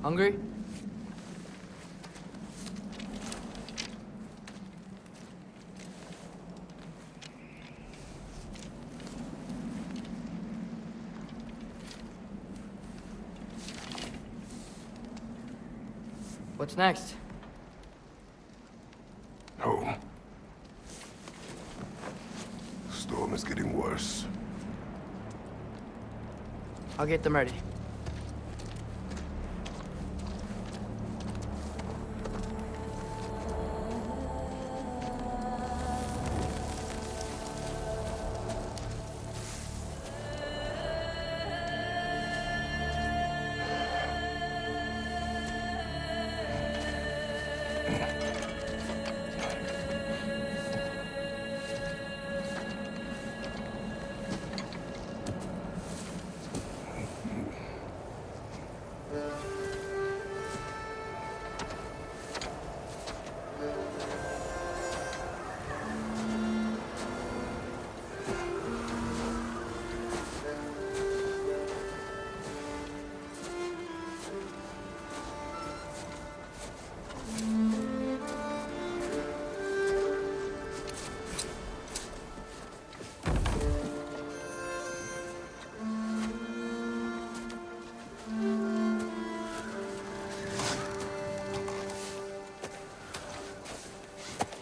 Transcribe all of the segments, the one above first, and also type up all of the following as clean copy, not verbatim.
Hungry? What's next? Home. Storm is getting worse. I'll get them ready.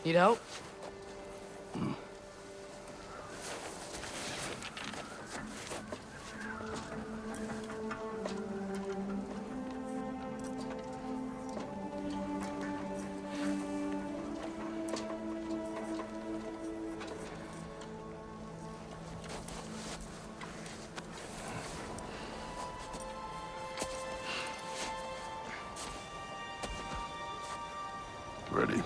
Need help? Ready?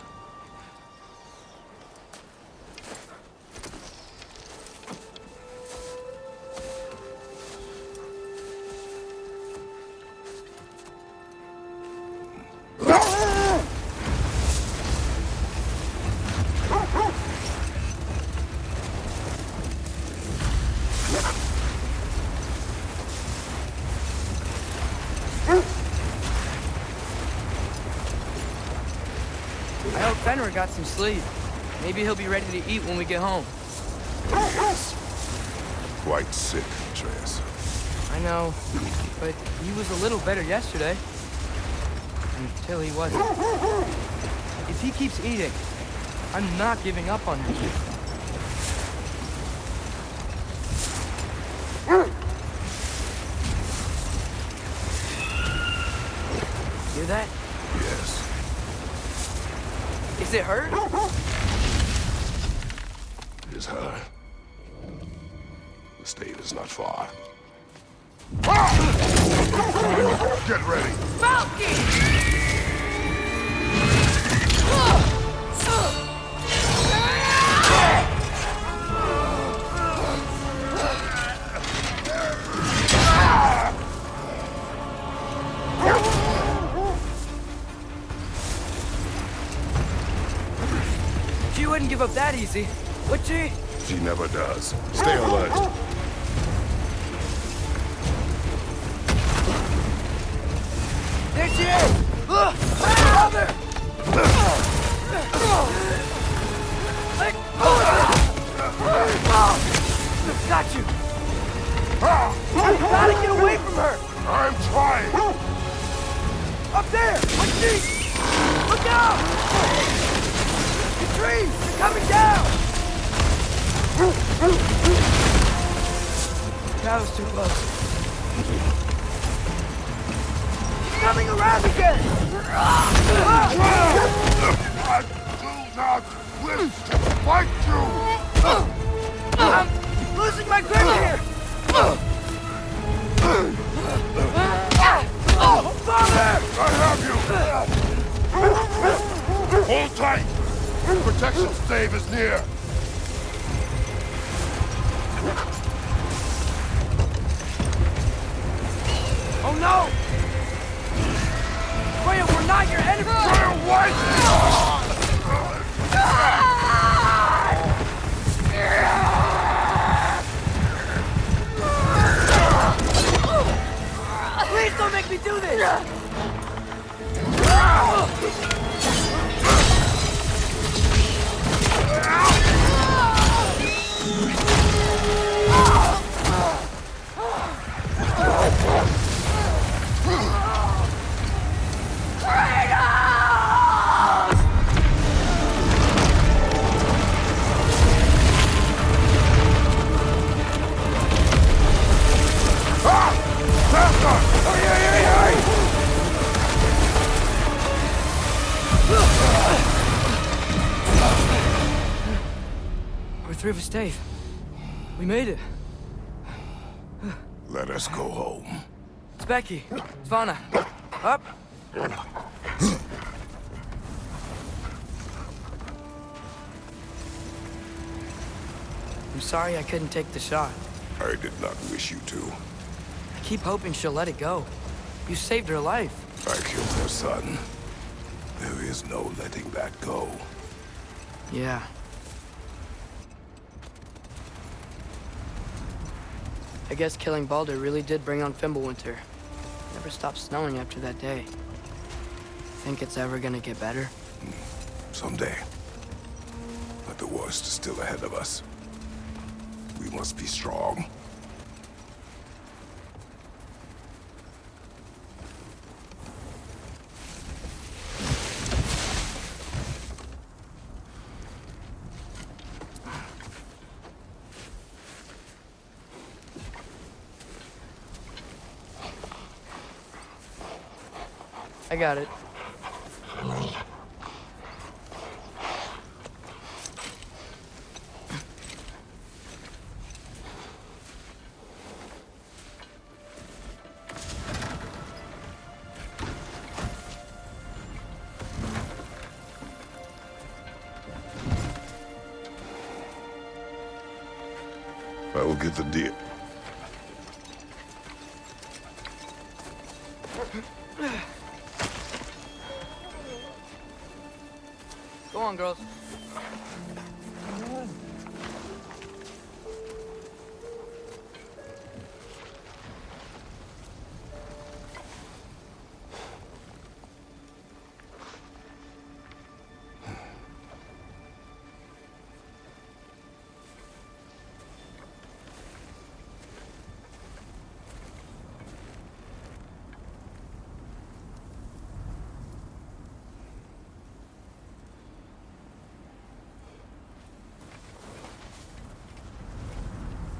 I hope Fenrir got some sleep. Maybe he'll be ready to eat when we get home. Yes. Quite sick, Atreus. I know, but he was a little better yesterday. Until he wasn't. If he keeps eating, I'm not giving up on him. Hear that? Yes. Is it hurt? It is her. The state is not far. Get ready! Falcon! She wouldn't give up that easy, would she? She never does. Stay alert. There she is! Brother! Let go! Got you! You gotta get away from her! I'm trying! Up there! What tree? Look out! The trees! They're coming down! That was too close. He's coming around again! I do not wish to fight you! I'm losing my grip here! Father! I have you! Hold tight! Protection stave is near! Oh no! Freya, we're not your enemy! Freya, what? Let me do this! We're through the stave. We made it. Let us go home. It's Becky. Svana. Up. I'm sorry I couldn't take the shot. I did not wish you to. I keep hoping she'll let it go. You saved her life. I killed her son. There is no letting that go. Yeah. I guess killing Baldur really did bring on Fimbulwinter. Never stopped snowing after that day. Think it's ever gonna get better? Someday. But the worst is still ahead of us. We must be strong. I got it. I will get the deer. Go on, girls.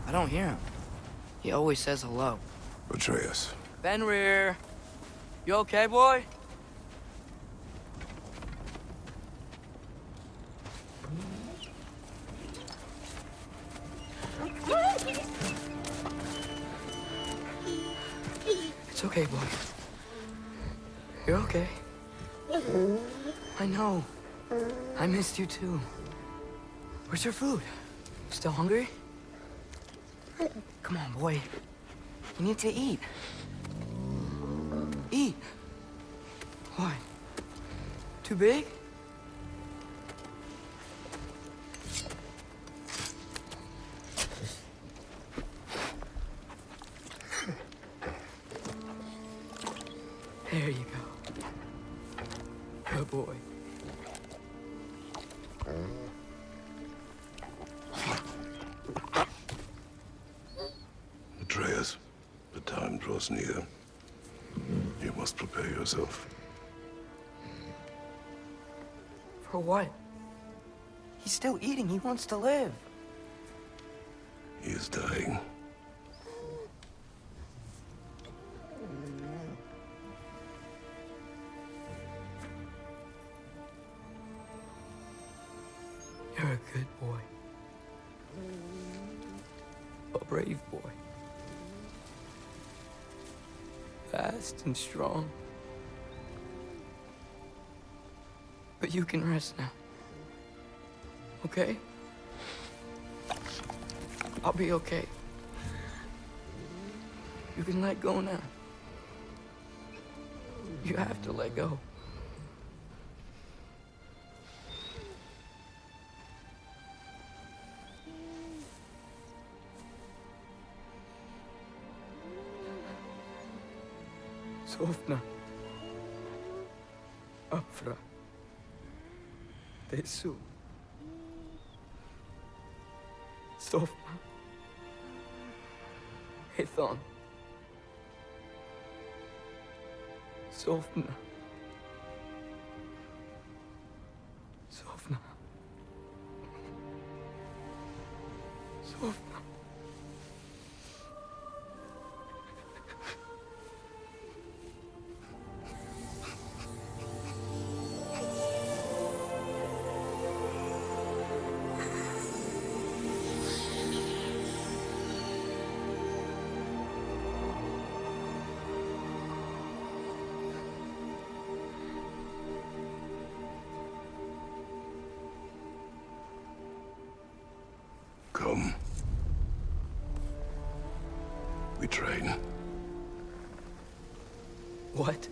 I don't hear him. He always says hello. Atreus. Fenrir. You okay, boy? It's okay, boy. You're okay. I know. I missed you too. Where's your food? Still hungry? Come on, boy. You need to eat. Eat. What? Too big? There you go. Good boy. Atreus, the time draws near. You must prepare yourself. For what? He's still eating. He wants to live. He is dying. You're a good boy. A brave boy. Fast and strong. But you can rest now. Okay? I'll be okay. You can let go now. You have to let go. Sofna. Afra. Desu. Sofna. Hithon. Sofna. Sofna. Sofna. Come. We train. What?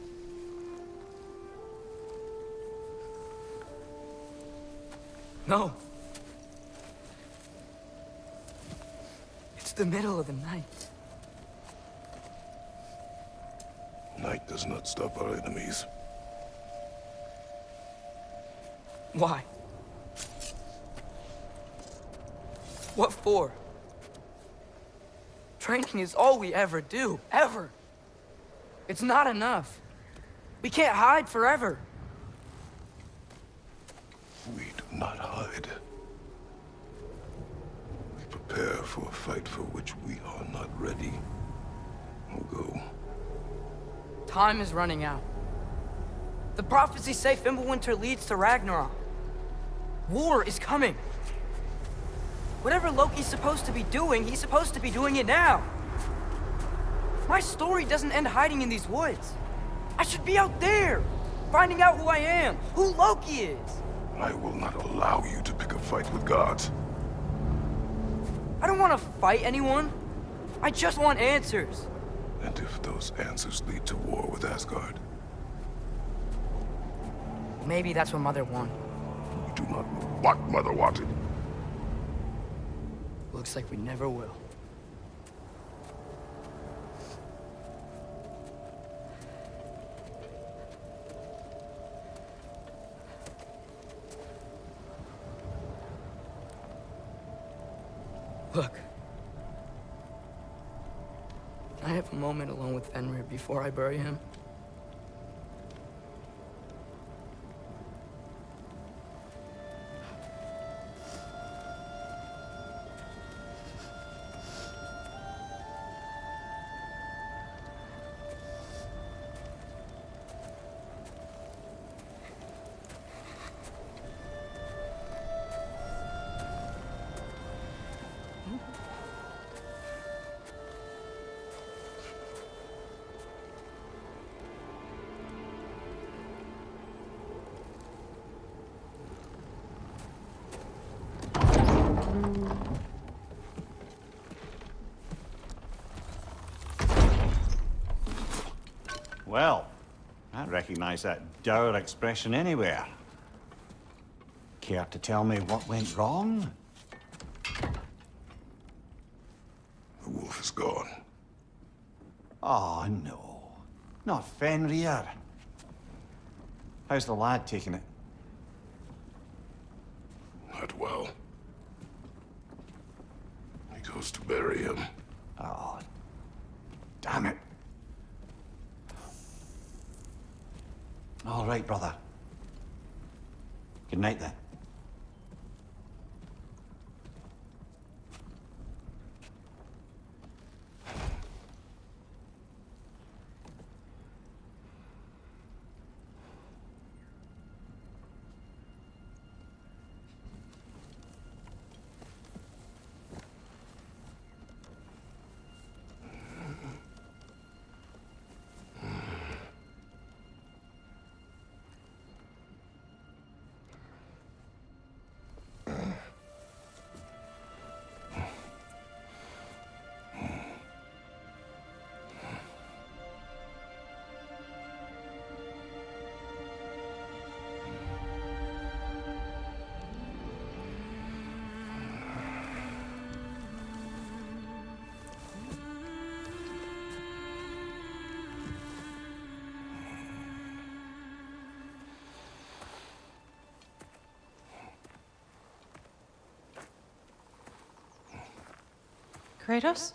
No. It's the middle of the night. Night does not stop our enemies. Why? What for? Training is all we ever do, ever. It's not enough. We can't hide forever. We do not hide. We prepare for a fight for which we are not ready. We'll go. Time is running out. The prophecies say Fimbulwinter leads to Ragnarok. War is coming. Whatever Loki's supposed to be doing, he's supposed to be doing it now. My story doesn't end hiding in these woods. I should be out there, finding out who I am, who Loki is. I will not allow you to pick a fight with gods. I don't want to fight anyone. I just want answers. And if those answers lead to war with Asgard? Maybe that's what Mother wanted. We do not know what Mother wanted. Looks like we never will. Look. Can I have a moment alone with Fenrir before I bury him? Well, I recognize that dour expression anywhere. Care to tell me what went wrong? The wolf is gone. Oh, no. Not Fenrir. How's the lad taking it? Not well. He goes to bury him. Oh, damn it. All right, brother. Good night, then. Kratos?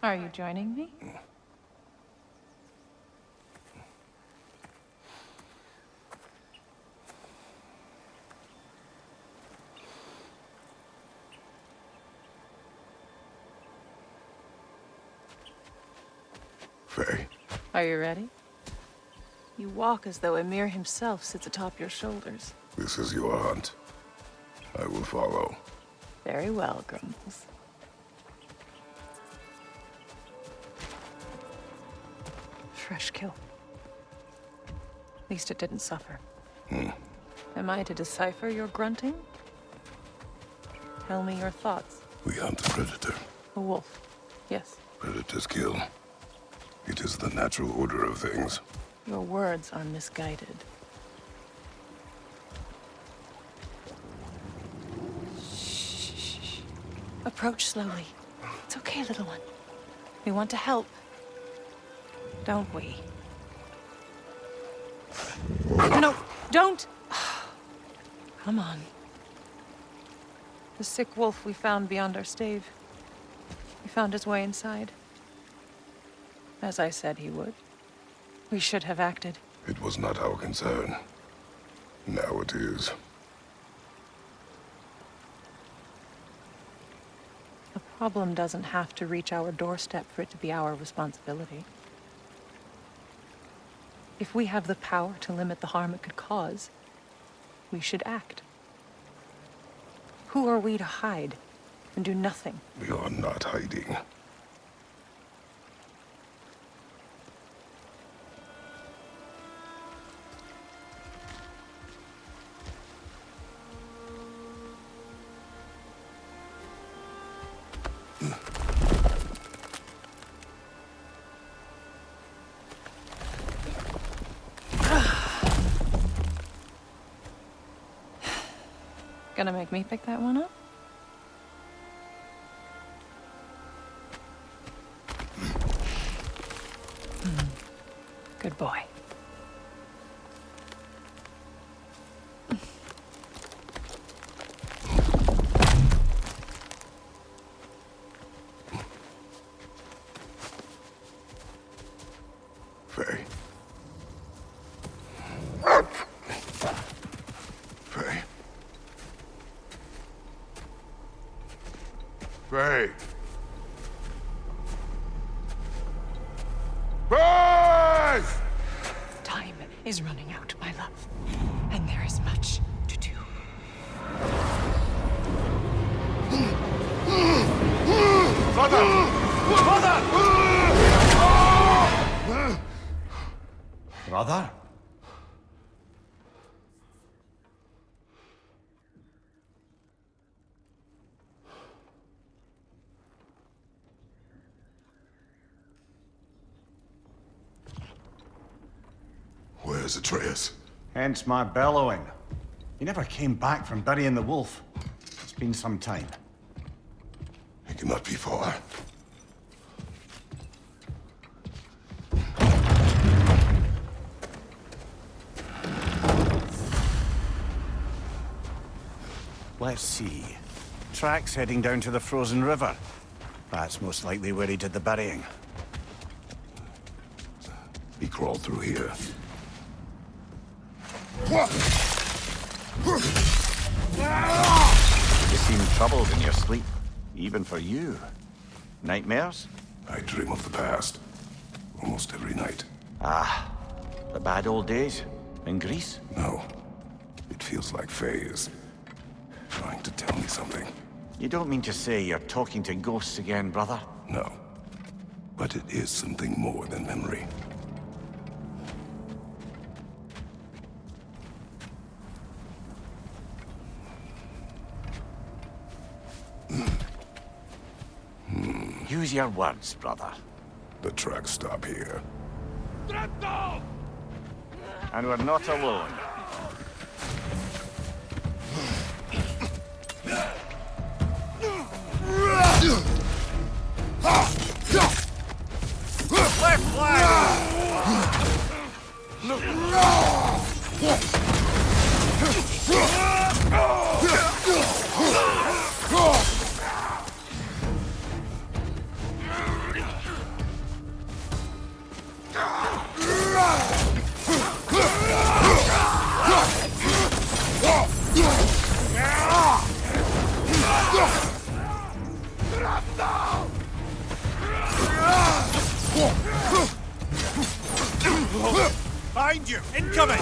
Are you joining me? Faye, Are you ready? You walk as though Emir himself sits atop your shoulders. this is your hunt. I will follow. Very well, Grumbles. Fresh kill. At least it didn't suffer. Am I to decipher your grunting? Tell me your thoughts. We hunt the predator. A wolf. Yes. Predators kill. It is the natural order of things. Your words are misguided. Shh. Approach slowly. It's okay, little one. We want to help. Don't we? No, don't! Come on. The sick wolf we found beyond our stave. He found his way inside. As I said he would. We should have acted. It was not our concern. Now it is. The problem doesn't have to reach our doorstep for it to be our responsibility. If we have the power to limit the harm it could cause, we should act. Who are we to hide and do nothing? We are not hiding. Gonna make me pick that one up? Good boy. Faye. Faye. Faye. Faye! Time is running out, my love. And there is much to do. Brother! Brother? Where's Atreus? Hence my bellowing. He never came back from burying the wolf. It's been some time. He cannot be far. Let's see. Tracks heading down to the frozen river. That's most likely where he did the burying. He crawled through here. You seem troubled in your sleep. Even for you. Nightmares? I dream of the past. Almost every night. Ah, the bad old days? In Greece? No. It feels like Faye is trying to tell me something. You don't mean to say you're talking to ghosts again, brother? No. But it is something more than memory. Use your words, brother. The tracks stop here. And we're not alone. Left flag! Behind you! Incoming!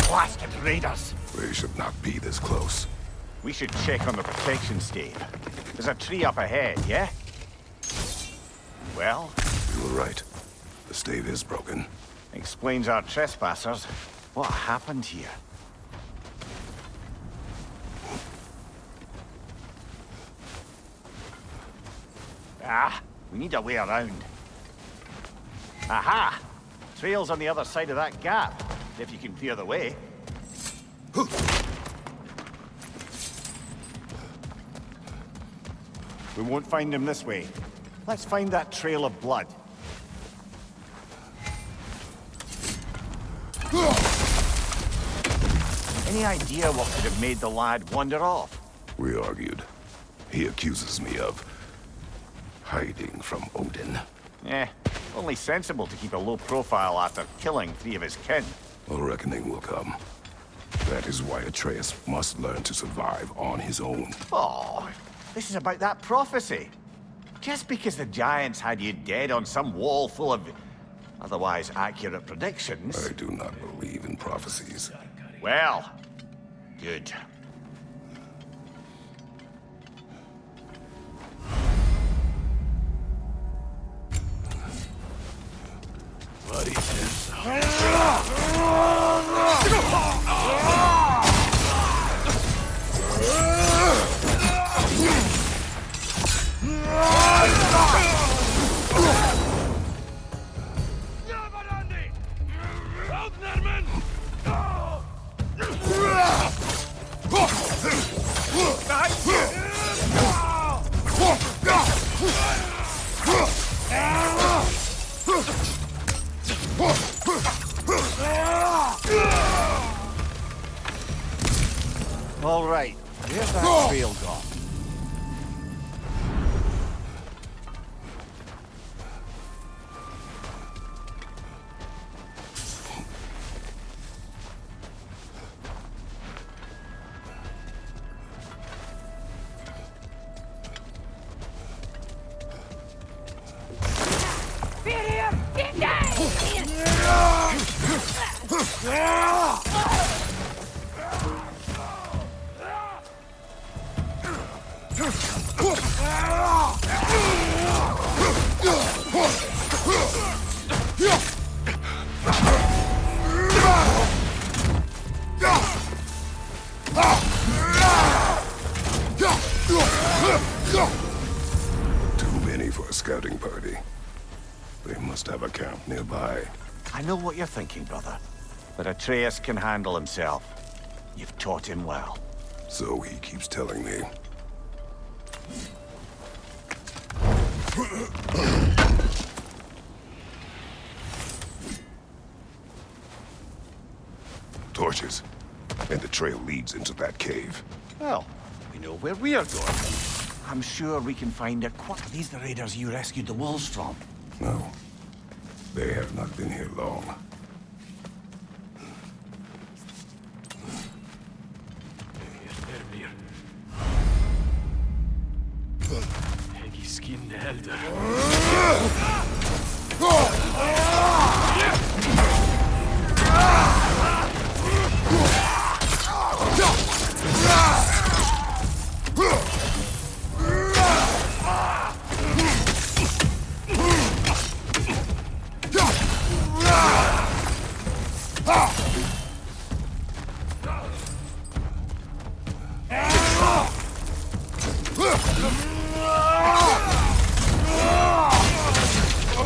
Blasted raiders! They should not be this close. We should check on the protection stave. There's a tree up ahead, yeah? Well, You were right. The stave is broken. explains our trespassers. What happened here? Ah, we need a way around. Aha! Trail's on the other side of that gap, if you can clear the way. We won't find him this way. Let's find that trail of blood. Any idea what could have made the lad wander off? We argued. He accuses me of hiding from Odin. Only sensible to keep a low profile after killing 3 of his kin. A reckoning will come. That is why Atreus must learn to survive on his own. Oh, this is about that prophecy. Just because the giants had you dead on some wall full of otherwise accurate predictions. I do not believe in prophecies. Well, good. All right, where's that trail gone? Too many for a scouting party. They must have a camp nearby. I know what you're thinking, brother. But Atreus can handle himself. You've taught him well. So he keeps telling me. Torches. And the trail leads into that cave. Well, we know where we are going. I'm sure we can find it. What are these the raiders you rescued the wolves from? No. They have not been here long.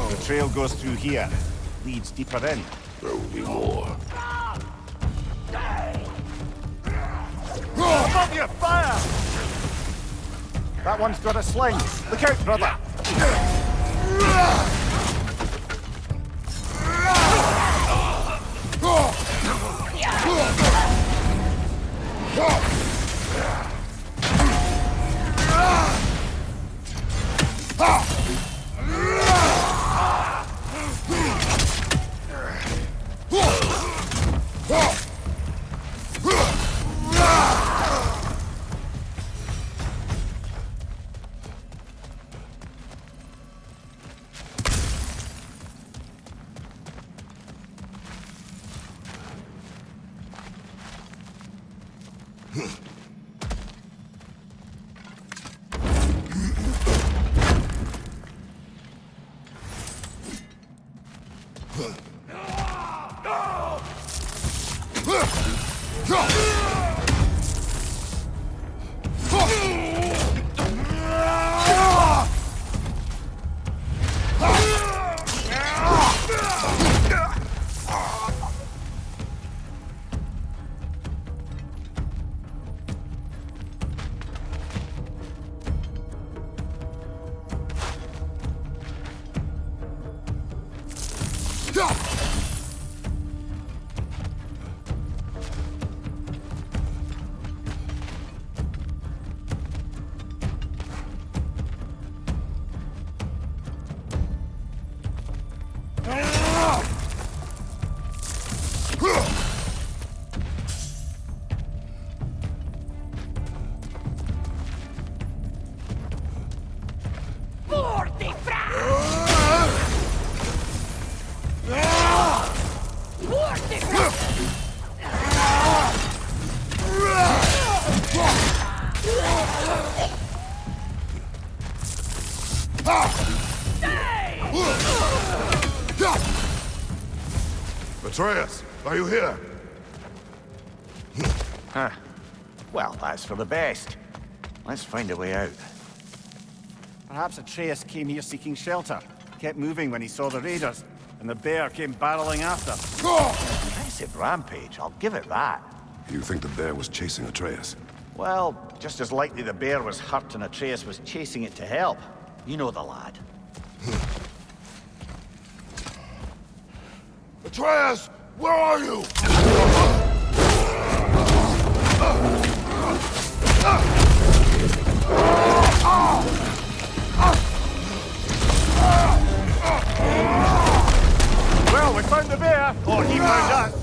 The trail goes through here. Leads deeper in. There will be more. Hold your fire! That one's got a sling. Look out, brother! Atreus, are you here? Huh. Well, that's for the best. Let's find a way out. Perhaps Atreus came here seeking shelter. Kept moving when he saw the raiders, and the bear came barreling after. Impressive rampage, I'll give it that. You think the bear was chasing Atreus? Well, just as likely the bear was hurt and Atreus was chasing it to help. You know the lad. Atreus, where are you? Well, we found the bear, or he found us.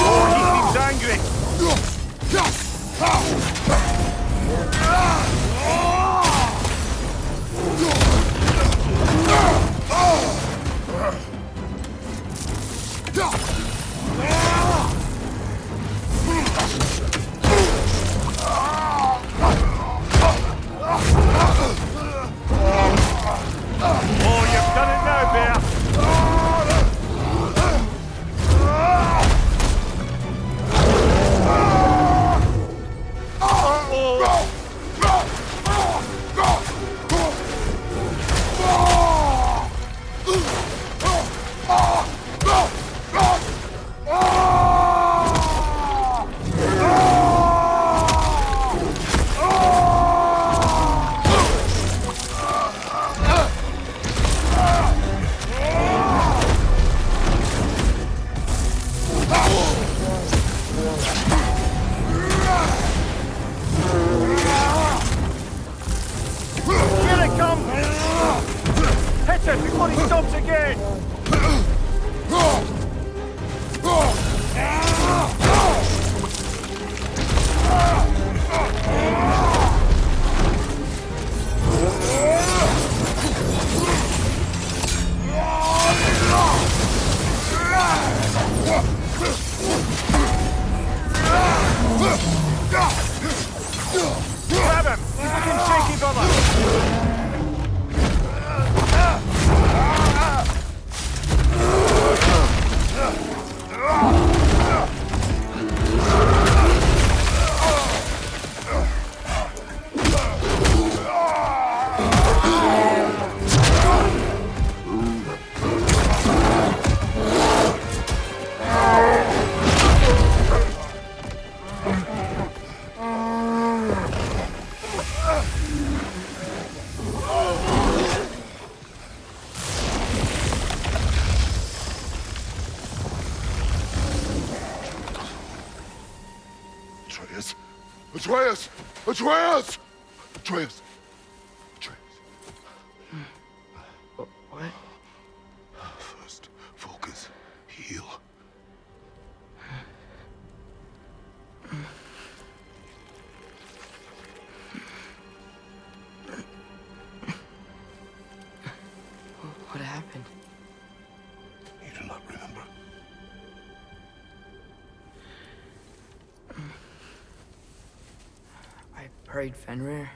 Oh, he seems angry. Oh, you've done it now, bear. Before he stops again! Grab him! He's looking shaky, brother! Atreus! Atreus! Atreus! Atreus. What? First, focus. Heal. What happened? You do not remember. I prayed Fenrir.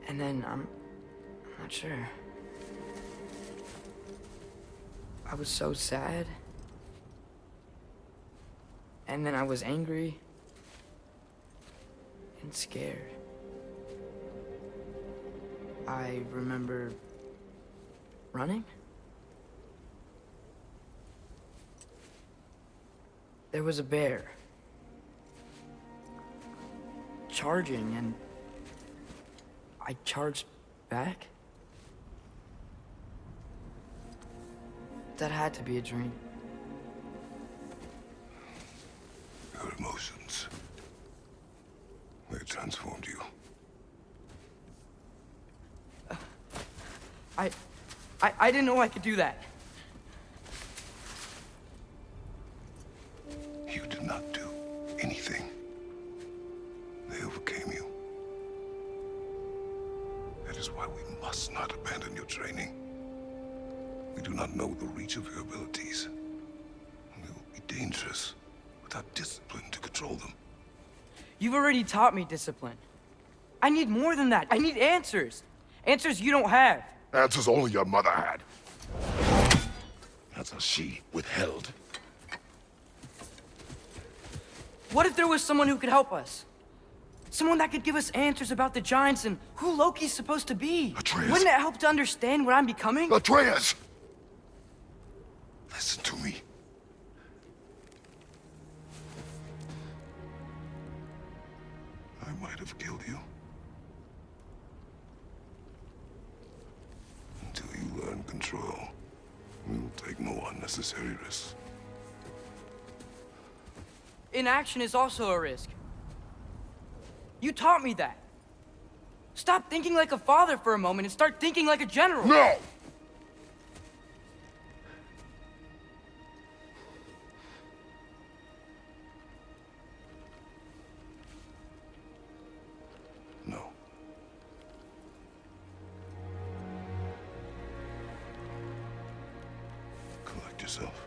And then I'm not sure. I was so sad. And then I was angry. And scared. I remember running. There was a bear. Charging, and I charged back. That had to be a dream. Your emotions. They transformed you. I didn't know I could do that. You did not do anything. They overcame you. That is why we must not abandon your training. We do not know the reach of your abilities. They will be dangerous without discipline to control them. You've already taught me discipline. I need more than that. I need answers. Answers you don't have. Answers only your mother had. Answers she withheld. What if there was someone who could help us? Someone that could give us answers about the giants and who Loki's supposed to be. Atreus. Wouldn't it help to understand what I'm becoming? Atreus! Listen to me. I might have killed you. Until you learn control, we will take no unnecessary risks. Inaction is also a risk. You taught me that. Stop thinking like a father for a moment and start thinking like a general. No! No. Collect yourself.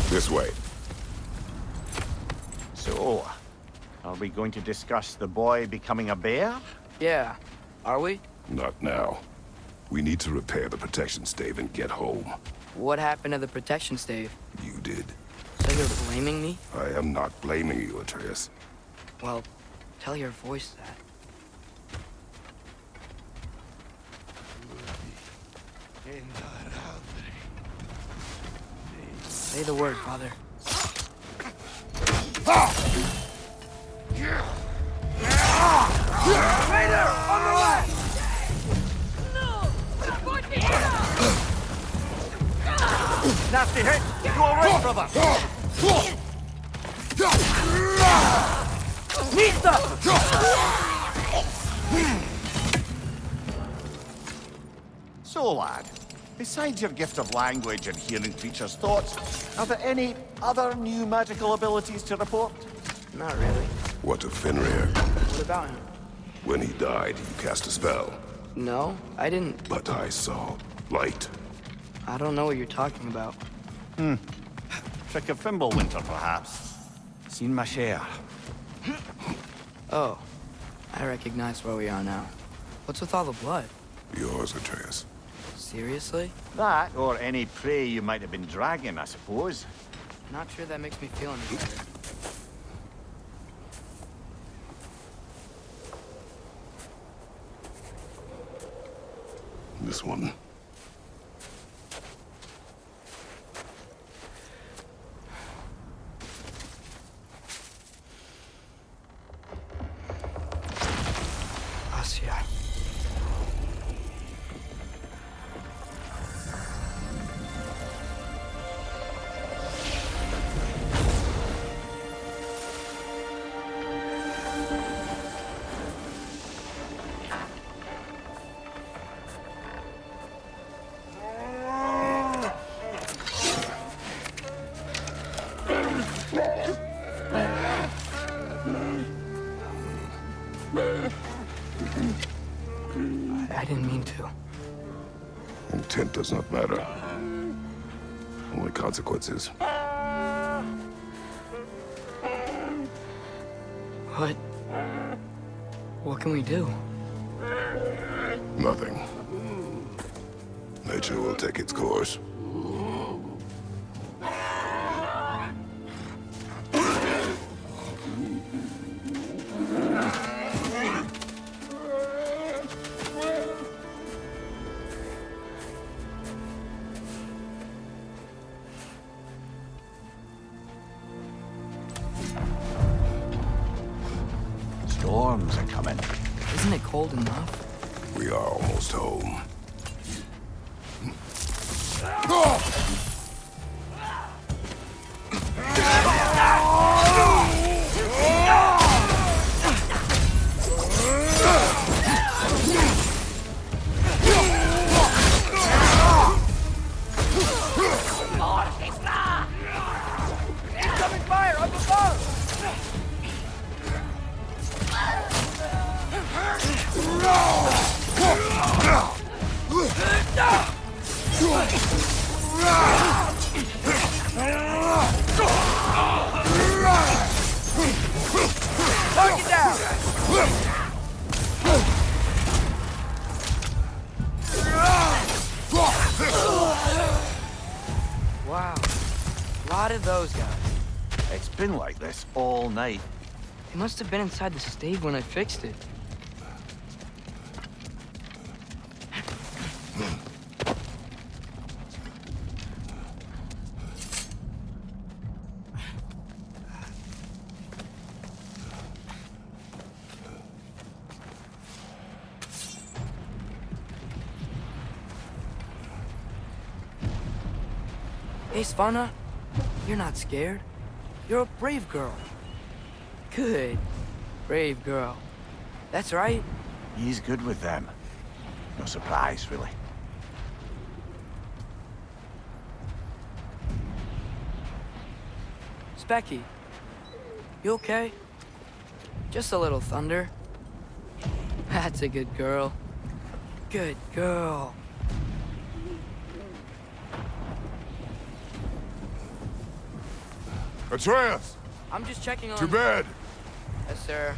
This way. So, are we going to discuss the boy becoming a bear? Yeah. Are we? Not now. We need to repair the protection stave and get home. What happened to the protection stave? You did. So you're blaming me? I am not blaming you, Atreus. Well, tell your voice that. Say the word, Father. Raider! On the left! Nasty hit! You alright, brother? Nista! So, lad, besides your gift of language and hearing creatures' thoughts, are there any other new magical abilities to report? Not really. What of Fenrir? What about him? When he died, you cast a spell. No, I didn't. But I saw light. I don't know what you're talking about. Trick of Fimbulwinter, perhaps. Seen my share. Oh, I recognize where we are now. What's with all the blood? Yours, Atreus. Seriously? That, or any prey you might have been dragging, I suppose. Not sure that makes me feel any better. this one. Asia. I didn't mean to. Intent does not matter. Only consequences. What can we do? Nothing. Nature will take its course. Storms are coming. Isn't it cold enough? We are almost home. Incoming fire up above! Target down! Wow. A lot of those guys. It's been like this all night. They must have been inside the stave when I fixed it. Hey, Svanna, you're not scared. You're a brave girl. Good. Brave girl. That's right. He's good with them. No surprise, really. Specky, you okay? Just a little thunder. That's a good girl. Good girl. Atreus! I'm just checking on... To bed! Yes, sir.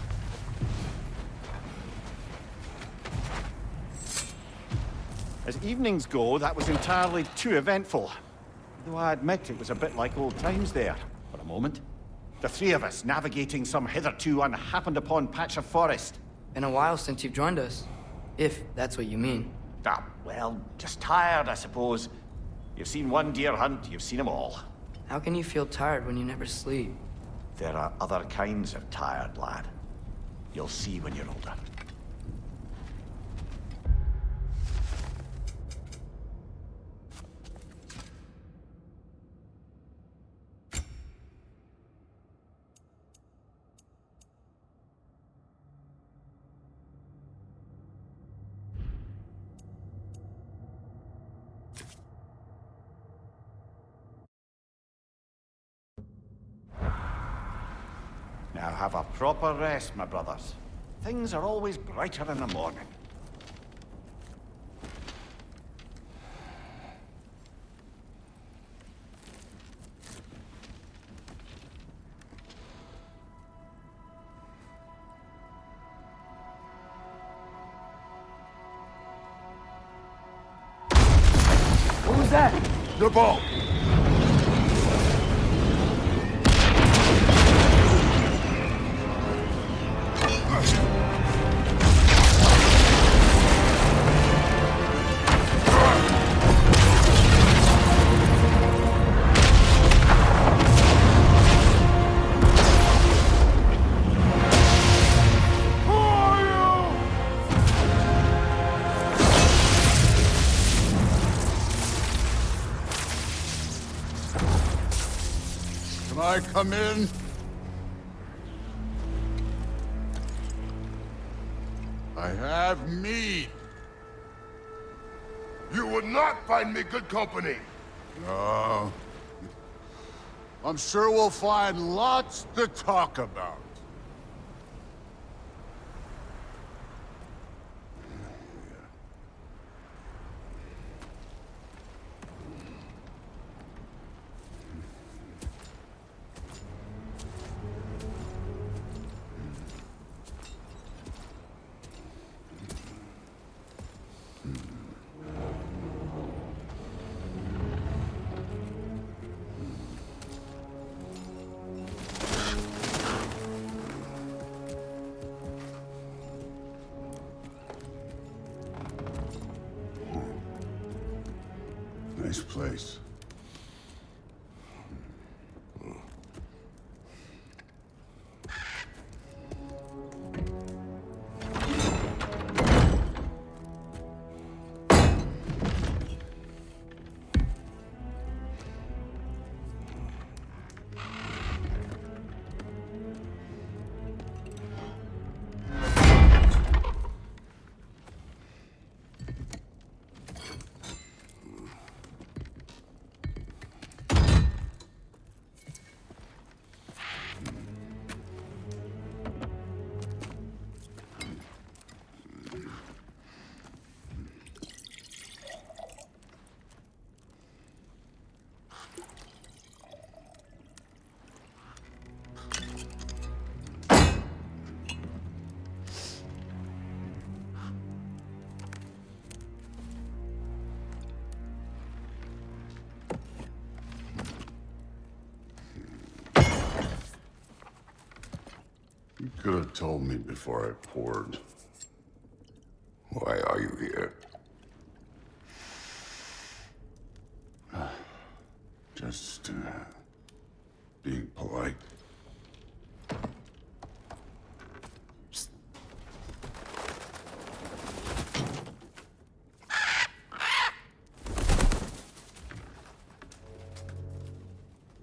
As evenings go, that was entirely too eventful. Though I admit it was a bit like old times there, for a moment. The three of us navigating some hitherto unhappened-upon patch of forest. Been a while since you've joined us. If that's what you mean. Ah, well, just tired, I suppose. You've seen one deer hunt, you've seen them all. How can you feel tired when you never sleep? There are other kinds of tired, lad. You'll see when you're older. Now have a proper rest, my brothers. Things are always brighter in the morning. What was that? The ball! Can I come in? I have mead. You would not find me good company. No. I'm sure we'll find lots to talk about. Nice place. You could have told me before I poured. Why are you here? Just, being polite.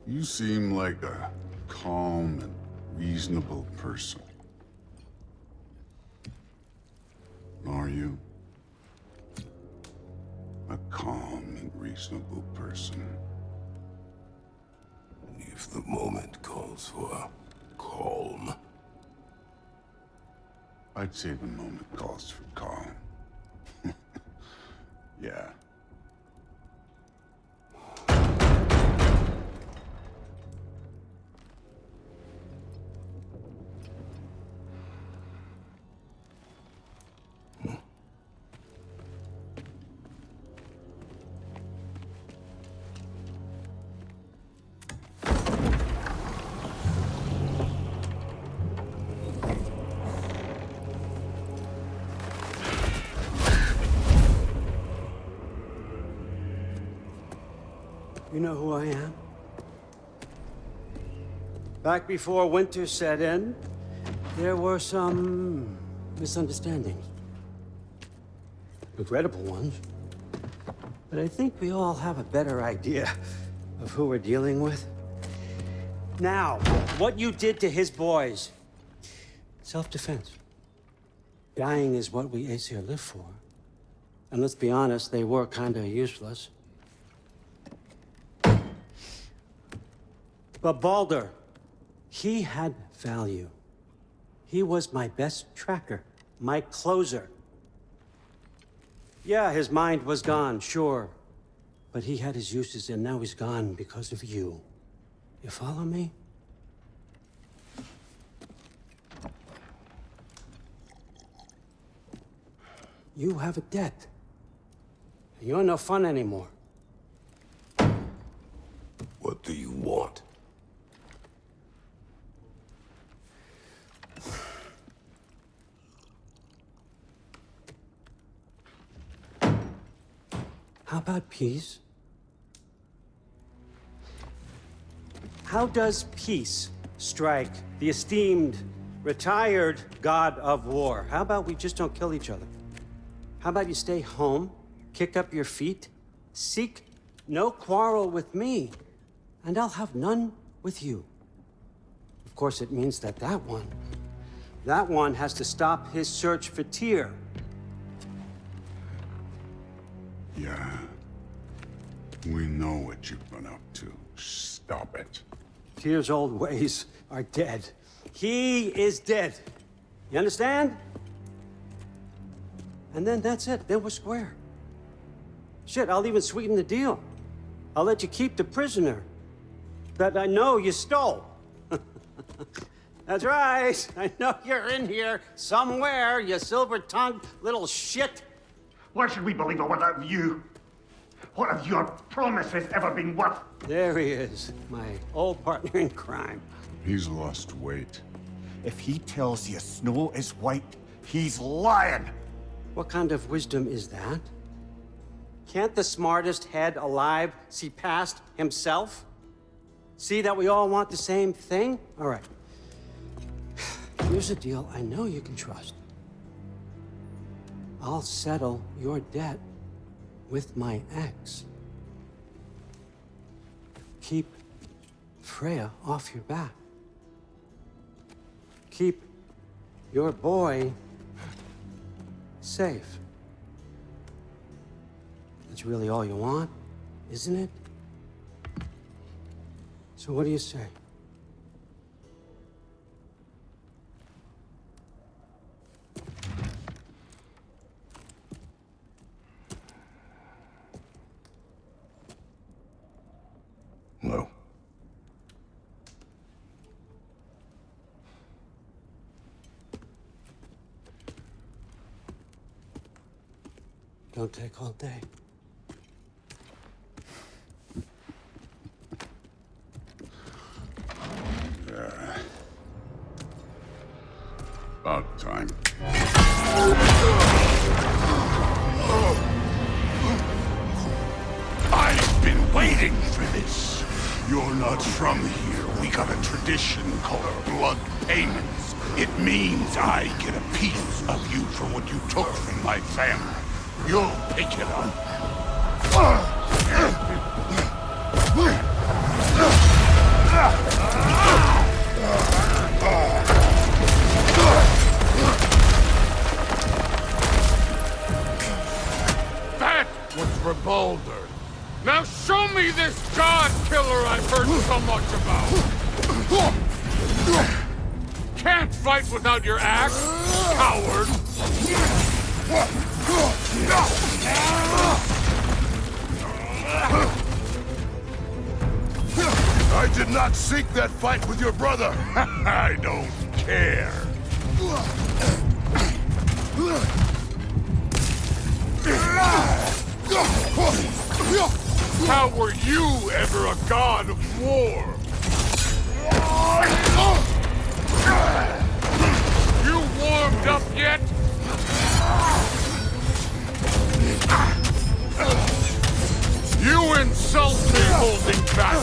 You seem like a calm and reasonable person. Are you? A calm and reasonable person. If the moment calls for calm. I'd say the moment calls for calm. Yeah. You know who I am? Back before winter set in, there were some misunderstandings. Regrettable ones. But I think we all have a better idea of who we're dealing with. Now, what you did to his boys. Self-defense. Dying is what we Aesir live for. And let's be honest, they were kinda useless. But Baldur, he had value. He was my best tracker, my closer. Yeah, his mind was gone, sure. But he had his uses, and now he's gone because of you. You follow me? You have a debt. You're no fun anymore. What do you want? How about peace? How does peace strike the esteemed, retired God of War? How about we just don't kill each other? How about you stay home, kick up your feet, seek no quarrel with me, and I'll have none with you. Of course, it means that that one has to stop his search for Tyr. Yeah. We know what you've been up to. Stop it. Tyr's old ways are dead. He is dead. You understand? And then that's it. Then we're square. Shit, I'll even sweeten the deal. I'll let you keep the prisoner that I know you stole. That's right. I know you're in here somewhere, you silver-tongued little shit. Why should we believe it without you? What have your promises ever been worth? There he is, my old partner in crime. He's lost weight. If he tells you snow is white, he's lying. What kind of wisdom is that? Can't the smartest head alive see past himself? See that we all want the same thing? All right. Here's a deal I know you can trust. I'll settle your debt with my ex. Keep Freya off your back. Keep your boy safe. That's really all you want, isn't it? So what do you say? No. Don't take all day. About time. I've been waiting for this. You're not from here. We got a tradition called blood payments. It means I get a piece of you for what you took from my family. You'll pick it up. That was for Baldur. Now show me this god killer I've heard so much about! Can't fight without your axe, coward! I did not seek that fight with your brother! I don't care! How were you ever a god of war? You warmed up yet? You insult me holding back.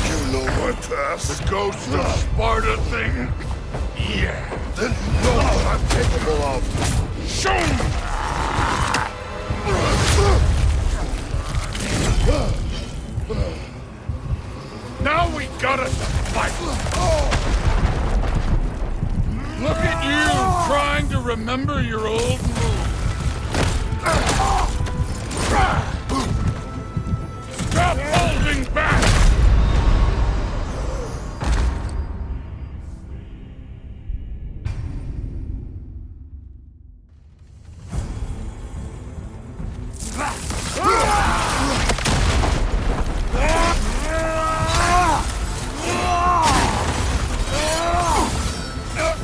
You know my past. The Ghost of Sparta thing? Yeah. Then you know what I'm capable of. Show me! Now we gotta fight! Look at you, trying to remember your old moves. Stop holding back!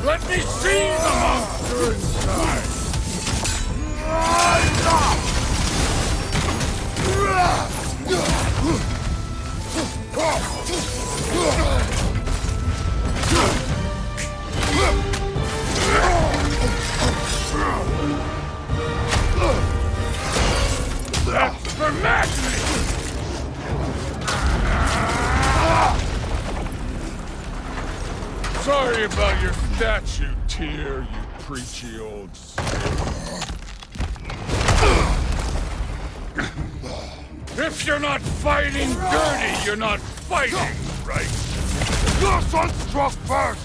Let me see the monster inside! That's for madness! Sorry about your statue, Tyr, you preachy old If you're not fighting dirty, you're not fighting, right? Your son struck first!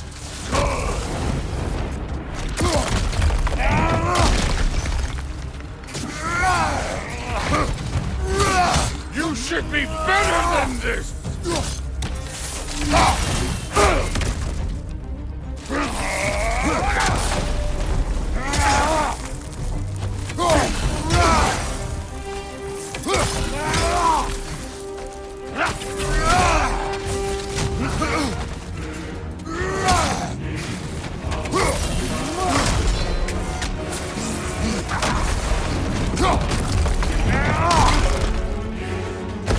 Good! You should be better than this!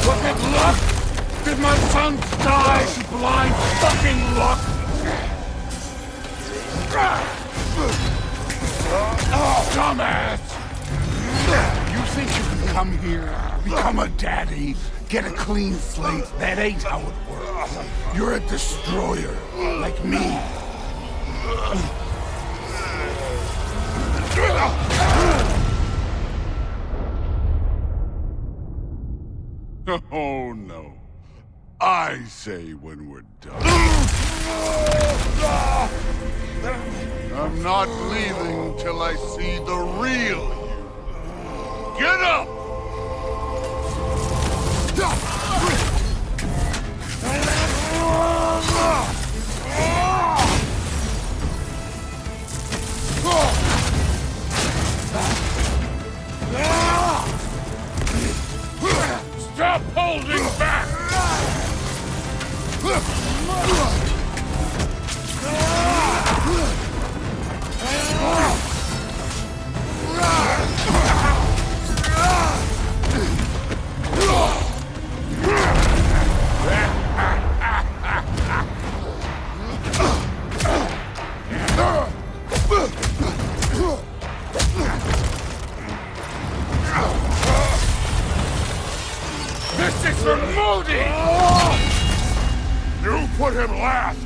Was it luck? Did my son die to blind fucking luck? Dumbass! You think you can come here, become a daddy, get a clean slate? That ain't how it works. You're a destroyer, like me. Oh, no. I say when we're done. I'm not leaving till I see the real you. Get up! Stop holding back! This is for Odin! You put him last,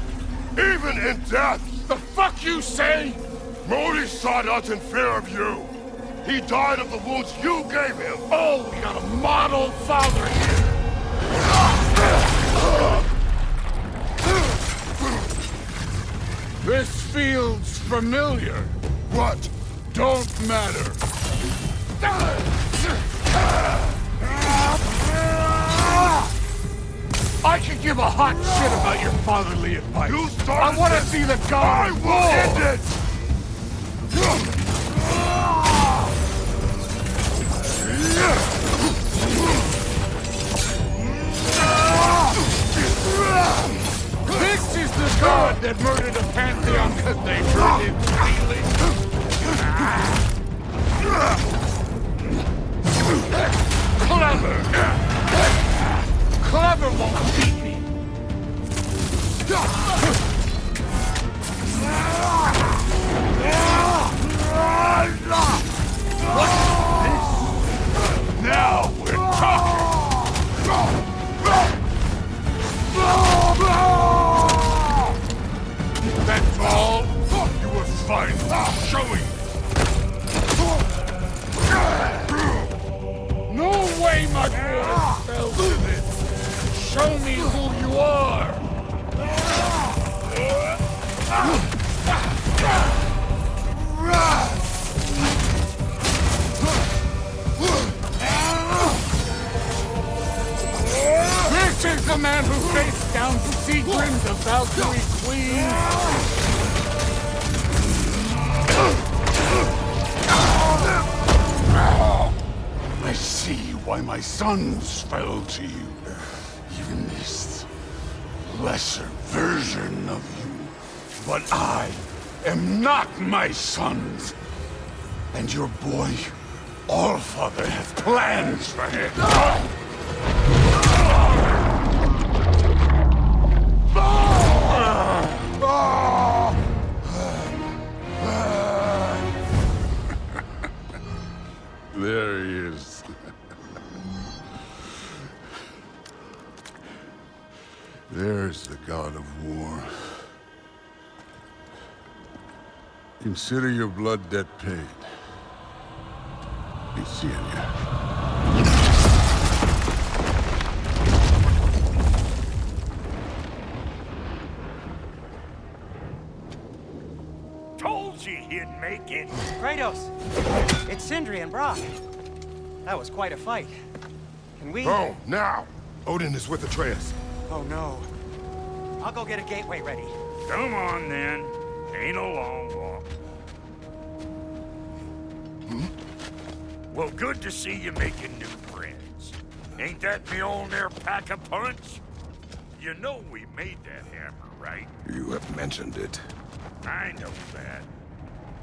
even in death! The fuck you say? Modi sought us in fear of you. He died of the wounds you gave him. Oh, we got a model father here. This feels familiar. What? Don't matter. I could give a hot shit about your fatherly advice. You started. I want to see the God of War. I will end it. This is the god that murdered a pantheon because they heard him feeling. Clever. Clever won't beat me. What's this? Now we're talking. That's all? You were fine showing. No way much more spells to this. Show me who you are. This is the man who faced down Sigrid, the Valkyrie Queen. I see why my sons fell to you. Even this lesser version of you. But I am not my sons. And your boy, Allfather, has plans for him. There he is. There's the God of War. Consider your blood debt paid. Be seeing you. Kratos! It's Sindri and Brock. That was quite a fight. Can we... Go, now! Odin is with Atreus. Oh no. I'll go get a gateway ready. Come on, then. Ain't a long walk. Well, good to see you making new friends. Ain't that me old there pack a punch? You know we made that hammer, right? You have mentioned it. I know that.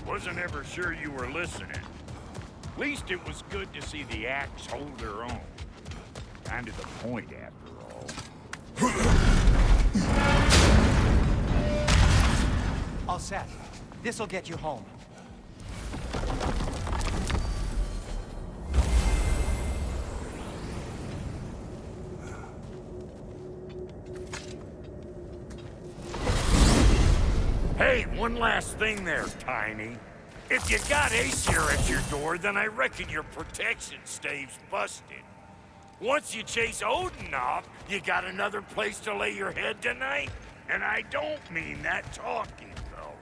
Wasn't ever sure you were listening. At least it was good to see the axe hold her own. Kind of the point, after all. All set. This'll get you home. Hey, one last thing there, Tiny. If you got Aesir at your door, then I reckon your protection stave's busted. Once you chase Odin off, you got another place to lay your head tonight? And I don't mean that talking, fella.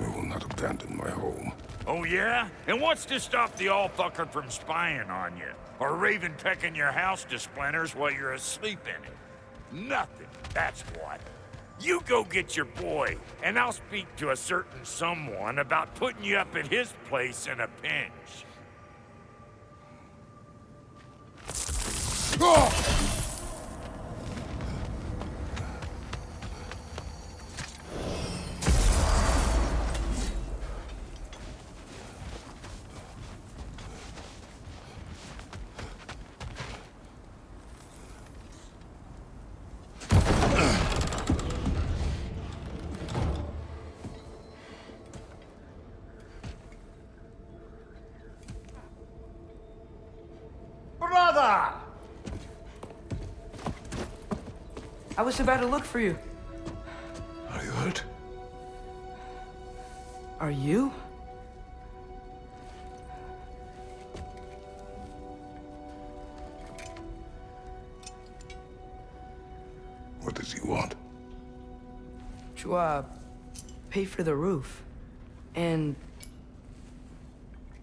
I will not abandon my home. Oh, yeah? And what's to stop the all-fucker from spying on you? Or Raven pecking your house to splinters while you're asleep in it? Nothing, that's what. You go get your boy, and I'll speak to a certain someone about putting you up at his place in a pinch. Brother! I was about to look for you. Are you hurt? Are you? What does he want? To, pay for the roof. And...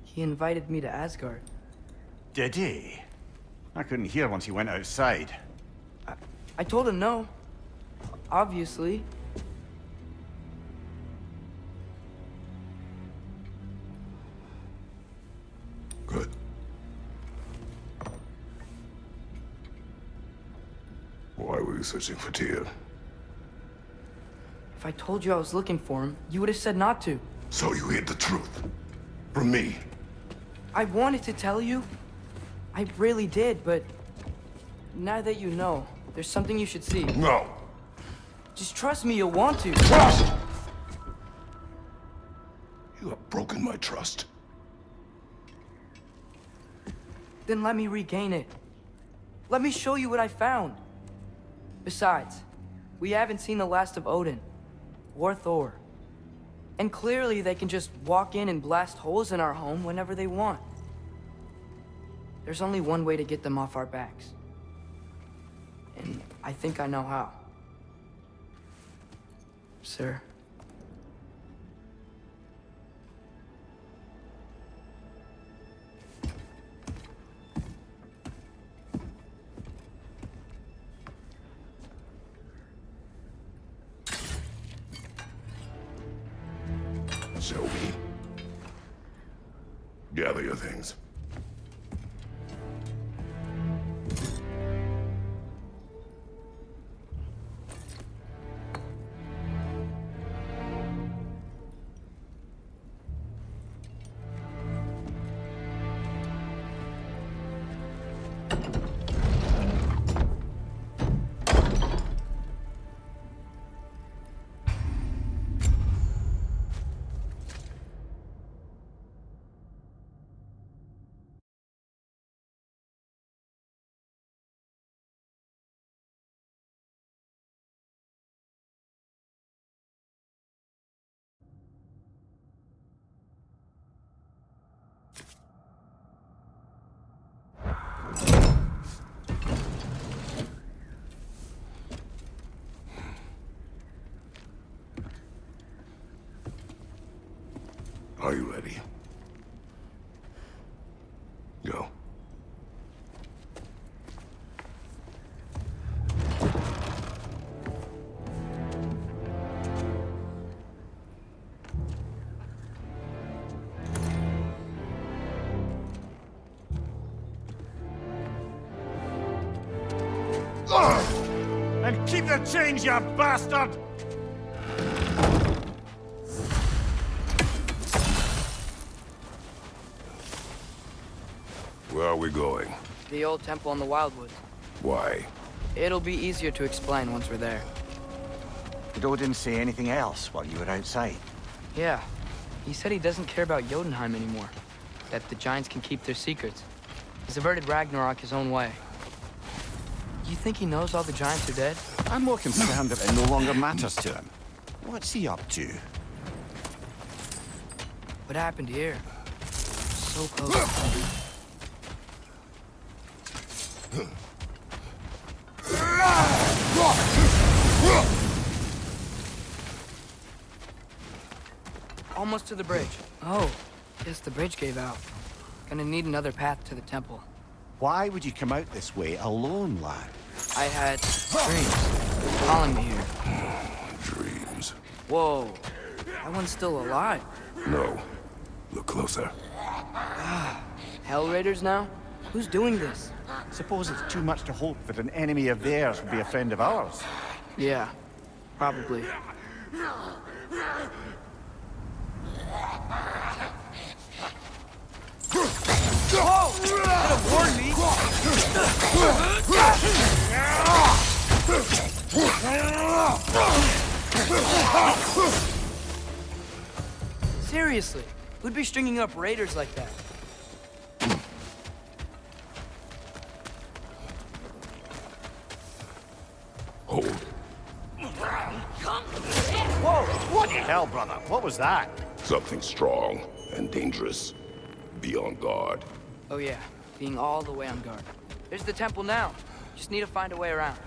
he invited me to Asgard. Did he? I couldn't hear once he went outside. I told him no. Obviously. Good. Why were you searching for Tyr? If I told you I was looking for him, you would have said not to. So you hid the truth. From me. I wanted to tell you. I really did, but... now that you know, there's something you should see. No. Just trust me, you'll want to. Trust! You have broken my trust. Then let me regain it. Let me show you what I found. Besides, we haven't seen the last of Odin. Or Thor. And clearly they can just walk in and blast holes in our home whenever they want. There's only one way to get them off our backs. And I think I know how. Sir. Shall we? Gather your things. And keep the change, you bastard! Where are we going? The old temple in the Wildwoods. Why? It'll be easier to explain once we're there. Did Odin say anything else while you were outside? Yeah. He said he doesn't care about Jotunheim anymore. That the giants can keep their secrets. He's averted Ragnarok his own way. You think he knows all the giants are dead? I'm more concerned that it no longer matters to him. What's he up to? What happened here? So close. Almost to the bridge. Oh, guess the bridge gave out. Gonna need another path to the temple. Why would you come out this way alone, lad? I had dreams calling me here. Dreams. Whoa, that one's still alive. No. Look closer. Hell Raiders now? Who's doing this? Suppose it's too much to hope that an enemy of theirs would be a friend of ours. Yeah, probably. Whoa! Could have warned me! Seriously, who'd be stringing up raiders like that? Hold. Whoa! What the hell, brother? What was that? Something strong and dangerous. Be on guard. Oh yeah, being all the way on guard. There's the temple now. Just need to find a way around.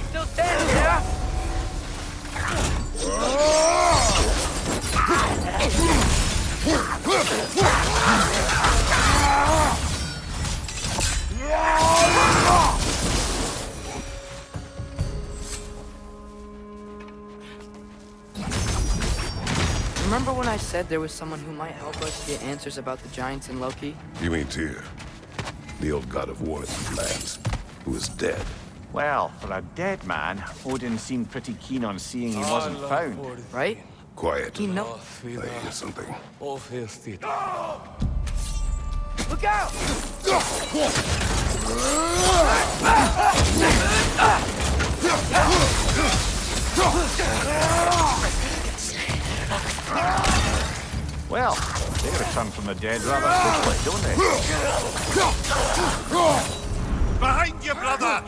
Still standing, yeah? Remember when I said there was someone who might help us get answers about the giants and Loki? You mean Tyr? The old god of war in these lands, who is dead. Well, for a dead man, Odin seemed pretty keen on seeing he wasn't found. Right? Quiet. He knows. I hear something. Look out! Well, they return from the dead rather quickly, don't they? Behind you, brother!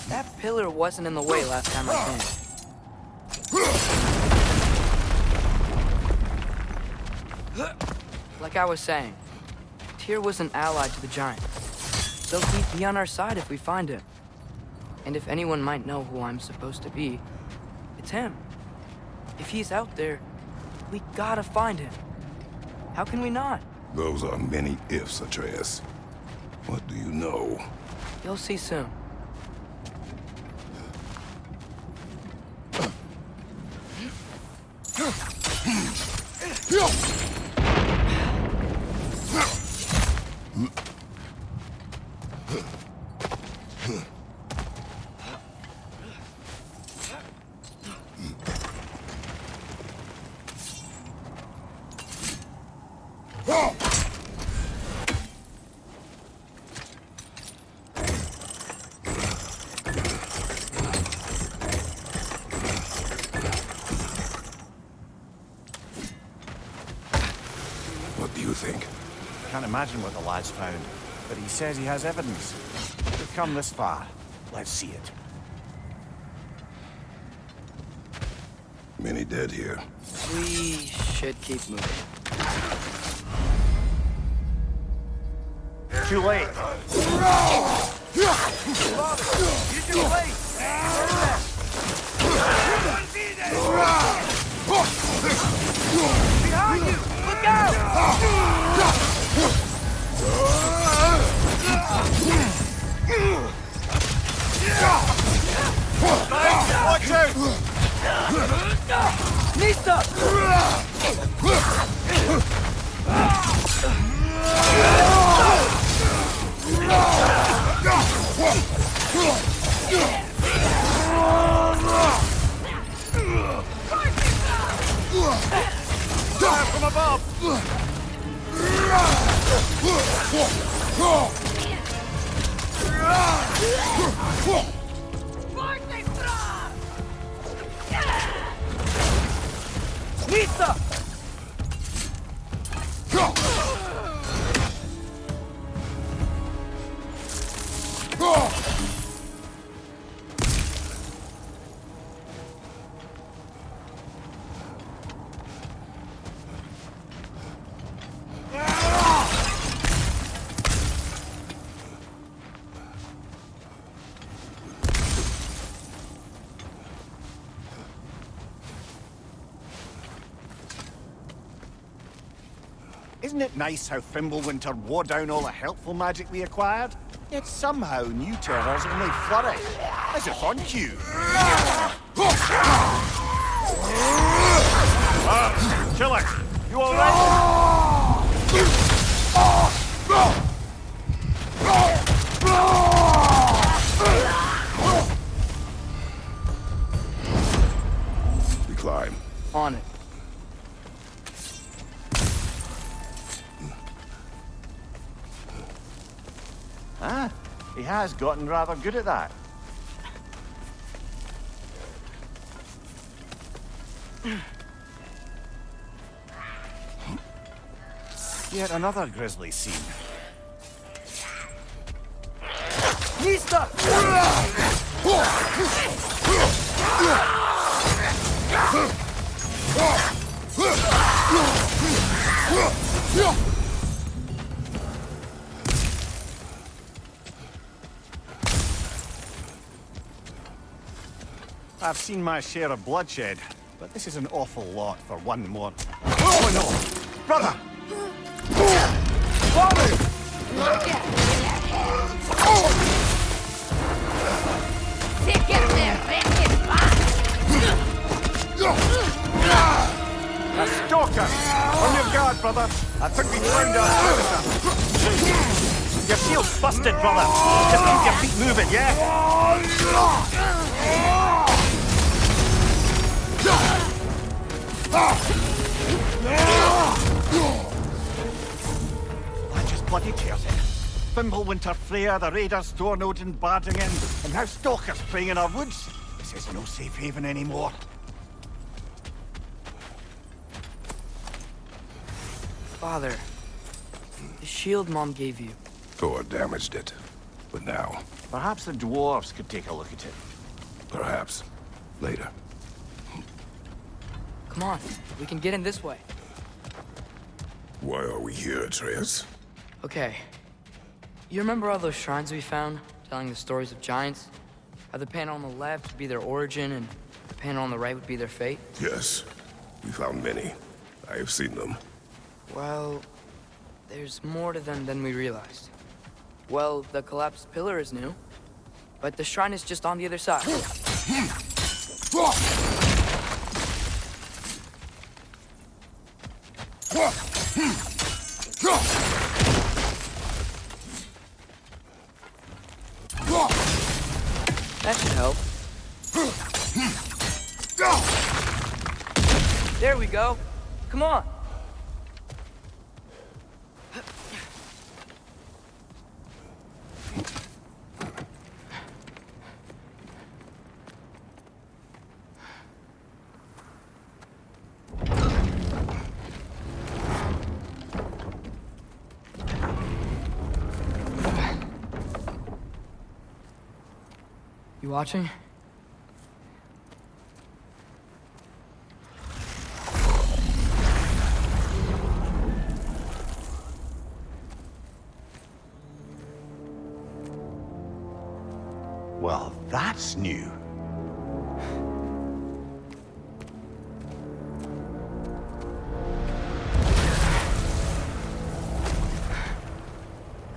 That pillar wasn't in the way last time I came. Like I was saying, Tyr was an ally to the giant. So he'd be on our side if we find him. And if anyone might know who I'm supposed to be, it's him. If he's out there, we gotta find him. How can we not? Those are many ifs, Atreus. What do you know? You'll see soon. What do you think? Can't imagine what the lad's found, but he says he has evidence. We've come this far. Let's see it. Many dead here. We should keep moving. too late. Use your blade! Behind you! Look out! Watch out! Nista! Fire from above! Nista! Isn't it nice how Fimbulwinter wore down all the helpful magic we acquired? Yet somehow new terrors only flourish, as if on cue. Killer, you alright? We climb. On it. Ah, he has gotten rather good at that. Yet another grisly scene. Nista! I've seen my share of bloodshed, but this is an awful lot for one more. Oh no! Brother! Father! A stalker! On your guard, brother! I think we found our predator. Your shield's busted, brother! Just keep your feet moving, yeah? That just bloody tears it. Fimbulwinter, Freya, the raiders, Thor, Odin barging in, and now stalkers preying in our woods. This is no safe haven anymore. Father, the shield Mom gave you. Thor damaged it. But now, Perhaps the dwarves could take a look at it. perhaps, later. Come on, we can get in this way. Why are we here, Atreus? Okay. You remember all those shrines we found, telling the stories of giants? How the panel on the left would be their origin, and the panel on the right would be their fate? Yes. We found many. I have seen them. Well, there's more to them than we realized. Well, the collapsed pillar is new, but the shrine is just on the other side. That should help. There we go. Come on. You watching? Well, that's new.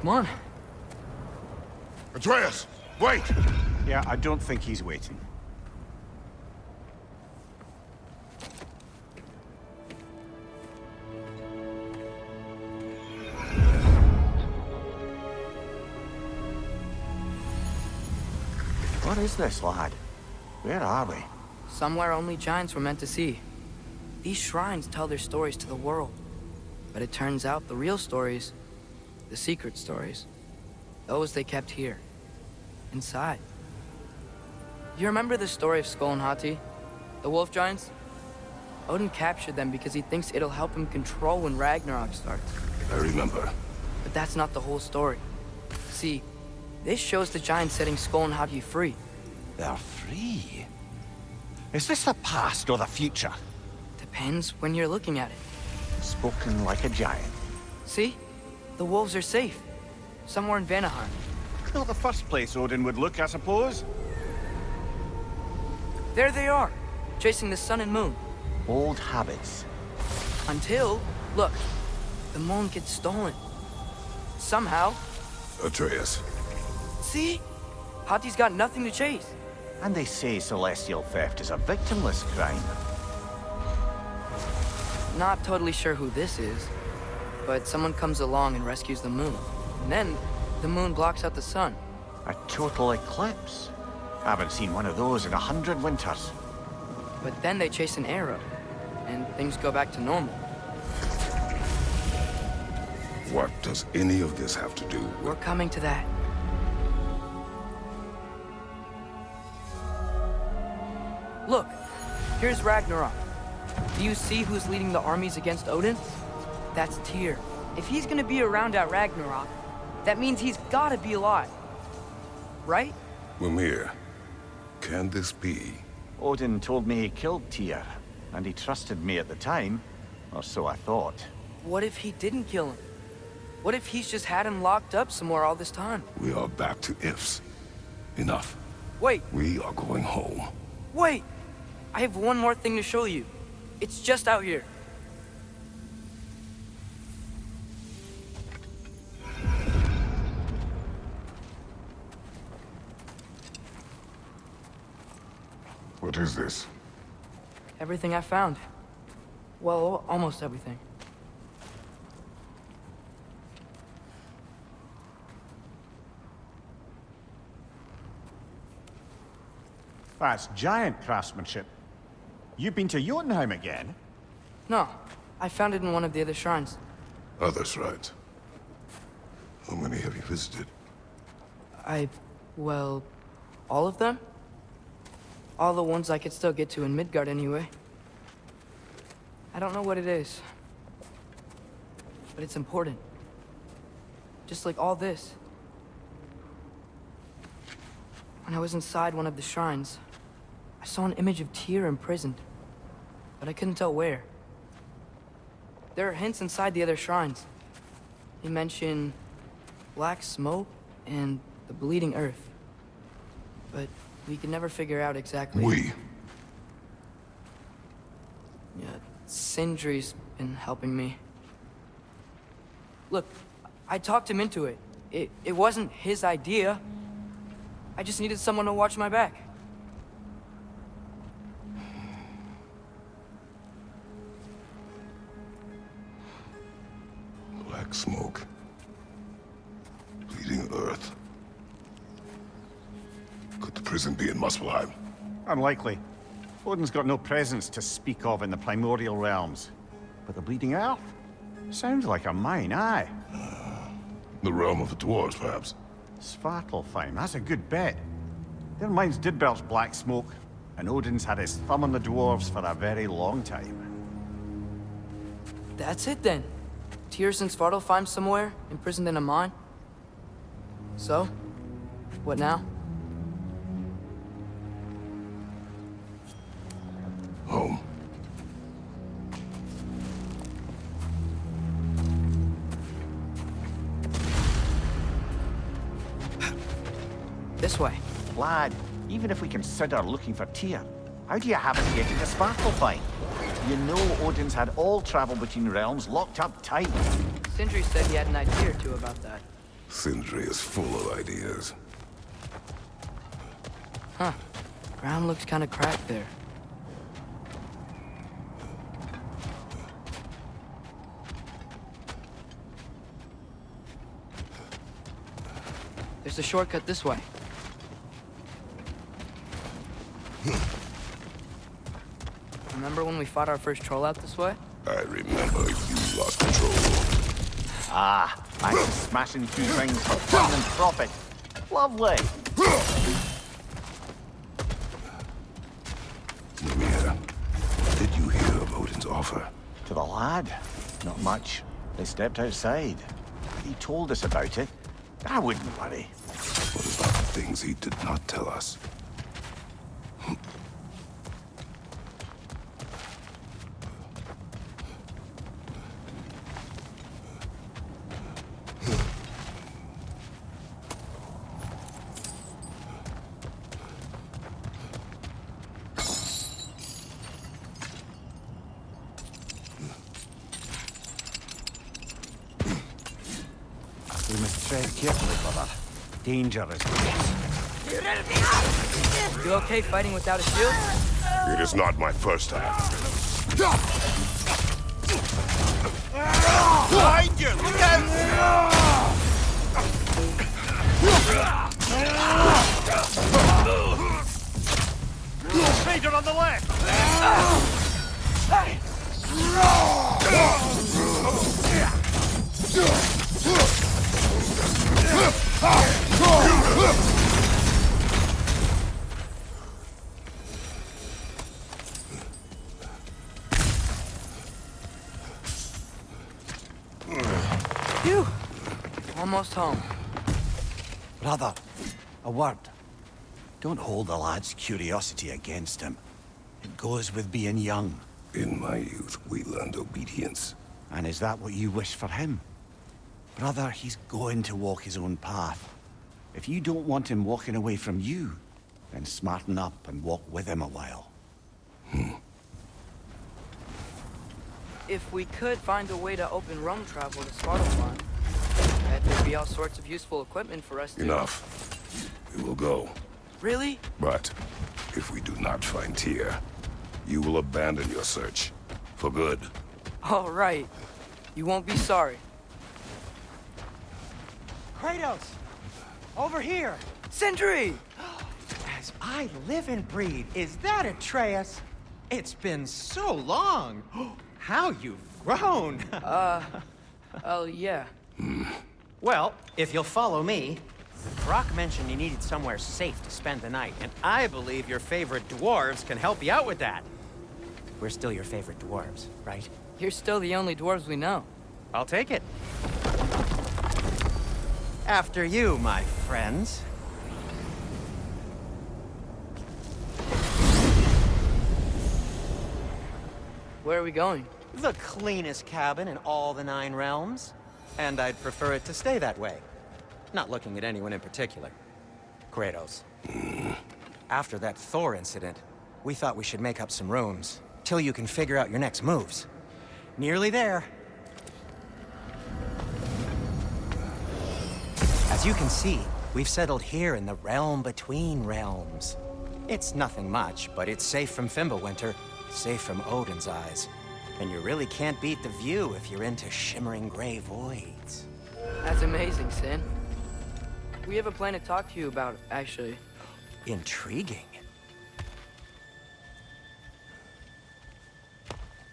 Come on. Atreus, wait! Yeah, I don't think he's waiting. What is this, lad? Where are we? Somewhere only giants were meant to see. These shrines tell their stories to the world. But it turns out the real stories, the secret stories, those they kept here, inside. You remember the story of Skull and Hati? The wolf giants? Odin captured them because he thinks it'll help him control when Ragnarok starts. I remember. But that's not the whole story. See, this shows the giants setting Skull and Hati free. They're free? Is this the past or the future? Depends when you're looking at it. Spoken like a giant. See? The wolves are safe. Somewhere in Vanaheim. Not the first place Odin would look, I suppose. There they are, chasing the sun and moon. Old habits. Until, look, the moon gets stolen. Somehow. Atreus. See? Hati's got nothing to chase. And they say celestial theft is a victimless crime. Not totally sure who this is, but someone comes along and rescues the moon. And then, the moon blocks out the sun. A total eclipse. Haven't seen one of those in 100 winters. But then they chase an arrow, and things go back to normal. What does any of this have to do with... We're coming to that. Look, here's Ragnarok. Do you see who's leading the armies against Odin? That's Tyr. If he's gonna be around at Ragnarok, that means he's gotta be alive. Right? Mimir, can this be? Odin told me he killed Tyr, and he trusted me at the time, or so I thought. What if he didn't kill him? What if he's just had him locked up somewhere all this time? We are back to ifs. Enough. Wait, We are going home. wait! I have one more thing to show you. It's just out here. What is this? Everything I found. Well, almost everything. That's giant craftsmanship. You've been to Jotunheim again? No, I found it in one of the other shrines. Other shrines. How many have you visited? Well, all of them? All the ones I could still get to in Midgard anyway. I don't know what it is, but it's important. Just like all this. When I was inside one of the shrines, I saw an image of Tyr imprisoned, but I couldn't tell where. There are hints inside the other shrines. They mention black smoke and the bleeding earth. But we could never figure out exactly. We. Yeah, Sindri's been helping me. Look, I talked him into it. It wasn't his idea. I just needed someone to watch my back. Black smoke. Bleeding earth. Could the prison be in Muspelheim? Unlikely. Odin's got no presence to speak of in the primordial realms. But the bleeding earth? Sounds like a mine, aye. The realm of the dwarves, perhaps. Svartalfheim, that's a good bet. Their mines did belch black smoke, and Odin's had his thumb on the dwarves for a very long time. That's it then. Tyr's in Svartalfheim somewhere, imprisoned in a mine. So, what now? Home. This way. Lad, even if we consider looking for Tyr, how do you happen to get into Svartalfheim? You know Odin's had all travel between realms locked up tight. Sindri said he had an idea or two about that. Sindri is full of ideas. Huh. Ground looks kind of cracked there. There's a shortcut this way. Remember when we fought our first troll out this way? I remember you lost control. Ah, I'm smashing through things for fun and profit. Lovely. Mimir, what did you hear of Odin's offer? To the lad? Not much. They stepped outside. He told us about it. I wouldn't worry. What about the things he did not tell us? We must tread carefully, brother. Danger is with us. You okay fighting without a shield? It is not my first time. Behind you! Look out! Vader on the left! Phew! Almost home. Brother, a word. Don't hold the lad's curiosity against him. It goes with being young. In my youth, we learned obedience. And is that what you wish for him? Brother, he's going to walk his own path. If you don't want him walking away from you, then smarten up and walk with him a while. If we could find a way to open realm travel to Svartalfheim, I bet there'd be all sorts of useful equipment for us to... Enough. We will go. Really? But if we do not find Tyr, you will abandon your search. For good. All right. You won't be sorry. Kratos! Over here! Sindri! As I live and breathe, is that Atreus? It's been so long! How you've grown! Oh, yeah. Well, if you'll follow me, Brock mentioned you needed somewhere safe to spend the night, and I believe your favorite dwarves can help you out with that. We're still your favorite dwarves, right? You're still the only dwarves we know. I'll take it. After you, my friends. Where are we going? The cleanest cabin in all the 9 realms. And I'd prefer it to stay that way. Not looking at anyone in particular. Kratos. After that Thor incident, we thought we should make up some rooms, till you can figure out your next moves. Nearly there. As you can see, we've settled here in the realm between realms. It's nothing much, but it's safe from Fimbulwinter, safe from Odin's eyes. And you really can't beat the view if you're into shimmering gray voids. That's amazing, Sin. We have a plan to talk to you about, actually. Intriguing.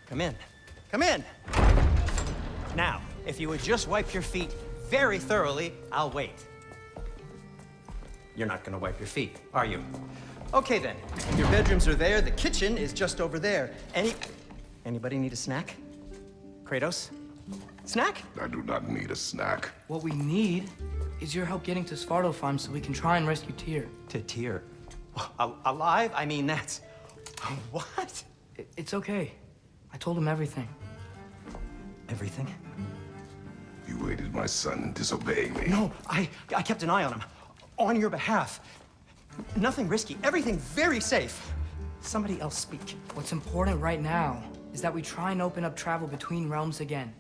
Come in. Come in! Now, if you would just wipe your feet very thoroughly, I'll wait. You're not gonna wipe your feet, are you? Okay then, your bedrooms are there, the kitchen is just over there. Anybody need a snack? Kratos? Snack? I do not need a snack. What we need is your help getting to Svartalfheim so we can try and rescue Tyr. To Tyr? Alive? I mean, that's... What? It's okay. I told him everything. Everything? You aided my son in disobeying me. No, I kept an eye on him. On your behalf. Nothing risky, everything very safe. Somebody else speak. What's important right now is that we try and open up travel between realms again.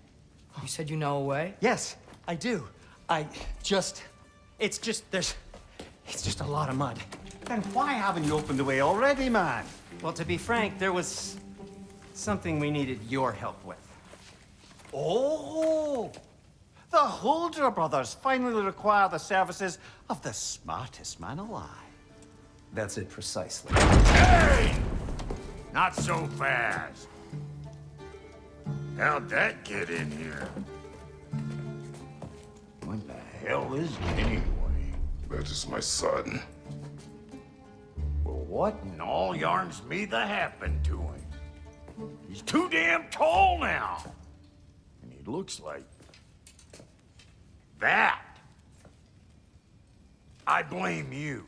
You said you know a way? Yes, I do. It's just a lot of mud. Then why haven't you opened the way already, man? Well, to be frank, there was something we needed your help with. Oh! The Holder brothers finally require the services of the smartest man alive. That's it precisely. Hey! Not so fast. How'd that get in here? What the hell is it anyway? That is my son. Well, what in all yarns me that happened to him? He's too damn tall now. And he looks like that. I blame you.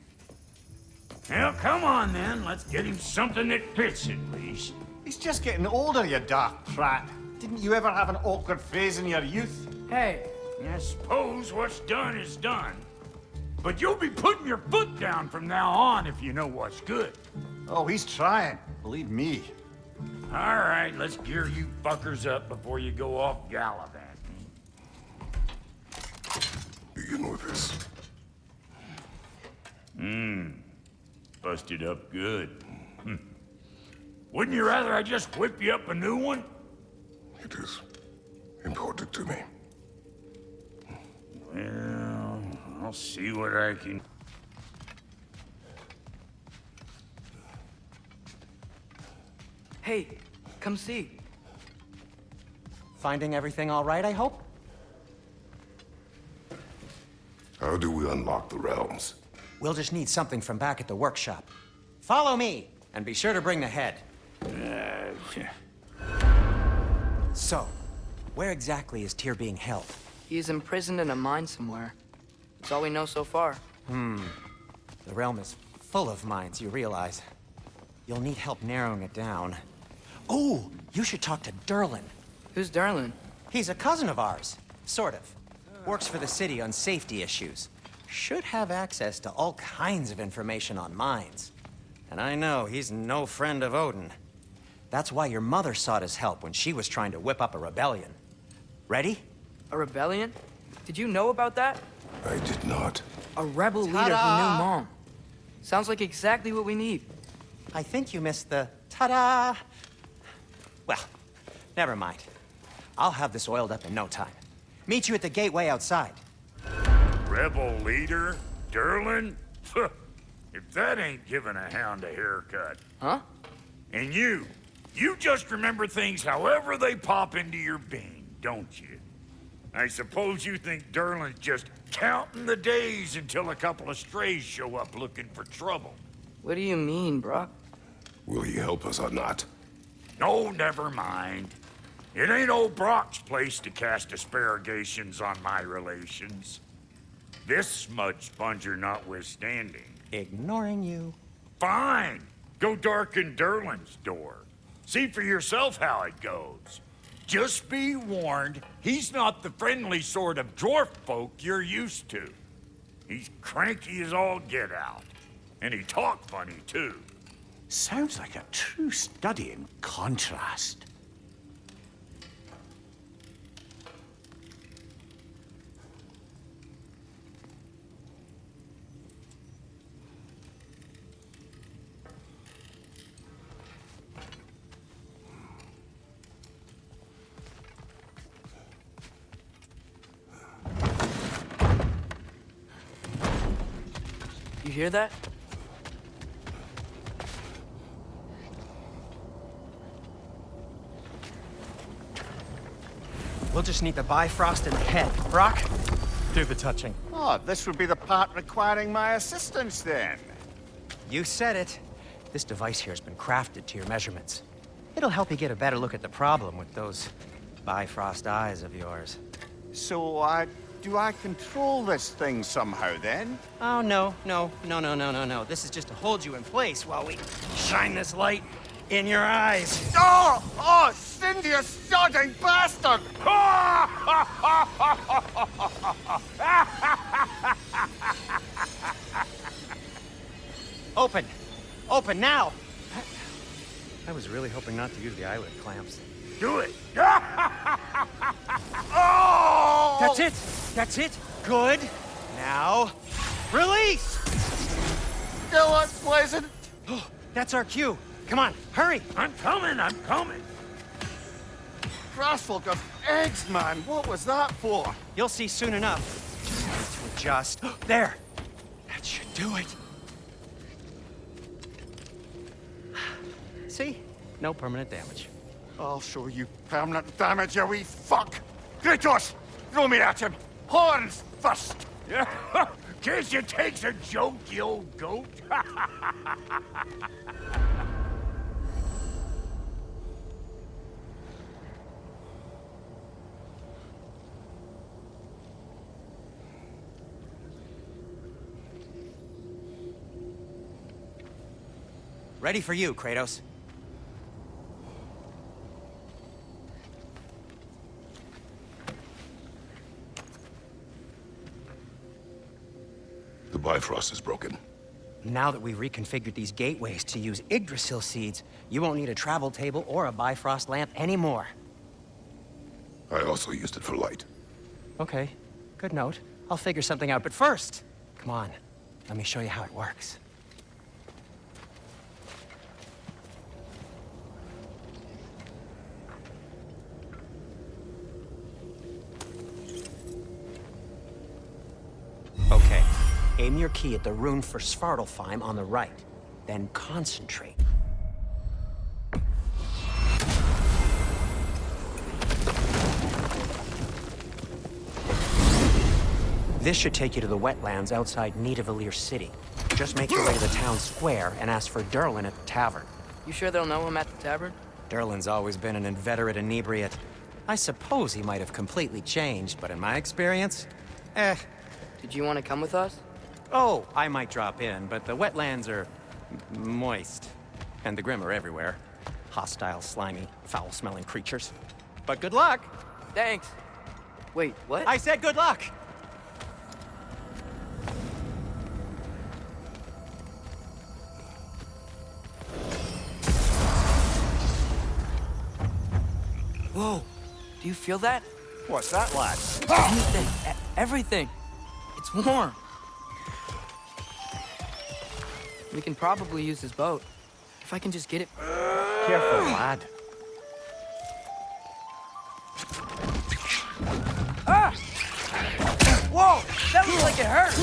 Well, come on then. Let's get him something that fits at least. He's just getting older, you dark prat. Didn't you ever have an awkward phase in your youth? Hey, I suppose what's done is done. But you'll be putting your foot down from now on if you know what's good. Oh, he's trying. Believe me. All right, let's gear you fuckers up before you go off gallivanting. Begin with this. Busted up good. Wouldn't you rather I just whip you up a new one? It is important to me. Well, I'll see what I can... hey, come see. Finding everything all right, I hope? How do we unlock the realms? We'll just need something from back at the workshop. Follow me, and be sure to bring the head. So, where exactly is Tyr being held? He is imprisoned in a mine somewhere. That's all we know so far. The realm is full of mines, you realize. You'll need help narrowing it down. Oh, you should talk to Durlin. Who's Darlin? He's a cousin of ours, sort of. Works for the city on safety issues. Should have access to all kinds of information on mines. And I know he's no friend of Odin. That's why your mother sought his help when she was trying to whip up a rebellion. Ready? A rebellion? Did you know about that? I did not. A rebel leader who knew Mom. Sounds like exactly what we need. I think you missed the ta-da. Well, never mind. I'll have this oiled up in no time. Meet you at the gateway outside. Rebel leader? Durlin? If that ain't giving a hound a haircut. Huh? And you just remember things however they pop into your being, don't you? I suppose you think Durlin's just counting the days until a couple of strays show up looking for trouble. What do you mean, Brock? Will he help us or not? No, never mind. It ain't old Brock's place to cast asparagations on my relations. This smudge sponger notwithstanding. Ignoring you. Fine. Go darken Durlin's door. See for yourself how it goes. Just be warned, he's not the friendly sort of dwarf folk you're used to. He's cranky as all get out. And he talk funny, too. Sounds like a true study in contrast. You hear that? We'll just need the Bifrost in the head. Brock, do the touching. Oh, this would be the part requiring my assistance then. You said it. This device here has been crafted to your measurements. It'll help you get a better look at the problem with those Bifrost eyes of yours. So, do I control this thing somehow then? Oh, no. This is just to hold you in place while we shine this light in your eyes. Oh, Cindy, you sodding bastard! Open! Open now! I was really hoping not to use the eyelid clamps. Do it! Oh! That's it! That's it! Good! Now, release! Still unpleasant. That's our cue. Come on, hurry! I'm coming! Frostfolk of eggs, man. What was that for? You'll see soon enough. Just need to adjust. There! That should do it. See? No permanent damage. I'll show you permanent damage, you wee fuck. Kratos, throw me at him. Horns first. Yeah. Case you takes a joke, you old goat. Ready for you, Kratos. The Bifrost is broken. Now that we've reconfigured these gateways to use Yggdrasil seeds, you won't need a travel table or a Bifrost lamp anymore. I also used it for light. Okay, good note. I'll figure something out, but first, come on, let me show you how it works. Okay, aim your key at the rune for Svartalfheim on the right, then concentrate. This should take you to the wetlands outside Nidavellir City. Just make your way to the town square and ask for Durlin at the tavern. You sure they'll know him at the tavern? Durlin's always been an inveterate inebriate. I suppose he might have completely changed, but in my experience, Did you want to come with us? Oh, I might drop in, but the wetlands are moist. And the Grim are everywhere. Hostile, slimy, foul-smelling creatures. But good luck! Thanks. Wait, what? I said good luck! Whoa, do you feel that? What's that, lad? Anything, everything. It's warm. We can probably use his boat. If I can just get it. Careful, lad. Ah! Whoa, that looks like it hurt.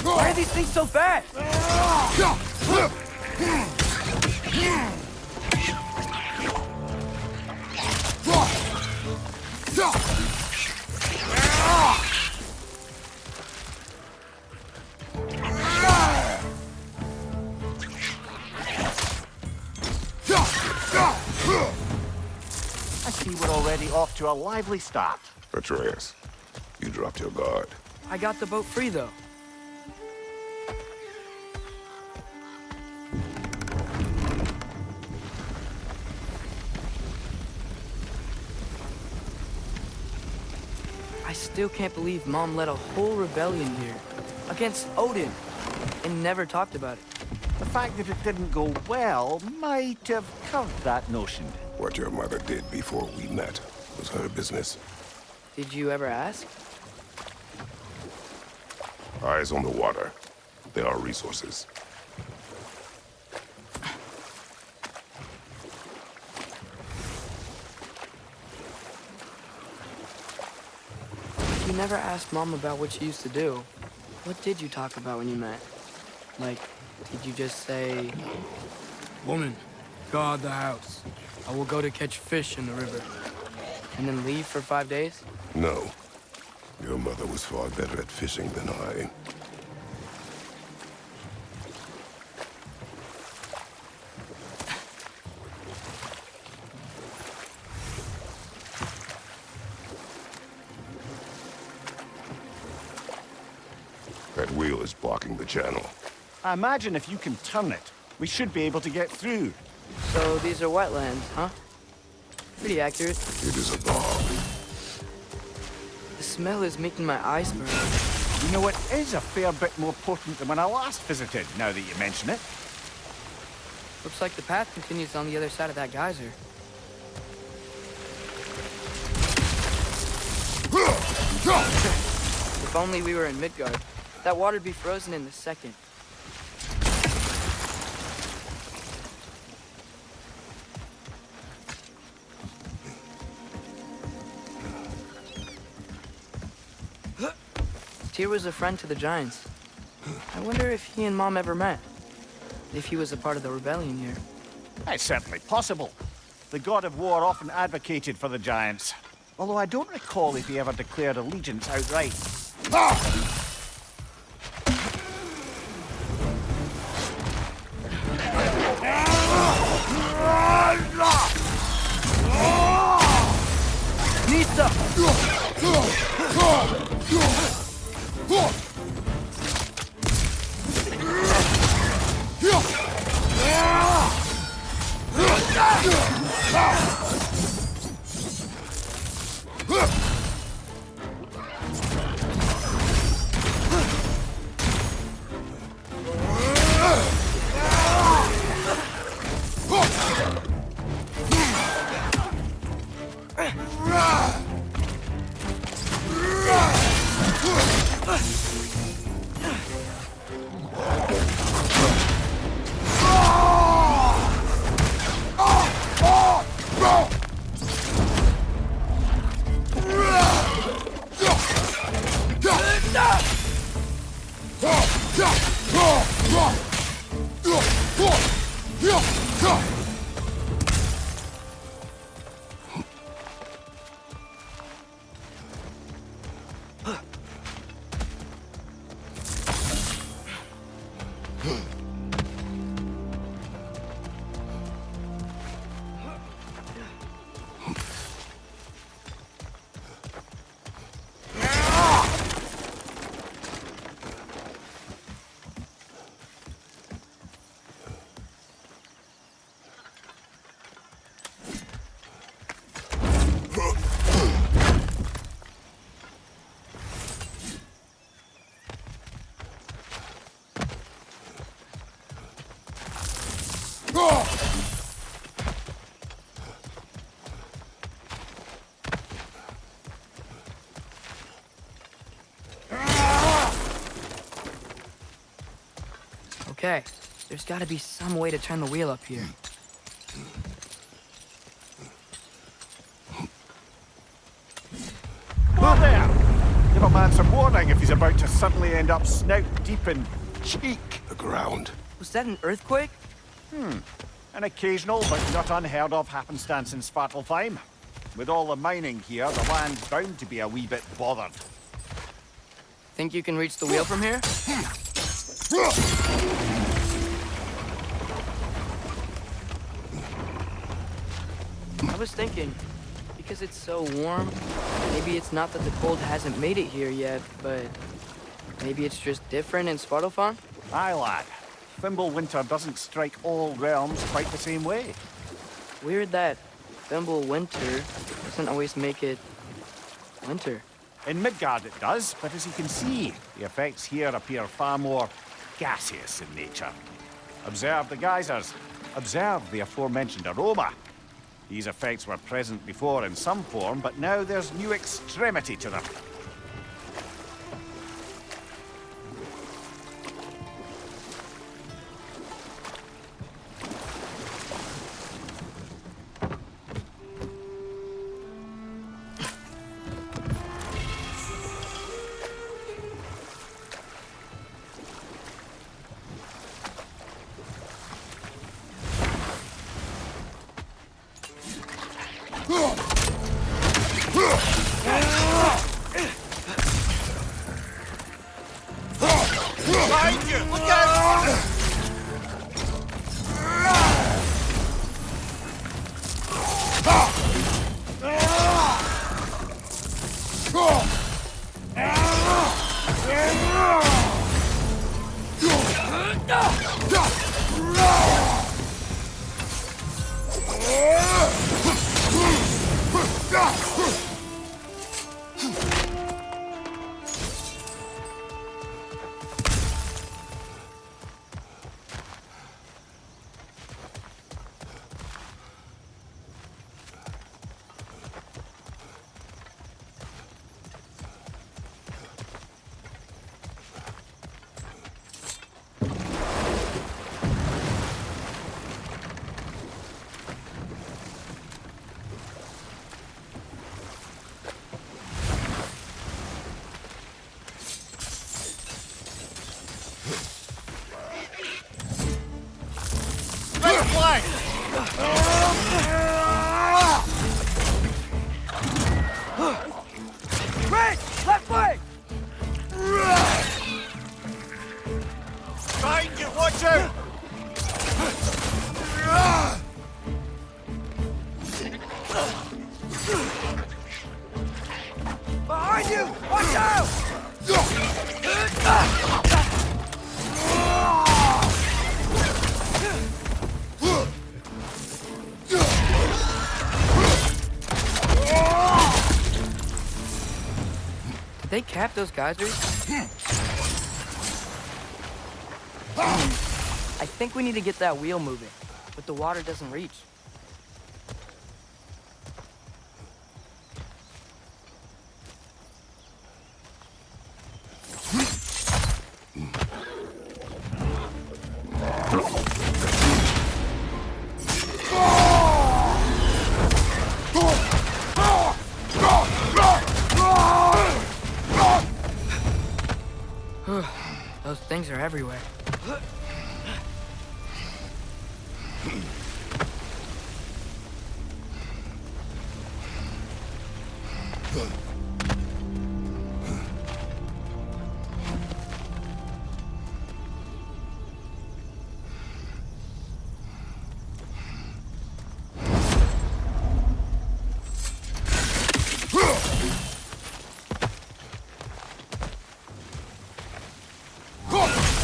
Why are these things so fast? I see we're already off to a lively start. Atreus, you dropped your guard. I got the boat free, though. I still can't believe Mom led a whole rebellion here against Odin and never talked about it. The fact that it didn't go well might have curved that notion. What your mother did before we met was her business. Did you ever ask? Eyes on the water. There are resources. You never asked Mom about what she used to do. What did you talk about when you met? Like, did you just say... Woman, guard the house. I will go to catch fish in the river. And then leave for 5 days? No. Your mother was far better at fishing than I. That wheel is blocking the channel. I imagine if you can turn it, we should be able to get through. So these are wetlands, huh? Pretty accurate. It is a bomb. The smell is making my eyes burn. You know, it is a fair bit more potent than when I last visited, now that you mention it. Looks like the path continues on the other side of that geyser. If only we were in Midgard. That water'd be frozen in a second. Tyr was a friend to the giants. I wonder if he and Mom ever met. If he was a part of the rebellion here. It's certainly possible. The God of War often advocated for the giants. Although I don't recall if he ever declared allegiance outright. Okay, there's gotta be some way to turn the wheel up here. Oh, there! Give a man some warning if he's about to suddenly end up snout deep in cheek. The ground. Was that an earthquake? An occasional, but not unheard of happenstance in Svartalfheim. With all the mining here, the land's bound to be a wee bit bothered. Think you can reach the wheel from here? I was thinking, because it's so warm, maybe it's not that the cold hasn't made it here yet, but maybe it's just different in Svartalfheim? Aye, lad. Fimbulwinter doesn't strike all realms quite the same way. Weird that Fimbulwinter doesn't always make it winter. In Midgard it does, but as you can see, the effects here appear far more gaseous in nature. Observe the geysers. Observe the aforementioned aroma. These effects were present before in some form, but now there's new extremity to them. Red! Left flank! Behind you, watch out! Behind you! Watch out! Did they cap those geysers? I think we need to get that wheel moving, but the water doesn't reach. Those things are everywhere.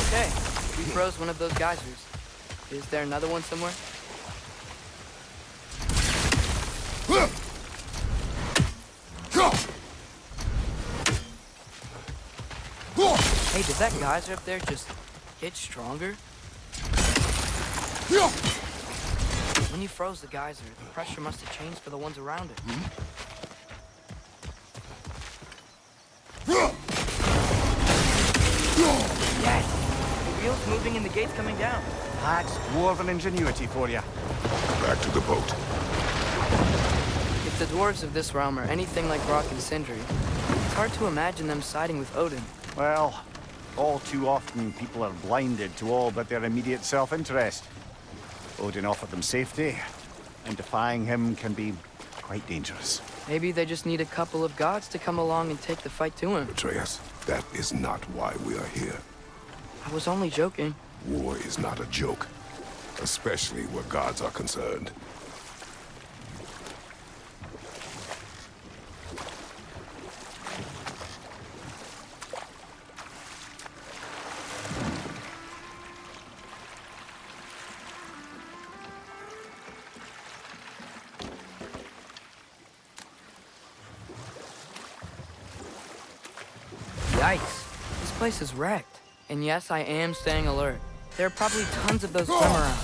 Okay, we froze one of those geysers. Is there another one somewhere? Hey, did that geyser up there just get stronger? When you froze the geyser, the pressure must have changed for the ones around it. Yes! The wheel's moving and the gate's coming down. That's dwarven ingenuity for you. Back to the boat. If the dwarves of this realm are anything like Rock and Sindri, it's hard to imagine them siding with Odin. Well, all too often people are blinded to all but their immediate self-interest. Odin offered them safety, and defying him can be quite dangerous. Maybe they just need a couple of gods to come along and take the fight to him. Atreus, that is not why we are here. I was only joking. War is not a joke, especially where gods are concerned. Yikes. This place is wrecked. And yes, I am staying alert. There are probably tons of those swim around.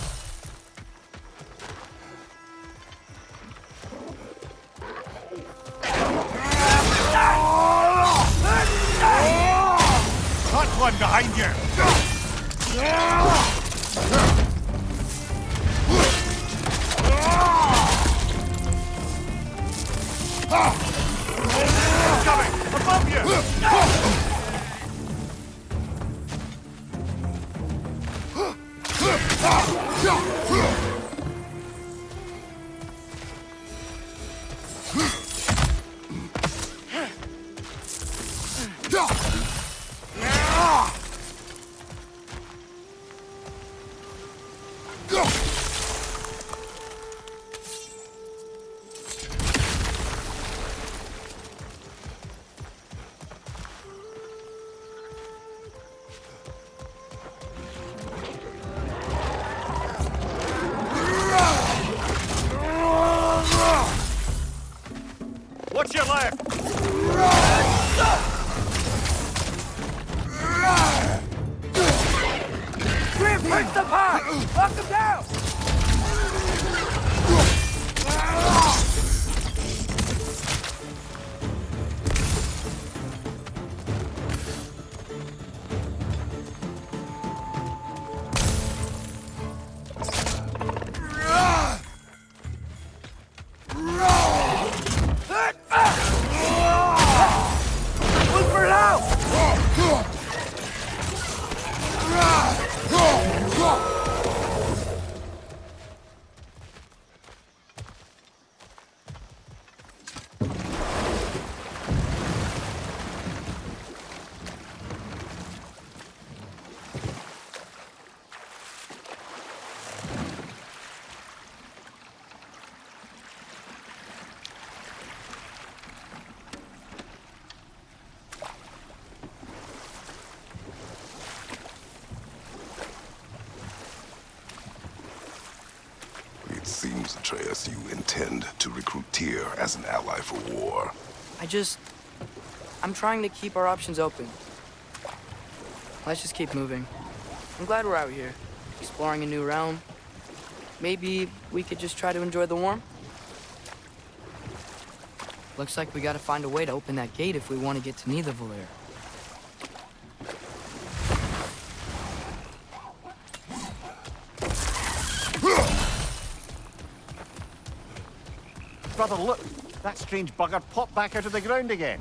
Got one behind you! Coming! Above you! Watch your left! Grim, break the pot! Lock them down! It seems, Atreus, you intend to recruit Tyr as an ally for war. I'm trying to keep our options open. Let's just keep moving. I'm glad we're out here, exploring a new realm. Maybe we could just try to enjoy the warmth? Looks like we gotta find a way to open that gate if we want to get to Nidavellir. Brother, look! That strange bugger popped back out of the ground again.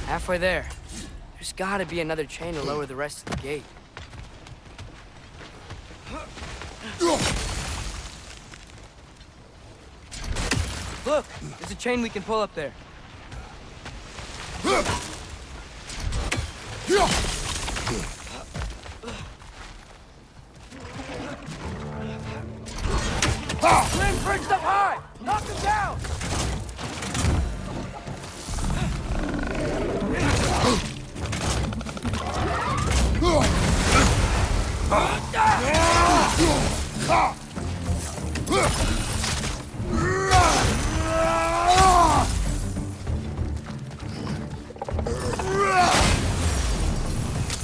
Halfway there. There's gotta be another chain to lower the rest of the gate. Look! There's a chain we can pull up there. Flynn, bridged up high! Knock him down!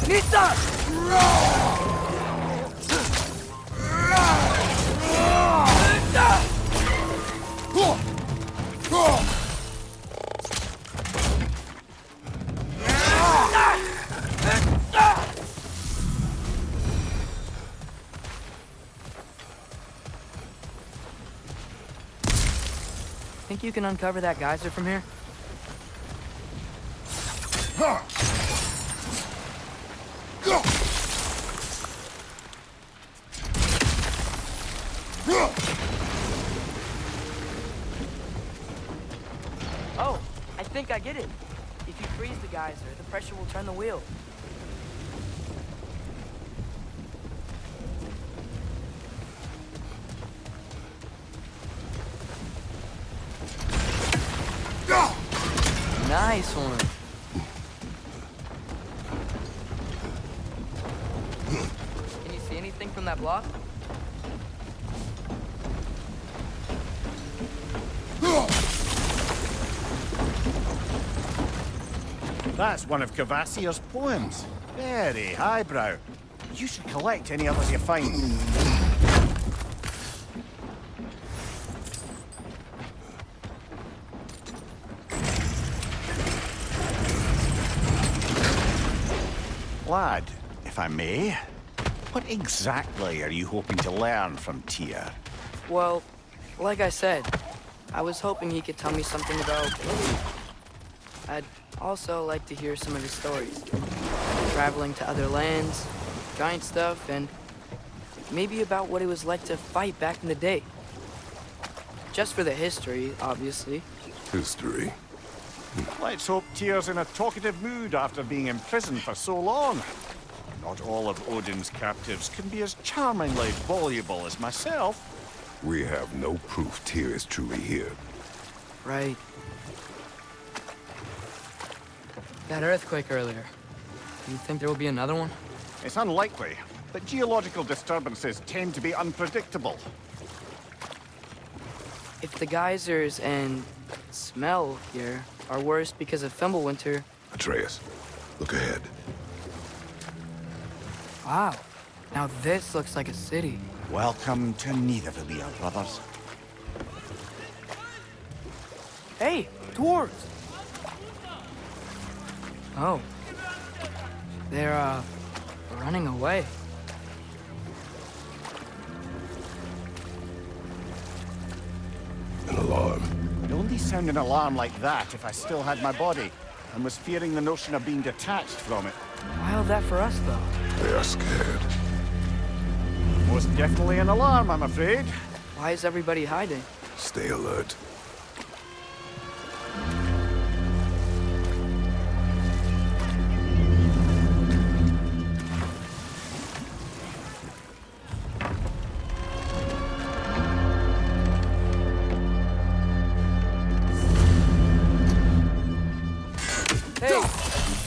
Nita! Think you can uncover that geyser from here? Oh, I think I get it. If you freeze the geyser, the pressure will turn the wheel. Nice one. Can you see anything from that block? That's one of Cavassier's poems. Very highbrow. You should collect any others you find. Lad, if I may, what exactly are you hoping to learn from Tyr? Well, like I said, I was hoping he could tell me something about Odin. I'd also like to hear some of his stories. Traveling to other lands, giant stuff, and maybe about what it was like to fight back in the day. Just for the history, obviously. History? Let's hope Tyr's in a talkative mood after being imprisoned for so long. Not all of Odin's captives can be as charmingly voluble as myself. We have no proof Tyr is truly here. Right. That earthquake earlier. Do you think there will be another one? It's unlikely, but geological disturbances tend to be unpredictable. If the geysers and smell here are worse because of Fimbulwinter... Atreus, look ahead. Wow. Now this looks like a city. Welcome to Nidavellir, brothers. Hey, dwarves! Oh. They're, running away. An alarm. I'd only sound an alarm like that if I still had my body, and was fearing the notion of being detached from it. Why all that for us, though? They are scared. Most definitely an alarm, I'm afraid. Why is everybody hiding? Stay alert.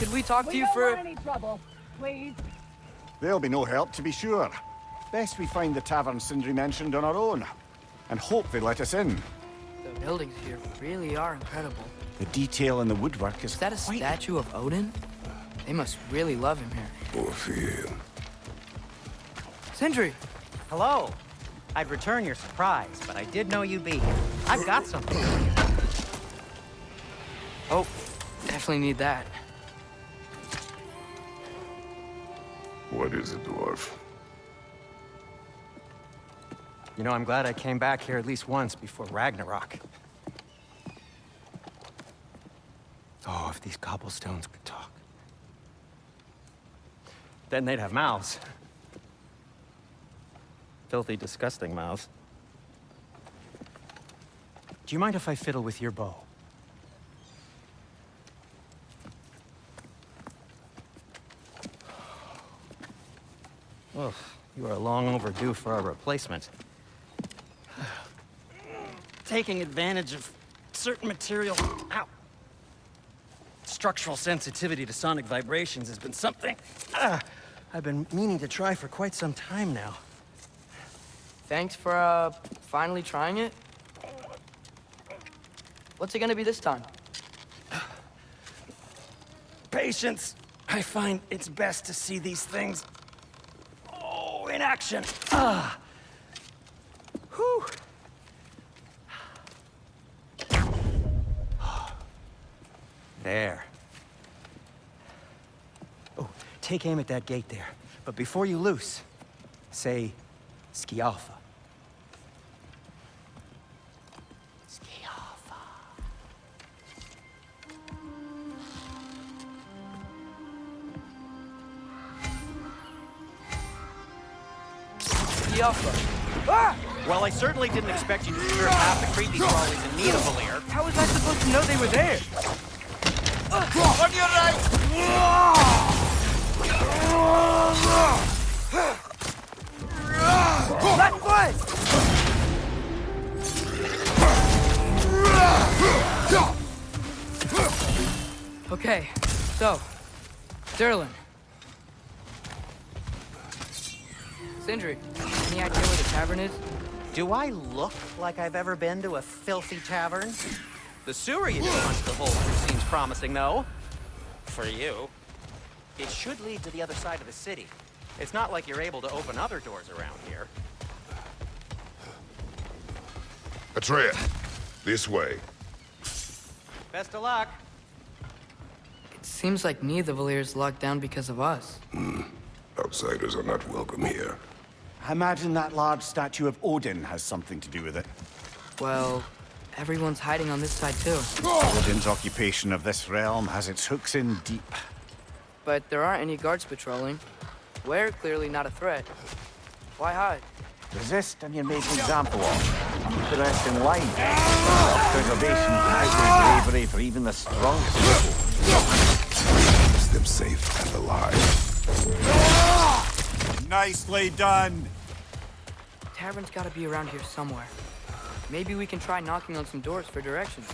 Could we talk to you for... any trouble, please. There'll be no help, to be sure. Best we find the tavern Sindri mentioned on our own. And hope they let us in. The buildings here really are incredible. The detail in the woodwork is Is that a statue of Odin? They must really love him here. Orphean. Sindri! Hello. I'd return your surprise, but I did know you'd be here. I've got something for you. Oh, definitely need that. What is it, dwarf? You know, I'm glad I came back here at least once before Ragnarok. Oh, if these cobblestones could talk. Then they'd have mouths. Filthy, disgusting mouths. Do you mind if I fiddle with your bow? Well, you are long overdue for a replacement. Taking advantage of certain material... Ow! Structural sensitivity to sonic vibrations has been something I've been meaning to try for quite some time now. Thanks for, finally trying it. What's it gonna be this time? Patience. I find it's best to see these things... in action. Whew. There. Oh, take aim at that gate there. But before you loose, say, Skialfa. Skialfa. Ah! Well, I certainly didn't expect you to secure half the creepy crawlies in need of a lair. How was I supposed to know they were there? On your right! Left foot! Okay, so, Derlin. Sindri, any idea where the tavern is? Do I look like I've ever been to a filthy tavern? The sewer you just punched the hole through seems promising, though. For you. It should lead to the other side of the city. It's not like you're able to open other doors around here. Atreus, this way. Best of luck. It seems like neither Valyr's locked down because of us. Outsiders are not welcome here. I imagine that large statue of Odin has something to do with it. Well, everyone's hiding on this side too. Odin's occupation of this realm has its hooks in deep. But there aren't any guards patrolling. We're clearly not a threat. Why hide? Resist and you're made an example of. Keep the rest in line. Self-preservation can outweigh bravery for even the strongest people. Keeps them safe and alive. Nicely done. Tavern's gotta be around here somewhere. Maybe we can try knocking on some doors for directions.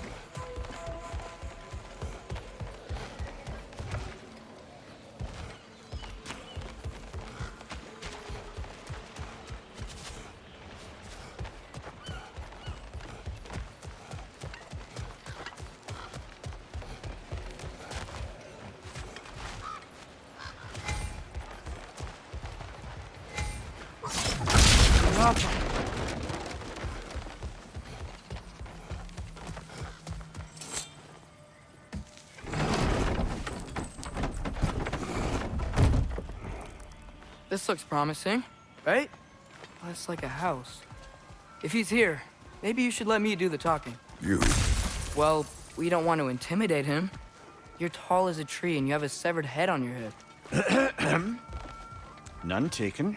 This looks promising, right? Well, it's like a house. If he's here, maybe you should let me do the talking. You? Well, we don't want to intimidate him. You're tall as a tree and you have a severed head on your head. None taken.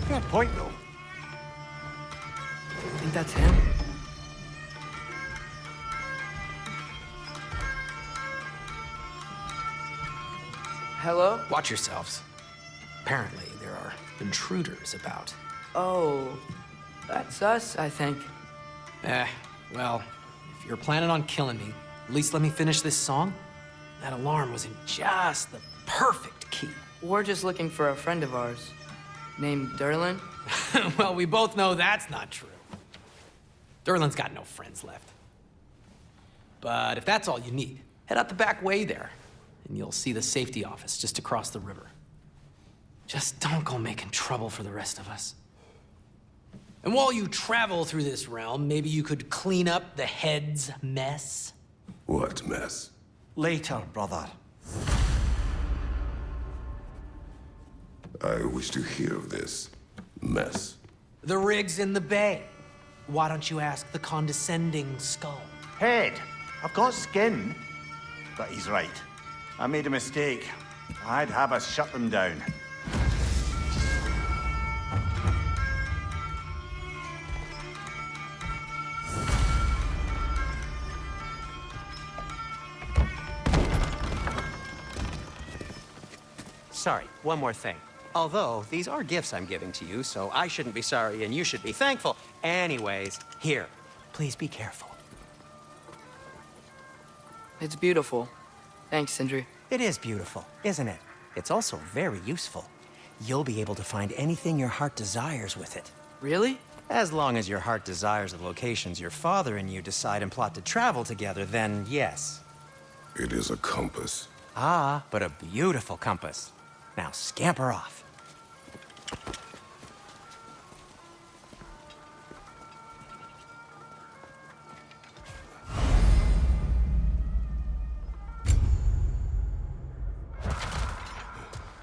Fair point, though. Think that's him? Hello? Watch yourselves. Apparently, there are intruders about. Oh, that's us, I think. Well, if you're planning on killing me, at least let me finish this song. That alarm was in just the perfect key. We're just looking for a friend of ours named Durlin. Well, we both know that's not true. Durlin's got no friends left. But if that's all you need, head out the back way there, and you'll see the safety office just across the river. Just don't go making trouble for the rest of us. And while you travel through this realm, maybe you could clean up the head's mess? What mess? Later, brother. I wish to hear of this mess. The rig's in the bay. Why don't you ask the condescending skull? Head, I've got skin. But he's right. I made a mistake. I'd have us shut them down. Sorry, one more thing. Although, these are gifts I'm giving to you, so I shouldn't be sorry and you should be thankful. Anyways, here, please be careful. It's beautiful. Thanks, Sindri. It is beautiful, isn't it? It's also very useful. You'll be able to find anything your heart desires with it. Really? As long as your heart desires the locations your father and you decide and plot to travel together, then yes. It is a compass. Ah, but a beautiful compass. Now scamper off.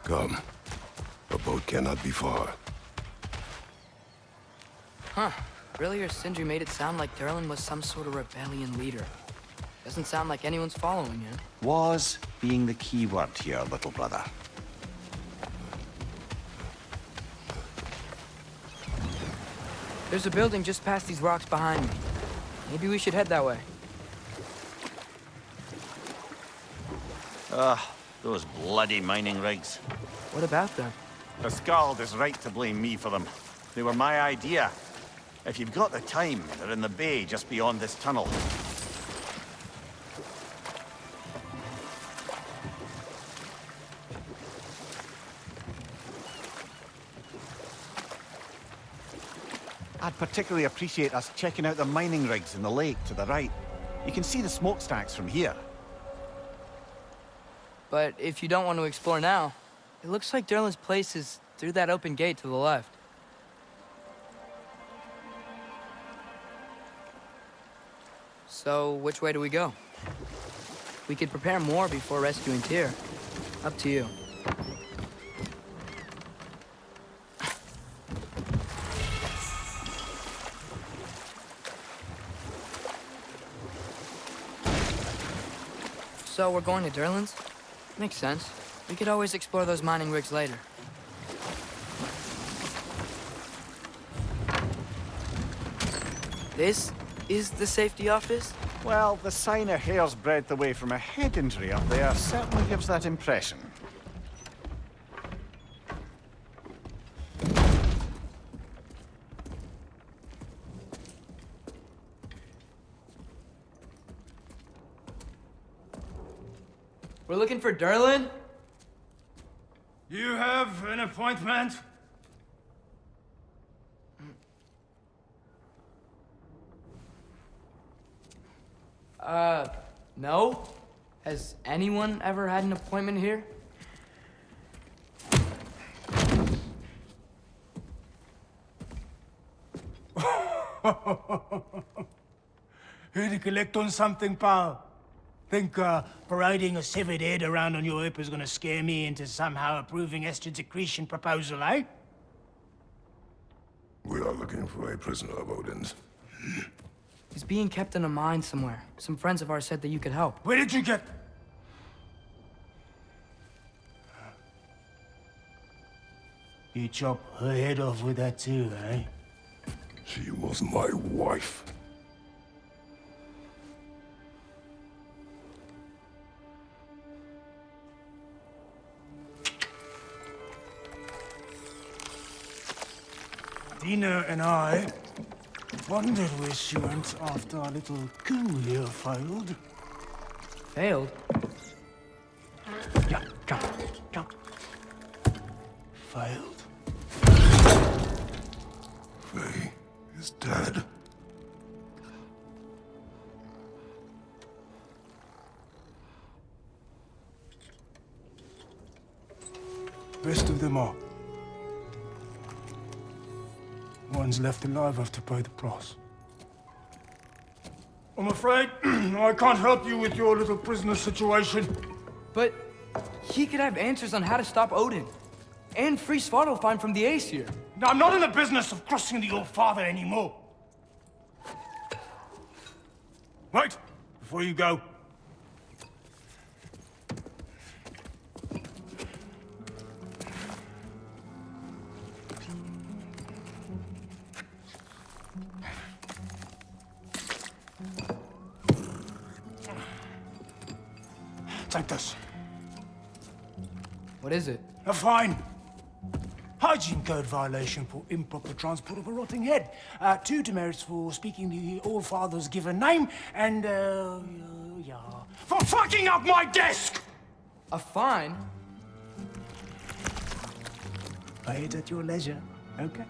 Come. A boat cannot be far. Huh. Earlier, Sindri made it sound like Durlin was some sort of rebellion leader. Doesn't sound like anyone's following him. Was being the key word here, little brother. There's a building just past these rocks behind me. Maybe we should head that way. Those bloody mining rigs. What about them? Asgard is right to blame me for them. They were my idea. If you've got the time, they're in the bay just beyond this tunnel. I'd particularly appreciate us checking out the mining rigs in the lake to the right. You can see the smokestacks from here. But if you don't want to explore now, it looks like Durlin's place is through that open gate to the left. So, which way do we go? We could prepare more before rescuing Tyr. Up to you. So, we're going to Durlin's? Makes sense. We could always explore those mining rigs later. This is the safety office? Well, the sign a hair's breadth away from a head injury up there certainly gives that impression. We're looking for Durlin? You have an appointment? No? Has anyone ever had an appointment here? Here to collect on something, pal? Think parading a severed head around on your hip is gonna scare me into somehow approving estrogen secretion proposal, eh? We are looking for a prisoner of Odin's. He's being kept in a mine somewhere. Some friends of ours said that you could help. Where did you get... You chop her head off with that too, eh? She was my wife. Dina and I wondered where she went after our little coup here failed. Failed? Jump. Failed. Faye is dead. Best of them all. One's left alive have to pay the price. I'm afraid I can't help you with your little prisoner situation. But he could have answers on how to stop Odin. And free Svartalfheim from the Aesir. Now, I'm not in the business of crossing the old father anymore. Wait, before you go. Take this. What is it? A fine. Hygiene code violation for improper transport of a rotting head. 2 demerits for speaking the All-Father's given name, and, for fucking up my desk! A fine? Pay it at your leisure, okay?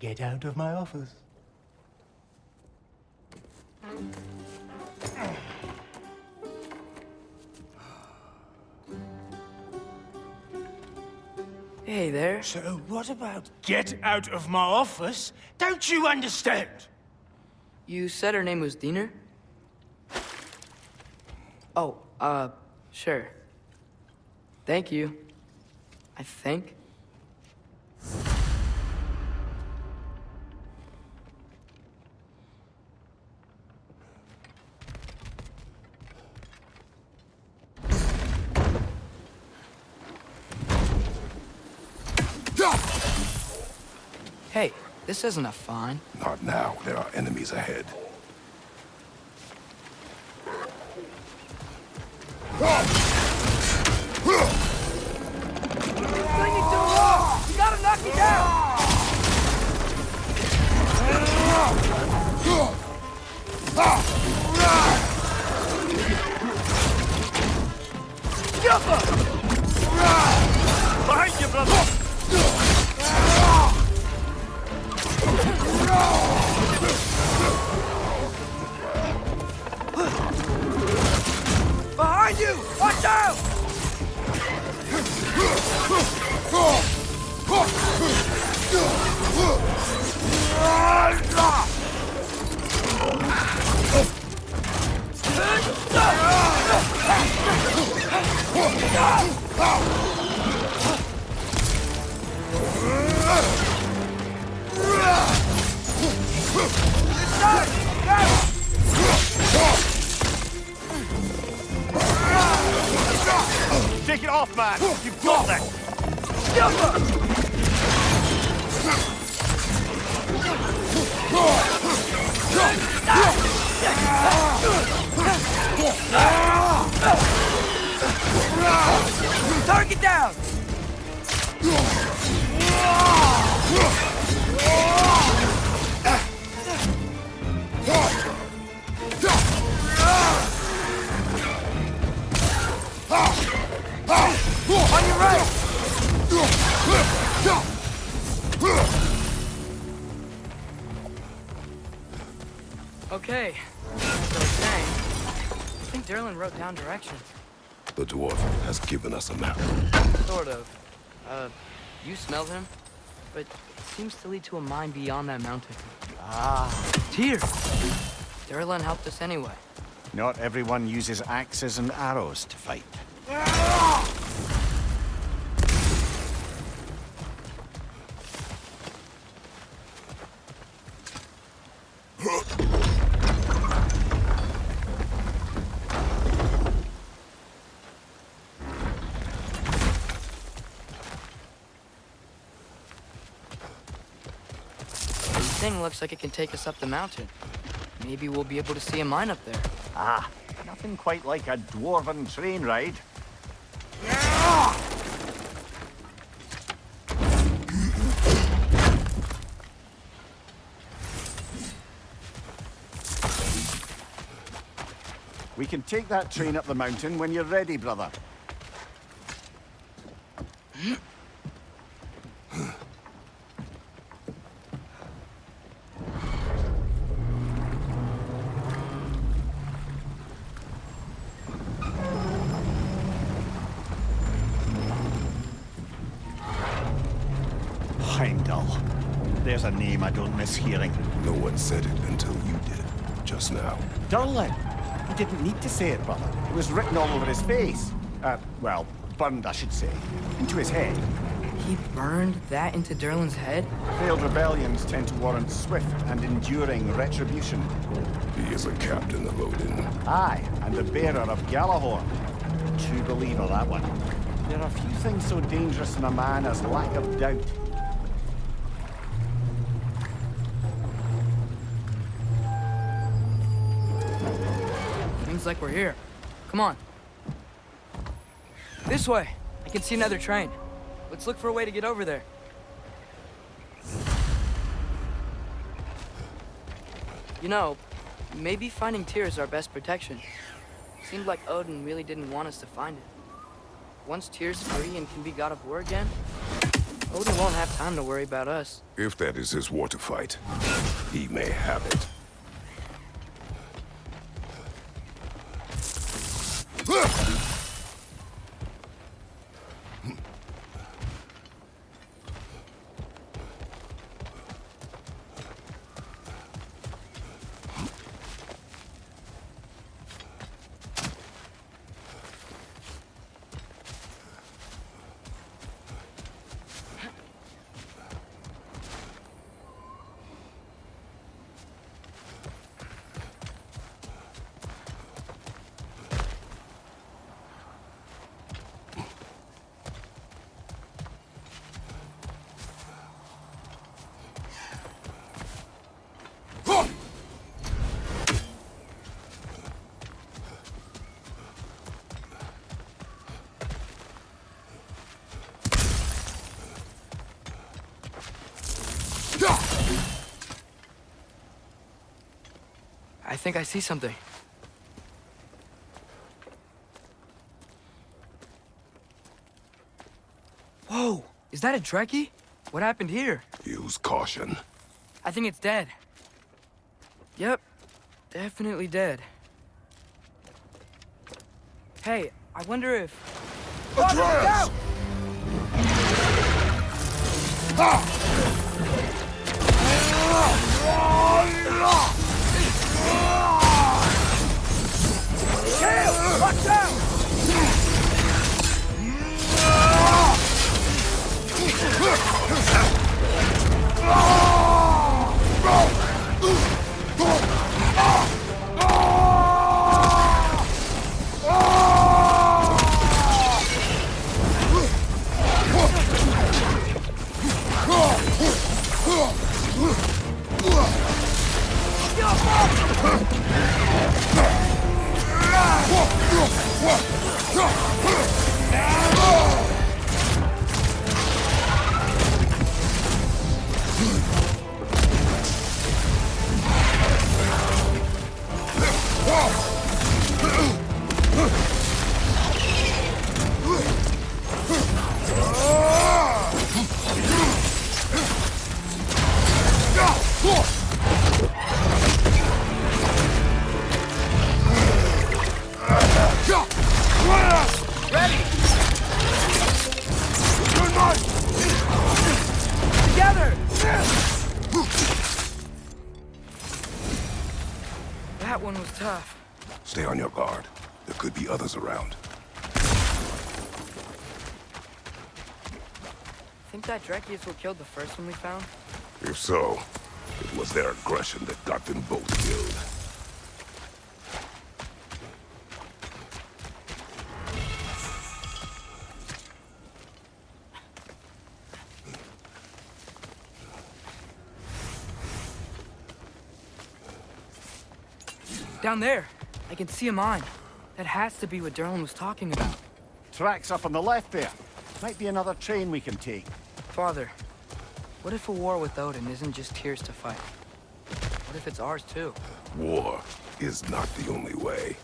Get out of my office. Hey there. So what about get out of my office? Don't you understand? You said her name was Diener? Oh, sure. Thank you. I think. Hey, this isn't a fine. Not now. There are enemies ahead. You gotta knock me down! Behind you, brother! Behind you! Watch out! Take it off, man! You've got that! Target down! On your right! Okay, as I was saying, I think Derlin wrote down directions. The dwarf has given us a map. Sort of. You smell him? But it seems to lead to a mine beyond that mountain. Ah. Tyr! Derlin helped us anyway. Not everyone uses axes and arrows to fight. This thing looks like it can take us up the mountain. Maybe we'll be able to see a mine up there. Ah, nothing quite like a dwarven train ride. We can take that train up the mountain when you're ready, brother. Heimdall. There's a name I don't miss hearing. No one said it until you did, just now. Durlin. He didn't need to say it, brother. It was written all over his face. Well, burned, I should say. Into his head. He burned that into Durlin's head? Failed rebellions tend to warrant swift and enduring retribution. He is a captain of Odin. Aye, and the bearer of Galahorn. True believer, that one. There are few things so dangerous in a man as lack of doubt. Seems like we're here. Come on. This way. I can see another train. Let's look for a way to get over there. You know, maybe finding Tyr is our best protection. Seemed like Odin really didn't want us to find it. Once Tyr's free and can be God of War again, Odin won't have time to worry about us. If that is his war to fight, he may have it. I think I see something. Whoa! Is that a Trekkie? What happened here? Use caution. I think it's dead. Yep. Definitely dead. Hey, I wonder if... Atreus! Watch out! That one was tough. Stay on your guard. There could be others around. Think that Trekkie is what killed the first one we found? If so, it was their aggression that got them both killed. Down there. I can see a mine. That has to be what Durlin was talking about. Tracks up on the left there. Might be another train we can take. Father, what if a war with Odin isn't just Tyr's to fight? What if it's ours too? War is not the only way.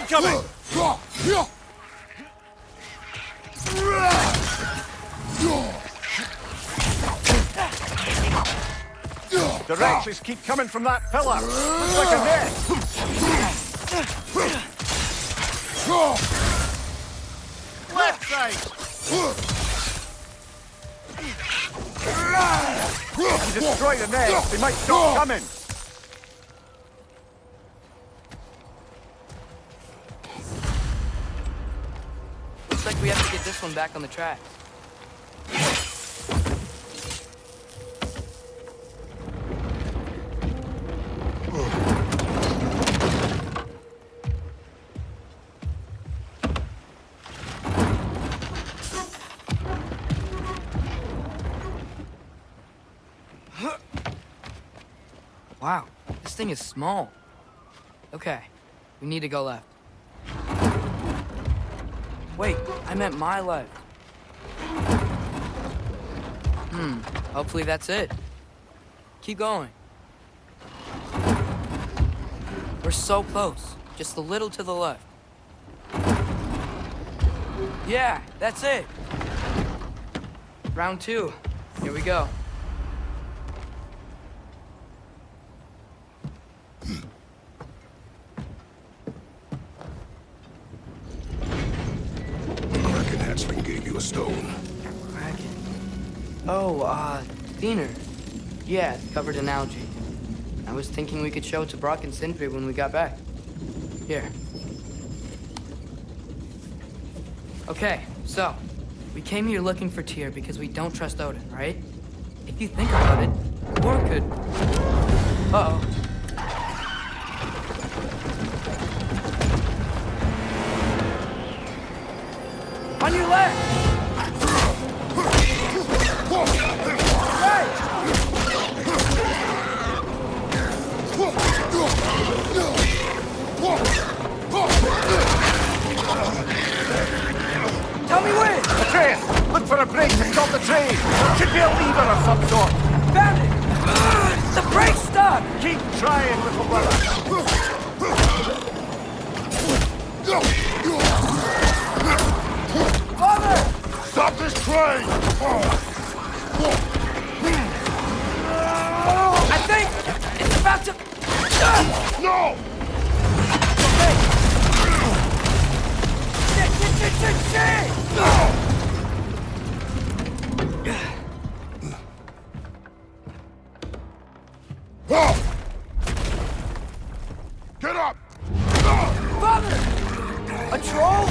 Incoming! Directions keep coming from that pillar. Looks like a net. Left side. If you destroy the net, they might stop coming. Looks like we have to get this one back on the track. Wow, this thing is small. Okay, we need to go left. Wait, I meant my left. Hopefully that's it. Keep going. We're so close, just a little to the left. Yeah, that's it. Round 2, here we go. Gave you a stone. Kraken. Oh, Diener. Yeah, covered in algae. I was thinking we could show it to Brock and Sindri when we got back. Here. Okay, so, we came here looking for Tyr because we don't trust Odin, right? If you think about it, Thor could... Uh-oh. On your left! Right! Tell me when! Atreus, look for a brake to stop the train! Should be a lever of some sort! Found it! The brake's stuck! Keep trying, little brother! Father! Stop this train! I think it's about to... No! Okay. Shit! Get up! Father! A troll?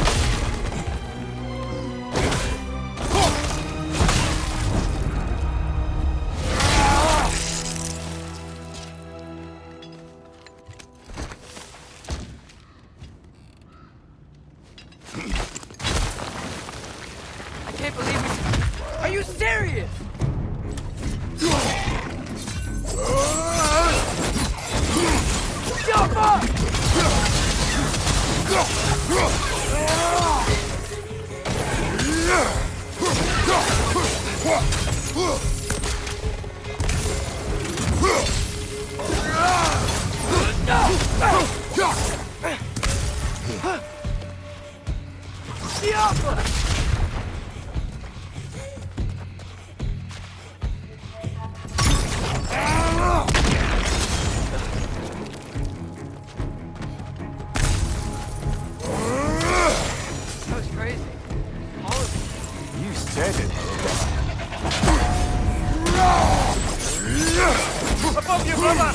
I can't believe it. Are you serious? Jump up! That was crazy. All of it. You said it. Above you, brother!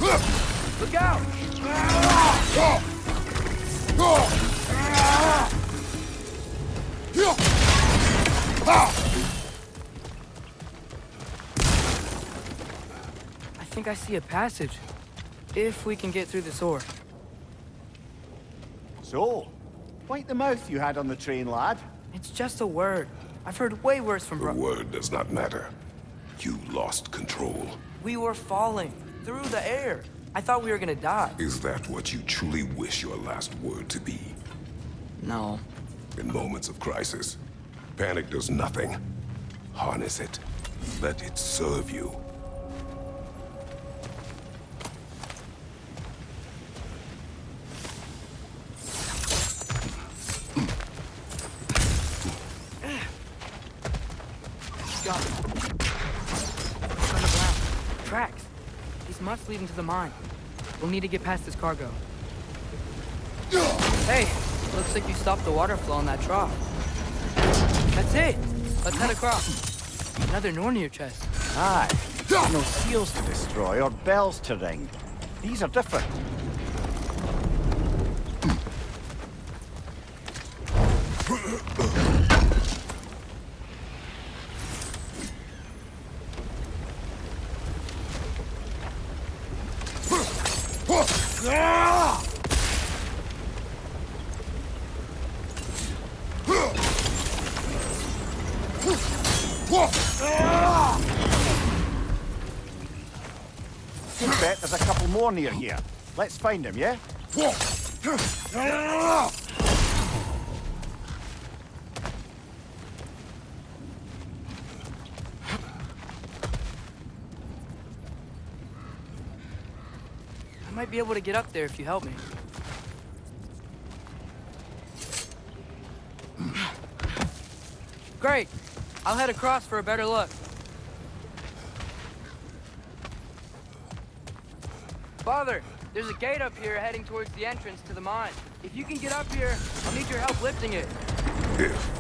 Look out! I think I see a passage. If we can get through this door. So, wipe the mouth you had on the train, lad. It's just a word. I've heard way worse from The word does not matter. You lost control. We were falling through the air. I thought we were gonna die. Is that what you truly wish your last word to be? No. In moments of crisis, panic does nothing. Harness it. Let it serve you. Got it. It's underground. Tracks. These must lead into the mine. We'll need to get past this cargo. Hey, looks like you stopped the water flow in that trough. That's it. Let's head across. Another Nornir chest. Aye. No seals to destroy or bells to ring. These are different. Bet there's a couple more near here. Let's find them, yeah? I might be able to get up there if you help me. Great. I'll head across for a better look. Father, there's a gate up here heading towards the entrance to the mine. If you can get up here, I'll need your help lifting it. If.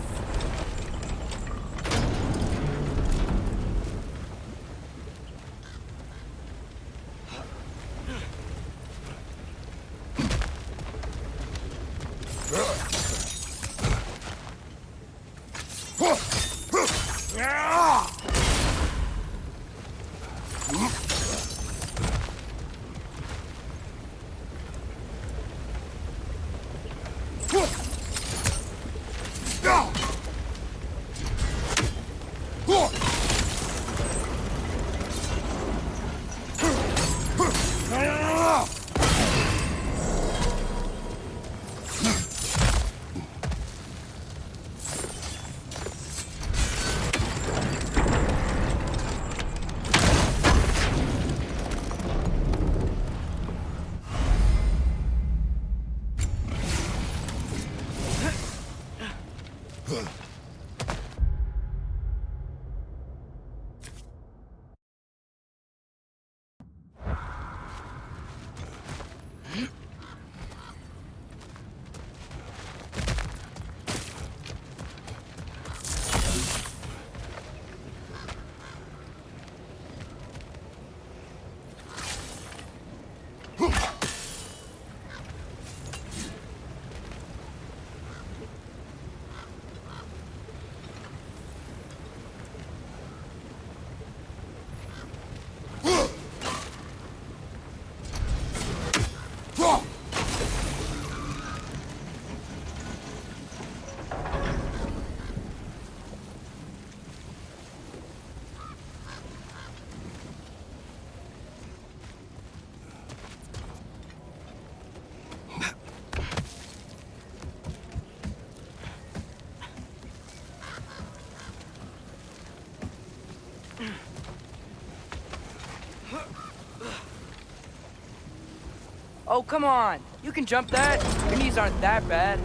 Oh, come on. You can jump that. Your knees aren't that bad.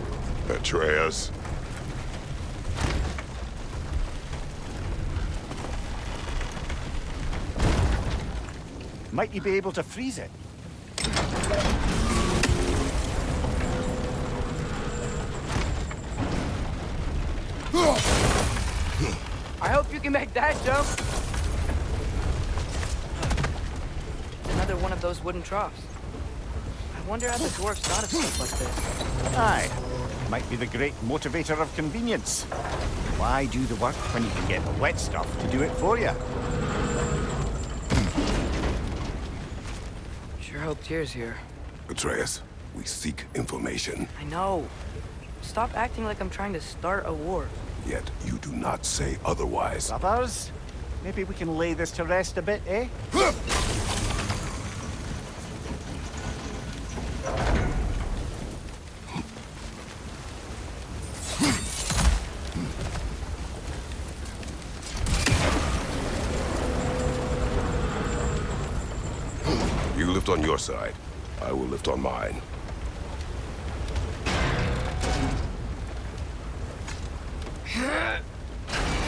Atreus. Might you be able to freeze it? I hope you can make that jump. Another one of those wooden troughs. I wonder how the dwarves thought of stuff like this. Aye. Might be the great motivator of convenience. Why do the work when you can get the wet stuff to do it for you? Sure hope Tyr's here. Atreus, we seek information. I know. Stop acting like I'm trying to start a war. Yet you do not say otherwise. Brothers, maybe we can lay this to rest a bit, eh? You lift on your side. I will lift on mine.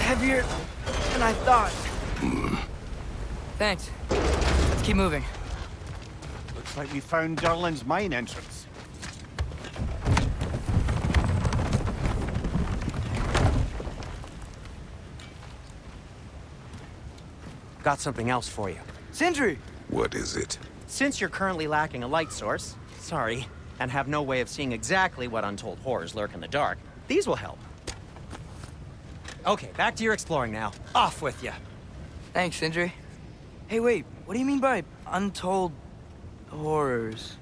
Heavier than I thought. Thanks. Let's keep moving. Looks like we found Durlin's mine entrance. Got something else for you. Sindri! What is it? Since you're currently lacking a light source, sorry, and have no way of seeing exactly what untold horrors lurk in the dark, these will help. Okay, back to your exploring now. Off with you. Thanks, Sindri. Hey, wait, what do you mean by untold horrors?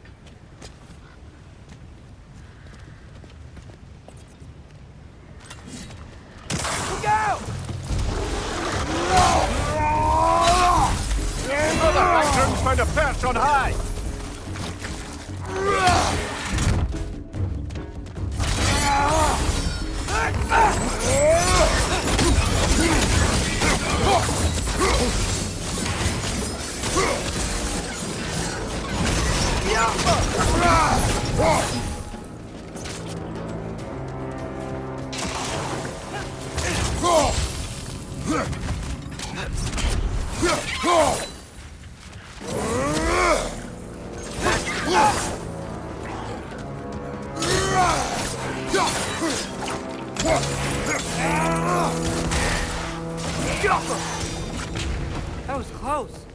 Look out! Brother, Asgard's found a perch on high! That was close.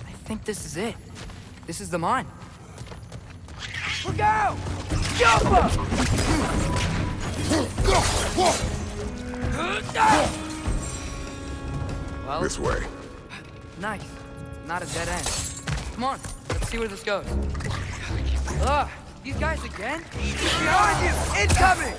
I think this is it. This is the mine. Look out! Well, This way. nice. Not a dead end. Come on, let's see where this goes. Ugh, these guys again? Behind you! Incoming!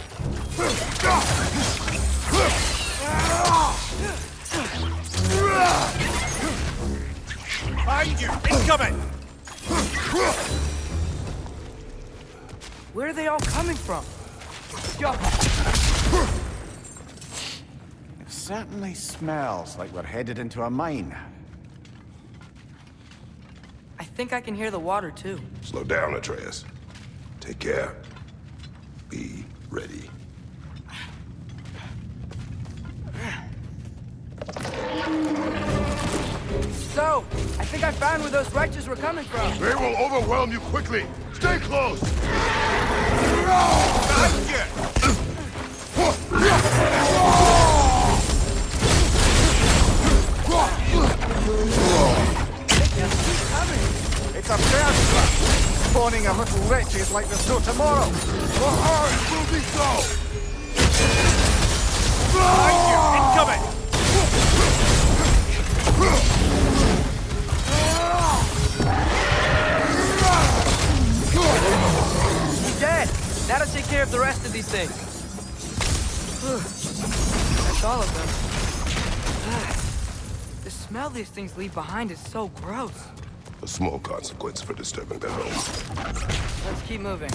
Behind you! Incoming! Where are they all coming from? It certainly smells like we're headed into a mine. I think I can hear the water, too. Slow down, Atreus. Take care. Be ready. So, I think I found where those righteous were coming from. They will overwhelm you quickly. Stay close. It's a bear trap! Spawning a little wretches like there's no tomorrow! It will be so. Behind you! Incoming! He's dead. That'll take care of the rest of these things. That's all of them. The smell these things leave behind is so gross. A small consequence for disturbing their homes. Let's keep moving.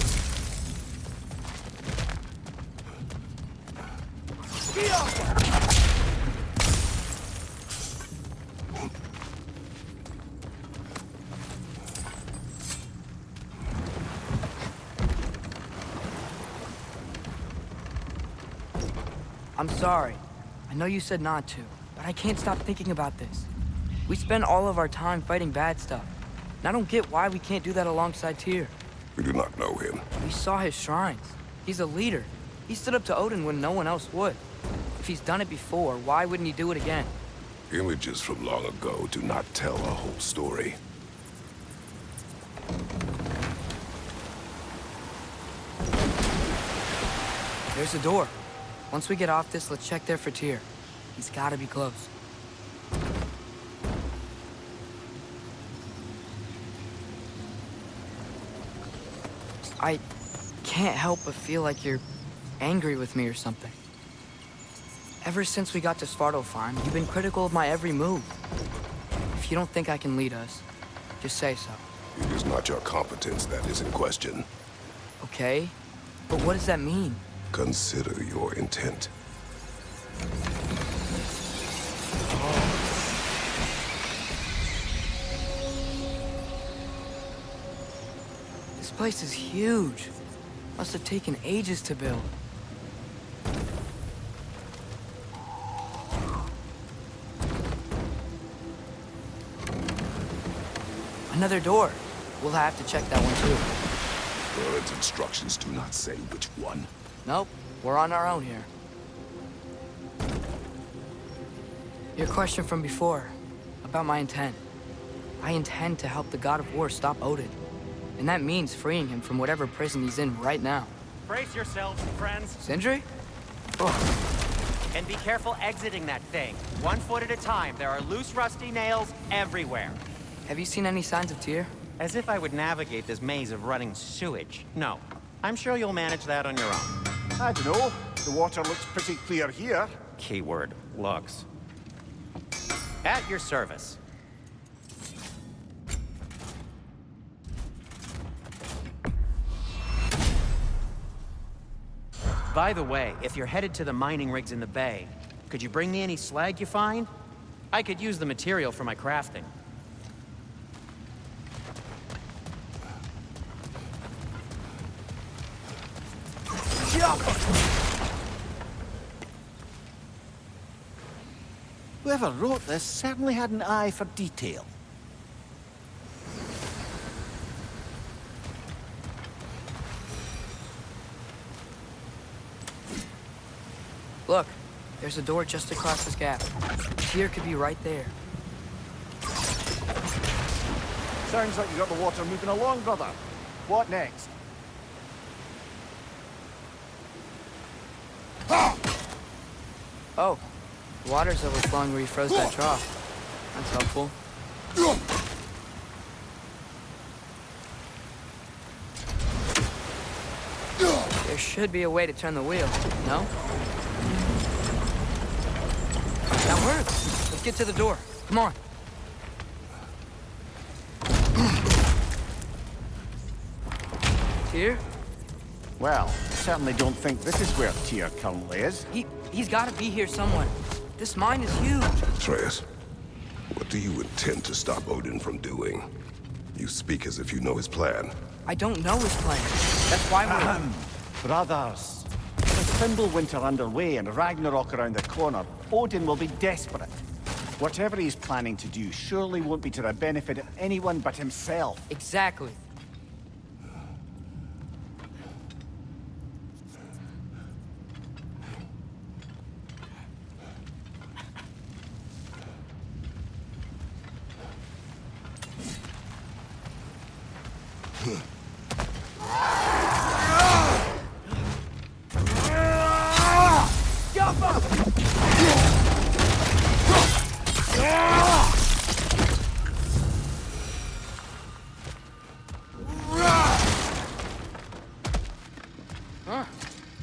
I'm sorry. I know you said not to, but I can't stop thinking about this. We spend all of our time fighting bad stuff. And I don't get why we can't do that alongside Tyr. We do not know We saw his shrines. He's a leader. He stood up to Odin when no one else would. If he's done it before, why wouldn't he do it again? Images from long ago do not tell a whole story. There's a door. Once we get off this, let's check there for Tyr. He's gotta be close. I can't help but feel like you're angry with me or something. Ever since we got to Svartalfheim, you've been critical of my every move. If you don't think I can lead us, just say so. It is not your competence that is in question. Okay? But what does that mean? Consider your intent. This place is huge. Must have taken ages to build. Another door. We'll have to check that one too. Bird's instructions do not say which one. Nope, we're on our own here. Your question from before, about my intent. I intend to help the God of War stop Odin. And that means freeing him from whatever prison he's in right now. Brace yourselves, friends. Sindri? And be careful exiting that thing. 1 foot at a time. There are loose, rusty nails everywhere. Have you seen any signs of Tyr? As if I would navigate this maze of running sewage. No. I'm sure you'll manage that on your own. I don't know. The water looks pretty clear here. Keyword, looks. At your service. By the way, if you're headed to the mining rigs in the bay, could you bring me any slag you find? I could use the material for my crafting. Whoever wrote this certainly had an eye for detail. Look, there's a door just across this gap. Tyr could be right there. Sounds like you got the water moving along, brother. What next? Oh, the water's overflowing where you froze that trough. That's helpful. There should be a way to turn the wheel, no? That works. Let's get to the door. Come on. Tyr? Well, I certainly don't think this is where Tyr currently is. He's got to be here somewhere. This mine is huge. Atreus, what do you intend to stop Odin from doing? You speak as if you know his plan. I don't know his plan. That's why we're... Brothers, with Fimbulwinter underway and Ragnarök around the corner, Odin will be desperate. Whatever he's planning to do surely won't be to the benefit of anyone but himself. Exactly.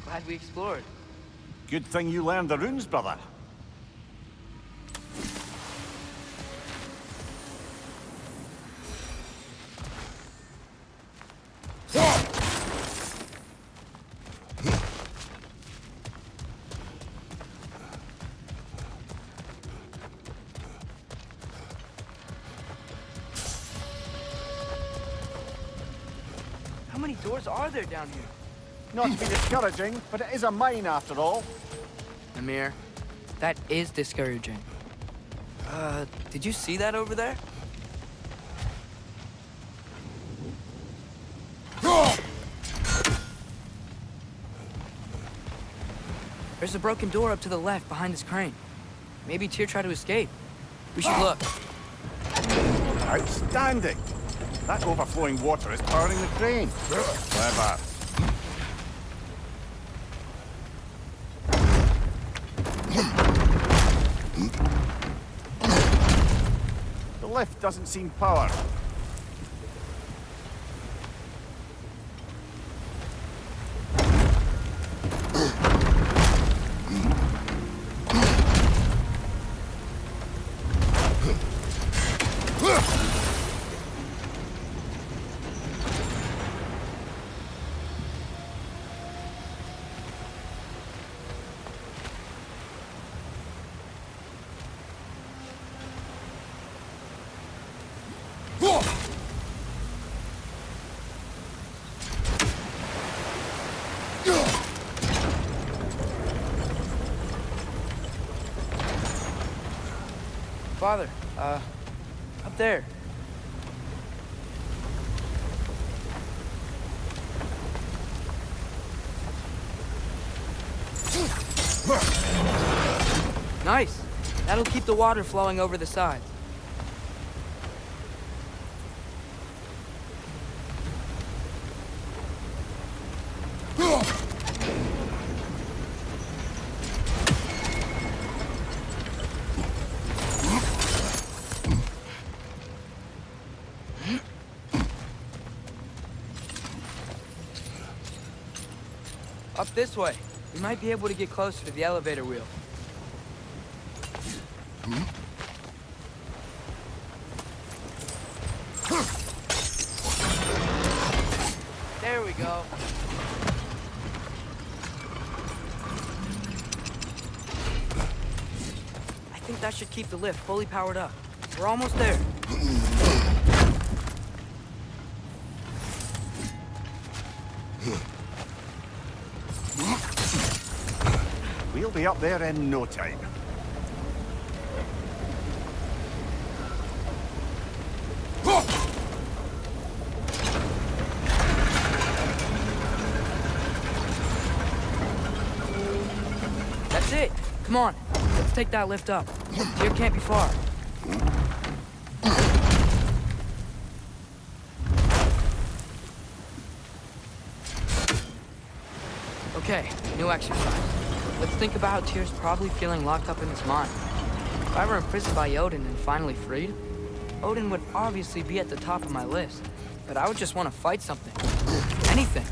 Glad we explored. Good thing you learned the runes, brother. How many doors are there down here? Not to be discouraging, but it is a mine after all. Amir, that is discouraging. Did you see that over there? There's a broken door up to the left behind this crane. Maybe Tyr tried to escape. We should look. Outstanding! That overflowing water is powering the crane. Clever. The lift doesn't seem powered. Father, up there. Nice. That'll keep the water flowing over the sides. Up this way. We might be able to get closer to the elevator wheel. There we go. I think that should keep the lift fully powered up. We're almost there. We'll be up there in no time. That's it. Come on. Let's take that lift up. Tyr can't be far. Okay, new exercise. Let's think about how Tyr's probably feeling locked up in his mind. If I were imprisoned by Odin and finally freed, Odin would obviously be at the top of my list. But I would just want to fight something. Anything.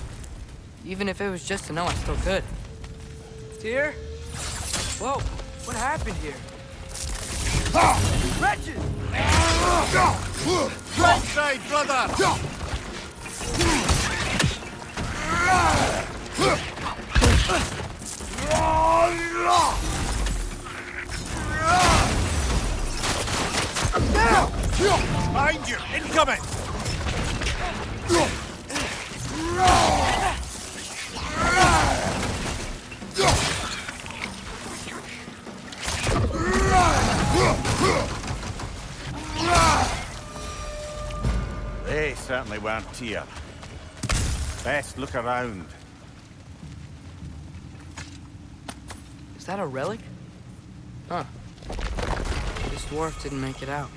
Even if it was just to know I still could. Tyr? Whoa, what happened here? Wretches! Wrong side, brother! Behind you! Incoming! They certainly weren't Tyr. Best look around. Is that a relic? Huh. This dwarf didn't make it out.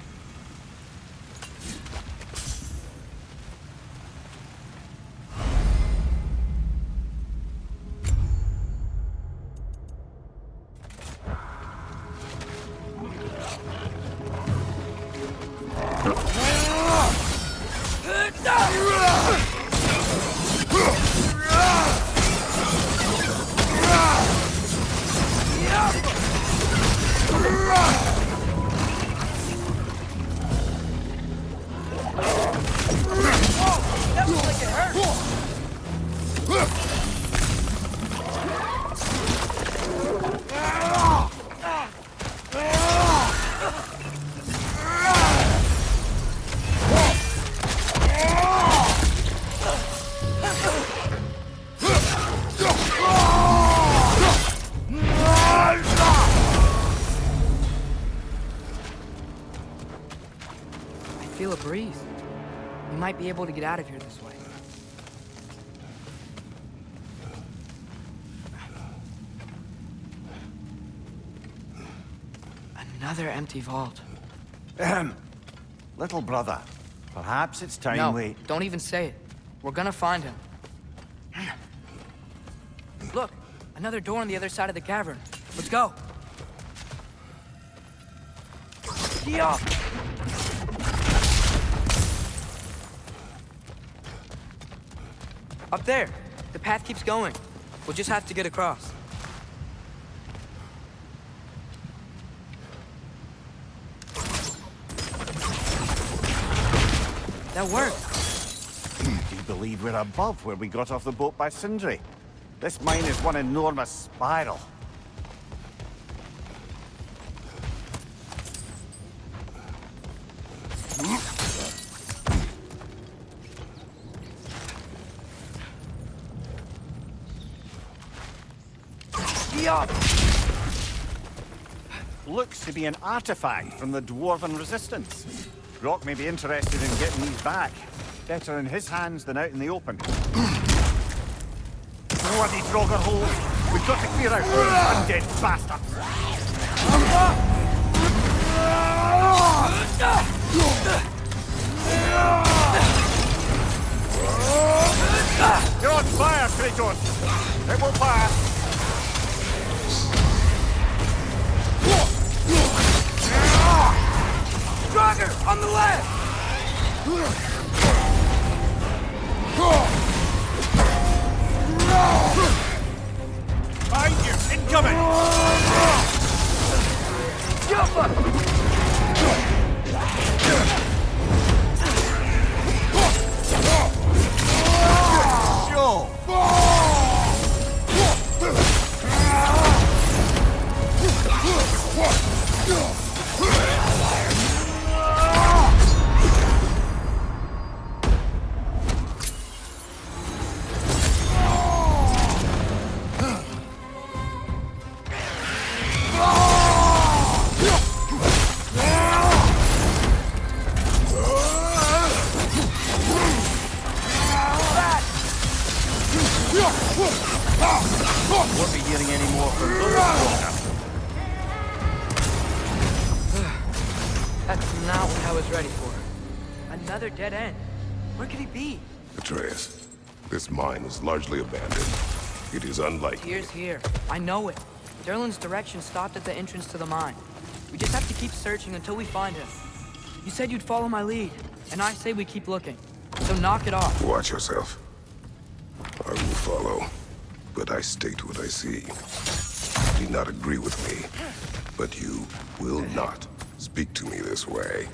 Feel a breeze. We might be able to get out of here this way. Another empty vault. Little brother, perhaps it's time No, we... don't even say it. We're gonna find him. Look, another door on the other side of the cavern. Let's go. Yeah. Up there. The path keeps going. We'll just have to get across. That worked. Do you believe we're above where we got off the boat by Sindri? This mine is one enormous spiral. Looks to be an artifact from the Dwarven Resistance. Rock may be interested in getting these back. Better in his hands than out in the open. Bloody Draugr holes! We've got to clear out these undead bastards! You're on fire, Kratos! It will pass! Draugr, on the left! Behind you! Incoming! Jump up! Show! Won't be hearing any more from those. That's not what I was ready for. Another dead end. Where could he be? Atreus, this mine is largely abandoned. It is unlikely. Tyr's here. I know it. Durlin's direction stopped at the entrance to the mine. We just have to keep searching until we find him. You said you'd follow my lead, and I say we keep looking. So knock it off. Watch yourself. I will follow, but I state what I see. You do not agree with me, but you will not speak to me this way.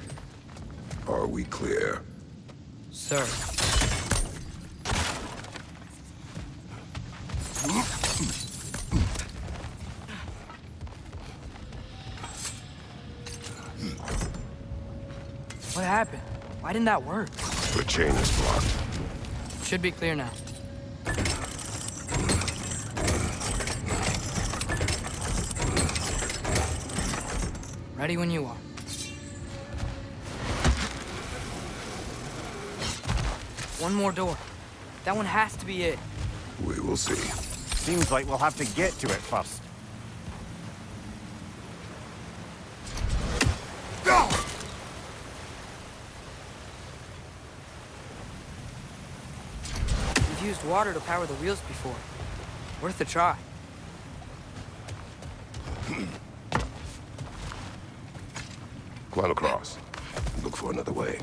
Are we clear? Sir. What happened? Why didn't that work? The chain is blocked. Should be clear now. Ready when you are. One more door. That one has to be it. We will see. Seems like we'll have to get to it first. We've used water to power the wheels before. Worth a try. Climb across. Look for another way.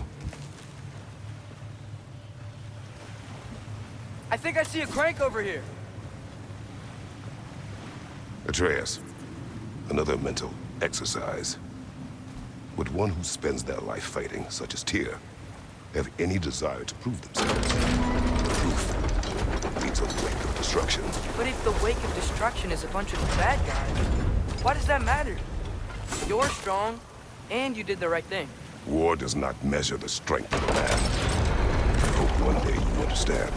I think I see a crank over here. Atreus, another mental exercise. Would one who spends their life fighting, such as Tyr, have any desire to prove themselves? Proof leads a wake of destruction. But if the wake of destruction is a bunch of bad guys, why does that matter? You're strong, and you did the right thing. War does not measure the strength of a man. I hope one day you understand.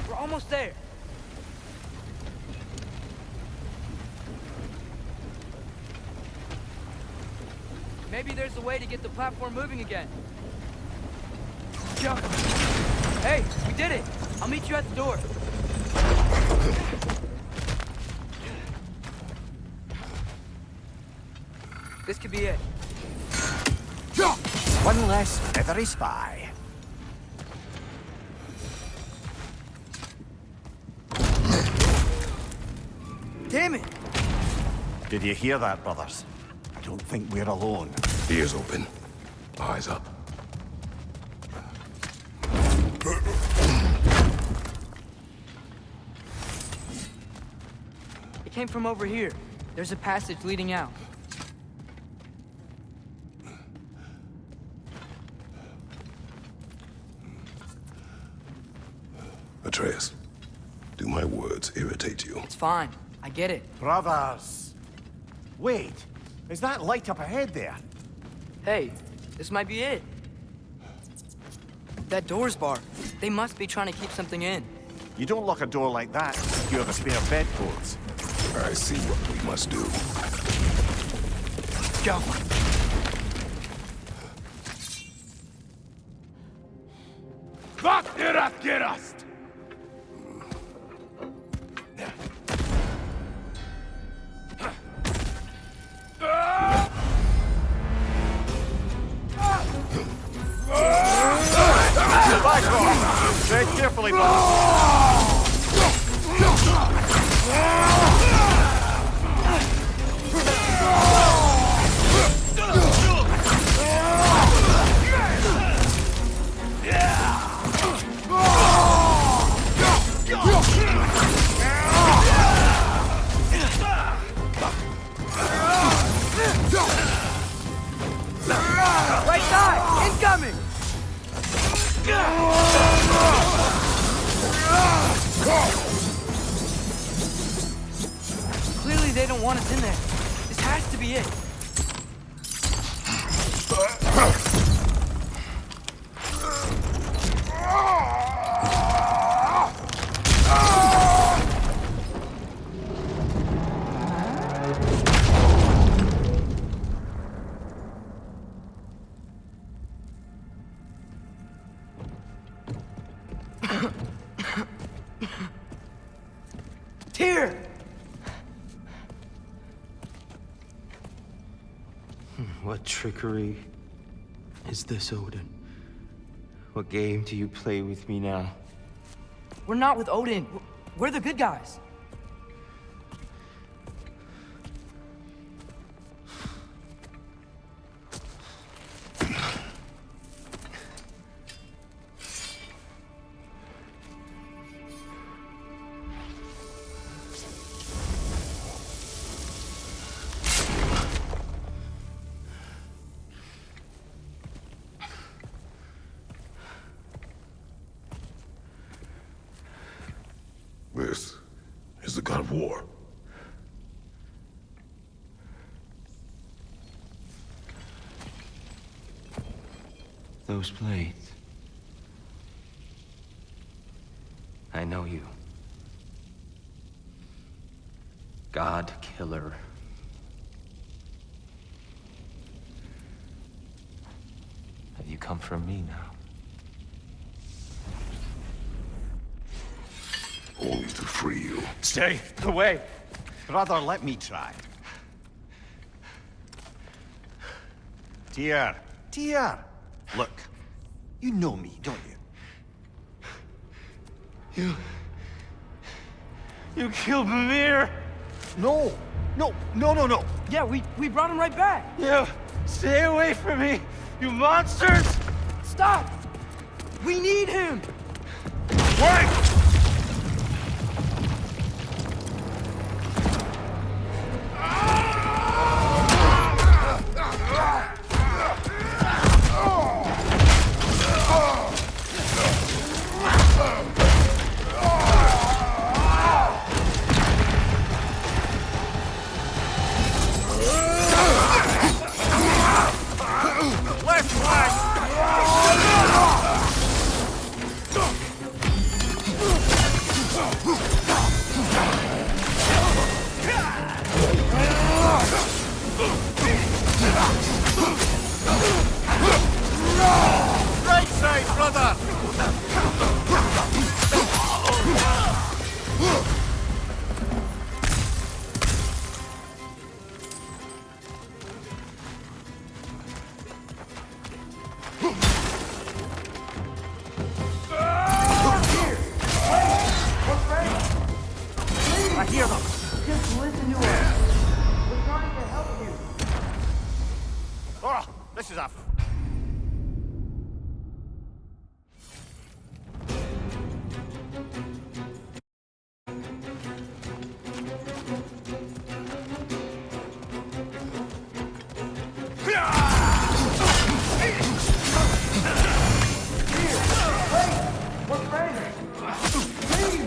We're almost there. Maybe there's a way to get the platform moving again. Jump. Hey, we did it. I'll meet you at the door. This could be it. One less feathery spy. Damn it! Did you hear that, brothers? I don't think we're alone. Ears open. Eyes up. It came from over here. There's a passage leading out. Atreus, do my words irritate you? It's fine. I get it. Brothers! Wait, is that light up ahead there? Hey, this might be it. That door's barred. They must be trying to keep something in. You don't lock a door like that to secure the spare bedposts. I see what we must do. Go. Vad är att gerast? Tread carefully, brothers. Right side! Incoming! Clearly they don't want us in there. This has to be it. Here! What trickery is this, Odin? What game do you play with me now? We're not with Odin. We're the good guys. This is the God of War. Those blades. I know you. God Killer. Have you come for me now? Only to free you. Stay away. Brother, let me try. Tyr. Tyr. Look, you know me, don't you? You killed Mimir! No! No! No, no, no! Yeah, we brought him right back. You, stay away from me, you monsters! Stop! We need him! Wait! Right side, brother! I hear them. Just listen to us. We're trying to help you. Oh, this is a...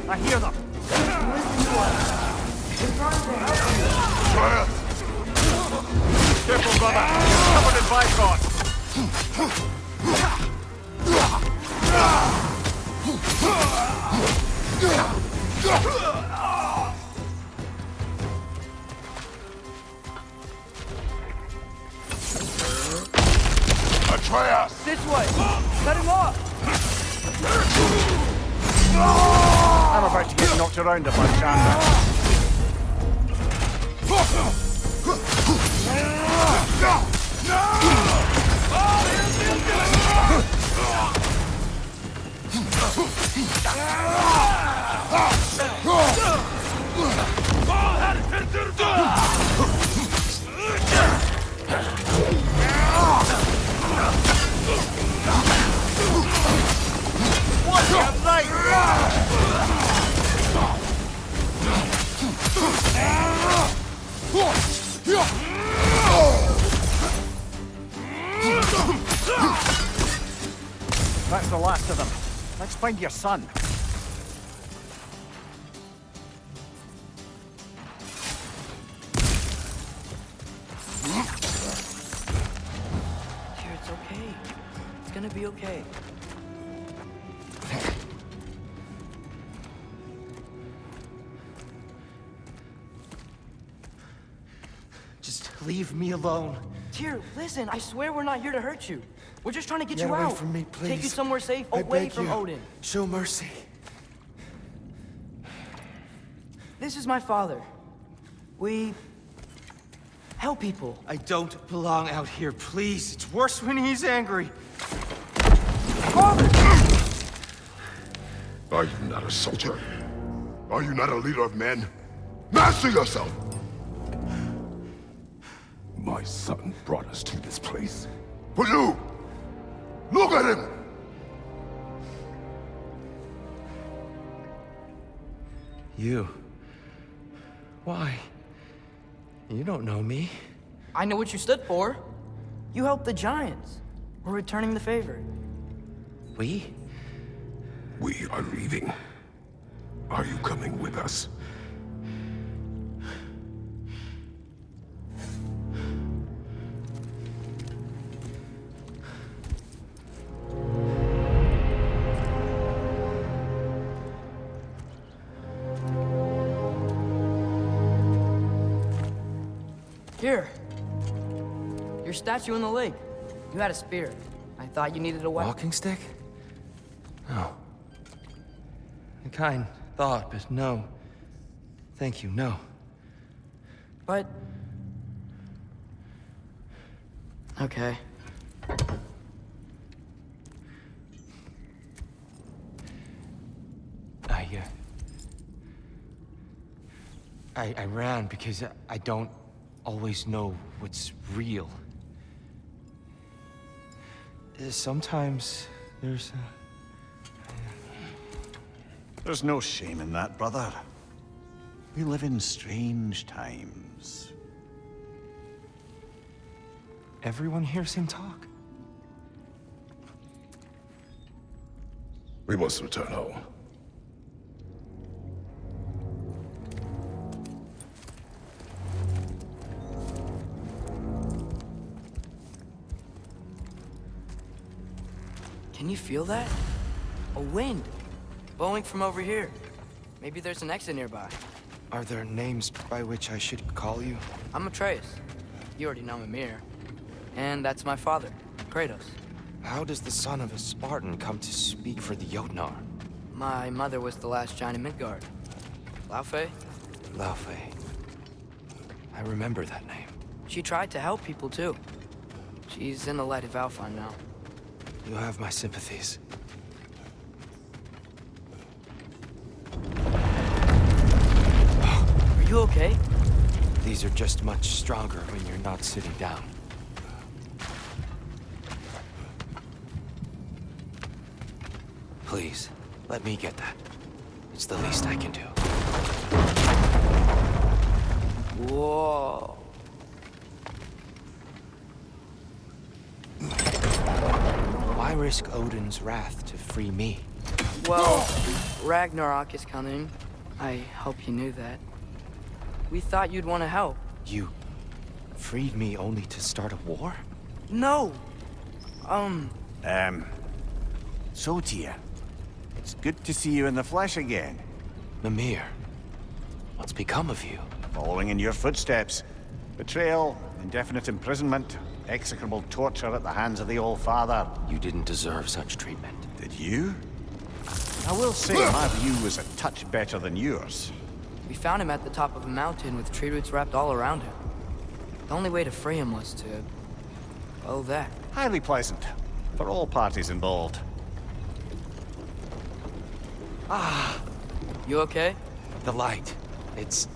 I hear them. Careful, brother. You're covered in bifrost. Atreus! This way. Let him off. I'm about to get knocked around if I can. That's the last of them. Let's find your son. Here, it's okay. It's gonna be okay. Just leave me alone. Tyr, listen, I swear we're not here to hurt you. We're just trying to get you away out. from me, please. Take you somewhere safe, I away beg from you. Odin. Show mercy. This is my father. We help people. I don't belong out here, please. It's worse when he's angry. Father! Are you not a soldier? Are you not a leader of men? Master yourself! My son brought us to this place. For you! Look at him! You? Why? You don't know me. I know what you stood for. You helped the giants. We're returning the favor. We? We are leaving. Are you coming with us? Here. Your statue in the lake. You had a spear. I thought you needed a weapon. Walking stick? No. A kind thought, but no. Thank you, no. But... okay. I ran because I don't always know what's real. Sometimes there's There's no shame in that, brother. We live in strange times. Everyone hears him talk. We must return home. Can you feel that? A wind. Blowing from over here. Maybe there's an exit nearby. Are there names by which I should call you? I'm Atreus. You already know Mimir. And that's my father, Kratos. How does the son of a Spartan come to speak for the Jotnar? My mother was the last giant in Midgard. Laufey? Laufey. I remember that name. She tried to help people too. She's in the light of Alfheim now. You have my sympathies. Are you okay? These are just much stronger when you're not sitting down. Please, let me get that. It's the least I can do. Whoa. Why risk Odin's wrath to free me? Well, Ragnarok is coming. I hope you knew that. We thought you'd want to help. You freed me only to start a war? No! So, Tyr, it's good to see you in the flesh again. Mimir, what's become of you? Following in your footsteps. Betrayal, indefinite imprisonment, execrable torture at the hands of the Old Father. You didn't deserve such treatment. Did you? I will say my view was a touch better than yours. We found him at the top of a mountain with tree roots wrapped all around him. The only way to free him was to... well, that. Highly pleasant. For all parties involved. You okay? The light. It's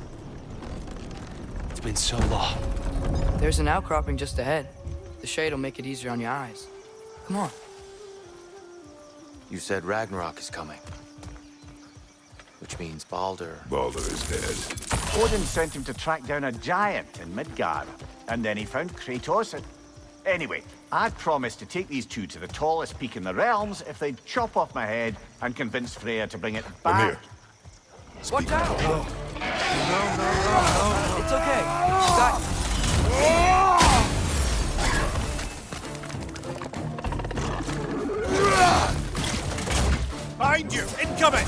been so long. There's an outcropping just ahead. The shade will make it easier on your eyes. Come on. You said Ragnarok is coming. Which means Baldur... Baldur is dead. Odin sent him to track down a giant in Midgard. And then he found Kratos and... Anyway, I'd promised to take these two to the tallest peak in the realms if they'd chop off my head and convince Freya to bring it back. Mimir. Watch out! No. It's okay. Stop. Behind you! Incoming!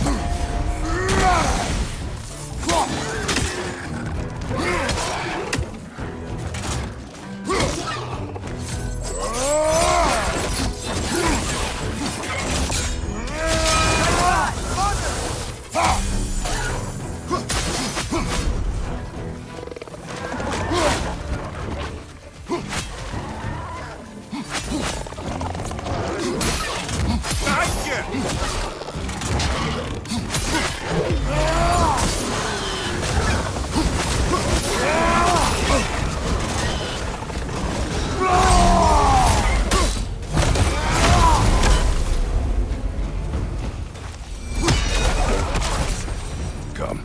Come.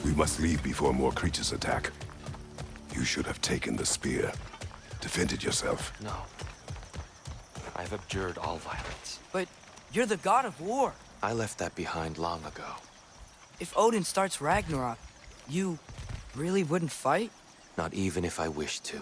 We must leave before more creatures attack. You should have taken the spear. Defended yourself. No. I've abjured all violence. But you're the god of war. I left that behind long ago. If Odin starts Ragnarok, you really wouldn't fight? Not even if I wished to.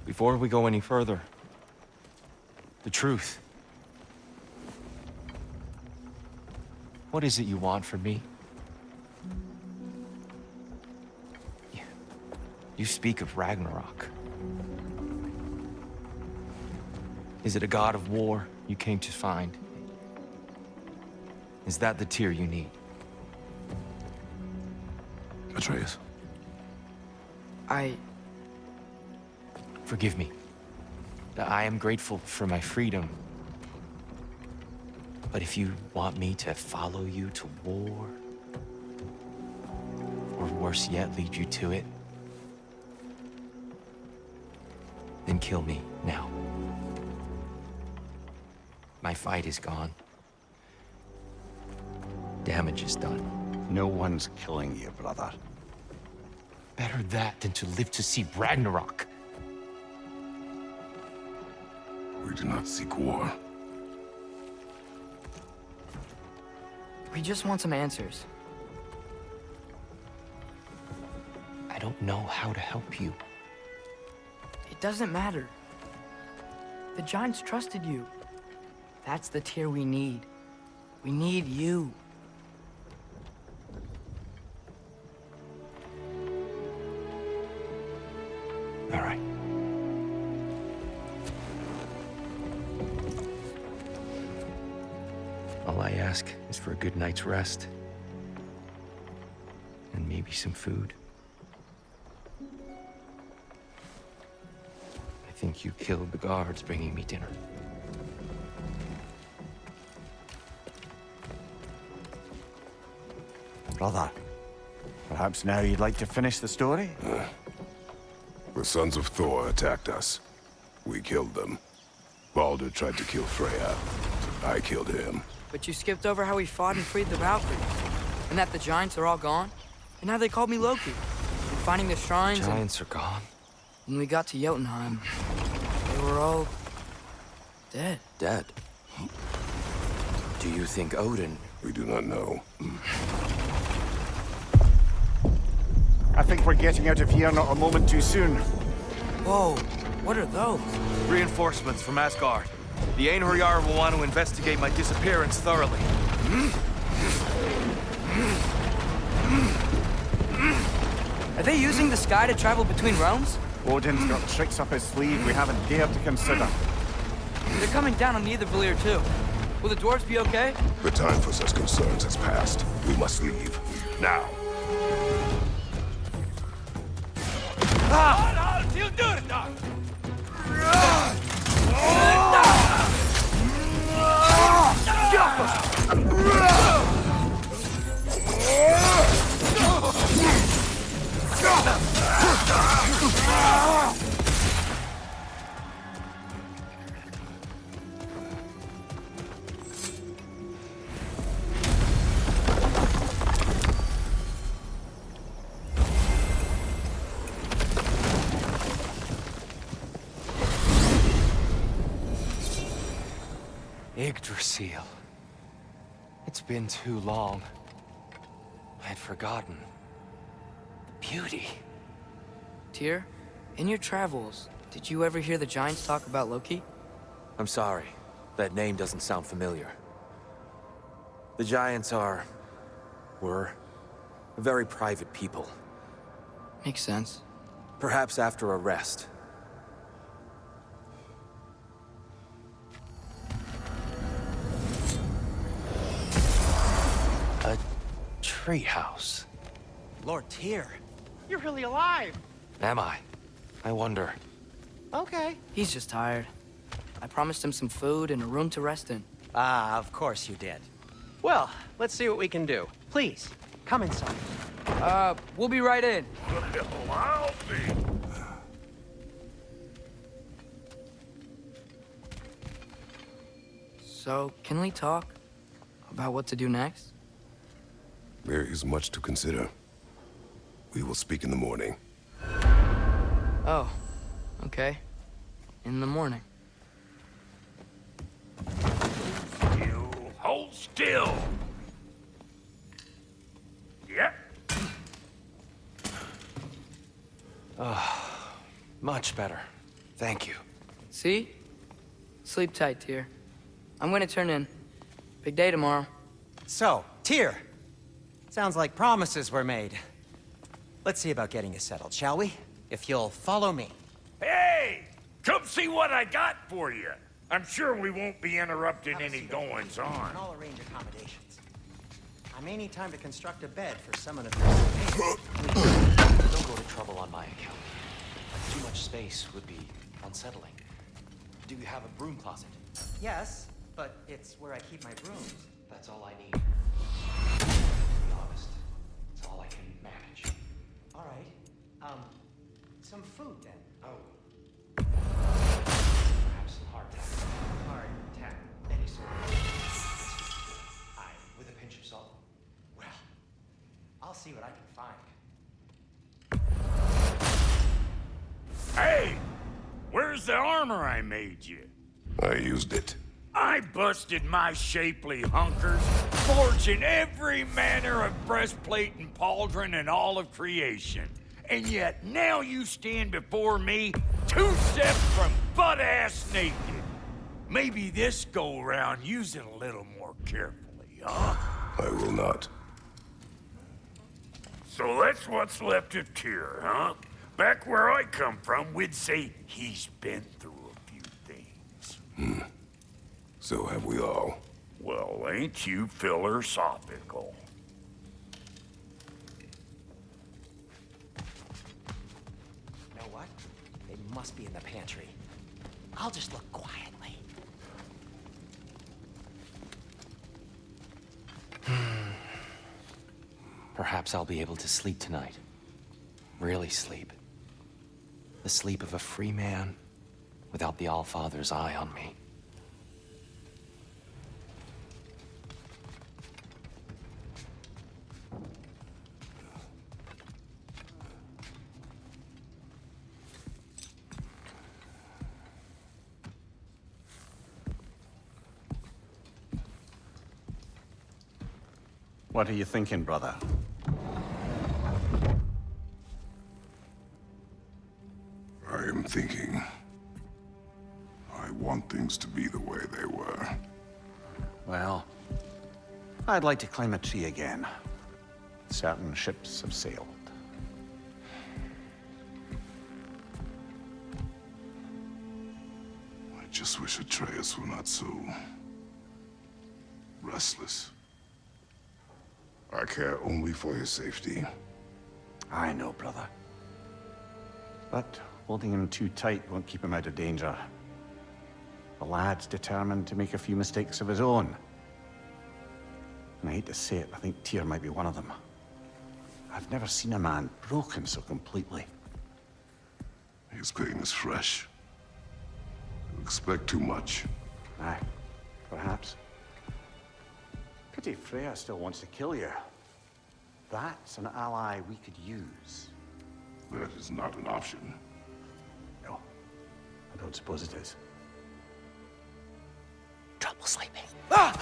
Before we go any further, the truth. What is it you want from me? You speak of Ragnarok. Is it a god of war you came to find? Is that the Tyr you need? Atreus. Forgive me. I am grateful for my freedom. But if you want me to follow you to war, or worse yet, lead you to it, then kill me now. My fight is gone. Damage is done. No one's killing you, brother. Better that than to live to see Ragnarok. We do not seek war. We just want some answers. I don't know how to help you. It doesn't matter. The Giants trusted you. That's the Tyr we need. We need you. All right. All I ask is for a good night's rest. And maybe some food. I think you killed the guards bringing me dinner. Brother, perhaps now you'd like to finish the story? The sons of Thor attacked us. We killed them. Baldur tried to kill Freya. I killed him. But you skipped over how we fought and freed the Valkyries. And that the Giants are all gone. And now they called me Loki. And finding the shrines Giants are gone? When we got to Jotunheim, they were all... dead. Dead? Do you think Odin... We do not know. I think we're getting out of here not a moment too soon. Whoa, what are those? Reinforcements from Asgard. The Einherjar will want to investigate my disappearance thoroughly. Are they using the sky to travel between realms? Odin's got tricks up his sleeve we haven't dared to consider. They're coming down on Nidavellir too. Will the dwarves be okay? The time for such concerns has passed. We must leave. Now. Yggdrasil. It's been too long. I'd forgotten. The beauty. Tyr, in your travels, did you ever hear the Giants talk about Loki? I'm sorry. That name doesn't sound familiar. The Giants were very private people. Makes sense. Perhaps after a rest. A treehouse. Lord Tyr. You're really alive! Am I? I wonder. Okay. He's just tired. I promised him some food and a room to rest in. Ah, of course you did. Well, let's see what we can do. Please, come inside. We'll be right in. I'll be. So, can we talk about what to do next? There is much to consider. We will speak in the morning. Oh, okay. In the morning. You hold still. Yep. Much better. Thank you. See? Sleep tight, Tyr. I'm gonna turn in. Big day tomorrow. So, Tyr. Sounds like promises were made. Let's see about getting you settled, shall we? If you'll follow me. Hey! Come see what I got for you. I'm sure we won't be interrupting any goings-on. And I'll arrange accommodations. I may need time to construct a bed for someone of your Please, don't go to trouble on my account. Too much space would be unsettling. Do you have a broom closet? Yes, but it's where I keep my brooms. That's all I need. To be honest, it's all I can manage. All right. Some food then. Oh. Perhaps some hardtack. Hardtack. Any sort of. Aye, with a pinch of salt. Well, I'll see what I can find. Hey! Where's the armor I made you? I used it. I busted my shapely hunkers, forging every manner of breastplate and pauldron in all of creation. And yet now you stand before me, 2 steps from butt-ass naked. Maybe this go-round use it a little more carefully, huh? I will not. So that's what's left of Tyr, huh? Back where I come from, we'd say he's been through a few things. So have we all. Well, ain't you philosophical? You know what? They must be in the pantry. I'll just look quietly. Perhaps I'll be able to sleep tonight. Really sleep. The sleep of a free man without the Allfather's eye on me. What are you thinking, brother? I am thinking. I want things to be the way they were. Well, I'd like to climb a tree again. Certain ships have sailed. I just wish Atreus were not so restless. I care only for his safety. I know, brother. But holding him too tight won't keep him out of danger. The lad's determined to make a few mistakes of his own. And I hate to say it, I think Tyr might be one of them. I've never seen a man broken so completely. His pain is fresh. You expect too much. Aye, perhaps. Pity Freya still wants to kill you. That's an ally we could use. That is not an option. No, I don't suppose it is. Trouble sleeping. Ah!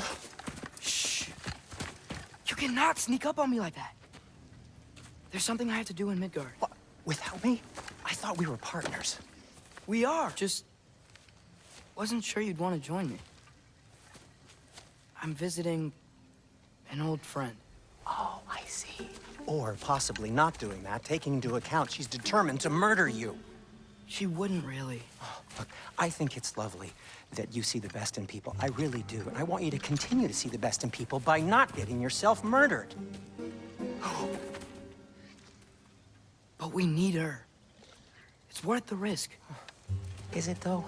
Shh! You cannot sneak up on me like that. There's something I have to do in Midgard. What? Without me? I thought we were partners. We are, just wasn't sure you'd want to join me. I'm visiting an old friend. Oh, I see. Or possibly not doing that, taking into account she's determined to murder you. She wouldn't really. Oh, look, I think it's lovely that you see the best in people. I really do. And I want you to continue to see the best in people by not getting yourself murdered. But we need her. It's worth the risk. Is it, though?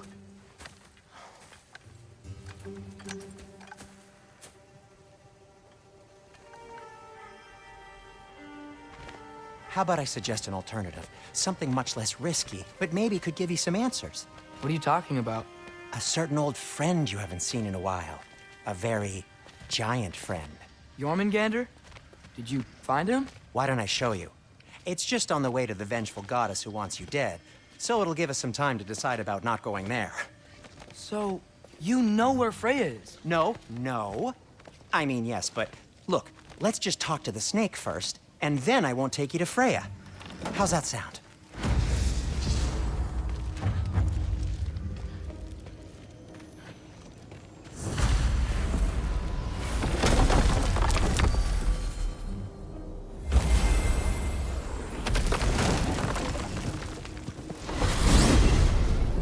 How about I suggest an alternative? Something much less risky, but maybe could give you some answers. What are you talking about? A certain old friend you haven't seen in a while. A very giant friend. Jormungandr? Did you find him? Why don't I show you? It's just on the way to the vengeful goddess who wants you dead, so it'll give us some time to decide about not going there. So, you know where Freya is? No. I mean, yes, but look, let's just talk to the snake first, and then I won't take you to Freya. How's that sound?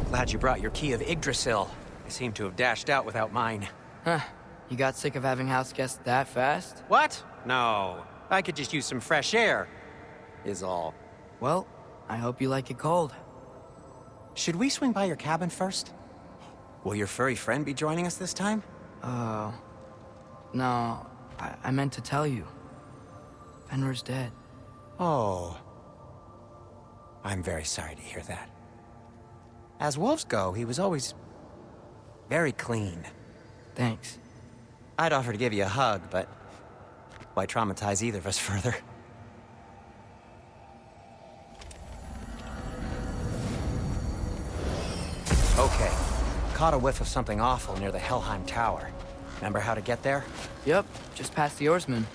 Glad you brought your key of Yggdrasil. I seem to have dashed out without mine. Huh. You got sick of having house guests that fast? What? No. I could just use some fresh air, is all. Well, I hope you like it cold. Should we swing by your cabin first? Will your furry friend be joining us this time? No. I meant to tell you. Fenrir's dead. Oh. I'm very sorry to hear that. As wolves go, he was always very clean. Thanks. I'd offer to give you a hug, but why traumatize either of us further? Okay. Caught a whiff of something awful near the Helheim Tower. Remember how to get there? Yep, just past the oarsman.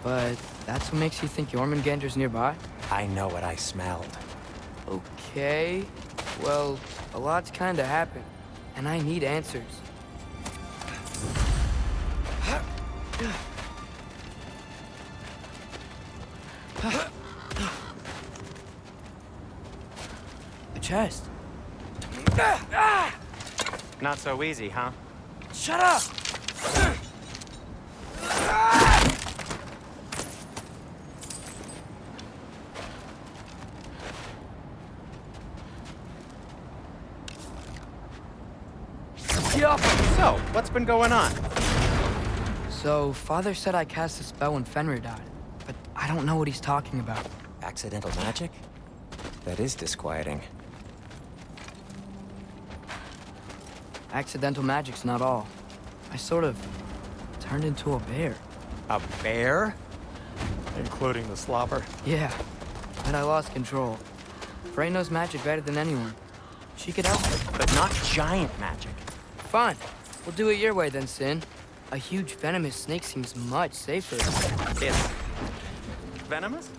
But that's what makes you think Jormungandr's nearby? I know what I smelled. Okay. Well, a lot's kinda happened, and I need answers. A chest. Not so easy, huh? Shut up! So, what's been going on? So, Father said I cast a spell when Fenrir died, but I don't know what he's talking about. Accidental magic? That is disquieting. Accidental magic's not all. I sort of turned into a bear. A bear? Including the slobber. Yeah, but I lost control. Frey knows magic better than anyone. She could help me. But not giant magic. Fine. We'll do it your way then, Sin. A huge venomous snake seems much safer. It's venomous?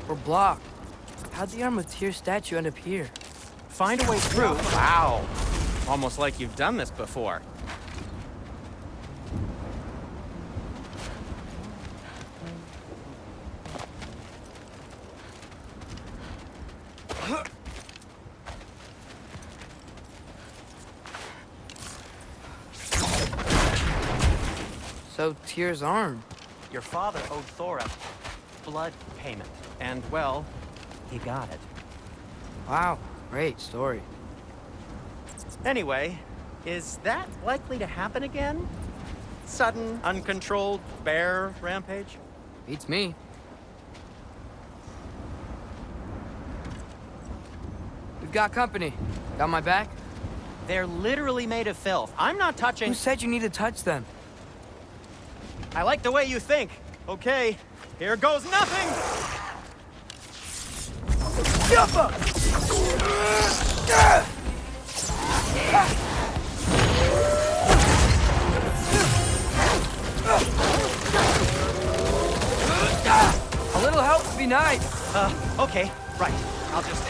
We're blocked. How'd the Arm of Tyr statue end up here? Find a way through? Wow. Almost like you've done this before. So, Tyr's arm. Your father owed Thor a blood payment. And, well, he got it. Wow, great story. Anyway, is that likely to happen again? Sudden, uncontrolled bear rampage? Beats me. We've got company. Got my back? They're literally made of filth. I'm not touching... Who said you need to touch them? I like the way you think. Okay, here goes nothing! Jump up! A little help would be nice. Okay, right. I'll just...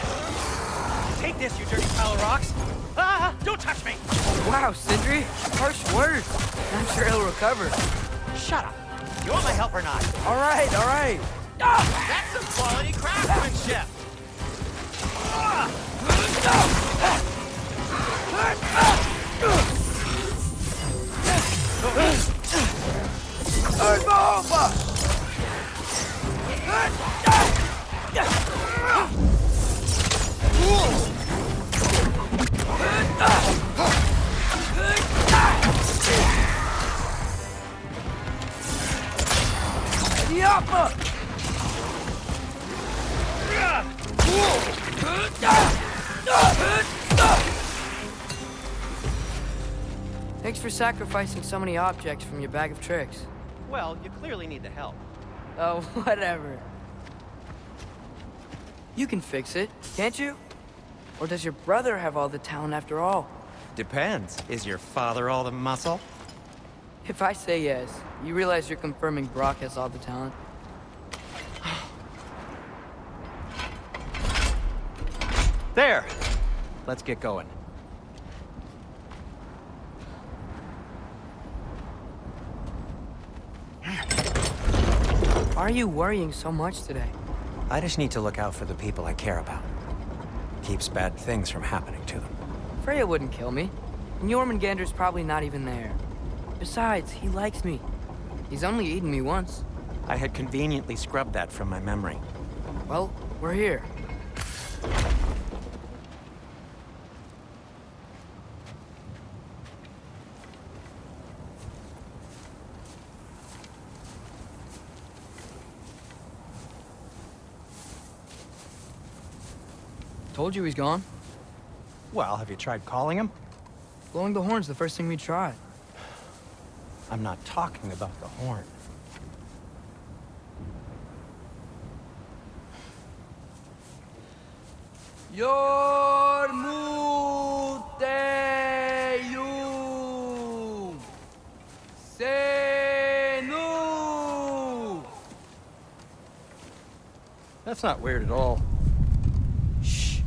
Take this, you dirty pile of rocks! Ah, don't touch me! Wow, Sindri, harsh words. I'm sure he'll recover. Shut up. You want my help or not? All right, all right. That's some quality craftsmanship! Thanks for sacrificing so many objects from your bag of tricks. Well, you clearly need the help. Oh, whatever. You can fix it, can't you? Or does your brother have all the talent after all? Depends. Is your father all the muscle? If I say yes, you realize you're confirming Brock has all the talent? There! Let's get going. Why are you worrying so much today? I just need to look out for the people I care about. Keeps bad things from happening to them. Freya wouldn't kill me. And Jormungandr's probably not even there. Besides, he likes me. He's only eaten me once. I had conveniently scrubbed that from my memory. Well, we're here. Told you he's gone. Well, have you tried calling him? Blowing the horn's the first thing we tried. I'm not talking about the horn. Yormuteyu Senu. That's not weird at all. Shh.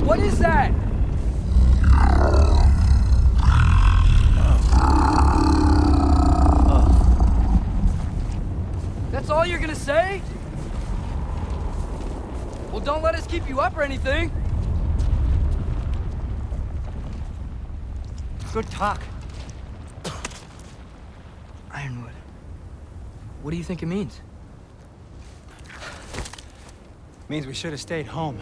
What is that? That's all you're gonna say? Well, don't let us keep you up or anything. Good talk. Ironwood. What do you think it means? Means we should have stayed home.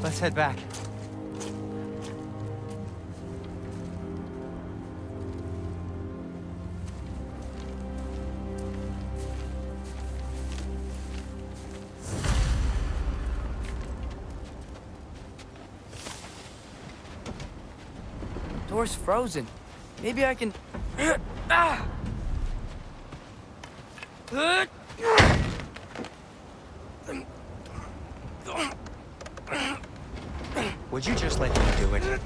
Let's head back. Door's frozen. Maybe I can... Ah! Would you just let me do it?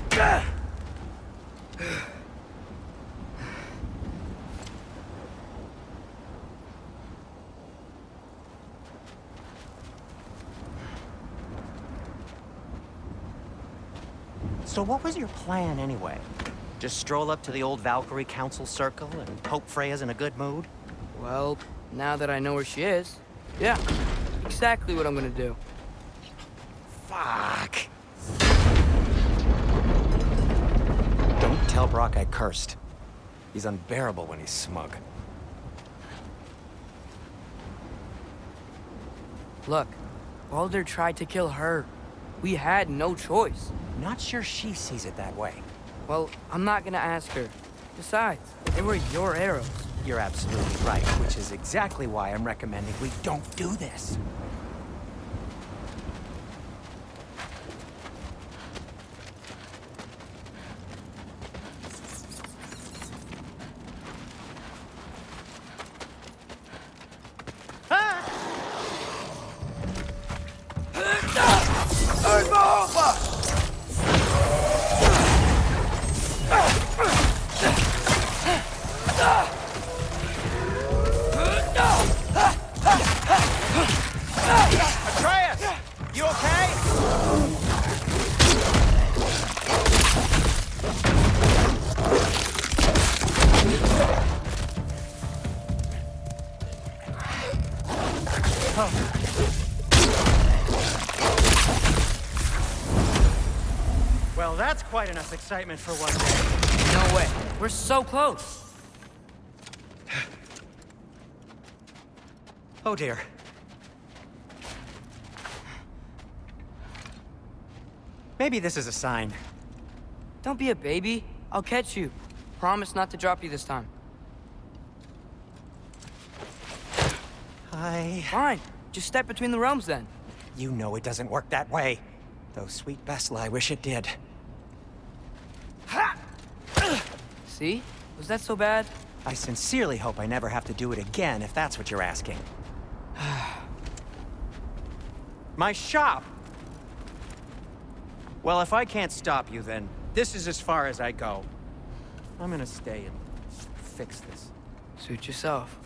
So what was your plan anyway? Just stroll up to the old Valkyrie Council Circle and hope Freya's in a good mood? Well, now that I know where she is, yeah, exactly what I'm gonna do. Fuck. Don't tell Brock I cursed. He's unbearable when he's smug. Look, Baldur tried to kill her. We had no choice. Not sure she sees it that way. Well, I'm not gonna ask her. Besides, they were your arrows. You're absolutely right, which is exactly why I'm recommending we don't do this. Well, that's quite enough excitement for one day. No way. We're so close. Oh dear. Maybe this is a sign. Don't be a baby. I'll catch you. Promise not to drop you this time. Fine. Just step between the realms then. You know it doesn't work that way. Though sweet Bessel, I wish it did. See? Was that so bad? I sincerely hope I never have to do it again, if that's what you're asking. My shop! Well, if I can't stop you, then this is as far as I go. I'm gonna stay and fix this. Suit yourself.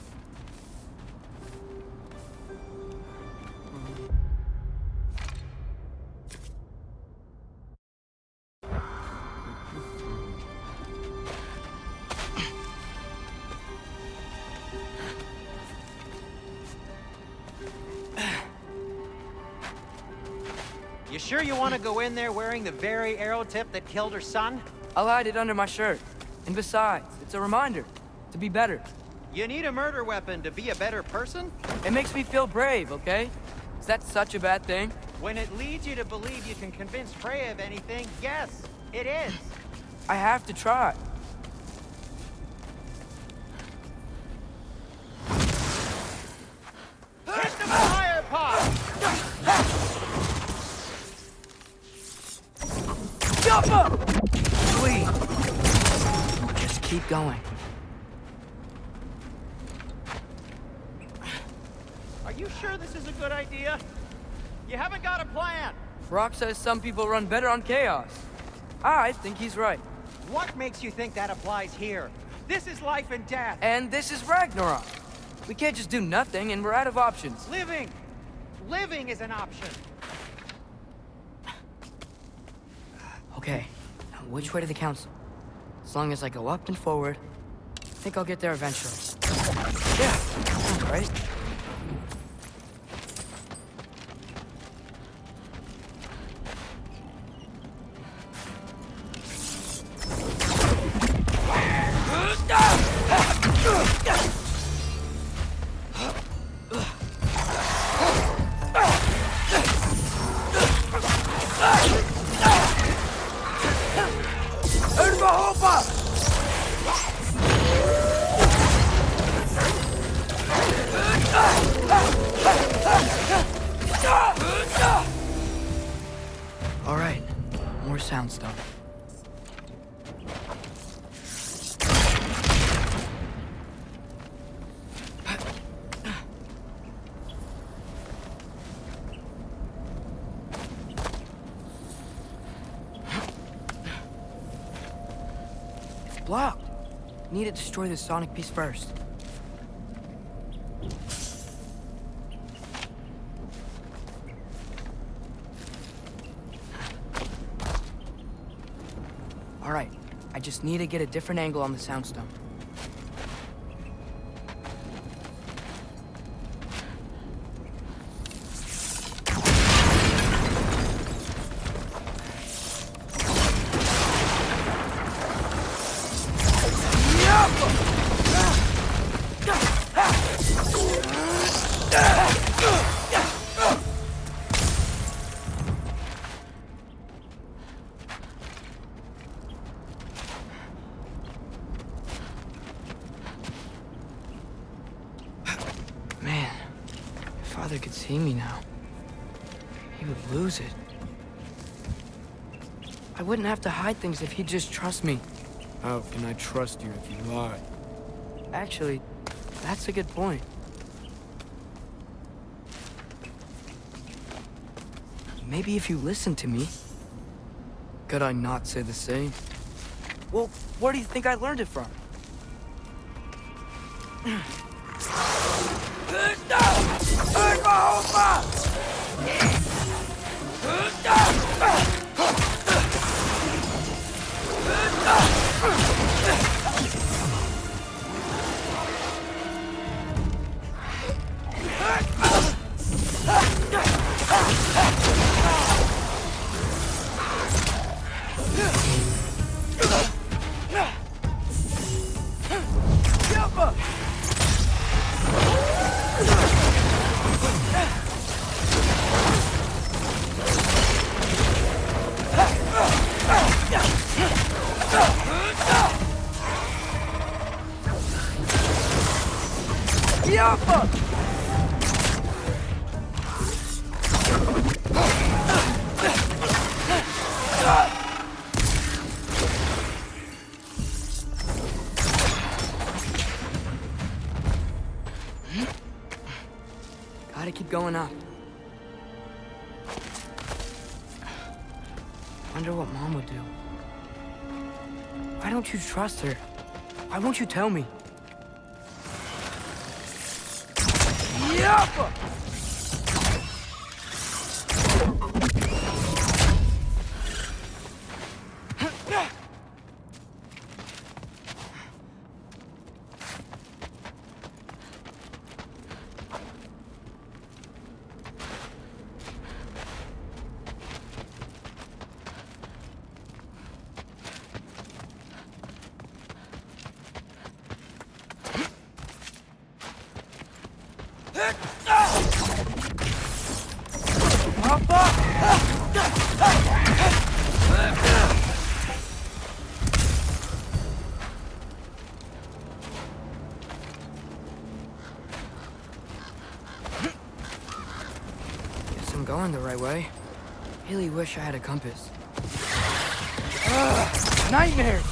You sure you want to go in there wearing the very arrow tip that killed her son? I'll hide it under my shirt. And besides, it's a reminder to be better. You need a murder weapon to be a better person? It makes me feel brave, okay? Is that such a bad thing? When it leads you to believe you can convince Freya of anything, yes, it is. I have to try. Hit the fire pot! Jump up! Please. Just keep going. Are you sure this is a good idea? You haven't got a plan. Rock says some people run better on chaos. I think he's right. What makes you think that applies here? This is life and death. And this is Ragnarok. We can't just do nothing, and we're out of options. Living! Living is an option. Okay, now which way to the council? As long as I go up and forward, I think I'll get there eventually. Yeah, sounds right. All right, more sound stuff. It's blocked. Need to destroy the sonic piece first. All right, I just need to get a different angle on the soundstone. Man, if Father could see me now, he would lose it. I wouldn't have to hide things if he'd just trust me. How can I trust you if you lie? Actually, that's a good point. Maybe if you listen to me. Could I not say the same? Well, where do you think I learned it from? Gotta keep going up. Wonder what Mom would do. Why don't you trust her? Why won't you tell me? Yappa! Guess I'm going the right way. Really wish I had a compass. Nightmare!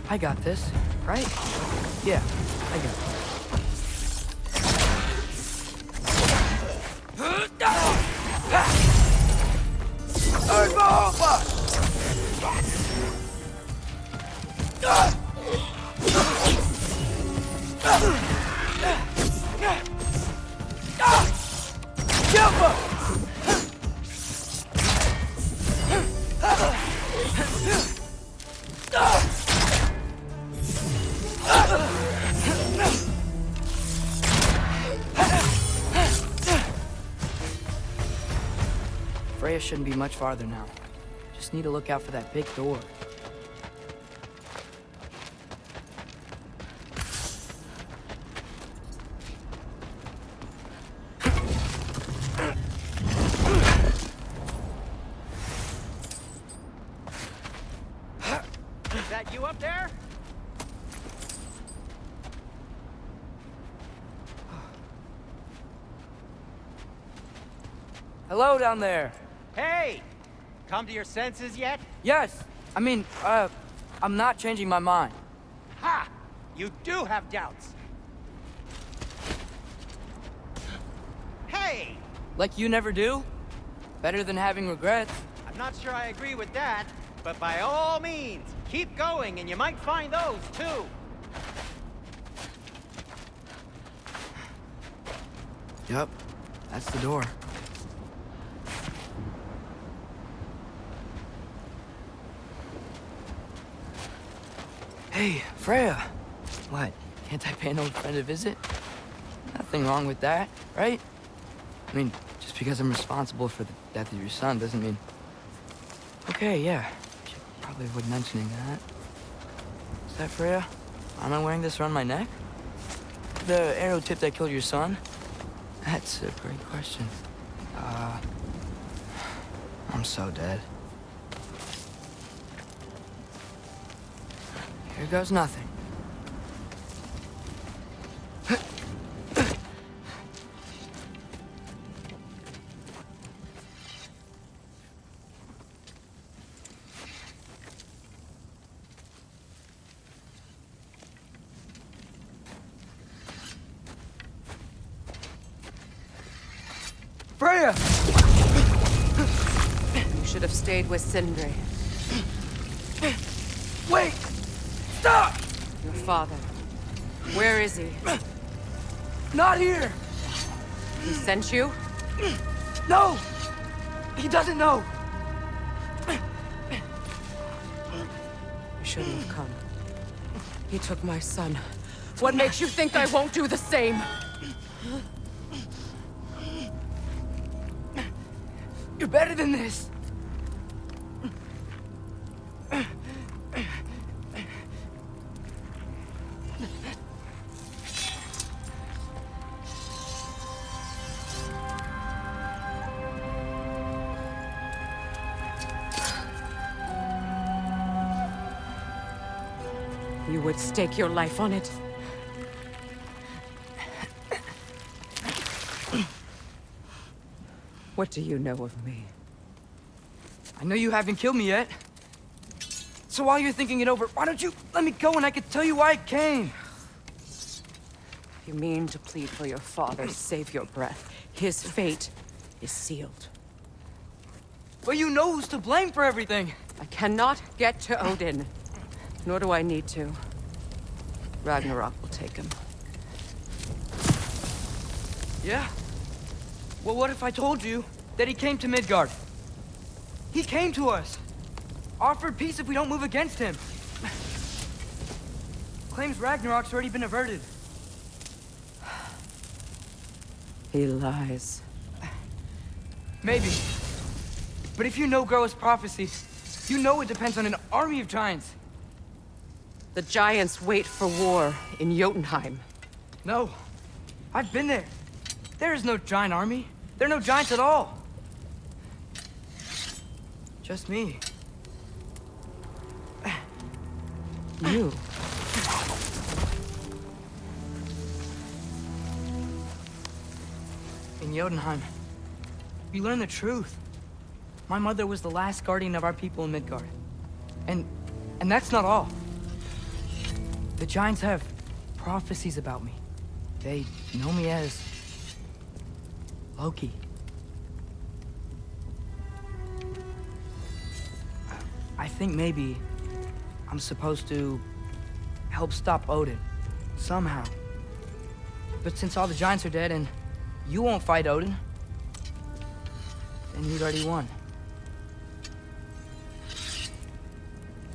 I got this, right? Yeah, I got it. Freya shouldn't be much farther now. Just need to look out for that big door. Is that you up there? Hello down there. Hey! Come to your senses yet? Yes. I mean, I'm not changing my mind. Ha! You do have doubts. Hey! Like you never do? Better than having regrets. I'm not sure I agree with that, but by all means, keep going and you might find those too. Yup, that's the door. Hey, Freya. What? Can't I pay an old friend a visit? Nothing wrong with that, right? I mean, just because I'm responsible for the death of your son doesn't mean... Okay, yeah. Should probably avoid mentioning that. Is that Freya? Am I wearing this around my neck? The arrow tip that killed your son? That's a great question. I'm so dead. Here goes nothing. Freya! You should have stayed with Sindri. Wait! Stop! Your father. Where is he? Not here! He sent you? No! He doesn't know! You shouldn't have come. He took my son. What makes you think I won't do the same? You're better than this! You would stake your life on it? What do you know of me? I know you haven't killed me yet. So while you're thinking it over, why don't you let me go and I can tell you why I came? You mean to plead for your father, save your breath. His fate is sealed. But you know who's to blame for everything. I cannot get to Odin. Nor do I need to. Ragnarok will take him. Yeah? Well, what if I told you that he came to Midgard? He came to us. Offered peace if we don't move against him. Claims Ragnarok's already been averted. He lies. Maybe. But if you know Groa's prophecy, you know it depends on an army of giants. The giants wait for war in Jotunheim. No. I've been there. There is no giant army. There are no giants at all. Just me. You. In Jotunheim, we learn the truth. My mother was the last guardian of our people in Midgard. And that's not all. The giants have prophecies about me. They know me as Loki. I think maybe I'm supposed to help stop Odin, somehow. But since all the giants are dead and you won't fight Odin, then you'd already won.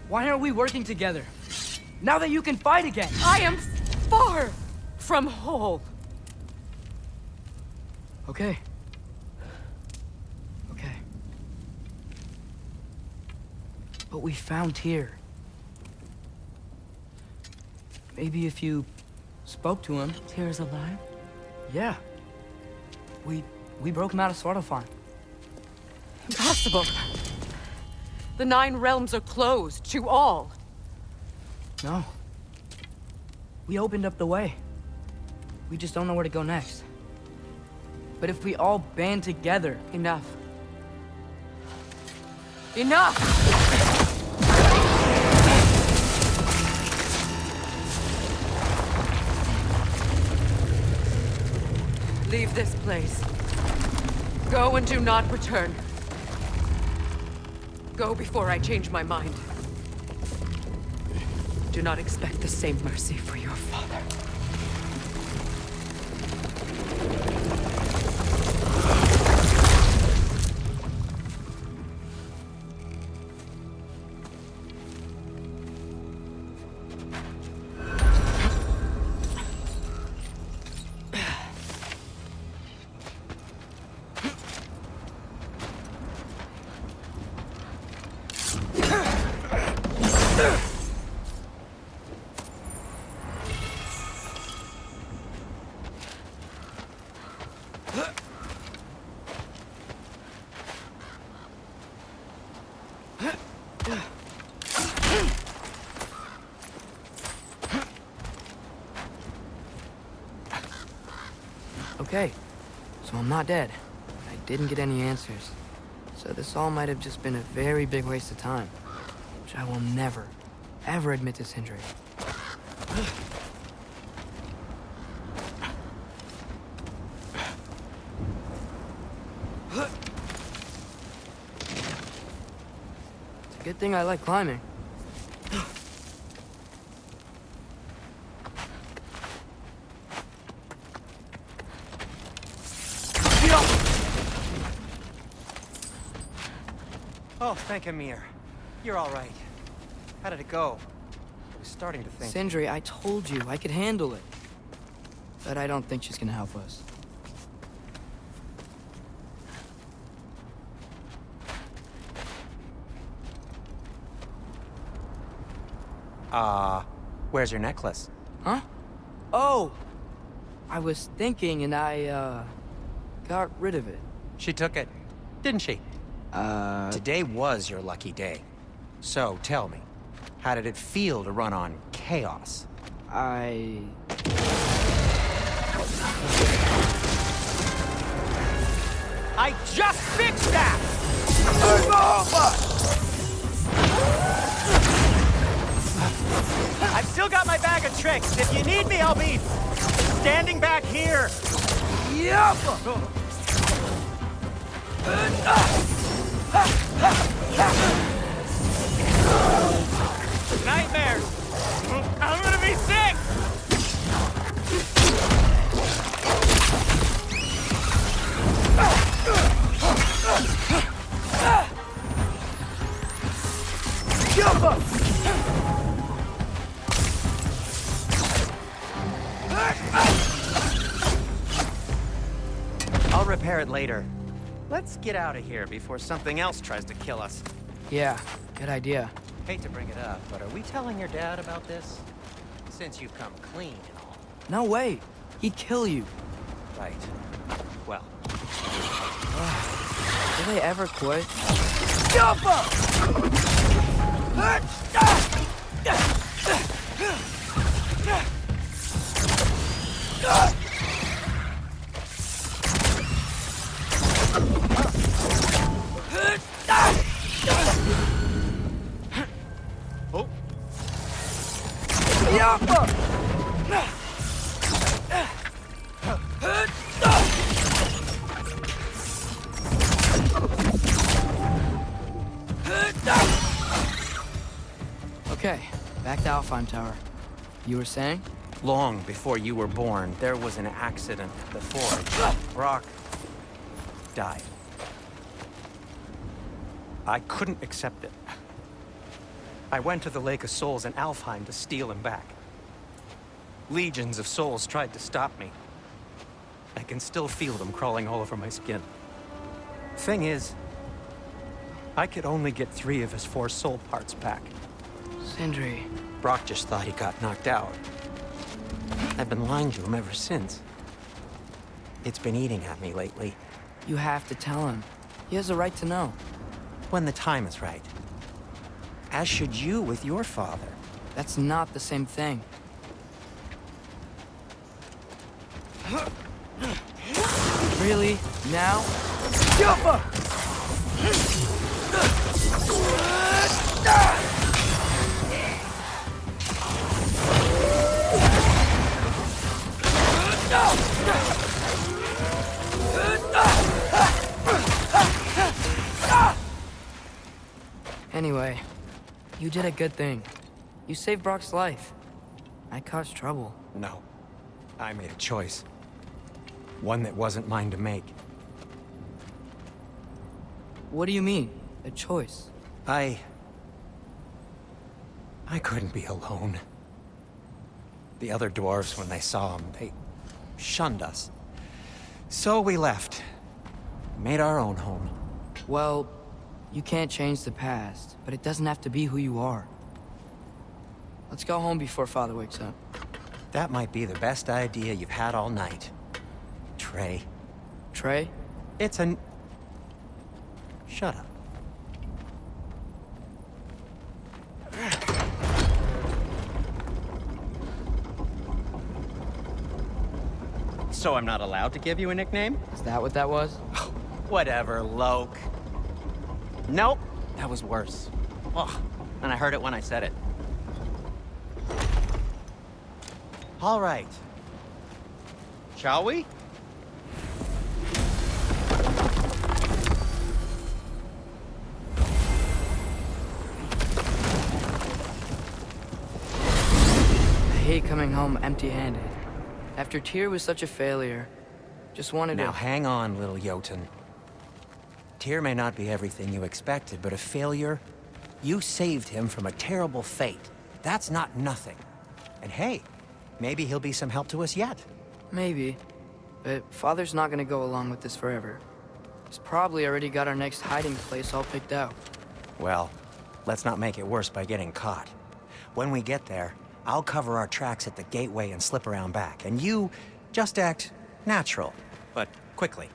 Why aren't we working together? Now that you can fight again! I am far from whole. Okay. Okay. But we found Tyr. Maybe if you spoke to him... Tyr's alive? Yeah. We broke him out of Svartalfheim. Impossible. The 9 realms are closed to all. No. We opened up the way. We just don't know where to go next. But if we all band together... Enough. Enough! Leave this place. Go and do not return. Go before I change my mind. Do not expect the same mercy for your father. Okay, so I'm not dead. I didn't get any answers. So this all might have just been a very big waste of time, which I will never, ever admit to Sindri. It's a good thing I like climbing. Oh, thank Amir. You're all right. How did it go? I was starting to think... Sindri, I told you I could handle it. But I don't think she's gonna help us. Where's your necklace? Huh? Oh! I was thinking and I, got rid of it. She took it, didn't she? Today was your lucky day. So, tell me, how did it feel to run on chaos? I just fixed that! I've still got my bag of tricks. If you need me, I'll be standing back here. Yep! Nightmares! I'm gonna be sick! I'll repair it later. Let's get out of here before something else tries to kill us. Yeah, good idea. Hate to bring it up, but are we telling your dad about this? Since you've come clean and all. No way. He'd kill you. Right. Well. Will they ever quit? Oh. Okay, back to Alfheim Tower. You were saying? Long before you were born, there was an accident at the forge. Brock died. I couldn't accept it. I went to the Lake of Souls in Alfheim to steal him back. Legions of souls tried to stop me. I can still feel them crawling all over my skin. Thing is, I could only get 3 of his 4 soul parts back. Sindri. Brock just thought he got knocked out. I've been lying to him ever since. It's been eating at me lately. You have to tell him. He has a right to know. When the time is right. As should you with your father. That's not the same thing. Really? Now? Anyway, you did a good thing. You saved Brock's life. I caused trouble. No. I made a choice. One that wasn't mine to make. What do you mean? A choice? I couldn't be alone. The other dwarves, when they saw him, they shunned us. So we left. Made our own home. Well, you can't change the past, but it doesn't have to be who you are. Let's go home before Father wakes up. That might be the best idea you've had all night. Trey. Trey? It's an... Shut up. So I'm not allowed to give you a nickname? Is that what that was? Whatever, Loke. Nope, that was worse. Ugh, and I heard it when I said it. All right. Shall we? I hate coming home empty-handed. After Tyr was such a failure, just wanted to... Now hang on, little Jotun. Tyr may not be everything you expected, but a failure? You saved him from a terrible fate. That's not nothing. And hey, maybe he'll be some help to us yet. Maybe. But Father's not gonna go along with this forever. He's probably already got our next hiding place all picked out. Well, let's not make it worse by getting caught. When we get there, I'll cover our tracks at the gateway and slip around back. And you just act natural, but quickly.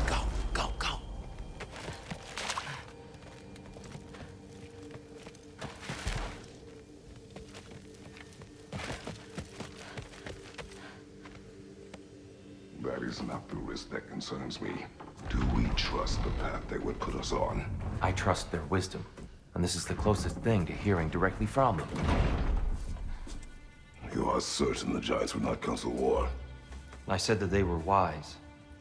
Go, go, go. That is not the risk that concerns me. Do we trust the path they would put us on? I trust their wisdom, and this is the closest thing to hearing directly from them. You are certain the Giants would not counsel war? I said that they were wise.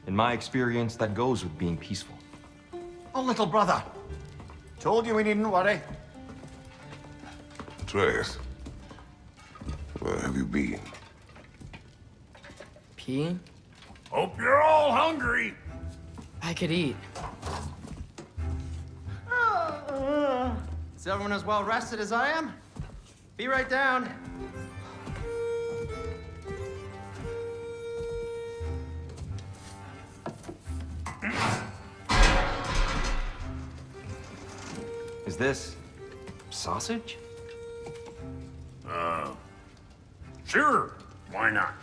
In my experience, that goes with being peaceful. Oh, little brother. Told you we needn't worry. Atreus, where have you been? Peeing? Hope you're all hungry. I could eat. Is everyone as well rested as I am? Be right down. Is this sausage? Sure. Why not?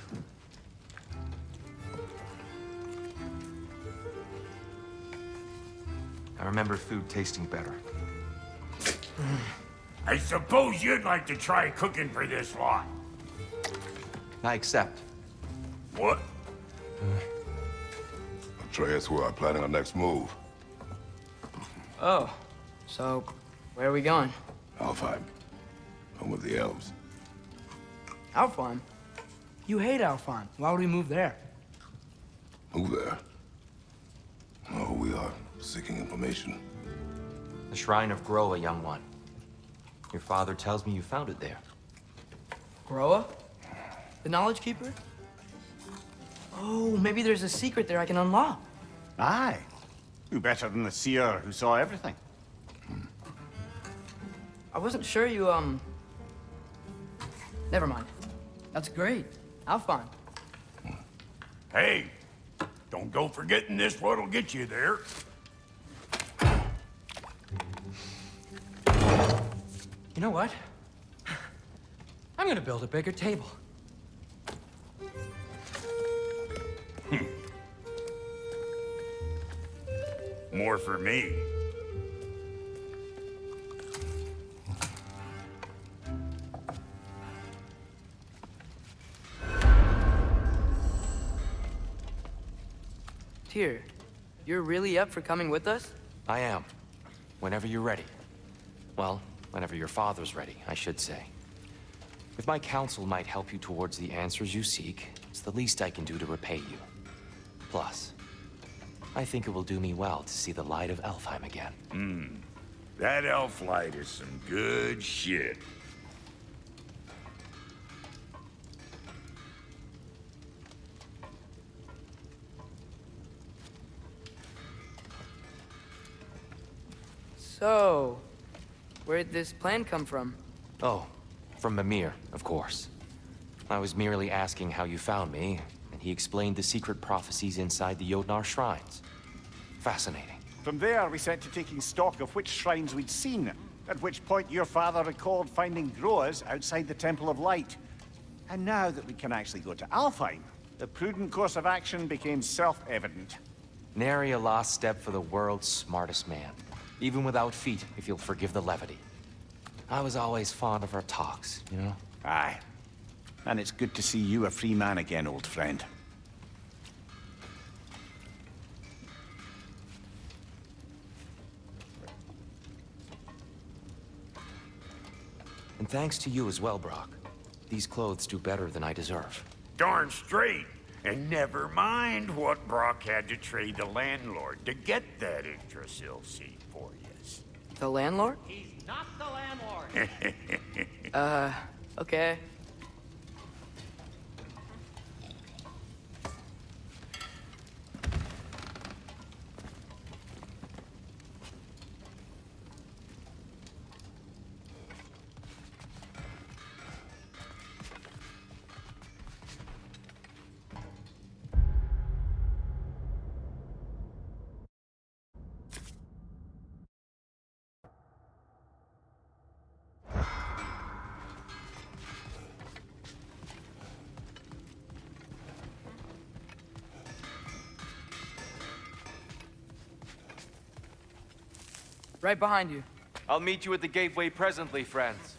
I remember food tasting better. I suppose you'd like to try cooking for this lot. I accept. What? Atreus, we are planning our next move. Oh, so where are we going? Alfheim. Home of the elves. Alfheim? You hate Alfheim. Why would we move there? Move there? Oh, we are seeking information. The Shrine of Groa, young one. Your father tells me you found it there. Groa? The Knowledge Keeper? Oh, maybe there's a secret there I can unlock. Aye. Who better than the seer who saw everything? I wasn't sure you, Never mind. That's great. Alfheim. Hey, don't go forgetting this what'll get you there. You know what? I'm gonna build a bigger table. More for me. Tyr, you're really up for coming with us? I am. Whenever you're ready. Well, whenever your father's ready, I should say. If my counsel might help you towards the answers you seek, it's the least I can do to repay you. Plus, I think it will do me well to see the light of Alfheim again. That elf light is some good shit. So, where'd this plan come from? Oh, from Mimir, of course. I was merely asking how you found me, and he explained the secret prophecies inside the Jotnar shrines. Fascinating. From there, we set to taking stock of which shrines we'd seen, at which point your father recalled finding growers outside the Temple of Light. And now that we can actually go to Alfheim, the prudent course of action became self-evident. Nary a lost step for the world's smartest man. Even without feet, if you'll forgive the levity. I was always fond of our talks, you know? Aye. And it's good to see you a free man again, old friend. And thanks to you as well, Brock. These clothes do better than I deserve. Darn straight. And never mind what Brock had to trade the landlord to get that Yggdrasil seed for you. The landlord? He's not the landlord. Okay. Right behind you. I'll meet you at the gateway presently, friends.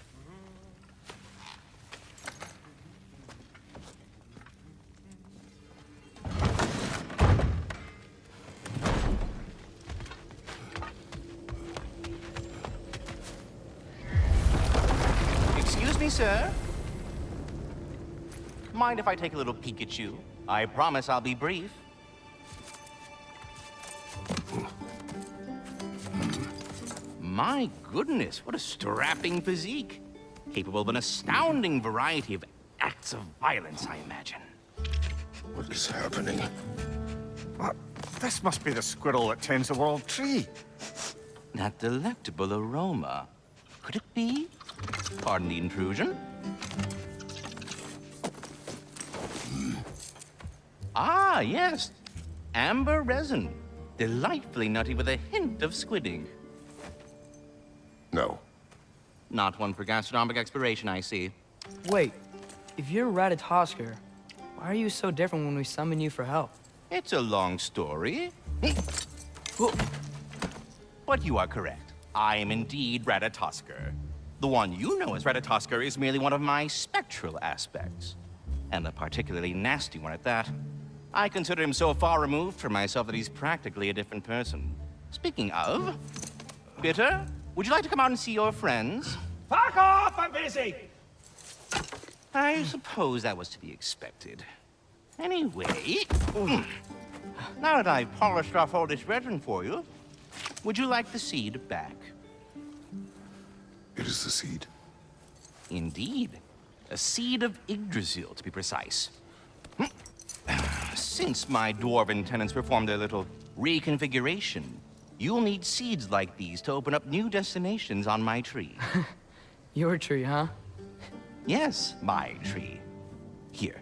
Excuse me, sir. Mind if I take a little peek at you? I promise I'll be brief. My goodness, what a strapping physique. Capable of an astounding variety of acts of violence, I imagine. What is happening? This must be the squirrel that tends the world tree. That delectable aroma. Could it be? Pardon the intrusion. Ah, yes. Amber resin. Delightfully nutty with a hint of squidding. No. Not one for gastronomic exploration, I see. Wait, if you're Ratatoskr, why are you so different when we summon you for help? It's a long story. But you are correct. I am indeed Ratatoskr. The one you know as Ratatoskr is merely one of my spectral aspects. And a particularly nasty one at that. I consider him so far removed from myself that he's practically a different person. Speaking of... Bitter, would you like to come out and see your friends? Fuck off! I'm busy! I suppose that was to be expected. Anyway... Now that I've polished off all this resin for you, would you like the seed back? It is the seed. Indeed. A seed of Yggdrasil, to be precise. Since my dwarven tenants performed their little reconfiguration, you'll need seeds like these to open up new destinations on my tree. Your tree, huh? Yes, my tree. Here,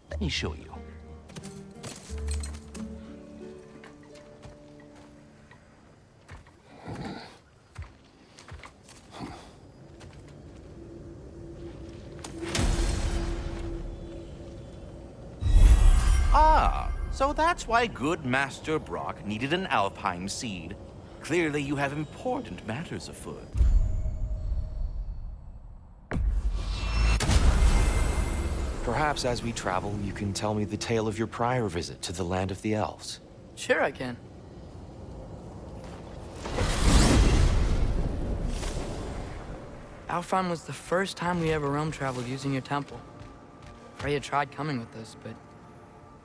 let me show you. Ah, so that's why good Master Brock needed an Alfheim seed. Clearly you have important matters afoot. Perhaps as we travel, you can tell me the tale of your prior visit to the land of the elves. Sure I can. Alfheim was the first time we ever realm traveled using your temple. Freya tried coming with us, but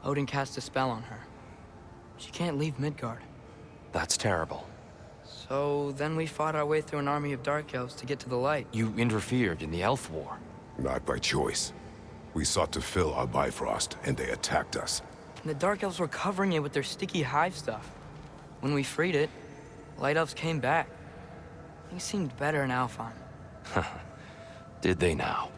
Odin cast a spell on her. She can't leave Midgard. That's terrible. So then we fought our way through an army of dark elves to get to the light. You interfered in the Elf War. Not by choice. We sought to fill our Bifrost, and they attacked us. And the dark elves were covering it with their sticky hive stuff. When we freed it, light elves came back. Things seemed better in Alfheim. Did they now?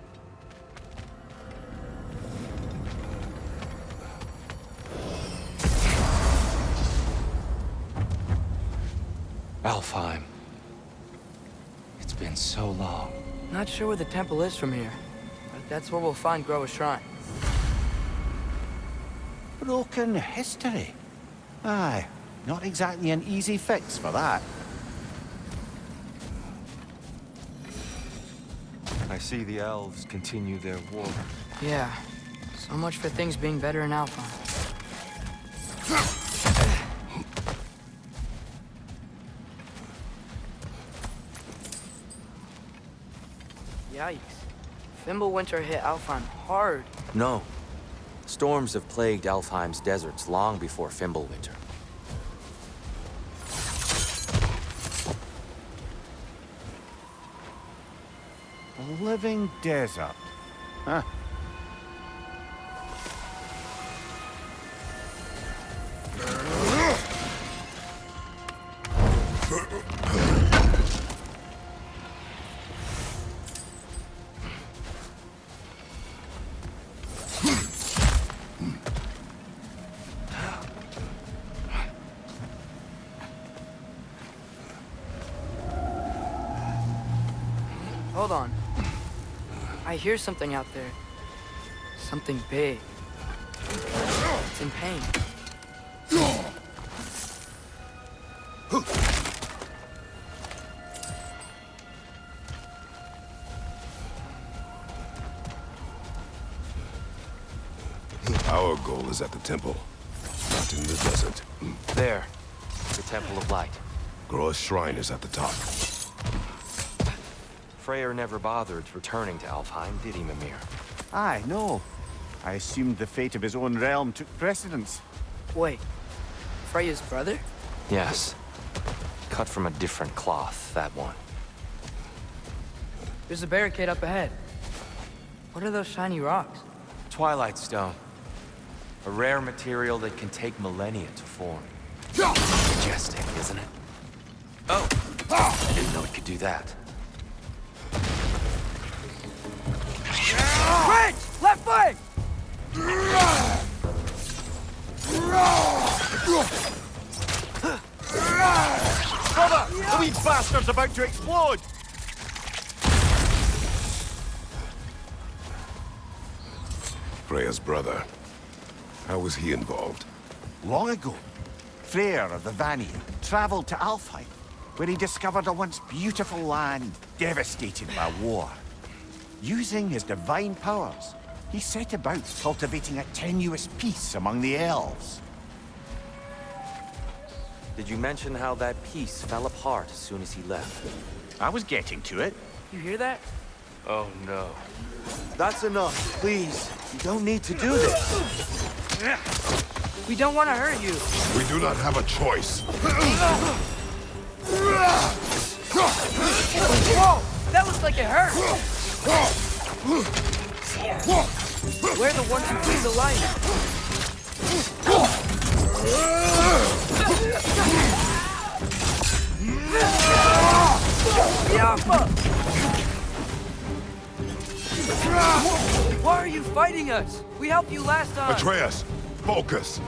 Alfheim. It's been so long. Not sure where the temple is from here, but that's where we'll find Groa's shrine. Broken history. Aye, not exactly an easy fix for that. I see the elves continue their war. Yeah, so much for things being better in Alpha. Yikes. Fimbulwinter hit Alfheim hard. No. Storms have plagued Alfheim's deserts long before Fimbulwinter. A living desert. Huh. Hold on. I hear something out there. Something big. It's in pain. Our goal is at the temple, not in the desert. There. The Temple of Light. Groa's shrine is at the top. Freyr never bothered returning to Alfheim, did he, Mimir? Aye, no. I assumed the fate of his own realm took precedence. Wait. Freya's brother? Yes. Cut from a different cloth, that one. There's a barricade up ahead. What are those shiny rocks? Twilight Stone. A rare material that can take millennia to form. Majestic, isn't it? Oh! I didn't know it could do that. Bridge! Left flank! Brother! The wee bastard's about to explode! Freya's brother. How was he involved? Long ago, Freyr of the Vanir traveled to Alfheim, where he discovered a once beautiful land devastated by war. Using his divine powers, he set about cultivating a tenuous peace among the elves. Did you mention how that peace fell apart as soon as he left? I was getting to it. You hear that? Oh no. That's enough, please. You don't need to do this. We don't want to hurt you. We do not have a choice. Whoa! That looks like it hurt! We're the ones who bring the light. Yeah, fuck! Why are you fighting us? We helped you last time. Atreus, focus.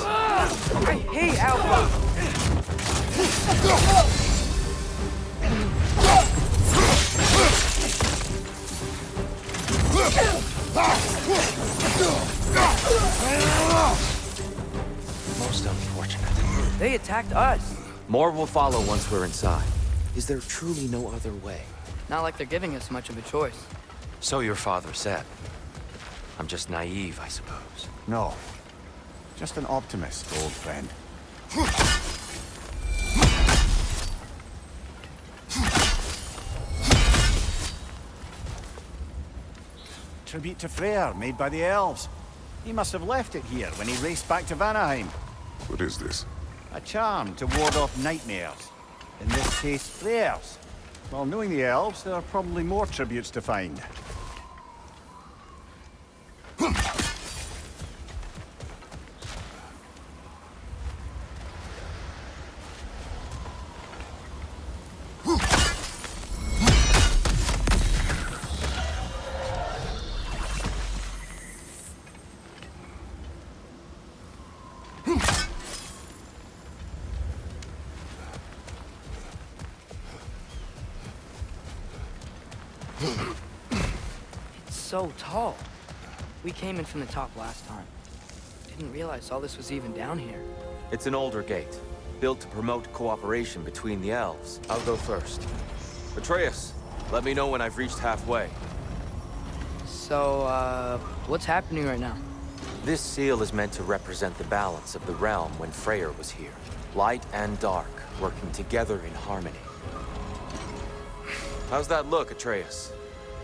I hate Alpha. Most unfortunate. They attacked us. More will follow once we're inside. Is there truly no other way? Not like they're giving us much of a choice. So your father said. I'm just naive, I suppose. No. Just an optimist, old friend. Tribute to Freyr, made by the elves. He must have left it here when he raced back to Vanaheim. What is this? A charm to ward off nightmares. In this case, Freyr's. Well, knowing the elves, there are probably more tributes to find. so tall. We came in from the top last time. Didn't realize all this was even down here. It's an older gate, built to promote cooperation between the elves. I'll go first. Atreus, let me know when I've reached halfway. So, what's happening right now? This seal is meant to represent the balance of the realm when Freyr was here. Light and dark, working together in harmony. How's that look, Atreus?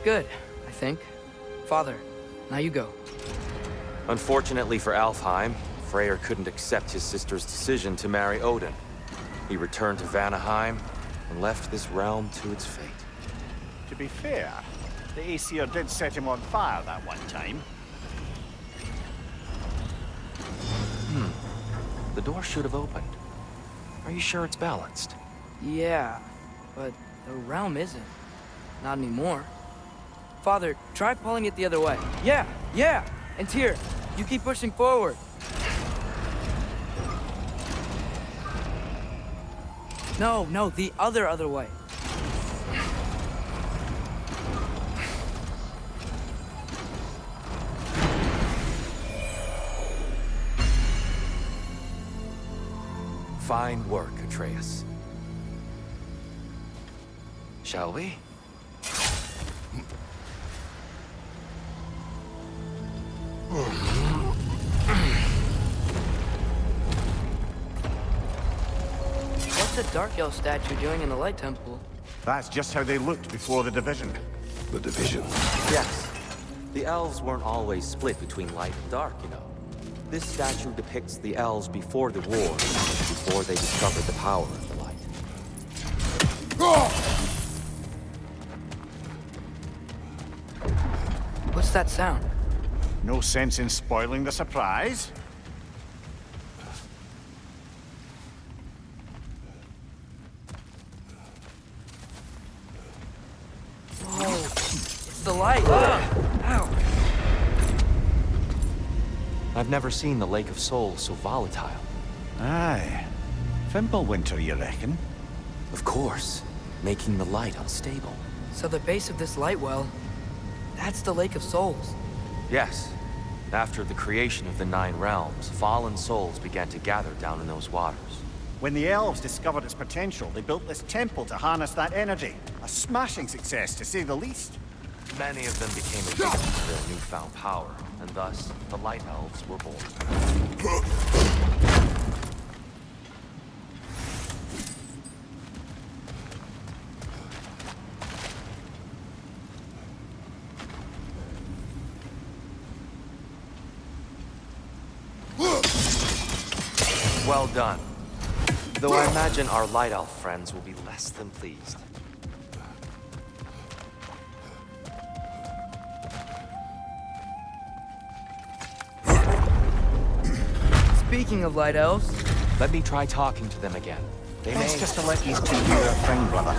Good, I think. Father, now you go. Unfortunately for Alfheim, Freyr couldn't accept his sister's decision to marry Odin. He returned to Vanaheim and left this realm to its fate. To be fair, the Aesir did set him on fire that one time. The door should have opened. Are you sure it's balanced? Yeah, but the realm isn't. Not anymore. Father, try pulling it the other way. Yeah! And Tyr, you keep pushing forward. No, the other way. Fine work, Atreus. Shall we? What's the Dark Elf statue doing in the Light Temple? That's just how they looked before the division. The division? Yes. The elves weren't always split between light and dark, you know. This statue depicts the elves before the war, before they discovered the power of the light. What's that sound? No sense in spoiling the surprise. Whoa, it's the light. Ow. I've never seen the Lake of Souls so volatile. Aye. Fimbulwinter, you reckon? Of course, making the light unstable. So the base of this light well, that's the Lake of Souls. Yes. After the creation of the Nine Realms, fallen souls began to gather down in those waters. When the elves discovered its potential, they built this temple to harness that energy. A smashing success, to say the least. Many of them became addicted to their newfound power, and thus, the Light Elves were born. Well done. Though I imagine our Light Elf friends will be less than pleased. Speaking of Light Elves... Let me try talking to them again. They may... Best just to let these two do their thing, brother.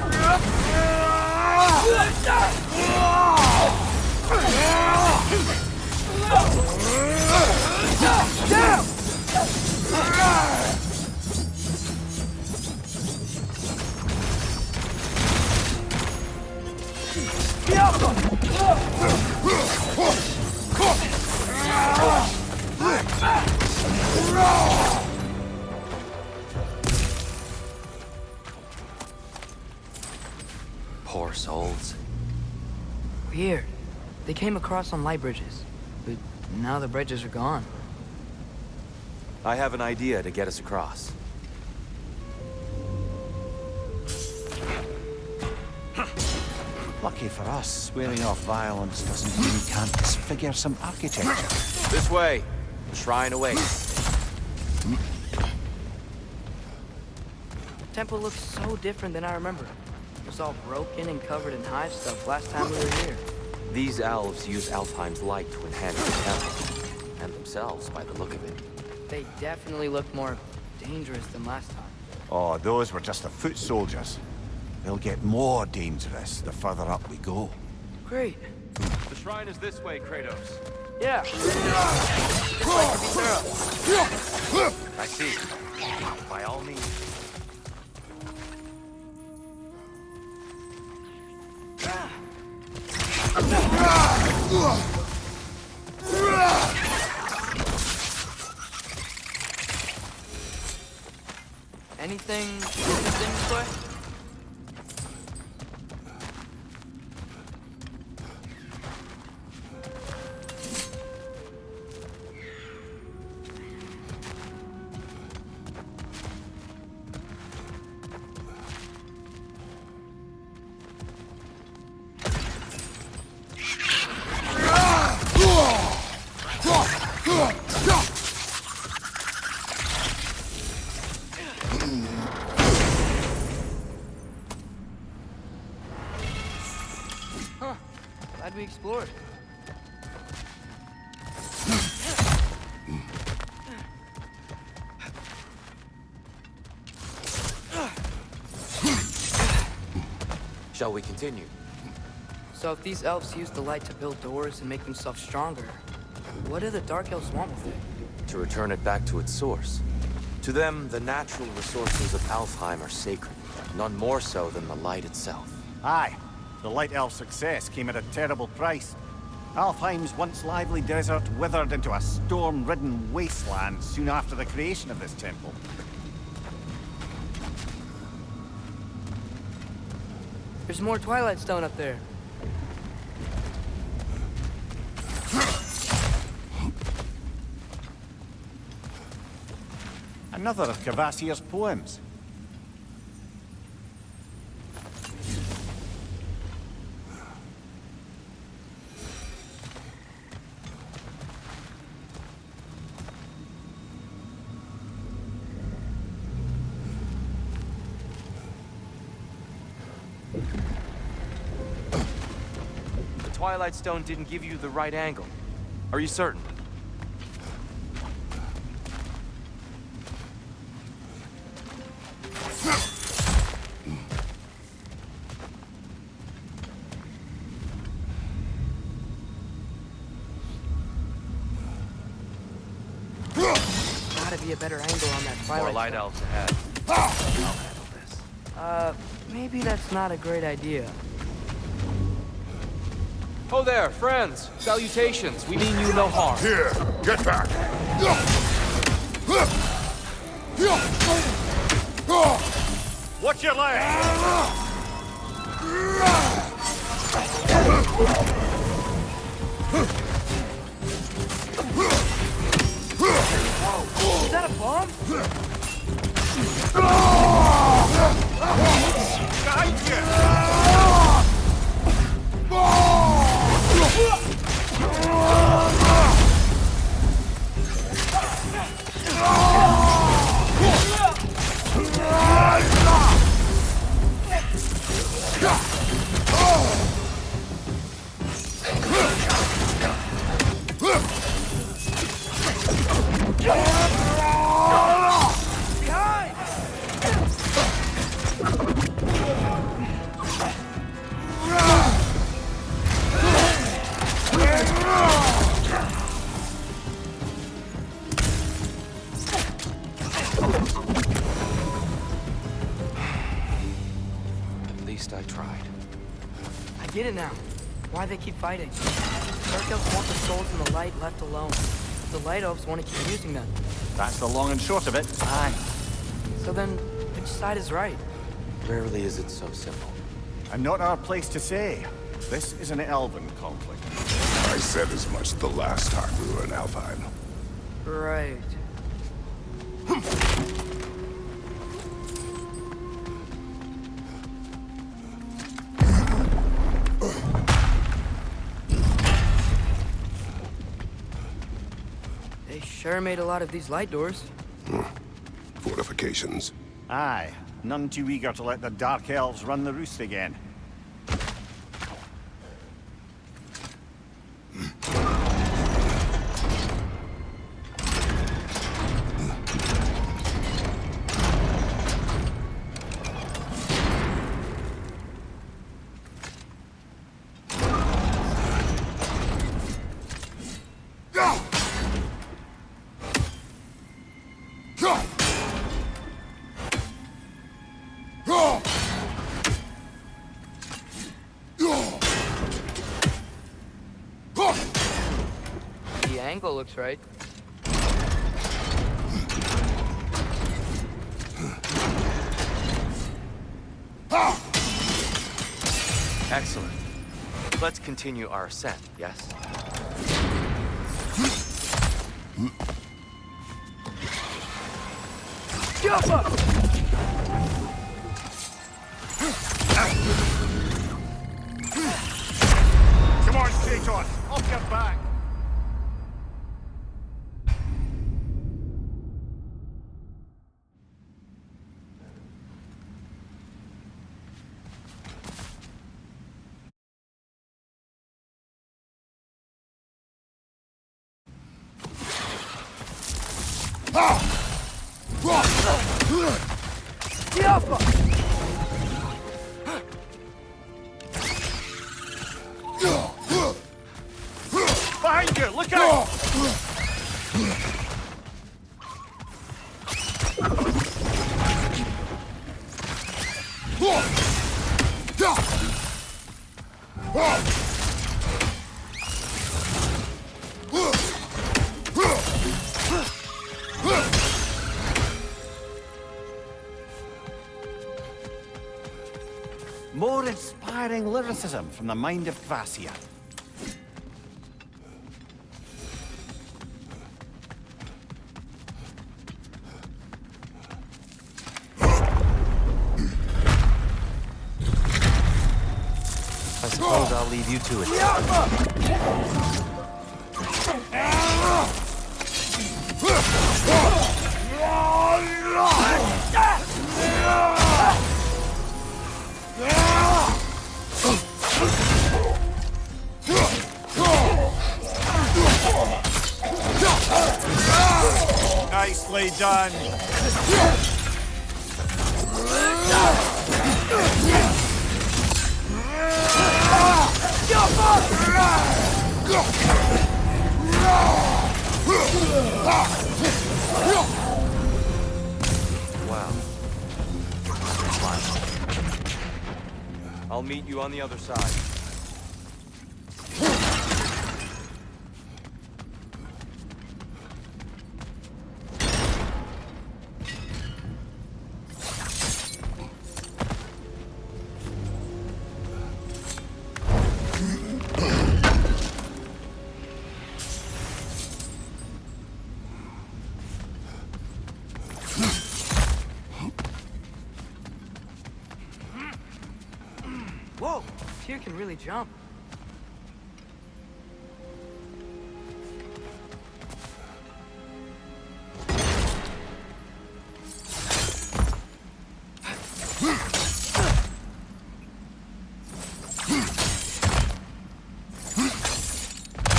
Poor souls. Weird. They came across on light bridges, but now the bridges are gone. I have an idea to get us across. Lucky for us, swearing off violence doesn't mean we can't disfigure some architecture. This way. The shrine awaits. The temple looks so different than I remember. It was all broken and covered in hive stuff last time we were here. These elves use Alfheim's light to enhance the temple, and themselves by the look of it. They definitely look more dangerous than last time. Oh, those were just the foot soldiers. They'll get more dangerous the further up we go. Great. The shrine is this way, Kratos. Yeah. Just like to be thorough. I see. By all means. Anything interesting this way? Glad we explored. Shall we continue? So if these elves use the light to build doors and make themselves stronger, what do the Dark Elves want with it? To return it back to its source. To them, the natural resources of Alfheim are sacred, none more so than the light itself. Aye. The Light Elf's success came at a terrible price. Alfheim's once lively desert withered into a storm-ridden wasteland soon after the creation of this temple. There's more Twilight Stone up there. Another of Kvasir's poems. The Twilight Stone didn't give you the right angle. Are you certain? Gotta be a better angle on that Twilight More light Stone. elves ahead. I'll handle this. Maybe that's not a great idea. Oh there, friends. Salutations. We mean you no harm. Here, get back. Watch your leg! Is that a bomb? At least I tried. I get it now. Why they keep fighting. Dark Elves want the souls in the light left alone. The Light Elves want to keep using them. That's the long and short of it. Aye. So then, which side is right? Rarely is it so simple. And not our place to say. This is an elven conflict. I said as much the last time we were in Alfheim. Right. They sure made a lot of these light doors. Fortifications. Aye. None too eager to let the Dark Elves run the roost again. The angle looks right. Excellent. Let's continue our ascent, yes? Jump up! Come on, Kratos! Off your back! Behind you! Look out! More inspiring lyricism from the mind of Kvasir. I suppose I'll leave you to it. Nicely done. Wow. I'll meet you on the other side. Whoa! Tyr can really jump.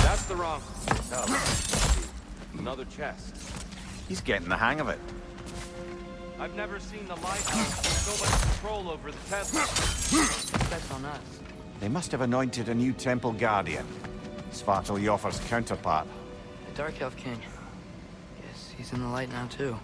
That's the wrong... No. Another chest. He's getting the hang of it. I've never seen the lighthouse with so much control over the Tesla. That's on us. They must have anointed a new temple guardian. Svartalf's counterpart. The Dark Elf King. Yes, he's in the light now, too.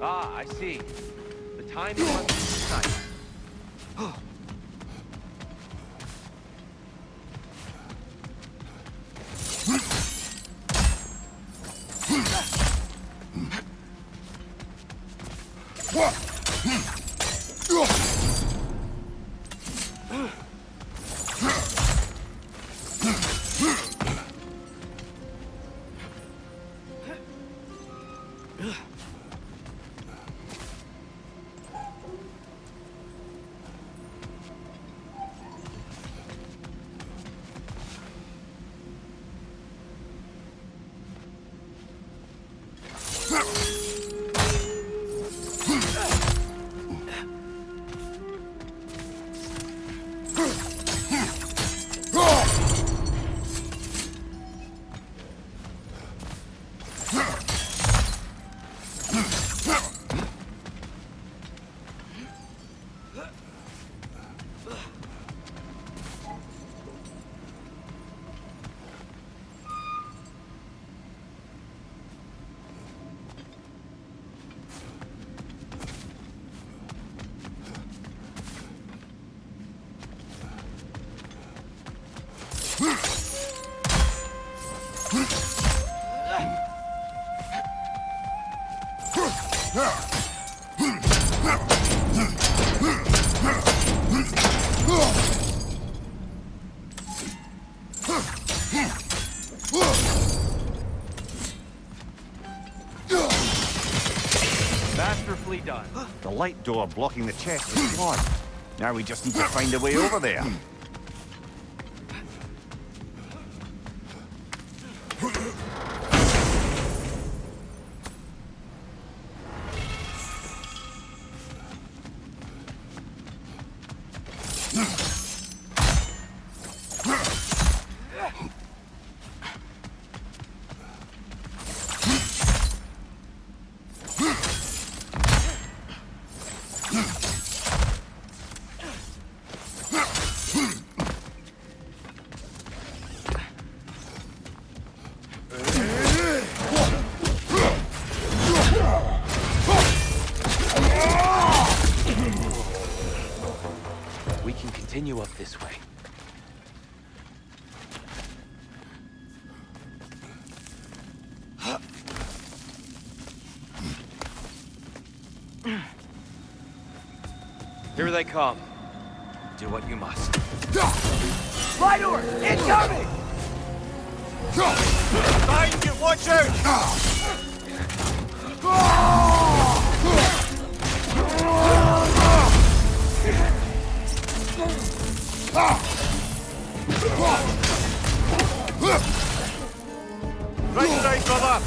Ah, I see. The timing must be precise. Masterfully done. The light door blocking the chest is gone. Now we just need to find a way over there. We can continue up this way. Here they come. Do what you must. Fly door! Incoming! Behind you, watch out! Right, brother!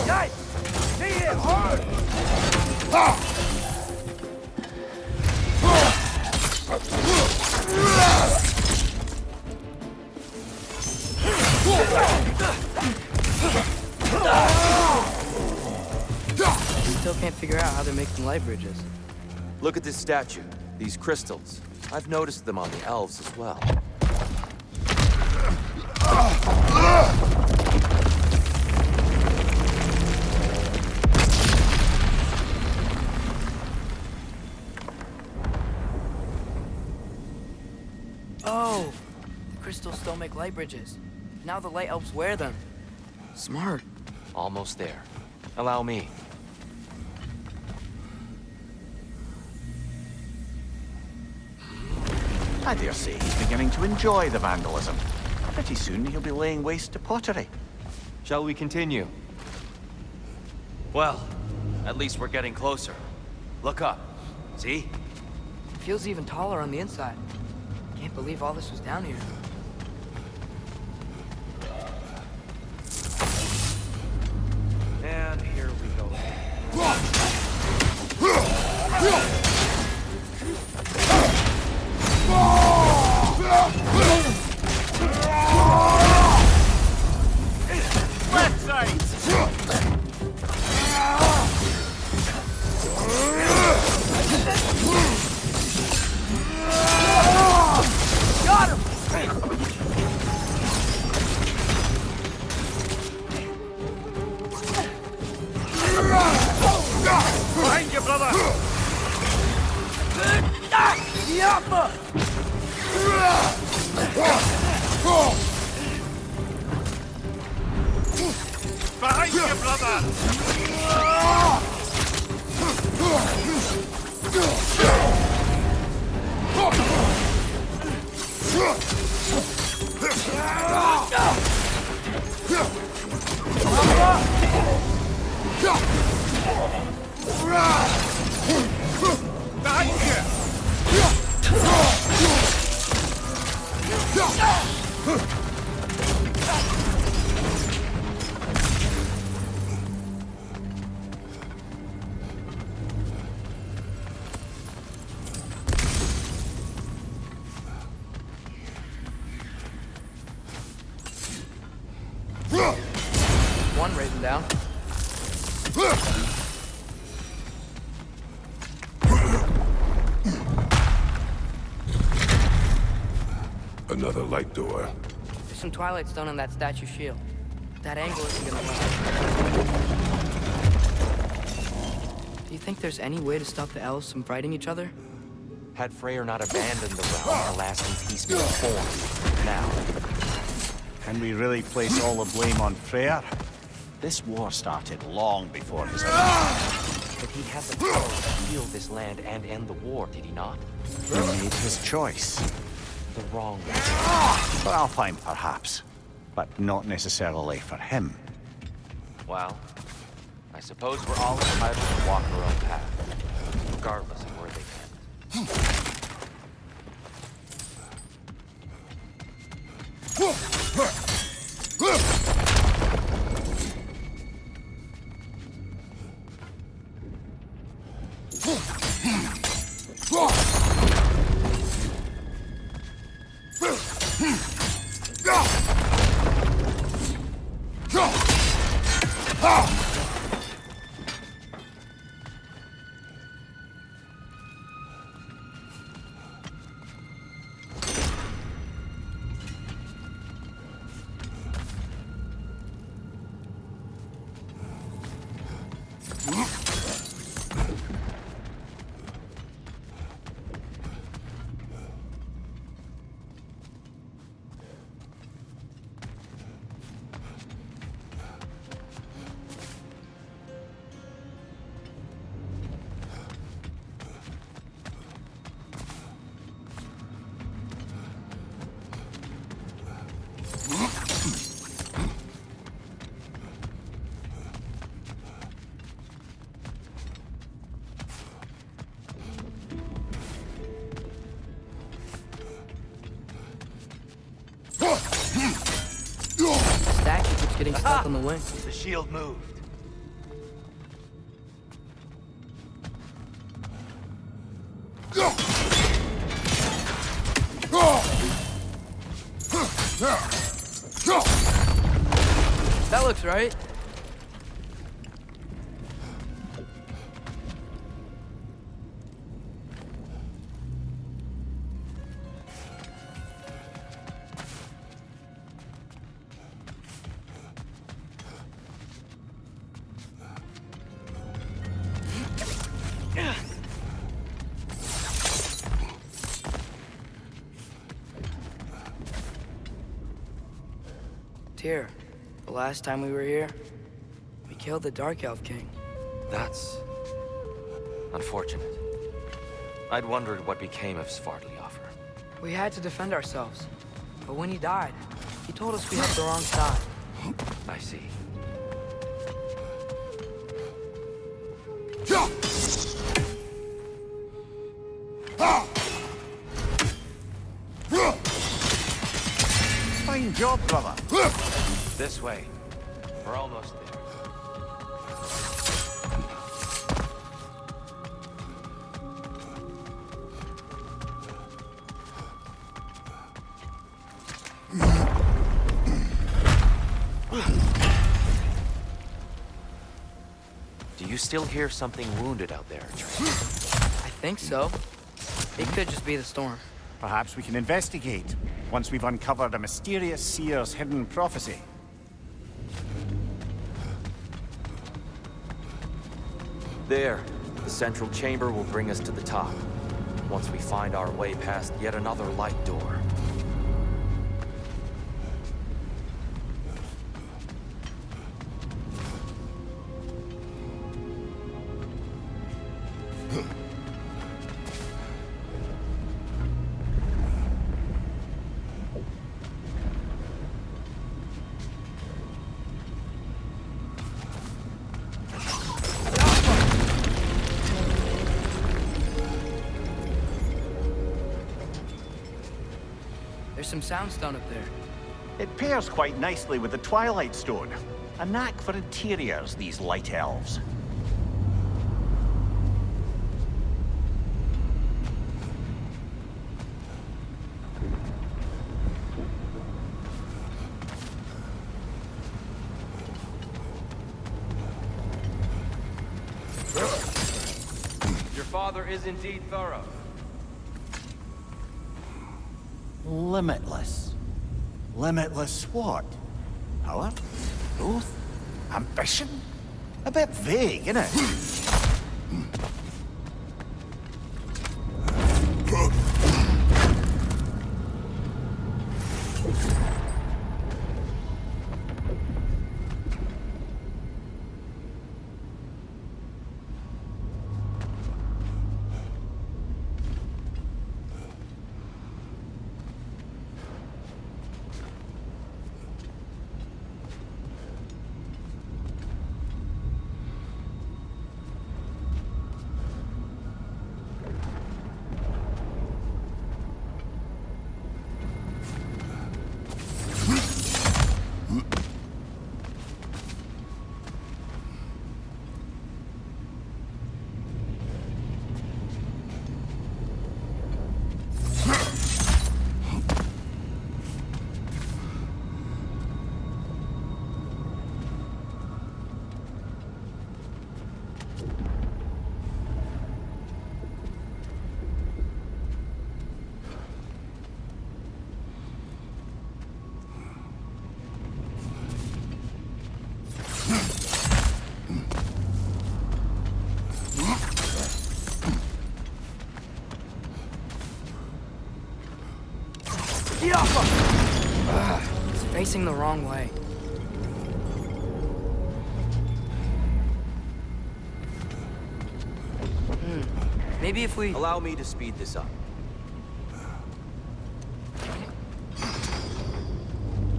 Guys! Stay here! Hard! Still can't figure out how they're making light bridges. Look at this statue, these crystals. I've noticed them on the elves as well. Oh! The crystals still make light bridges. Now the light elves wear them. Smart. Almost there. Allow me. I dare say he's beginning to enjoy the vandalism. Pretty soon he'll be laying waste to pottery. Shall we continue? Well, at least we're getting closer. Look up. See? It feels even taller on the inside. Can't believe all this was down here. And here we go. Left side! Got him! Behind you, brother! Yappa! Behind you, brother! Behind you! down? Another light door. There's some Twilight Stone on that statue shield. That angle isn't gonna work. Do you think there's any way to stop the elves from fighting each other? Had Freyr not abandoned the realm, the lasting peace would have formed. Now. Can we really place all the blame on Freyr? This war started long before his arrival. But he had the power to heal this land and end the war, did he not? He made his choice. The wrong one. For Alpine, perhaps. But not necessarily for him. Well, I suppose we're all entitled to walk our own path, regardless of where they getting stuck on the wing. The shield moved. That looks right. Tyr, the last time we were here, we killed the Dark Elf King. That's unfortunate. I'd wondered what became of Svartalfr. We had to defend ourselves, but when he died, he told us we had the wrong side. I see. Fine job, brother. This way. We're almost there. Do you still hear something wounded out there, Atreus? I think so. It could just be the storm. Perhaps we can investigate, once we've uncovered a mysterious seer's hidden prophecy. There. The central chamber will bring us to the top. Once we find our way past yet another light door. There's some soundstone up there. It pairs quite nicely with the Twilight Stone. A knack for interiors, these light elves. Your father is indeed thorough. Limitless. Limitless what? Power? Growth? Ambition? A bit vague, isn't it? It's facing the wrong way. Maybe if we... Allow me to speed this up.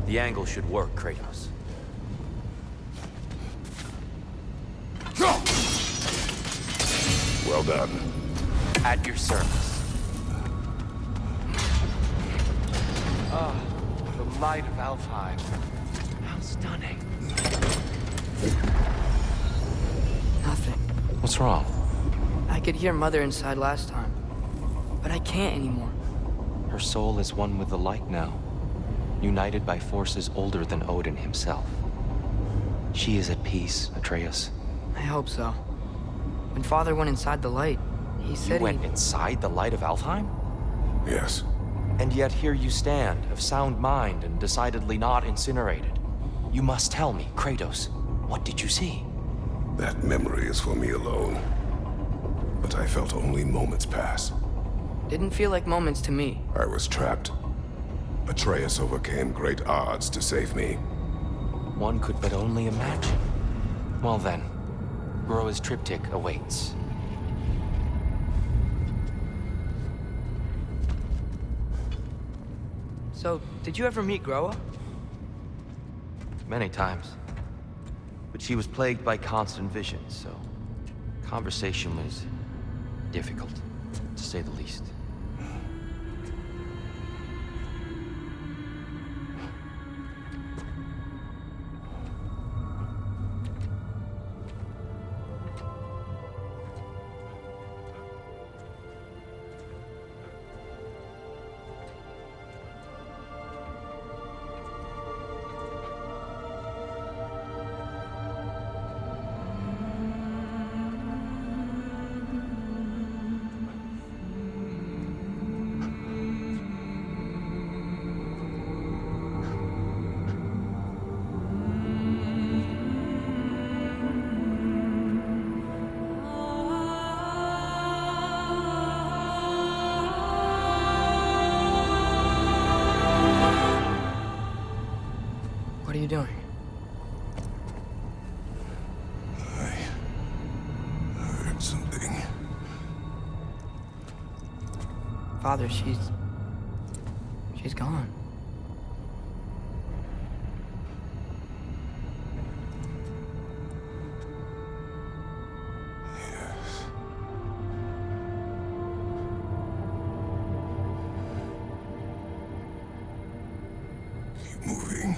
The angle should work, Kratos. Well done. At your service. Ah, the light of Alfheim. How stunning. Nothing. What's wrong? I could hear Mother inside last time, but I can't anymore. Her soul is one with the light now, united by forces older than Odin himself. She is at peace, Atreus. I hope so. When Father went inside the light, he said You went inside the light of Alfheim? Yes. And yet here you stand, of sound mind and decidedly not incinerated. You must tell me, Kratos, what did you see? That memory is for me alone. But I felt only moments pass. Didn't feel like moments to me. I was trapped. Atreus overcame great odds to save me. One could but only imagine. Well then, Groa's triptych awaits. So, did you ever meet Groa? Many times. But she was plagued by constant visions, so conversation was difficult, to say the least. What are you doing? I heard something. Father, she's gone. Yes. Keep moving.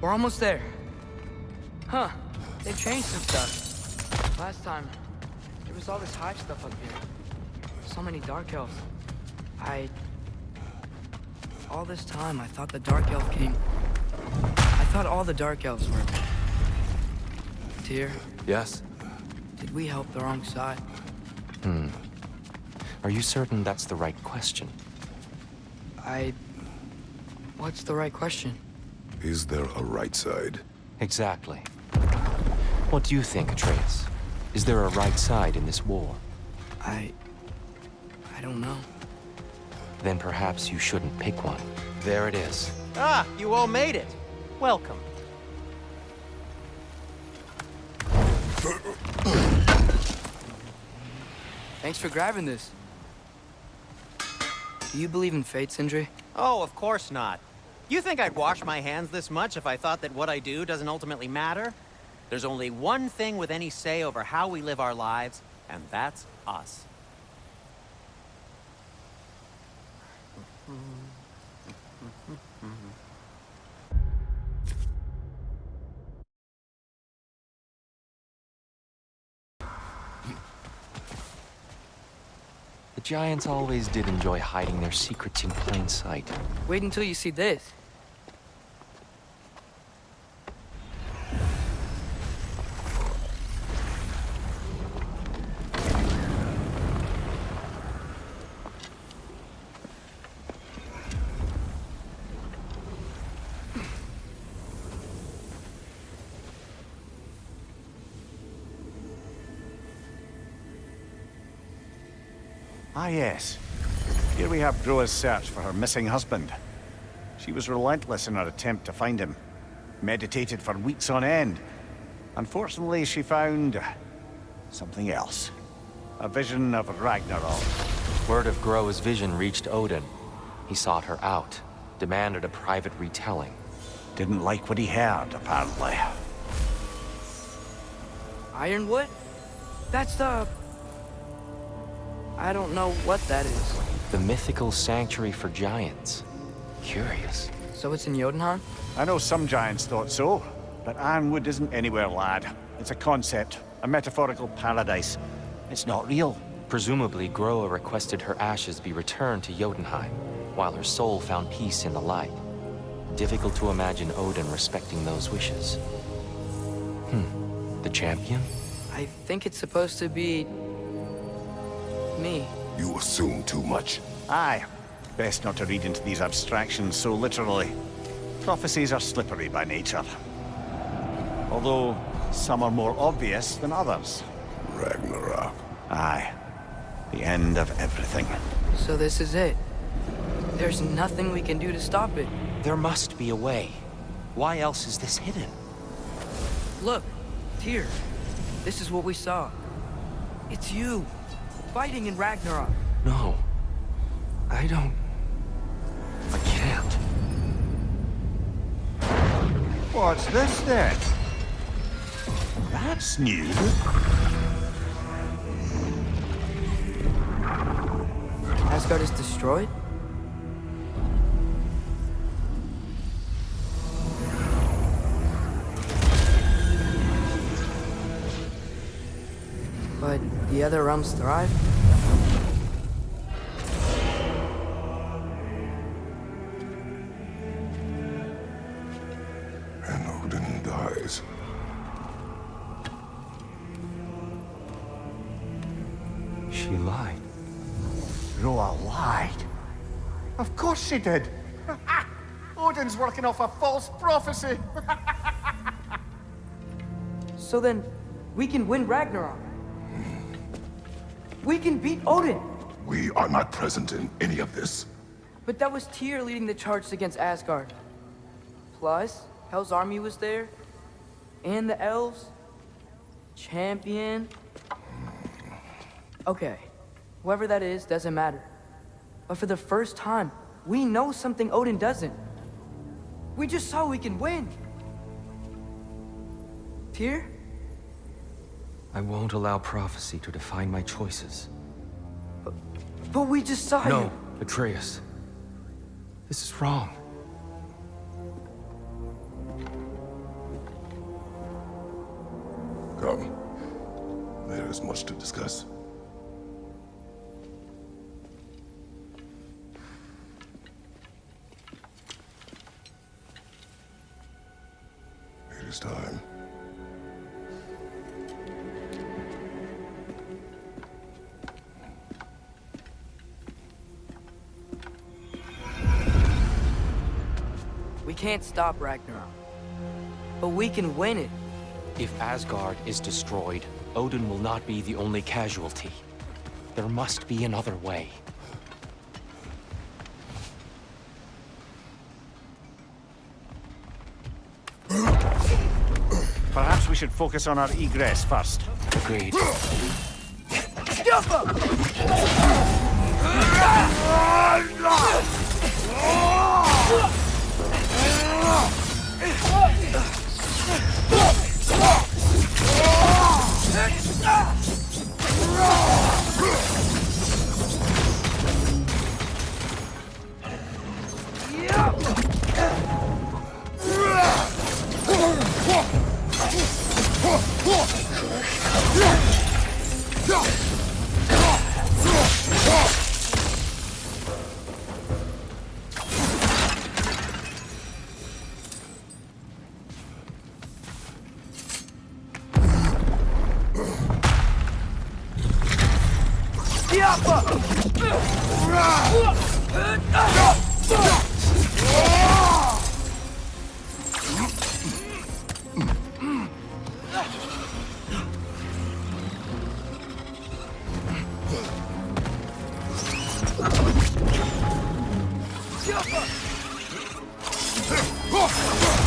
We're almost there. Huh. They've changed some stuff. Last time, there was all this hive stuff up here. So many Dark Elves. All this time, I thought the Dark Elf came... I thought all the Dark Elves were... Tyr? Yes? Did we help the wrong side? Are you certain that's the right question? What's the right question? Is there a right side? Exactly. What do you think, Atreus? Is there a right side in this war? I don't know. Then perhaps you shouldn't pick one. There it is. Ah, you all made it. Welcome. Thanks for grabbing this. Do you believe in fate, Sindri? Oh, of course not. You think I'd wash my hands this much if I thought that what I do doesn't ultimately matter? There's only one thing with any say over how we live our lives, and that's us. The giants always did enjoy hiding their secrets in plain sight. Wait until you see this. Ah, yes. Here we have Groa's search for her missing husband. She was relentless in her attempt to find him. Meditated for weeks on end. Unfortunately, she found... something else. A vision of Ragnarok. Word of Groa's vision reached Odin. He sought her out, demanded a private retelling. Didn't like what he heard, apparently. Ironwood? That's the... I don't know what that is. The mythical sanctuary for giants. Curious. So it's in Jotunheim? I know some giants thought so, but Ironwood isn't anywhere, lad. It's a concept, a metaphorical paradise. It's not real. Presumably, Groa requested her ashes be returned to Jotunheim, while her soul found peace in the light. Difficult to imagine Odin respecting those wishes. The champion? I think it's supposed to be... me. You assume too much. Aye. Best not to read into these abstractions so literally. Prophecies are slippery by nature. Although, some are more obvious than others. Ragnarok. Aye. The end of everything. So this is it. There's nothing we can do to stop it. There must be a way. Why else is this hidden? Look, Tyr. This is what we saw. It's you. Fighting in Ragnarok. No. I don't... I can't. What's this then? That's new. Asgard is destroyed? But the other realms thrive? And Odin dies. She lied. Groa lied. Of course she did. Odin's working off a false prophecy. So then, we can win Ragnarok. We can beat Odin. We are not present in any of this. But that was Tyr leading the charge against Asgard. Plus, Hell's army was there. And the elves. Champion. Okay, whoever that is doesn't matter. But for the first time, we know something Odin doesn't. We just saw we can win. Tyr? I won't allow prophecy to define my choices. But we just saw you. No, Atreus. This is wrong. Come. There is much to discuss. It is time. We can't stop Ragnarok, but we can win it. If Asgard is destroyed, Odin will not be the only casualty. There must be another way. Perhaps we should focus on our egress first. Agreed.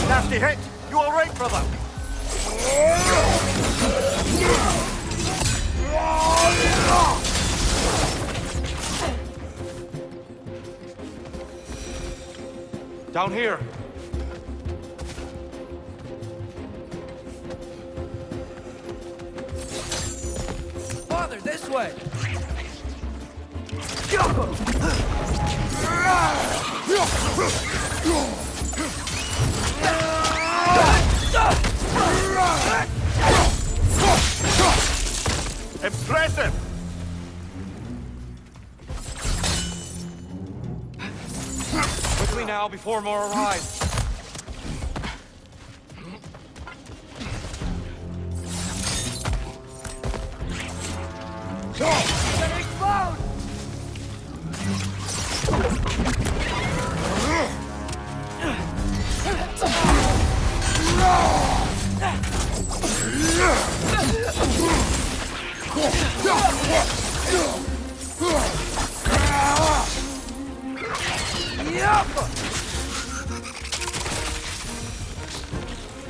Nasty hit! You all right, brother? Down here. Father, this way! Impressive! Quickly now, before more arrive.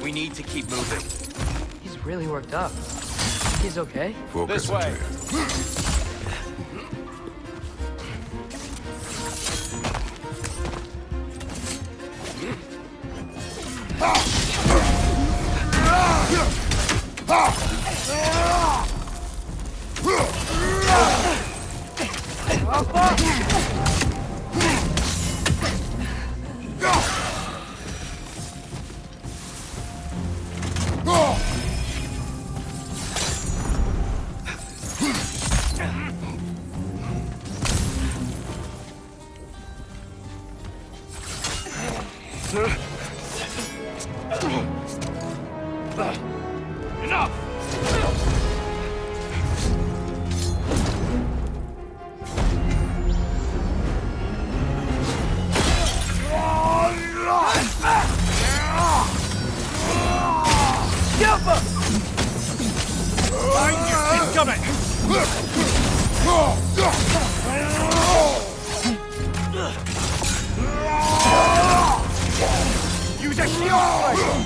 We need to keep moving. He's really worked up. He's okay? Focus, This way. Atreus. Use a shield!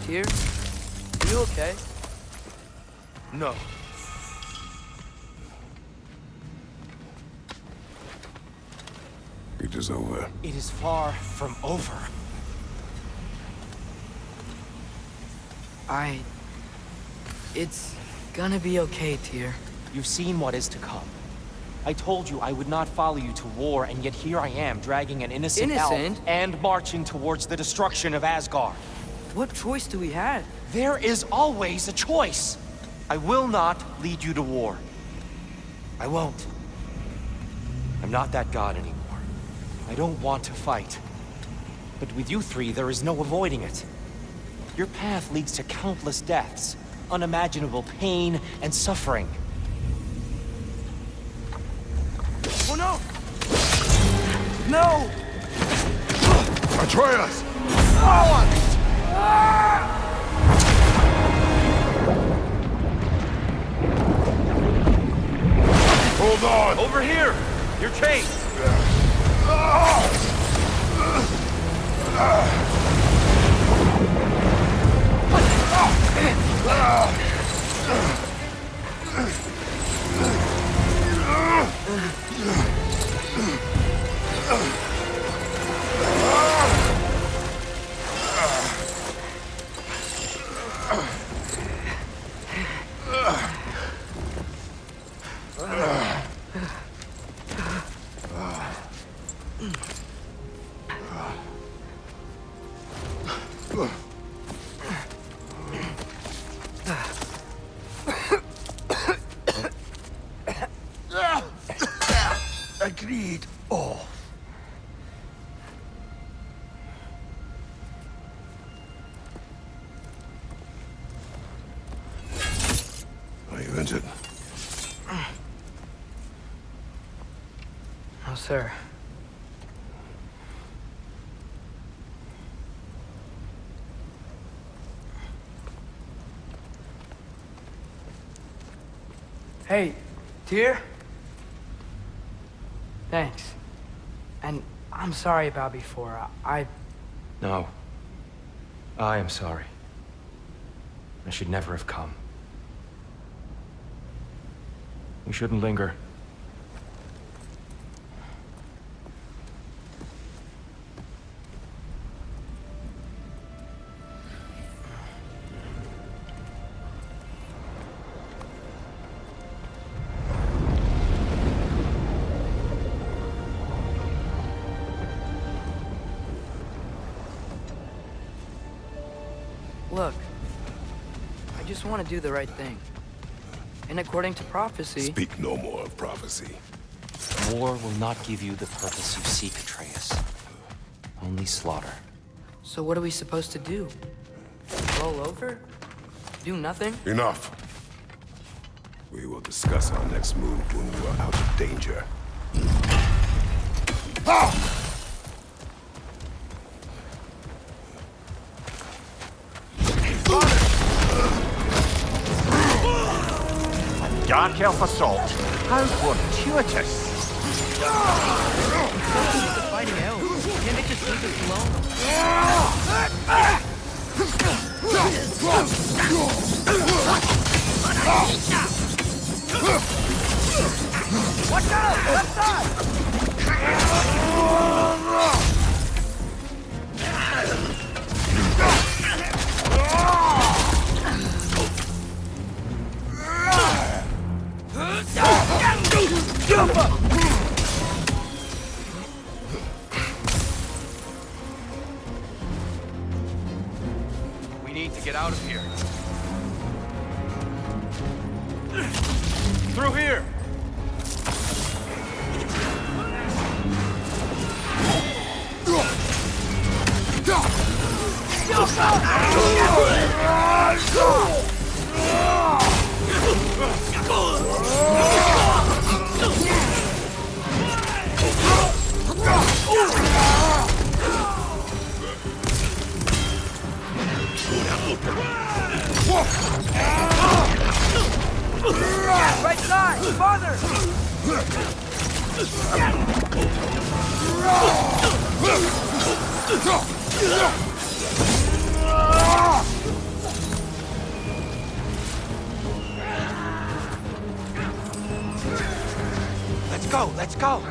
Tyr? Are you okay? No. It is over. It is far from over. It's gonna be okay, Tyr. You've seen what is to come. I told you I would not follow you to war, and yet here I am, dragging an innocent elf and marching towards the destruction of Asgard. What choice do we have? There is always a choice. I will not lead you to war. I won't. I'm not that god anymore. I don't want to fight. But with you three, there is no avoiding it. Your path leads to countless deaths, unimaginable pain and suffering. Oh no! No! Atreus! Hold on! Over here! You're chased! Agreed. Oh. Are you injured? No, sir. Hey, Tyr? Thanks. And I'm sorry about before. No. I am sorry. I should never have come. We shouldn't linger. Look, I just want to do the right thing. And according to prophecy... Speak no more of prophecy. War will not give you the purpose you seek, Atreus. Only slaughter. So what are we supposed to do? Roll over? Do nothing? Enough. We will discuss our next move when we are out of danger. Dark elf assault. How fortuitous. The fighting elves. Can't they just leave us alone? Watch out! Left side! We need to get out of here. Through here! Right side! Farther! go, let's go!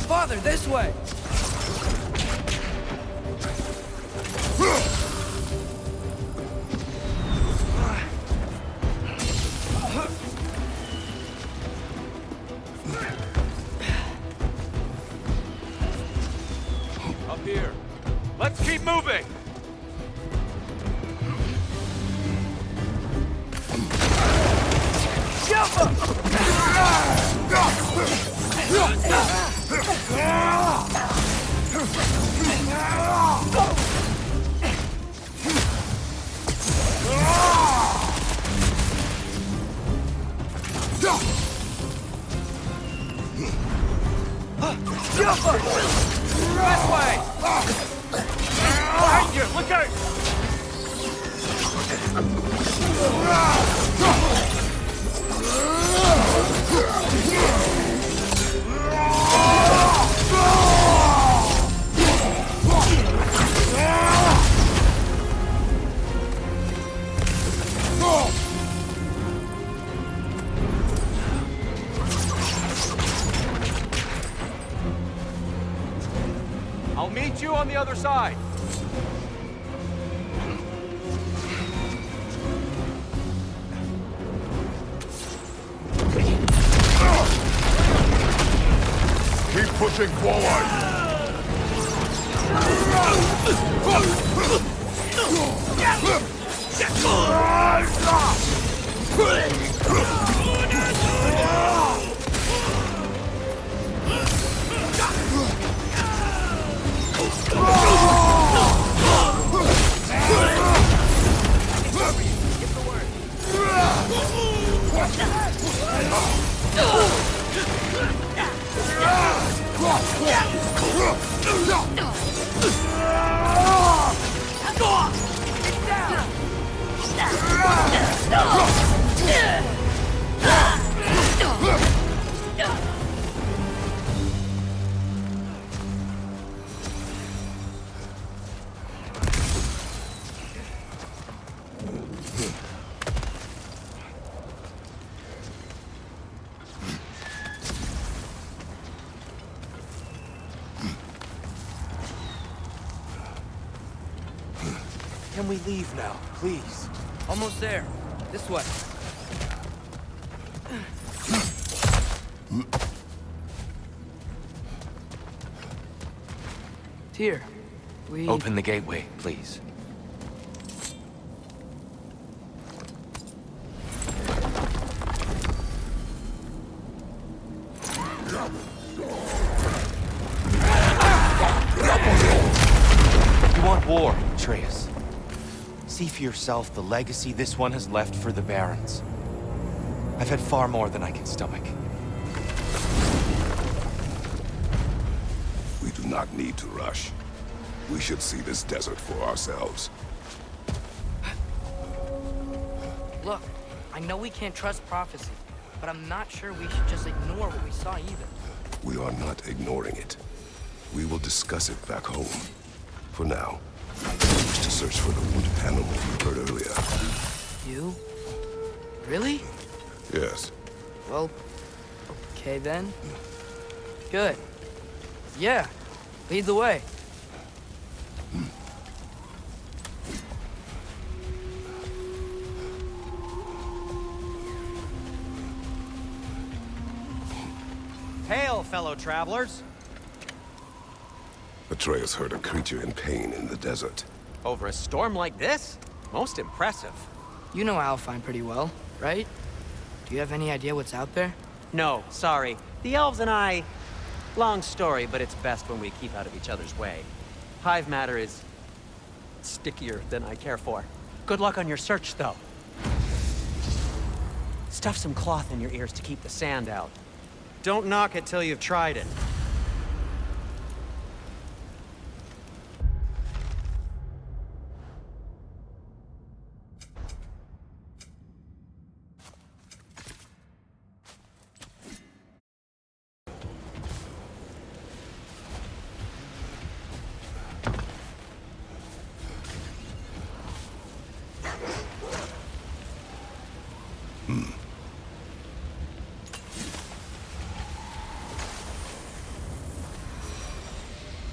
Father, this way! Up here. Let's keep moving! This way! Behind you! Look out! I'll meet you on the other side. Keep pushing forward! Can we leave now, please? Almost there. This way. Tyr, we... Open the gateway, please. You want war, Atreus. See for yourself the legacy this one has left for the Barons. I've had far more than I can stomach. We do not need to rush. We should see this desert for ourselves. Look, I know we can't trust prophecy, but I'm not sure we should just ignore what we saw either. We are not ignoring it. We will discuss it back home. For now, I wish to search for the wood animal you heard earlier. You? Really? Yes. Well, okay then. Good. Yeah, lead the way. Hey! hail, fellow travelers. Atreus heard a creature in pain in the desert. Over a storm like this? Most impressive. You know Alfheim pretty well, right? Do you have any idea what's out there? No, sorry. The elves and I... Long story, but it's best when we keep out of each other's way. Hive matter is... stickier than I care for. Good luck on your search, though. Stuff some cloth in your ears to keep the sand out. Don't knock it till you've tried it.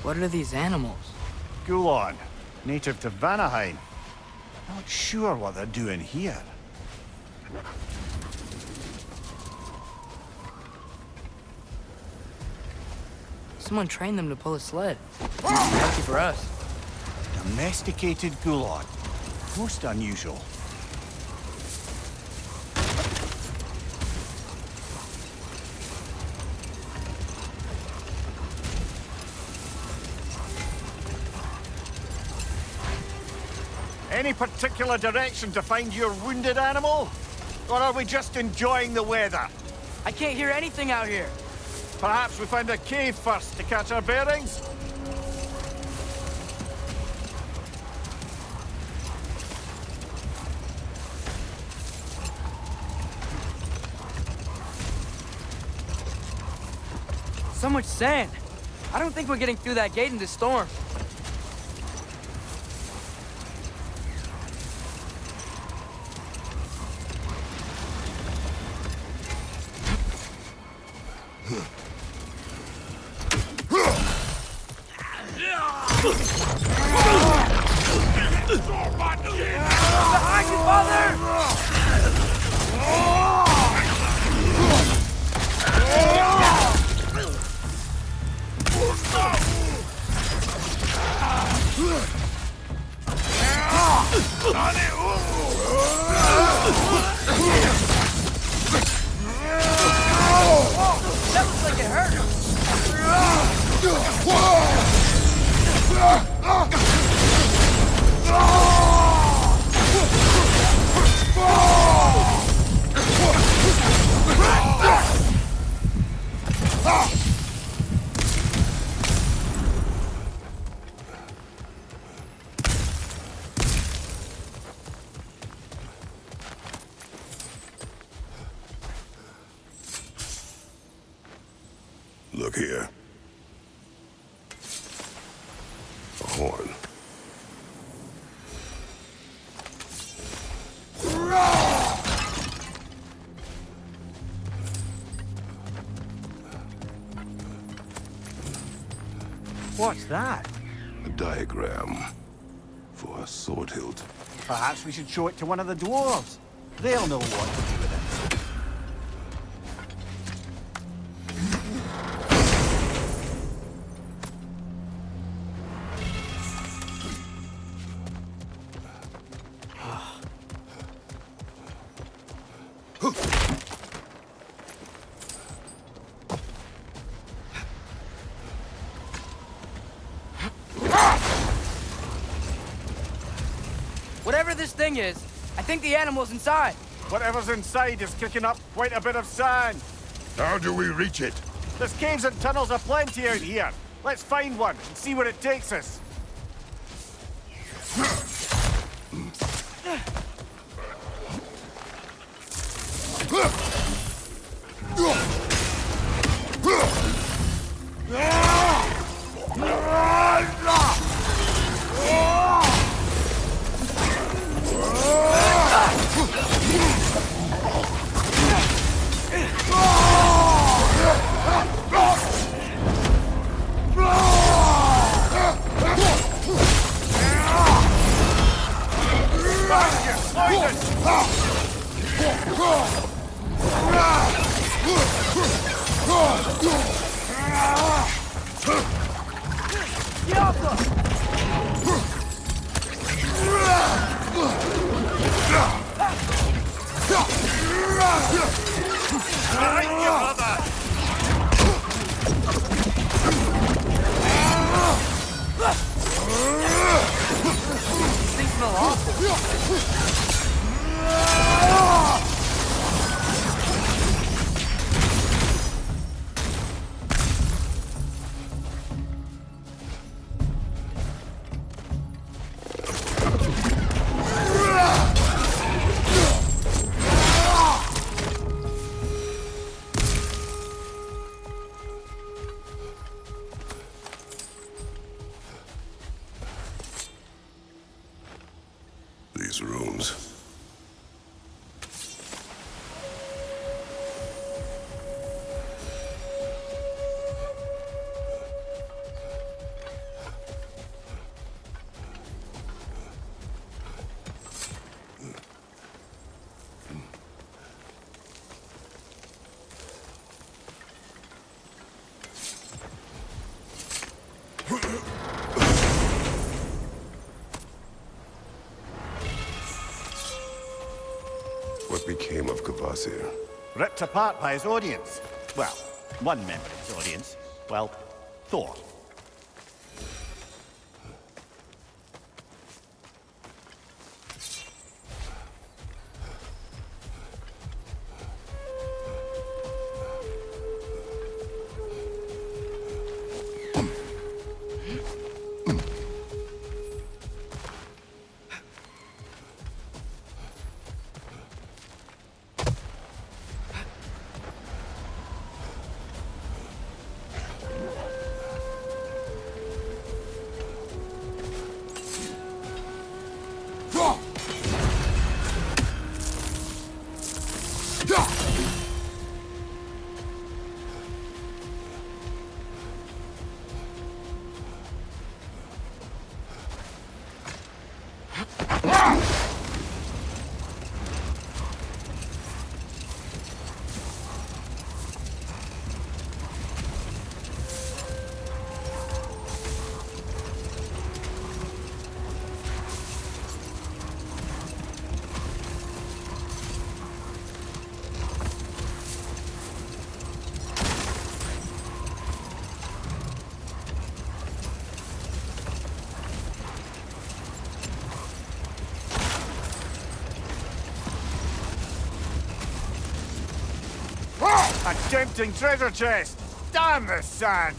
What are these animals? Gulon, native to Vanaheim. Not sure what they're doing here. Someone trained them to pull a sled. Lucky for us. Domesticated Gulon. Most unusual. Any particular direction to find your wounded animal? Or are we just enjoying the weather? I can't hear anything out here. Perhaps we find a cave first to catch our bearings? So much sand. I don't think we're getting through that gate in this storm. Behind you, father! That looks like it hurt. Look here. A horn. What's that? A diagram for a sword hilt. Perhaps we should show it to one of the dwarves. They'll know what to do with it. Whatever this thing is, I think the animal's inside. Whatever's inside is kicking up quite a bit of sand. How do we reach it? There's caves and tunnels aplenty out here. Let's find one and see where it takes us. became of Kvasir? Ripped apart by his audience. Well, one member of his audience. Well, Thor. A tempting treasure chest! Damn the sand!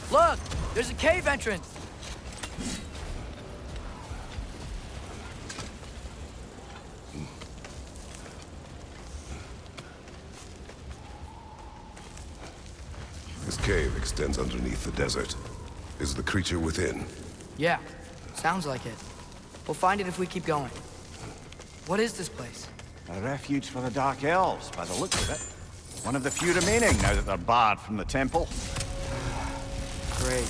Look! There's a cave entrance! This cave extends underneath the desert. Is the creature within? Yeah, sounds like it. We'll find it if we keep going. What is this place? A refuge for the Dark Elves, by the looks of it. One of the few remaining now that they're barred from the temple. Great.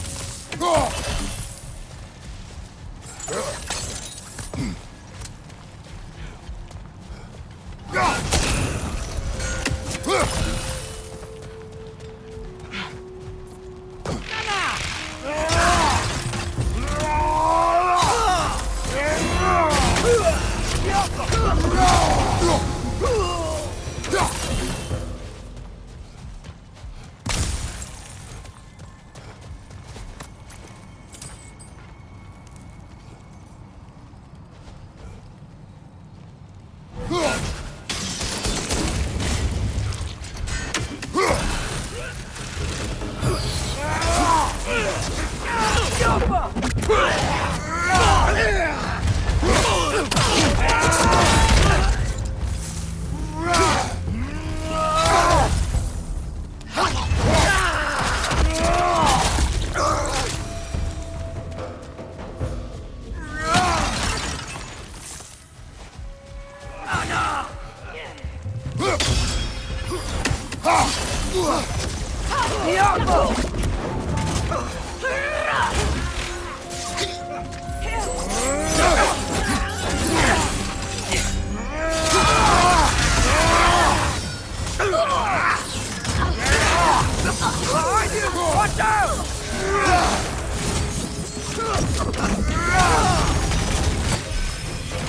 Watch out!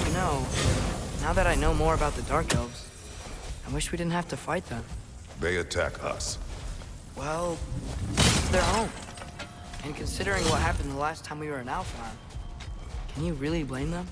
You know, now that I know more about the Dark Elves, I wish we didn't have to fight them. They attack us. Well, it's their home. And considering what happened the last time we were in Alfheim, can you really blame them?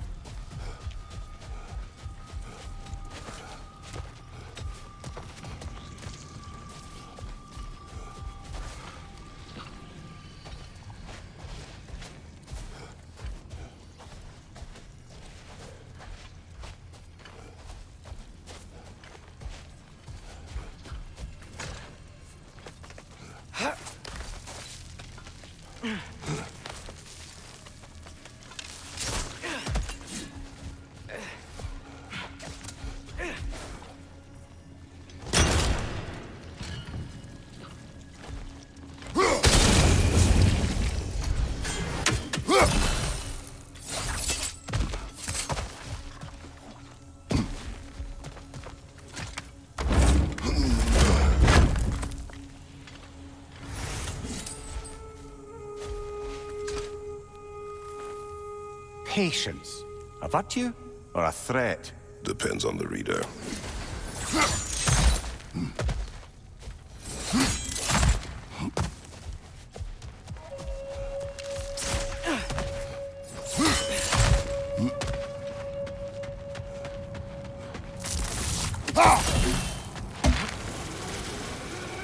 patience a virtue or a threat? Depends on the reader.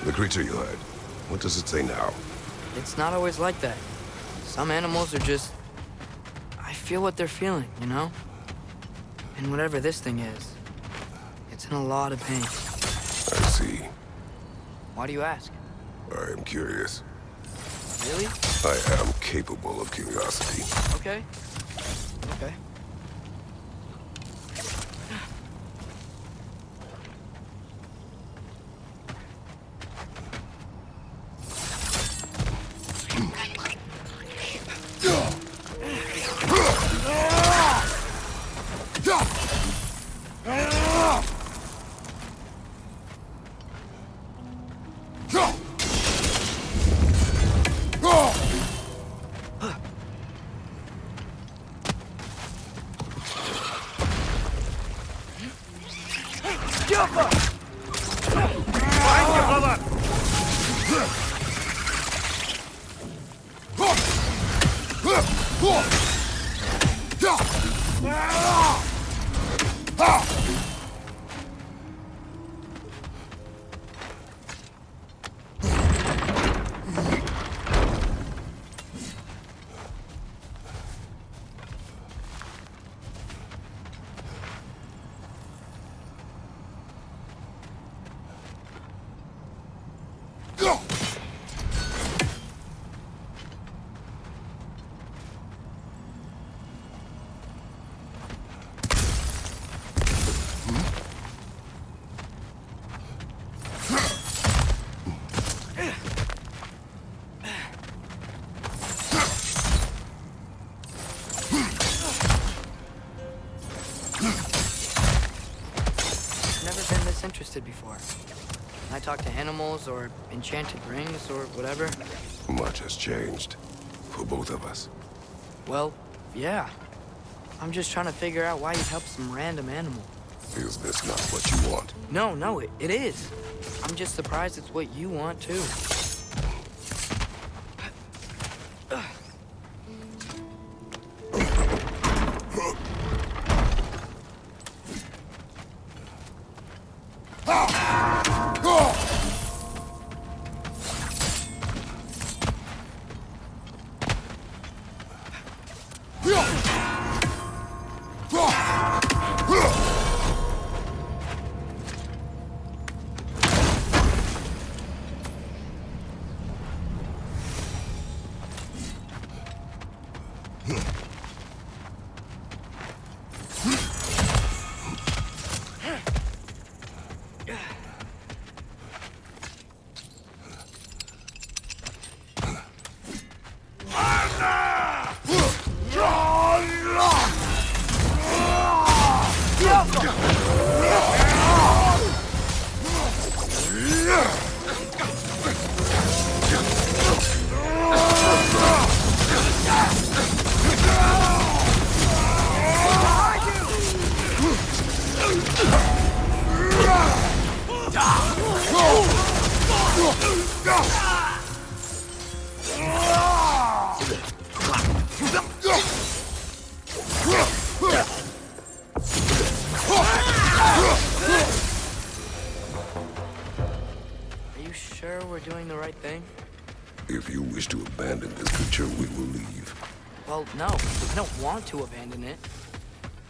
The creature you heard, what does it say now? It's not always like that. Some animals are just... I feel what they're feeling, you know? And whatever this thing is, it's in a lot of pain. I see. Why do you ask? I am curious. Really? I am capable of curiosity. Okay. Okay. Interested before. I talk to animals or enchanted rings or whatever. Much has changed. For both of us. Well, yeah. I'm just trying to figure out why you'd help some random animal. Is this not what you want? No, it is. I'm just surprised it's what you want, too. If you wish to abandon this creature, we will leave. Well, no. I don't want to abandon it.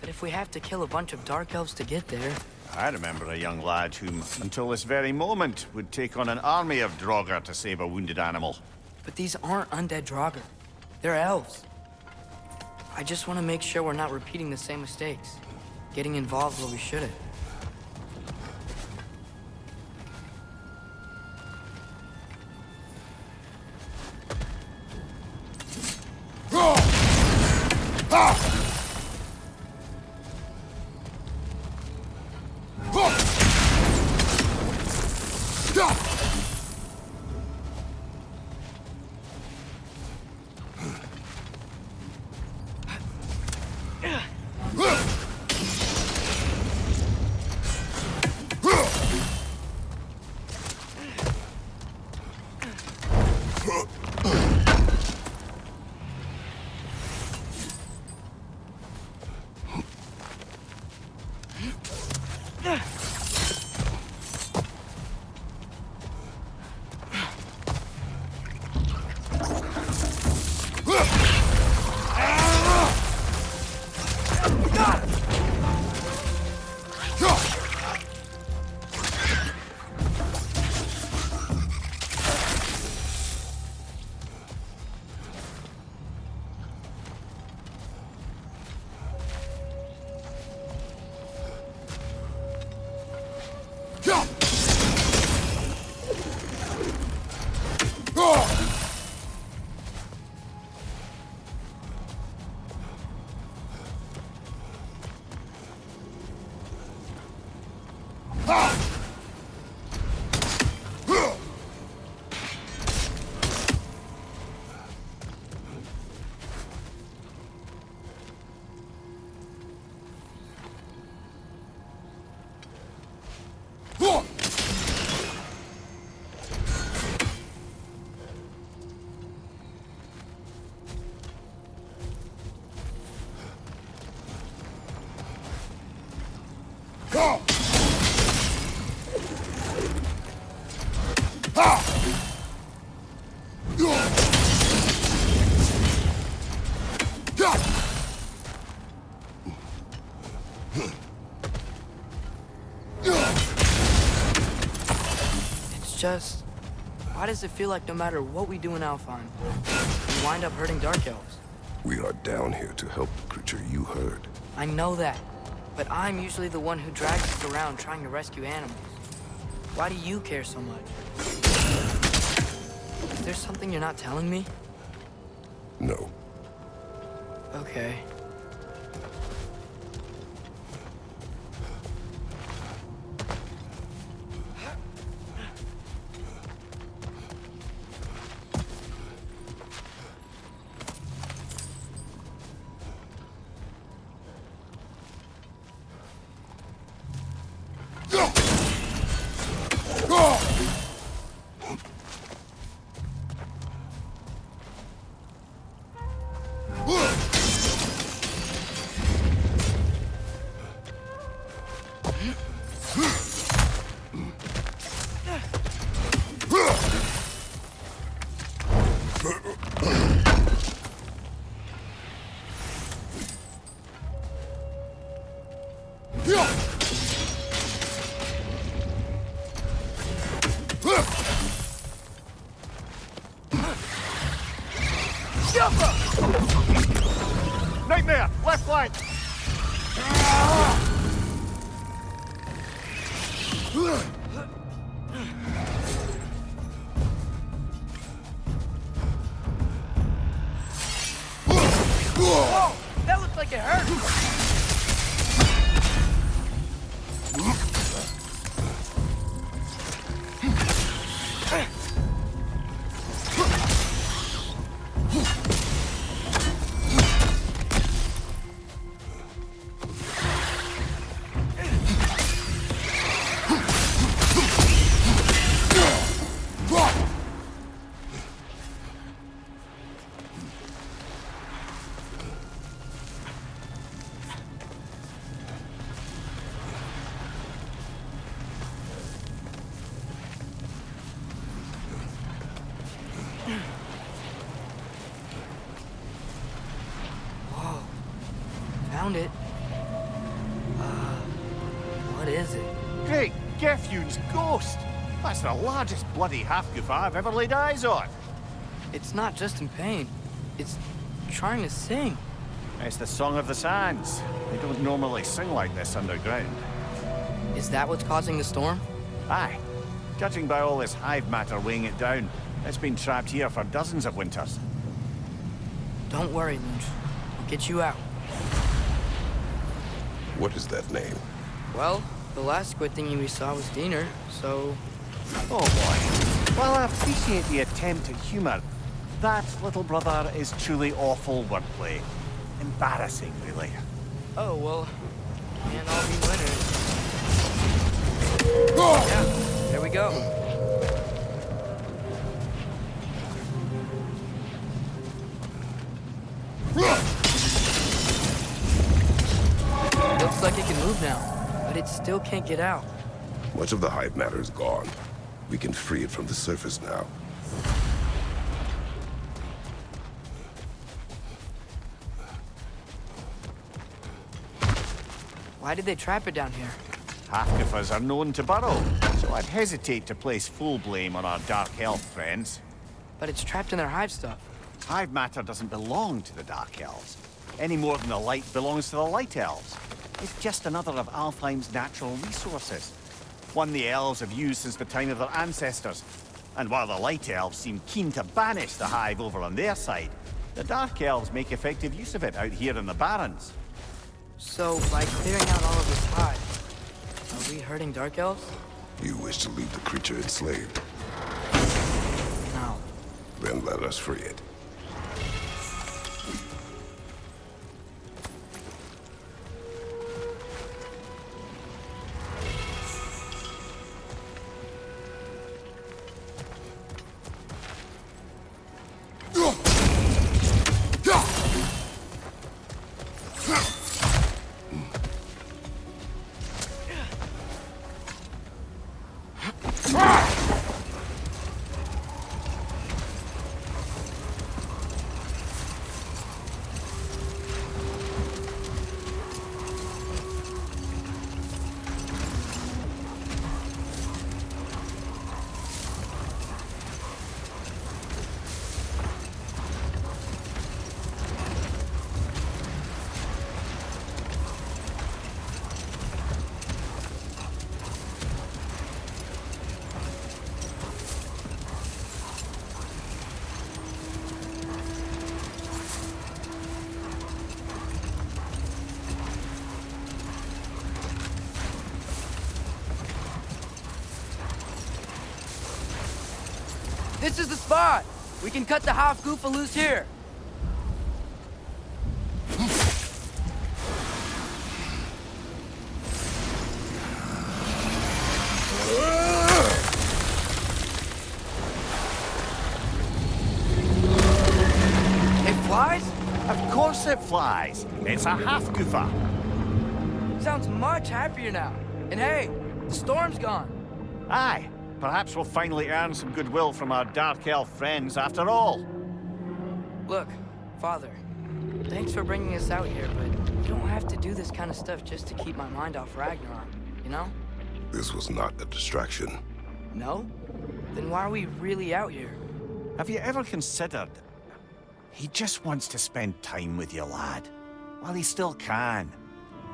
But if we have to kill a bunch of dark elves to get there... I remember a young lad whom, until this very moment, would take on an army of Draugr to save a wounded animal. But these aren't undead Draugr. They're elves. I just want to make sure we're not repeating the same mistakes. Getting involved where we shouldn't. Just, why does it feel like no matter what we do in Alfheim, we wind up hurting Dark Elves? We are down here to help the creature you heard. I know that, but I'm usually the one who drags us around trying to rescue animals. Why do you care so much? Is there something you're not telling me? No. Okay. Nightmare! Left flank! Whoa! That looked like it hurt! Found it. What is it? Great Gefyun's ghost! That's the largest bloody half-goof I've ever laid eyes on. It's not just in pain. It's trying to sing. It's the Song of the Sands. They don't normally sing like this underground. Is that what's causing the storm? Aye. Judging by all this hive matter weighing it down, it's been trapped here for dozens of winters. Don't worry, Lynch. I'll get you out. What is that name? Well, the last squid thingy we saw was Diener, so... Oh boy. While I appreciate the attempt at humor, that, little brother, is truly awful wordplay. Embarrassing, really. Oh, well, can't all be winners. Yeah, there we go. Looks like it can move now, but it still can't get out. Much of the hive matter is gone. We can free it from the surface now. Why did they trap it down here? Half-goofers are known to burrow, so I'd hesitate to place full blame on our Dark Elf friends. But it's trapped in their hive stuff. Hive matter doesn't belong to the Dark Elves, any more than the light belongs to the Light Elves. It's just another of Alfheim's natural resources. One the elves have used since the time of their ancestors. And while the Light Elves seem keen to banish the hive over on their side, the Dark Elves make effective use of it out here in the Barrens. So, by clearing out all of this hive, Are we hurting Dark Elves? You wish to leave the creature enslaved? No. Then let us free it. This is the spot! We can cut the half-goofa loose here! It flies? Of course it flies. It's a half-goofa. Sounds much happier now. And hey, the storm's gone. Aye. Perhaps we'll finally earn some goodwill from our Dark Elf friends after all. Look, Father, thanks for bringing us out here, but you don't have to do this kind of stuff just to keep my mind off Ragnarok, you know? This was not a distraction. No? Then why are we really out here? Have you ever considered... He just wants to spend time with you, lad. While he still can.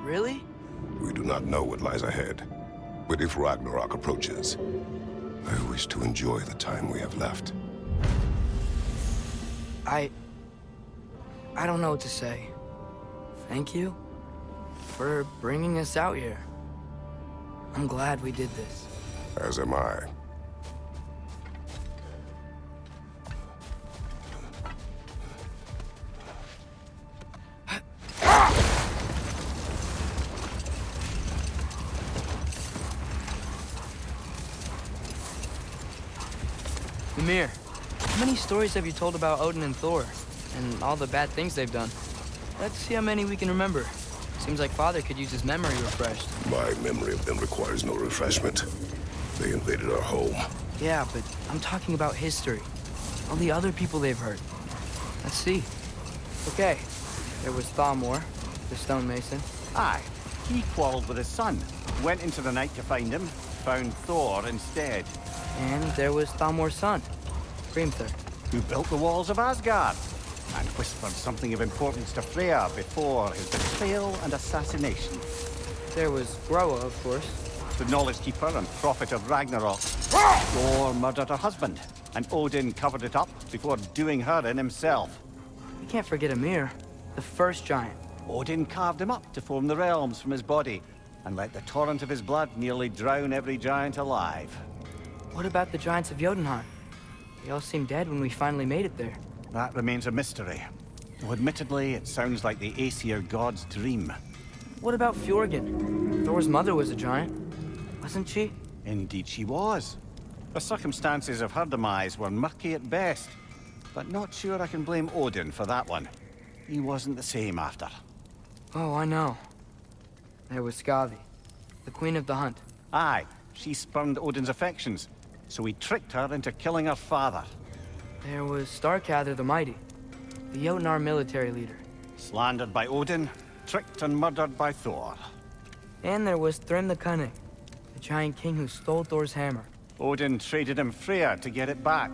Really? We do not know what lies ahead. But if Ragnarok approaches, I wish to enjoy the time we have left. I don't know what to say. Thank you for bringing us out here. I'm glad we did this. As am I. Ymir, how many stories have you told about Odin and Thor? And all the bad things they've done? Let's see how many we can remember. Seems like Father could use his memory refreshed. My memory of them requires no refreshment. They invaded our home. Yeah, but I'm talking about history. All the other people they've hurt. Let's see. Okay, there was Thor, the stonemason. Aye, he quarreled with his son. Went into the night to find him, found Thor instead. And there was Thor's son, Grimthur. Who built the walls of Asgard, and whispered something of importance to Freya before his betrayal and assassination. There was Groa, of course. The knowledge keeper and prophet of Ragnarok. Thor murdered her husband, and Odin covered it up before doing her in himself. We can't forget Ymir, the first giant. Odin carved him up to form the realms from his body, and let the torrent of his blood nearly drown every giant alive. What about the giants of Jotunheim? They all seemed dead when we finally made it there. That remains a mystery. Though admittedly, it sounds like the Aesir god's dream. What about Fjorgyn? Thor's mother was a giant, wasn't she? Indeed she was. The circumstances of her demise were murky at best, but not sure I can blame Odin for that one. He wasn't the same after. Oh, I know. There was Skavi, the queen of the hunt. Aye, she spurned Odin's affections, so he tricked her into killing her father. There was Starkather the Mighty, the Jotnar military leader. Slandered by Odin, tricked and murdered by Thor. And there was Thrym the Cunning, the giant king who stole Thor's hammer. Odin traded him Freya to get it back,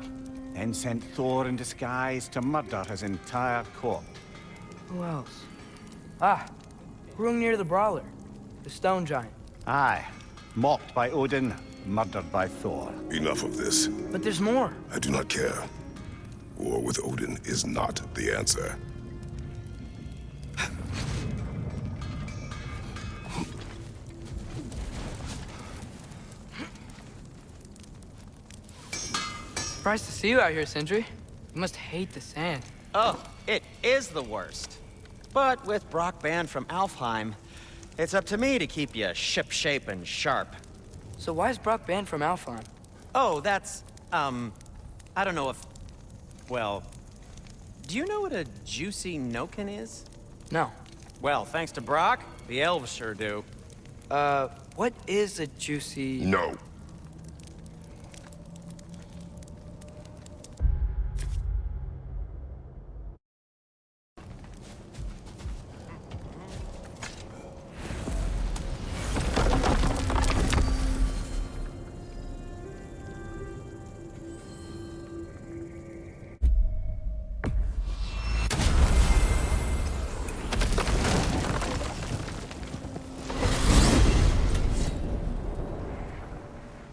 then sent Thor in disguise to murder his entire court. Who else? Ah, Hrungnir the Brawler, the stone giant. Aye, mocked by Odin, murdered by Thor. Enough of this. But there's more. I do not care. War with Odin is not the answer. Surprised to see you out here, Sindri. You must hate the sand. Oh, it is the worst. But with Brock banned from Alfheim, it's up to me to keep you shipshape and sharp. So why is Brock banned from Alfheim? Oh, that's, I don't know if... Well, do you know what a juicy noken is? No. Well, thanks to Brock, the elves sure do. What is a juicy... No.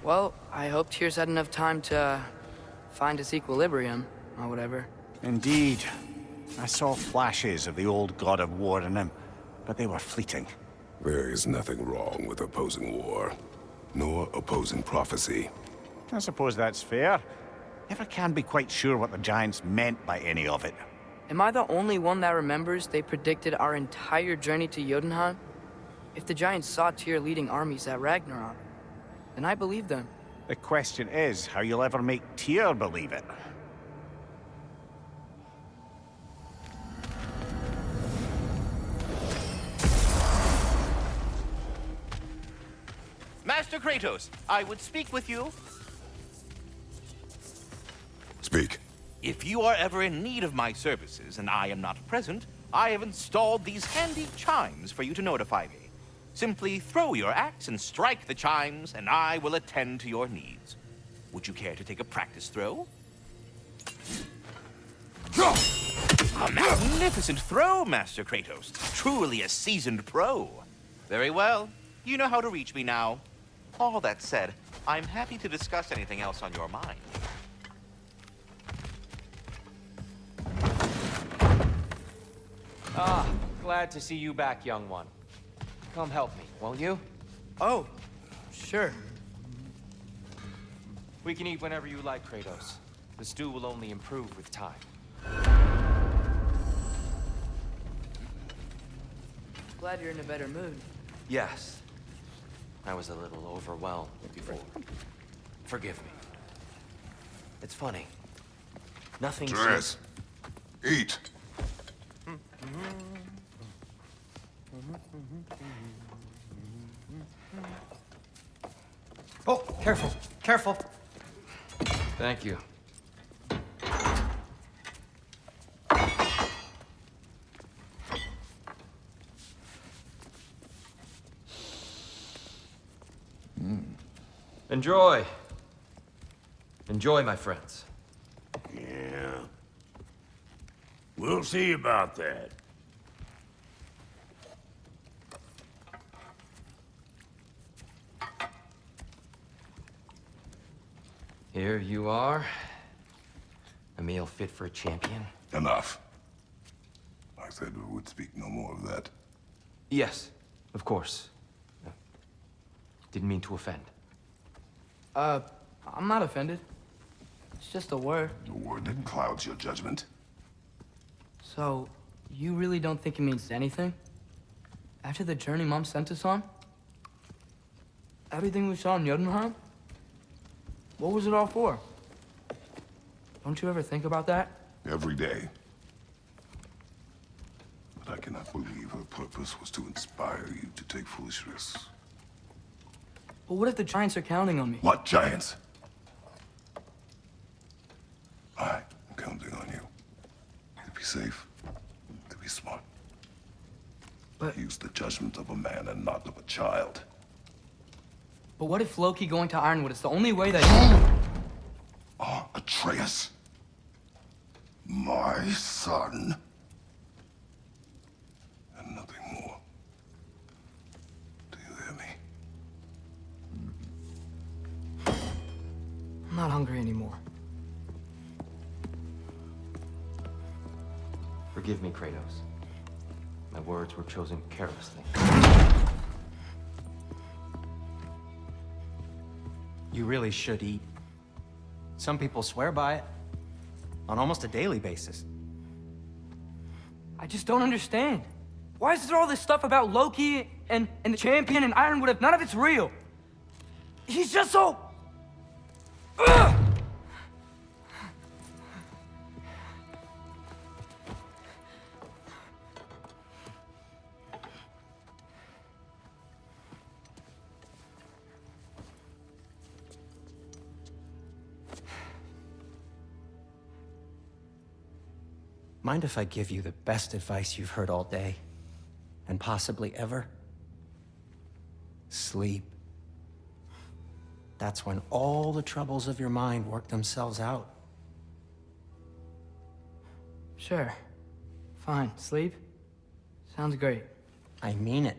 Well, I hope Tyr's had enough time to find his equilibrium, or whatever. Indeed. I saw flashes of the old God of War in him, but they were fleeting. There is nothing wrong with opposing war, nor opposing prophecy. I suppose that's fair. Never can be quite sure what the Giants meant by any of it. Am I the only one that remembers they predicted our entire journey to Jotunheim? If the Giants saw Tyr leading armies at Ragnarok, then I believe them. The question is how you'll ever make Tyr believe it. Master Kratos, I would speak with you. Speak. If you are ever in need of my services and I am not present, I have installed these handy chimes for you to notify me. Simply throw your axe and strike the chimes, and I will attend to your needs. Would you care to take a practice throw? A magnificent throw, Master Kratos. Truly a seasoned pro. Very well. You know how to reach me now. All that said, I'm happy to discuss anything else on your mind. Ah, glad to see you back, young one. Come help me, won't you? Oh, sure. We can eat whenever you like, Kratos. The stew will only improve with time. Glad you're in a better mood. Yes. I was a little overwhelmed before. Forgive me. It's funny. Nothing Dress. Eat. Oh, careful, careful. Thank you. Enjoy. Enjoy, my friends. Yeah. We'll see about that. Here you are. A meal fit for a champion. Enough. I said we would speak no more of that. Yes, of course. Didn't mean to offend. I'm not offended. It's just a word. The word that clouds your judgment. So, you really don't think it means anything? After the journey Mom sent us on? Everything we saw in Jotunheim? What was it all for? Don't you ever think about that? Every day. But I cannot believe her purpose was to inspire you to take foolish risks. But what if the Giants are counting on me? What Giants? I am counting on you. To be safe. To be smart. But... Use the judgment of a man and not of a child. But what if Loki going to Ironwood is the only way that Atreus. My son. And nothing more. Do you hear me? I'm not hungry anymore. Forgive me, Kratos. My words were chosen carelessly. You really should eat. Some people swear by it. On almost a daily basis. I just don't understand. Why is there all this stuff about Loki and the champion and Ironwood if none of it's real? He's just so... Ugh! Mind if I give you the best advice you've heard all day? And possibly ever? Sleep. That's when all the troubles of your mind work themselves out. Sure. Fine. Sleep? Sounds great. I mean it.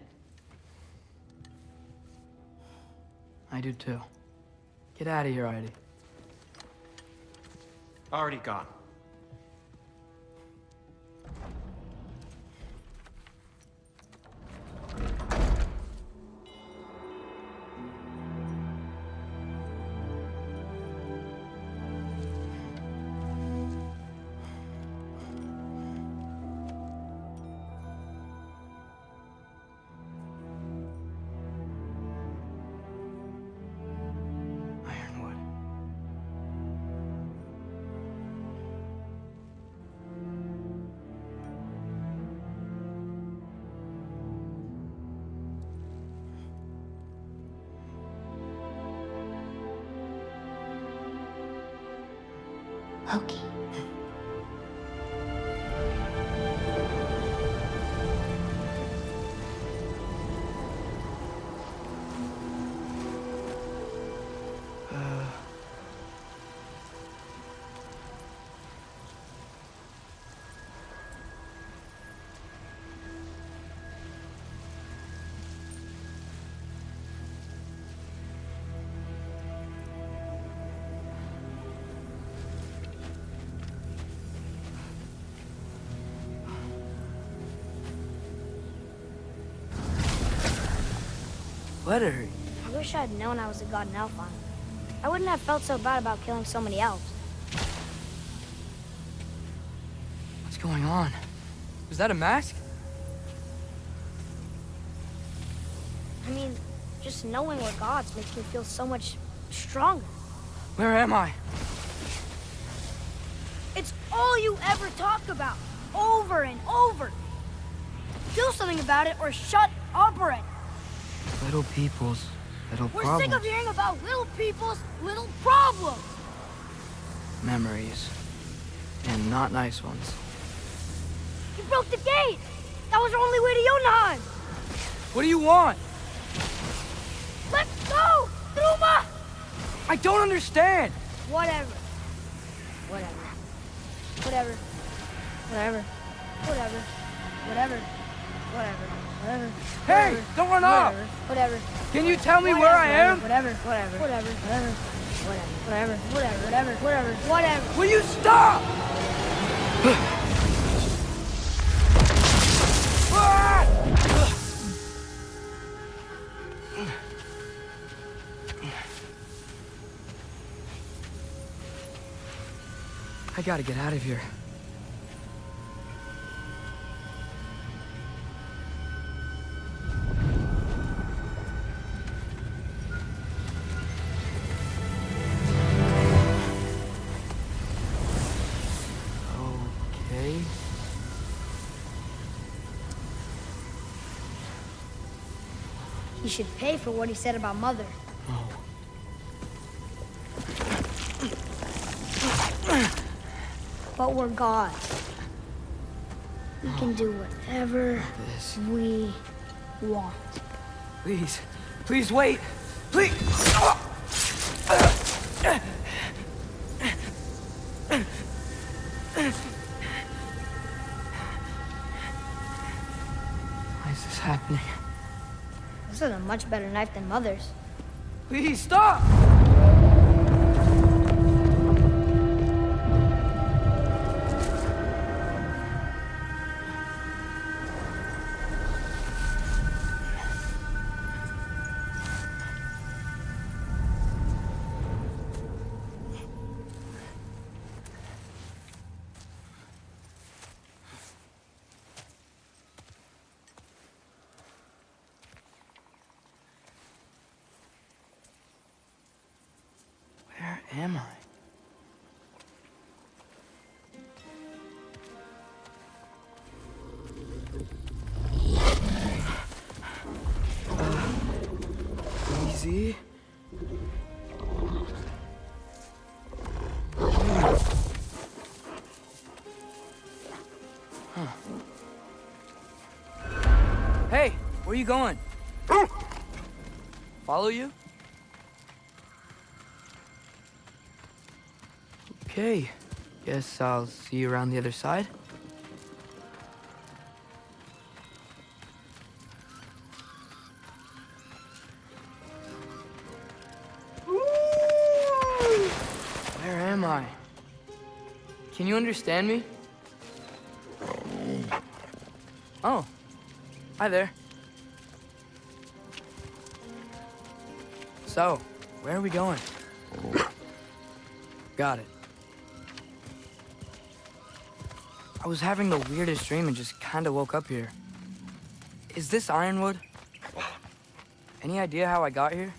I do too. Get out of here already. Already gone. Loki. Let her hurt. I wish I had known I was a god in Elfheim. I wouldn't have felt so bad about killing so many elves. What's going on? Was that a mask? I mean, just knowing we're gods makes me feel so much stronger. Where am I? It's all you ever talk about, over and over. Do something about it or shut up already. Little people's little We're problems. sick of hearing about little people's little problems. Memories. And not nice ones. You broke the gate. That was our only way to Jotunheim. What do you want? Let's go, Truma! I don't understand. Whatever. Whatever. Whatever. Whatever. Whatever. Whatever. Whatever. Whatever. Hey, Whatever. don't run off. Whatever. Can you tell me where I am? Whatever. Whatever. Whatever. Whatever. Whatever. Whatever. Whatever. Whatever. Whatever. Will you stop? I gotta get out of here. Okay. He should pay for what he said about Mother. But we're gods. We can do whatever we want. Please. Please wait. Please. Why is this happening? This is a much better knife than Mother's. Please stop! see. Huh. Hey, where you going? Follow you? Okay. Guess I'll see you around the other side. Where am I? Can you understand me? Oh. Hi there. So, where are we going? Got it. I was having the weirdest dream and just kinda woke up here. Is this Ironwood? Any idea how I got here?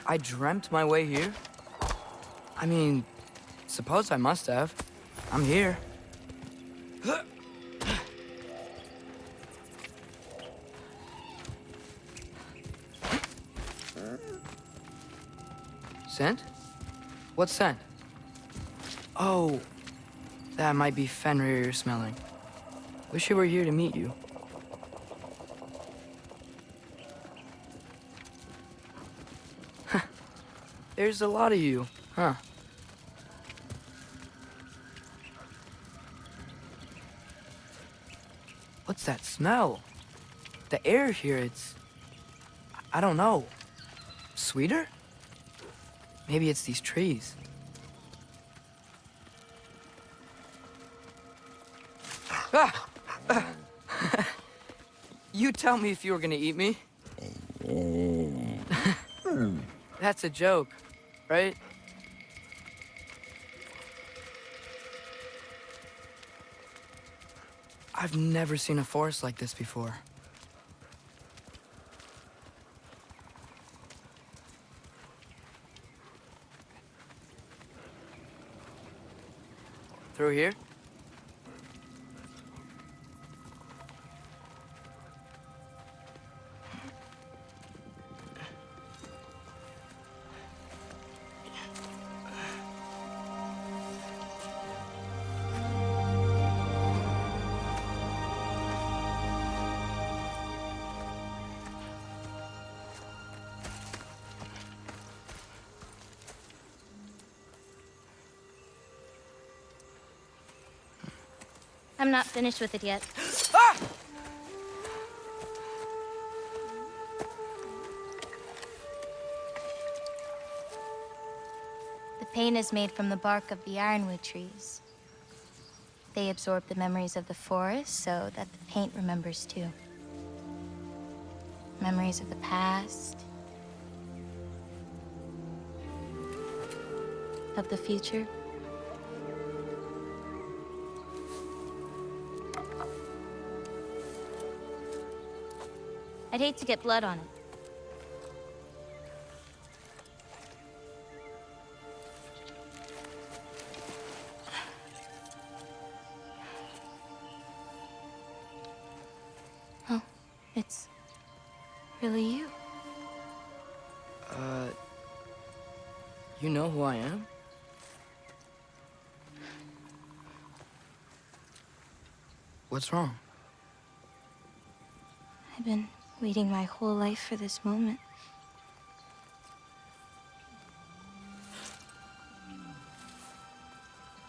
I dreamt my way here? I mean, suppose I must have. I'm here. Scent? What scent? Oh, that might be Fenrir you're smelling. Wish I were here to meet you. There's a lot of you, huh? What's that smell? The air here, I don't know. Sweeter? Maybe it's these trees. Ah! You tell me if you were gonna eat me. That's a joke, right? I've never seen a forest like this before. Through here? I'm not finished with it yet. Ah! The paint is made from the bark of the ironwood trees. They absorb the memories of the forest so that the paint remembers too. Memories of the past, of the future. I'd hate to get blood on it. Oh, it's really you. You know who I am? What's wrong? I've been waiting my whole life for this moment.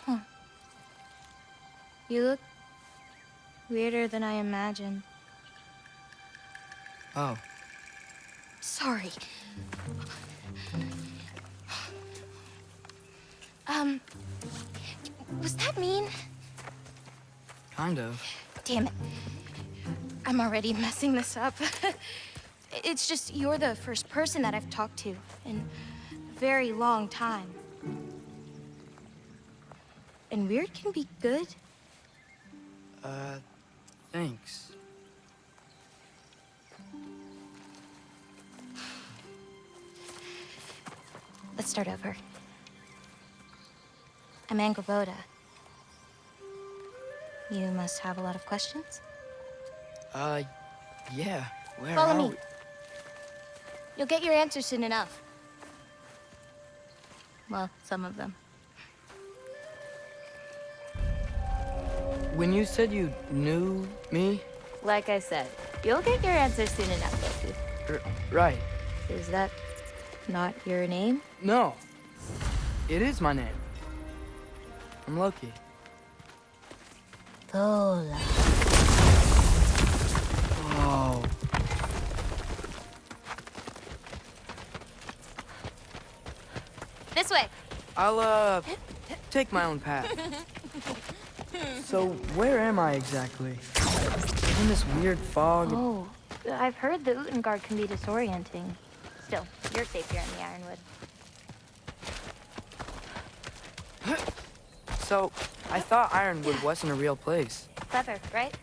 Huh. You look weirder than I imagined. Oh. Sorry. Was that mean? Kind of. Damn it. I'm already messing this up. It's just you're the first person that I've talked to in a very long time. And weird can be good. Thanks. Let's start over. I'm Angerboda. You must have a lot of questions? Yeah. Where Follow are me. we? You'll get your answer soon enough. Well, some of them. When you said you knew me? Like I said, you'll get your answer soon enough, Loki. Right. Is that not your name? No. It is my name. I'm Loki. Thor. Oh. This way. I'll, take my own path. So, where am I exactly? In this weird fog? Oh, I've heard the Utengard can be disorienting. Still, you're safe here in the Ironwood. So, I thought Ironwood wasn't a real place. Clever, right?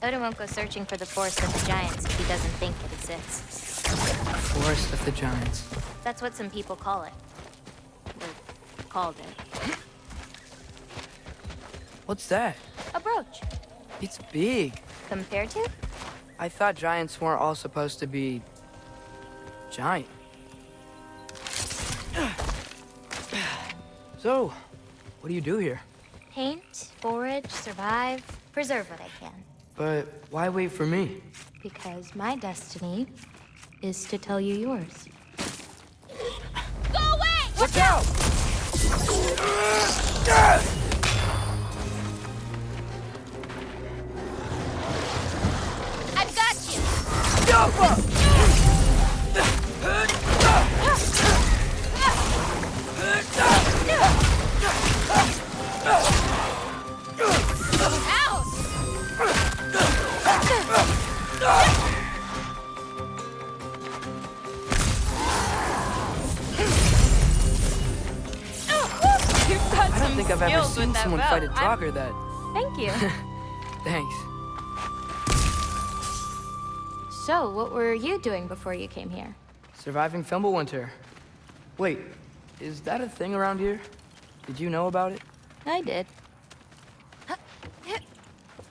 Odin won't go searching for the Forest of the Giants if he doesn't think it exists. Forest of the Giants. That's what some people call it. Or called it. What's that? A brooch. It's big. Compared to? I thought giants weren't all supposed to be... giant. So, what do you do here? Paint, forage, survive, preserve what I can. But why wait for me? Because my destiny is to tell you yours. Go away! Watch out! I've got you! I don't think I've ever seen someone fight a Draugr that... Thank you. Thanks. So, what were you doing before you came here? Surviving Fimbulwinter. Wait, is that a thing around here? Did you know about it? I did.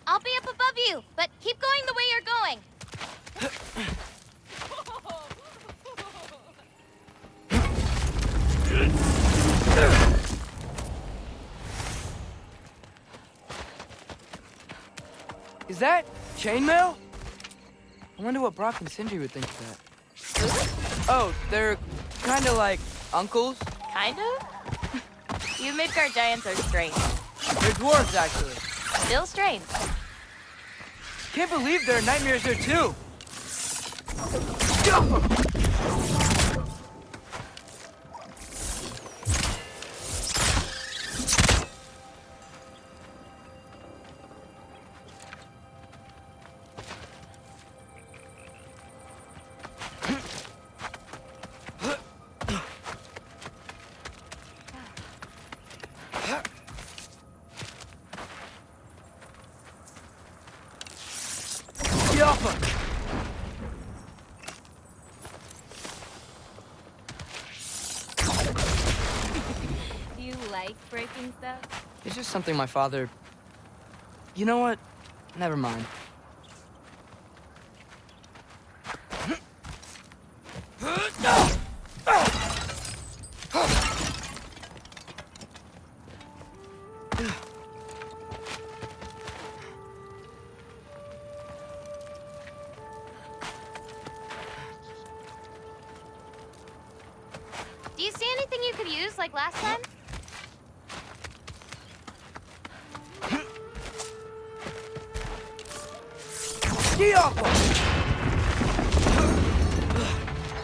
I'll be up above you, but keep going the way you're going. Is that chainmail? I wonder what Brock and Sindri would think of that. Oh, they're kind of like uncles? Kind of? You Midgard giants are strange. They're dwarves, actually. Still strange. Can't believe there are nightmares there, too. Do you like breaking stuff? It's just something my father... You know what? Never mind. Do you see anything you could use like last time?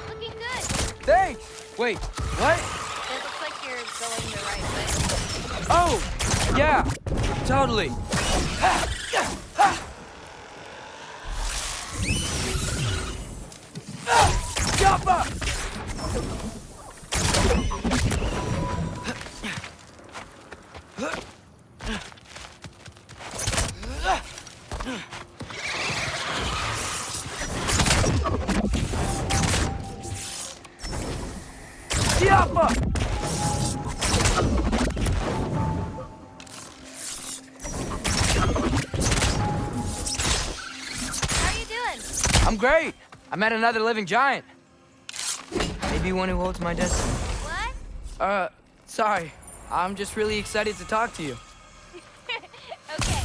Looking good. Thanks! Wait, what? It looks like you're going the right way. Oh, yeah, totally. I'm great. I met another living giant. be one who holds my destiny. What? Sorry. I'm just really excited to talk to you. Okay.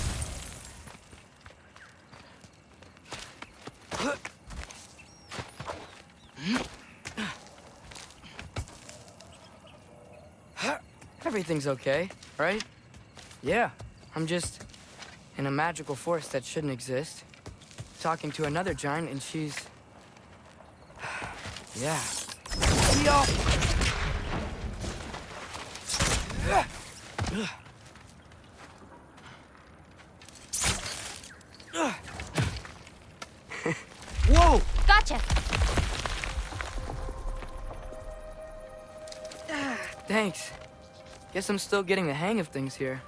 Everything's okay, right? Yeah, I'm just in a magical force that shouldn't exist. Talking to another giant and she's... yeah. Yo! Whoa! Gotcha! Thanks. Guess I'm still getting the hang of things here.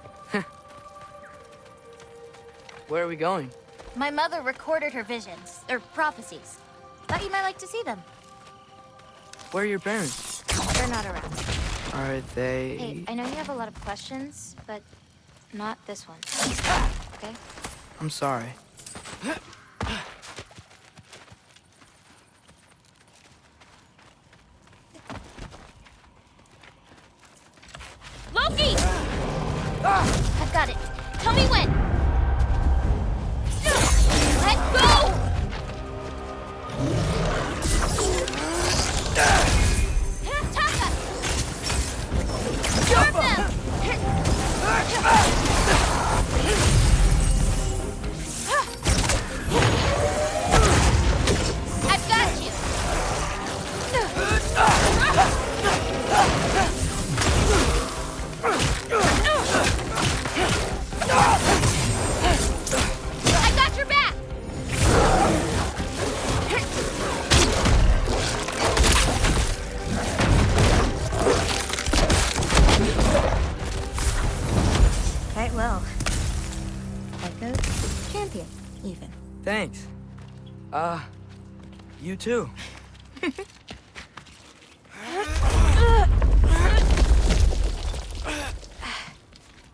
Where are we going? My mother recorded her visions, or prophecies. Thought you might like to see them. Where are your parents? They're not around. Are they... Hey, I know you have a lot of questions, but not this one. Okay? I'm sorry. Loki! I've got it. Tell me when. Let go! Taka! Absorb them! I've got you. I got your back! Quite well. Echo's champion, even. Thanks. You too.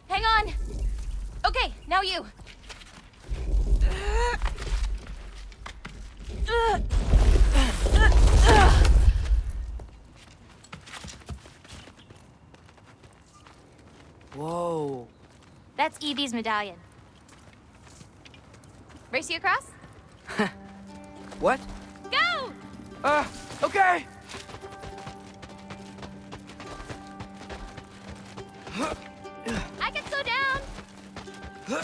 Hang on. Okay, now you. Whoa. That's Evie's medallion. Race you across? What? Go! Okay! I can slow down! Woo!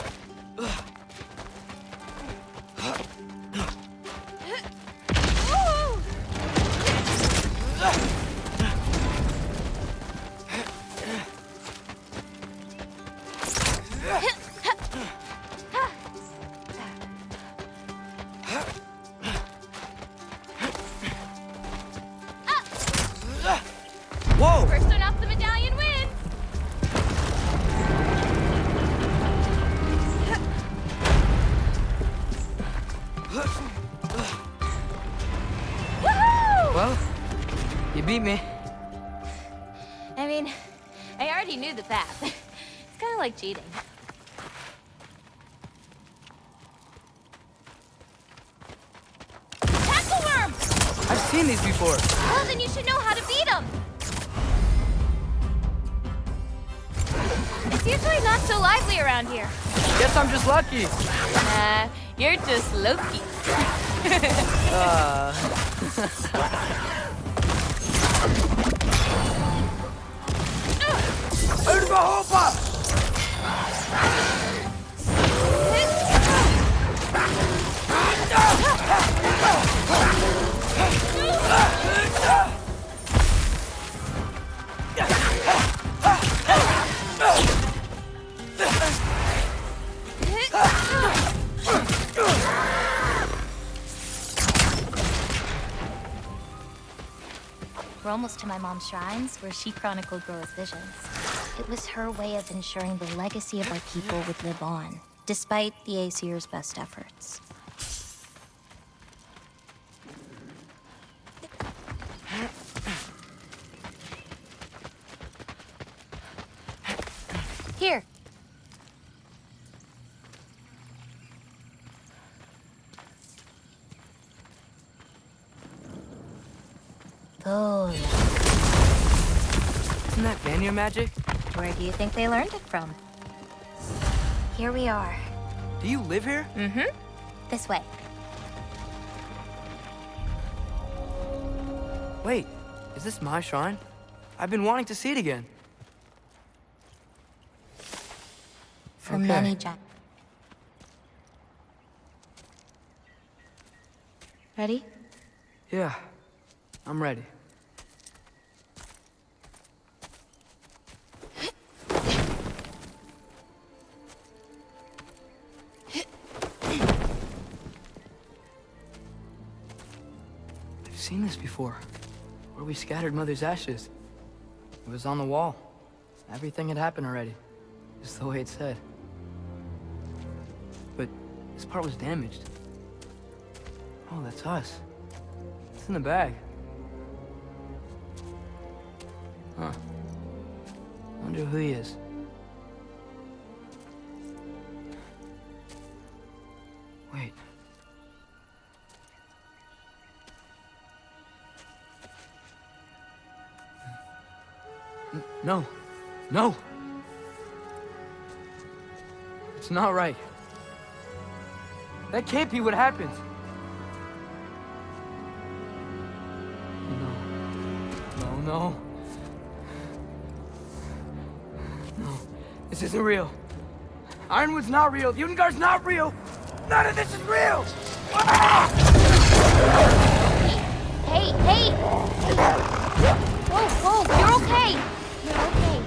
Whoa! First one off the medallion wins! Woohoo! Well, you beat me. I mean, I already knew the path. It's kind of like cheating. Tackle worm! I've seen these before. Well, then you should know how to beat them. It's usually not so lively around here. Guess I'm just lucky. You're just Loki. We're almost to my mom's shrines, where she chronicled Groa's visions. It was her way of ensuring the legacy of our people would live on, despite the Aesir's best efforts. Here. Thor. Isn't that Vanir magic? Where do you think they learned it from? Here we are. Do you live here? Mm-hmm. This way. Wait, is this my shrine? I've been wanting to see it again. For many giants. Ready? Yeah, I'm ready. I've seen this before, where we scattered Mother's ashes. It was on the wall. Everything had happened already, just the way it said. But this part was damaged. Oh, that's us. It's in the bag. Huh. Wonder who he is. Wait. No. No! It's not right. That can't be what happens. No. No. This isn't real. Ironwood's not real. Ungar's not real. None of this is real! Hey! Whoa, you're okay! You're okay.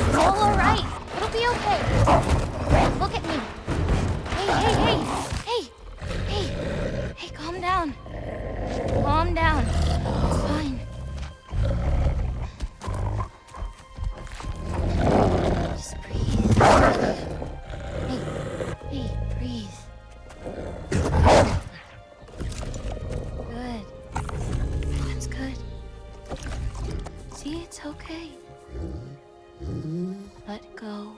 It's all alright. It'll be okay. Look at me. Hey, calm down. Calm down. It's fine. Just breathe. Hey, breathe. Good. That's good. See, it's okay. Let go.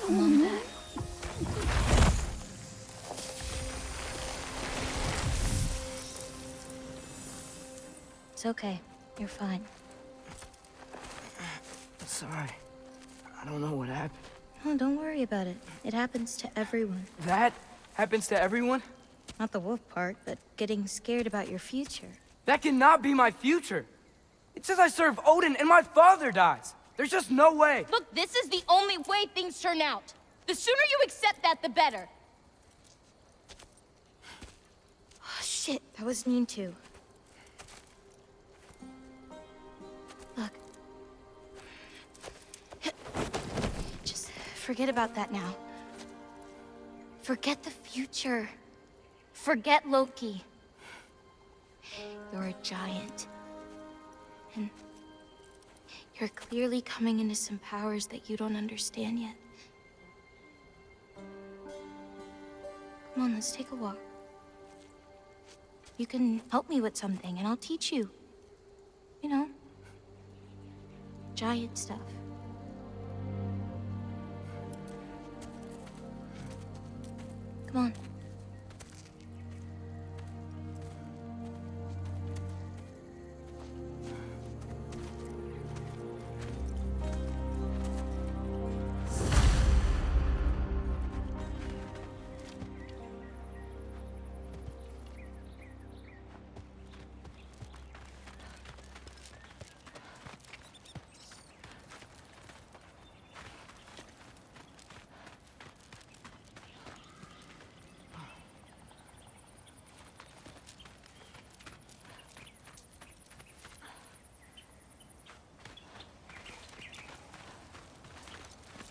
Come on back. It's okay. You're fine. It's alright. I don't know what happened. Oh, don't worry about it. It happens to everyone. That happens to everyone? Not the wolf part, but getting scared about your future. That cannot be my future. It says I serve Odin and my father dies. There's just no way. Look, this is the only way things turn out. The sooner you accept that, the better. Oh, shit. That was mean too. Look. Just forget about that now. Forget the future. Forget Loki. You're a giant. And you're clearly coming into some powers that you don't understand yet. Come on, let's take a walk. You can help me with something, and I'll teach you. You know, giant stuff. Come on.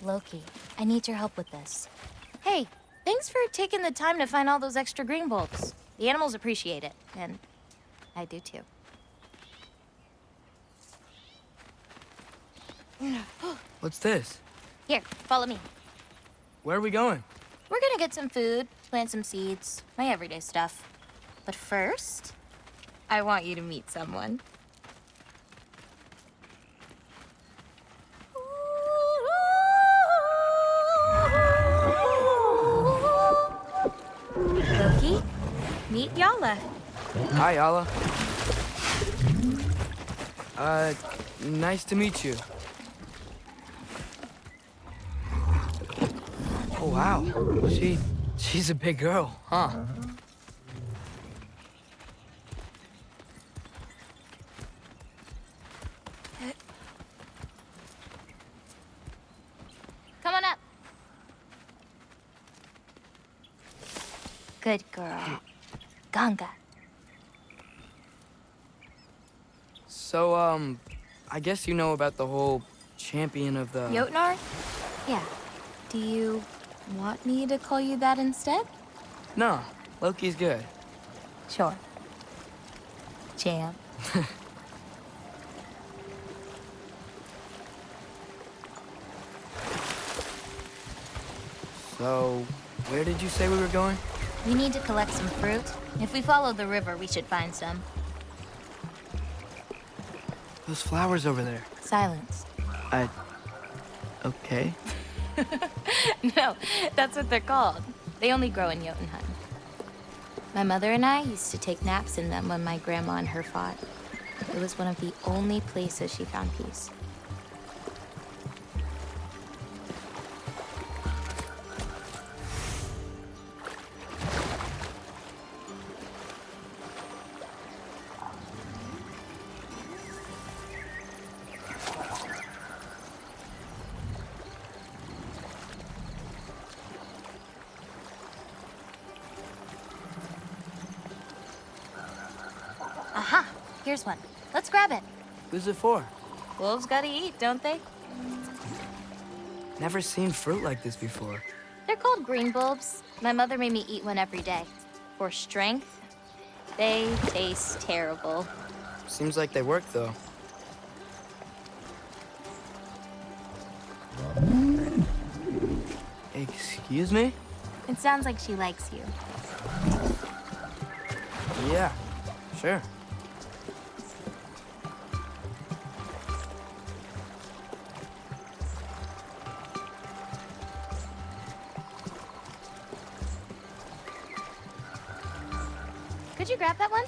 Loki, I need your help with this. Hey, thanks for taking the time to find all those extra green bulbs. The animals appreciate it, and I do too. What's this? Here, follow me. Where are we going? We're gonna get some food, plant some seeds, my everyday stuff. But first, I want you to meet someone. Loki, meet Yala. Hi, Yala. Nice to meet you. Oh, wow. She's a big girl, huh? Come on up. Good girl. Ganga. So, I guess you know about the whole champion of the... Jotnar? Yeah. Do you want me to call you that instead? No, Loki's good. Sure. Champ. So, where did you say we were going? We need to collect some fruit. If we follow the river, we should find some. Those flowers over there. Silence. Okay. No, that's what they're called. They only grow in Jotunheim. My mother and I used to take naps in them when my grandma and her fought. It was one of the only places she found peace. Aha! Here's one. Let's grab it. Who's it for? Wolves gotta eat, don't they? Never seen fruit like this before. They're called green bulbs. My mother made me eat one every day. For strength, they taste terrible. Seems like they work, though. Excuse me? It sounds like she likes you. Yeah, sure. Could you grab that one?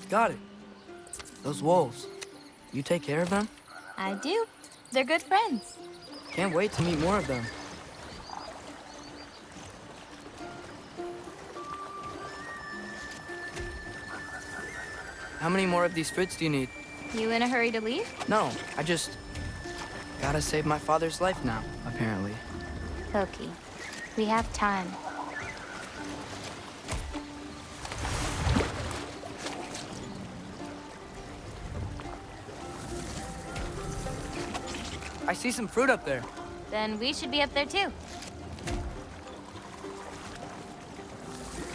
Got it. Those wolves. You take care of them? I do. They're good friends. Can't wait to meet more of them. How many more of these fruits do you need? You in a hurry to leave? No, I just gotta save my father's life now, apparently. Loki, we have time. I see some fruit up there. Then we should be up there too.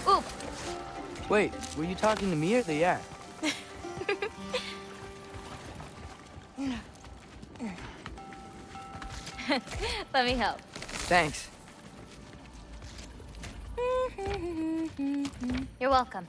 Ooh. Wait, were you talking to me or the yak? Let me help. Thanks. You're welcome.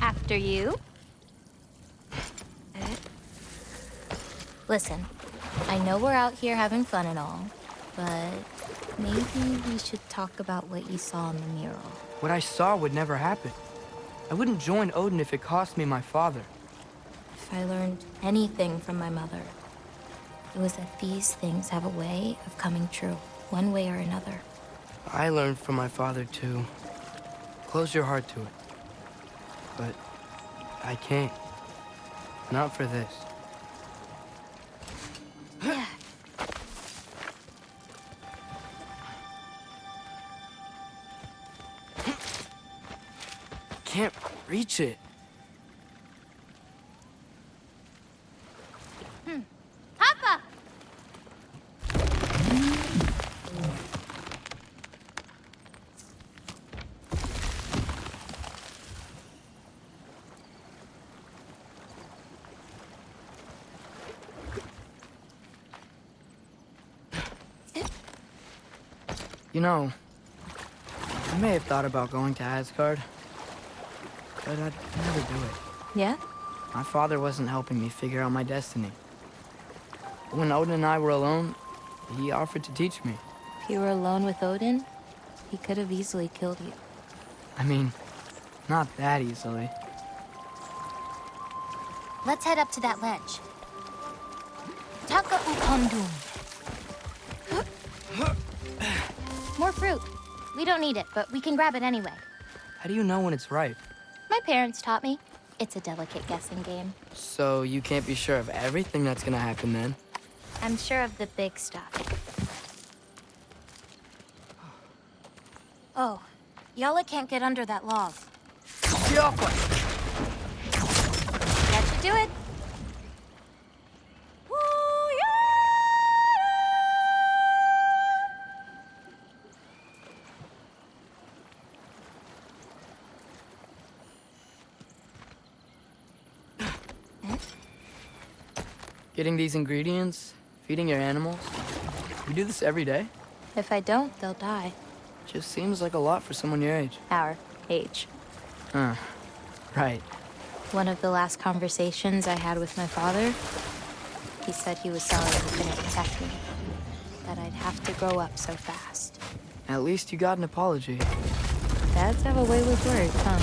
After you. Listen, I know we're out here having fun and all, but maybe we should talk about what you saw in the mural. What I saw would never happen. I wouldn't join Odin if it cost me my father. If I learned anything from my mother, it was that these things have a way of coming true, one way or another. I learned from my father, too. Close your heart to it. But I can't. Not for this. Can't reach it. Papa! You know, I may have thought about going to Asgard, but I'd never do it. Yeah? My father wasn't helping me figure out my destiny. When Odin and I were alone, he offered to teach me. If you were alone with Odin, he could have easily killed you. I mean, not that easily. Let's head up to that ledge. Taka ukondum. More fruit. We don't need it, but we can grab it anyway. How do you know when it's ripe? My parents taught me. It's a delicate guessing game. So you can't be sure of everything that's gonna happen then? I'm sure of the big stuff. Oh, Yala can't get under that log. Get off me! That should do it. Getting these ingredients, feeding your animals. You do this every day? If I don't, they'll die. Just seems like a lot for someone your age. Our age. Huh. Right. One of the last conversations I had with my father, he said he was sorry he couldn't protect me. That I'd have to grow up so fast. At least you got an apology. Dads have a way with words, huh?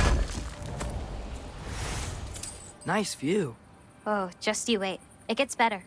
Nice view. Oh, just you wait. It gets better.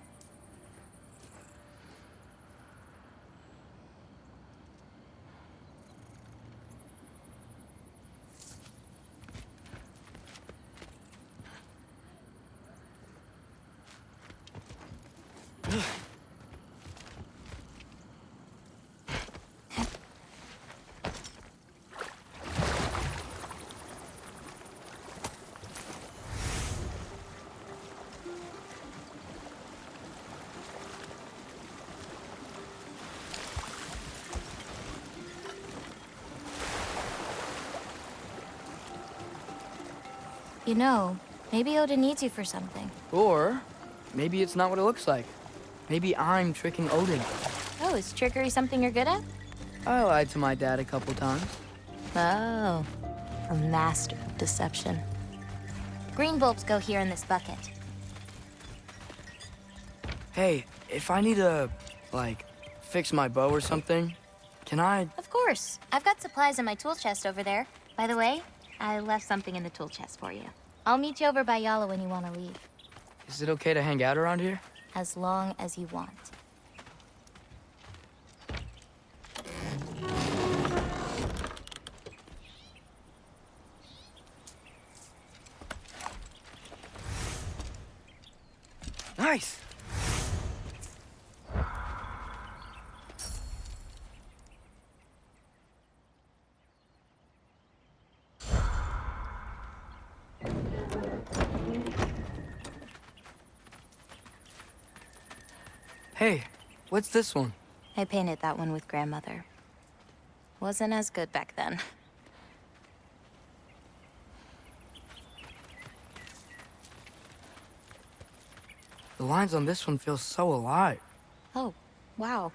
You know, maybe Odin needs you for something. Or maybe it's not what it looks like. Maybe I'm tricking Odin. Oh, is trickery something you're good at? I lied to my dad a couple times. Oh, a master of deception. Green bulbs go here in this bucket. Hey, if I need to, like, fix my bow or something, can I? Of course. I've got supplies in my tool chest over there. By the way, I left something in the tool chest for you. I'll meet you over by Yala when you want to leave. Is it okay to hang out around here? As long as you want. Nice! Hey, what's this one? I painted that one with grandmother. Wasn't as good back then. The lines on this one feel so alive. Oh, wow.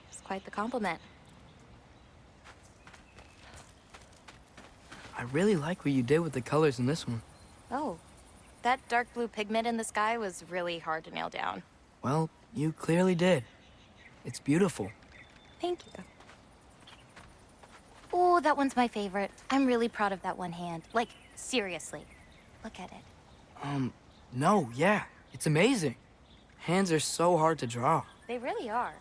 It's quite the compliment. I really like what you did with the colors in this one. Oh, that dark blue pigment in the sky was really hard to nail down. Well, you clearly did. It's beautiful. Thank you. Oh, that one's my favorite. I'm really proud of that one hand. Like, seriously. Look at it. No, yeah. It's amazing. Hands are so hard to draw. They really are.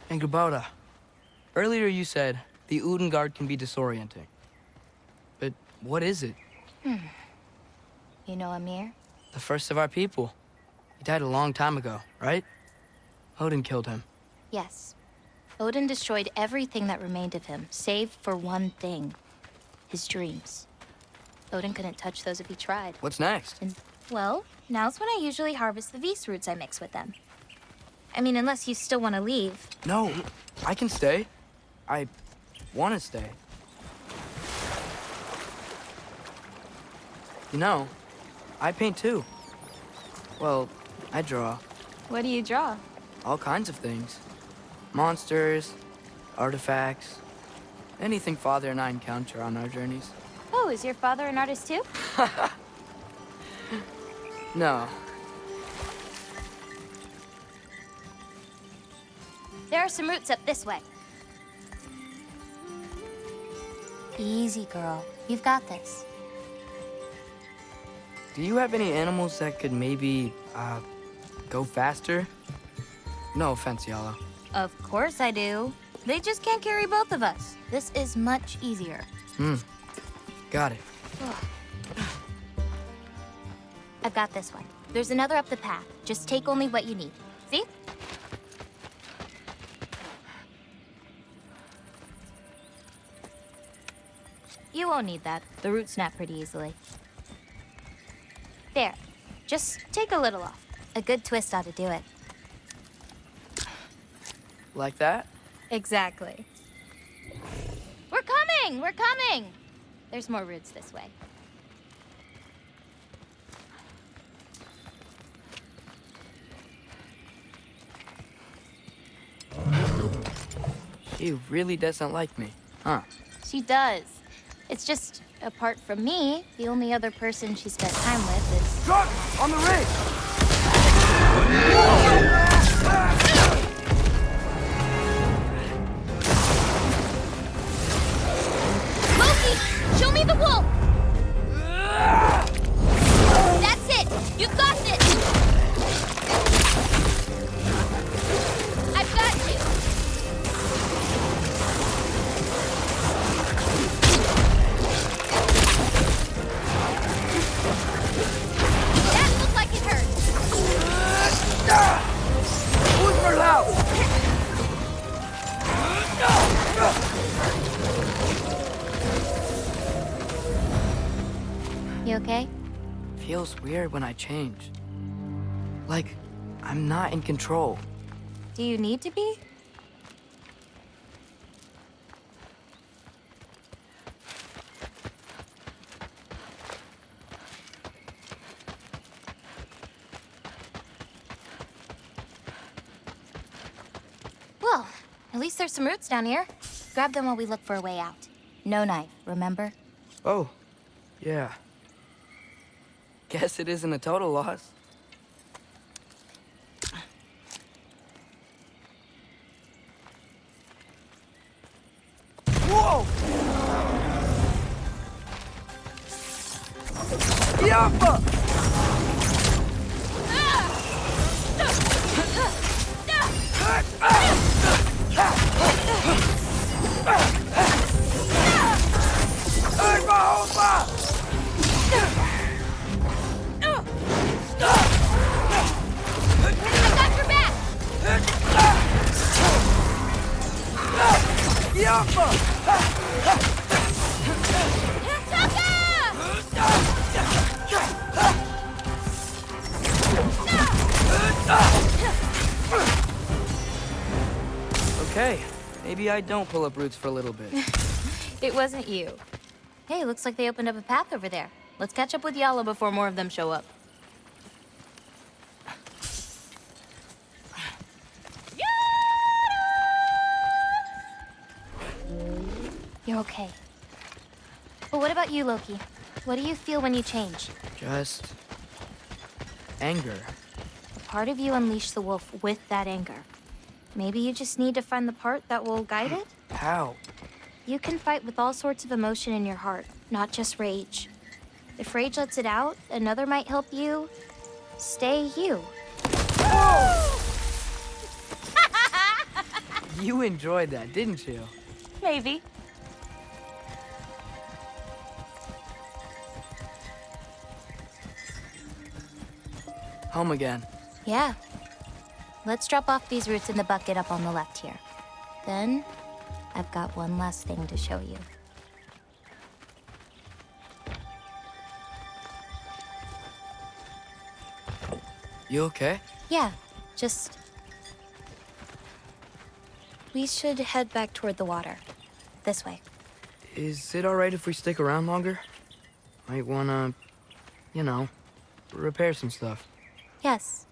And Gabota, earlier you said the Udengard can be disorienting. But what is it? You know Amir? The first of our people. He died a long time ago, right? Odin killed him. Yes. Odin destroyed everything that remained of him, save for one thing. His dreams. Odin couldn't touch those if he tried. What's next? And, well, now's when I usually harvest the Vis roots I mix with them. I mean, unless you still want to leave. No, I can stay. I want to stay. You know, I paint too. Well, I draw. What do you draw? All kinds of things. Monsters, artifacts, anything Father and I encounter on our journeys. Oh, is your father an artist too? No. There are some roots up this way. Easy, girl. You've got this. Do you have any animals that could maybe, go faster? No offense, Yala. Of course I do. They just can't carry both of us. This is much easier. Got it. I've got this one. There's another up the path. Just take only what you need. See? You won't need that. The roots snap pretty easily. There. Just take a little off. A good twist ought to do it. Like that? Exactly. We're coming! We're coming! There's more roots this way. She really doesn't like me, huh? She does. It's just, apart from me, the only other person she spent time with is... Truck! On the ridge! Loki! Show me the wolf! That's it! You've got this! I've got you! That looked like it hurt! Who's for loud? You okay? Feels weird when I change. Like, I'm not in control. Do you need to be? Well, at least there's some roots down here. Grab them while we look for a way out. No knife, remember? Oh, yeah. Guess it isn't a total loss. Whoa! Yappa! Okay, maybe I don't pull up roots for a little bit. It wasn't you. Hey, looks like they opened up a path over there. Let's catch up with Yala before more of them show up. You're okay. But what about you, Loki? What do you feel when you change? Just... anger. A part of you unleashed the wolf with that anger. Maybe you just need to find the part that will guide it? How? You can fight with all sorts of emotion in your heart, not just rage. If rage lets it out, another might help you stay you. You enjoyed that, didn't you? Maybe. Home again. Yeah. Let's drop off these roots in the bucket up on the left here. Then, I've got one last thing to show you. You okay? Yeah, just... We should head back toward the water. This way. Is it alright if we stick around longer? Might wanna you know, repair some stuff. Yes.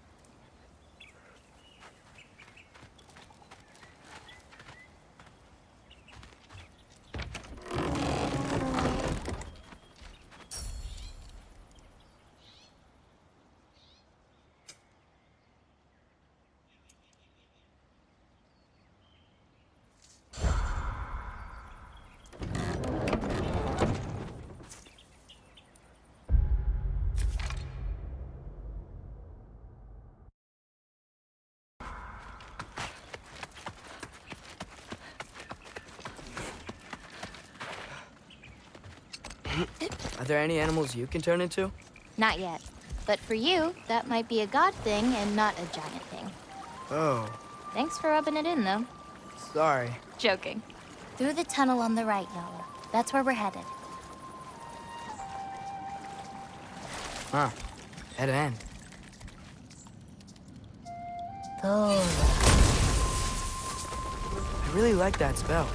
Are there any animals you can turn into? Not yet. But for you, that might be a god thing and not a giant thing. Oh, Thanks for rubbing it in, though. sorry. Joking. Through the tunnel on the right, y'all. That's where we're headed. Huh. Dead end. Thor. I really like that spell.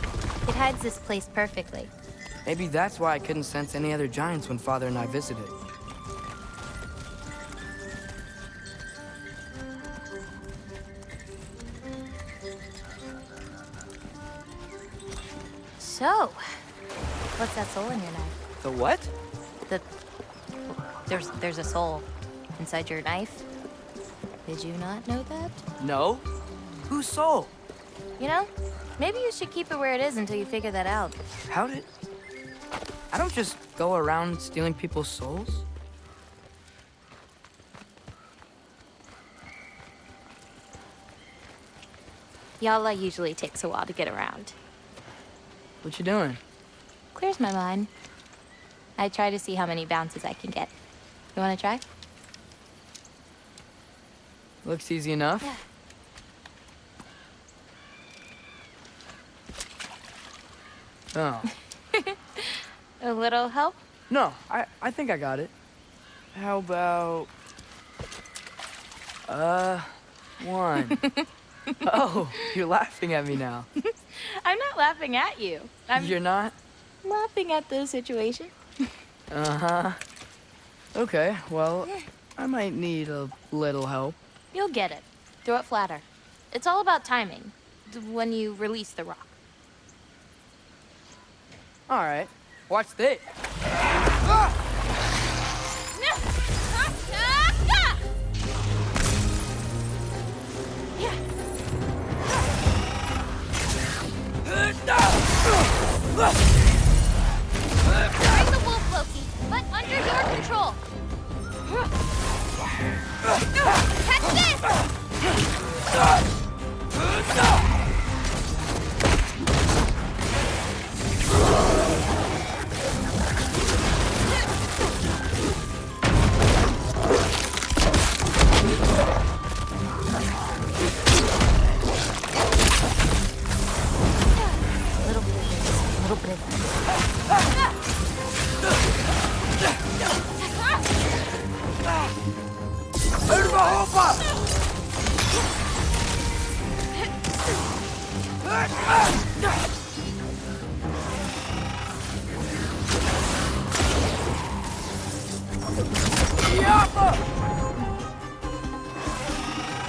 It hides this place perfectly. Maybe that's why I couldn't sense any other giants when Father and I visited. So, what's that soul in your knife? The what? There's a soul inside your knife. Did you not know that? No. Whose soul? You know, maybe you should keep it where it is until you figure that out. How did... I don't just go around stealing people's souls. Yalla usually takes a while to get around. What you doing? Clears my mind. I try to see how many bounces I can get. You wanna try? Looks easy enough. Yeah. Oh. A little help? No, I think I got it. How about... 1. Oh, you're laughing at me now. I'm not laughing at you. You're not? Laughing at the situation. Uh-huh. Okay, well, I might need a little help. You'll get it. Throw it flatter. It's all about timing. When you release the rock. All right, watch this. Bring the wolf, Loki, but under your control. Catch this!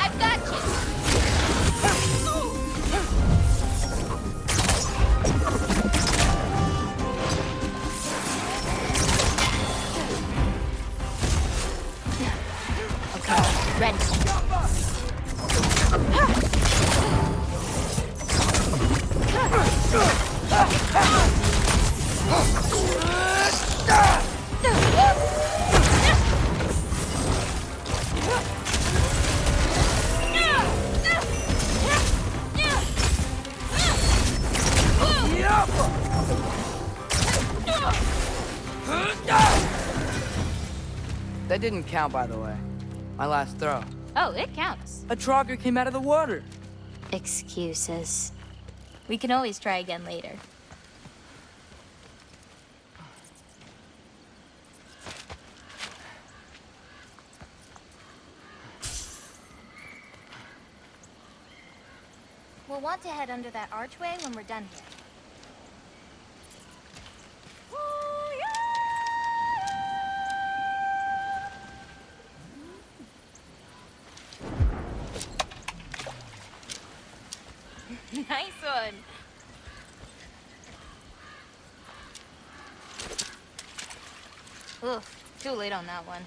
I've got Okay, ready. That didn't count, by the way. My last throw. Oh, it counts. A Trogger came out of the water. Excuses. We can always try again later. We'll want to head under that archway when we're done here. Nice one. Oof, too late on that one.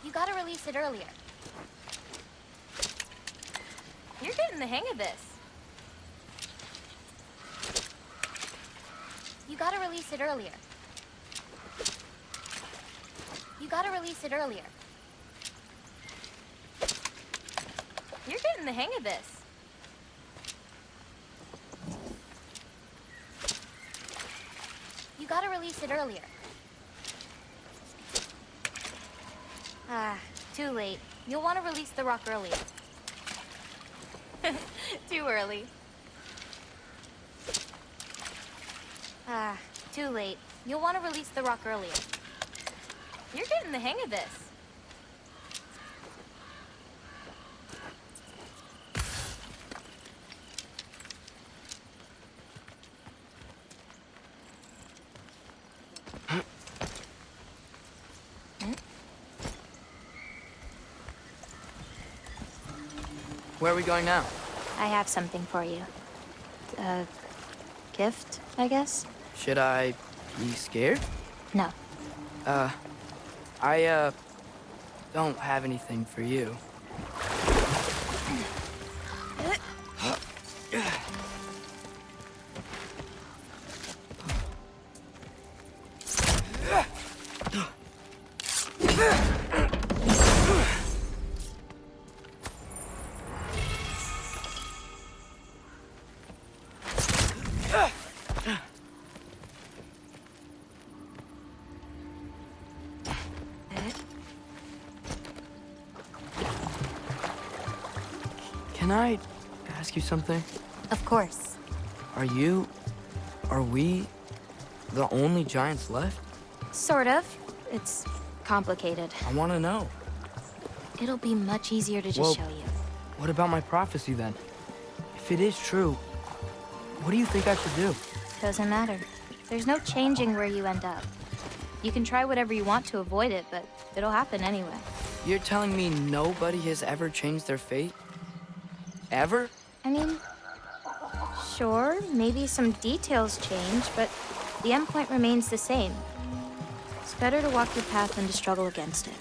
You gotta release it earlier. You're getting the hang of this. You gotta release it earlier. You gotta release it earlier. You're getting the hang of this. You gotta release it earlier. Ah, too late. You'll want to release the rock earlier. Too early. Ah, too late. You'll want to release the rock earlier. You're getting the hang of this. Where are we going now? I have something for you. A gift, I guess? Should I be scared? No. I don't have anything for you. Can I ask you something? Of course. Are we the only giants left? Sort of. It's complicated. I want to know. It'll be much easier to just show you. What about my prophecy then? If it is true, what do you think I should do? Doesn't matter. There's no changing where you end up. You can try whatever you want to avoid it, but it'll happen anyway. You're telling me nobody has ever changed their fate? Ever? I mean, sure, maybe some details change, but the endpoint remains the same. It's better to walk your path than to struggle against it.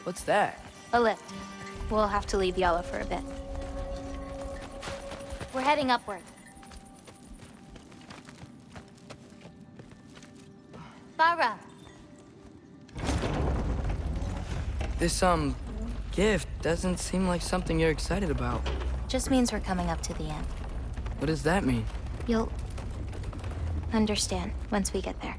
What's that? A lift. We'll have to leave Yala for a bit. We're heading upward. Farah! This, gift doesn't seem like something you're excited about. Just means we're coming up to the end. What does that mean? You'll understand once we get there.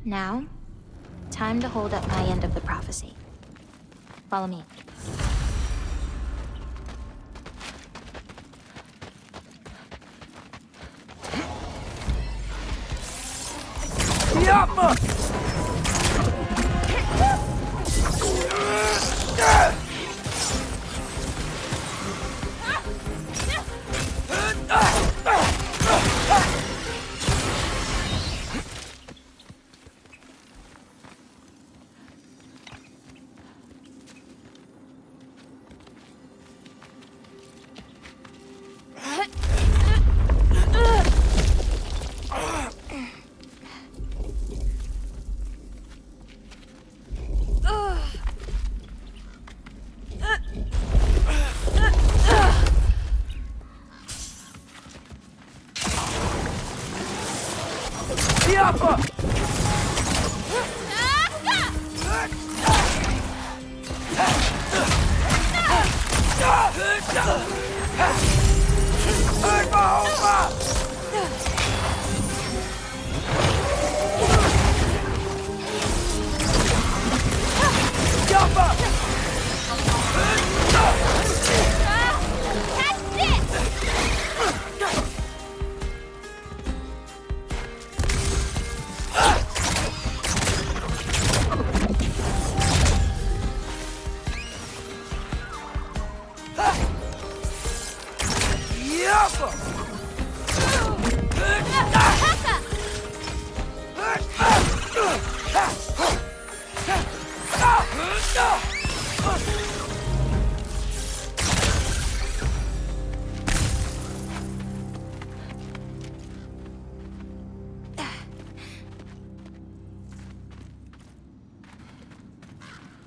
Now, time to hold up my end of the prophecy. Follow me.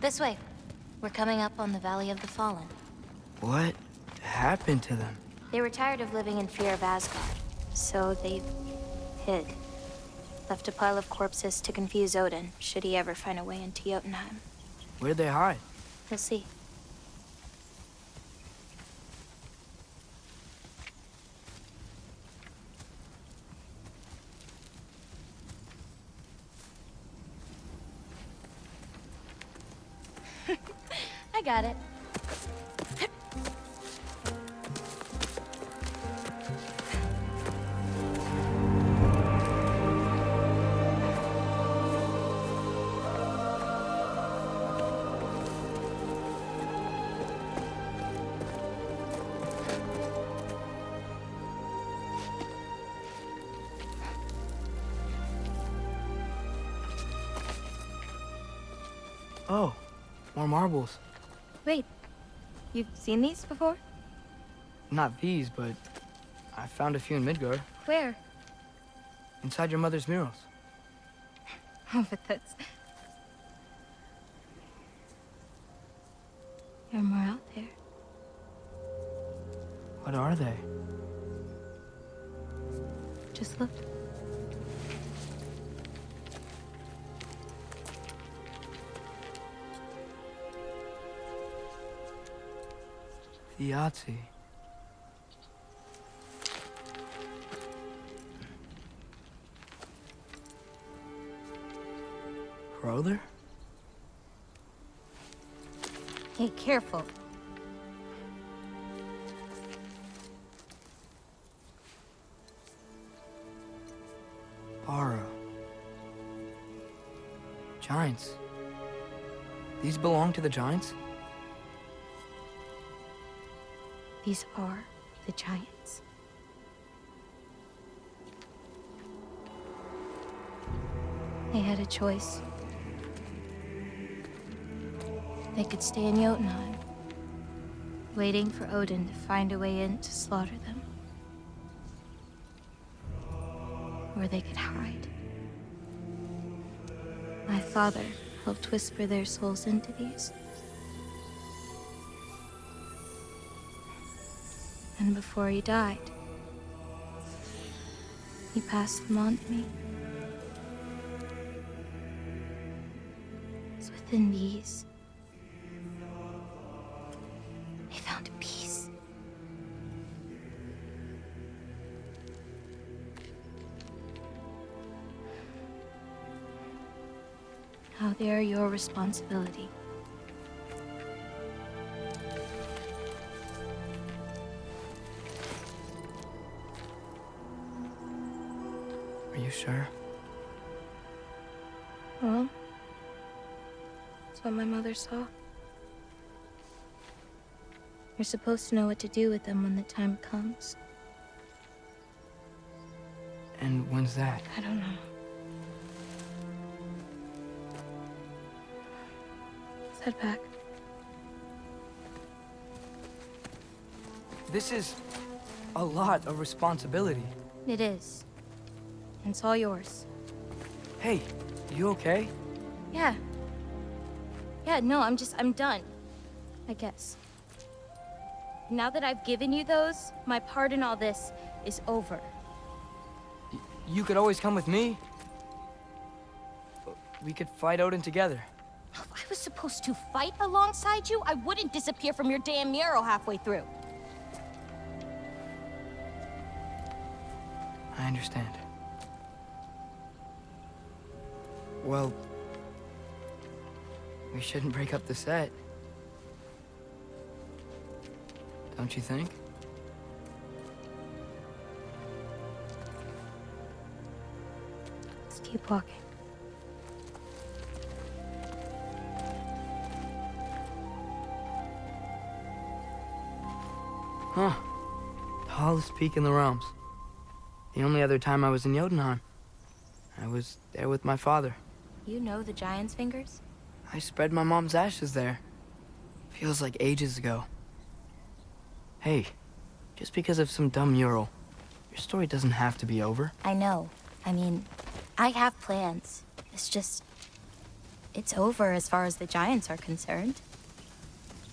This way. We're coming up on the Valley of the Fallen. What happened to them? They were tired of living in fear of Asgard, so they hid. Left a pile of corpses to confuse Odin, should he ever find a way into Jotunheim. Where'd they hide? You'll see. I got it. Oh, more marbles. Wait, you've seen these before? Not these, but I found a few in Midgard. Where? Inside your mother's murals. Oh, but that's... There are more out there. What are they? Just look. Yahtzee. Brother? Hey, careful. Bara. Giants. These belong to the giants? These are the giants. They had a choice. They could stay in Jotunheim, waiting for Odin to find a way in to slaughter them. Or they could hide. My father helped whisper their souls into these. And before he died, he passed them on to me. It's within these. They found peace. Now they are your responsibility. Are you sure? Well, that's what my mother saw. You're supposed to know what to do with them when the time comes. And when's that? I don't know. Let's head back. This is a lot of responsibility. It is. And it's all yours. Hey, you okay? Yeah. Yeah, no, I'm done. I guess. Now that I've given you those, my part in all this is over. You could always come with me. We could fight Odin together. If I was supposed to fight alongside you, I wouldn't disappear from your damn mural halfway through. I understand. Well, we shouldn't break up the set. Don't you think? Let's keep walking. Huh. Tallest peak in the realms. The only other time I was in Jotunheim. I was there with my father. You know the giant's fingers? I spread my mom's ashes there. Feels like ages ago. Hey, just because of some dumb mural, your story doesn't have to be over. I know. I mean, I have plans. It's over as far as the giants are concerned.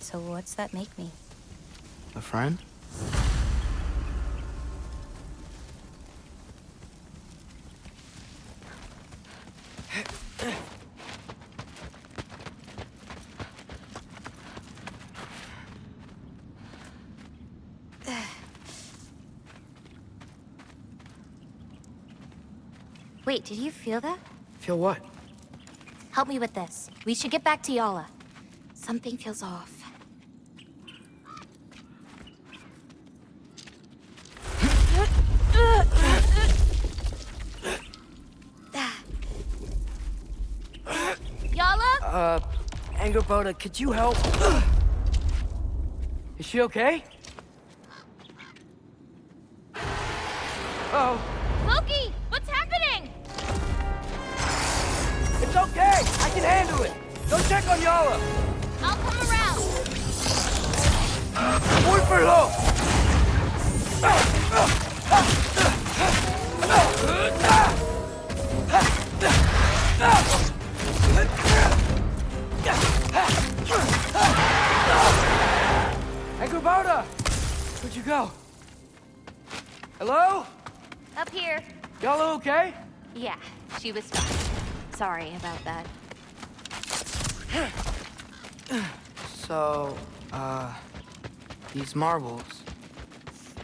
So what's that make me? A friend? Wait, did you feel that? Feel what? Help me with this. We should get back to Yala. Something feels off. Yala? Angerboda, could you help? Is she okay? Oh. Loki, what's happening? It's okay! I can handle it! Go check on Yala! I'll come around. Muy for low! Angerboda! Where'd you go? Hello? Up here. Yala okay? Yeah, she was fine. Sorry about that. So, these marbles,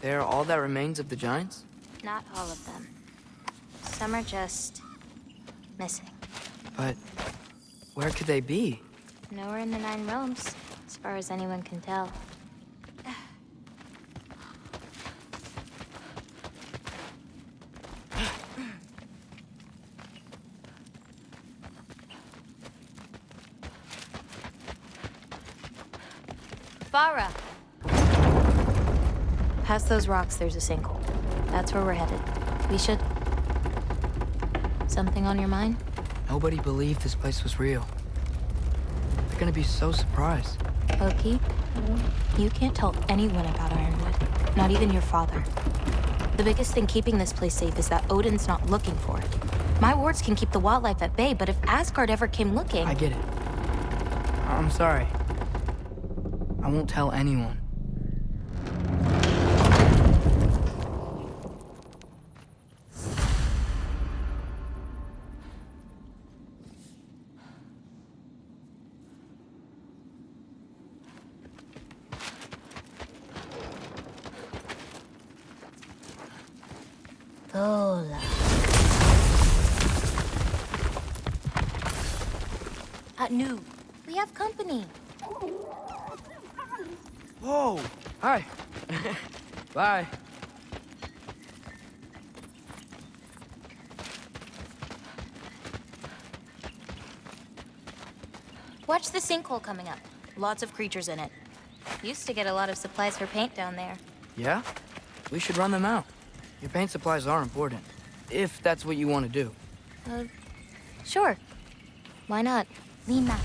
they're all that remains of the giants? Not all of them. Some are just missing. But where could they be? Nowhere in the Nine Realms, as far as anyone can tell. Farah! Past those rocks, there's a sinkhole. That's where we're headed. We should... Something on your mind? Nobody believed this place was real. They're gonna be so surprised. Loki, you can't tell anyone about Ironwood. Not even your father. The biggest thing keeping this place safe is that Odin's not looking for it. My wards can keep the wildlife at bay, but if Asgard ever came looking... I get it. I'm sorry. I won't tell anyone. Vola. Nu, we have company. Whoa! Hi. Bye. Watch the sinkhole coming up. Lots of creatures in it. Used to get a lot of supplies for paint down there. Yeah? We should run them out. Your paint supplies are important. If that's what you want to do. Sure. Why not? Lima.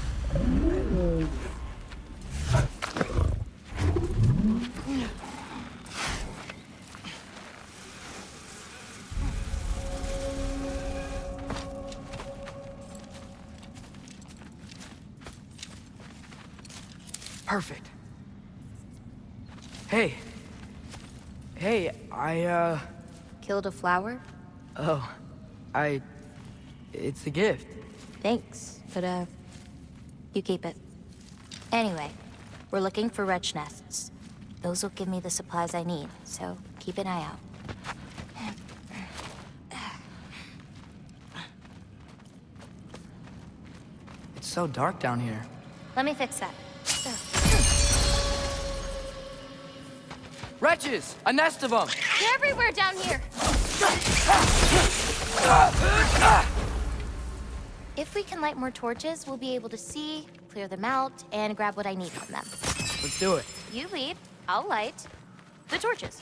Perfect. Hey. Hey, I, Killed a flower? Oh. It's a gift. Thanks, but, you keep it. Anyway, we're looking for wretch nests. Those will give me the supplies I need, so keep an eye out. It's so dark down here. Let me fix that. Wretches! A nest of them! They're everywhere down here. If we can light more torches, we'll be able to see, clear them out, and grab what I need from them. Let's do it. You lead, I'll light the torches.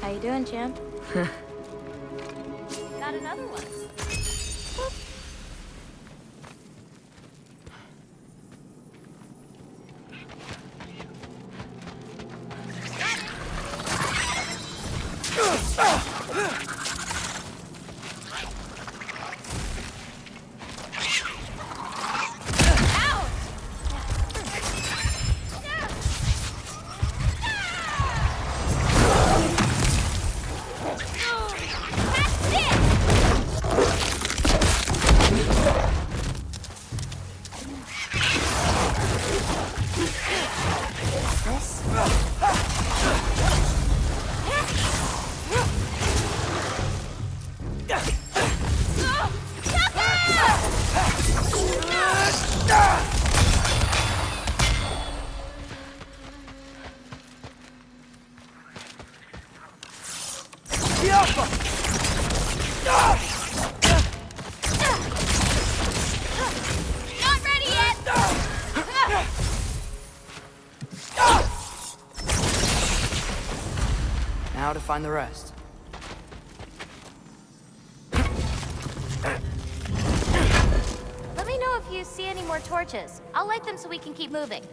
How you doing, champ? Got another one. Not ready yet! Now to find the rest. Let me know if you see any more torches. I'll light them so we can keep moving.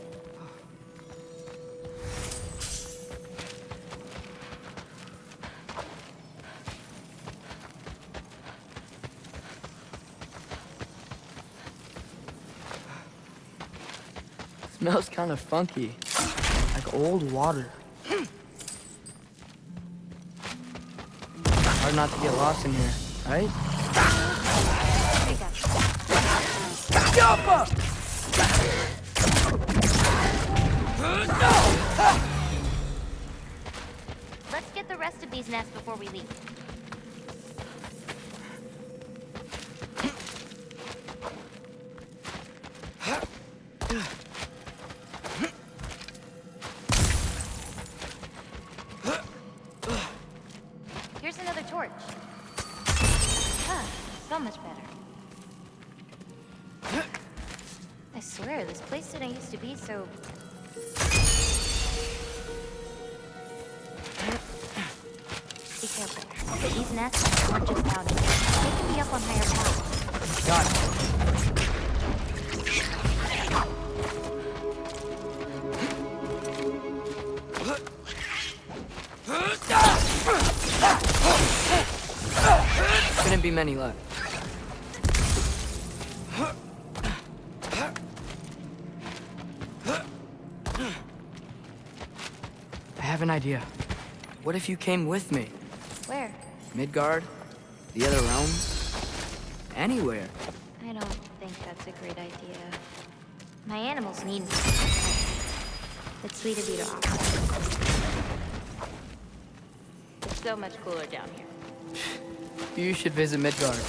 Smells kind of funky, like old water. Hard not to get lost in here, right? Here you go. Let's get the rest of these nests before we leave. Here's another torch. Huh, so much better. I swear, this place didn't used to be so... Be careful. These nests aren't just down here. They can be up on higher paths. Got it. Shouldn't be many left. I have an idea. What if you came with me? Where? Midgard? The other realms? Anywhere. I don't think that's a great idea. My animals need me. It's sweet of you to offer. It's so much cooler down here. You should visit Midgard.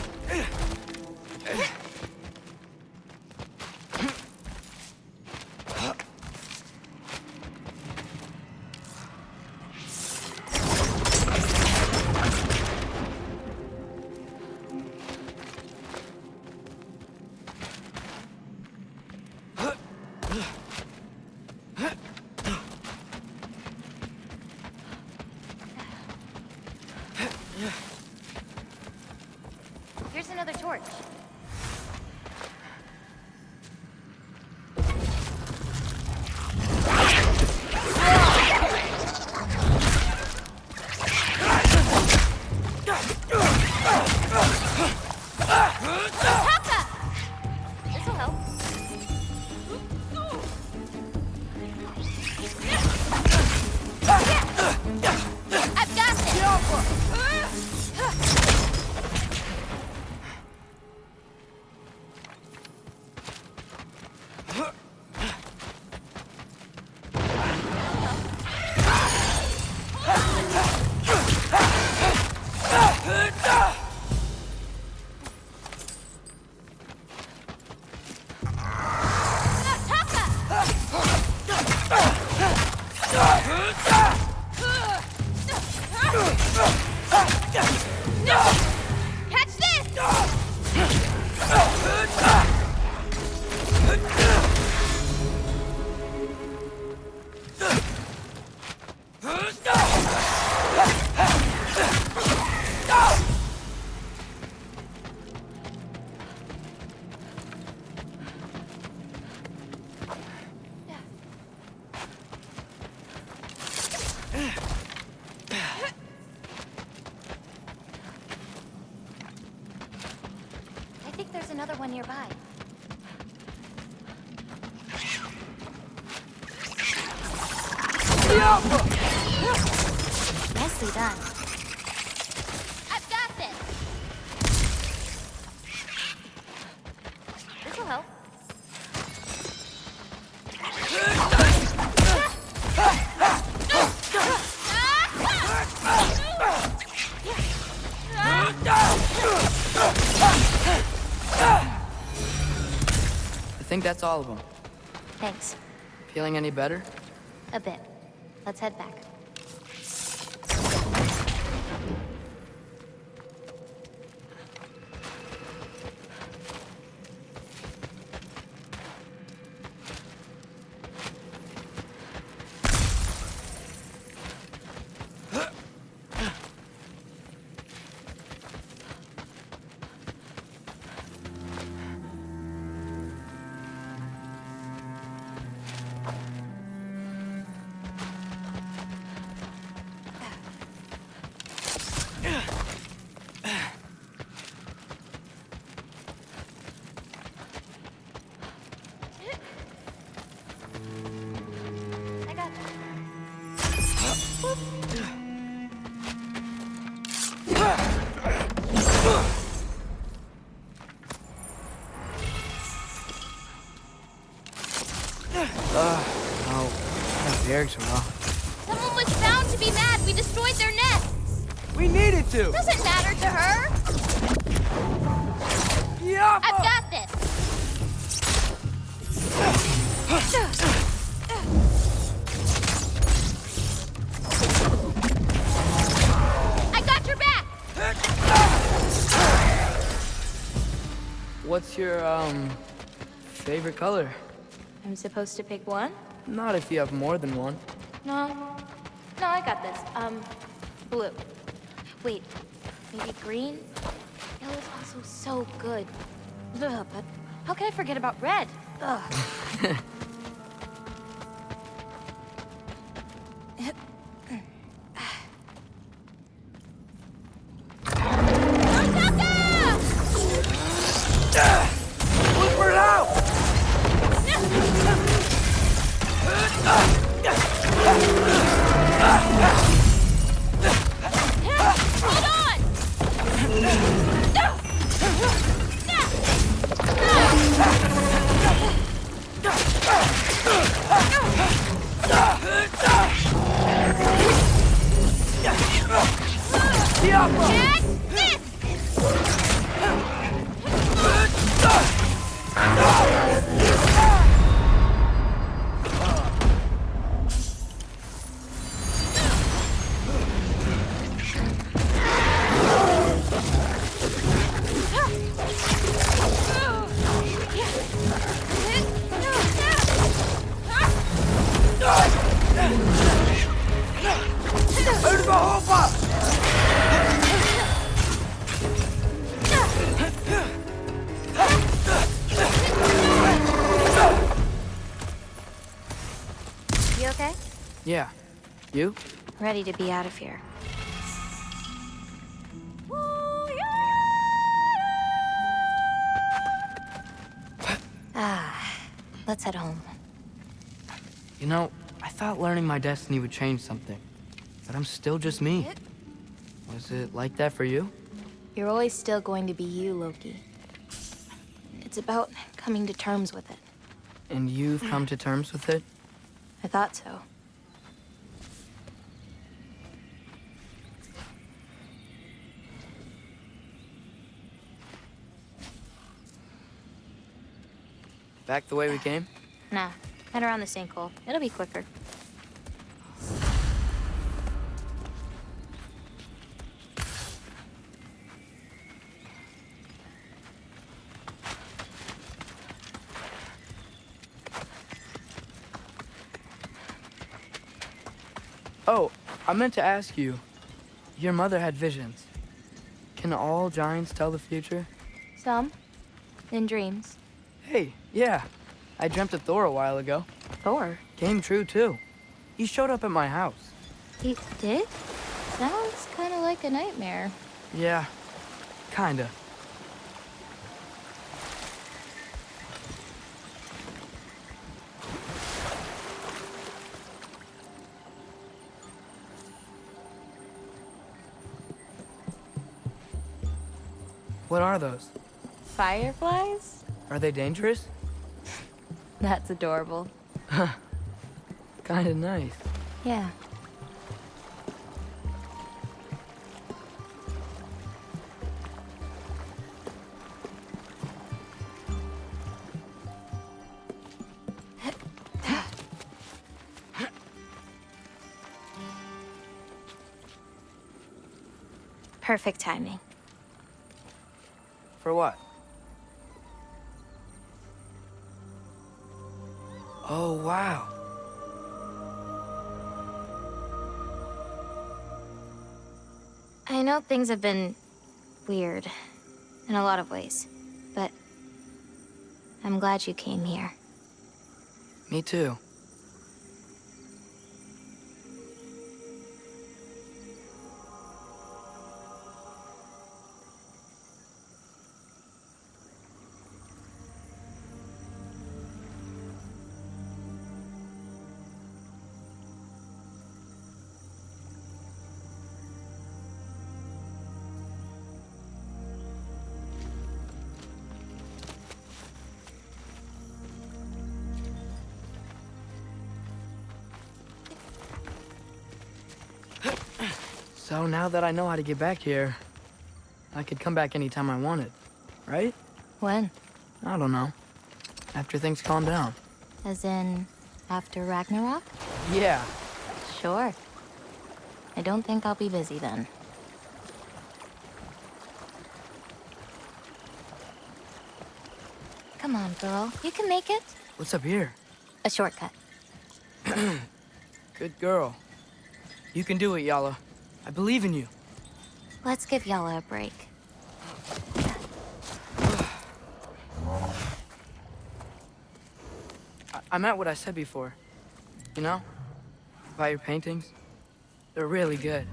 Here's another torch. This'll help. I've got this! another one nearby. Nicely done. I've got this. This'll help. I think that's all of them. Thanks. Feeling any better? A bit. Let's head back. Oh, my berries are raw. Someone was bound to be mad. We destroyed their nests. We needed to! Doesn't matter to her. Yeah! I've got this. I got your back. What's your, favorite color? I'm supposed to pick one? Not if you have more than one. No. No, I got this. Blue. Wait, maybe green? Yellow's also so good. Ugh, but how can I forget about red? Ugh. Look for it out! Hold on! You okay? Yeah. You? Ready to be out of here. Let's head home. You know, I thought learning my destiny would change something. But I'm still just me. Was it like that for you? You're always still going to be you, Loki. It's about coming to terms with it. And you've come to terms with it? I thought so. Back the way we came? Nah, head around the sinkhole. It'll be quicker. Oh, I meant to ask you. Your mother had visions. Can all giants tell the future? Some. In dreams. Hey, yeah. I dreamt of Thor a while ago. Thor? Came true, too. He showed up at my house. He did? Sounds kind of like a nightmare. Yeah, kinda. What are those? Fireflies? Are they dangerous? That's adorable. Kinda nice. Yeah. Perfect timing. For what? Oh, wow. I know things have been weird in a lot of ways, but I'm glad you came here. Me too. So now that I know how to get back here, I could come back anytime I wanted, right? When? I don't know. After things calm down. As in, after Ragnarok? Yeah. Sure. I don't think I'll be busy then. Come on, girl. You can make it. What's up here? A shortcut. Good girl. You can do it, Yala. I believe in you. Let's give Yala a break. I meant what I said before. You know? About your paintings. They're really good.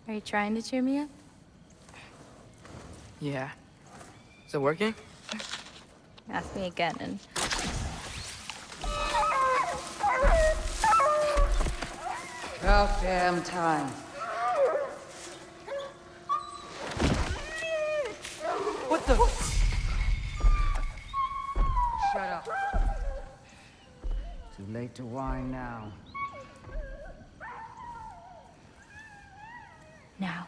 Are you trying to cheer me up? Yeah. Is it working? Ask me again and... About damn time. What the? Shut up. Too late to whine now. Now.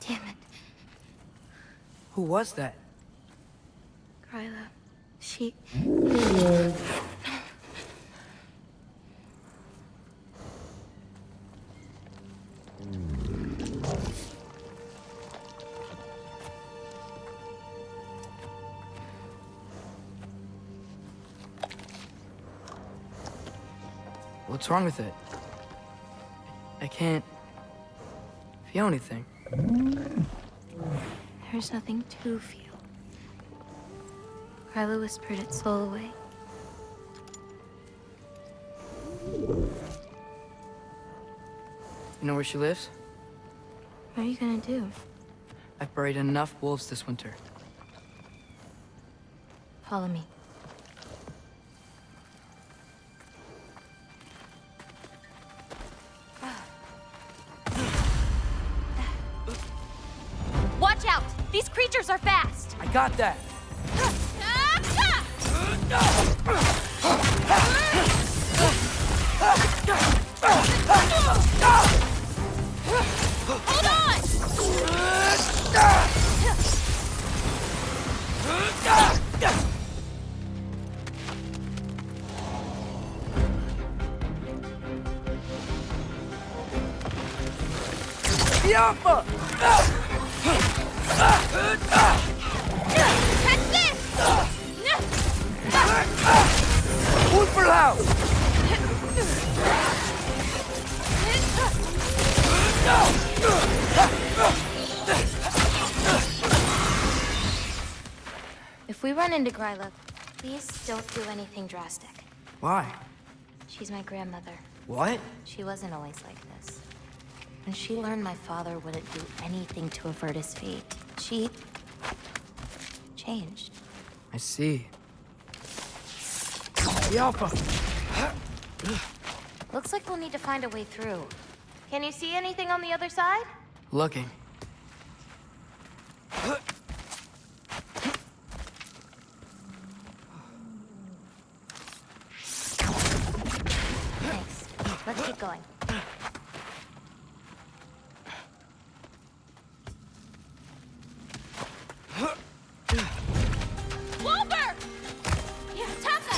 Damn it. Who was that? Gryla. She... What's wrong with it? I can't feel anything. There's nothing to feel. Gryla whispered its soul away. You know where she lives? What are you gonna do? I've buried enough wolves this winter. Follow me. Watch out! These creatures are fast! I got that! Hold on! Yappa! Catch this! Ulverlau! If we run into Gryla, please don't do anything drastic. Why? She's my grandmother. What? She wasn't always like this. When she learned my father wouldn't do anything to avert his fate, she changed. I see. The Alpha! Looks like we'll need to find a way through. Can you see anything on the other side? Looking. Thanks. Let's keep going. Wolver! Here, Taka!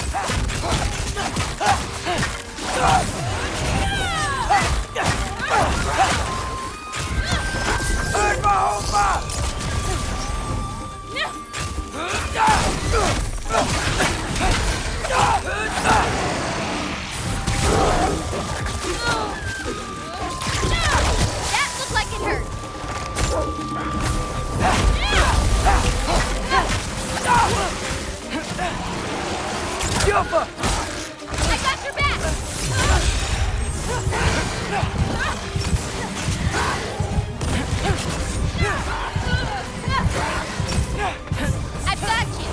That looked like it hurt. I got your back. I've got you.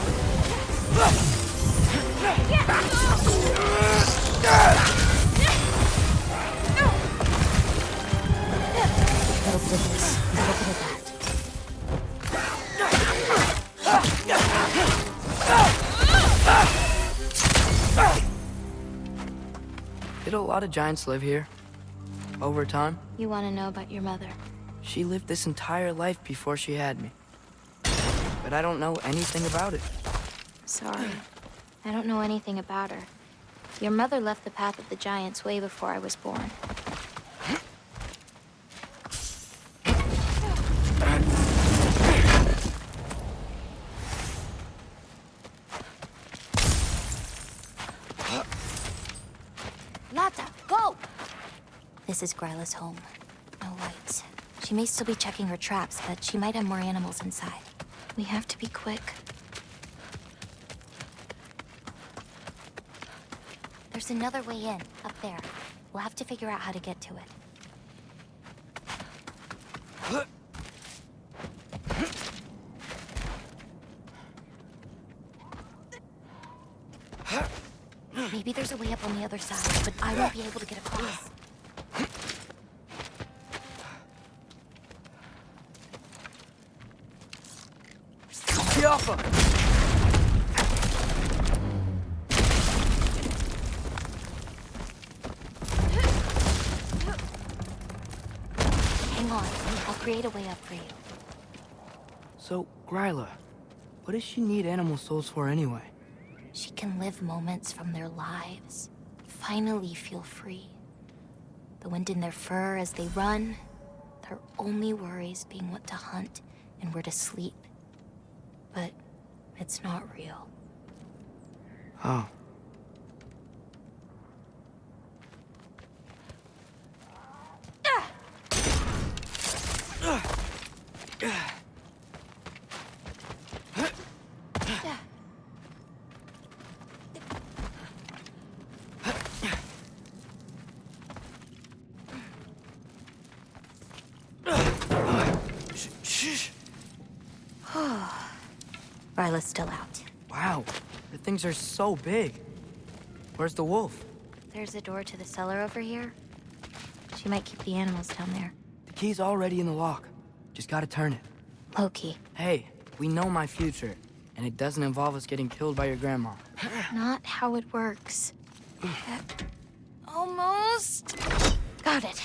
Little bit of this, little bit of Did a lot of giants live here? Over time? You want to know about your mother? She lived this entire life before she had me. But I don't know anything about it. Sorry. I don't know anything about her. Your mother left the path of the giants way before I was born. Lata, go! This is Gryla's home. No lights. She may still be checking her traps, but she might have more animals inside. We have to be quick. There's another way in, up there. We'll have to figure out how to get to it. Maybe there's a way up on the other side, but I won't be able to get across. The Alpha! Hang on, I'll create a way up for you. So, Gryla, what does she need animal souls for anyway? She can live moments from their lives. Finally feel free. The wind in their fur as they run. Their only worries being what to hunt and where to sleep. But it's not real. Oh. Ryla's still out. Wow, the things are so big. Where's the wolf? There's a door to the cellar over here. She might keep the animals down there. The key's already in the lock. Just gotta turn it. Loki. Hey, we know my future, and it doesn't involve us getting killed by your grandma. Not how it works. Almost. Got it.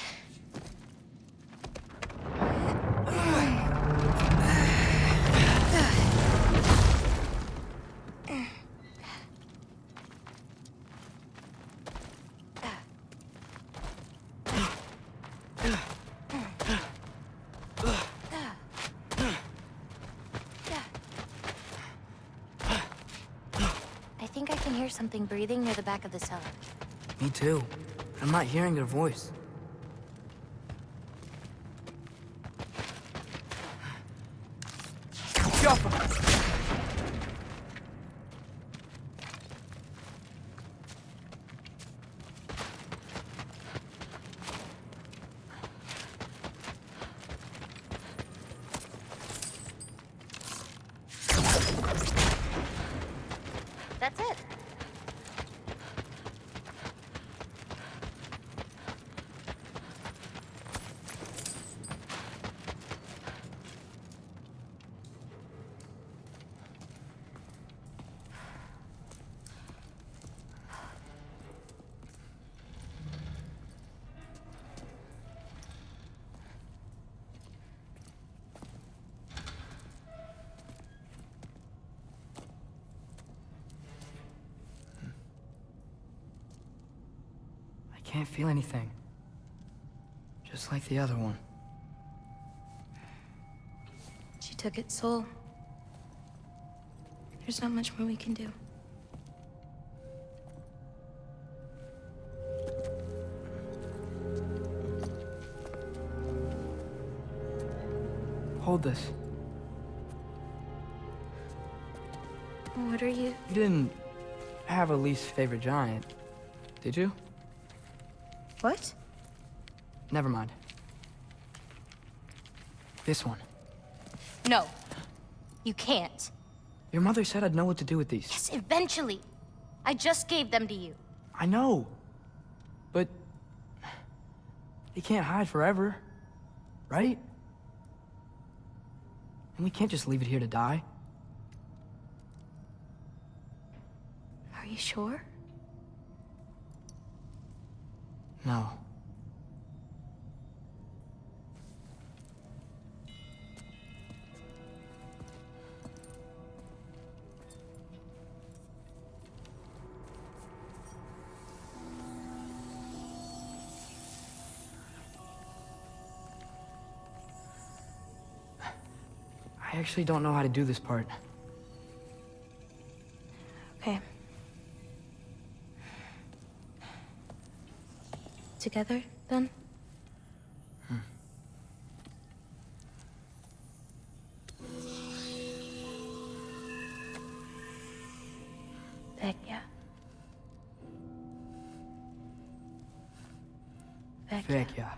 I think I can hear something breathing near the back of the cellar. Me too. I'm not hearing their voice. That's it. I can't feel anything. Just like the other one. She took its soul. There's not much more we can do. Hold this. What are you? You didn't have a least favorite giant, did you? What? Never mind. This one. No. You can't. Your mother said I'd know what to do with these. Yes, eventually. I just gave them to you. I know. But... they can't hide forever. Right? And we can't just leave it here to die. Are you sure? No. I actually don't know how to do this part. Okay. Together, then? Vecchia. Vecchia.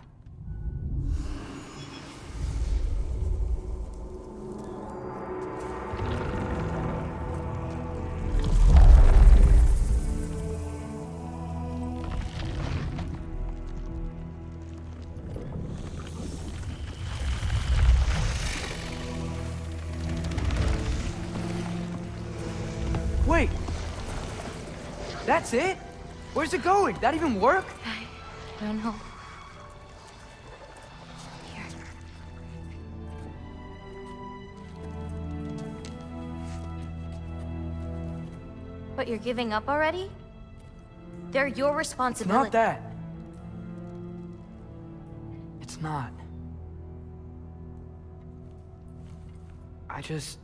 Wait! That's it? Where's it going? That even work? I don't know. But you're giving up already? They're your It's responsibility. not that. It's not. I just...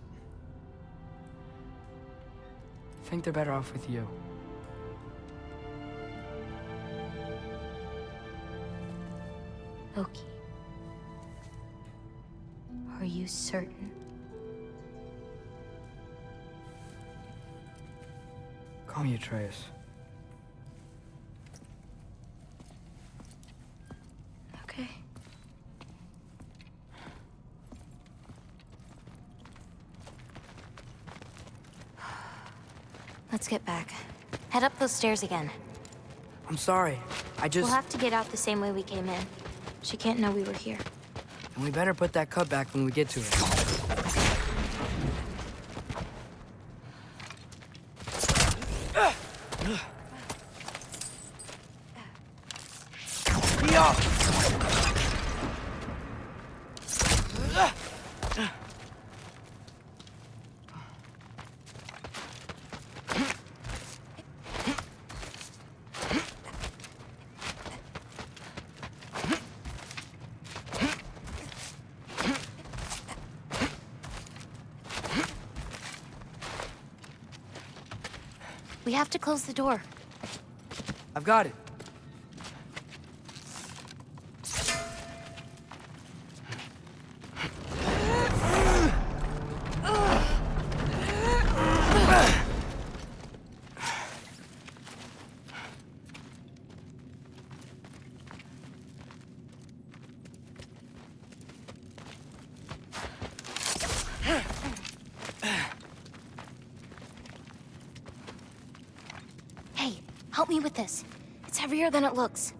think they're better off with you. Loki. Are you certain? Call me Atreus. Okay. Let's get back. Head up those stairs again. I'm sorry. I just... We'll have to get out the same way we came in. She can't know we were here. And we better put that cut back when we get to it. We have to close the door. I've got it. me with this. It's heavier than it looks.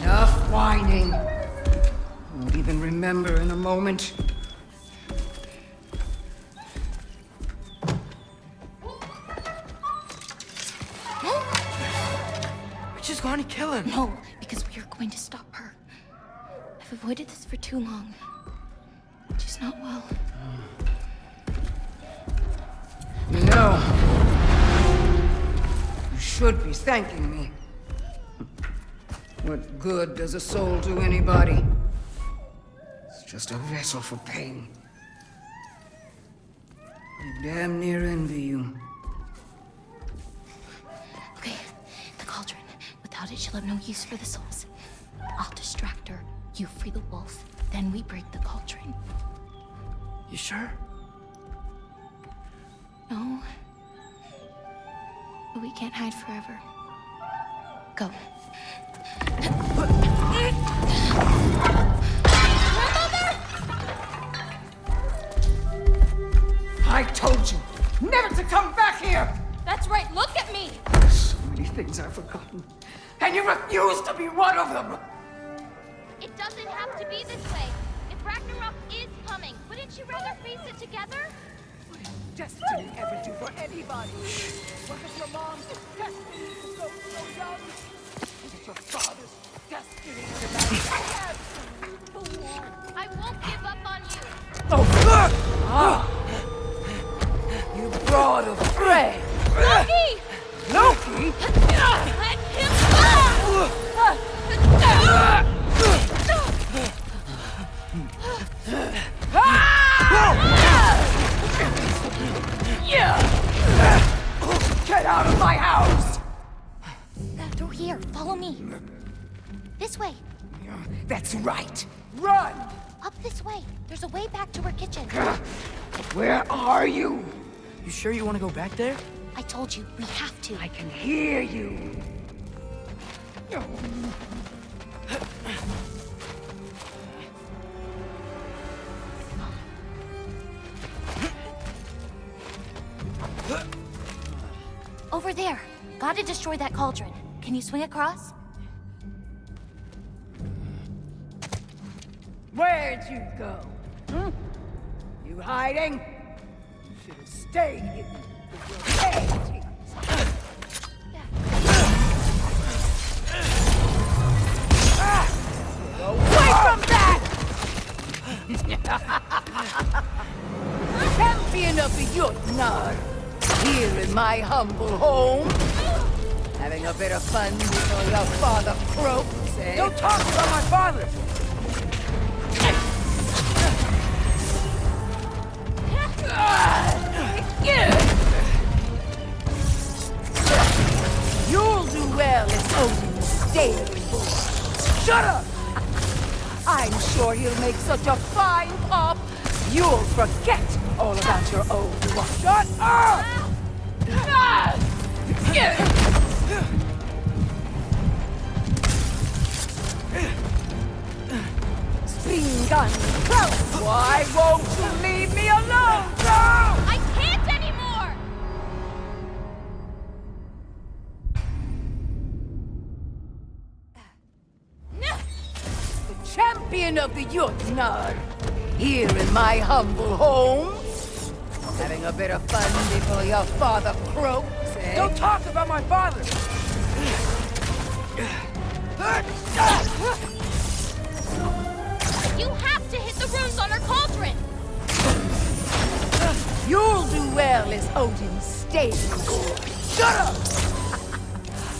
Enough whining. Won't even remember in a moment. We're just going to kill him. No, because we are going to stop her. I've avoided this for too long. She's not well. You know, you should be thanking me. What good does a soul do anybody? It's just a vessel for pain. I damn near envy you. Okay, the cauldron. Without it, she'll have no use for the souls. I'll distract her. You free the wolf. Then we break the cauldron. You sure? No. But we can't hide forever. Go. I told you never to come back here! That's right, look at me! So many things I've forgotten, and you refuse to be one of them! It doesn't have to be this way. If Ragnarok is coming, wouldn't you rather face it together? What did destiny ever do for anybody? Was it your mom's destiny to go so young? Was it your father's destiny to marry absolute fool? I won't give up on you. Oh, fuck! Ah! You brought a prey! Loki! Loki? Let him go! Get out of my house! Through here, follow me. This way. That's right. Run! Up this way. There's a way back to our kitchen. Where are you? You sure you want to go back there? I told you, we have to. I can hear you. Over there. Gotta destroy that cauldron. Can you swing across? Where'd you go? Hmm? You hiding? You should have stayed hidden with your deities. Away from that! Champion of the Jotnar, here in my humble home. Having a bit of fun before your father croaks, eh? Don't talk about my father! You'll do well if Odin stays. Shut up! I'm sure he'll make such a fine pop, you'll forget all about your old one. Shut up! Spring gun, why won't you leave me alone, Thor? I can't anymore! The champion of the Jotnar, here in my humble home. Having a bit of fun before your father croaks, eh? Don't talk about my father! You have to hit the runes on her cauldron! You'll do well as Odin stays. Shut up!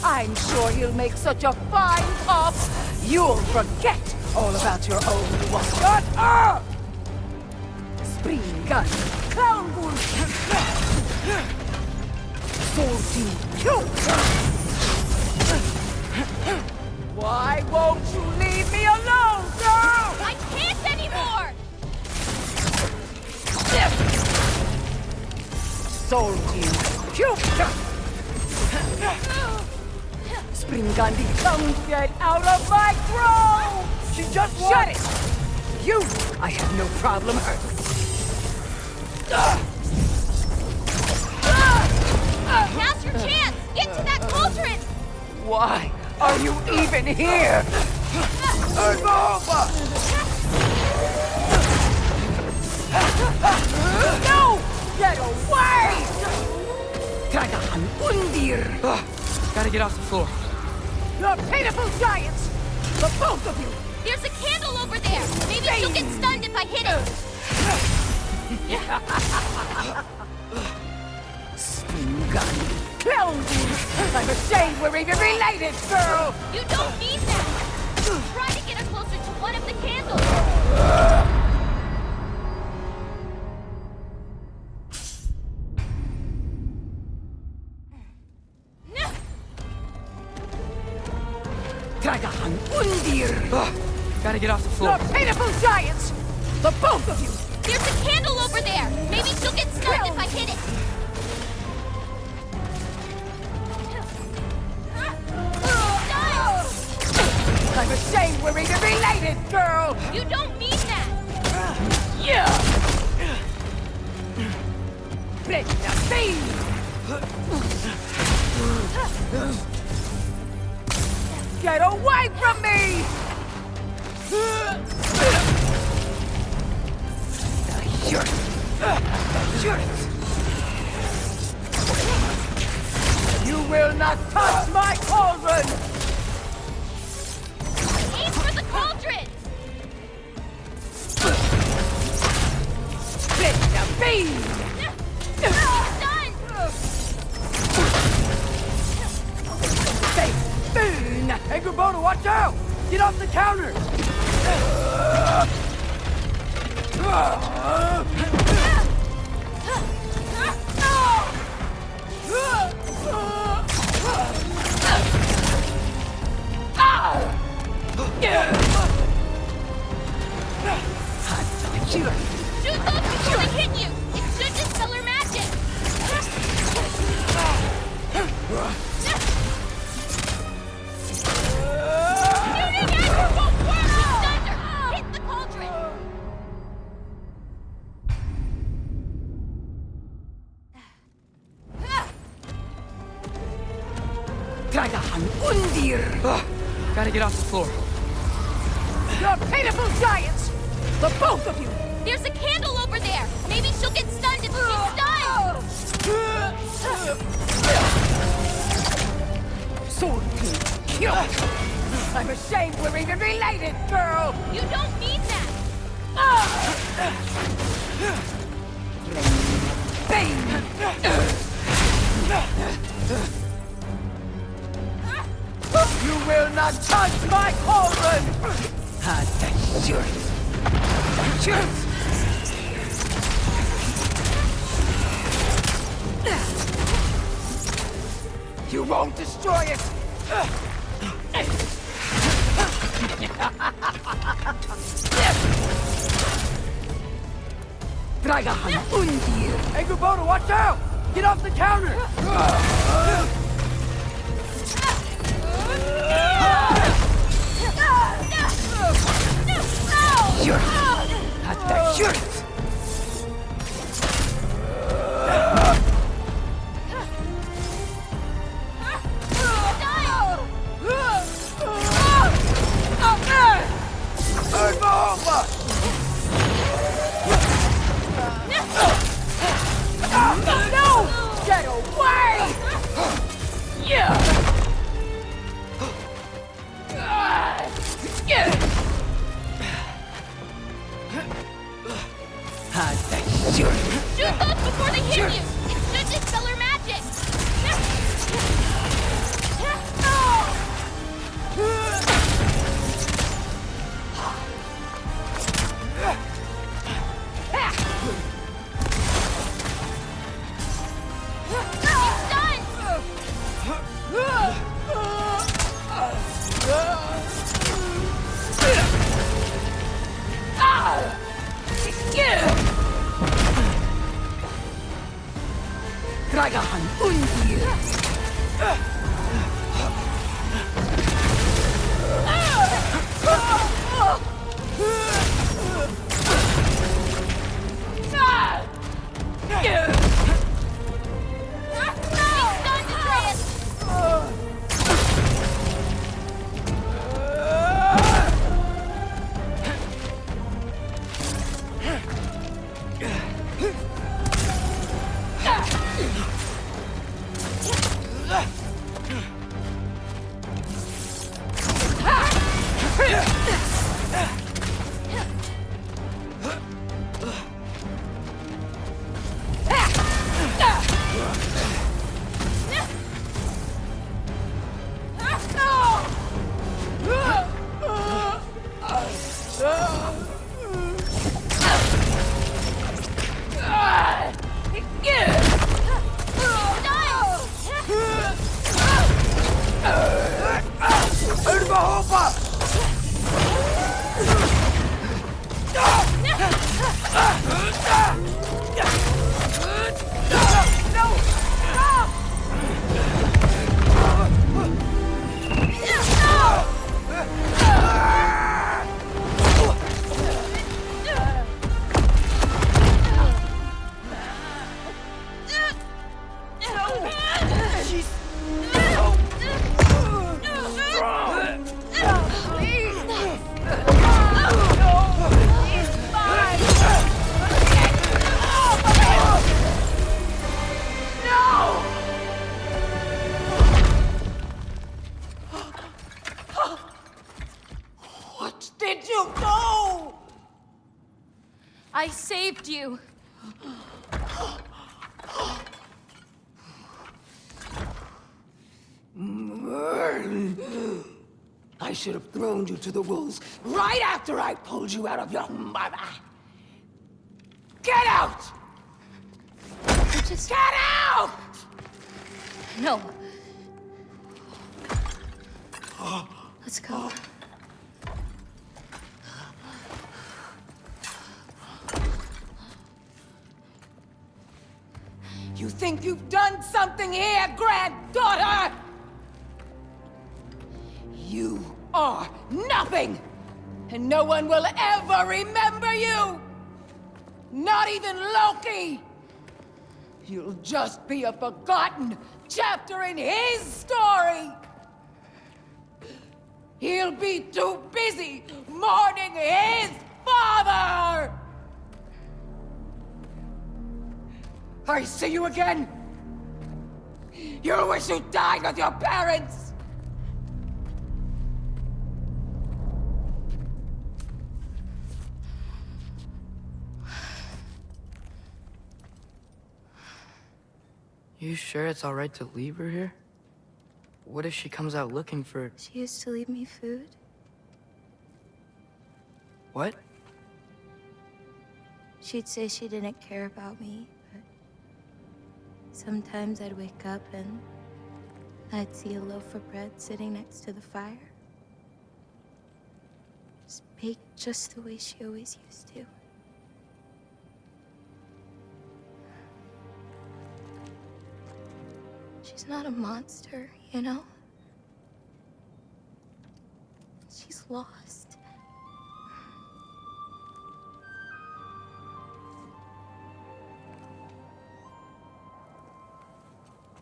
I'm sure he'll make such a fine pop, you'll forget all about your old one. Shut up! Spring gun, clown wolf, salty cute. Why won't you leave me alone, girl? I can't anymore! Salty cute. Spring gun, don't get out of my throne! She just Shut it! you, I have no problem hurting. Now's your chance! Get to that cauldron! Why are you even here? No! Get away! Tragahan Undir! Gotta get off the floor. You're pitiful giants! The both of you! There's a candle over there! Maybe she'll get stunned if I hit it! Stingan! Clowns! I'm ashamed we're even related, girl! You don't mean that! Try to get her closer to one of the candles! Tragahan Undir! Gotta get off the floor. You're pitiful giants! The both of you! There's a candle over there! Maybe she'll get stunned if I hit it! I'm ashamed we're even related, girl! You don't mean that! Yeah! Let the beam! Get away from me! You will not touch my cauldron! Aim for the cauldron! Let the beam! Done! Say, boon! Hey, Kubota, watch out! Get off the counter! Shoot those before they hit you! It should dispel her magic! Shooting at her won't work! He stunned her! Hit the cauldron! Tragahan Undir! Gotta get off the floor. You're pitiful giants! The both of you! There's a candle over there! Maybe she'll get stunned if she's stunned! Sword King, kill! I'm ashamed we're even related, girl! You don't mean that! Bane! You will not touch my cauldron! That's yours! You won't destroy it! Tragahan Undir! Hey, Kubota, watch out! Get off the counter! That's yours! No! Get away! I saved you. I should have thrown you to the wolves right after I pulled you out of your mother. Get out! Just... Get out! No. Let's go. You think you've done something here, granddaughter? You are nothing! And no one will ever remember you! Not even Loki! You'll just be a forgotten chapter in his story! He'll be too busy mourning his father! I see you again! You'll wish you died with your parents! You sure it's all right to leave her here? What if she comes out looking for... She used to leave me food. What? She'd say she didn't care about me, but sometimes I'd wake up and I'd see a loaf of bread sitting next to the fire. Just baked just the way she always used to. She's not a monster, you know? She's lost.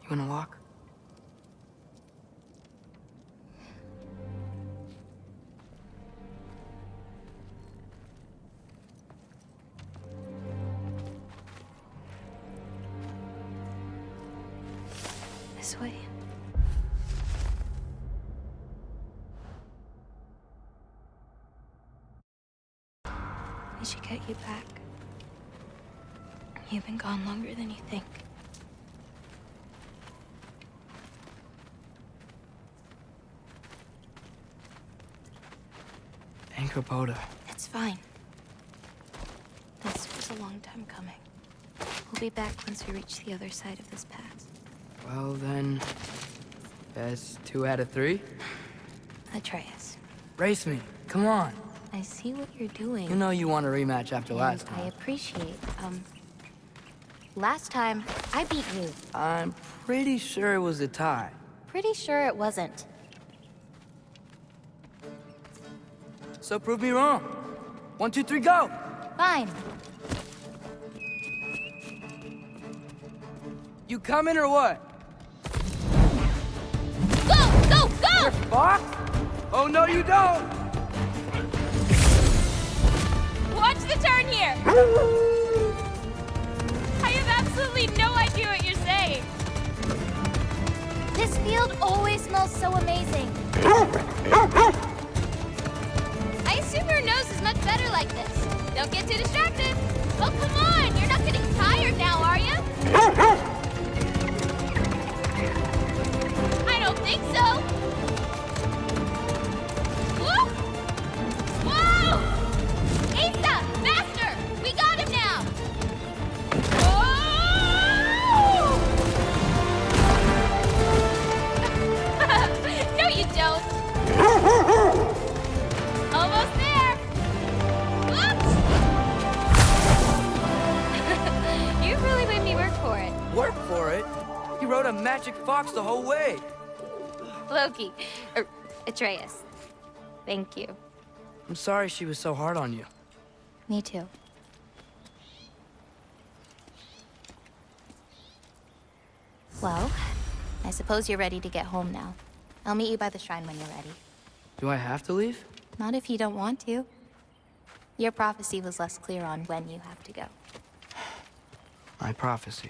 You wanna walk? This way. We should get you back. You've been gone longer than you think. Anchropoda. It's fine. This was a long time coming. We'll be back once we reach the other side of this pass. Well then, that's 2 out of 3. Atreus. Race me, come on. I see what you're doing. You know you want a rematch after last time. I appreciate, last time, I beat you. I'm pretty sure it was a tie. Pretty sure it wasn't. So prove me wrong. 1, 2, 3, go! Fine. You coming or what? Go! Go! Go! You're fucked? Oh no you don't! Watch the turn here! I have absolutely no idea what you're saying. This field always smells so amazing. I assume your nose is much better like this. Don't get too distracted. Oh, come on! You're not getting tired now, are you? I don't think so. Whoa! Whoa! Asa! Faster! We got him now! Oh! No, you don't. Almost there. Whoops! magic fox the whole way. Loki. Atreus. Thank you. I'm sorry she was so hard on you. Me too. Well, I suppose you're ready to get home now. I'll meet you by the shrine when you're ready. Do I have to leave? Not if you don't want to. Your prophecy was less clear on when you have to go. My prophecy.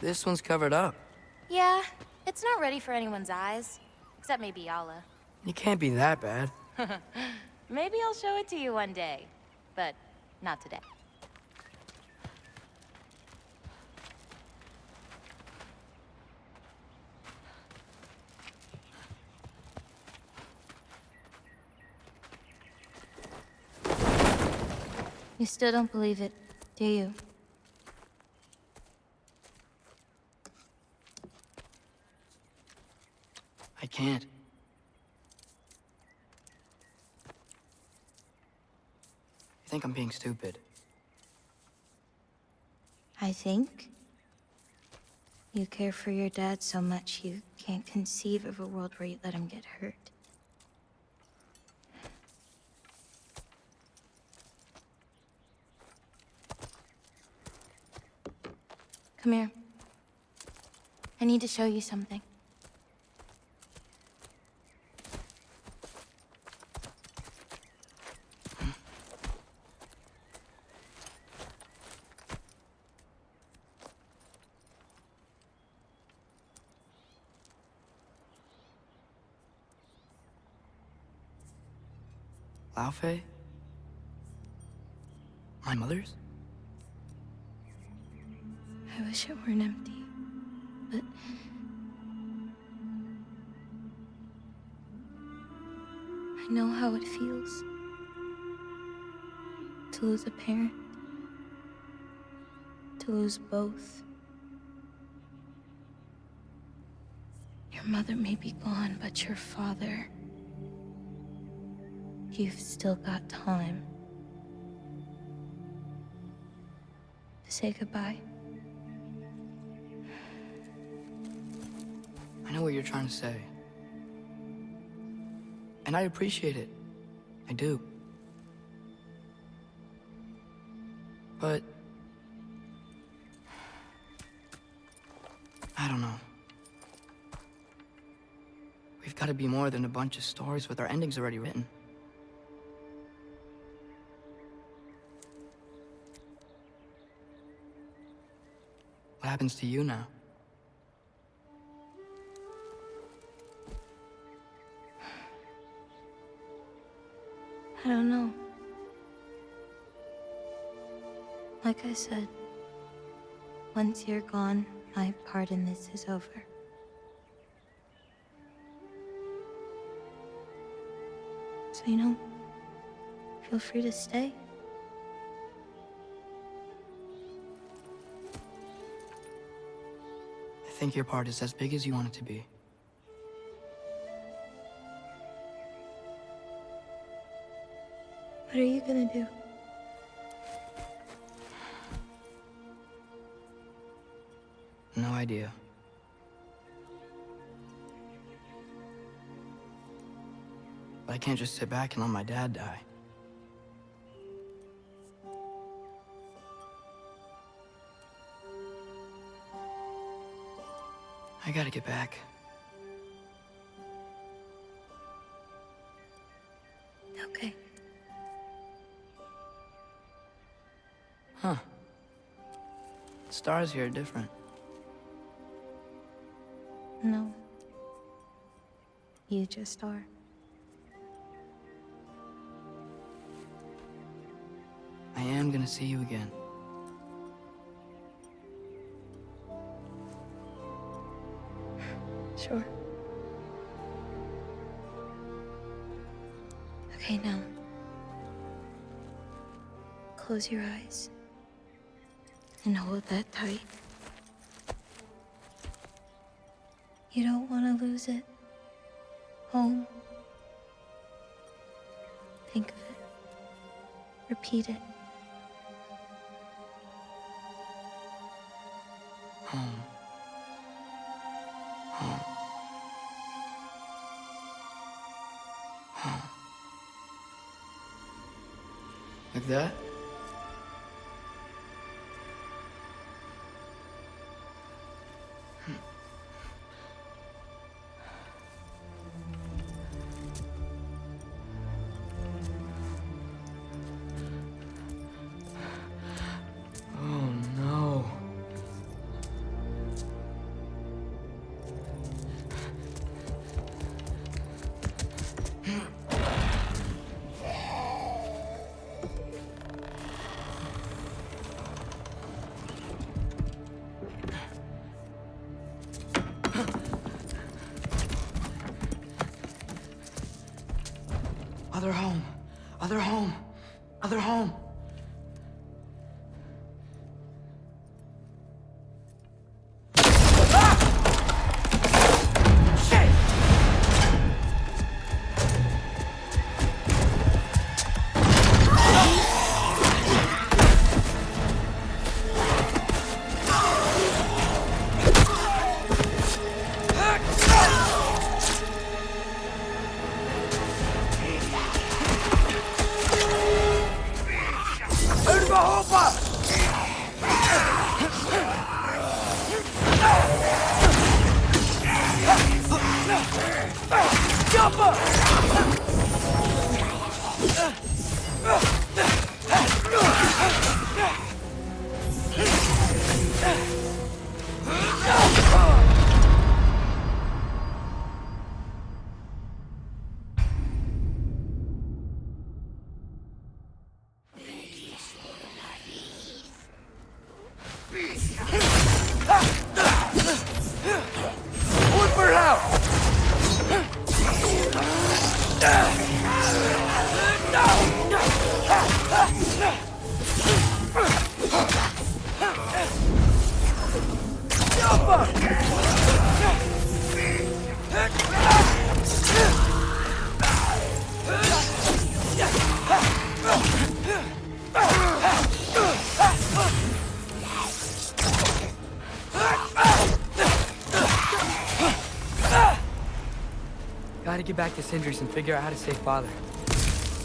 This one's covered up. Yeah, it's not ready for anyone's eyes. Except maybe Yala. You can't be that bad. Maybe I'll show it to you one day. But not today. You still don't believe it, do you? I can't. I think I'm being stupid. I think you care for your dad so much you can't conceive of a world where you let him get hurt. Come here. I need to show you something. Laufey? My mother's? I wish it weren't empty, but I know how it feels to lose a parent, to lose both. Your mother may be gone, but your father, you've still got time to say goodbye. I know what you're trying to say. And I appreciate it. I do. But I don't know. We've got to be more than a bunch of stories with our endings already written. What happens to you now? I don't know. Like I said, once you're gone, my part in this is over. So, feel free to stay. I think your part is as big as you want it to be. What are you gonna do? No idea. But I can't just sit back and let my dad die. I gotta get back. Okay. Huh. The stars here are different. No. You just are. I am gonna see you again. Sure. Okay, now. Close your eyes. And hold that tight. You don't want to lose it. Home. Think of it. Repeat it. Home. Home. Home. Like that? Oh no. Other home. Other home. Other home. Gotta get back to Sindri's and figure out how to save Father.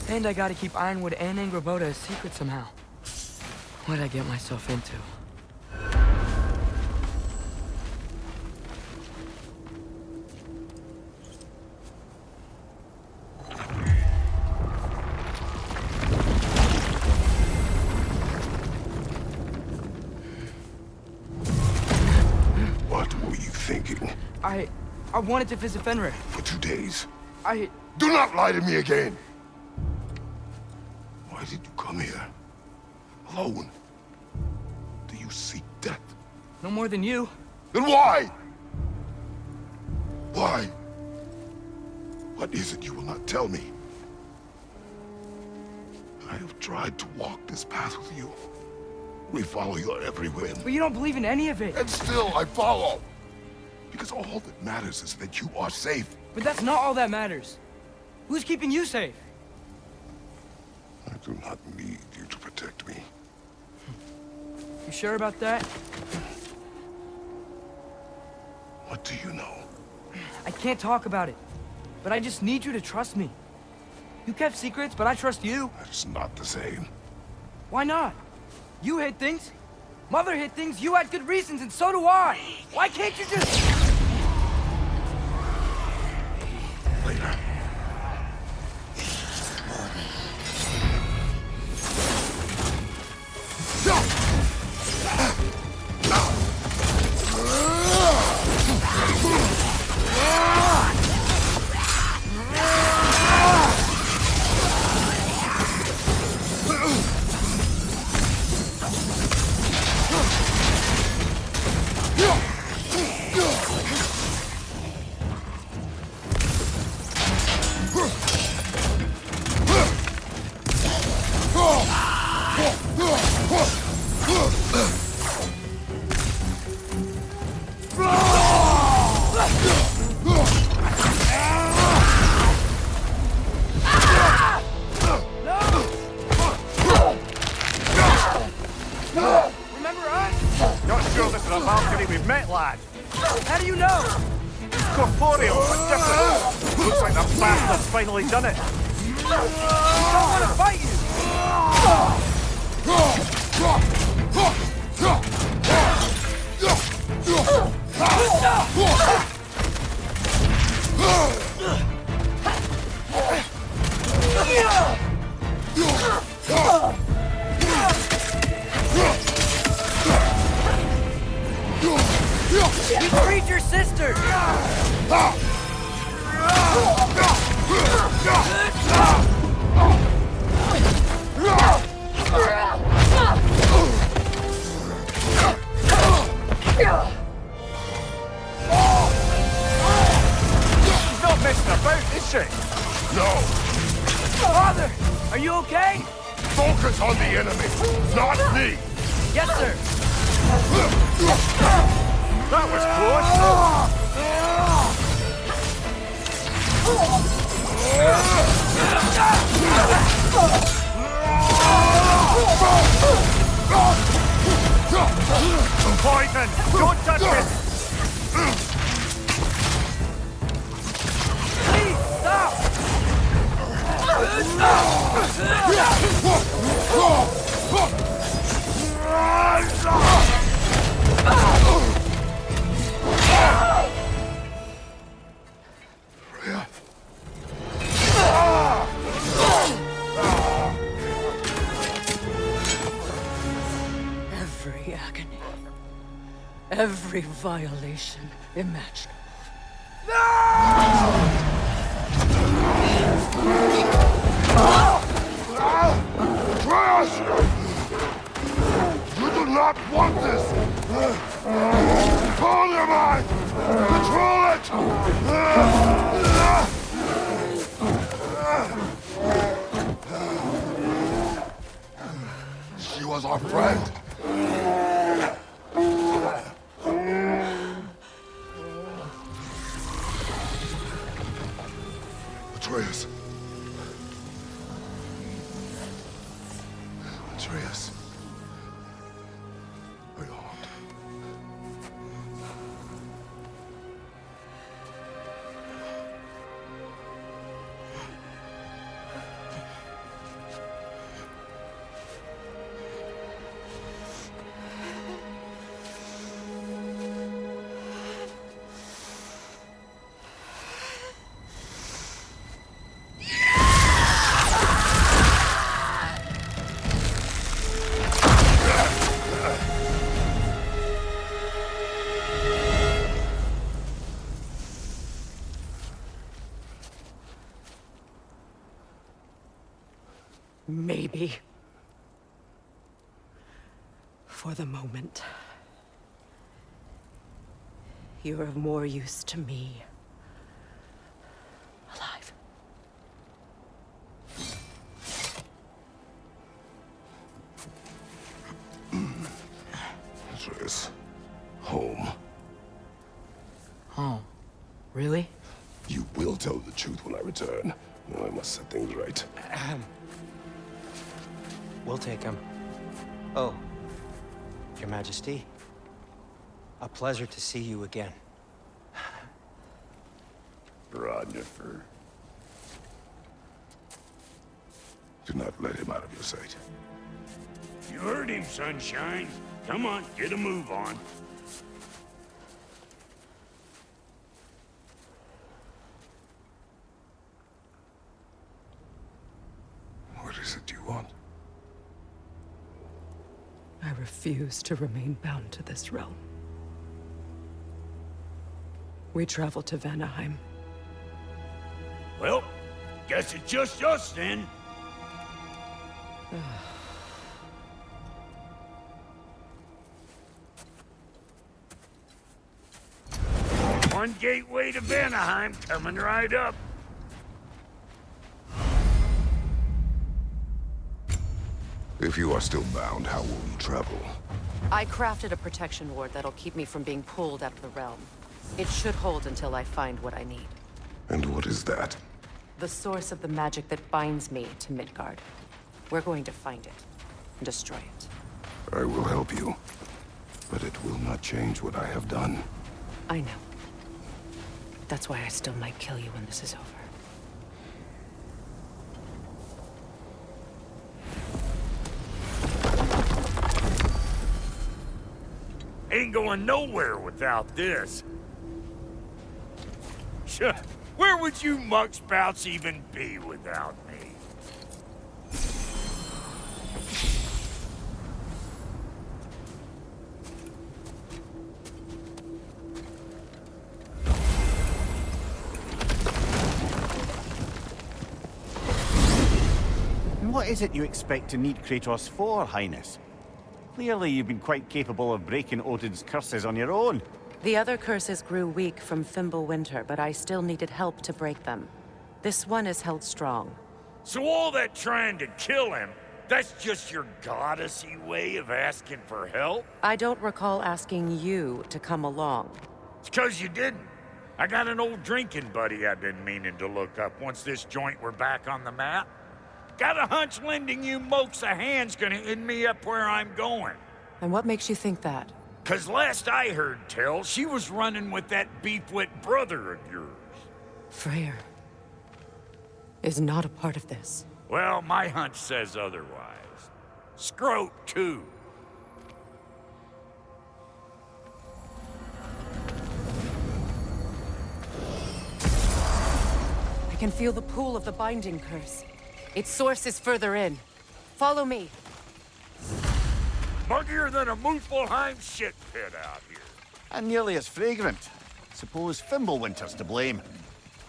And I gotta keep Ironwood and Angrboda a secret somehow. What'd I get myself into? What were you thinking? I wanted to visit Fenrir. For 2 days? Do not lie to me again! Why did you come here? Alone? Do you seek death? No more than you. Then why? Why? What is it you will not tell me? I have tried to walk this path with you. We follow your every whim. But you don't believe in any of it. And still I follow. Because all that matters is that you are safe. But that's not all that matters. Who's keeping you safe? I do not need you to protect me. You sure about that? What do you know? I can't talk about it. But I just need you to trust me. You kept secrets, but I trust you. That's not the same. Why not? You hid things. Mother hid things. You had good reasons, and so do I. Why can't you just... Later. sure this is a Valkyrie we've met, lad. How do you know? Corporeal, but different. Looks like the bastard's finally done it. I don't want to fight you! You freed your sister! She's not messing about, is she? No. Father, are you okay? Focus on the enemy, not me. Yes, sir. That was close. Poison! Don't touch it! Please, stop! Every agony. Every violation imaginable. Atreus! You do not want this! Control your mind! Control it! She was our friend. Atreus. Atreus. Are you harmed? Maybe. For the moment. You're of more use to me. Alive. Atreus. Home. Home? Really? You will tell the truth when I return. I must set things right. We'll take him. Oh, Your Majesty. A pleasure to see you again. Rodnifer. Do not let him out of your sight. You heard him, Sunshine. Come on, get a move on. What is it you want? I refuse to remain bound to this realm. We travel to Vanaheim. Well, guess it's just us then. One gateway to Vanaheim coming right up. If you are still bound, how will you travel? I crafted a protection ward that'll keep me from being pulled out of the realm. It should hold until I find what I need. And what is that? The source of the magic that binds me to Midgard. We're going to find it and destroy it. I will help you. But it will not change what I have done. I know. That's why I still might kill you when this is over. Ain't going nowhere without this. Where would you muckspouts even be without me? And what is it you expect to need Kratos for, Highness? Clearly you've been quite capable of breaking Odin's curses on your own. The other curses grew weak from Fimbulwinter, but I still needed help to break them. This one is held strong. So all that trying to kill him, that's just your goddessy way of asking for help? I don't recall asking you to come along. It's 'cause you didn't. I got an old drinking buddy I've been meaning to look up once this joint were back on the map. Got a hunch lending you mokes a hand's gonna end me up where I'm going. And what makes you think that? 'Cause last I heard tell, she was running with that beefwit brother of yours. Freyr is not a part of this. Well, my hunch says otherwise. Scroat, too. I can feel the pull of the binding curse. Its source is further in. Follow me. Muggier than a Muspelheim shit pit out here. And nearly as fragrant. Suppose Fimbulwinter's to blame.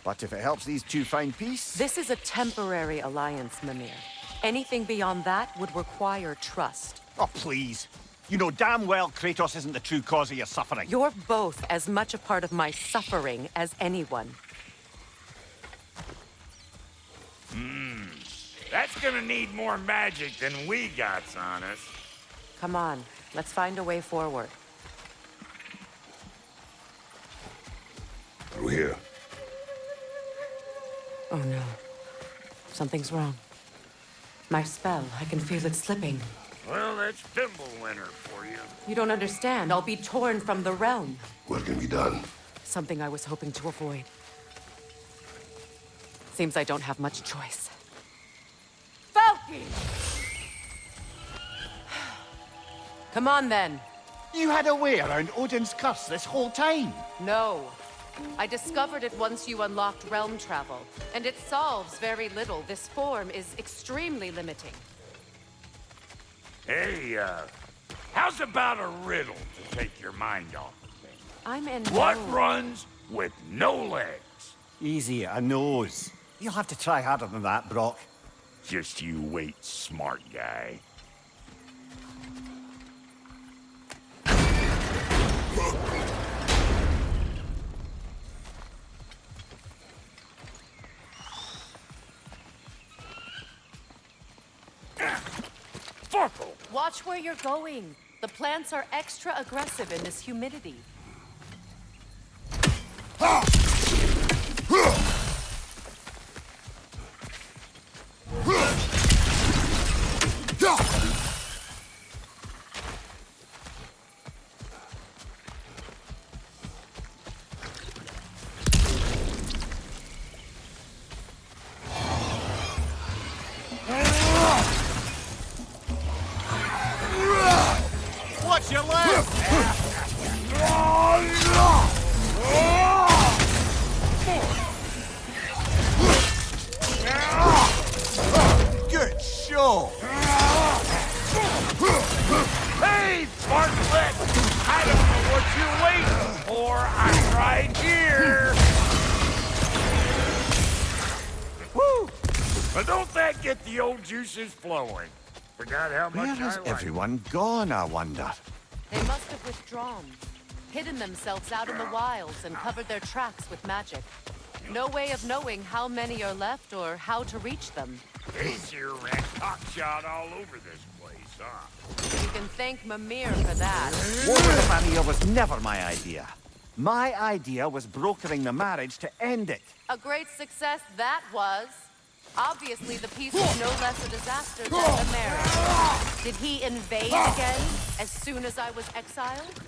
But if it helps these two find peace... This is a temporary alliance, Mimir. Anything beyond that would require trust. Oh, please. You know damn well Kratos isn't the true cause of your suffering. You're both as much a part of my suffering as anyone. That's gonna need more magic than we got on us. Come on, let's find a way forward. Through here. Oh no. Something's wrong. My spell, I can feel it slipping. Well, that's Fimbulwinter for you. You don't understand. I'll be torn from the realm. What can be done? Something I was hoping to avoid. Seems I don't have much choice. Falky! Come on, then. You had a way around Odin's curse this whole time? No. I discovered it once you unlocked realm travel, and it solves very little. This form is extremely limiting. Hey, how's about a riddle to take your mind off of things? I'm in What no... runs with no legs? Easy, a nose. You'll have to try harder than that, Brock. Just you wait, smart guy. Watch where you're going. The plants are extra aggressive in this humidity. Watch your left! Good show! Hey, Bartlett! I don't know what you're waiting for. I'm right here! Woo! But don't that get the old juices flowing? Forgot how much Where has I like everyone gone, I wonder? They must have withdrawn, hidden themselves out in the wilds and covered their tracks with magic. No way of knowing how many are left or how to reach them. Aesir ran cockshot all over this place, huh? You can thank Mimir for that. War with the Vanir was never my idea. My idea was brokering the marriage to end it. A great success that was. Obviously, the peace was no less a disaster than the marriage. Did he invade again? As soon as I was exiled?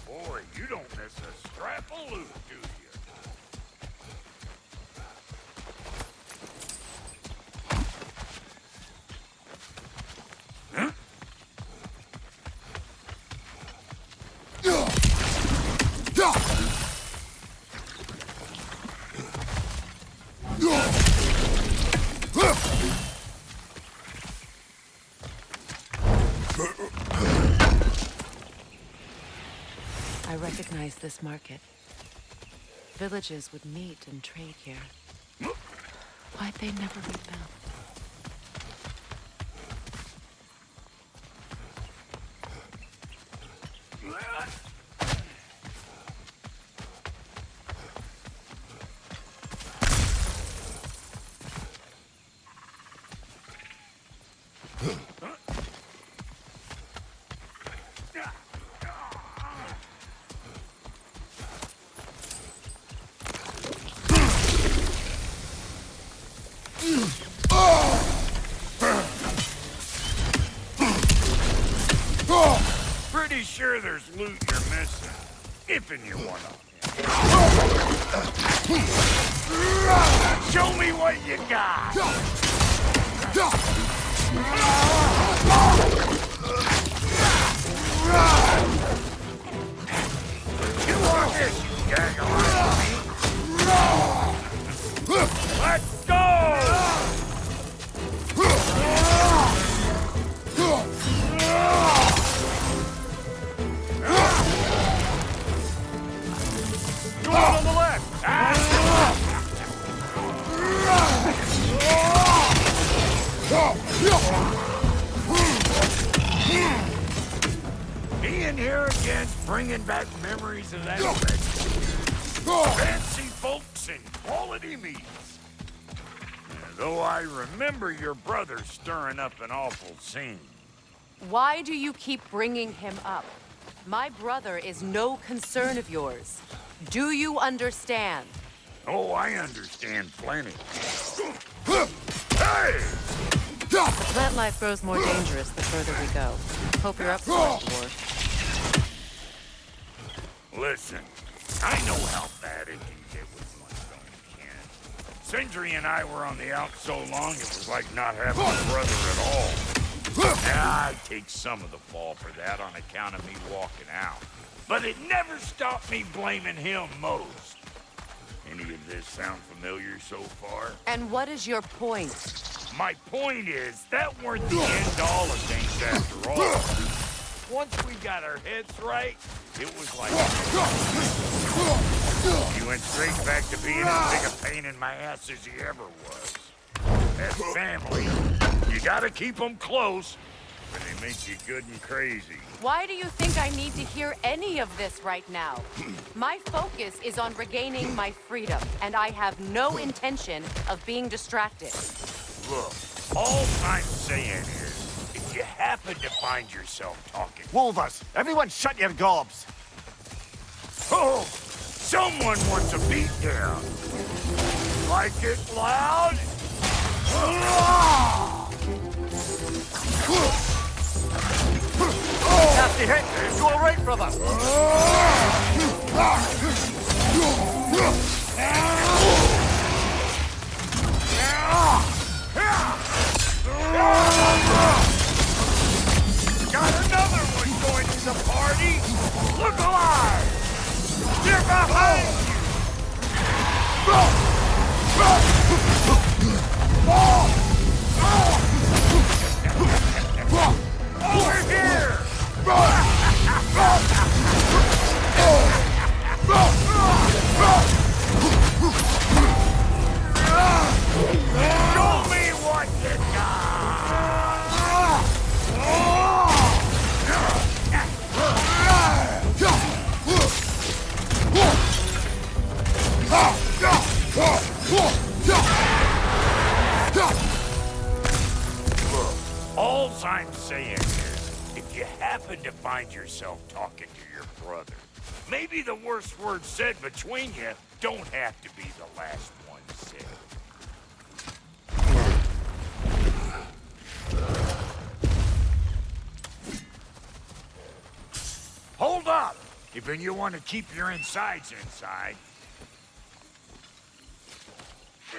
Boy, you don't miss a scrap of loot, do you? I recognize this market. Villages would meet and trade here. Why'd they never rebuild? Pretty sure there's loot you're missing. If and you want to. Show me what you got! You want this, you gaggle? Let's go! You one on the left! Being here again's bringing back memories of that fancy folks and quality meats. Though I remember your brother stirring up an awful scene. Why do you keep bringing him up? My brother is no concern of yours. Do you understand? Oh, I understand plenty. Hey! The plant life grows more dangerous the further we go. Hope you're up for it, Thor. Listen, I know how bad it can get with one's own kin. Sindri and I were on the out so long, it was like not having a brother at all. Now, I take some of the fall for that on account of me walking out. But it never stopped me blaming him most. Any of this sound familiar so far? And what is your point? My point is, that weren't the end all of things after all. Once we got our heads right, it was like... He went straight back to being as big a pain in my ass as he ever was. As family, you gotta keep them close, or they make you good and crazy. Why do you think I need to hear any of this right now? My focus is on regaining my freedom, and I have no intention of being distracted. Look, all I'm saying is, if you happen to find yourself talking... Wolvers, everyone shut your gobs! Oh, someone wants a beatdown. Like it loud? Nasty hit! You all right, brother? Got another one going to the party! Look alive! They're behind you! Over here! Go All I'm saying is, if you happen to find yourself talking to your brother, maybe the worst words said between you don't have to be the last one said. Hold up! If you want to keep your insides inside.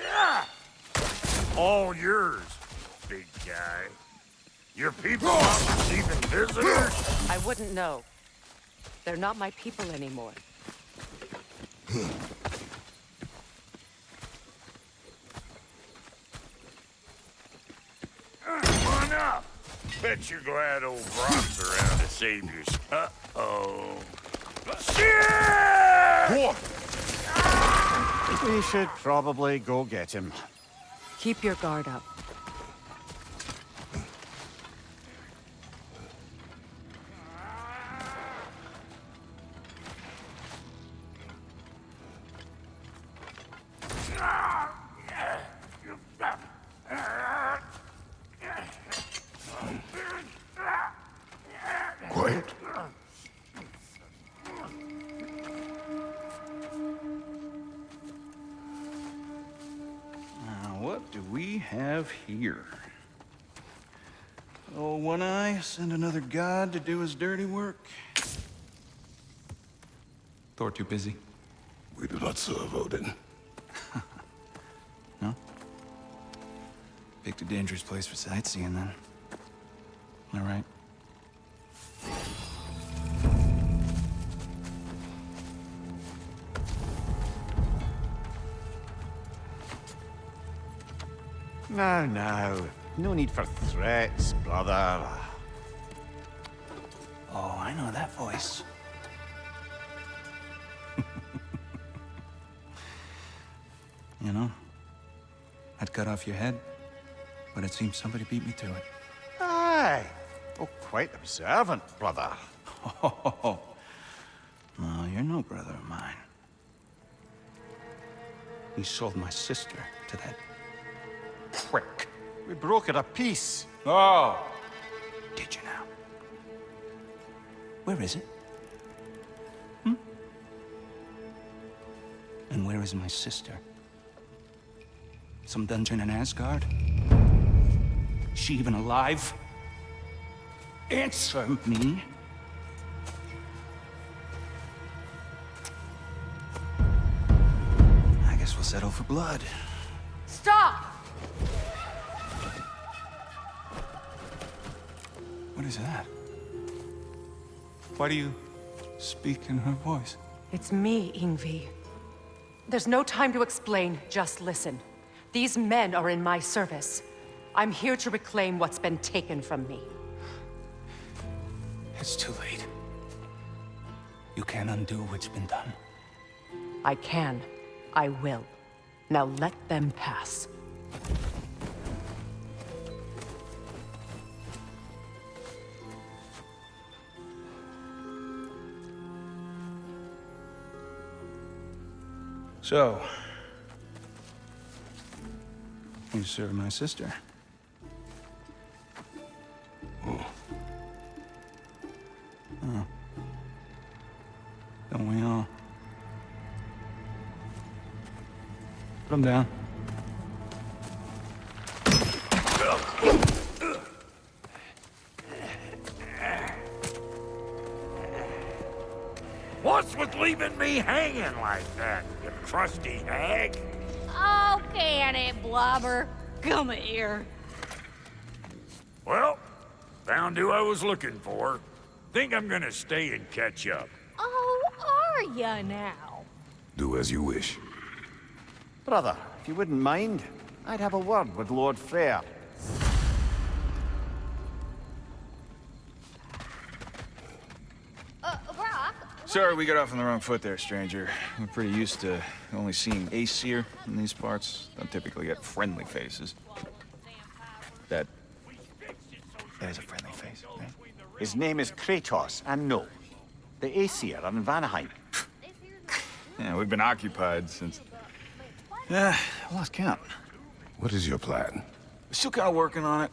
Yeah! All yours, big guy. Your people not receiving visitors? I wouldn't know. They're not my people anymore. Come on up. Bet you're glad old Brock's around to save you. Uh-oh. Shit! We should probably go get him. Keep your guard up. Quiet. What do we have here? Oh, One Eye, send another god to do his dirty work. Thor too busy? We do not serve Odin. No? Picked a dangerous place for sightseeing, then. All right. Now. No need for threats, brother. Oh, I know that voice. You know, I'd cut off your head, but it seems somebody beat me to it. Aye. Oh, quite observant, brother. Oh, no, you're no brother of mine. You sold my sister to that prick. We broke it a piece. Oh! Did you now? Where is it? And where is my sister? Some dungeon in Asgard? Is she even alive? Answer me. I guess we'll settle for blood. Stop! What is that? Why do you speak in her voice? It's me, Ingvi. There's no time to explain, just listen. These men are in my service. I'm here to reclaim what's been taken from me. It's too late. You can't undo what's been done. I can. I will. Now let them pass. So, you serve my sister. Oh. Don't we all? Put him down. What's with leaving me hanging like that, you crusty hag? Oh, can it, Blobber? Come here. Well, found who I was looking for. Think I'm gonna stay and catch up. Oh, are ya now? Do as you wish. Brother, if you wouldn't mind, I'd have a word with Lord Freyr. Brock? Sorry we got off on the wrong foot there, stranger. We're pretty used to only seeing Aesir in these parts. Don't typically get friendly faces. That is a friendly face, right? His name is Kratos, and no. The Aesir are in Vanaheim. Yeah, we've been occupied since... I lost count. What is your plan? We're still kind of working on it.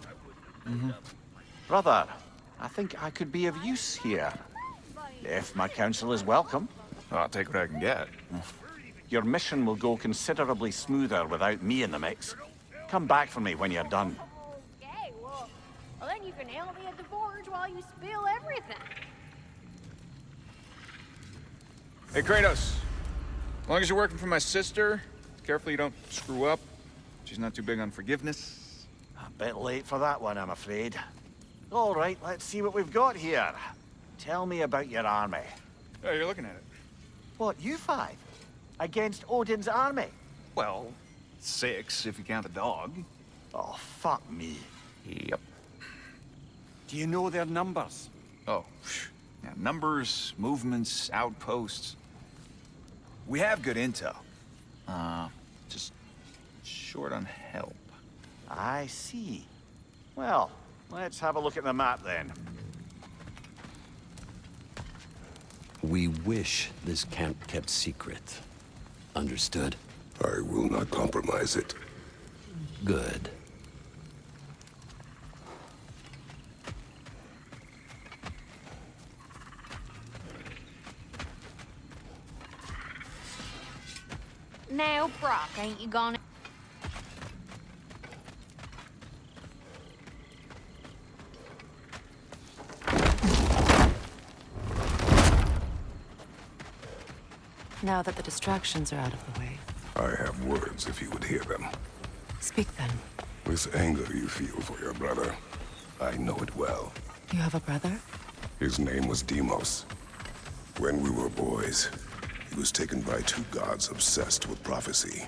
Brother, I think I could be of use here. If my counsel is welcome. I'll take what I can get. Your mission will go considerably smoother without me in the mix. Come back for me when you're done. Okay, well, then you can help me at the forge while you spill everything. Hey, Kratos. As long as you're working for my sister, carefully you don't screw up. She's not too big on forgiveness. A bit late for that one, I'm afraid. All right, let's see what we've got here. Tell me about your army. Oh, you're looking at it. What, you five? Against Odin's army? Well, 6 if you count the dog. Oh, fuck me. Yep. Do you know their numbers? Oh, yeah, numbers, movements, outposts. We have good intel. Just short on help. I see. Well, let's have a look at the map then. We wish this camp kept secret. Understood? I will not compromise it. Good. Now, Brock, ain't you gonna... Now that the distractions are out of the way. I have words if you would hear them. Speak then. This anger you feel for your brother, I know it well. You have a brother? His name was Deimos. When we were boys, he was taken by 2 gods obsessed with prophecy.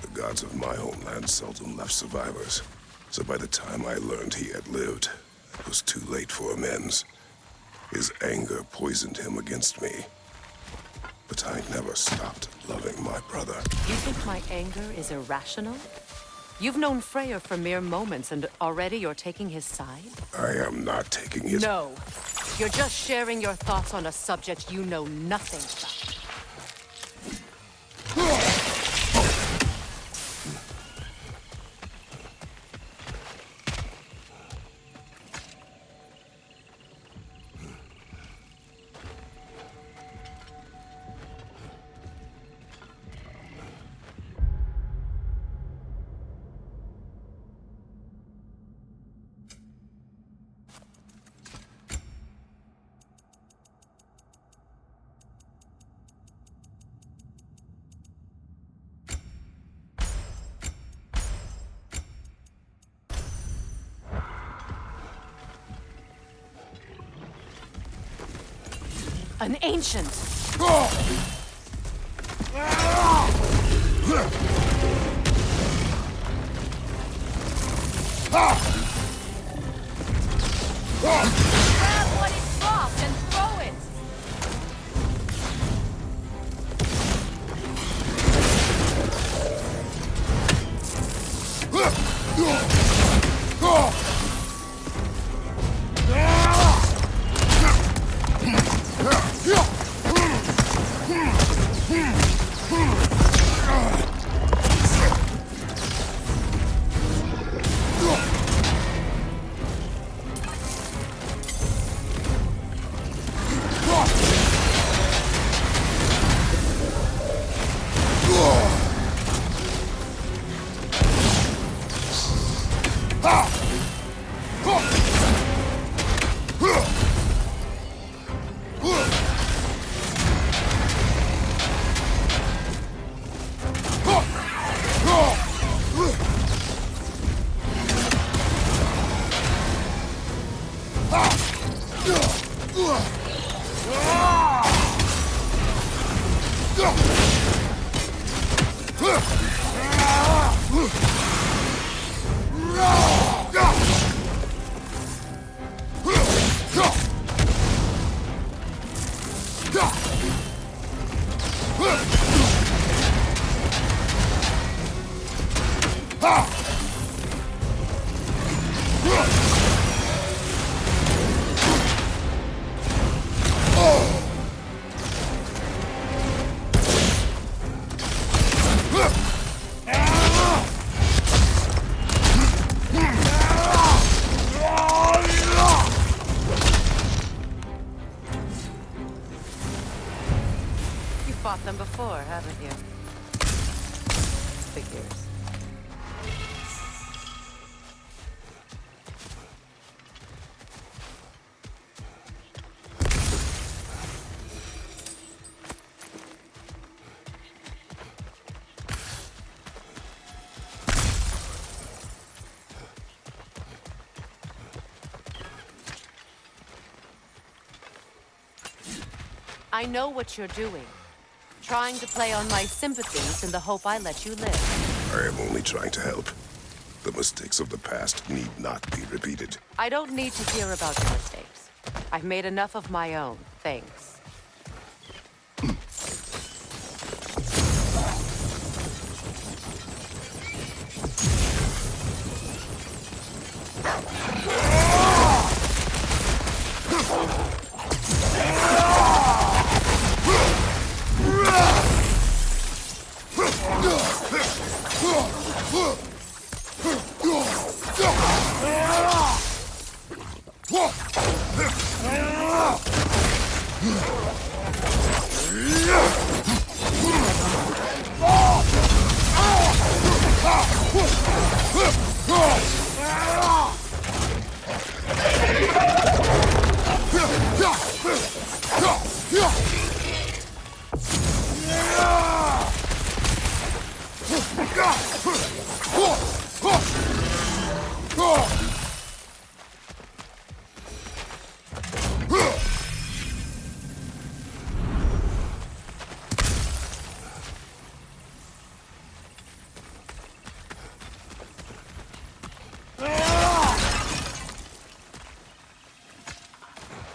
The gods of my homeland seldom left survivors, so by the time I learned he had lived, it was too late for amends. His anger poisoned him against me. But I never stopped loving my brother. You think my anger is irrational? You've known Freyr for mere moments, and already you're taking his side? I am not taking his... No. You're just sharing your thoughts on a subject you know nothing about. An ancient! Grab what is dropped and throw it! fought them before, haven't you? Figures. I know what you're doing. Trying to play on my sympathies in the hope I let you live. I am only trying to help. The mistakes of the past need not be repeated. I don't need to hear about your mistakes. I've made enough of my own, thanks.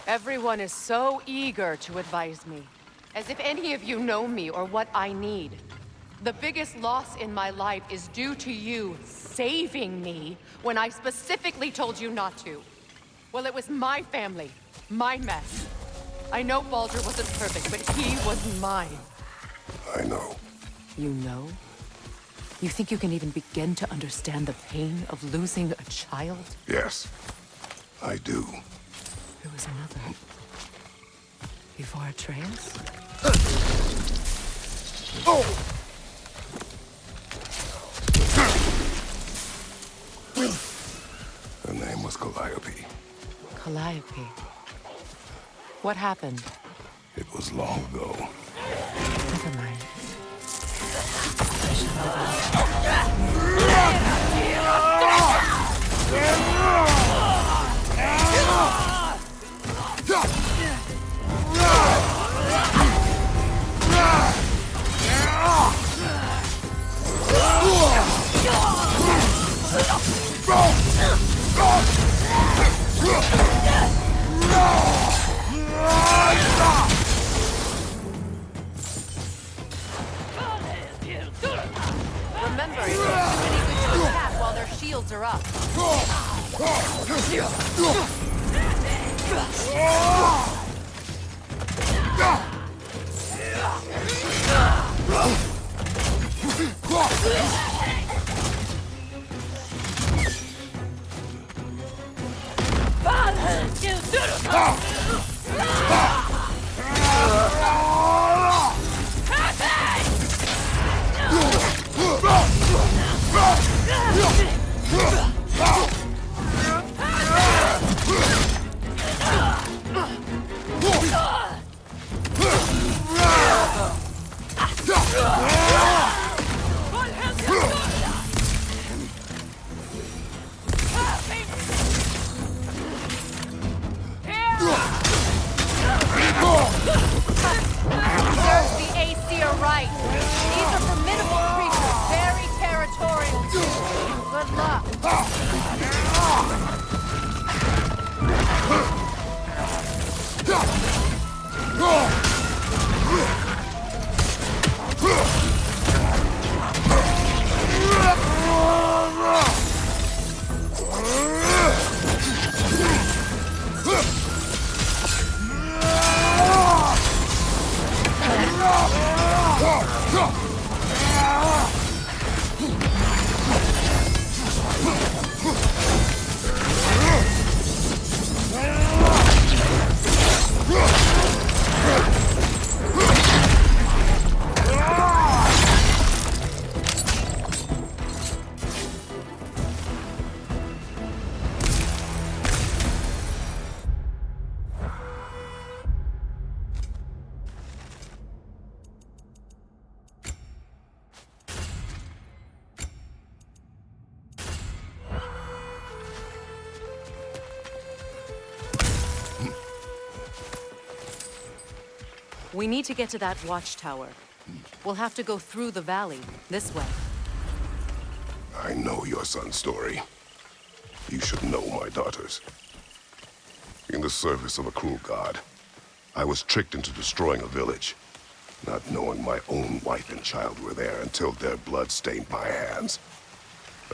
Everyone is so eager to advise me, as if any of you know me or what I need. The biggest loss in my life is due to you saving me when I specifically told you not to. Well, it was my family, my mess. I know Baldur wasn't perfect, but he was mine. I know. You know? You think you can even begin to understand the pain of losing a child? Yes, I do. There was another. Before Atreus? Oh! Her name was Calliope. Calliope. What happened? It was long ago. Never mind. Remember, it takes many to attack while their shields are up. We need to get to that watchtower. We'll have to go through the valley, this way. I know your son's story. You should know my daughter's. In the service of a cruel god, I was tricked into destroying a village, not knowing my own wife and child were there until their blood stained my hands.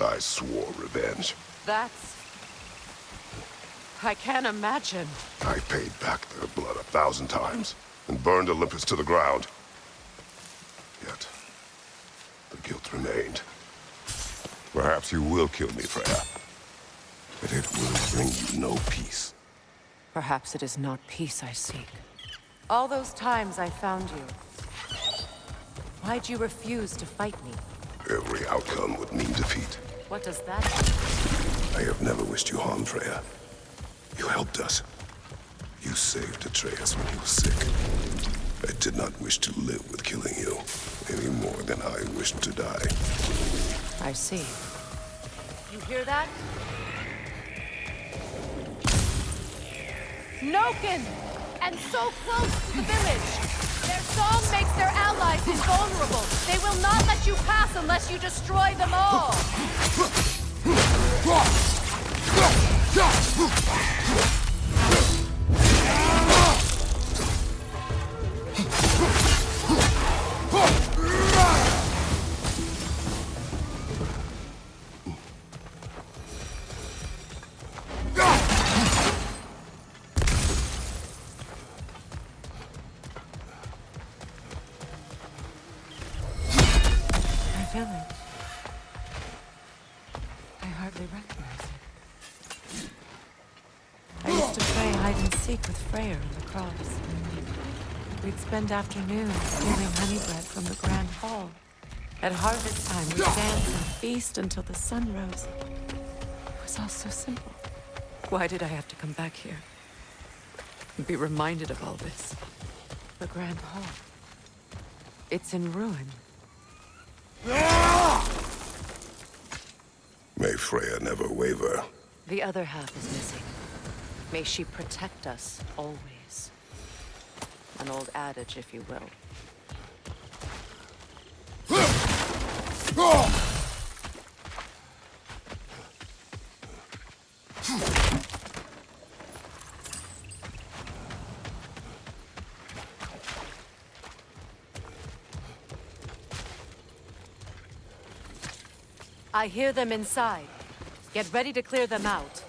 I swore revenge. I can't imagine. I paid back their blood 1,000 times and burned Olympus to the ground. Yet, the guilt remained. Perhaps you will kill me, Freya, but it will bring you no peace. Perhaps it is not peace I seek. All those times I found you, why'd you refuse to fight me? Every outcome would mean defeat. What does that mean? I have never wished you harm, Freya. You helped us. You saved Atreus when he was sick. I did not wish to live with killing you, any more than I wished to die. I see. You hear that? Noken! And so close to the village! Their song makes their allies invulnerable! They will not let you pass unless you destroy them all! Village. I hardly recognize it. I used to play hide and seek with Freyr in the cross. We'd spend afternoons stealing honey bread from the grand hall. At harvest time, we'd dance and feast until the sun rose. It was all so simple. Why did I have to come back here? And be reminded of all this? The grand hall. It's in ruin. May Freya never waver. The other half is missing. May she protect us, always. An old adage, if you will. I hear them inside. Get ready to clear them out.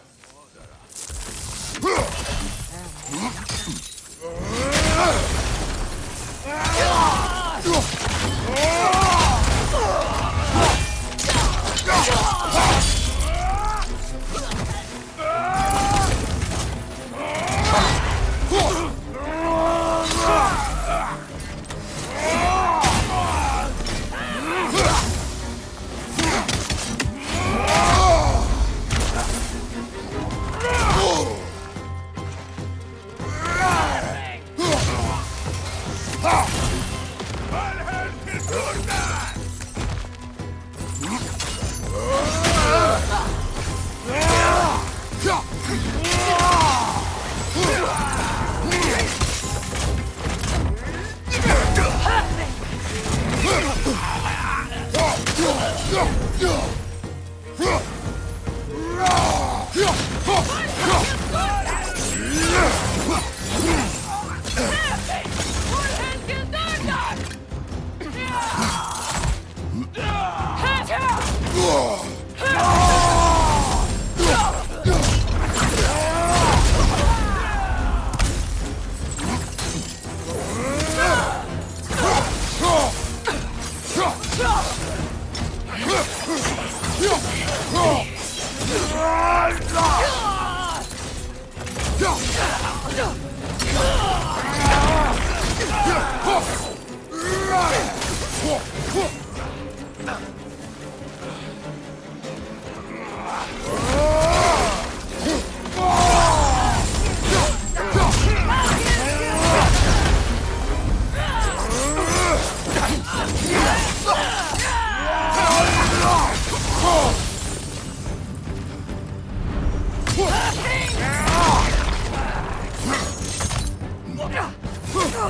It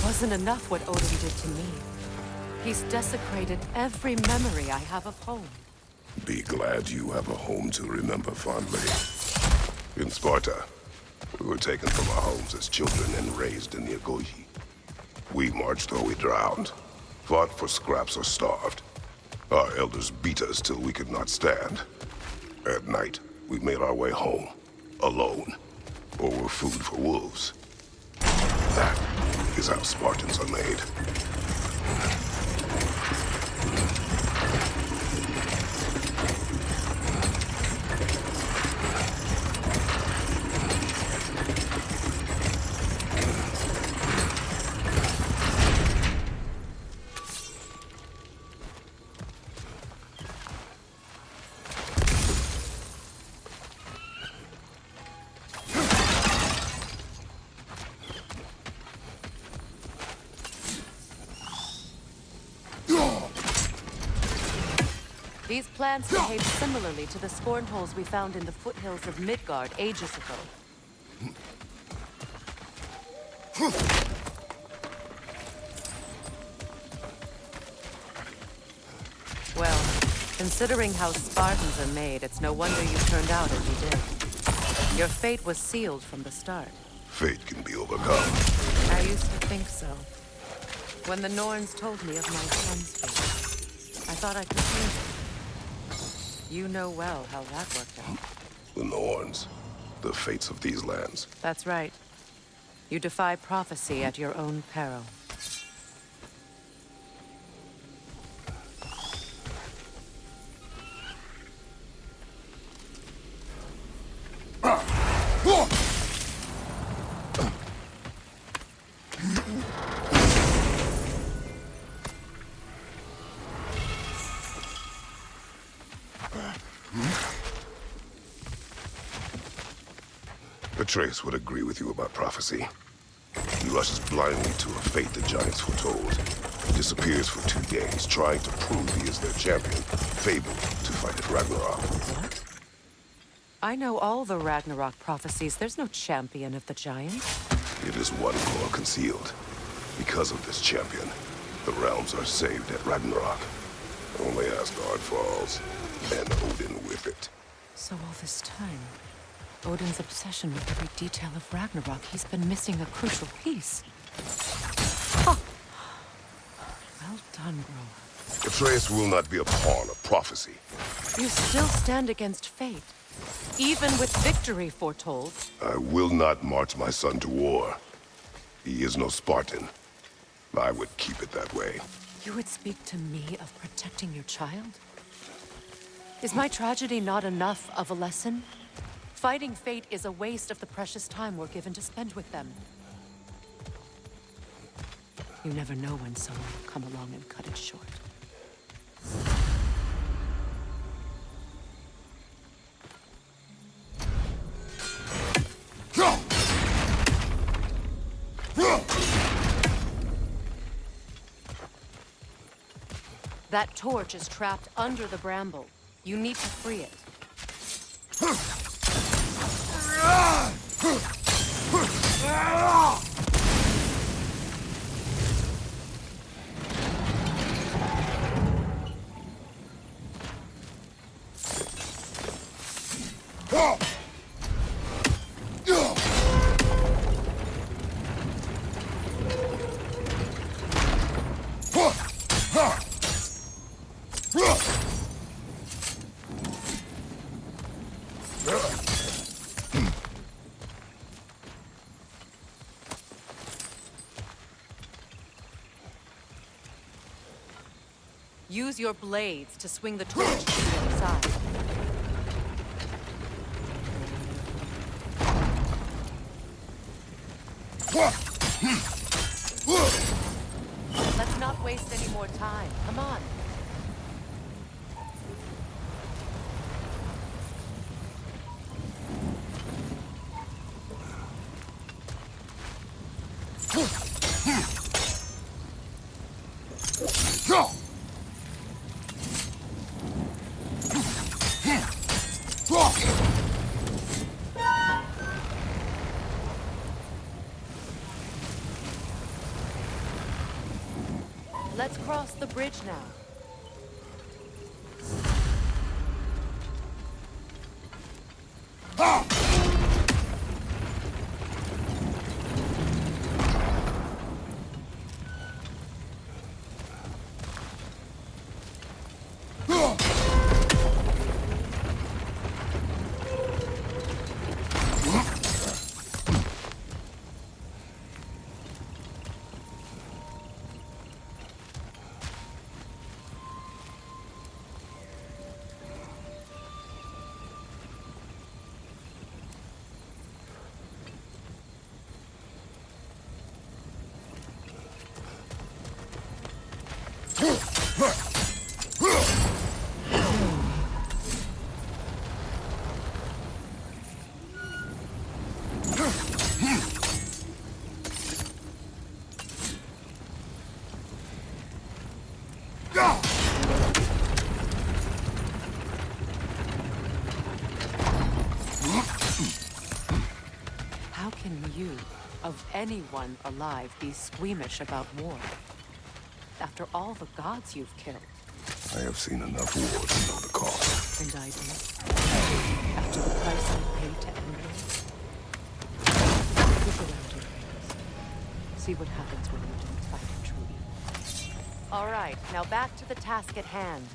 wasn't enough what Odin did to me. He's desecrated every memory I have of home. Be glad you have a home to remember fondly. In Sparta, we were taken from our homes as children and raised in the Agogi. We marched or we drowned, fought for scraps or starved. Our elders beat us till we could not stand. At night, we made our way home, alone, or were food for wolves. That is how Spartans are made. These plants behave similarly to the scorn holes we found in the foothills of Midgard ages ago. Well, considering how Spartans are made, it's no wonder you turned out as you did. Your fate was sealed from the start. Fate can be overcome. I used to think so. When the Norns told me of my son's fate, I thought I could change it. You know well how that worked out. The Norns, the fates of these lands. That's right. You defy prophecy at your own peril. Atreus would agree with you about prophecy. He rushes blindly to a fate the giants foretold. Disappears for 2 days, trying to prove he is their champion, fabled to fight at Ragnarok. What? I know all the Ragnarok prophecies. There's no champion of the giants. It is one core concealed. Because of this champion, the realms are saved at Ragnarok. Only Asgard falls, and Odin with it. So all this time, Odin's obsession with every detail of Ragnarok, he's been missing a crucial piece. Huh. Well done, Grower. Atreus will not be a pawn of prophecy. You still stand against fate, even with victory foretold. I will not march my son to war. He is no Spartan. I would keep it that way. You would speak to me of protecting your child? Is my tragedy not enough of a lesson? Fighting fate is a waste of the precious time we're given to spend with them. You never know when someone will come along and cut it short. That torch is trapped under the bramble. You need to free it. Use your blades to swing the torch to the other side. Let's not waste any more time. Come on. Let's cross the bridge now. How can you, of anyone alive, be squeamish about war? After all the gods you've killed. I have seen enough wars to know the cost. And I do. After the price I paid to end them. Look around you, Kratos. See what happens when you don't fight a true evil. All right, now back to the task at hand.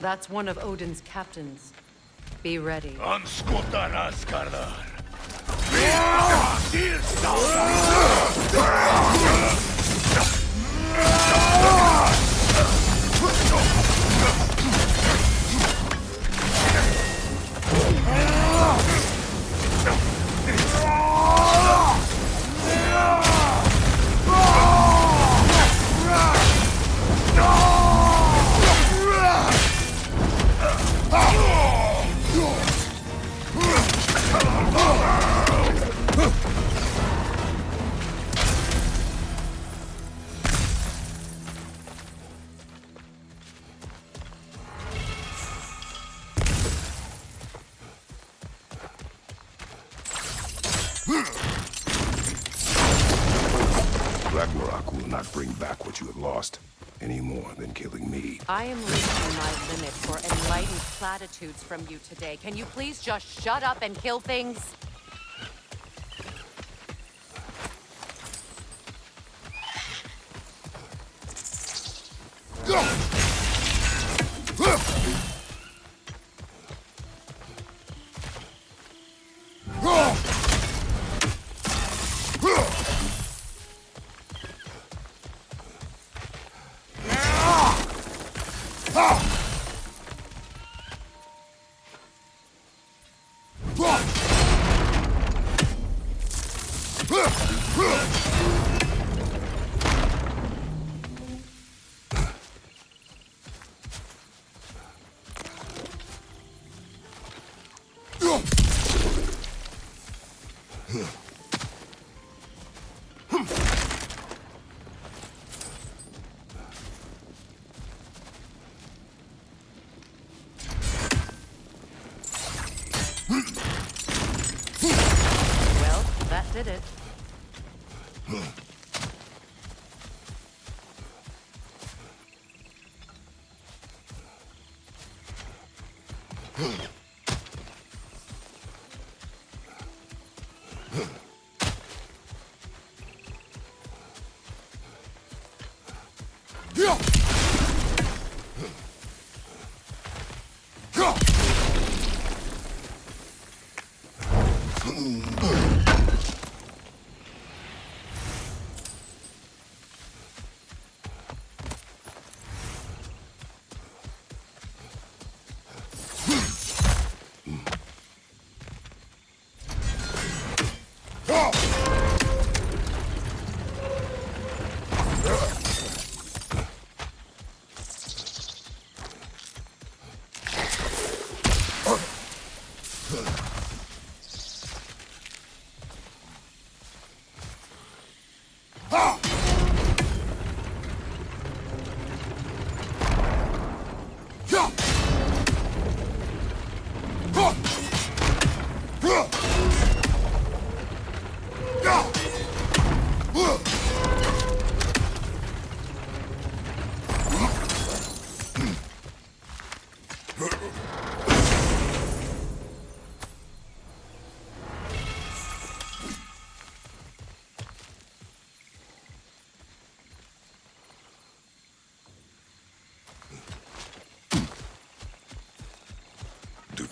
That's one of Odin's captains. Be ready. Anskutar Asgardar. Ragnarök will not bring back what you have lost, any more than killing me. I am reaching my limit for enlightened platitudes from you today. Can you please just shut up and kill things? Well, that did it.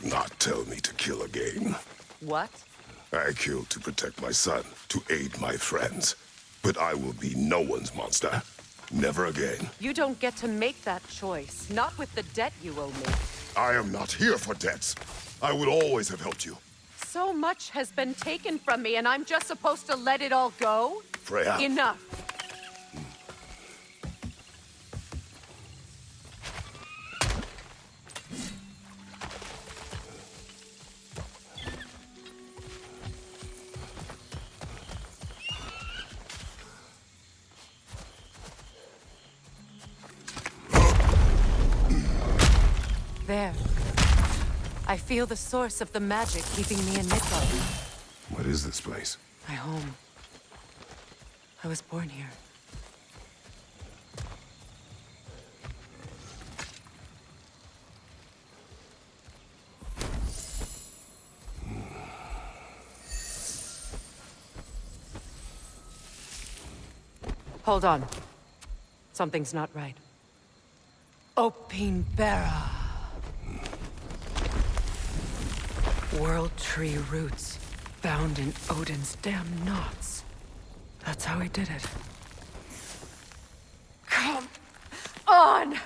not tell me to kill again. What? I killed to protect my son, to aid my friends. But I will be no one's monster. Never again. You don't get to make that choice. Not with the debt you owe me. I am not here for debts. I would always have helped you. So much has been taken from me, and I'm just supposed to let it all go? Freya. Enough. There. I feel the source of the magic keeping me in Midgard. What is this place? My home. I was born here. Hold on. Something's not right. Opin Bera. World tree roots, found in Odin's damn knots. That's how he did it. Come on!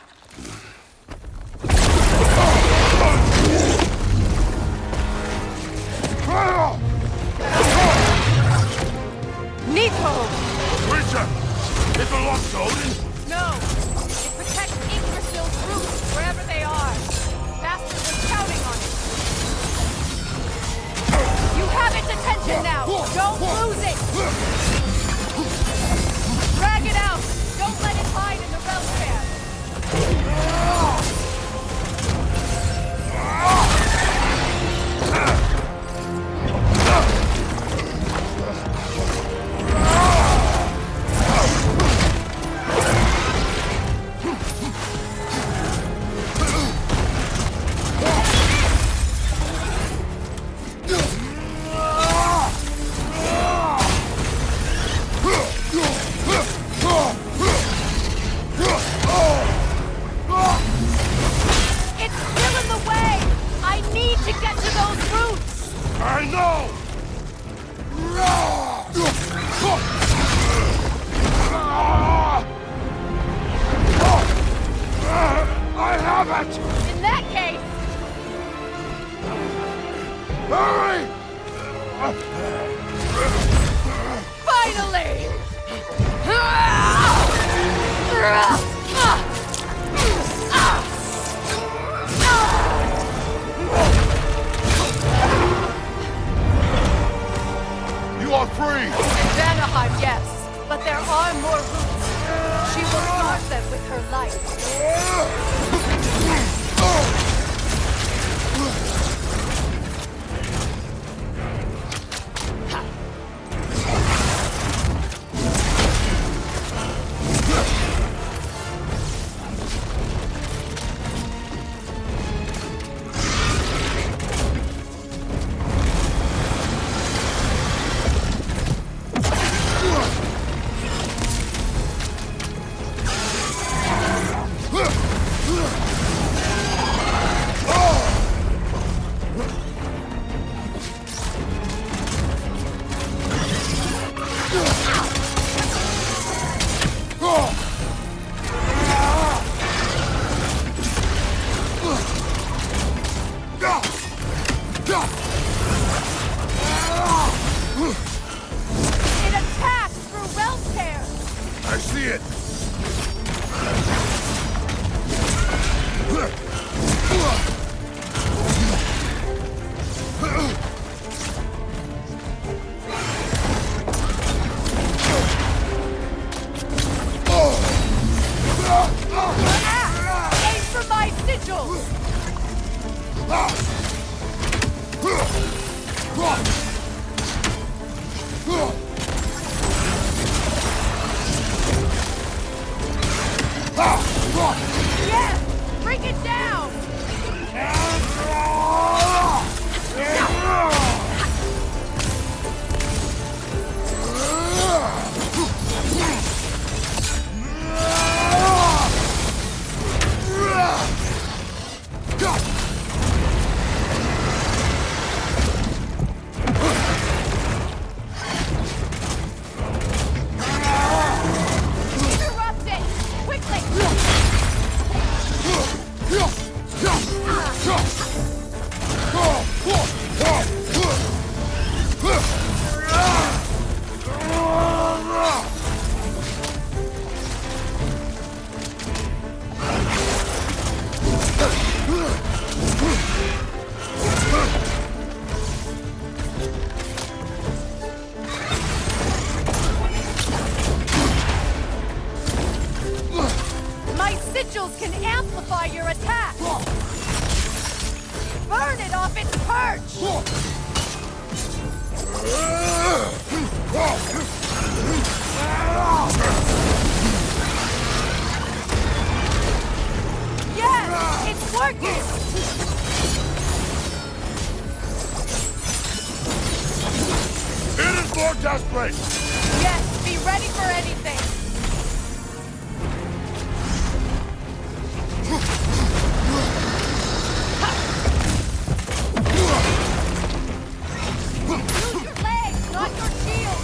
Nico! Creature! It belongs to Odin? No! It protects Yggdrasil's roots wherever they are. Masters are counting on it. You have its attention now! Don't lose it! Drag it out! Don't let it hide in the realm fair! sigils can amplify your attack! Burn it off its perch! Yes! It's working! It is more desperate! Yes, be ready for anything! Use your legs, not your shield!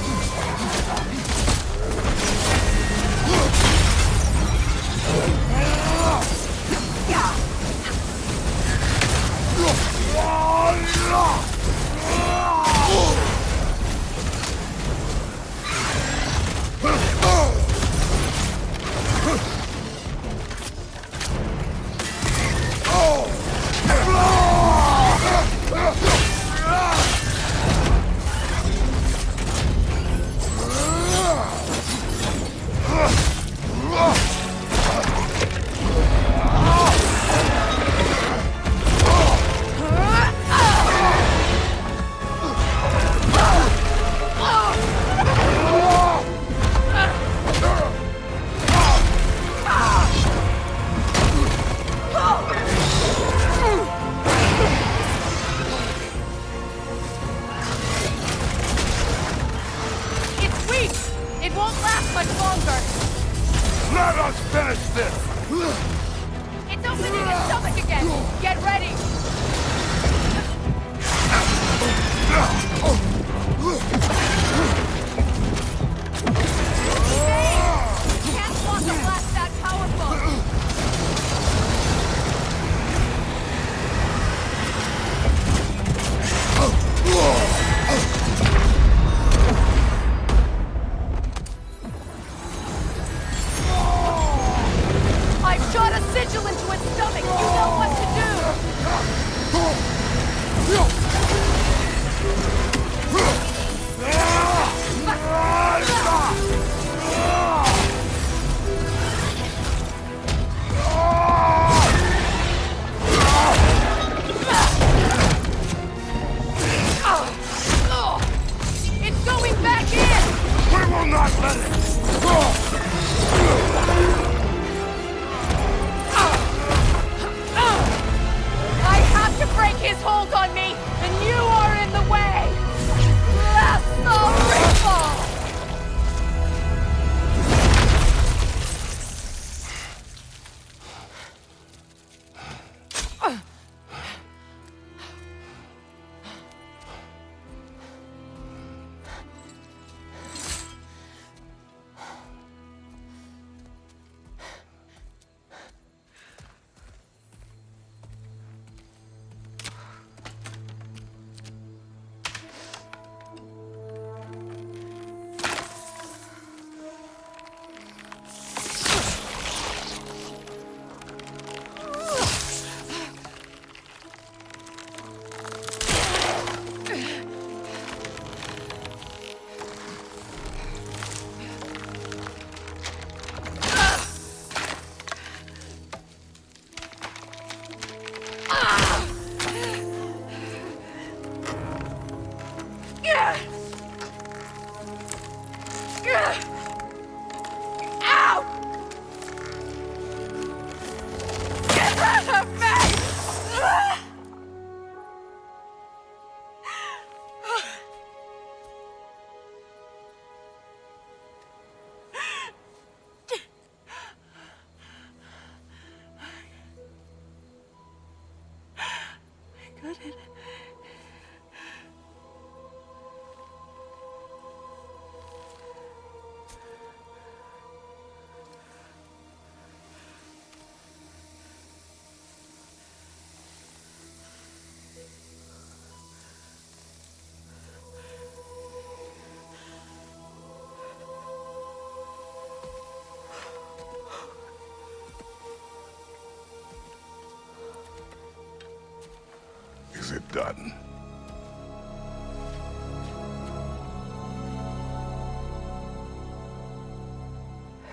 Is it done?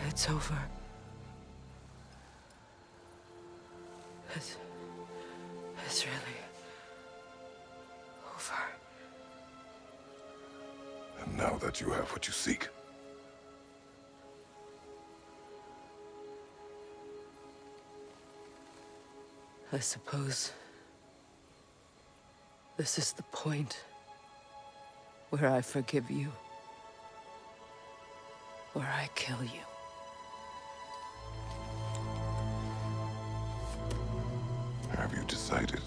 It's over. It's really over. And now that you have what you seek, I suppose this is the point where I forgive you, where I kill you. have you decided?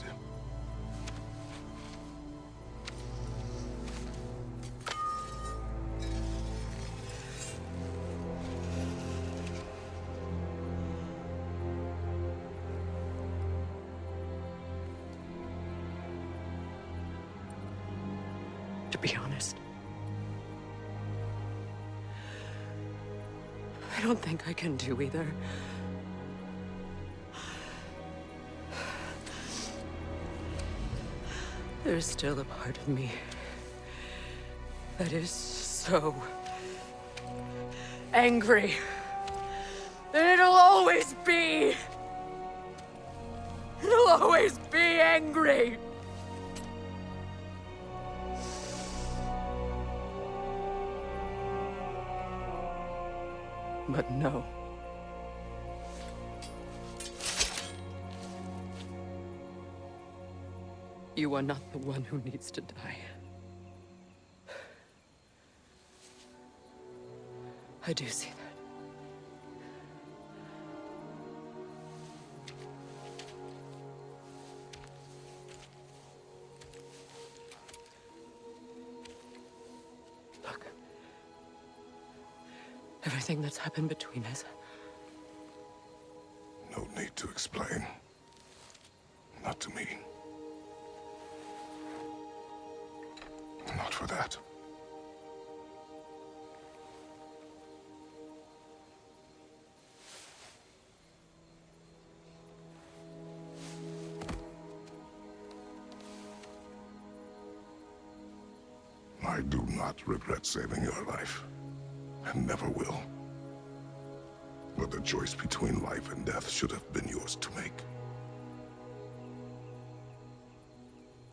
To be honest, I don't think I can do either. There's still a part of me that is so angry that it'll always be. It'll always be angry. But no. You are not the one who needs to die. I do see that. Look. Everything that's happened between us. No need to explain. Not to me. Not for that. I do not regret saving your life, and never will. But the choice between life and death should have been yours to make.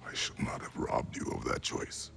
I should not have robbed you of that choice.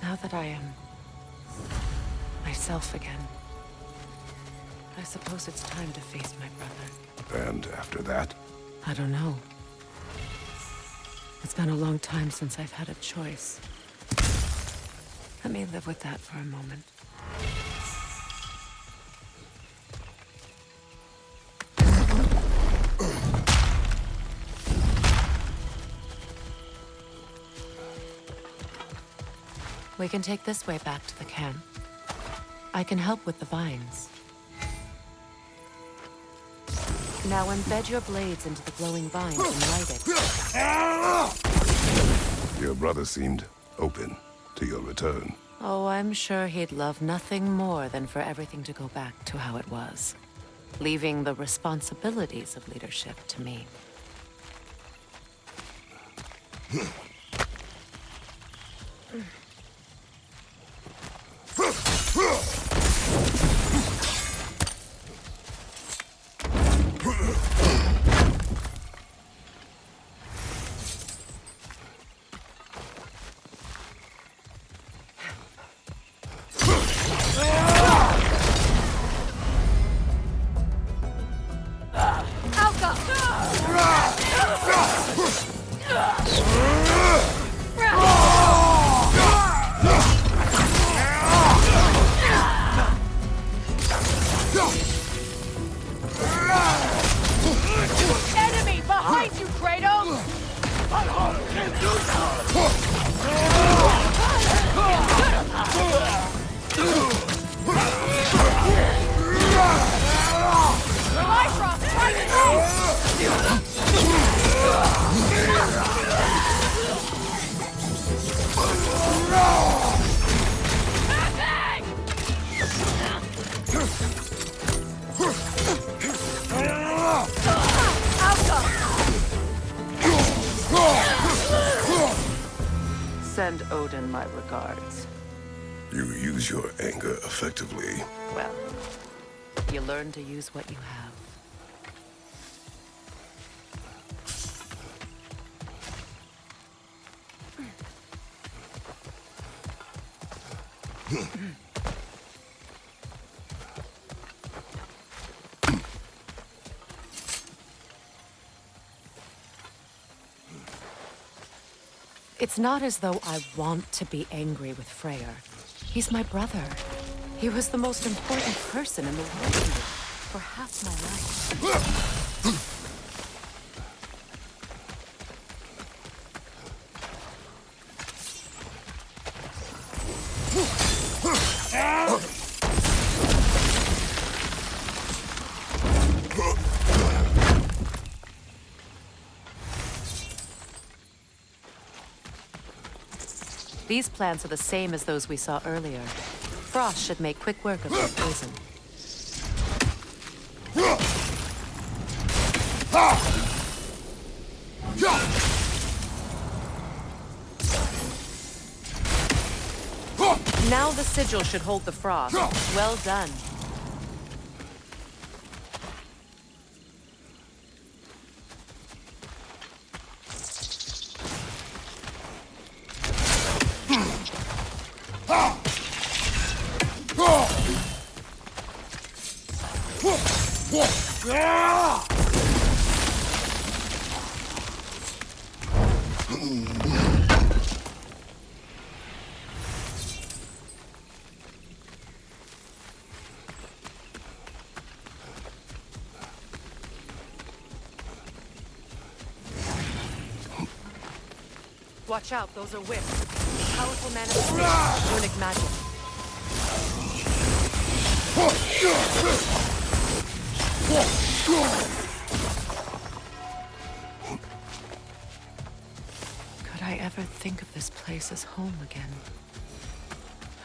Now that I am myself again, I suppose it's time to face my brother. And after that? I don't know. It's been a long time since I've had a choice. Let me live with that for a moment. We can take this way back to the camp. I can help with the vines. Now embed your blades into the glowing vines and light it. Your brother seemed open to your return. Oh, I'm sure he'd love nothing more than for everything to go back to how it was, leaving the responsibilities of leadership to me. Send Odin my regards. You use your anger effectively. Well, you learn to use what you have. It's not as though I want to be angry with Freyr. He's my brother. He was the most important person in the world to me for half my life. These plants are the same as those we saw earlier. Frost should make quick work of their poison. Now the sigil should hold the frost. Well done. Watch out, those are whips. Powerful manifestation, runic magic. Could I ever think of this place as home again?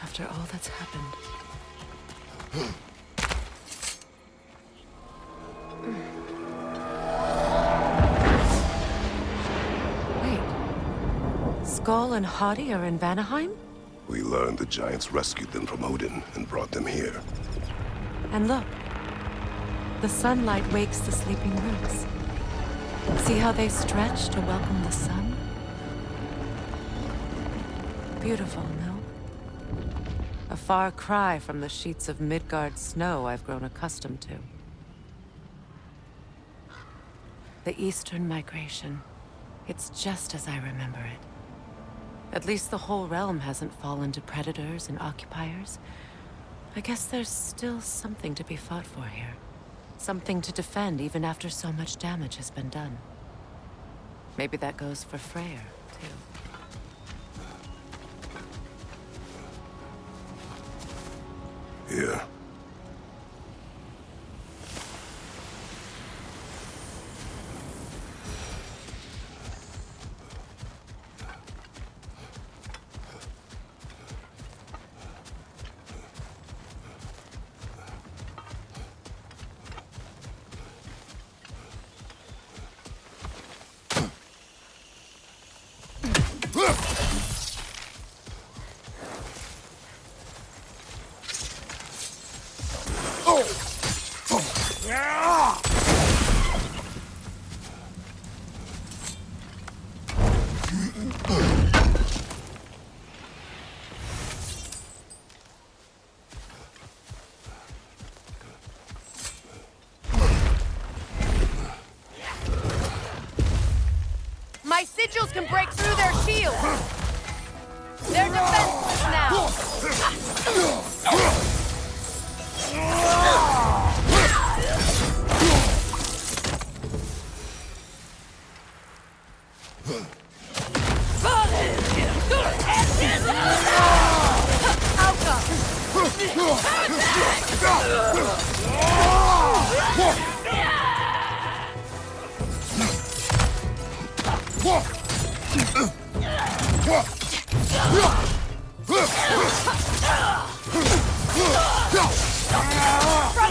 After all that's happened. Skull and Hati are in Vanaheim? We learned the giants rescued them from Odin and brought them here. And look, the sunlight wakes the sleeping roots. See how they stretch to welcome the sun? Beautiful, no? A far cry from the sheets of Midgard snow I've grown accustomed to. The Eastern migration. It's just as I remember it. At least the whole realm hasn't fallen to predators and occupiers. I guess there's still something to be fought for here. Something to defend even after so much damage has been done. Maybe that goes for Freyr, too. Here. My sigils can break through their shields! They're defenseless now! From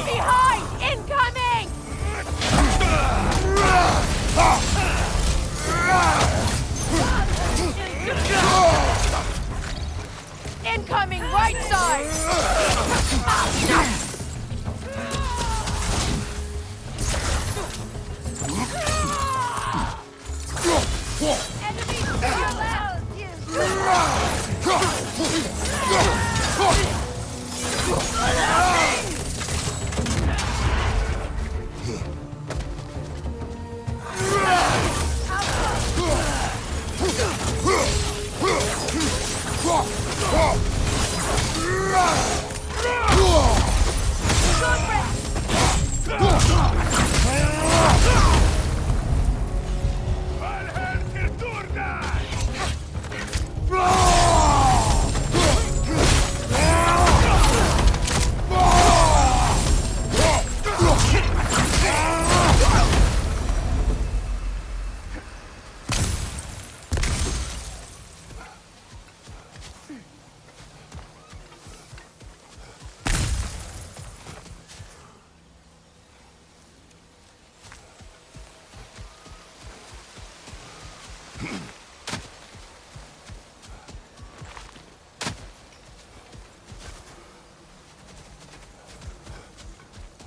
behind! Incoming! Incoming right side! Enemy around you!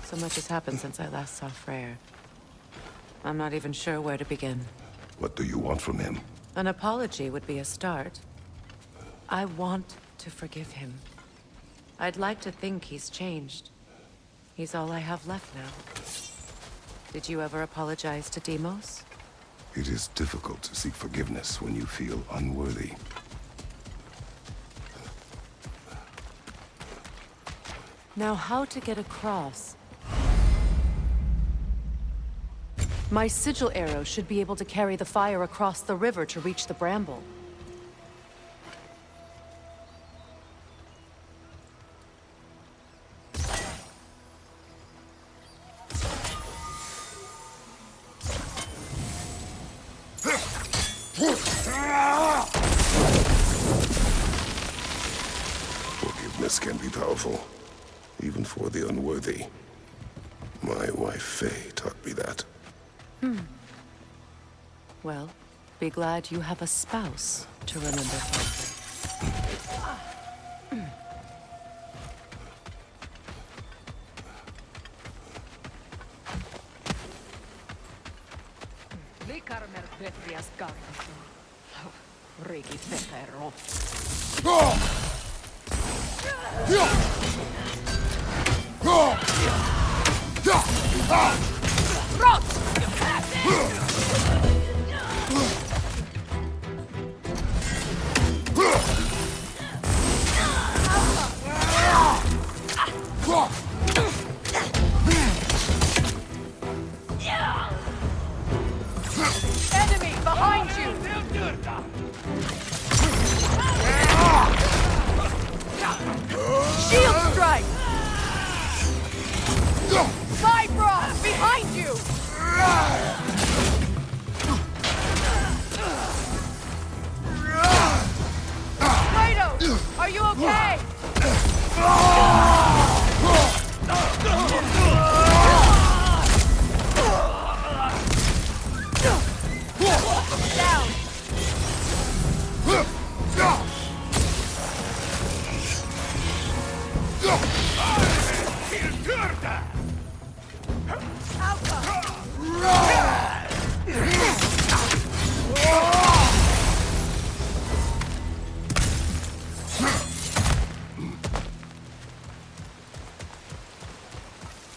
So much has happened since I last saw Freyr. I'm not even sure where to begin. What do you want from him? An apology would be a start. I want to forgive him. I'd like to think he's changed. He's all I have left now. Did you ever apologize to Deimos? It is difficult to seek forgiveness when you feel unworthy. Now, how to get across? My sigil arrow should be able to carry the fire across the river to reach the bramble. Forgiveness can be powerful, even for the unworthy. My wife, Faye, taught me that. Well, be glad you have a spouse to remember fondly. Enemy behind you! Shield strike! Vibra! Behind you! Kratos! Are you okay? Down!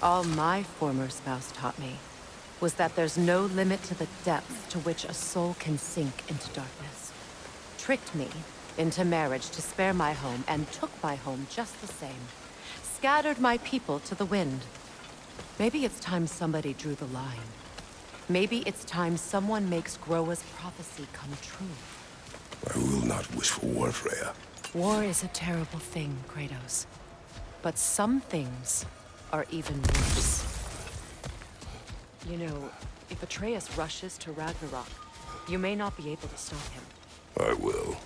All my former spouse taught me was that there's no limit to the depth to which a soul can sink into darkness. Tricked me into marriage to spare my home and took my home just the same. Scattered my people to the wind. Maybe it's time somebody drew the line. Maybe it's time someone makes Groa's prophecy come true. I will not wish for war, Freya. War is a terrible thing, Kratos. But some things are even worse. You know, if Atreus rushes to Ragnarok, you may not be able to stop him. I will.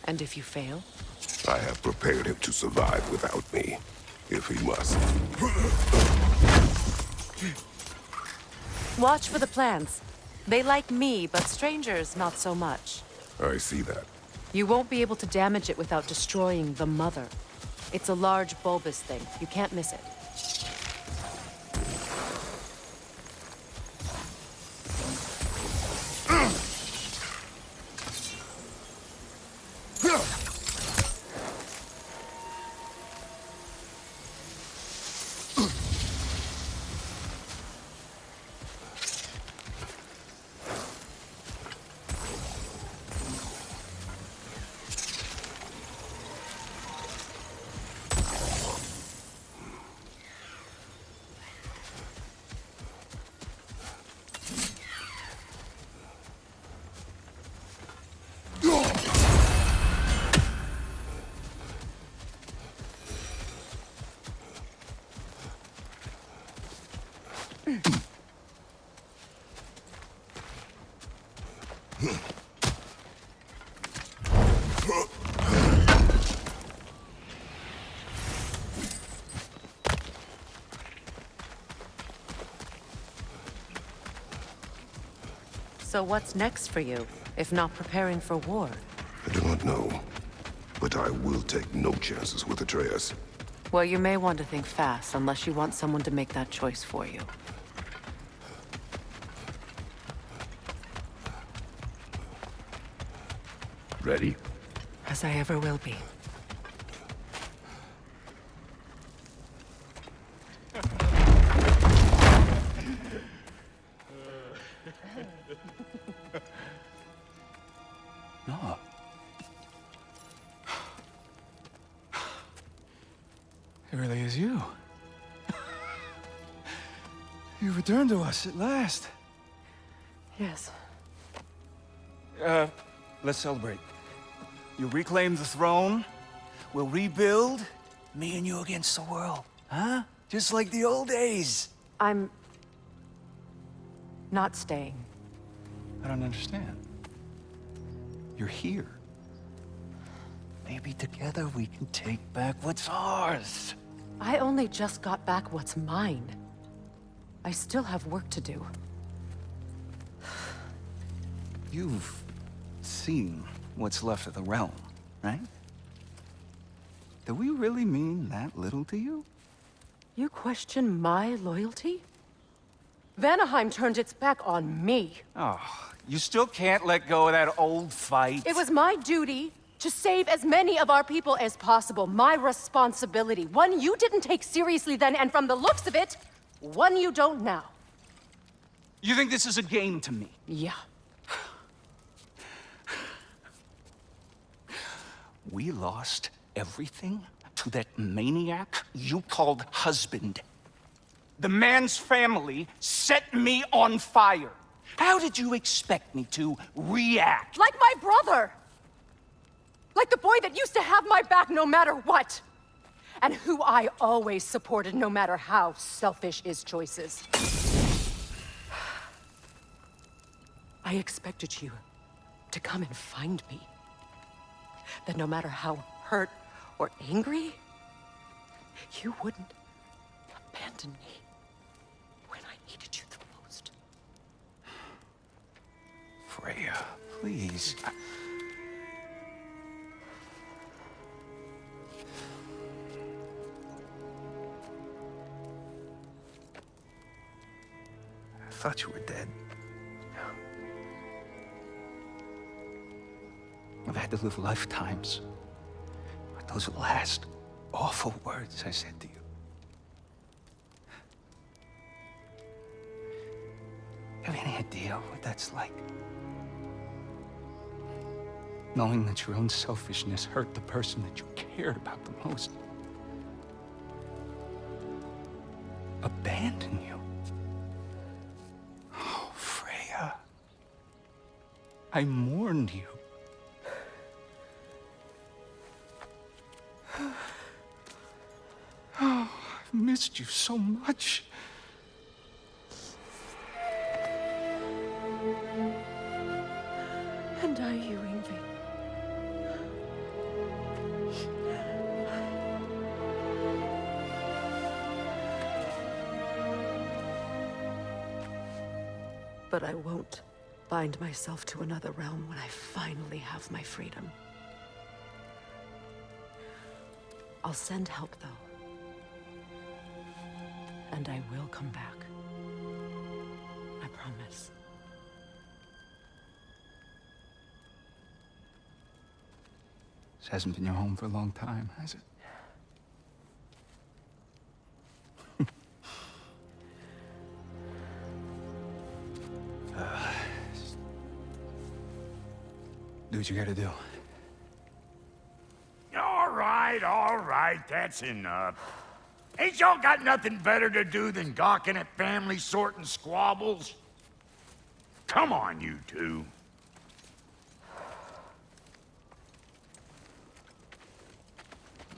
And if you fail? I have prepared him to survive without me, if he must. Watch for the plants. They like me, but strangers not so much. I see that. You won't be able to damage it without destroying the mother. It's a large bulbous thing. You can't miss it. So what's next for you, if not preparing for war? I do not know, but I will take no chances with Atreus. Well, you may want to think fast, unless you want someone to make that choice for you. Ready? As I ever will be. No. It really is you. You returned to us at last. Yes. Let's celebrate. You reclaim the throne. We'll rebuild. Me and you against the world. Huh? Just like the old days. I'm not staying. I don't understand. You're here. Maybe together we can take back what's ours. I only just got back what's mine. I still have work to do. You've seen what's left of the realm, right? Do we really mean that little to you? You question my loyalty? Vanaheim turned its back on me. Oh, you still can't let go of that old fight. It was my duty to save as many of our people as possible. My responsibility. One you didn't take seriously then, and from the looks of it, one you don't now. You think this is a game to me? Yeah. We lost everything to that maniac you called husband. The man's family set me on fire. How did you expect me to react? Like my brother! Like the boy that used to have my back no matter what! And who I always supported no matter how selfish his choices. I expected you to come and find me. That no matter how hurt or angry, you wouldn't abandon me when I needed you the most. Freya, please. I thought you were dead. I've had to live lifetimes with those last awful words I said to you. Have any idea what that's like? Knowing that your own selfishness hurt the person that you cared about the most. Abandon you. Oh, Freya. I mourned you. Oh. missed you so much. And are you, Ingrid? But I won't bind myself to another realm when I finally have my freedom. I'll send help, though. And I will come back. I promise. This hasn't been your home for a long time, has it? Do what you gotta do. All right, that's enough. Ain't y'all got nothing better to do than gawking at family sorting squabbles? Come on, you two.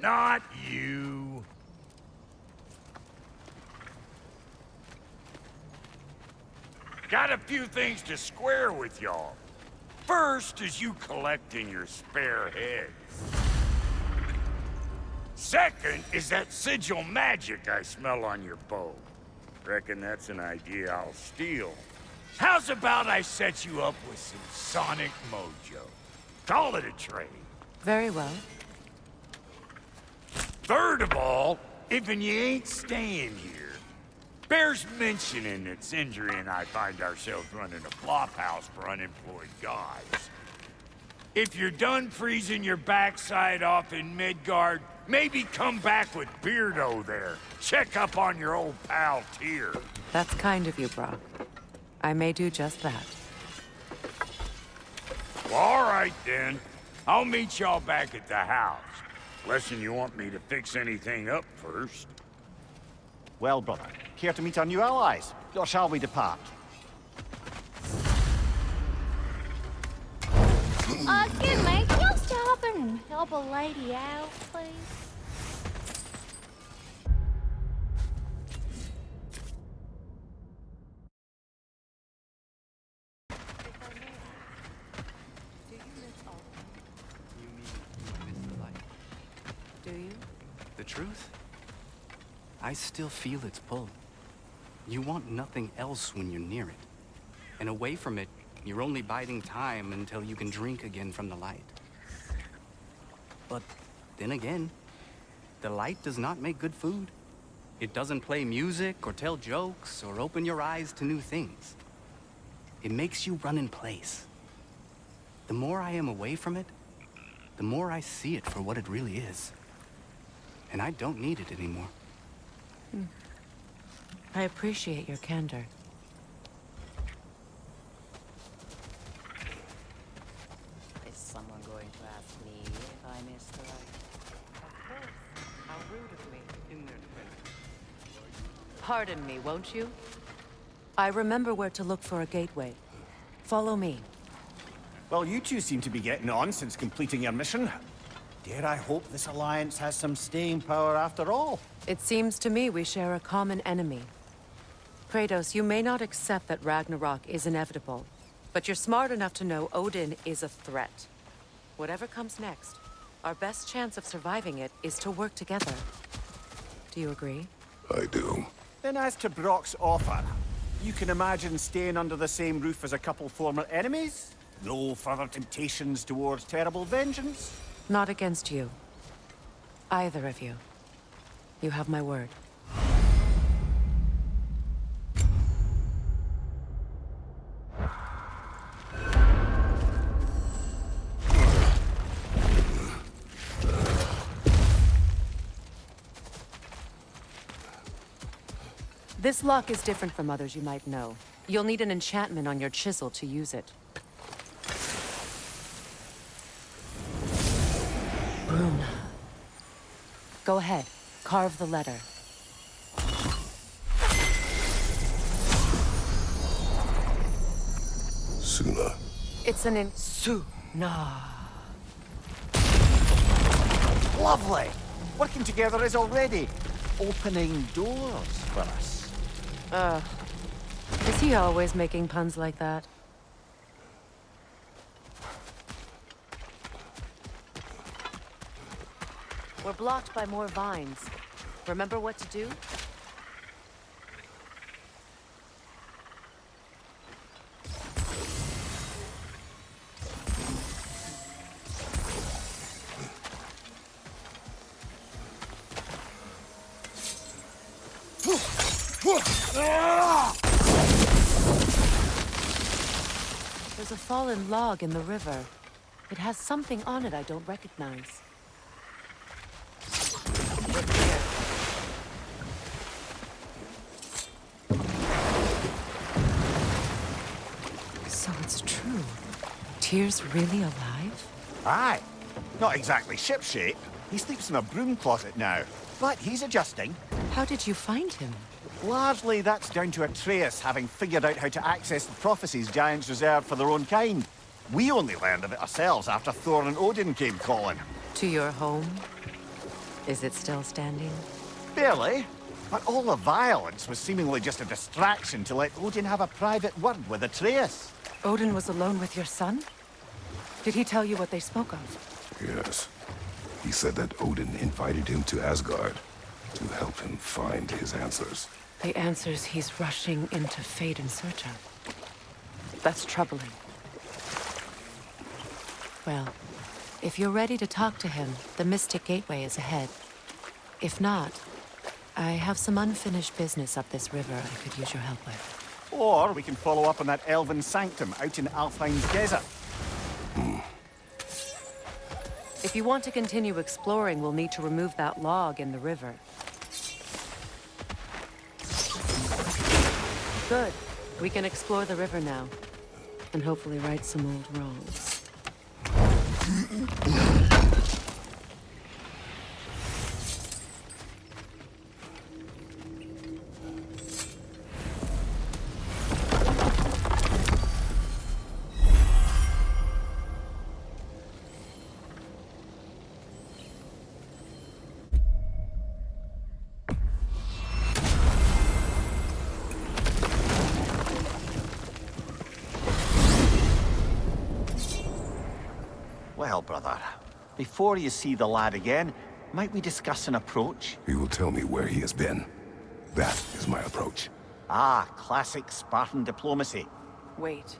Not you. Got a few things to square with y'all. First is you collecting your spare heads. Second is that sigil magic I smell on your bow. Reckon that's an idea I'll steal. How's about I set you up with some sonic mojo? Call it a trade. Very well. Third of all, if you ain't staying here, bears mentioning that Sindri and I find ourselves running a flop house for unemployed guys. If you're done freezing your backside off in Midgard, maybe come back with Beardo there. Check up on your old pal Tyr. That's kind of you, Brock. I may do just that. All right, then. I'll meet y'all back at the house. Lesson you want me to fix anything up first. Well, brother, care to meet our new allies? Or shall we depart? Excuse me, can you stop and help a lady out, please? Do you? The truth? I still feel its pull. You want nothing else when you're near it. And away from it, you're only biding time until you can drink again from the light. But then again, the light does not make good food. It doesn't play music or tell jokes or open your eyes to new things. It makes you run in place. The more I am away from it, the more I see it for what it really is. And I don't need it anymore. I appreciate your candor. Is someone going to ask me if I missed the light? Of course. How rude of me. In their defense. Pardon me, won't you? I remember where to look for a gateway. Follow me. Well, you two seem to be getting on since completing your mission. Dare I hope this alliance has some staying power after all? It seems to me we share a common enemy. Kratos, you may not accept that Ragnarok is inevitable, but you're smart enough to know Odin is a threat. Whatever comes next, our best chance of surviving it is to work together. Do you agree? I do. Then as to Brock's offer, you can imagine staying under the same roof as a couple former enemies? No further temptations towards terrible vengeance? Not against you. Either of you. You have my word. This lock is different from others you might know. You'll need an enchantment on your chisel to use it. Rune. Go ahead. Carve the letter. Suna. It's an Suna. Lovely! Working together is already. opening doors for us. Is he always making puns like that? We're blocked by more vines. Remember what to do? There's a fallen log in the river. It has something on it I don't recognize. Look here. So it's true. Tyr's really alive? Aye. Not exactly shipshape. He sleeps in a broom closet now. But he's adjusting. How did you find him? Largely, that's down to Atreus having figured out how to access the prophecies giants reserved for their own kind. We only learned of it ourselves after Thor and Odin came calling. To your home? Is it still standing? Barely. But all the violence was seemingly just a distraction to let Odin have a private word with Atreus. Odin was alone with your son? Did he tell you what they spoke of? Yes. He said that Odin invited him to Asgard to help him find his answers. The answers he's rushing into fate in search of. That's troubling. Well, if you're ready to talk to him, the Mystic Gateway is ahead. If not, I have some unfinished business up this river I could use your help with. Or we can follow up on that elven sanctum out in Alfheim's desert. If you want to continue exploring, we'll need to remove that log in the river. Good. We can explore the river now. And hopefully right some old wrongs. Well, brother, before you see the lad again, might we discuss an approach? He will tell me where he has been. That is my approach. Ah, classic Spartan diplomacy. Wait.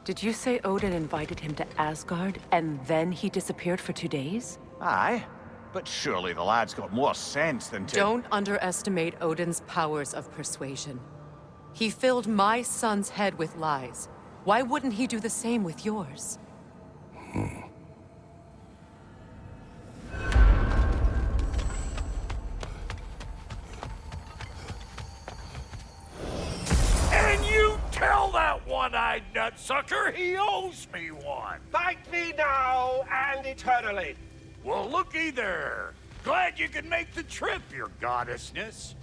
Did you say Odin invited him to Asgard, and then he disappeared for 2 days? Aye, but surely the lad's got more sense than to— Don't underestimate Odin's powers of persuasion. He filled my son's head with lies. Why wouldn't he do the same with yours? And you tell that one-eyed nutsucker he owes me one. Thank me now and eternally. Well, looky there. Glad you could make the trip, your goddessness.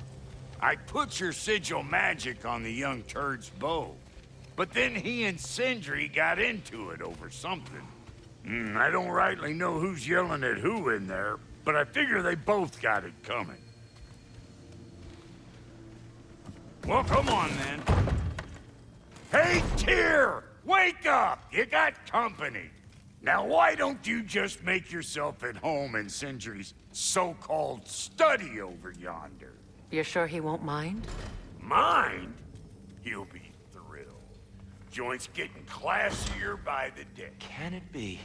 I put your sigil magic on the young turd's bow, but then he and Sindri got into it over something. I don't rightly know who's yelling at who in there, but I figure they both got it coming. Well, come on, then. Hey, Tyr! Wake up! You got company. Now, why don't you just make yourself at home in Sindri's so-called study over yonder? You're sure he won't mind? Mind? He'll be thrilled. Joint's getting classier by the day. Can it be?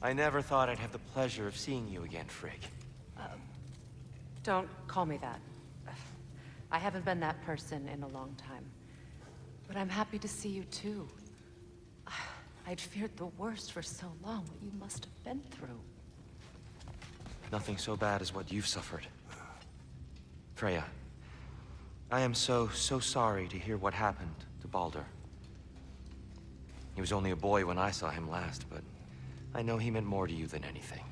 I never thought I'd have the pleasure of seeing you again, Frigg. Don't call me that. I haven't been that person in a long time. But I'm happy to see you too. I'd feared the worst for so long, what you must have been through. Nothing so bad as what you've suffered. Freya, I am so sorry to hear what happened to Baldur. He was only a boy when I saw him last, but I know he meant more to you than anything.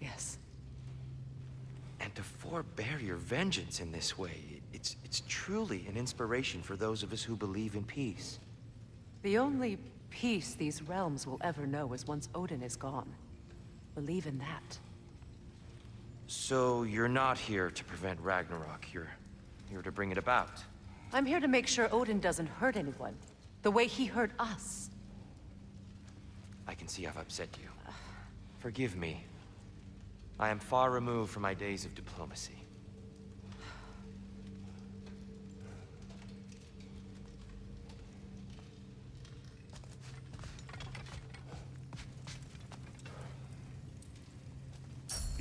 Yes. And to forbear your vengeance in this way, it's truly an inspiration for those of us who believe in peace. The only peace these realms will ever know is once Odin is gone. believe in that. So you're not here to prevent Ragnarok. You're here to bring it about. I'm here to make sure Odin doesn't hurt anyone, the way he hurt us. I can see I've upset you. Forgive me. I am far removed from my days of diplomacy.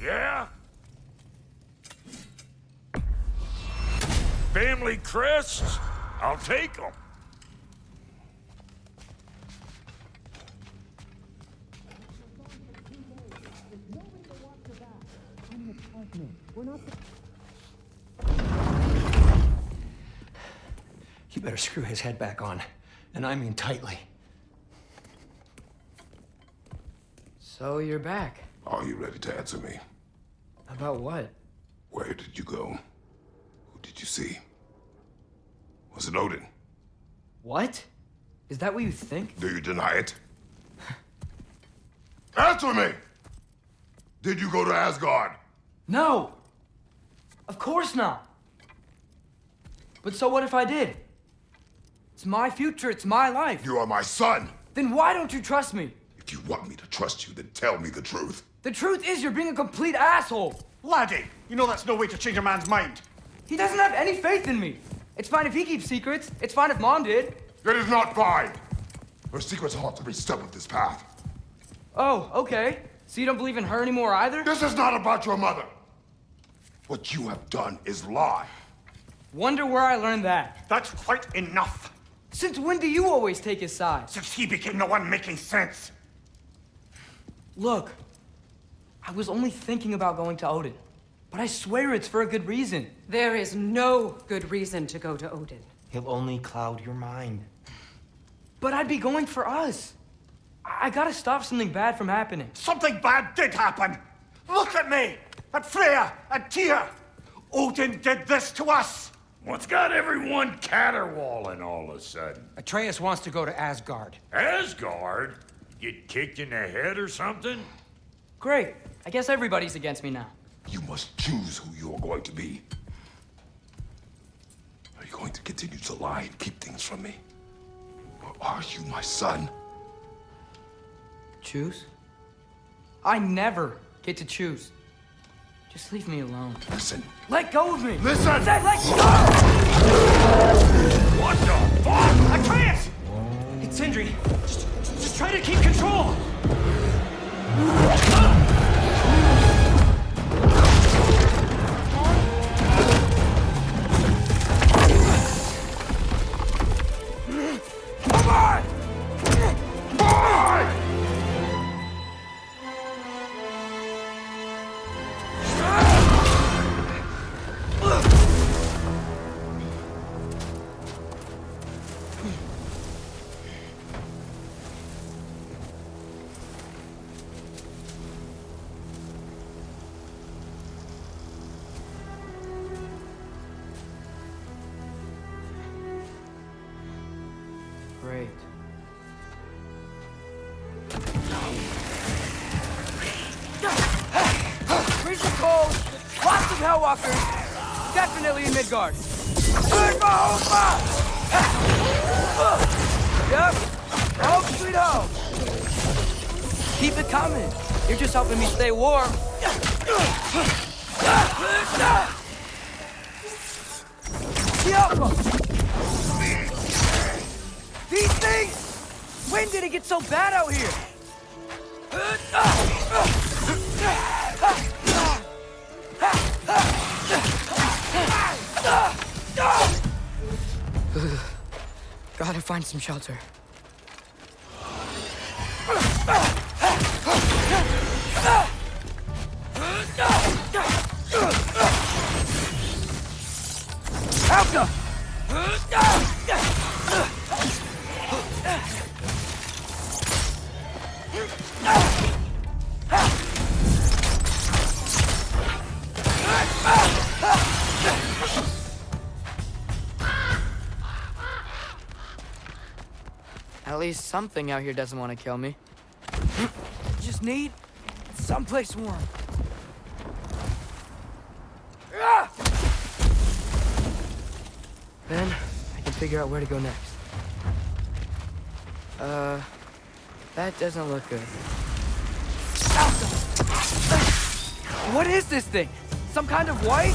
Yeah? Family crests? I'll take them. You better screw his head back on, and I mean tightly. So you're back. Are you ready to answer me? About what? Where did you go? Who did you see? Was it Odin? What? Is that what you think? Do you deny it? Answer me! Did you go to Asgard? No! Of course not! But so what if I did? It's my future, it's my life. You are my son! Then why don't you trust me? If you want me to trust you, then tell me the truth. The truth is you're being a complete asshole! Laddie, you know that's no way to change a man's mind. He doesn't have any faith in me. It's fine if he keeps secrets. It's fine if Mom did. It is not fine! Her secrets haunt every step of this path. Oh, okay. So you don't believe in her anymore either? This is not about your mother! What you have done is lie. Wonder where I learned that. That's quite enough. Since when do you always take his side? Since he became the one making sense. Look, I was only thinking about going to Odin, but I swear it's for a good reason. There is no good reason to go to Odin. He'll only cloud your mind. But I'd be going for us. I gotta stop something bad from happening. Something bad did happen. Look at me, at Freya, at Tyr. Odin did this to us. What's got everyone caterwauling all of a sudden? Atreus wants to go to Asgard. Asgard? Get kicked in the head or something? Great. I guess everybody's against me now. You must choose who you are going to be. Are you going to continue to lie and keep things from me? Or are you my son? Choose? I never get to choose. Just leave me alone. Listen. Let go of me! Listen! I said let go! What the fuck? Atreus! It's Sindri. Just try to keep control! Come on! Boy! Great. Freezing cold, lots of Hellwalkers, definitely in Midgard. Yep, home sweet home. Keep it coming. You're just helping me stay warm. These things! When did it get so bad out here? Gotta find some shelter. Alka! At least something out here doesn't want to kill me. Just need Someplace warm. Then, I can figure out where to go next. That doesn't look good. What is this thing? Some kind of white?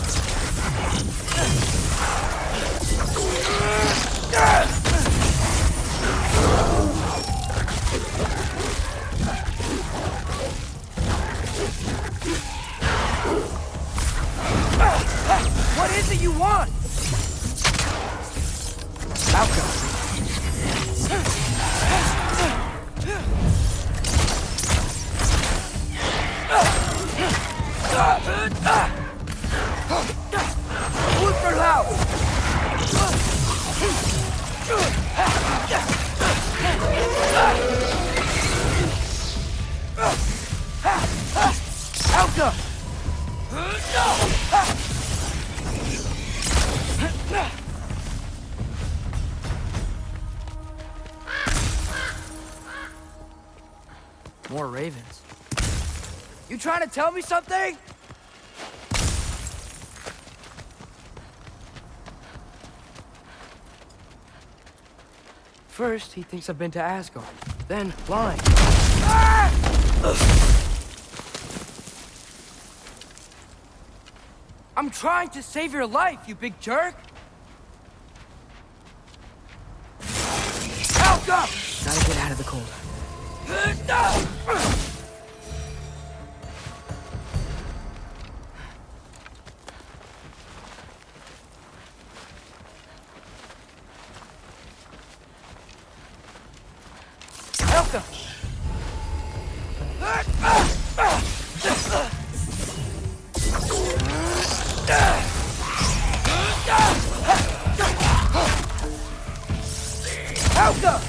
What is it you want? Outcome. Look for loud. Outcome. More ravens. You trying to tell me something? First, he thinks I've been to Asgard. Then, lying. Ah! I'm trying to save your life, you big jerk! Out, go! Gotta get out of the cold. Elka! Elka!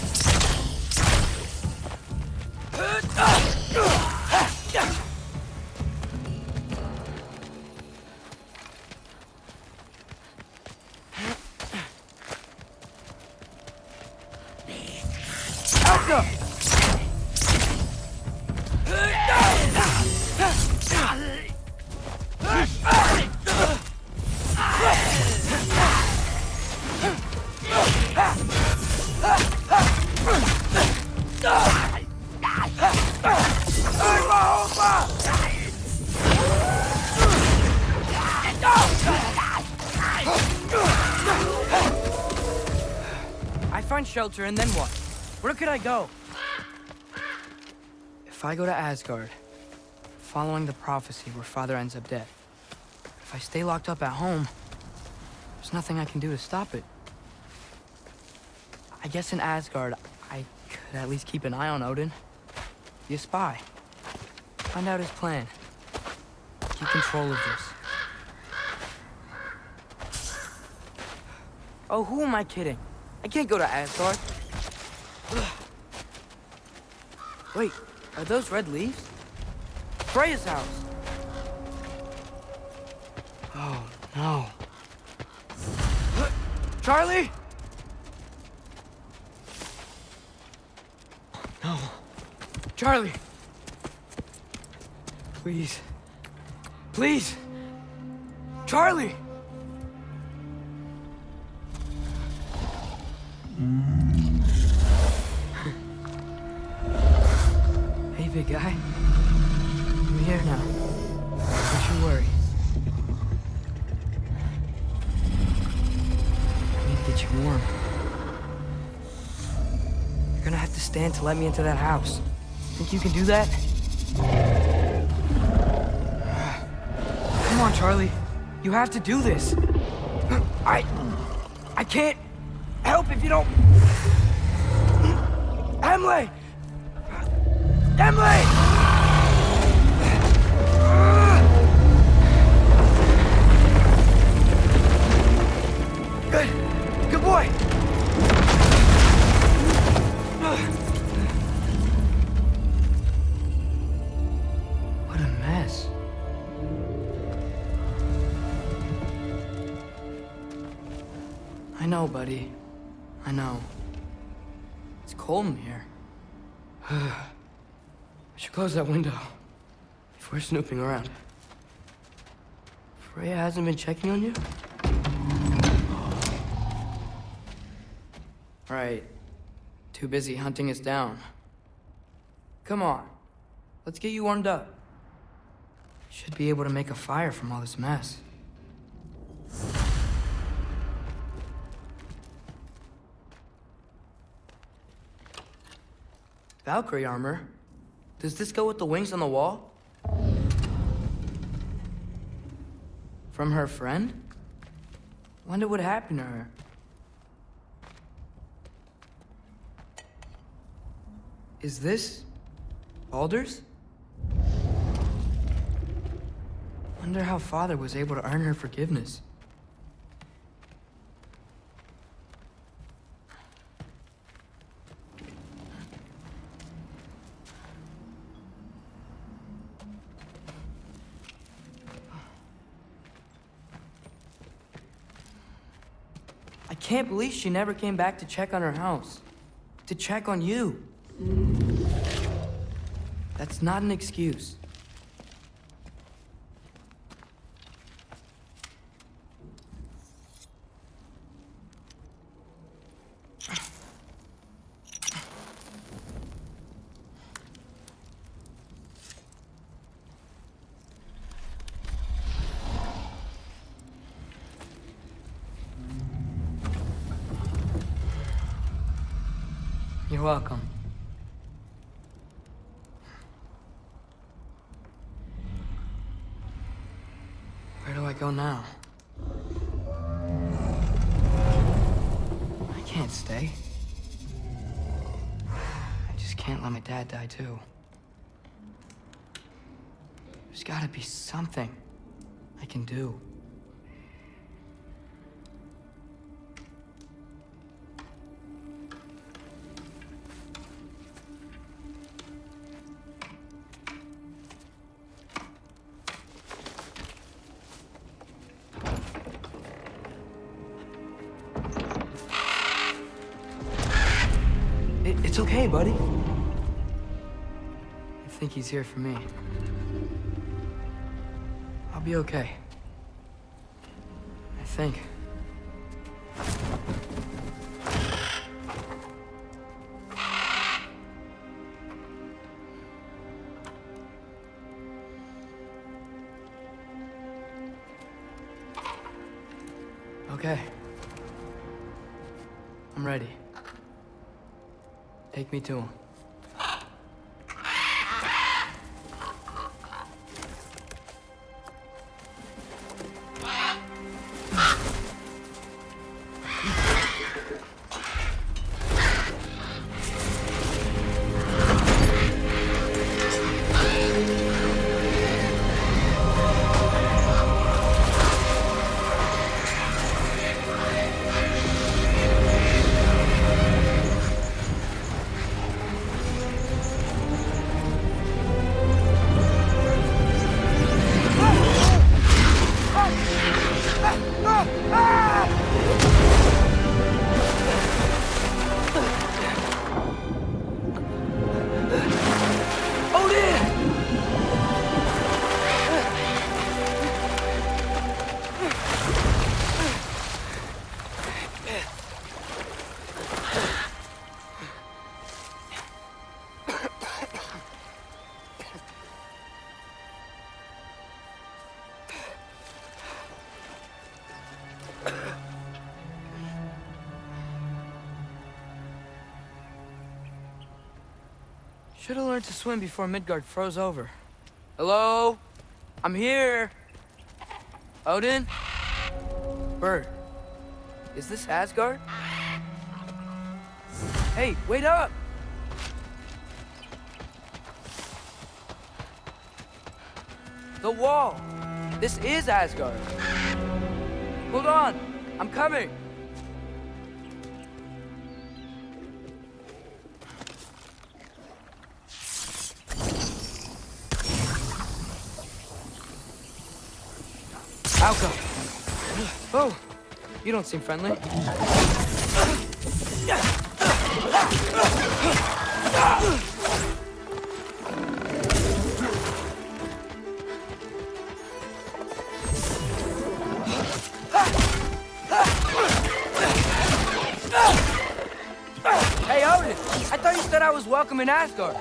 I find shelter, and then what? Where could I go? If I go to Asgard, following the prophecy where Father ends up dead, if I stay locked up at home, there's nothing I can do to stop it. I guess in Asgard, I could at least keep an eye on Odin. Be a spy. Find out his plan. Keep control of this. Oh, who am I kidding? I can't go to Asgard. Wait, are those red leaves? Freya's house. Oh, no. Charlie? No. Charlie. Please. Please. Charlie! Hey, big guy. I'm here now. Don't you worry. I need to get you warm. You're gonna have to stand to let me into that house. Think you can do that? Come on, Charlie. You have to do this. I can't help if you don't... Emily! Emily! Good boy! What a mess. I know, buddy. I know. It's cold in here. I should close that window. we're snooping around. Freya hasn't been checking on you? Right. Too busy hunting us down. Come on. Let's get you warmed up. Should be able to make a fire from all this mess. Valkyrie armor? Does this go with the wings on the wall? From her friend? Wonder what happened to her. Is this Baldur's? Wonder how Father was able to earn her forgiveness. I can't believe she never came back to check on her house. To check on you. That's not an excuse. You're welcome. Where do I go now? I can't stay. I just can't let my dad die too. There's gotta be something I can do. It's okay, buddy. I think he's here for me. I'll be okay. I think. Okay. I'm ready. Take me to him. Should have learned to swim before Midgard froze over. Hello? I'm here. Odin? Bird. Is this Asgard? Hey, wait up! The wall! This is Asgard. Hold on, I'm coming. Alka! Oh, you don't seem friendly. Hey, Odin! I thought you said I was welcome in Asgard.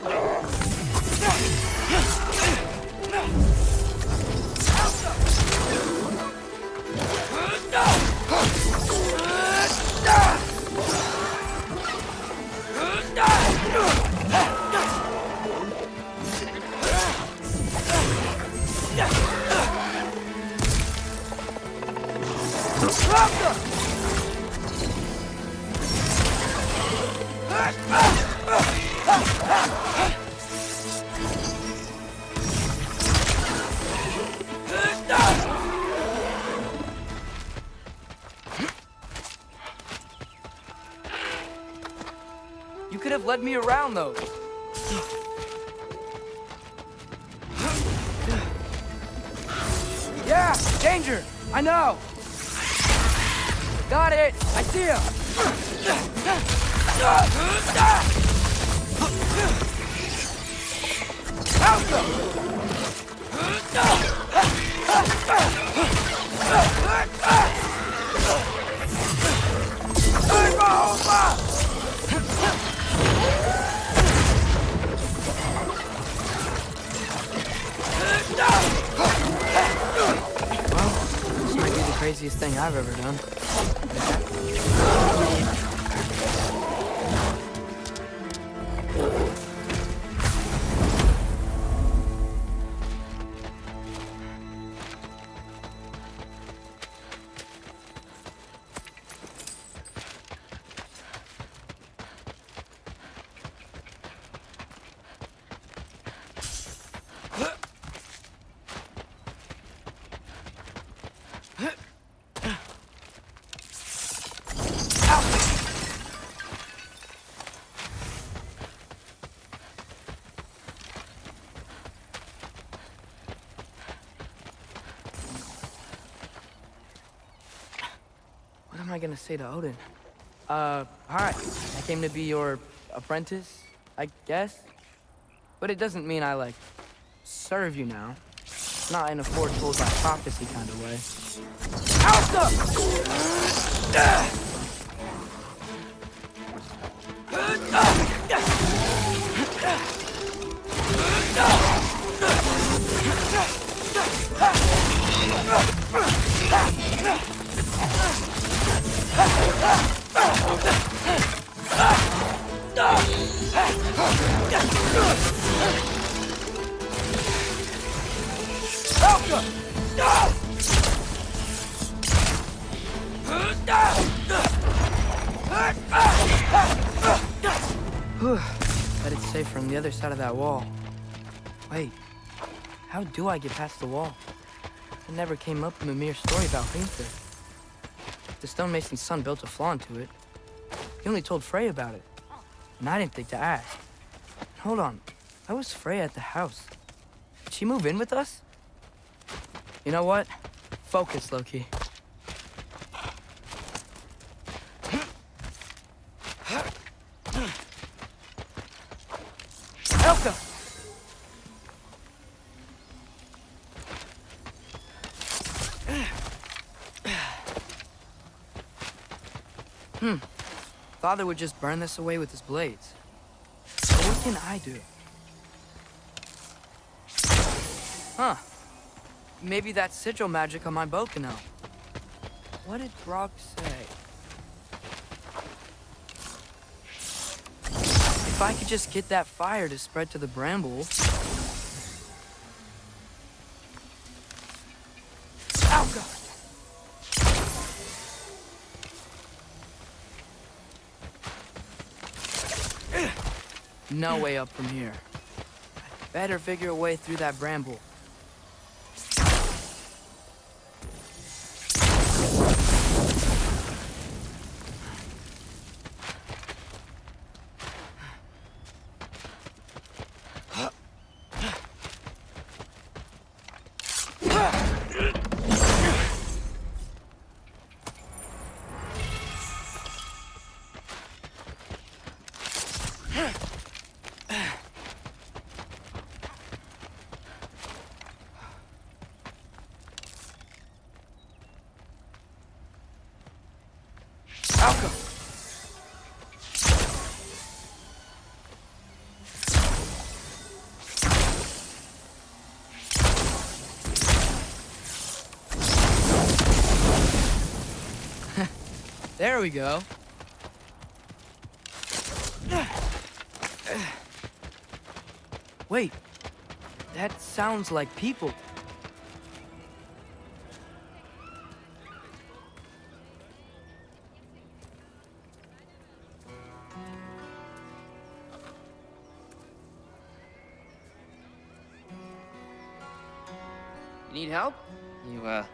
You could have led me around those. Yeah, danger! I know! Got it! I see him! This might be the craziest thing I've ever done. What am I gonna say to Odin? Hi. I came to be your apprentice, I guess? But it doesn't mean I, like, serve you now. Not in a foretold by prophecy kind of way. Bet it's safer on the other side of that wall. Wait, how do I get past the wall? It never came up in the mere story about Hringthor. The stonemason's son built a flaw into it. He only told Frey about it, and I didn't think to ask. Hold on, how was Frey at the house? Did she move in with us? You know what? Focus, Loki. Elka! Father would just burn this away with his blades. So what can I do? Huh. Maybe that sigil magic on my bow can help. What did Brock say? If I could just get that fire to spread to the bramble... Oh, God! No way up from here. Better figure a way through that bramble. There we go. Wait, that sounds like people. You need help? You look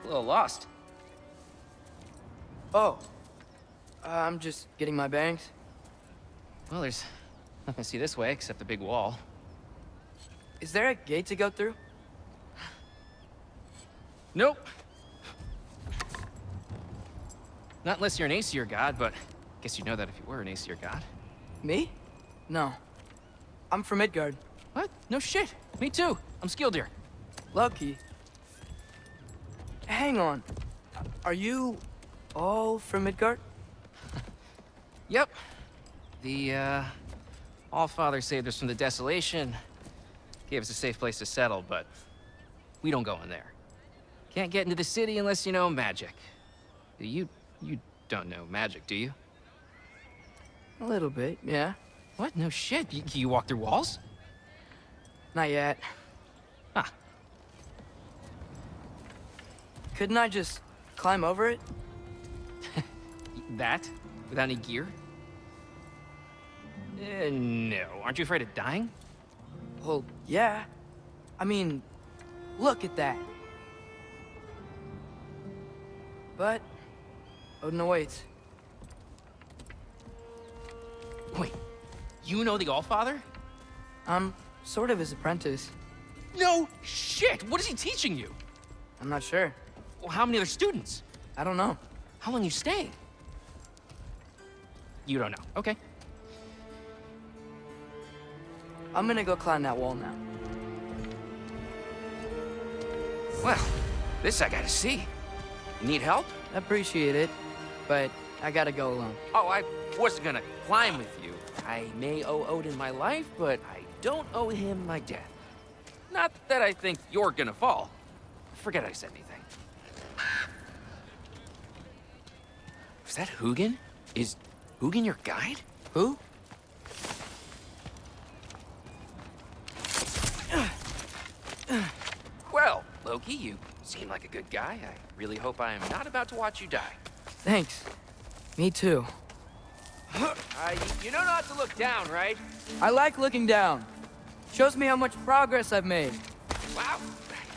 a little lost. Oh, I'm just getting my bearings. Well, there's nothing to see this way except the big wall. Is there a gate to go through? Nope. Not unless you're an Aesir god, but I guess you'd know that if you were an Aesir god. Me? No. I'm from Midgard. What? No shit. Me too. I'm Skildir. Lucky. Hang on. Are you all from Midgard? Yep. The, Allfather saved us from the desolation. Gave us a safe place to settle, but we don't go in there. Can't get into the city unless you know magic. You don't know magic, do you? A little bit, yeah. What? No shit. You walk through walls? Not yet. Huh. Couldn't I just climb over it? That? Without any gear? No. Aren't you afraid of dying? Well, yeah. I mean, look at that. But Odin awaits. Wait, you know the Allfather? I'm sort of his apprentice. No shit! What is he teaching you? I'm not sure. Well, how many other students? I don't know. How long you staying? You don't know. Okay. I'm gonna go climb that wall now. Well, this I gotta see. You need help? Appreciate it, but I gotta go alone. Oh, I wasn't gonna climb with you. I may owe Odin my life, but I don't owe him my death. Not that I think you're gonna fall. Forget I said anything. Was that Hugin? Is Hugin your guide? Who? Well, Loki, you seem like a good guy. I really hope I am not about to watch you die. Thanks. Me too. You know not to look down, right? I like looking down. Shows me how much progress I've made. Wow.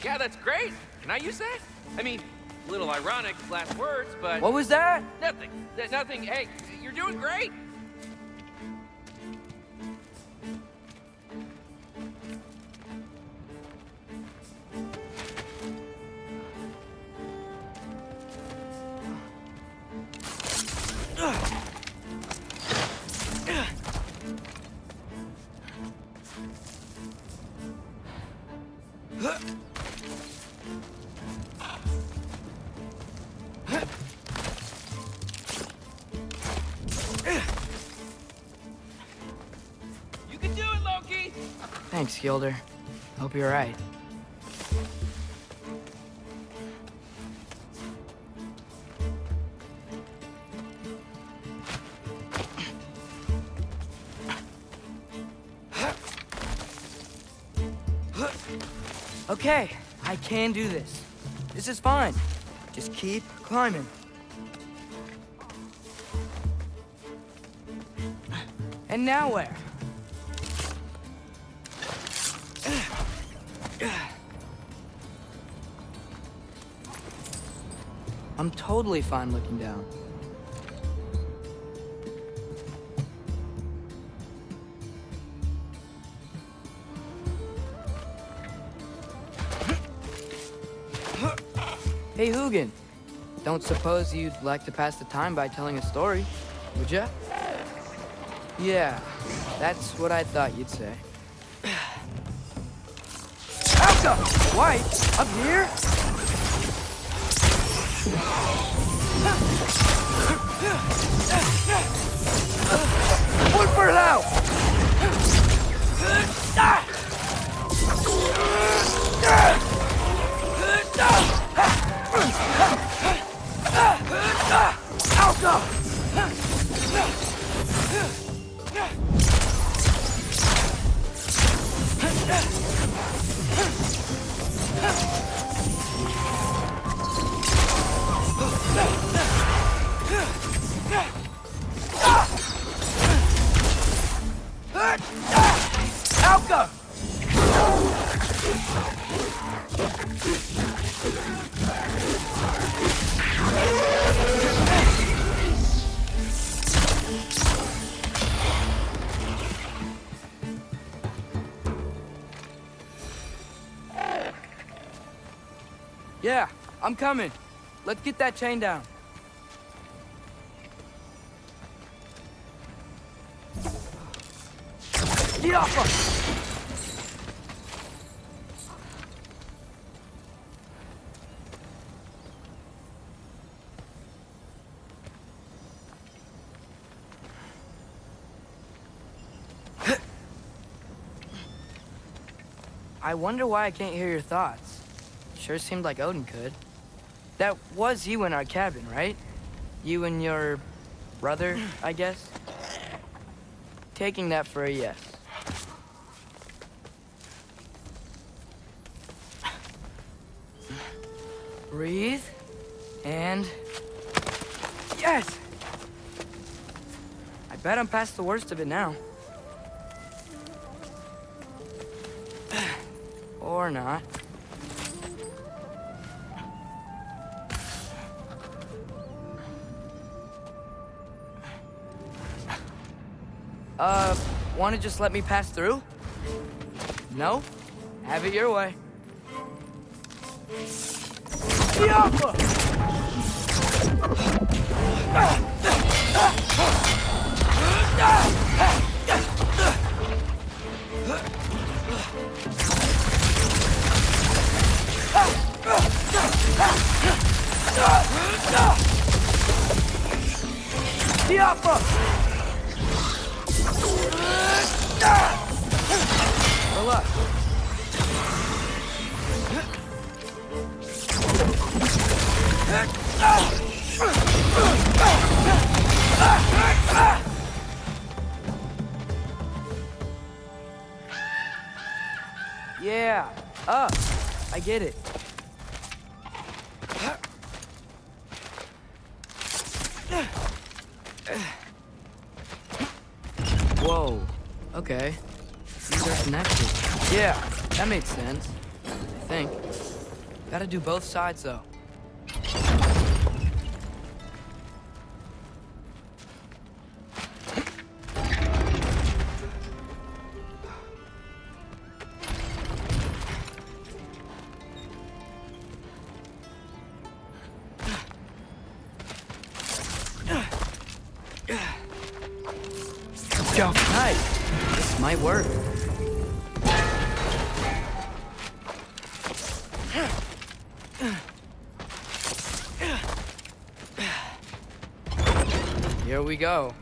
Yeah, that's great. Can I use that? I mean, a little ironic, last words, but... What was that? Nothing. Nothing. Hey, you're doing great. You can do it, Loki! Thanks, Gilder. Hope you're right. Okay, I can do this. This is fine. Just keep climbing. And now where? I'm totally fine looking down. Hey, Hugin. Don't suppose you'd like to pass the time by telling a story, would ya? Yeah, that's what I thought you'd say. Alka! White? Up here? One for now! Yeah, I'm coming. Let's get that chain down. Get off her! I wonder why I can't hear your thoughts. Sure seemed like Odin could. That was you in our cabin, right? You and your brother, I guess? Taking that for a yes. Breathe, and... yes! I bet I'm past the worst of it now. Or not. Wanna just let me pass through? No? Have it your way. Roll up. Yeah, up. I get it. Whoa. Okay. These are connected. Yeah, that makes sense. I think. Gotta do both sides, though. Nice. This might work. Here we go.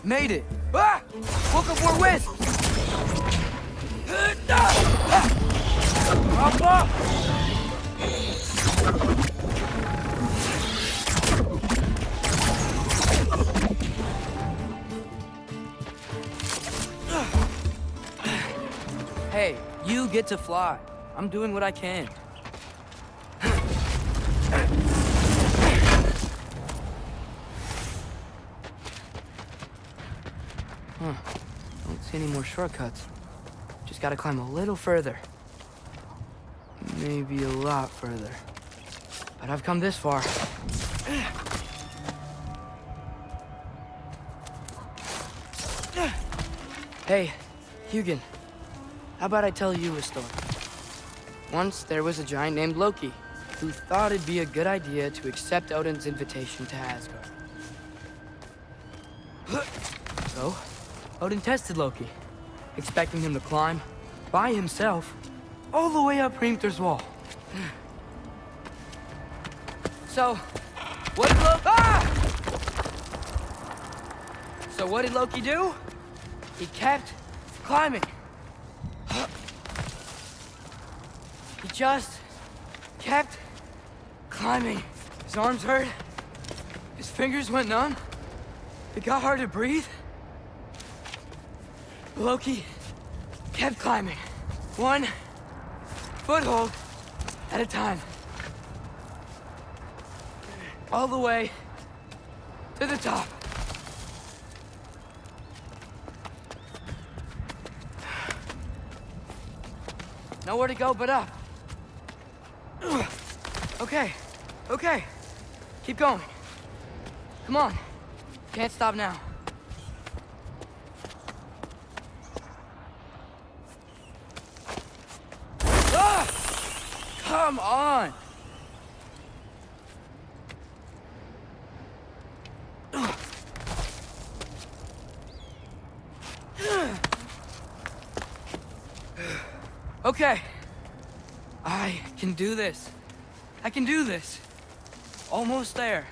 Made it. Ah! Woke up more wisps. Hey, you get to fly. I'm doing what I can. Don't see any more shortcuts. Just gotta climb a little further. Maybe a lot further. But I've come this far. Hey, Hugin. How about I tell you a story? Once there was a giant named Loki who thought it'd be a good idea to accept Odin's invitation to Asgard. So, Odin tested Loki, expecting him to climb by himself all the way up Hrimthur's wall. So, what did Loki do? He kept climbing. He just kept climbing. His arms hurt. His fingers went numb. It got hard to breathe. Loki kept climbing. One foothold at a time. All the way to the top. Nowhere to go but up. Okay, okay. Keep going. Come on. Can't stop now. Come on! Okay. I can do this. I can do this. Almost there.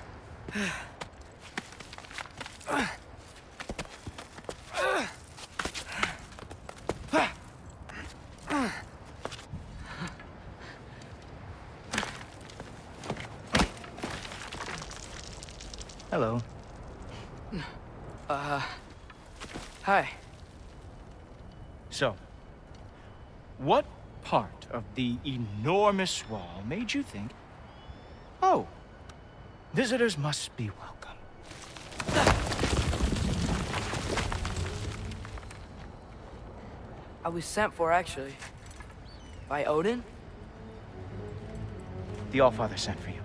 Hello. Hi. So, what part of the enormous wall made you think, oh, visitors must be welcome? I was sent for, actually. By Odin? The Allfather sent for you.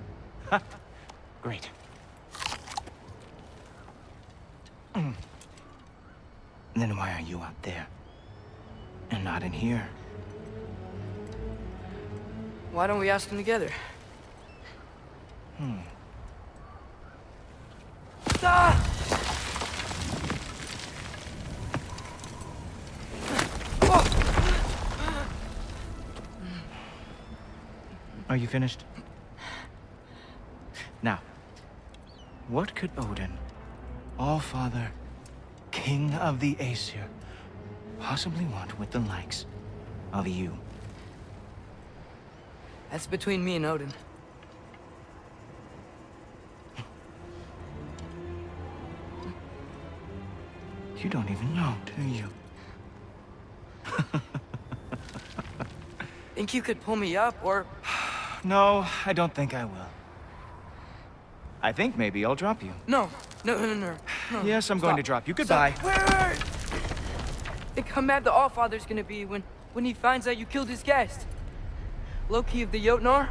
Ha! Great. Then why are you out there? And not in here? Why don't we ask them together? Ah! Are you finished? Now, what could Odin, Allfather, King of the Aesir, possibly want with the likes of you? That's between me and Odin. You don't even know, do you? Think you could pull me up, or... No, I don't think I will. I think maybe I'll drop you. No. Yes, I'm going to drop you. Goodbye. Wait! Think how mad the Allfather's gonna be when he finds out you killed his guest. Loki of the Jotnar?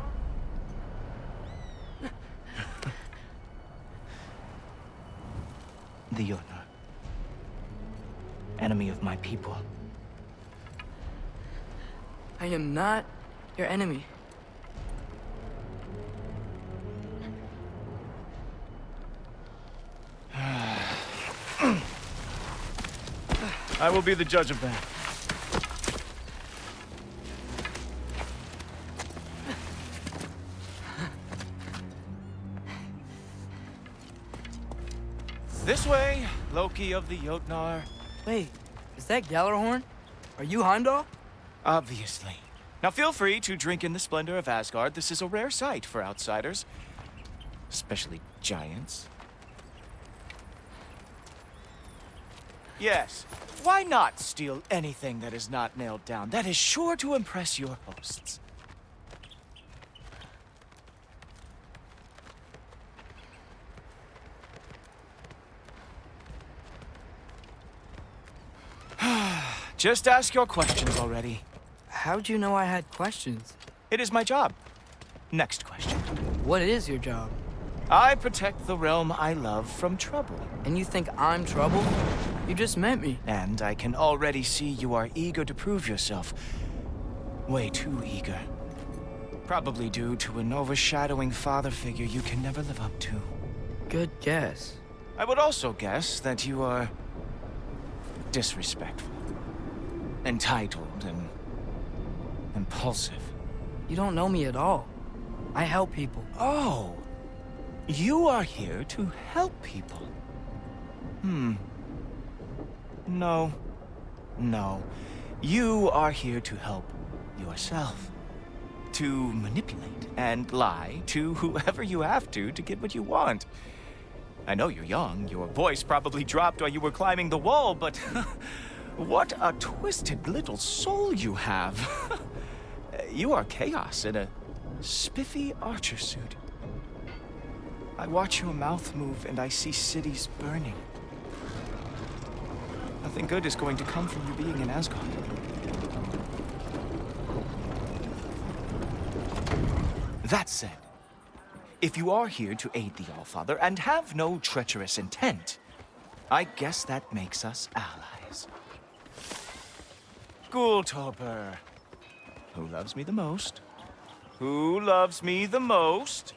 The Jotnar. Enemy of my people. I am not your enemy. I will be the judge of that. This way, Loki of the Jotnar. Wait, is that Gjallarhorn? Are you Heimdall? Obviously. Now feel free to drink in the splendor of Asgard. This is a rare sight for outsiders. Especially giants. Yes. Why not steal anything that is not nailed down? That is sure to impress your hosts. Just ask your questions already. How'd you know I had questions? It is my job. Next question. What is your job? I protect the realm I love from trouble. And you think I'm trouble? You just met me. And I can already see you are eager to prove yourself. Way too eager. Probably due to an overshadowing father figure you can never live up to. Good guess. I would also guess that you are disrespectful, entitled, and impulsive. You don't know me at all. I help people. Oh, you are here to help people. No. You are here to help yourself. To manipulate and lie to whoever you have to get what you want. I know you're young. Your voice probably dropped while you were climbing the wall, but what a twisted little soul you have. You are chaos in a spiffy archer suit. I watch your mouth move and I see cities burning. Nothing good is going to come from you being in Asgard. That said, if you are here to aid the Allfather and have no treacherous intent, I guess that makes us allies. Ghoultober, who loves me the most, Who loves me the most?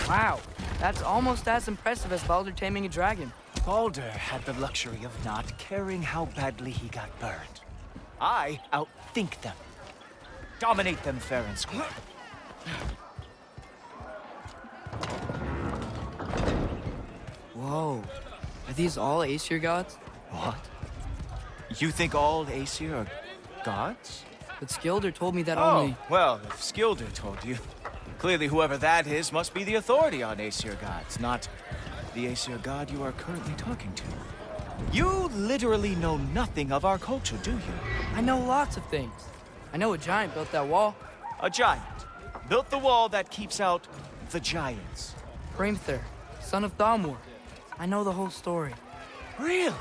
Wow, that's almost as impressive as Baldur taming a dragon. Baldur had the luxury of not caring how badly he got burned. I outthink them. Dominate them fair and square. Whoa, are these all Aesir gods? What? You think all Aesir are gods? But Skilder told me that Oh, only... well, if Skilder told you, clearly whoever that is must be the authority on Aesir gods, not the Aesir god you are currently talking to. You literally know nothing of our culture, do you? I know lots of things. I know a giant built that wall. A giant built the wall that keeps out the giants. Hrimthur, son of Thamur. I know the whole story. Really?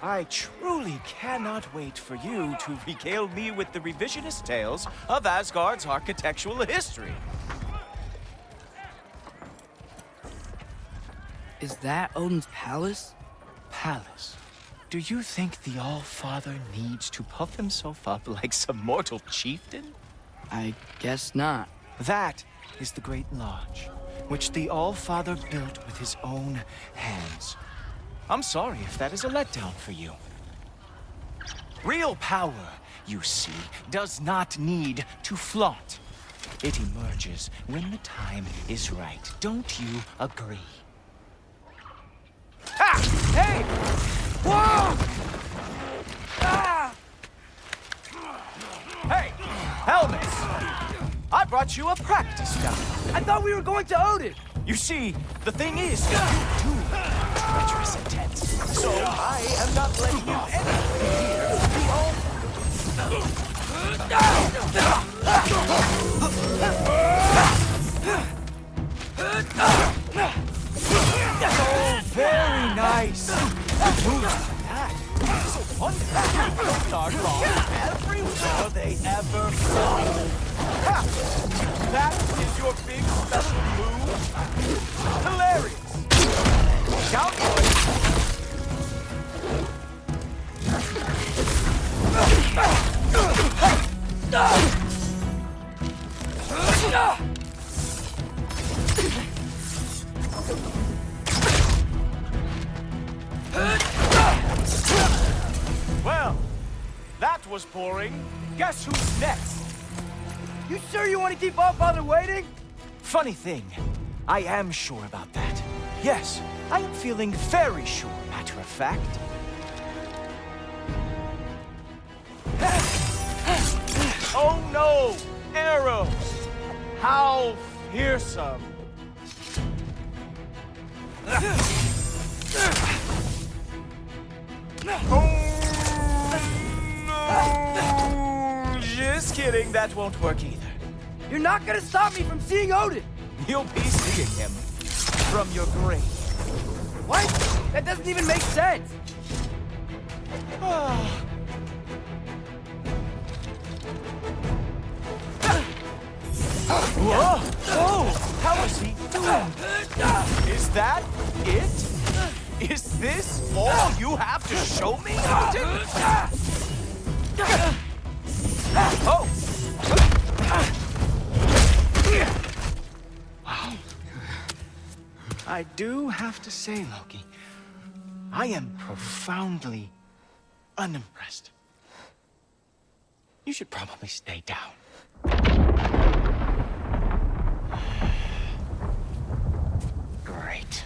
I truly cannot wait for you to regale me with the revisionist tales of Asgard's architectural history. Is that Odin's palace? Palace? Do you think the All-Father needs to puff himself up like some mortal chieftain? I guess not. That is the Great Lodge, which the All-Father built with his own hands. I'm sorry if that is a letdown for you. Real power, you see, does not need to flaunt. It emerges when the time is right. Don't you agree? Ah! Hey! Whoa! Ah! Hey! Helmets! I brought you a practice gun. I thought we were going to Odin! You see, the thing is, you too are treacherous intent. So I am not letting you enter here. The Oh, very nice. So wonderful. Are wrong every war they ever fought. That is your big special move? Hilarious! Cowboy! Well, that was boring. Guess who's next? You sure you want to keep All-Father waiting? Funny thing, I am sure about that. Yes, I am feeling very sure, matter of fact. Oh no! Arrows! How fearsome! Oh, no! Just kidding, that won't work either. You're not gonna stop me from seeing Odin! You'll be seeing him from your grave. What? That doesn't even make sense! Whoa! Whoa! How is he doing? Is that it? Is this all you have to show me? Oh! Wow. I do have to say, Loki, I am profoundly unimpressed. You should probably stay down. Great.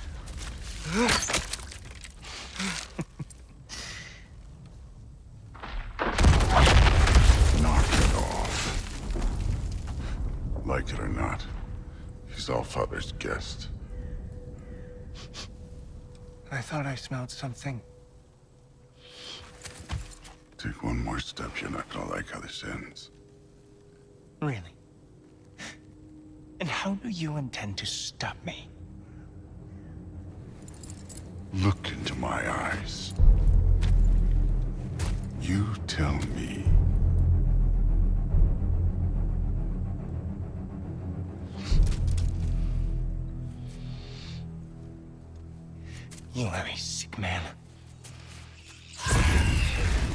Knock it off. Like it or not, he's All-Father's guest. I thought I smelled something. Take one more step, you're not gonna like how this ends. Really? And how do you intend to stop me? Look into my eyes. You tell me. You are a sick man.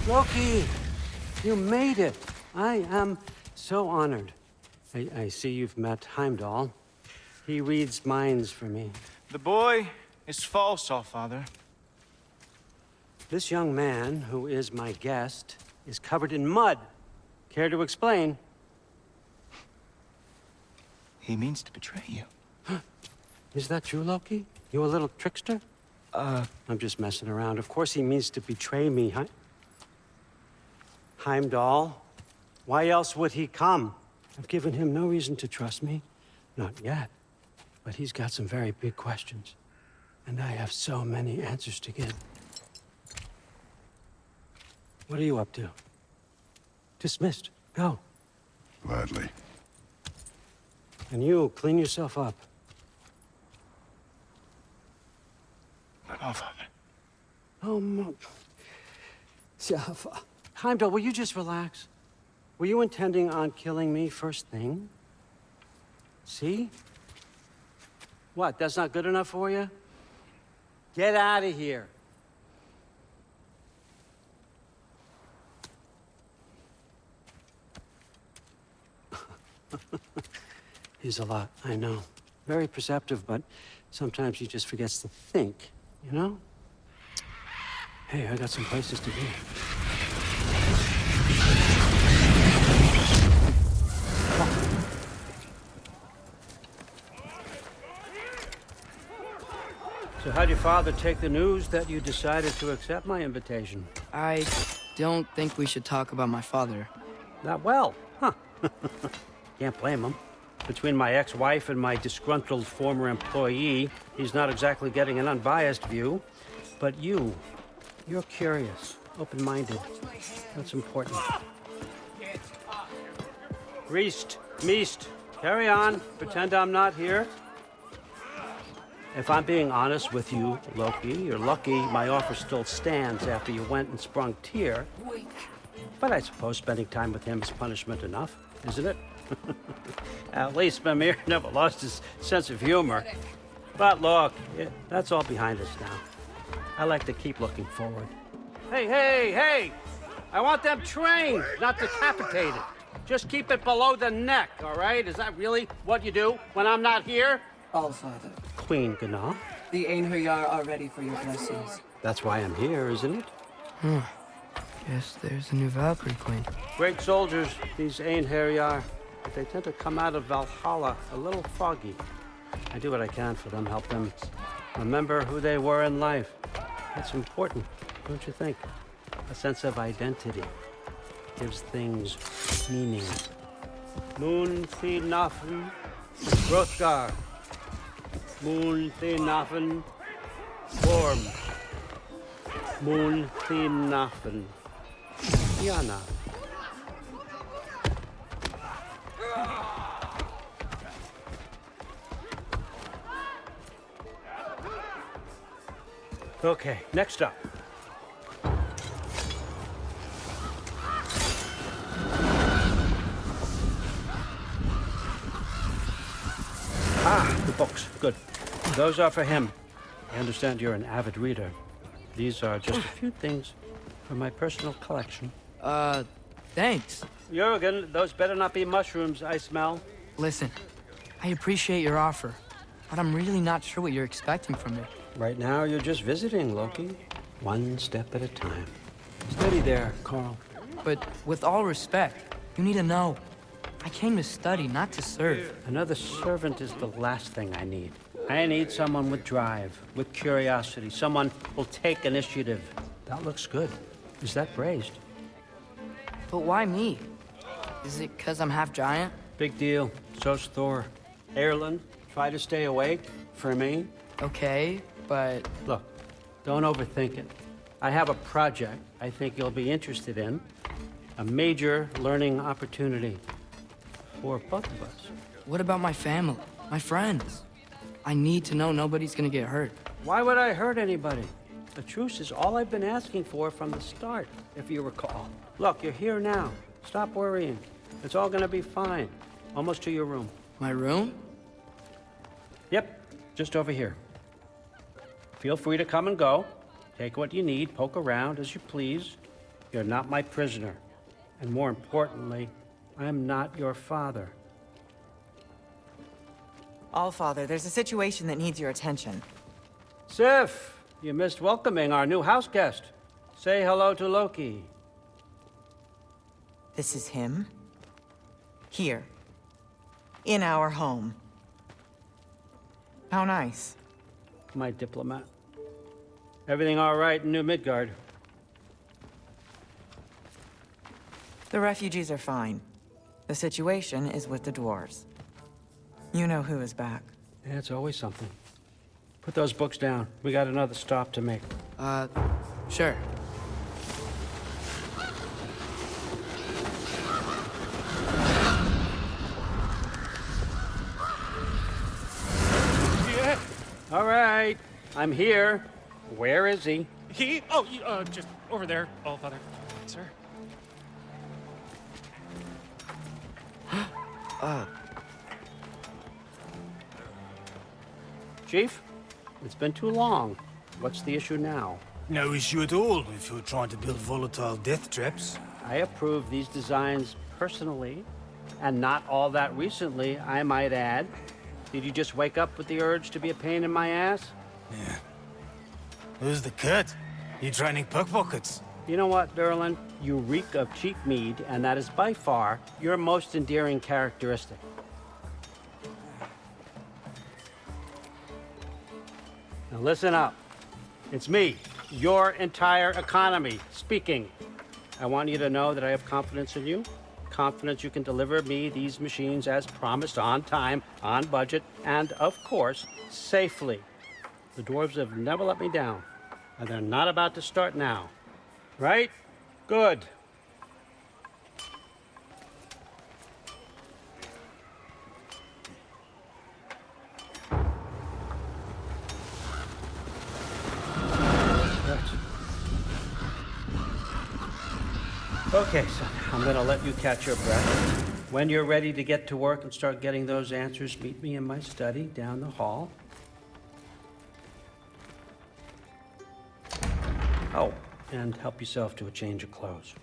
Loki! You made it. I am so honored. I see you've met Heimdall. He reads minds for me. The boy is false, Allfather. This young man, who is my guest, is covered in mud. Care to explain? He means to betray you. Is that true, Loki? You a little trickster? I'm just messing around. Of course he means to betray me, Heimdall. Why else would he come? I've given him no reason to trust me. Not yet. But he's got some very big questions. And I have so many answers to give. What are you up to? Dismissed. Go. Gladly. And you, clean yourself up. My Allfather. Oh, no. Heimdall, will you just relax? Were you intending on killing me first thing? See? What, that's not good enough for you? Get out of here. He's a lot, I know. Very perceptive, but sometimes he just forgets to think, you know? Hey, I got some places to be. So how'd your father take the news that you decided to accept my invitation? I don't think we should talk about my father. Not well, huh? Can't blame him. Between my ex-wife and my disgruntled former employee, he's not exactly getting an unbiased view. But you're curious, open-minded. That's important. Reist, Meest, carry on. Pretend I'm not here. If I'm being honest with you, Loki, you're lucky my offer still stands after you went and sprung Tyr. But I suppose spending time with him is punishment enough, isn't it? At least Mimir never lost his sense of humor. But look, that's all behind us now. I like to keep looking forward. Hey! I want them trained, not decapitated. Just keep it below the neck, all right? Is that really what you do when I'm not here? Allfather. Queen Gná. The Einherjar are ready for your blessings. That's why I'm here, isn't it? Guess there's a new Valkyrie Queen. Great soldiers, these Einherjar. But they tend to come out of Valhalla a little foggy. I do what I can for them, help them remember who they were in life. That's important, don't you think? A sense of identity gives things meaning. Moon Thinafen, Hrothgar. Moon Thinafen, Worm. Moon Thinafen, Yana. Okay, next up. The books. Good. Those are for him. I understand you're an avid reader. These are just a few things from my personal collection. Thanks. Jurgen, those better not be mushrooms I smell. Listen, I appreciate your offer, but I'm really not sure what you're expecting from me. Right now, you're just visiting, Loki. One step at a time. Steady there, Carl. But with all respect, you need to know. I came to study, not to serve. Another servant is the last thing I need. I need someone with drive, with curiosity, someone who'll take initiative. That looks good. Is that braised? But why me? Is it because I'm half giant? Big deal. So's Thor. Erland, try to stay awake for me. Okay, but... Look, don't overthink it. I have a project I think you'll be interested in. A major learning opportunity for both of us. What about my family? My friends? I need to know nobody's gonna get hurt. Why would I hurt anybody? A truce is all I've been asking for from the start, if you recall. Look, you're here now. Stop worrying. It's all gonna be fine. Almost to your room. My room? Yep, just over here. Feel free to come and go. Take what you need, poke around as you please. You're not my prisoner. And more importantly, I'm not your father. Allfather, there's a situation that needs your attention. Sif, you missed welcoming our new house guest. Say hello to Loki. This is him? Here. In our home. How nice. My diplomat. Everything all right in New Midgard? The refugees are fine. The situation is with the dwarves. You know who is back. Yeah, it's always something. Put those books down. We got another stop to make. Sure. Yeah. All right. I'm here. Where is he? Just over there, Allfather. Sir. Chief, it's been too long. What's the issue now? No issue at all if you're trying to build volatile death traps. I approve these designs personally, and not all that recently, I might add. Did you just wake up with the urge to be a pain in my ass? Yeah. Who's the cut? You training pickpockets? You know what, Durlin? You reek of cheap mead, and that is by far your most endearing characteristic. Now listen up. It's me, your entire economy, speaking. I want you to know that I have confidence in you. Confidence you can deliver me these machines as promised, on time, on budget, and of course, safely. The dwarves have never let me down, and they're not about to start now. Right? Good. Okay, son, I'm gonna let you catch your breath. When you're ready to get to work and start getting those answers, meet me in my study down the hall. Oh, and help yourself to a change of clothes.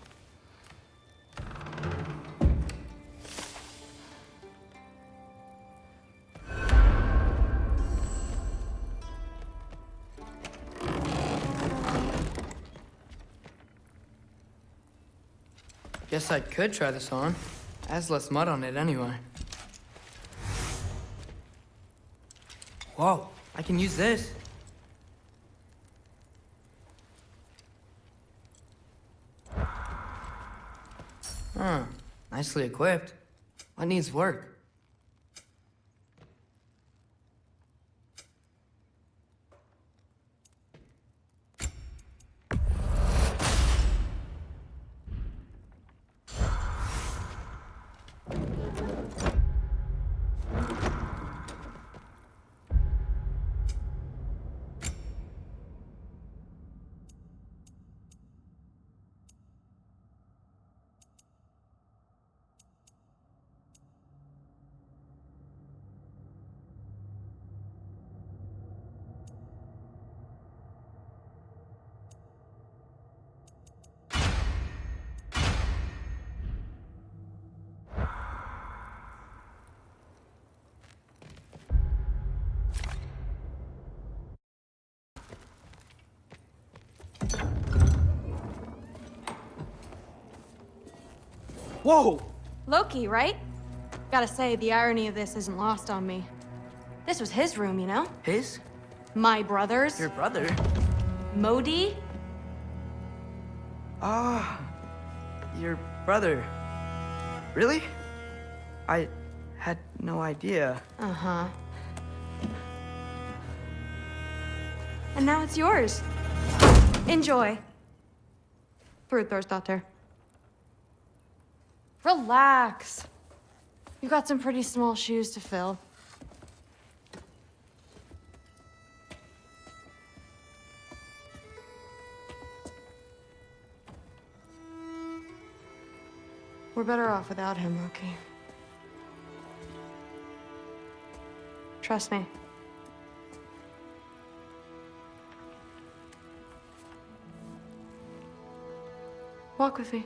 Guess I could try this on. Has less mud on it anyway. Whoa, I can use this. Huh, nicely equipped. What needs work? Whoa! Loki, right? Gotta say, the irony of this isn't lost on me. This was his room, you know? His? My brother's. Your brother? Modi? Ah, your brother. Really? I had no idea. Uh-huh. And now it's yours. Enjoy. Thor's Relax. You got some pretty small shoes to fill. We're better off without him, Loki. Trust me. Walk with me.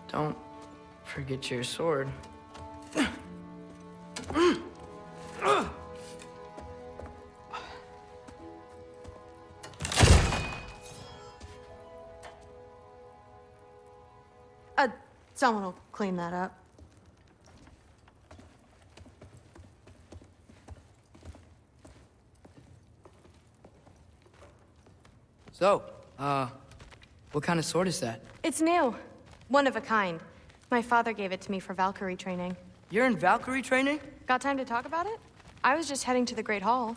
Don't forget your sword. Someone will clean that up. So, what kind of sword is that? It's new. One of a kind. My father gave it to me for Valkyrie training. You're in Valkyrie training? Got time to talk about it? I was just heading to the Great Hall.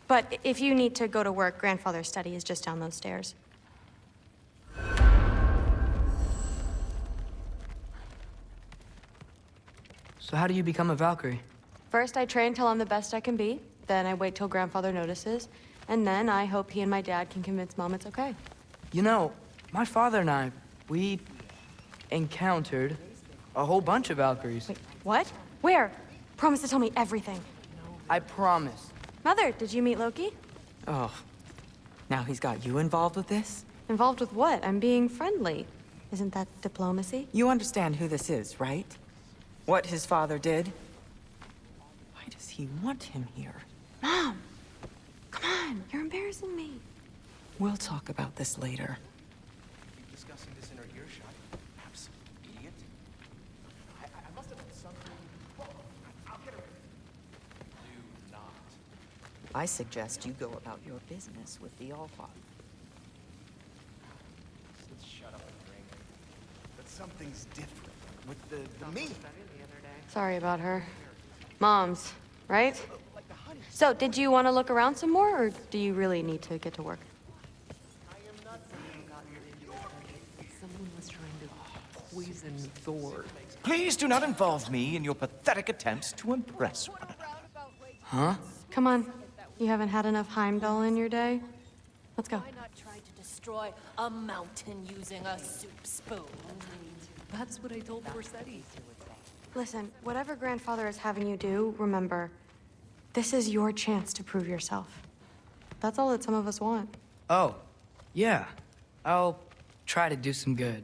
But if you need to go to work, Grandfather's study is just down those stairs. So how do you become a Valkyrie? First, I train till I'm the best I can be. Then I wait till Grandfather notices. And then I hope he and my dad can convince Mom it's okay. You know, my father and I, we encountered a whole bunch of Valkyries. Wait, what? Where? Promise to tell me everything. I promise. Mother, did you meet Loki? Oh, now he's got you involved with this? Involved with what? I'm being friendly. Isn't that diplomacy? You understand who this is, right? What his father did? Why does he want him here? Mom! Come on, you're embarrassing me. We'll talk about this later. Discussing this in her earshot. Absolute idiot. I must have done something. I'll get her. Do not. I suggest you go about your business with the Allfather. Shut up and drink. But something's different with the me. Sorry about her. Mom's, right? So, did you want to look around some more, or do you really need to get to work? Someone was trying to poison Thor. Please do not involve me in your pathetic attempts to impress one another. Huh? Come on. You haven't had enough Heimdall in your day? Let's go. Why not try to destroy a mountain using a soup spoon? That's what I told Corsetti. Listen, whatever Grandfather is having you do, remember, this is your chance to prove yourself. That's all that some of us want. Oh, yeah. I'll try to do some good.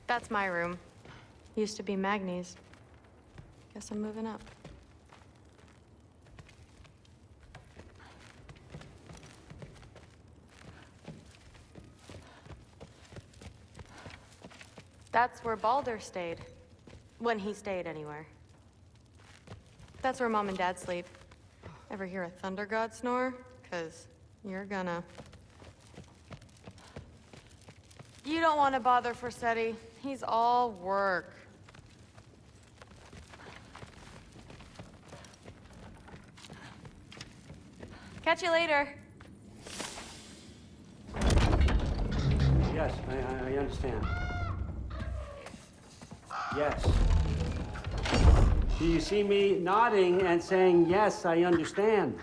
That's my room. Used to be Magni's. Guess I'm moving up. That's where Baldur stayed. When he stayed, anywhere. That's where Mom and Dad sleep. Ever hear a thunder god snore? 'Cause you're gonna. You don't want to bother Forsetti. He's all work. Catch you later. Yes, I understand. Yes. Do you see me nodding and saying, yes, I understand?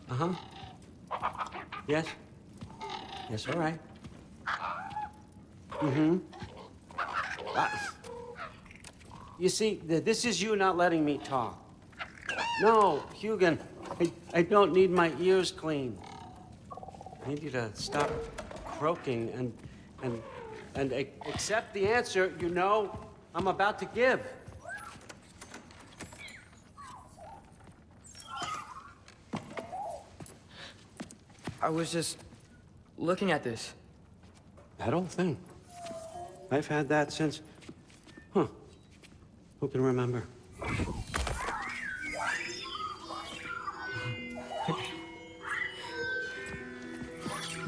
Uh-huh. Yes? Yes, all right. Mm-hmm. You see, this is you not letting me talk. No, Hugin, I don't need my ears cleaned. I need you to stop croaking and accept the answer you know I'm about to give. I was just looking at this. That old thing. I've had that since... Huh. Who can remember?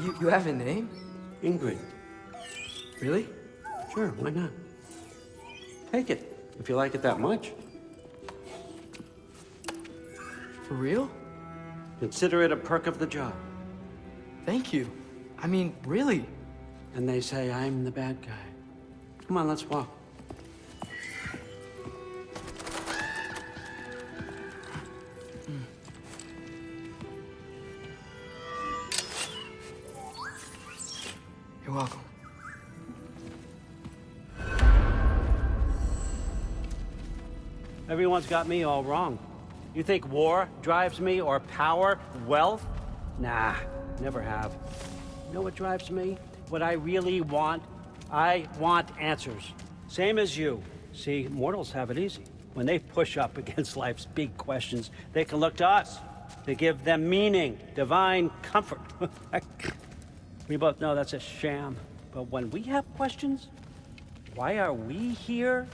You have a name? Ingrid. Really? Sure, why not? Take it, if you like it that much. For real? Consider it a perk of the job. Thank you. I mean, really. And they say I'm the bad guy. Come on, let's walk. You're welcome. Everyone's got me all wrong. You think war drives me, or power, wealth? Nah, never have. You know what drives me? What I really want? I want answers. Same as you. See, mortals have it easy. When they push up against life's big questions, they can look to us to give them meaning, divine comfort. We both know that's a sham. But when we have questions, why are we here?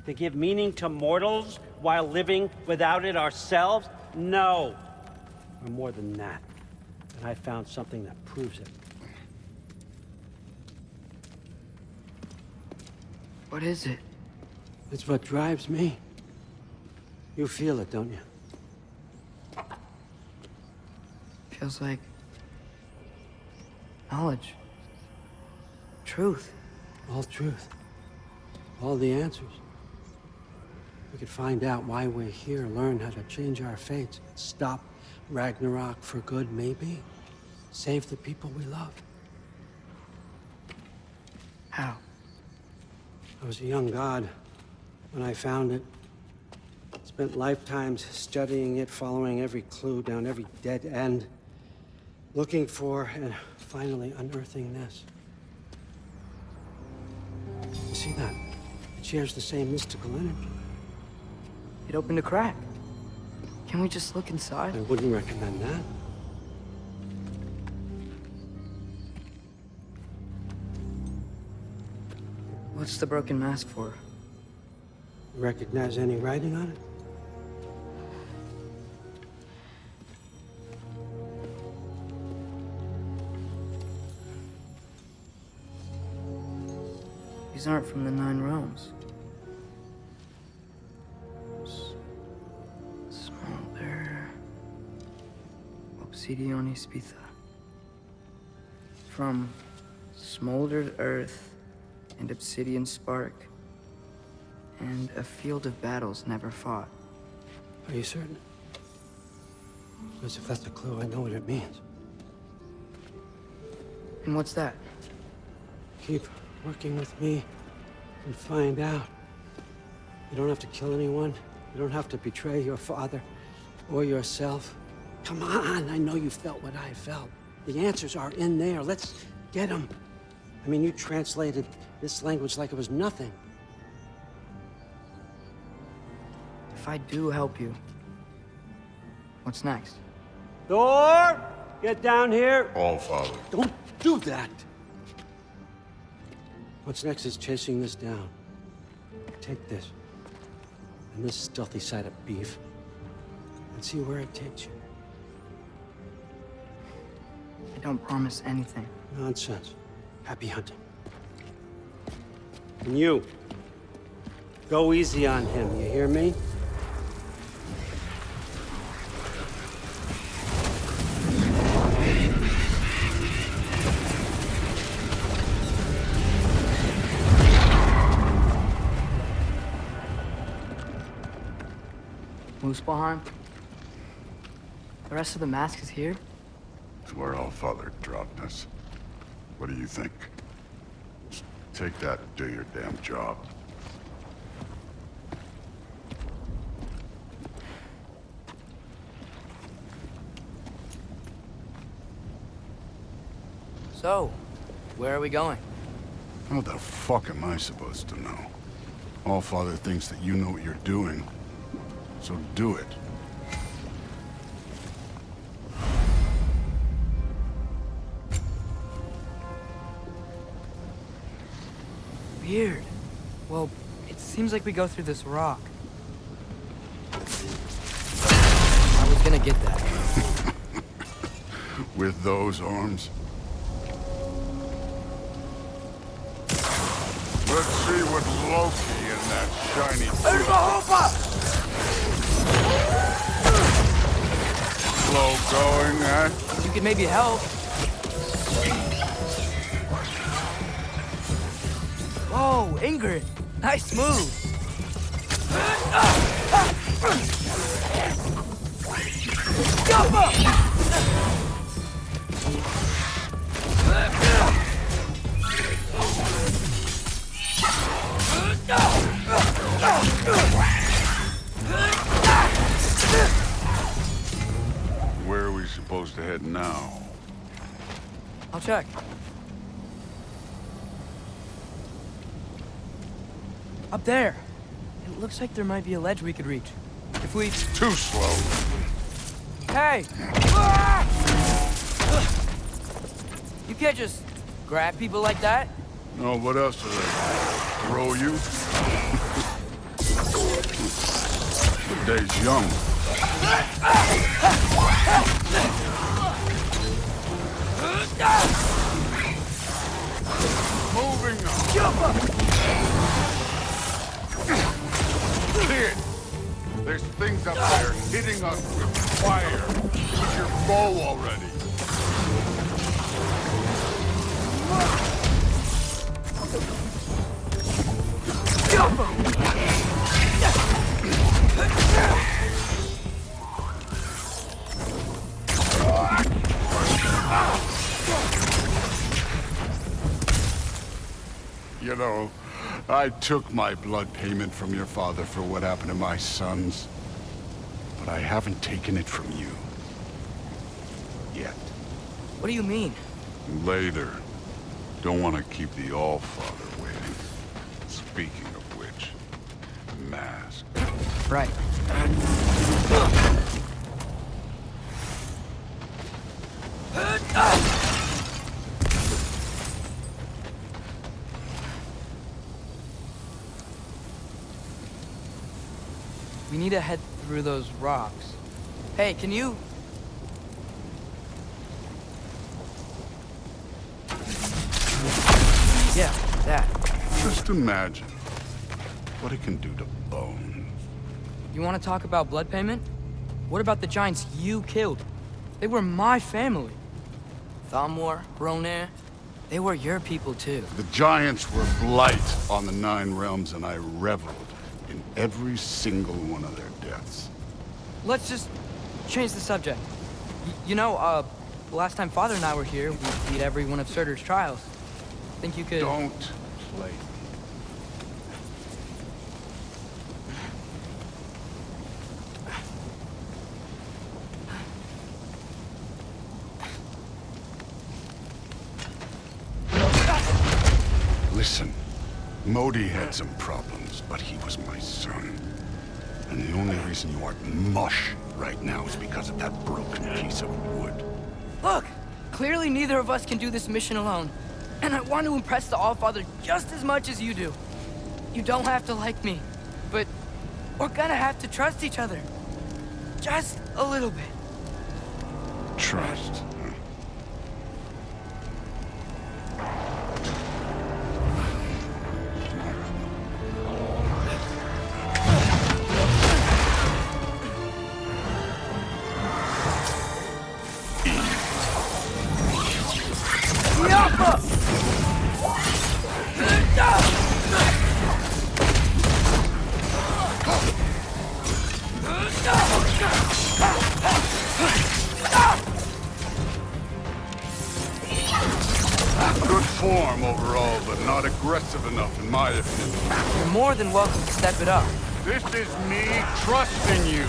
To give meaning to mortals while living without it ourselves? No. We're more than that. And I found something that proves it. What is it? It's what drives me. You feel it, don't you? Feels like knowledge. Truth. All truth. All the answers. We could find out why we're here, learn how to change our fates, stop Ragnarok for good, maybe. Save the people we love. How? I was a young god when I found it. Spent lifetimes studying it, following every clue down every dead end, looking for and finally unearthing this. You see that? It shares the same mystical energy. It opened a crack. Can we just look inside? I wouldn't recommend that. What's the broken mask for? You recognize any writing on it? These aren't from the Nine Realms. Smolder. Obsidione Spitha. From smoldered earth and obsidian spark, and a field of battles never fought. Are you certain? Because if that's a clue, I know what it means. And what's that? Keep working with me and find out. You don't have to kill anyone. You don't have to betray your father or yourself. Come on, I know you felt what I felt. The answers are in there. Let's get them. I mean, you translated this language like it was nothing. If I do help you, what's next? Thor! Get down here! All Father. Don't do that! What's next is chasing this down. Take this, and this stealthy side of beef, and see where it takes you. I don't promise anything. Nonsense. Happy hunting. And you, go easy on him, you hear me? Muspelheim? The rest of the mask is here? It's where All Father dropped us. What do you think? Just take that and do your damn job. So, where are we going? How the fuck am I supposed to know? All Father thinks that you know what you're doing, so do it. Weird. Well, it seems like we go through this rock. I was gonna get that. With those arms? Let's see what Loki in that shiny suit. Slow going, eh? You could maybe help. Whoa, Ingrid. Nice move. ahead now? I'll check. Up there. It looks like there might be a ledge we could reach. If we... Too slow. Hey! Ah! You can't just grab people like that. No, what else do they throw you? The day's young. Moving on. Jump up! Kid, there's things up there hitting us with fire. Use your bow already. Jump up! You know, I took my blood payment from your father for what happened to my sons. But I haven't taken it from you. Yet. What do you mean? Later. Don't want to keep the All-Father waiting. Speaking of which, mask. Right. We need to head through those rocks. Hey, can you... Yeah, that. Just imagine what it can do to bone. You want to talk about blood payment? What about the giants you killed? They were my family. Thamor, Ronair, they were your people too. The giants were blight on the Nine Realms, and I reveled in every single one of their deaths. Let's just change the subject. You know, last time Father and I were here, we beat every one of Surtur's trials. Think you could... Don't play. Listen, Modi had some problems, but he was my son. And the only reason you aren't mush right now is because of that broken piece of wood. Look! Clearly neither of us can do this mission alone. And I want to impress the All-Father just as much as you do. You don't have to like me, but we're gonna have to trust each other. Just a little bit. Trust. Good form overall, but not aggressive enough in my opinion. You're more than welcome to step it up. This is me trusting you.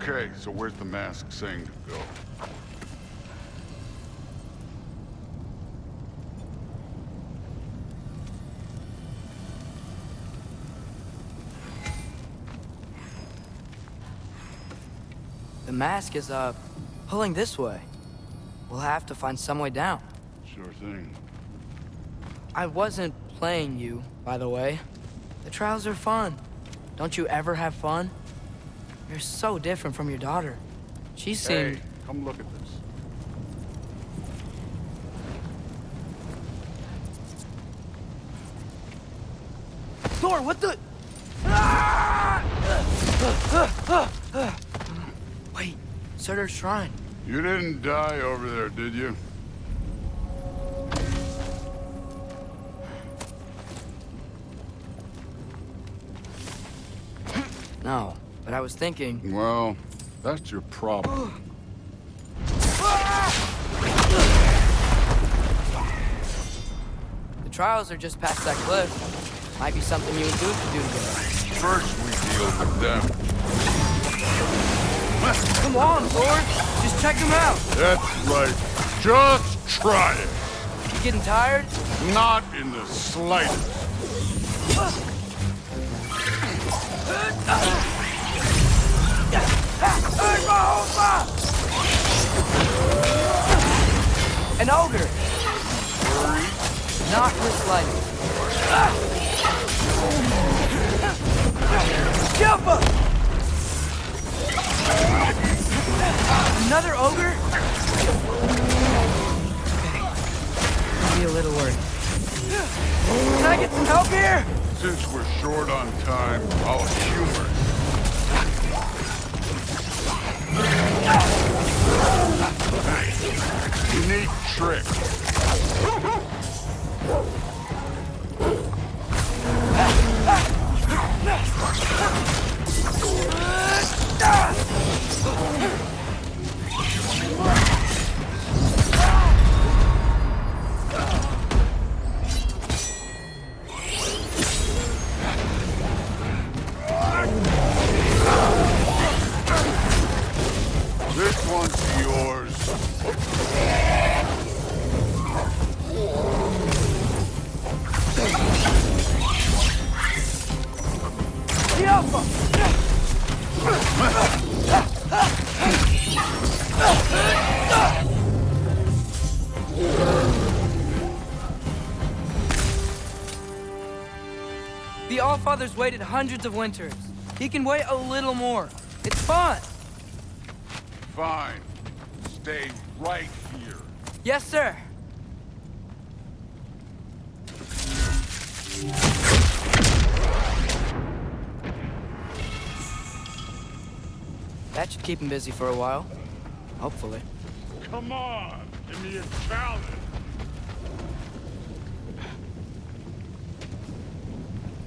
Okay, so where's the mask saying to go? The mask is, pulling this way. We'll have to find some way down. Sure thing. I wasn't playing you, by the way. The trials are fun. Don't you ever have fun? You're so different from your daughter. She seemed... Hey, come look at this. Thor, what the... Wait, Surtur's shrine. You didn't die over there, did you? No, but I was thinking... Well, that's your problem. The trials are just past that cliff. Might be something you and Duke could do together. First we deal with them. Come on, Thor! Just check them out! That's right. Just try it. You getting tired? Not in the slightest. An ogre! Not in the slightest. Jump up! Another ogre? Okay. I'll be a little worried. Can I get some help here? Since we're short on time, I'll humor it. Neat trick. This one's yours. The Allfather's waited hundreds of winters. He can wait a little more. It's fun. Fine. Stay right here. Yes, sir. That should keep him busy for a while. Hopefully. Come on, give me a challenge.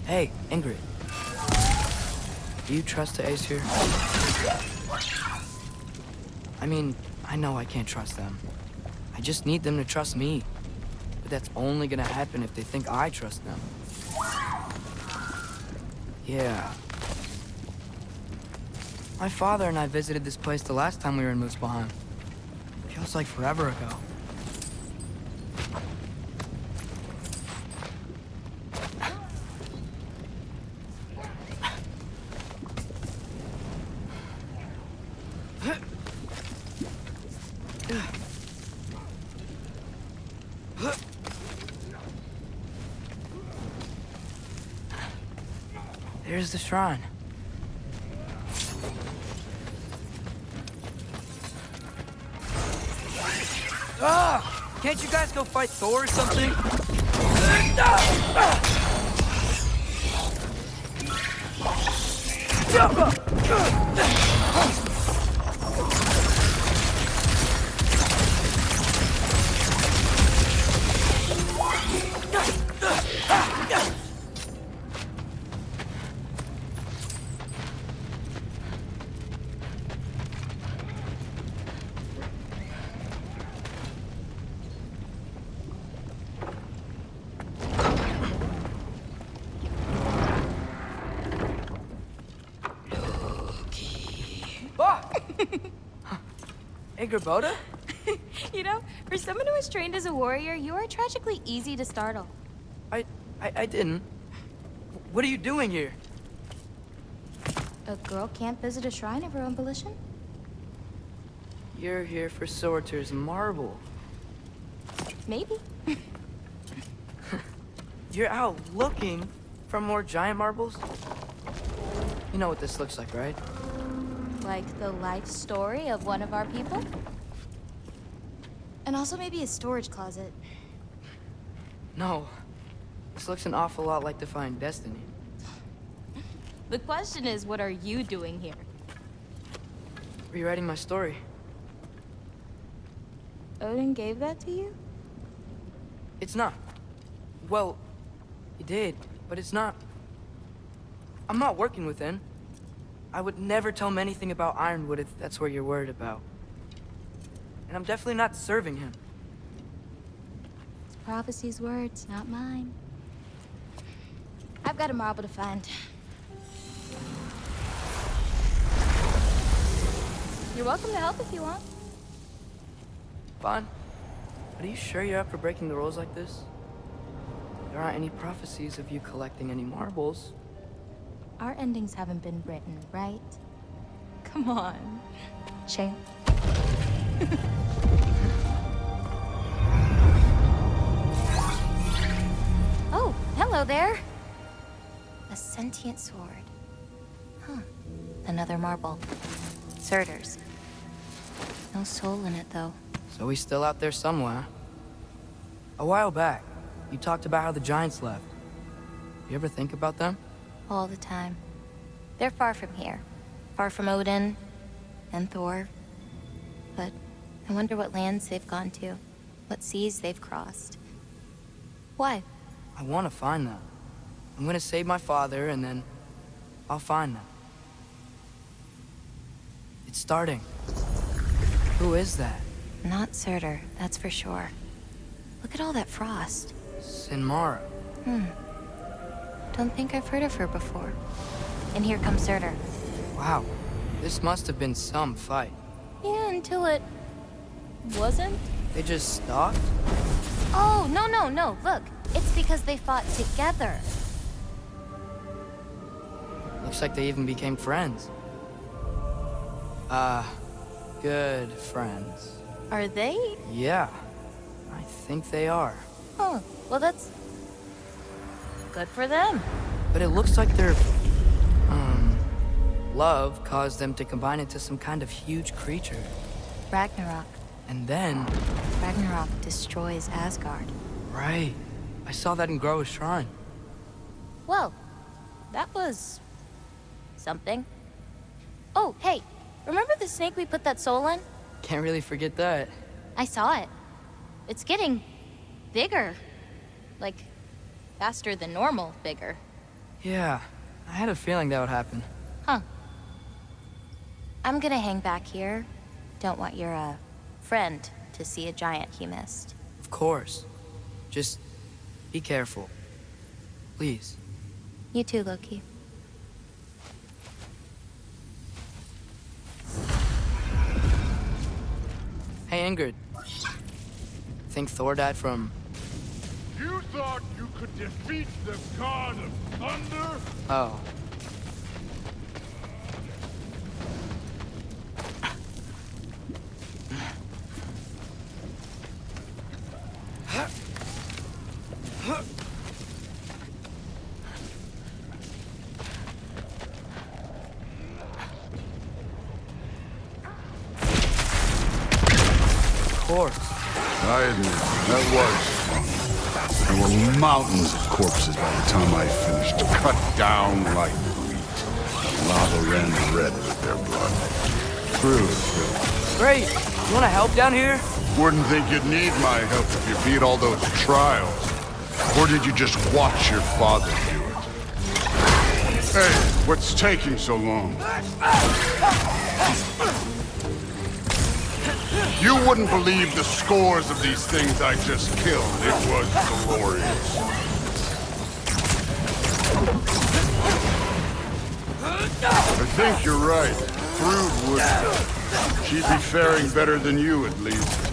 Hey, Ingrid. Do you trust the Aesir? I mean, I know I can't trust them. I just need them to trust me. But that's only gonna happen if they think I trust them. Yeah. My father and I visited this place the last time we were in Muspelheim. Feels like forever ago. There's the shrine. Ah! Can't you guys go fight Thor or something? Jump up! Boda? You know, for someone who was trained as a warrior, you are tragically easy to startle. I didn't. What are you doing here? A girl can't visit a shrine of her own volition? You're here for Surtur's marble. Maybe. You're out looking for more giant marbles? You know what this looks like, right? Like the life story of one of our people? And also maybe a storage closet. No. This looks an awful lot like Defying Destiny. The question is, what are you doing here? Rewriting my story. Odin gave that to you? It's not. Well, he did, but it's not. I'm not working with him. I would never tell him anything about Ironwood if that's what you're worried about. And I'm definitely not serving him. It's prophecy's words, not mine. I've got a marble to find. You're welcome to help if you want. Fine. But are you sure you're up for breaking the rules like this? There aren't any prophecies of you collecting any marbles. Our endings haven't been written, right? Come on, champ. Oh, hello there. A sentient sword. Huh. Another marble. Surtur's. No soul in it, though. So he's still out there somewhere. A while back, you talked about how the giants left. You ever think about them? All the time. They're far from here. Far from Odin and Thor. But I wonder what lands they've gone to. What seas they've crossed. Why? I want to find them. I'm gonna save my father, and then I'll find them. It's starting. Who is that? Not Surtur, that's for sure. Look at all that frost. Sinmara. Don't think I've heard of her before. And here comes Surtur. Wow. This must have been some fight. Yeah, until it... wasn't? They just stopped? Oh, no. Look, it's because they fought together. Looks like they even became friends. Good friends. Are they? Yeah, I think they are. Huh, well that's... good for them. But it looks like their, love caused them to combine into some kind of huge creature. Ragnarok. And then... Ragnarok destroys Asgard. Right. I saw that in Groa's shrine. Well, that was... something. Oh, hey, remember the snake we put that soul in? Can't really forget that. I saw it. It's getting... bigger. Like, faster than normal bigger. Yeah, I had a feeling that would happen. Huh. I'm gonna hang back here. Don't want your, friend to see a giant he missed. Of course. Just be careful. Please. You too, Loki. Hey, Ingrid. Think Thor died from... You thought you could defeat the god of thunder? Oh. Of course. I admit, that was fun. There were mountains of corpses by the time I finished, cut down like wheat. Lava ran red with their blood. True. Great. You want to help down here? Wouldn't think you'd need my help if you beat all those trials. Or did you just watch your father do it? Hey, what's taking so long? You wouldn't believe the scores of these things I just killed. It was glorious. I think you're right. Thrud would. She'd be faring better than you, at least.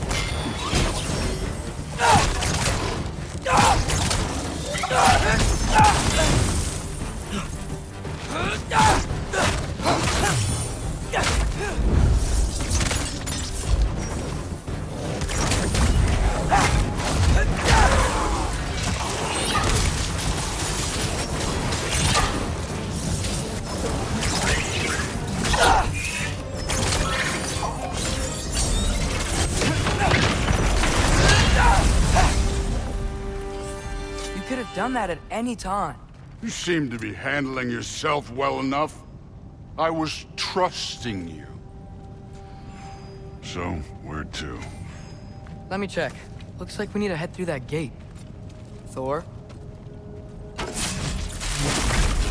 Done that at any time. You seem to be handling yourself well enough. I was trusting you. So, where to? Let me check. Looks like we need to head through that gate. Thor?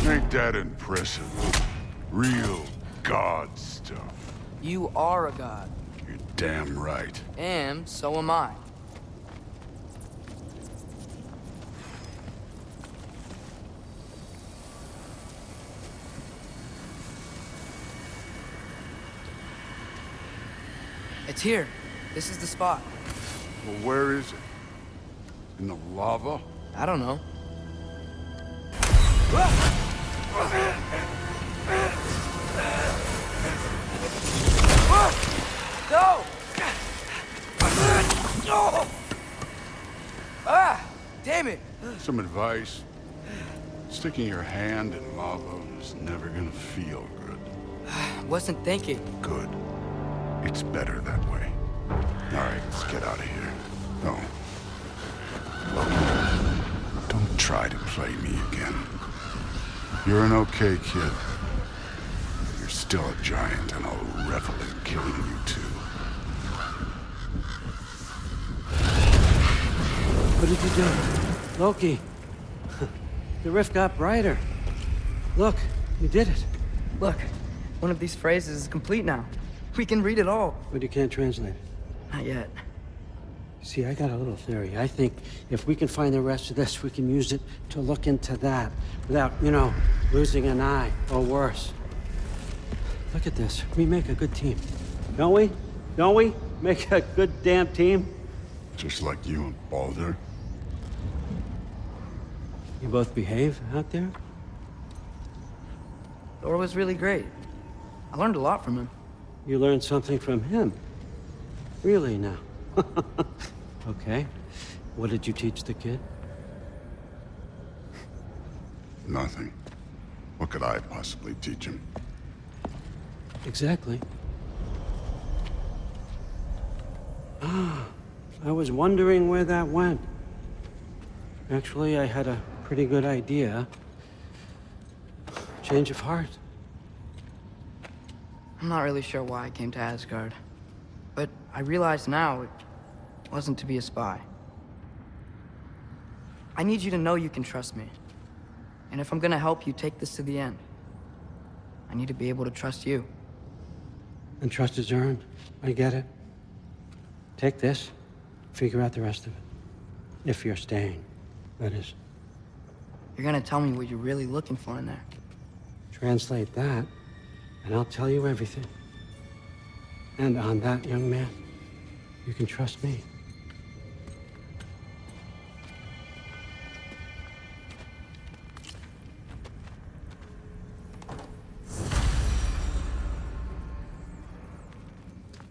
Ain't that impressive? Real god stuff. You are a god. You're damn right. And so am I. It's here. This is the spot. Well, where is it? In the lava? I don't know. No! Ah! Damn it! Some advice. Sticking your hand in lava is never gonna feel good. Wasn't thinking. Good. It's better that way. Alright, let's get out of here. No. Look, don't try to play me again. You're an okay kid. You're still a giant, and I'll revel in killing you too. What did you do? Loki. The rift got brighter. Look, you did it. Look, one of these phrases is complete now. We can read it all. But you can't translate it. Not yet. See, I got a little theory. I think if we can find the rest of this, we can use it to look into that without, you know, losing an eye or worse. Look at this. We make a good team. Don't we? Don't we? Make a good damn team? Just like you and Baldur. You both behave out there? Thor was really great. I learned a lot from him. You learned something from him? Really now? Okay. What did you teach the kid? Nothing. What could I possibly teach him? Exactly. Ah, I was wondering where that went. Actually, I had a pretty good idea. Change of heart. I'm not really sure why I came to Asgard. But I realize now it wasn't to be a spy. I need you to know you can trust me. And if I'm gonna help you take this to the end, I need to be able to trust you. And trust is earned. I get it. Take this, figure out the rest of it. If you're staying, that is. You're gonna tell me what you're really looking for in there. Translate that, and I'll tell you everything. And on that, young man, you can trust me.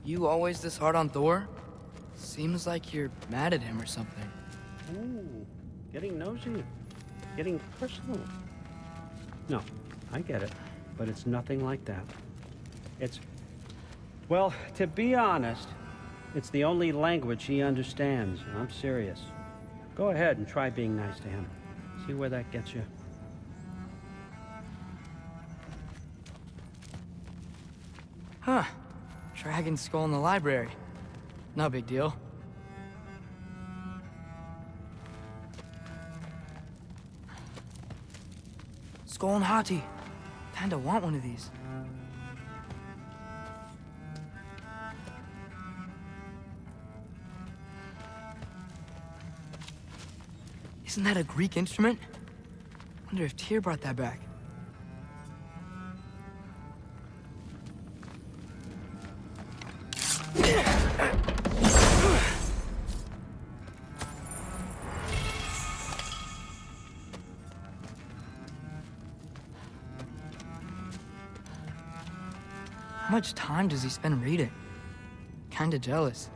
You always this hard on Thor? Seems like you're mad at him or something. Ooh, getting nosy. Getting personal. No, I get it. But it's nothing like that. It's... Well, to be honest, it's the only language he understands. And I'm serious. Go ahead and try being nice to him. See where that gets you. Huh. Dragon's skull in the library. No big deal. Skull and Hati. Kinda want one of these. Isn't that a Greek instrument? Wonder if Tyr brought that back. How much time does he spend reading? Kinda jealous.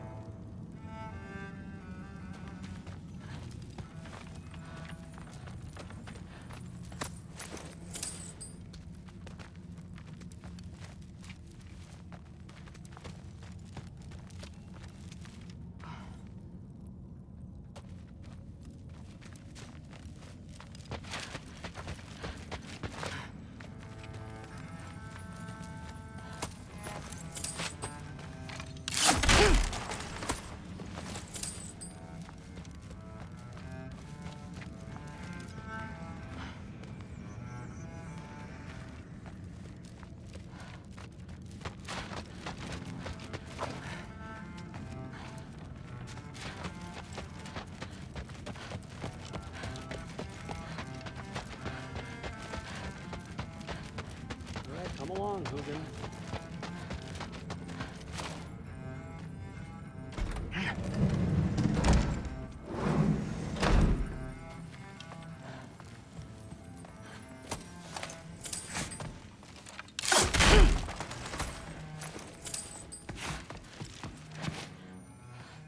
on, Hugin.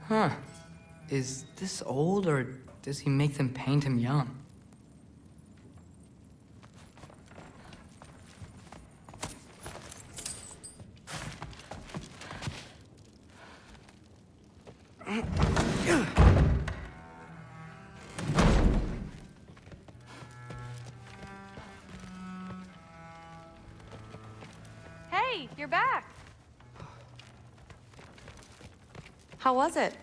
Huh. Is this old, or does he make them paint him young? Hey, you're back. How was it?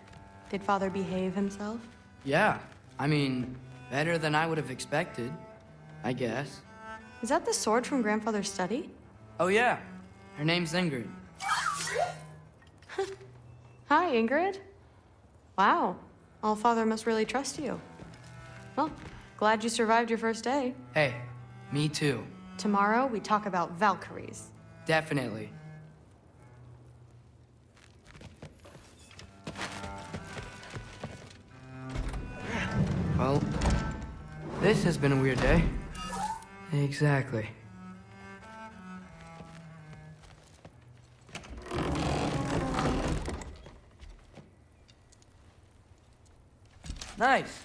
Did Father behave himself? Yeah. I mean, better than I would have expected, I guess. Is that the sword from Grandfather's study? Oh, yeah. Her name's Ingrid. Hi, Ingrid. Wow. Allfather must really trust you. Well, glad you survived your first day. Hey, me too. Tomorrow, we talk about Valkyries. Definitely. Well, this has been a weird day. Exactly. Nice.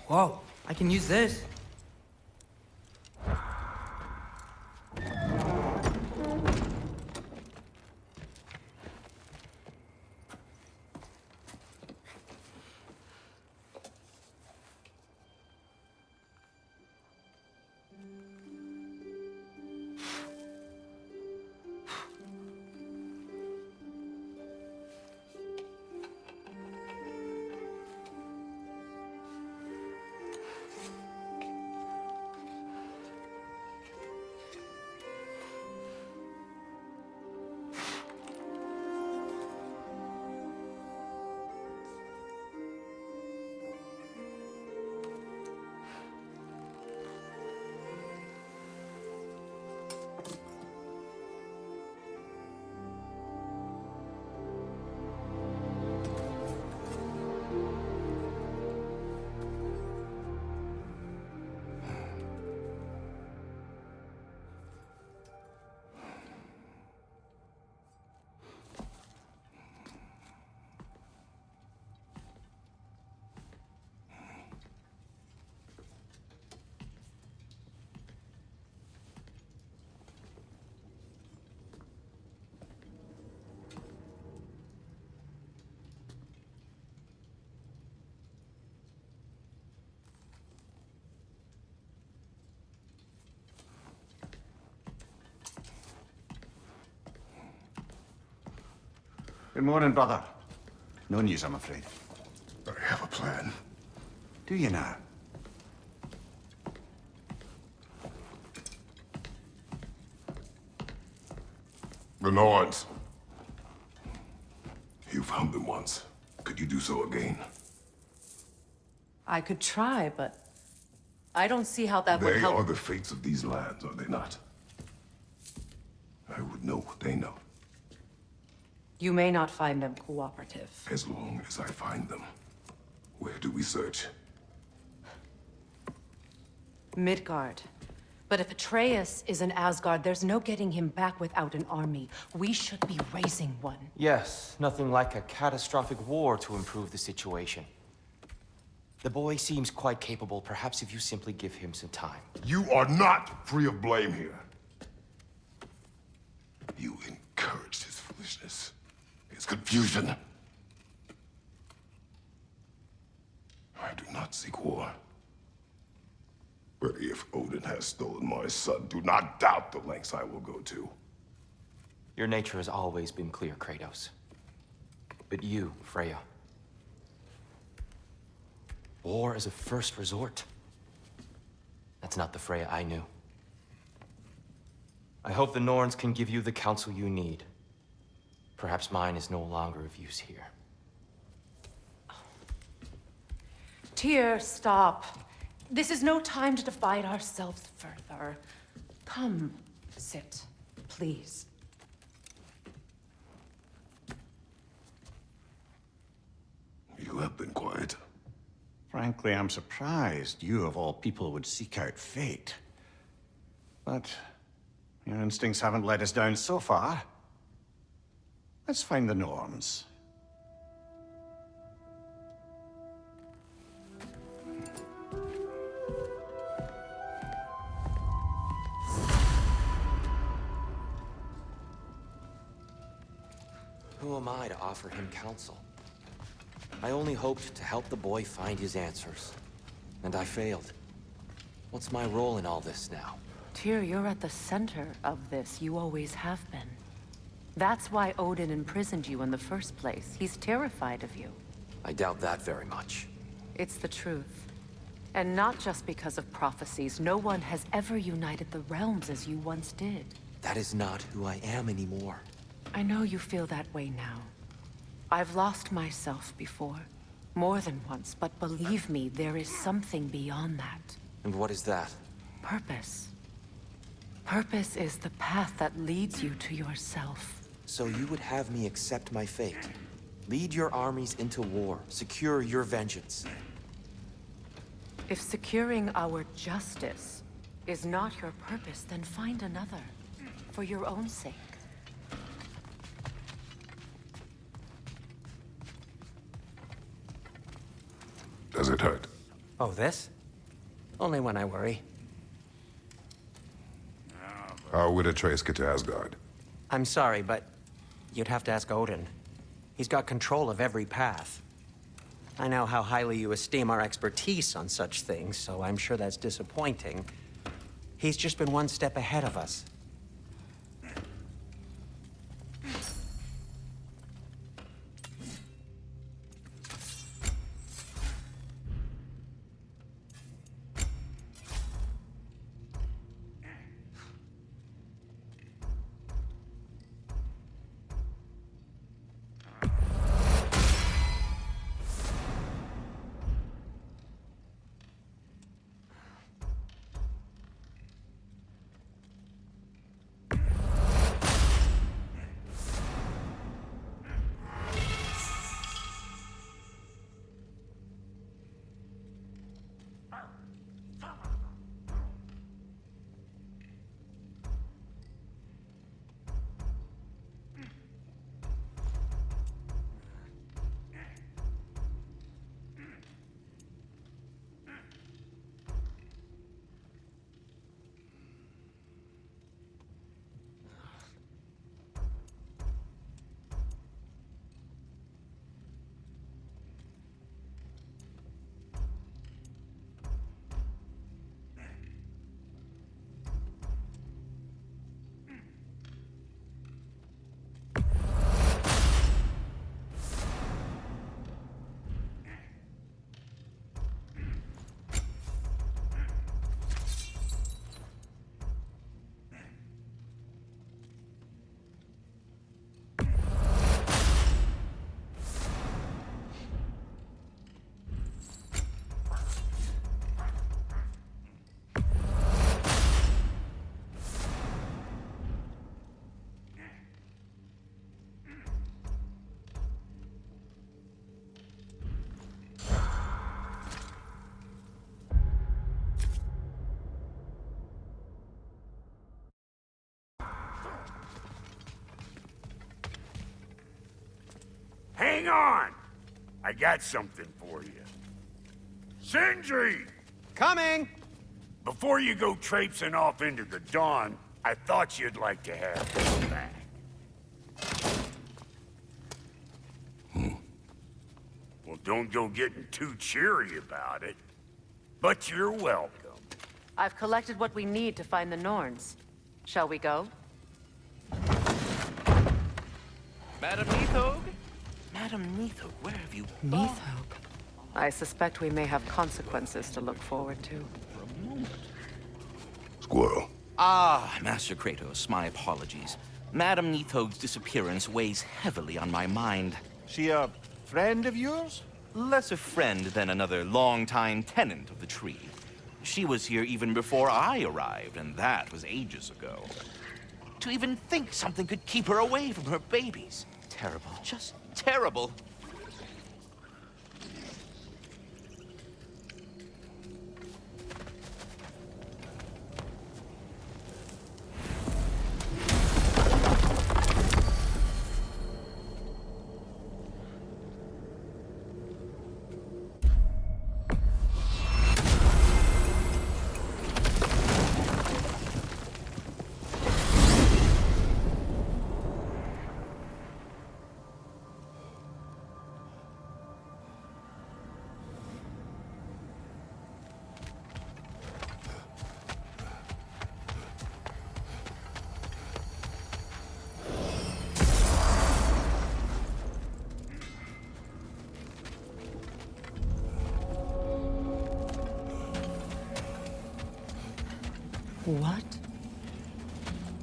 Whoa, I can use this. Good morning, brother. No news, I'm afraid. I have a plan. Do you now? The Norns. You found them once. Could you do so again? I could try, but I don't see how that would They help. are the fates of these lands, are they not? I would know what they know, You may not find them cooperative. as long as I find them. Where do we search? Midgard. But if Atreus is in Asgard, there's no getting him back without an army. We should be raising one. Yes, nothing like a catastrophic war to improve the situation. The boy seems quite capable. Perhaps if you simply give him some time. You are not free of blame here. You encouraged his foolishness, his confusion. I do not seek war. But if Odin has stolen my son, do not doubt the lengths I will go to. Your nature has always been clear, Kratos. But you, Freya. War is a first resort. That's not the Freya I knew. I hope the Norns can give you the counsel you need. Perhaps mine is no longer of use here. Tyr, stop. This is no time to divide ourselves further. Come, sit, please. You have been quiet. Frankly, I'm surprised you of all people would seek out fate. But your instincts haven't let us down so far. Let's find the norms. Who am I to offer him counsel? I only hoped to help the boy find his answers. And I failed. What's my role in all this now? Tyr, you're at the center of this. You always have been. That's why Odin imprisoned you in the first place. He's terrified of you. I doubt that very much. It's the truth. And not just because of prophecies. No one has ever united the realms as you once did. That is not who I am anymore. I know you feel that way now. I've lost myself before. More than once, but believe me, there is something beyond that. And what is that? Purpose. Purpose is the path that leads you to yourself. So you would have me accept my fate? Lead your armies into war, secure your vengeance. If securing our justice is not your purpose, then find another. For your own sake. Does it hurt? Oh, this? Only when I worry. How would Atreus get to Asgard? I'm sorry, but you'd have to ask Odin. He's got control of every path. I know how highly you esteem our expertise on such things, so I'm sure that's disappointing. He's just been one step ahead of us. Hang on! I got something for you. Sindri! Coming! Before you go traipsing off into the dawn, I thought you'd like to have this back. Well, don't go getting too cheery about it. But you're welcome. I've collected what we need to find the Norns. Shall we go? Madam Neathog? Madam Neathog, where have you been? Neathog? I suspect we may have consequences to look forward to. Squirrel. Ah, Master Kratos, my apologies. Madam Neathog's disappearance weighs heavily on my mind. She a friend of yours? Less a friend than another longtime tenant of the tree. She was here even before I arrived, and that was ages ago. To even think something could keep her away from her babies. Terrible, just terrible. What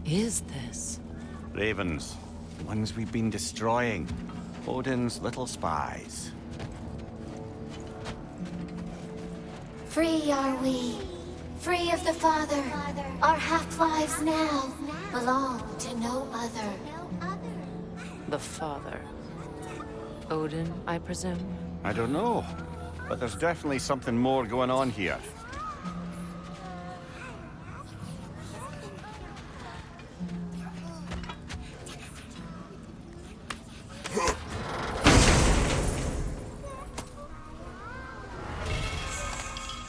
is this? Ravens. The ones we've been destroying. Odin's little spies. Free are we, free of the Father. Our half-lives now belong to no other. The Father. Odin, I presume? I don't know, but there's definitely something more going on here.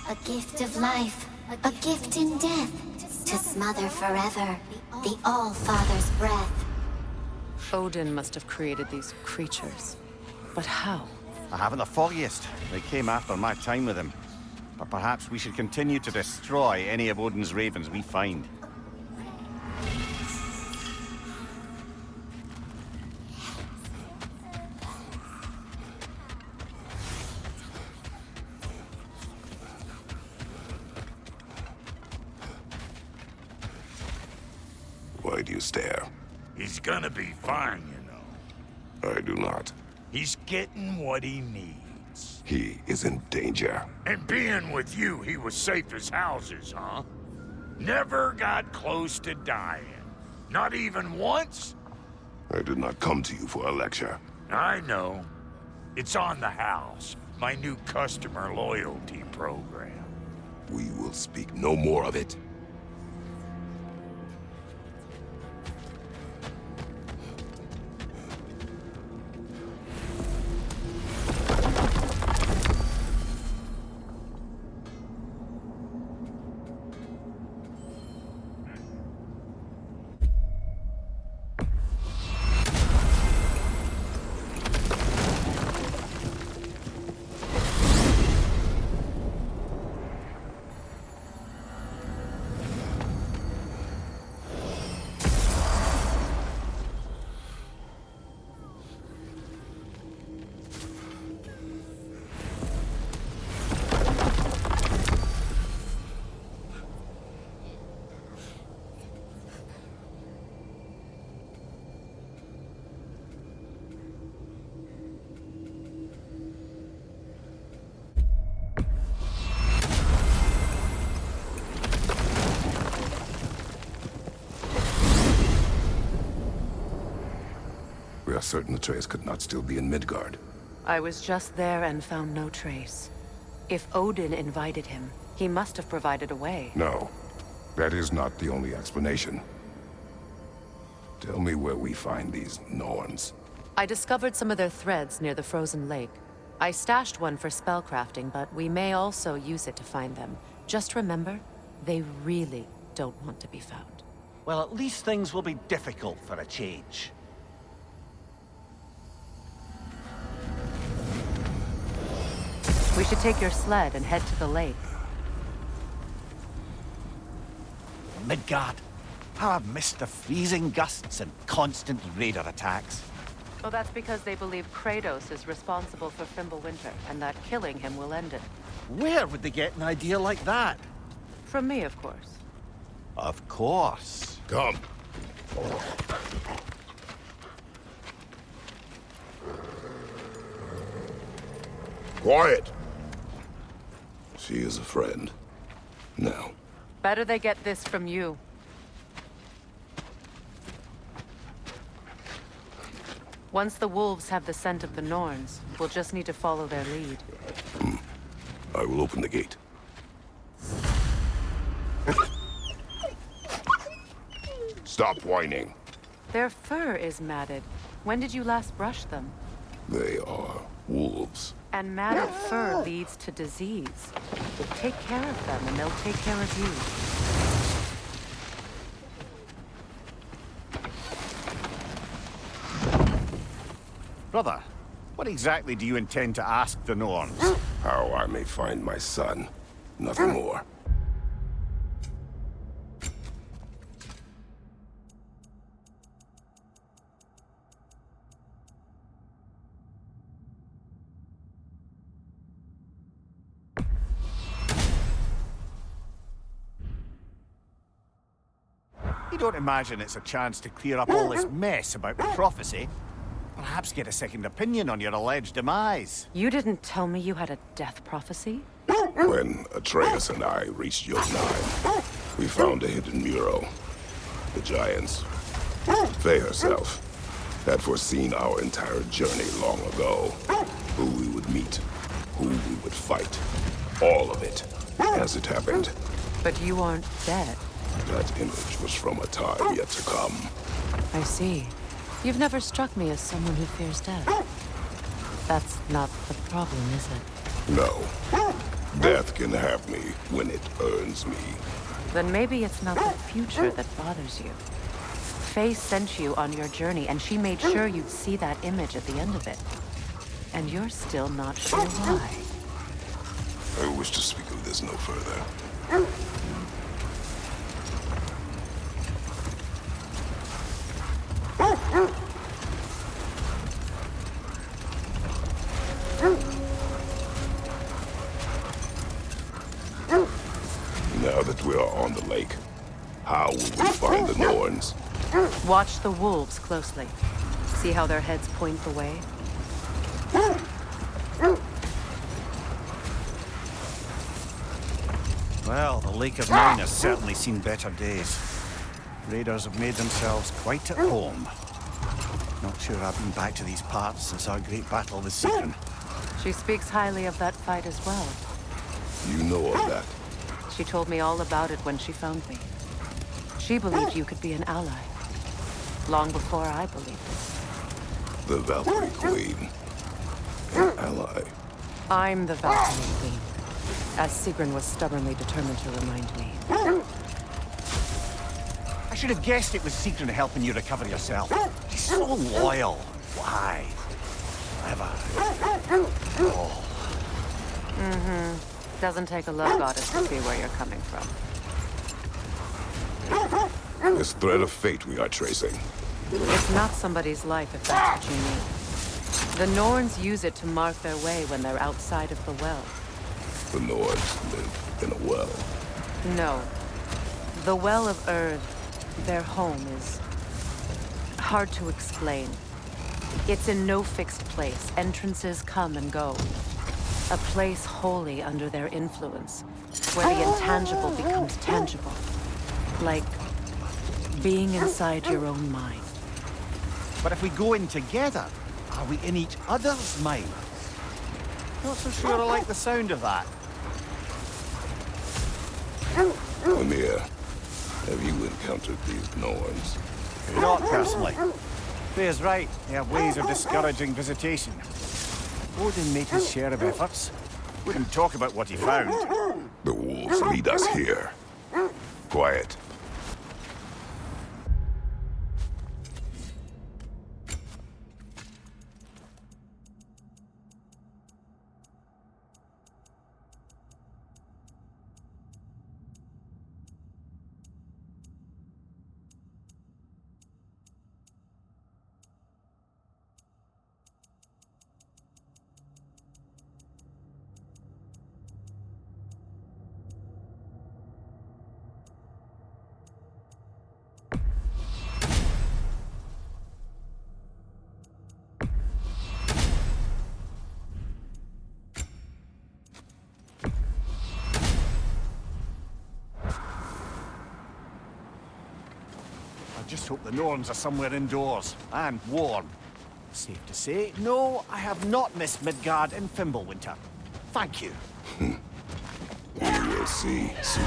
A gift of life, a gift in death, to smother forever the All-Father's breath. Odin must have created these creatures. But how? I haven't the foggiest. They came after my time with him. But perhaps we should continue to destroy any of Odin's ravens we find. Why do you stare? He's gonna be fine, you know. I do not. He's getting what he needs. He is in danger. And being with you, he was safe as houses, huh? Never got close to dying. Not even once? I did not come to you for a lecture. I know. It's on the house. My new customer loyalty program. We will speak no more of it. We are certain Atreus could not still be in Midgard. I was just there and found no trace. If Odin invited him, he must have provided a way. No, that is not the only explanation. Tell me where we find these Norns. I discovered some of their threads near the frozen lake. I stashed one for spellcrafting, but we may also use it to find them. Just remember, they really don't want to be found. Well, at least things will be difficult for a change. We should take your sled and head to the lake. Midgard. How I've missed the freezing gusts and constant raider attacks. Well, that's because they believe Kratos is responsible for Fimbulwinter, and that killing him will end it. Where would they get an idea like that? From me, of course. Of course. Come. Quiet. She is a friend. now. Better they get this from you. Once the wolves have the scent of the Norns, we'll just need to follow their lead. I will open the gate. Stop whining. Their fur is matted. When did you last brush them? They are wolves. And matted fur leads to disease. Take care of them, and they'll take care of you. Brother, what exactly do you intend to ask the Norns? How I may find my son. Nothing more. You don't imagine it's a chance to clear up all this mess about prophecy? Perhaps get a second opinion on your alleged demise. You didn't tell me you had a death prophecy? When Atreus and I reached Jotunheim, we found a hidden mural. The giants, Faye herself, had foreseen our entire journey long ago. Who we would meet, who we would fight. All of it, as it happened. But you aren't dead. That image was from a time yet to come. I see. You've never struck me as someone who fears death. That's not the problem, is it? No. Death can have me when it earns me. Then maybe it's not the future that bothers you. Faye sent you on your journey, and she made sure you'd see that image at the end of it. And you're still not sure why. I wish to speak of this no further. Now that we are on the lake, how will we find the Norns? Watch the wolves closely. See how their heads point the way? Well, the Lake of Nine has certainly seen better days. Raiders have made themselves quite at home. Not sure I've been back to these parts since our great battle with Sigrun. She speaks highly of that fight as well. You know of that? She told me all about it when she found me. She believed you could be an ally. Long before I believed it. The Valkyrie Queen. An ally. I'm the Valkyrie Queen, as Sigrun was stubbornly determined to remind me. I should have guessed it was Sigrun helping you recover yourself. She's so loyal. Why? Clever. Oh. Mm-hmm. Doesn't take a love goddess to see where you're coming from. This thread of fate we are tracing. It's not somebody's life, if that's what you mean. The Norns use it to mark their way when they're outside of the well. The Norns live in a well. No. The Well of Earth, their home, is hard to explain. It's in no fixed place. Entrances come and go. A place wholly under their influence, where the intangible becomes tangible. Like being inside your own mind. But if we go in together, are we in each other's mind? Not so sure I like the sound of that. Amir, have you encountered these Norns? Not personally. Faye's right. They have ways of discouraging visitation. Odin made his share of efforts. Wouldn't talk about what he found. The wolves lead us here. Quiet. Just hope the Norns are somewhere indoors, and warm. Safe to say, no, I have not missed Midgard in Fimbulwinter. Thank you. We will see soon.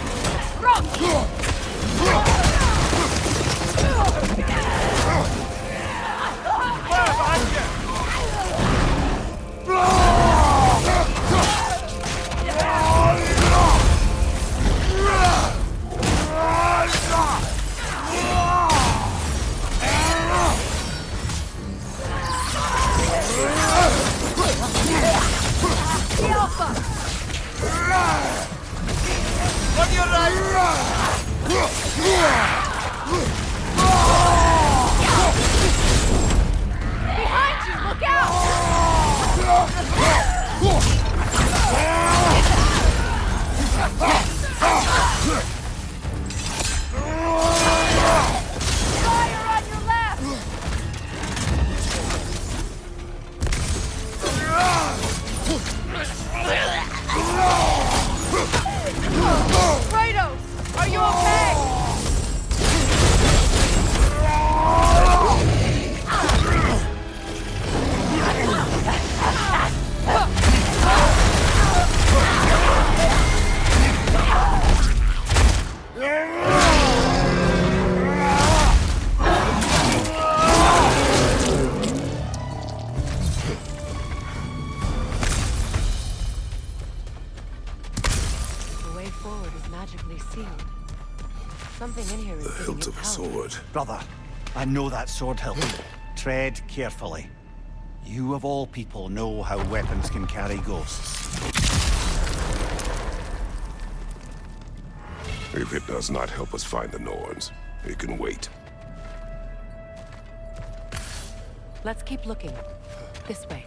On your right! Behind you! Look out! Fire on your left! Kratos! Are you okay? Something in here is The hilt of a sword. Brother, I know that sword hilt. Tread carefully. You of all people know how weapons can carry ghosts. If it does not help us find the Norns, it can wait. Let's keep looking. This way.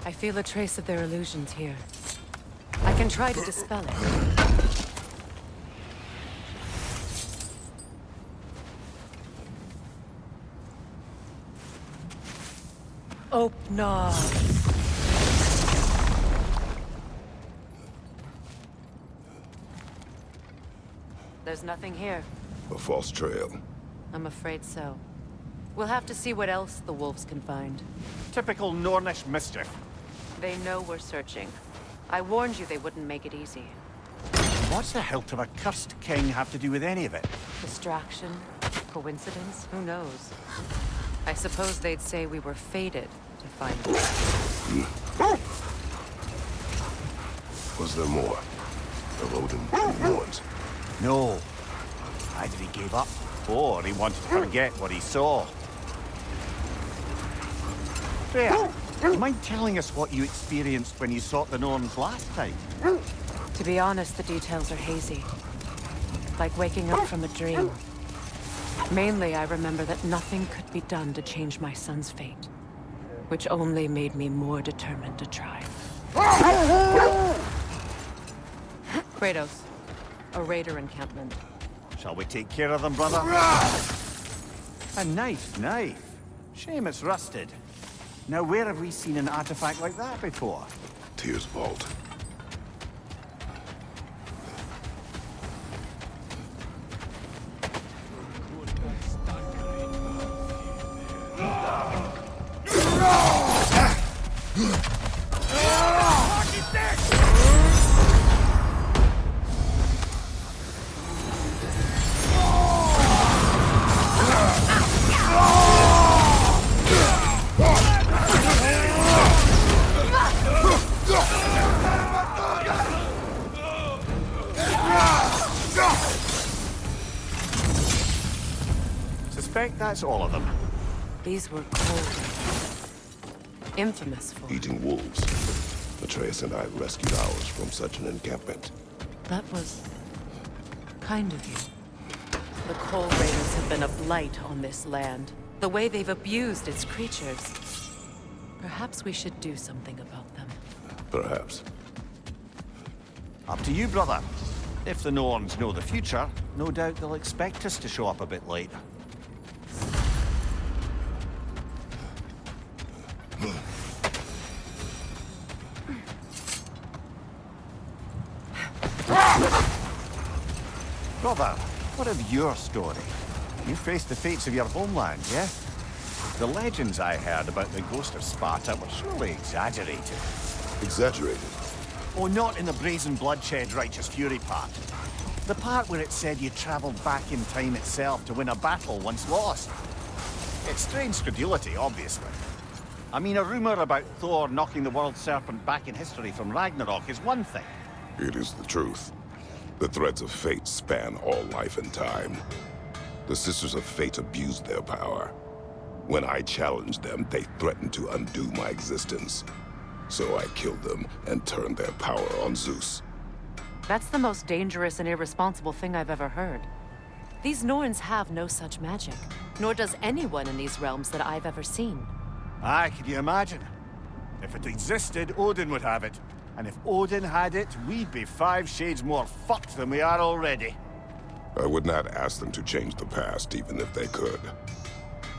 I feel a trace of their illusions here. I can try to dispel it. Open. There's nothing here. A false trail. I'm afraid so. We'll have to see what else the wolves can find. Typical Nornish mischief. They know we're searching. I warned you they wouldn't make it easy. What's the hilt of a cursed king have to do with any of it? Distraction? Coincidence? Who knows? I suppose they'd say we were fated to find it. Was there more? Of Odin and Norns? No. Either he gave up, or he wanted to forget what he saw. Freya, do you mind telling us what you experienced when you sought the Norns last time? To be honest, the details are hazy. Like waking up from a dream. Mainly, I remember that nothing could be done to change my son's fate. Which only made me more determined to try. Kratos. A raider encampment. Shall we take care of them, brother? A nice knife. Shame it's rusted. Now, where have we seen an artifact like that before? Tyr's vault. Suspect that's all of them. These were cold. Infamous for... Eating wolves. Atreus and I rescued ours from such an encampment. That was... kind of you. The Coal Raiders have been a blight on this land. The way they've abused its creatures. Perhaps we should do something about them. Perhaps. Up to you, brother. If the Norns know the future, no doubt they'll expect us to show up a bit late. Brother, what of your story? You faced the fates of your homeland, yeah? The legends I heard about the Ghost of Sparta were surely exaggerated. Exaggerated? Oh, not in the brazen bloodshed righteous fury part. The part where it said you traveled back in time itself to win a battle once lost. It's strange credulity, obviously. I mean, a rumor about Thor knocking the world serpent back in history from Ragnarok is one thing. It is the truth. The threads of fate span all life and time. The Sisters of Fate abused their power. When I challenged them, they threatened to undo my existence. So I killed them and turned their power on Zeus. That's the most dangerous and irresponsible thing I've ever heard. These Norns have no such magic, nor does anyone in these realms that I've ever seen. Aye, can you imagine? If it existed, Odin would have it. And if Odin had it, we'd be 5 shades more fucked than we are already. I would not ask them to change the past, even if they could.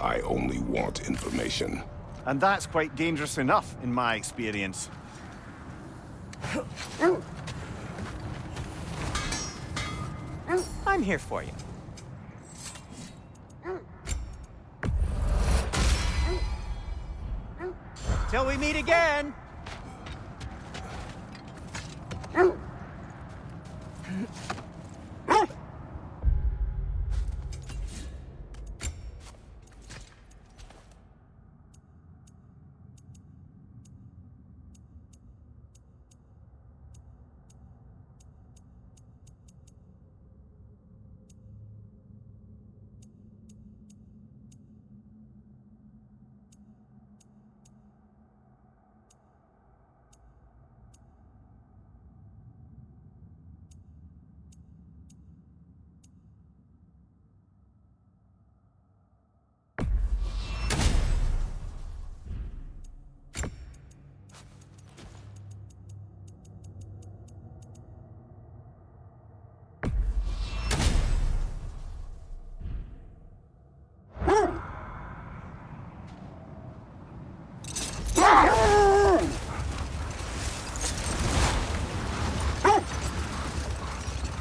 I only want information. And that's quite dangerous enough, in my experience. I'm here for you. Till we meet again!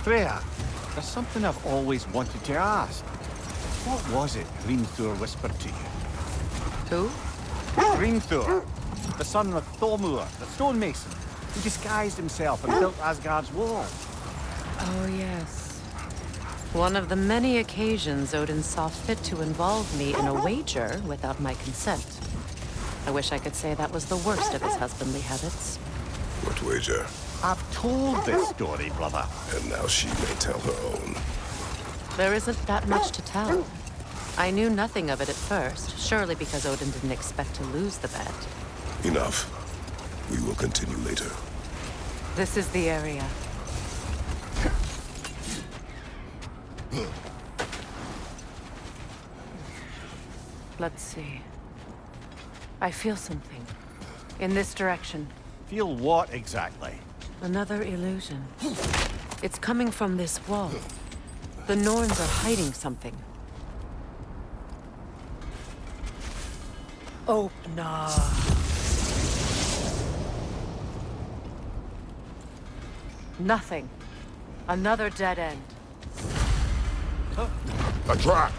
Freya, there's something I've always wanted to ask. What was it Thor whispered to you? Who? Thor, the son of Thormur, the stonemason, who disguised himself and built Asgard's wall. Oh, yes. One of the many occasions Odin saw fit to involve me in a wager without my consent. I wish I could say that was the worst of his husbandly habits. What wager? I've told this story, brother. And now she may tell her own. There isn't that much to tell. I knew nothing of it at first, surely because Odin didn't expect to lose the bet. Enough. We will continue later. This is the area. Let's see. I feel something. In this direction. Feel what exactly? Another illusion. It's coming from this wall. The Norns are hiding something. Open up. Nothing. Another dead end. A trap!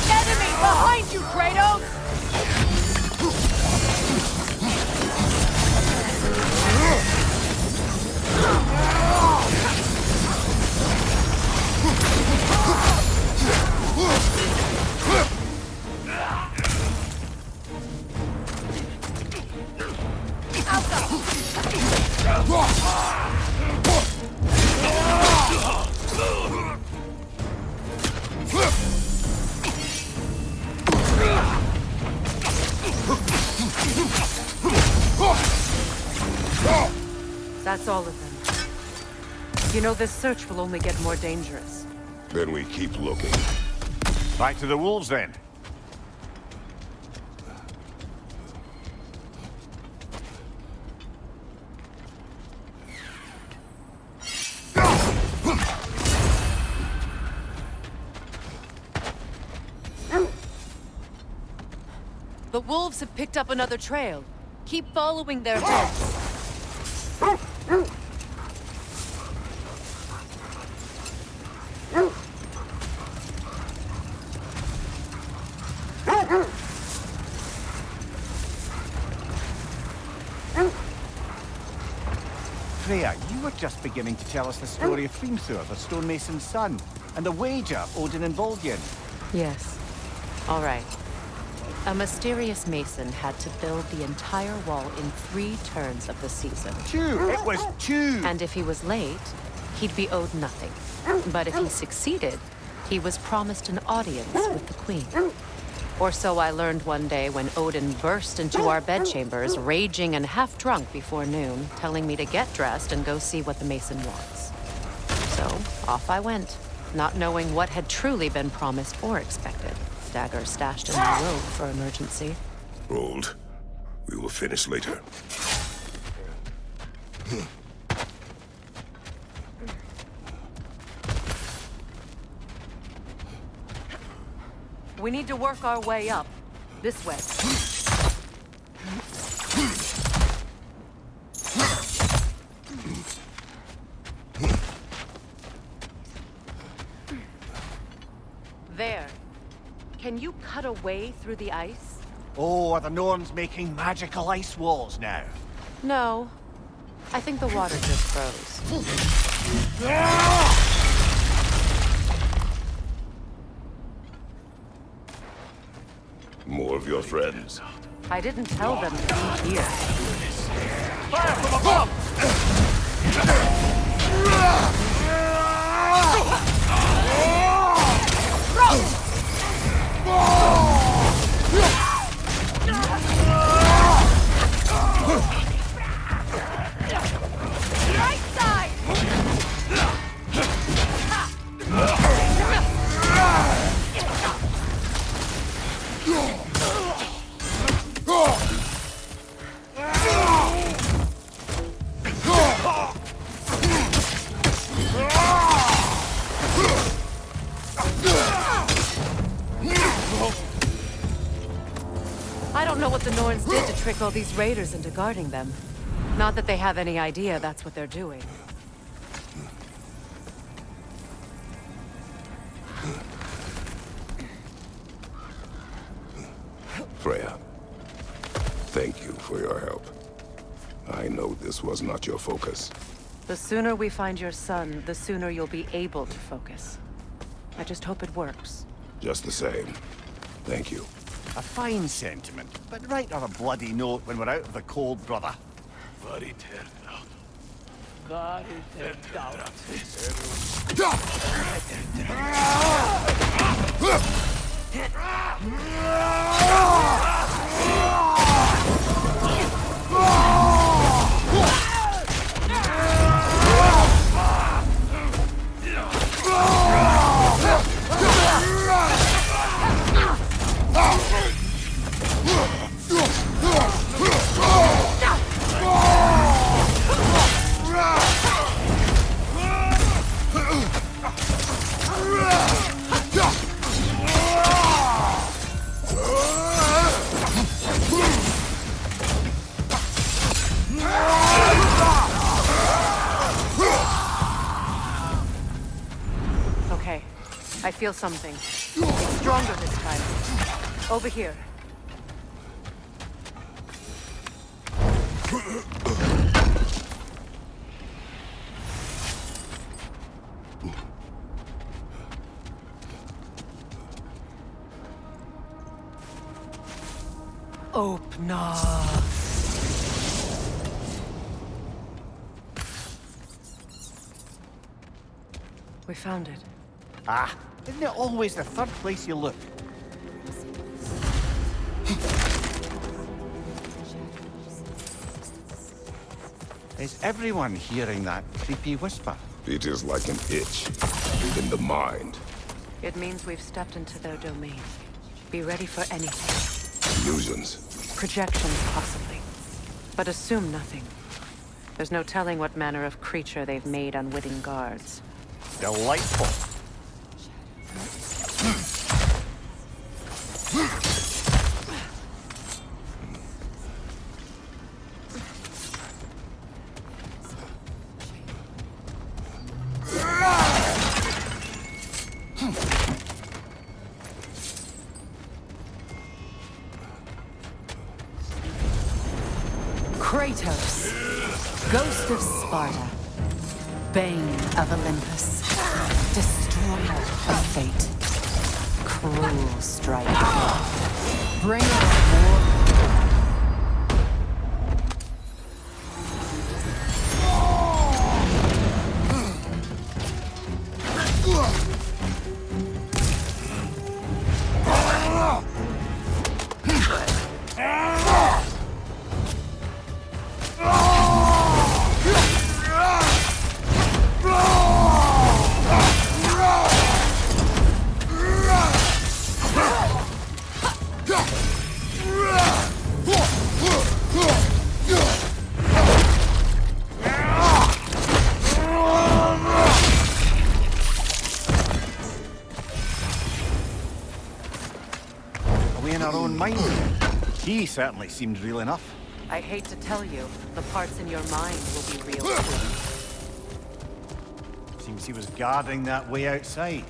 Enemy behind you, Kratos! That's all of them. You know, this search will only get more dangerous. Then we keep looking. Back to the wolves, then. The wolves have picked up another trail. Keep following their heads. Freya, you were just beginning to tell us the story of Hrimthur, the stonemason's son, and the wager Odin involved you in. Yes. All right. A mysterious mason had to build the entire wall in 3 turns of the season. 2! It was 2! And if he was late, he'd be owed nothing. But if he succeeded, he was promised an audience with the queen. Or so I learned one day when Odin burst into our bedchambers, raging and half-drunk before noon, telling me to get dressed and go see what the mason wants. So, off I went, not knowing what had truly been promised or expected. Dagger stashed in my robe for emergency. Hold. We will finish later. We need to work our way up. This way. There. Can you cut a way through the ice? Oh, are the Norns making magical ice walls now? No. I think the water just froze. More of your friends. I didn't tell them to be here. Fire from above! Right side! I don't know what the Norns did to trick all these raiders into guarding them. Not that they have any idea that's what they're doing. Freya, thank you for your help. I know this was not your focus. The sooner we find your son, the sooner you'll be able to focus. I just hope it works. Just the same. Thank you. A fine sentiment, but write on a bloody note when we're out of the cold, brother. Okay, I feel something. It's stronger this time. Over here. Open up. We found it. Ah, isn't it always the third place you look? Is everyone hearing that creepy whisper? It is like an itch in the mind. It means we've stepped into their domain. Be ready for anything. Illusions. Projections, possibly. But assume nothing. There's no telling what manner of creature they've made unwitting guards. Delightful. Kratos, Ghost of Sparta, Bane of Olympus, Destroyer of Fate, Cruel Striker, Bringer of War. He certainly seemed real enough. I hate to tell you, the parts in your mind will be real too. Seems he was guarding that way outside.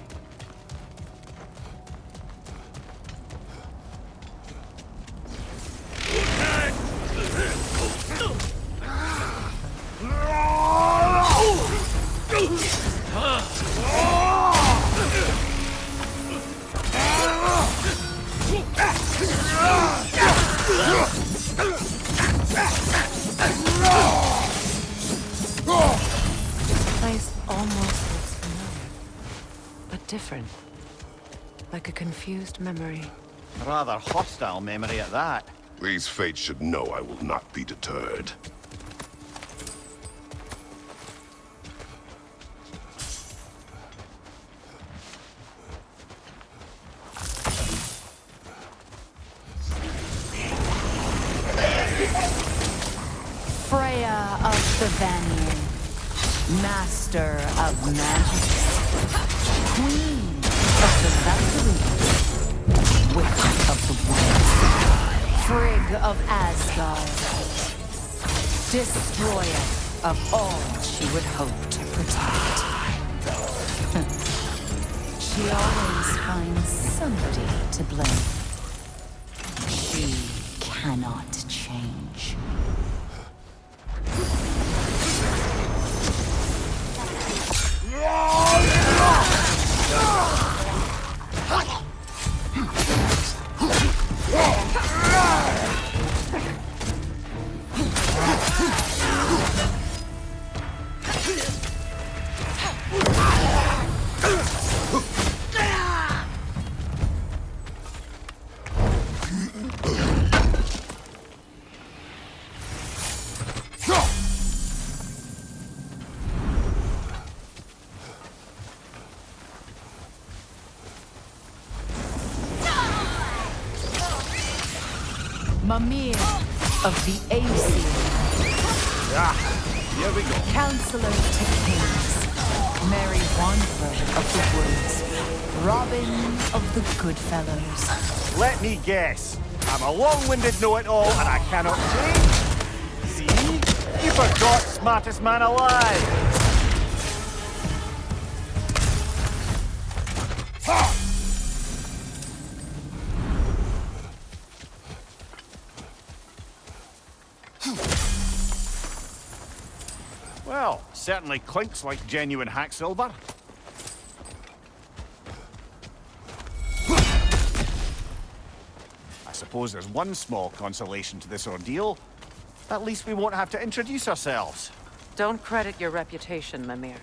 Place almost looks familiar, but different. Like a confused memory. Rather hostile memory at that. These fates should know I will not be deterred. Freya of the Vanir, Master of Magics, Queen of the Valkyries, Witch of the Woods, Frigg of Asgard, Destroyer of all she would hope to protect. She always finds somebody to blame. She cannot change. Mimir of the Aesir. Here we go. Counselor to Kings. Merry Wanderer of the Woods. Robin of the Goodfellows. Let me guess. I'm a long-winded know-it-all and I cannot change. See? You forgot smartest man alive. Ha! Well, certainly clinks like genuine hack silver. I suppose there's one small consolation to this ordeal. At least we won't have to introduce ourselves. Don't credit your reputation, Mimir.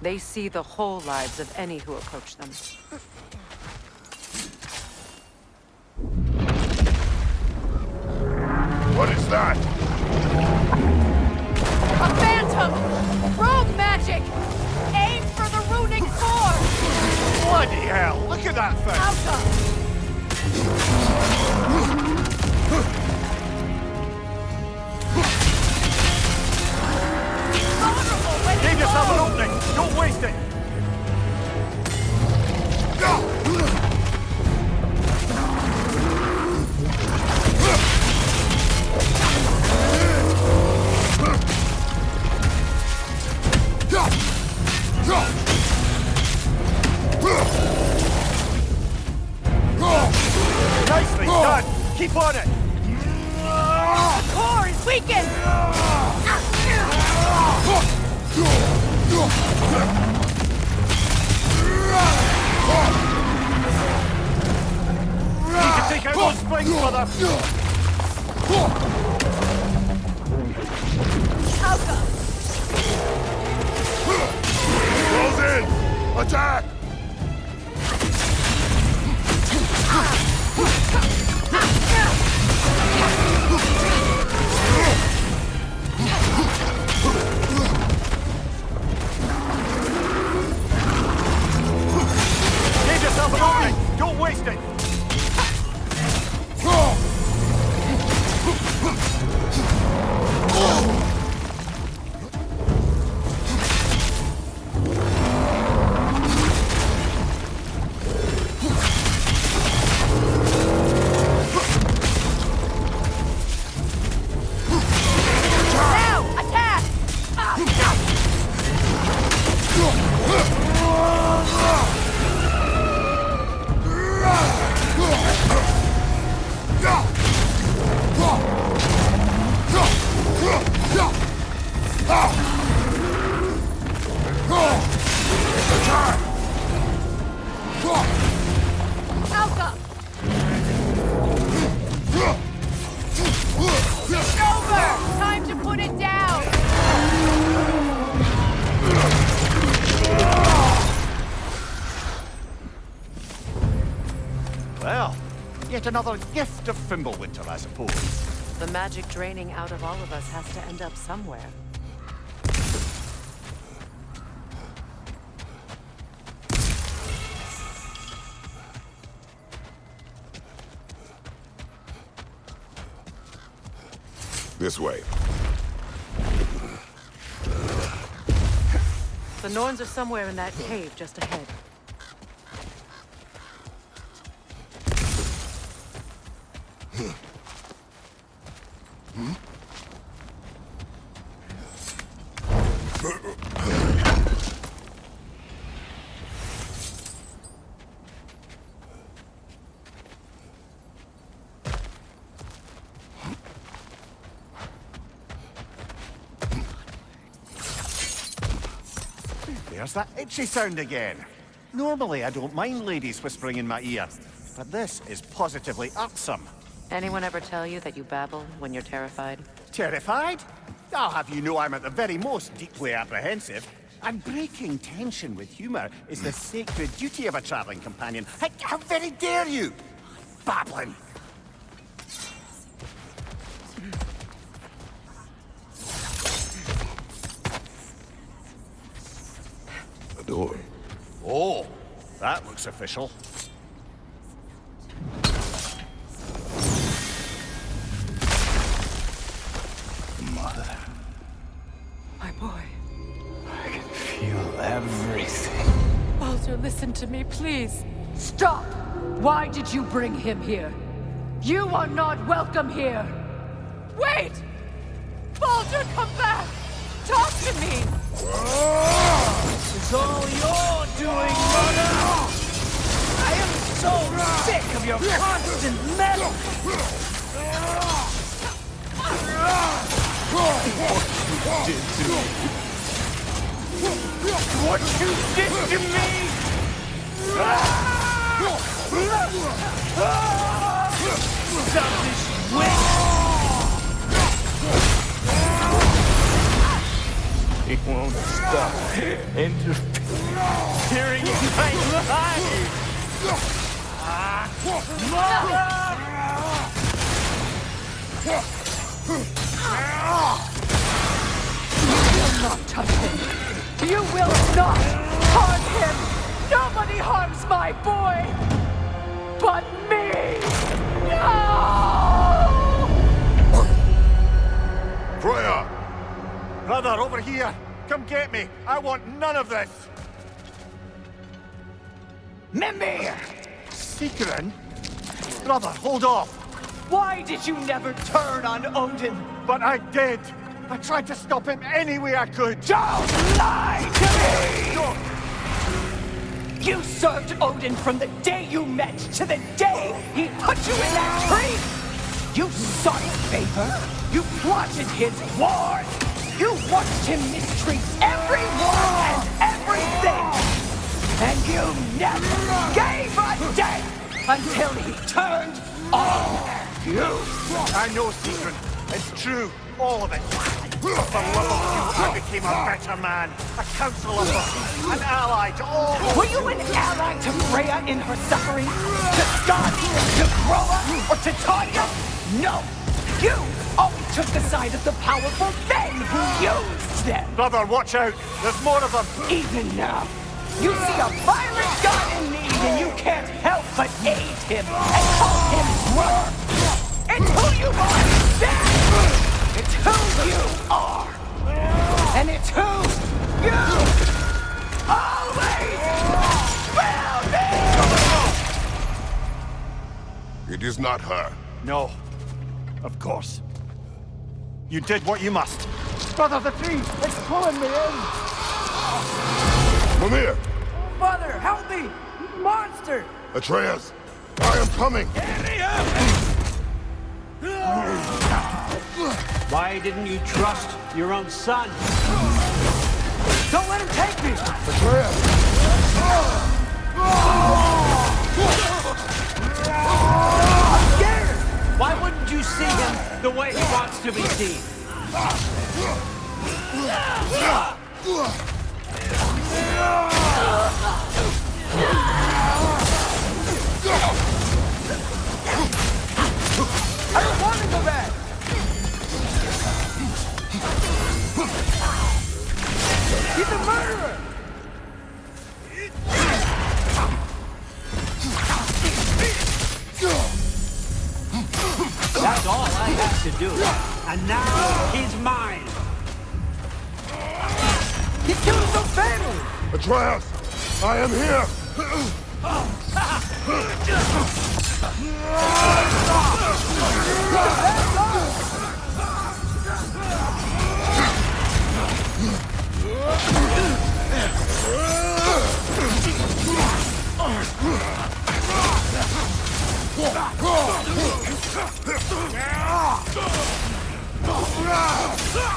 They see the whole lives of any who approach them. What is that? A phantom! Rogue magic! Aim for the runic core! Bloody hell! Look at that thing! Give yourself an opening! Don't waste it! Nicely done! Keep on it! The core is weakened! You can take out those springs, brother! Close in! Attack! Give yourself an opening! Don't waste it! Another gift of Fimbulwinter, I suppose. The magic draining out of all of us has to end up somewhere. This way. The Norns are somewhere in that cave just ahead. There's that itchy sound again. Normally, I don't mind ladies whispering in my ear, but this is positively irksome. Anyone ever tell you that you babble when you're terrified? Terrified? I'll have you know I'm at the very most deeply apprehensive. And breaking tension with humor is the sacred duty of a traveling companion. How very dare you! Babbling! A door. Oh, that looks official. Mother. My boy. I can feel everything. Baldur, listen to me, please. Stop! Why did you bring him here? You are not welcome here! Wait! Baldur, come back! Talk to me! It's all your doing, Mother! I am so sick of your constant meddling! What you did to me! Stop this witch! He won't stop interfering in my life! You will not touch him! You will not harm him! Nobody harms my boy! But me! No! Freya! Brother, over here! Come get me! I want none of this! Mimir! Secret? Brother, hold off! Why did you never turn on Odin? But I did! I tried to stop him any way I could! Don't lie to me! You served Odin from the day you met to the day he put you in that tree! You sought favor! You plotted his wars! You watched him mistreat everyone and everything! And you never gave a damn until he turned on you! I know, Secret. It's true. All of it. For love of you, I became a better man. A counselor, an ally to all those... Were you an ally to Freya in her suffering? To Skadi? To Groa? Or to Tanya? No! You always took the side of the powerful men who used them! Brother, watch out! There's more of them! Even now, you see a violent god in need and you can't help but aid him and call him brother! It's who you are! It's who you are! And it's who you always will be! It is not her. No. Of course. You did what you must. Brother, the tree! It's pulling me in! Mimir! Father, help me! Monster! Atreus! I am coming! Why didn't you trust your own son? Don't let him take me! Atreus! I'm scared! Why wouldn't you see him the way he wants to be seen? I don't want to go back! He's a murderer! That's all I have to do. And now he's mine. He killed his own family! Atreus! I am here!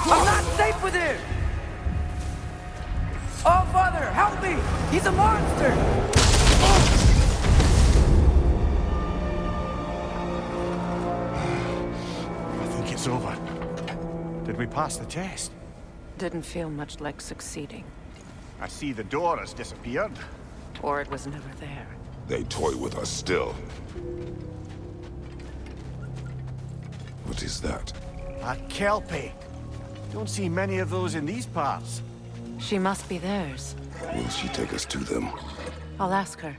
I'm not safe with him! Oh, Father, help me! He's a monster! I think it's over. Did we pass the test? Didn't feel much like succeeding. I see the door has disappeared. Or it was never there. They toy with us still. What is that? A Kelpie. Don't see many of those in these parts. She must be theirs. Will she take us to them? I'll ask her.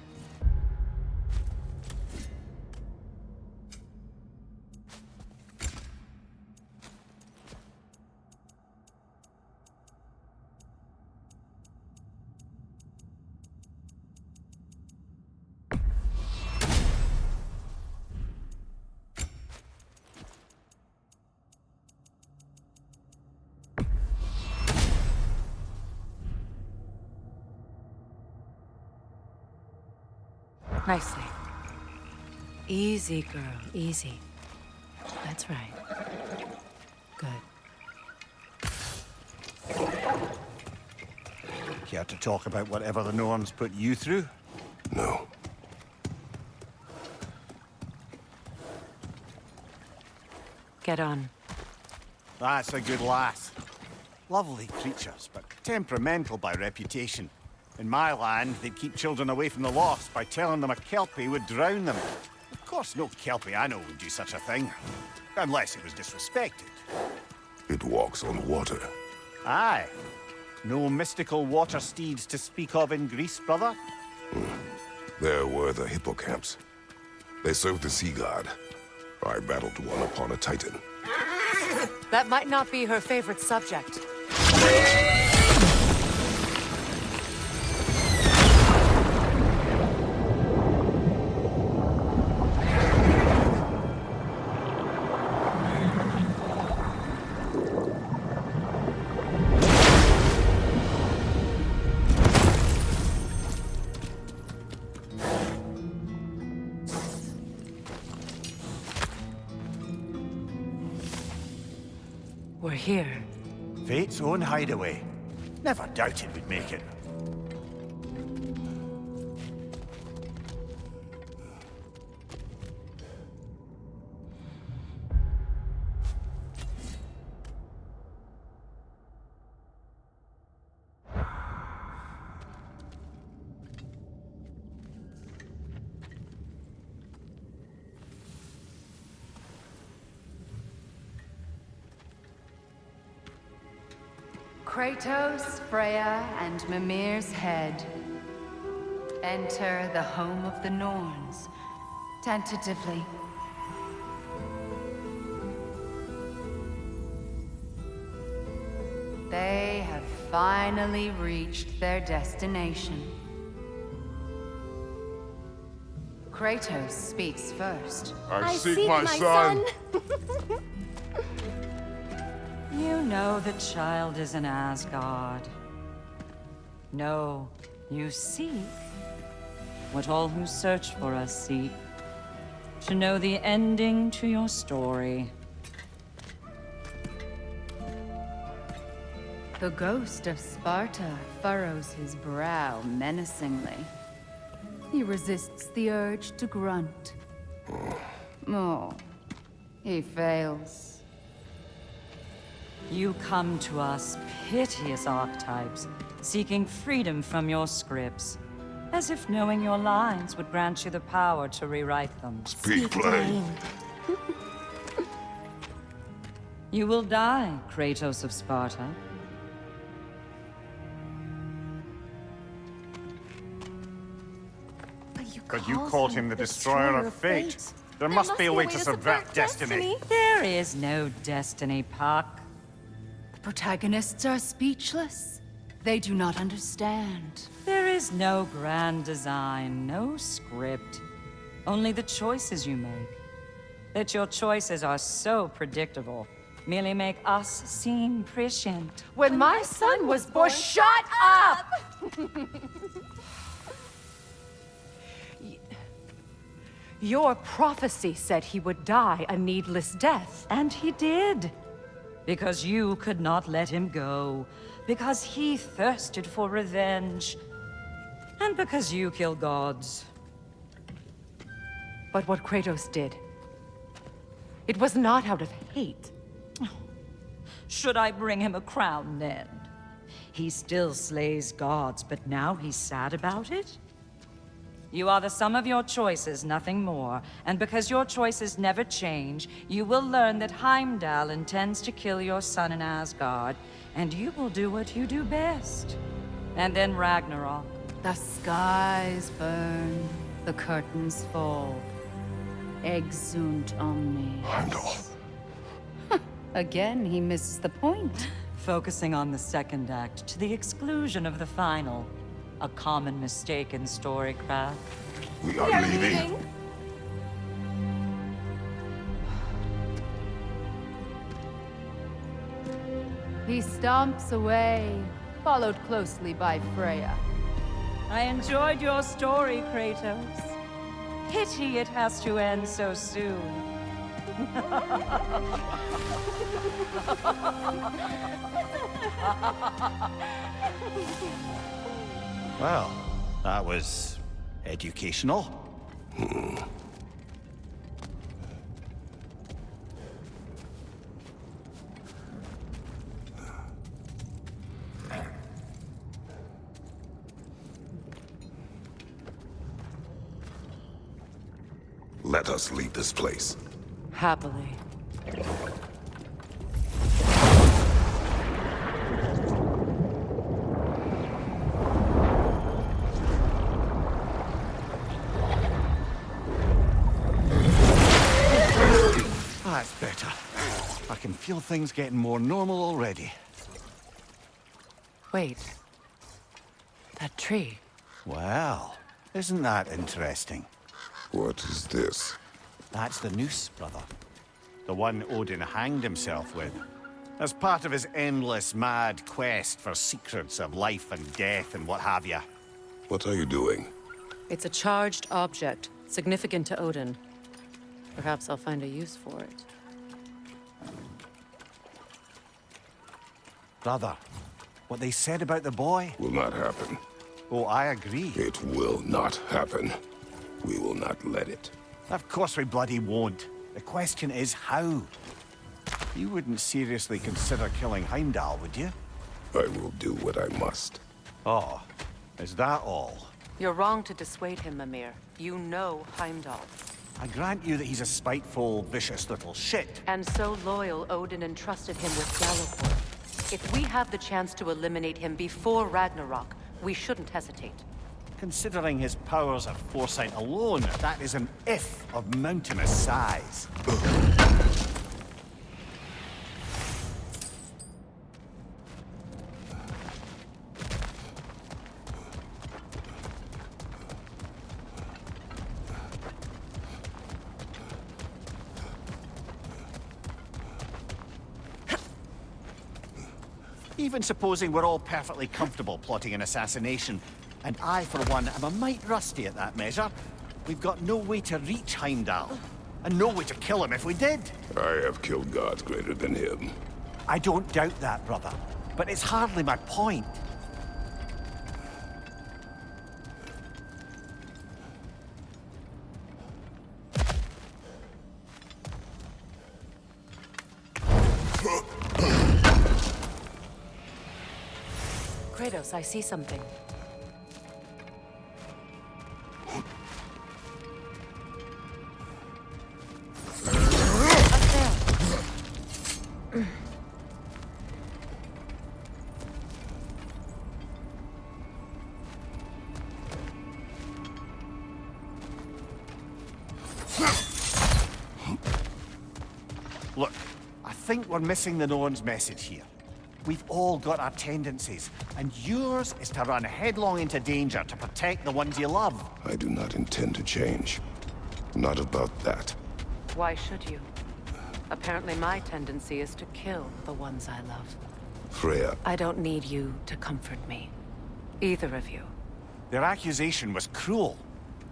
Nicely. Easy, girl, easy. That's right. Good. Care to talk about whatever the Norns put you through? No. Get on. That's a good lass. Lovely creatures, but temperamental by reputation. In my land, they'd keep children away from the lost by telling them a Kelpie would drown them. Of course, no Kelpie I know would do such a thing. Unless it was disrespected. It walks on water. Aye. No mystical water steeds to speak of in Greece, brother? There were the hippocamps. They served the sea god. I battled one upon a titan. That might not be her favorite subject. We're here. Fate's own hideaway. Never doubted we'd make it. Kratos, Freya, and Mimir's head. Enter the home of the Norns, tentatively. They have finally reached their destination. Kratos speaks first. I seek my son. You know the child is in Asgard. No, you seek what all who search for us seek. To know the ending to your story. The Ghost of Sparta furrows his brow menacingly. He resists the urge to grunt. Oh, he fails. You come to us, piteous archetypes, seeking freedom from your scripts, as if knowing your lines would grant you the power to rewrite them. Speak plain. You will die, Kratos of Sparta. But you called him the destroyer of fate. There must be a way to subvert destiny. There is no destiny, Puck. The protagonists are speechless. They do not understand. There is no grand design, no script. Only the choices you make. That your choices are so predictable, merely make us seem prescient. When my son was born, shut up! Your prophecy said he would die a needless death. And he did. Because you could not let him go. Because he thirsted for revenge. And because you kill gods. But what Kratos did, it was not out of hate. Should I bring him a crown then? He still slays gods, but now he's sad about it? You are the sum of your choices, nothing more. And because your choices never change, you will learn that Heimdall intends to kill your son in Asgard, and you will do what you do best. And then Ragnarok. The skies burn, the curtains fall. Exunt omnes. Heimdall. Again, he misses the point. Focusing on the second act to the exclusion of the final. A common mistake in storycraft. We are leaving. He stomps away, followed closely by Freya. I enjoyed your story, Kratos. Pity it has to end so soon. Well, that was educational. Let us leave this place. Happily. That's better. I can feel things getting more normal already. Wait. That tree. Well, isn't that interesting? What is this? That's the noose, brother. The one Odin hanged himself with. As part of his endless, mad quest for secrets of life and death and what have you. What are you doing? It's a charged object, significant to Odin. Perhaps I'll find a use for it. Brother, what they said about the boy? Will not happen. Oh, I agree. It will not happen. We will not let it. Of course we bloody won't. The question is how. You wouldn't seriously consider killing Heimdall, would you? I will do what I must. Oh, is that all? You're wrong to dissuade him, Mimir. You know Heimdall. I grant you that he's a spiteful, vicious little shit. And so loyal, Odin entrusted him with Galliford. If we have the chance to eliminate him before Ragnarok, we shouldn't hesitate. Considering his powers of foresight alone, that is an if of mountainous size. Even supposing we're all perfectly comfortable plotting an assassination, and I, for one, am a mite rusty at that measure, we've got no way to reach Heimdall, and no way to kill him if we did. I have killed gods greater than him. I don't doubt that, brother, but it's hardly my point. Kratos, I see something. Look, I think we're missing the Norn's message here. We've all got our tendencies, and yours is to run headlong into danger to protect the ones you love. I do not intend to change. Not about that. Why should you? Apparently my tendency is to kill the ones I love. Freya. I don't need you to comfort me. Either of you. Their accusation was cruel.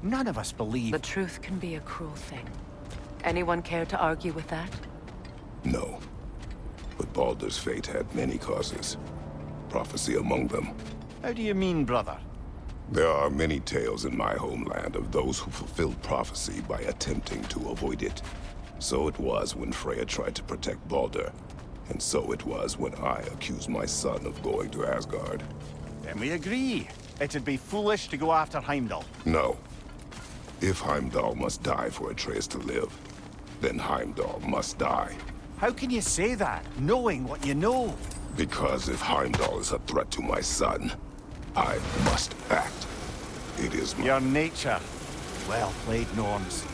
None of us believe... The truth can be a cruel thing. Anyone care to argue with that? No. But Baldur's fate had many causes. Prophecy among them. How do you mean, brother? There are many tales in my homeland of those who fulfilled prophecy by attempting to avoid it. So it was when Freya tried to protect Baldur. And so it was when I accused my son of going to Asgard. Then we agree. It'd be foolish to go after Heimdall. No. If Heimdall must die for Atreus to live, then Heimdall must die. How can you say that, knowing what you know? Because if Heimdall is a threat to my son, I must act. It is my... Your nature. Well played, Norns.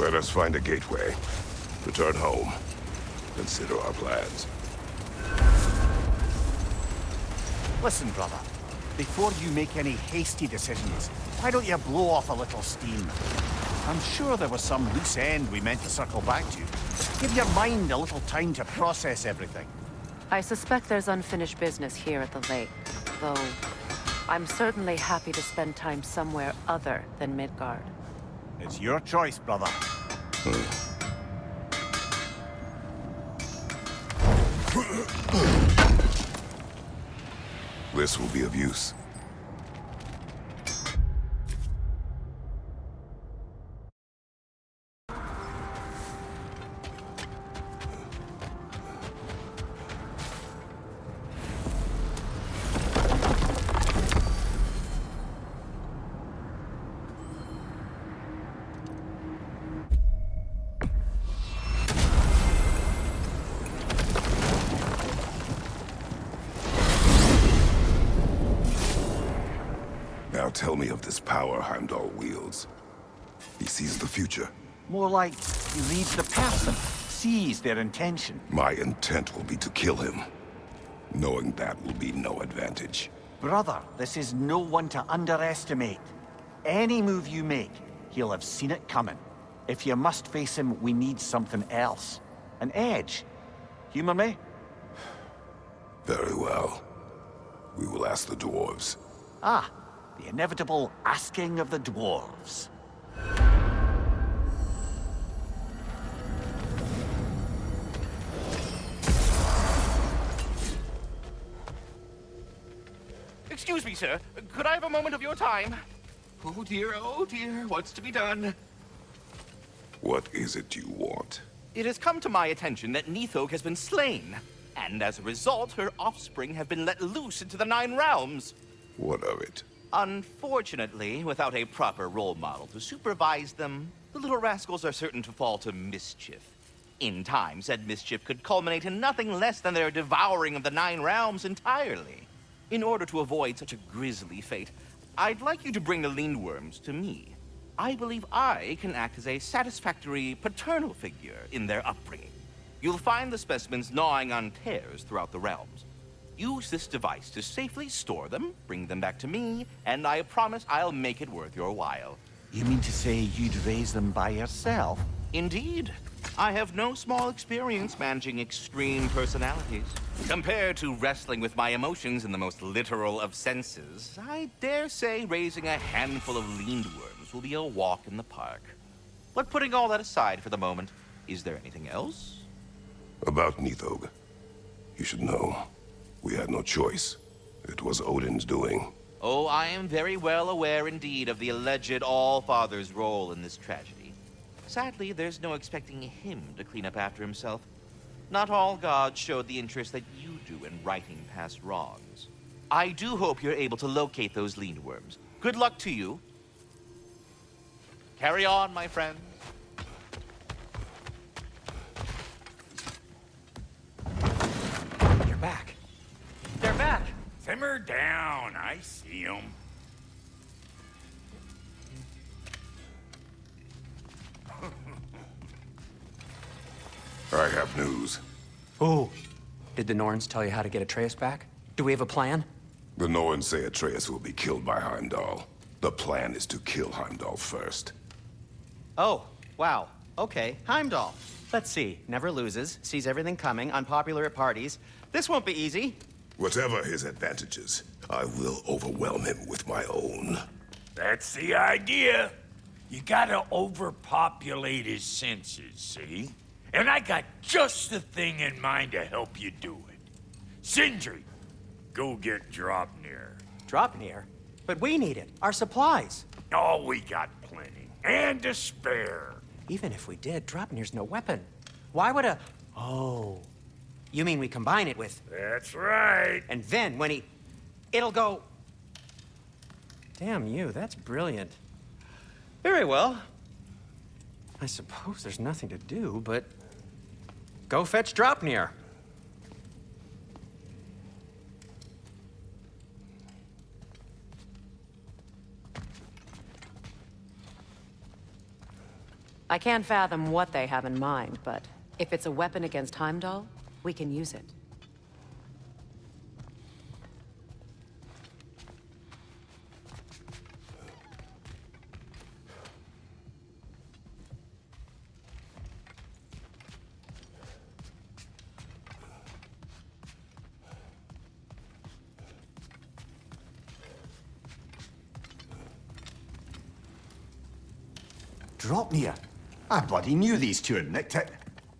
Let us find a gateway. Return home. Consider our plans. Listen, brother. Before you make any hasty decisions, why don't you blow off a little steam? I'm sure there was some loose end we meant to circle back to. Give your mind a little time to process everything. I suspect there's unfinished business here at the lake, though I'm certainly happy to spend time somewhere other than Midgard. It's your choice, brother. This will be of use. Now tell me of this power Heimdall wields. He sees the future. More like he reads the person, sees their intention. My intent will be to kill him. Knowing that will be no advantage. Brother, this is no one to underestimate. Any move you make, he'll have seen it coming. If you must face him, we need something else. An edge. Humor me? Very well. We will ask the dwarves. Ah, the inevitable asking of the dwarves. Excuse me, sir. Could I have a moment of your time? Oh dear, what's to be done? What is it you want? It has come to my attention that Nithog has been slain, and as a result, her offspring have been let loose into the Nine Realms. What of it? Unfortunately, without a proper role model to supervise them, the little rascals are certain to fall to mischief. In time, said mischief could culminate in nothing less than their devouring of the Nine Realms entirely. In order to avoid such a grisly fate, I'd like you to bring the Lindworms to me. I believe I can act as a satisfactory paternal figure in their upbringing. You'll find the specimens gnawing on tears throughout the realms. Use this device to safely store them, bring them back to me, and I promise I'll make it worth your while. You mean to say you'd raise them by yourself? Indeed. I have no small experience managing extreme personalities. Compared to wrestling with my emotions in the most literal of senses, I dare say raising a handful of Lindworms will be a walk in the park. But putting all that aside for the moment, is there anything else? About Nithog. You should know. We had no choice. It was Odin's doing. Oh, I am very well aware indeed of the alleged All-Father's role in this tragedy. Sadly, there's no expecting him to clean up after himself. Not all gods showed the interest that you do in righting past wrongs. I do hope you're able to locate those Lindworms. Good luck to you. Carry on, my friends. You're back. They're back. Simmer down. I see them. I have news. Oh. Did the Norns tell you how to get Atreus back? Do we have a plan? The Norns say Atreus will be killed by Heimdall. The plan is to kill Heimdall first. Oh, wow. Okay, Heimdall. Let's see. Never loses, sees everything coming, unpopular at parties. This won't be easy. Whatever his advantages, I will overwhelm him with my own. That's the idea. You gotta overpopulate his senses, see? And I got just the thing in mind to help you do it. Sindri, go get Draupnir. Draupnir? But we need it. Our supplies. Oh, we got plenty. And to spare. Even if we did, Draupnir's no weapon. Why would a... Oh. You mean we combine it with... That's right. And then when he... It'll go... Damn you, that's brilliant. Very well. I suppose there's nothing to do, but... Go fetch Draupnir. I can't fathom what they have in mind, but if it's a weapon against Heimdall, we can use it. Draupnir. I bloody knew these two had nicked it.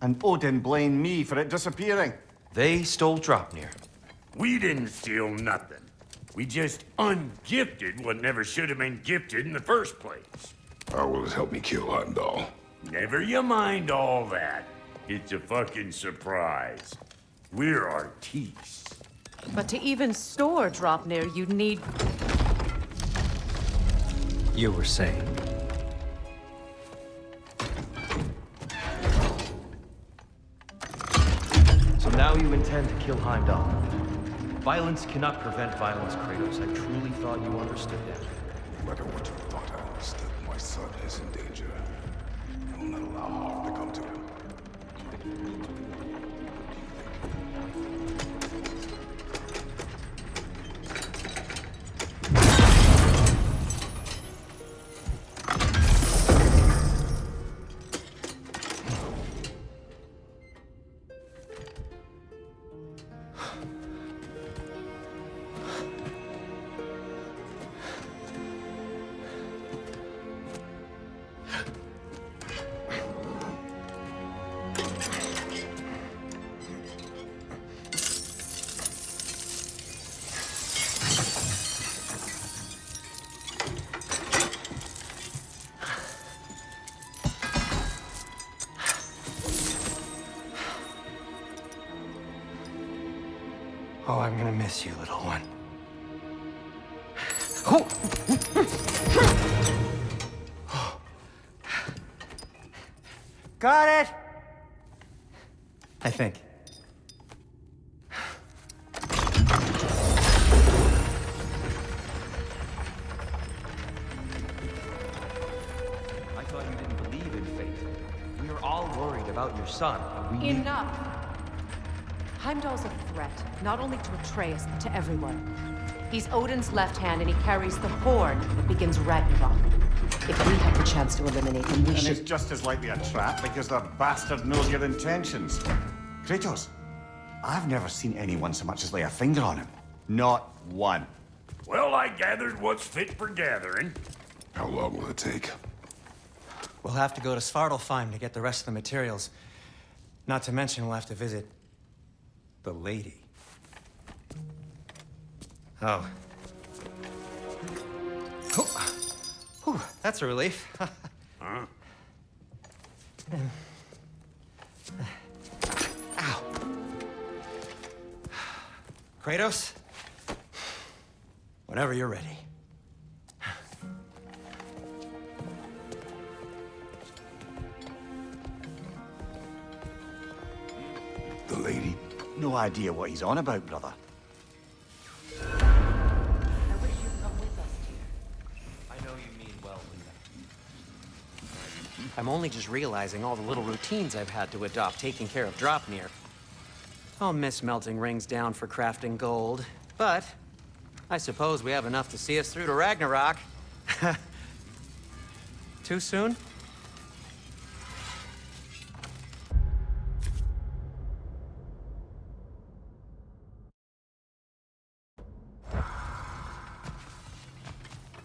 And Odin blamed me for it disappearing. They stole Draupnir. We didn't steal nothing. We just ungifted what never should have been gifted in the first place. How will it help me kill Heimdall? Never you mind all that. It's a fucking surprise. We're artistes. But to even store Draupnir, you'd need... You were saying? So now you intend to kill Heimdall. Violence cannot prevent violence, Kratos. I truly thought you understood that. No matter what you thought I understood, my son son is in danger. I will not allow harm to come to him. Oh, I'm gonna miss you, little one. Got it! I think. I thought you didn't believe in fate. We were all worried about your son. We Enough! Heimdall's a threat, not only to Atreus, but to everyone. He's Odin's left hand, and he carries the horn that begins Ragnarok. If we have the chance to eliminate him, we And should... it's just as likely a trap because the bastard knows your intentions. Kratos, I've never seen anyone so much as lay a finger on him. Not one. Well, I gathered what's fit for gathering. How long will it take? We'll have to go to Svartalfheim to get the rest of the materials. Not to mention we'll have to visit the lady. Oh. Whew, that's a relief. Huh? Ow. Kratos? Whenever you're ready. The lady? No idea what he's on about, brother. I'm only just realizing all the little routines I've had to adopt taking care of Draupnir. I'll miss melting rings down for crafting gold, but I suppose we have enough to see us through to Ragnarok. Too soon?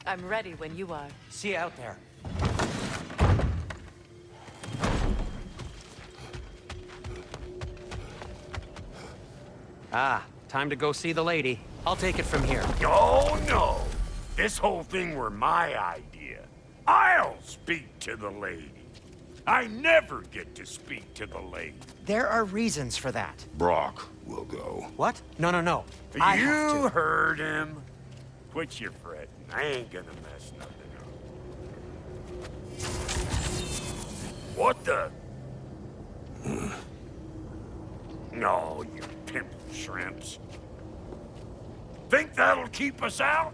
I'm ready when you are. See you out there. Ah, time to go see the lady. I'll take it from here. Oh, no. This whole thing were my idea. I'll speak to the lady. I never get to speak to the lady. There are reasons for that. Brock will go. What? No, no, no. I have You to. heard him. Quit your fretting. I ain't gonna mess nothing up. What the? No, you pimple shrimps. Think that'll keep us out?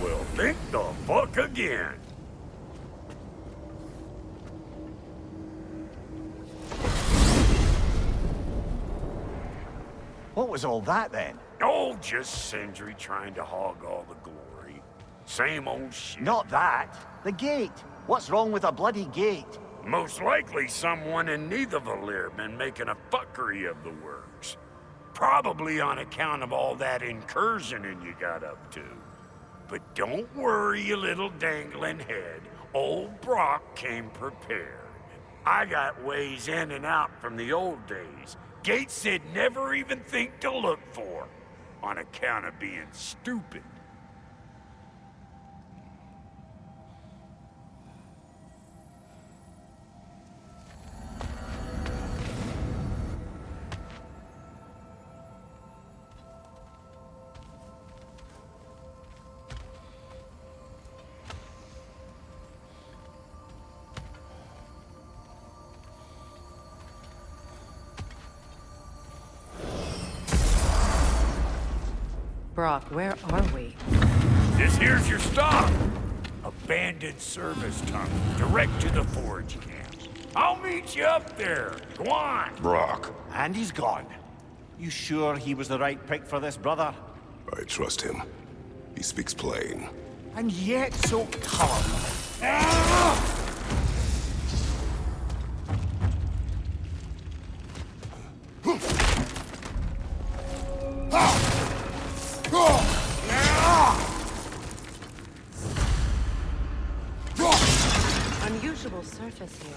Well, think the fuck again. What was all that then? Oh, just Sindri trying to hog all the glory. Same old shit. Not that. The gate. What's wrong with a bloody gate? Most likely someone in Nidavellir been making a fuckery of the works. Probably on account of all that incursioning you got up to. But don't worry, you little dangling head. Old Brock came prepared. I got ways in and out from the old days. Gates said never even think to look for, on account of being stupid. Brock, where are we? This here's your stop. Abandoned service tunnel, direct to the forge camp. I'll meet you up there. Go on. Brock. And he's gone. You sure he was the right pick for this, brother? I trust him. He speaks plain. And yet so colorful. Unusual surface here.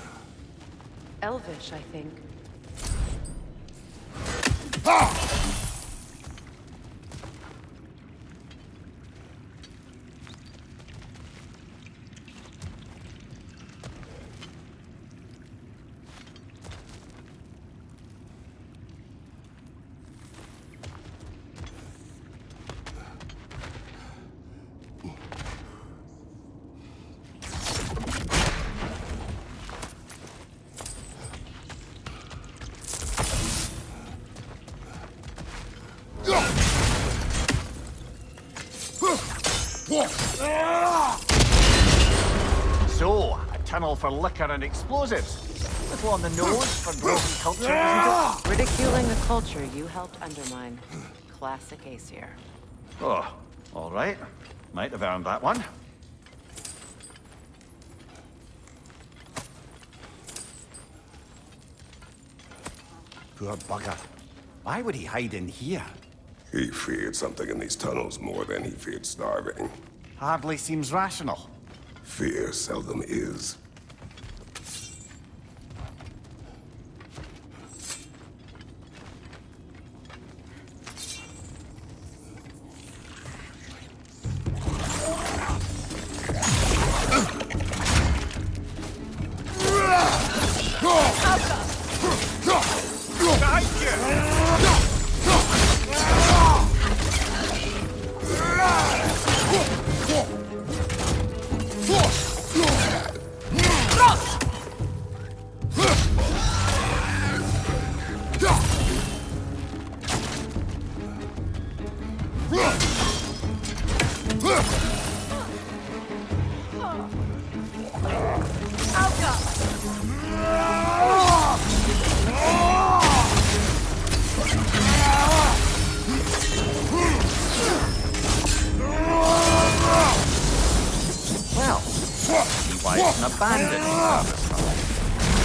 Elvish, I think. So, a tunnel for liquor and explosives. Little on the nose for broken culture, isn't it? Ridiculing the culture you helped undermine. Classic Aesir. Oh, all right. Might have earned that one. Poor bugger. Why would he hide in here? He feared something in these tunnels more than he feared starving. Hardly seems rational. Fear seldom is.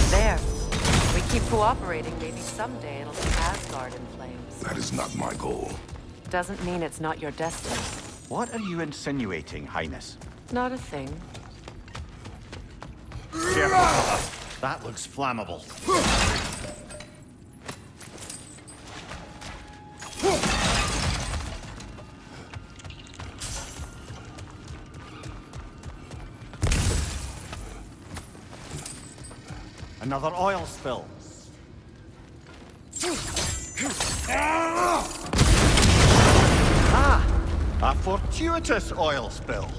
There. We keep cooperating, maybe someday it'll be Asgard in flames. That is not my goal. Doesn't mean it's not your destiny. What are you insinuating, Highness? Not a thing. Careful. That looks flammable. Another oil spill. Ah! A fortuitous oil spill.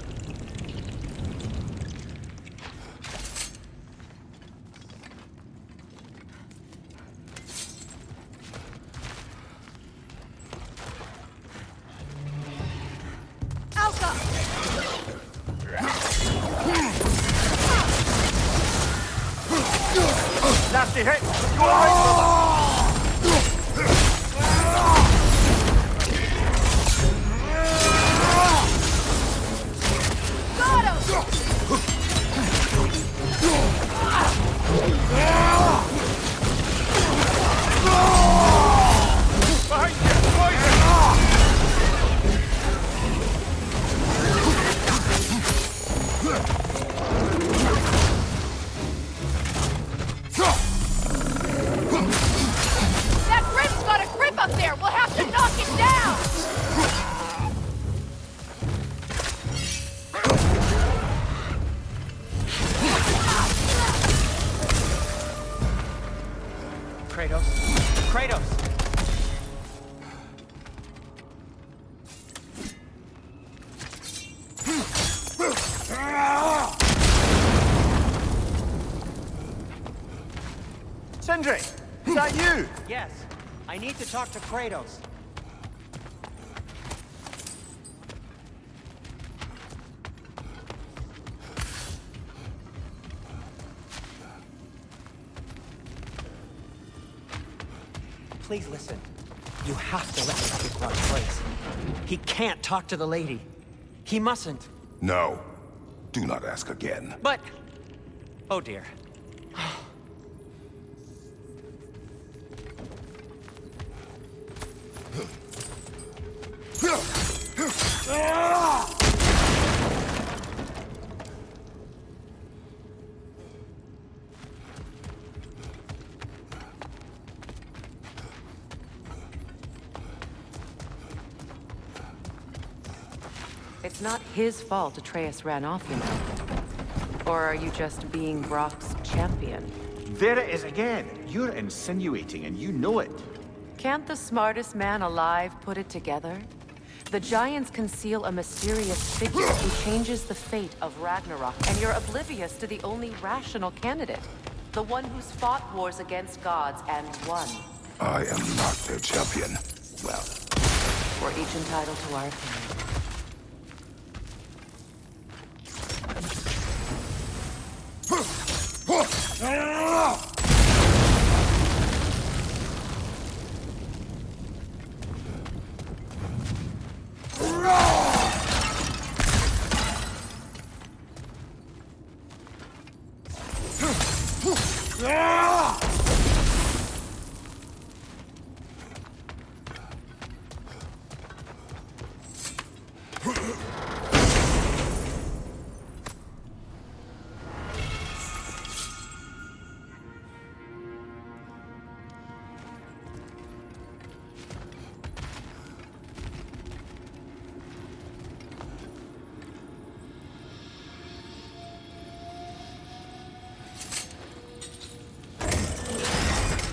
Nasty hit! You alright, Kratos! Sindri! Is that you? Yes. I need to talk to Kratos. Please listen. You have to let me take God's place. He can't talk to the lady. He mustn't. No. Do not ask again. But... Oh dear. It's not his fault Atreus ran off, you know. Or are you just being Brock's champion? There it is again. You're insinuating, and you know it. Can't the smartest man alive put it together? The Giants conceal a mysterious figure who changes the fate of Ragnarok, and you're oblivious to the only rational candidate. The one who's fought wars against gods and won. I am not their champion. Well, we're each entitled to our opinion.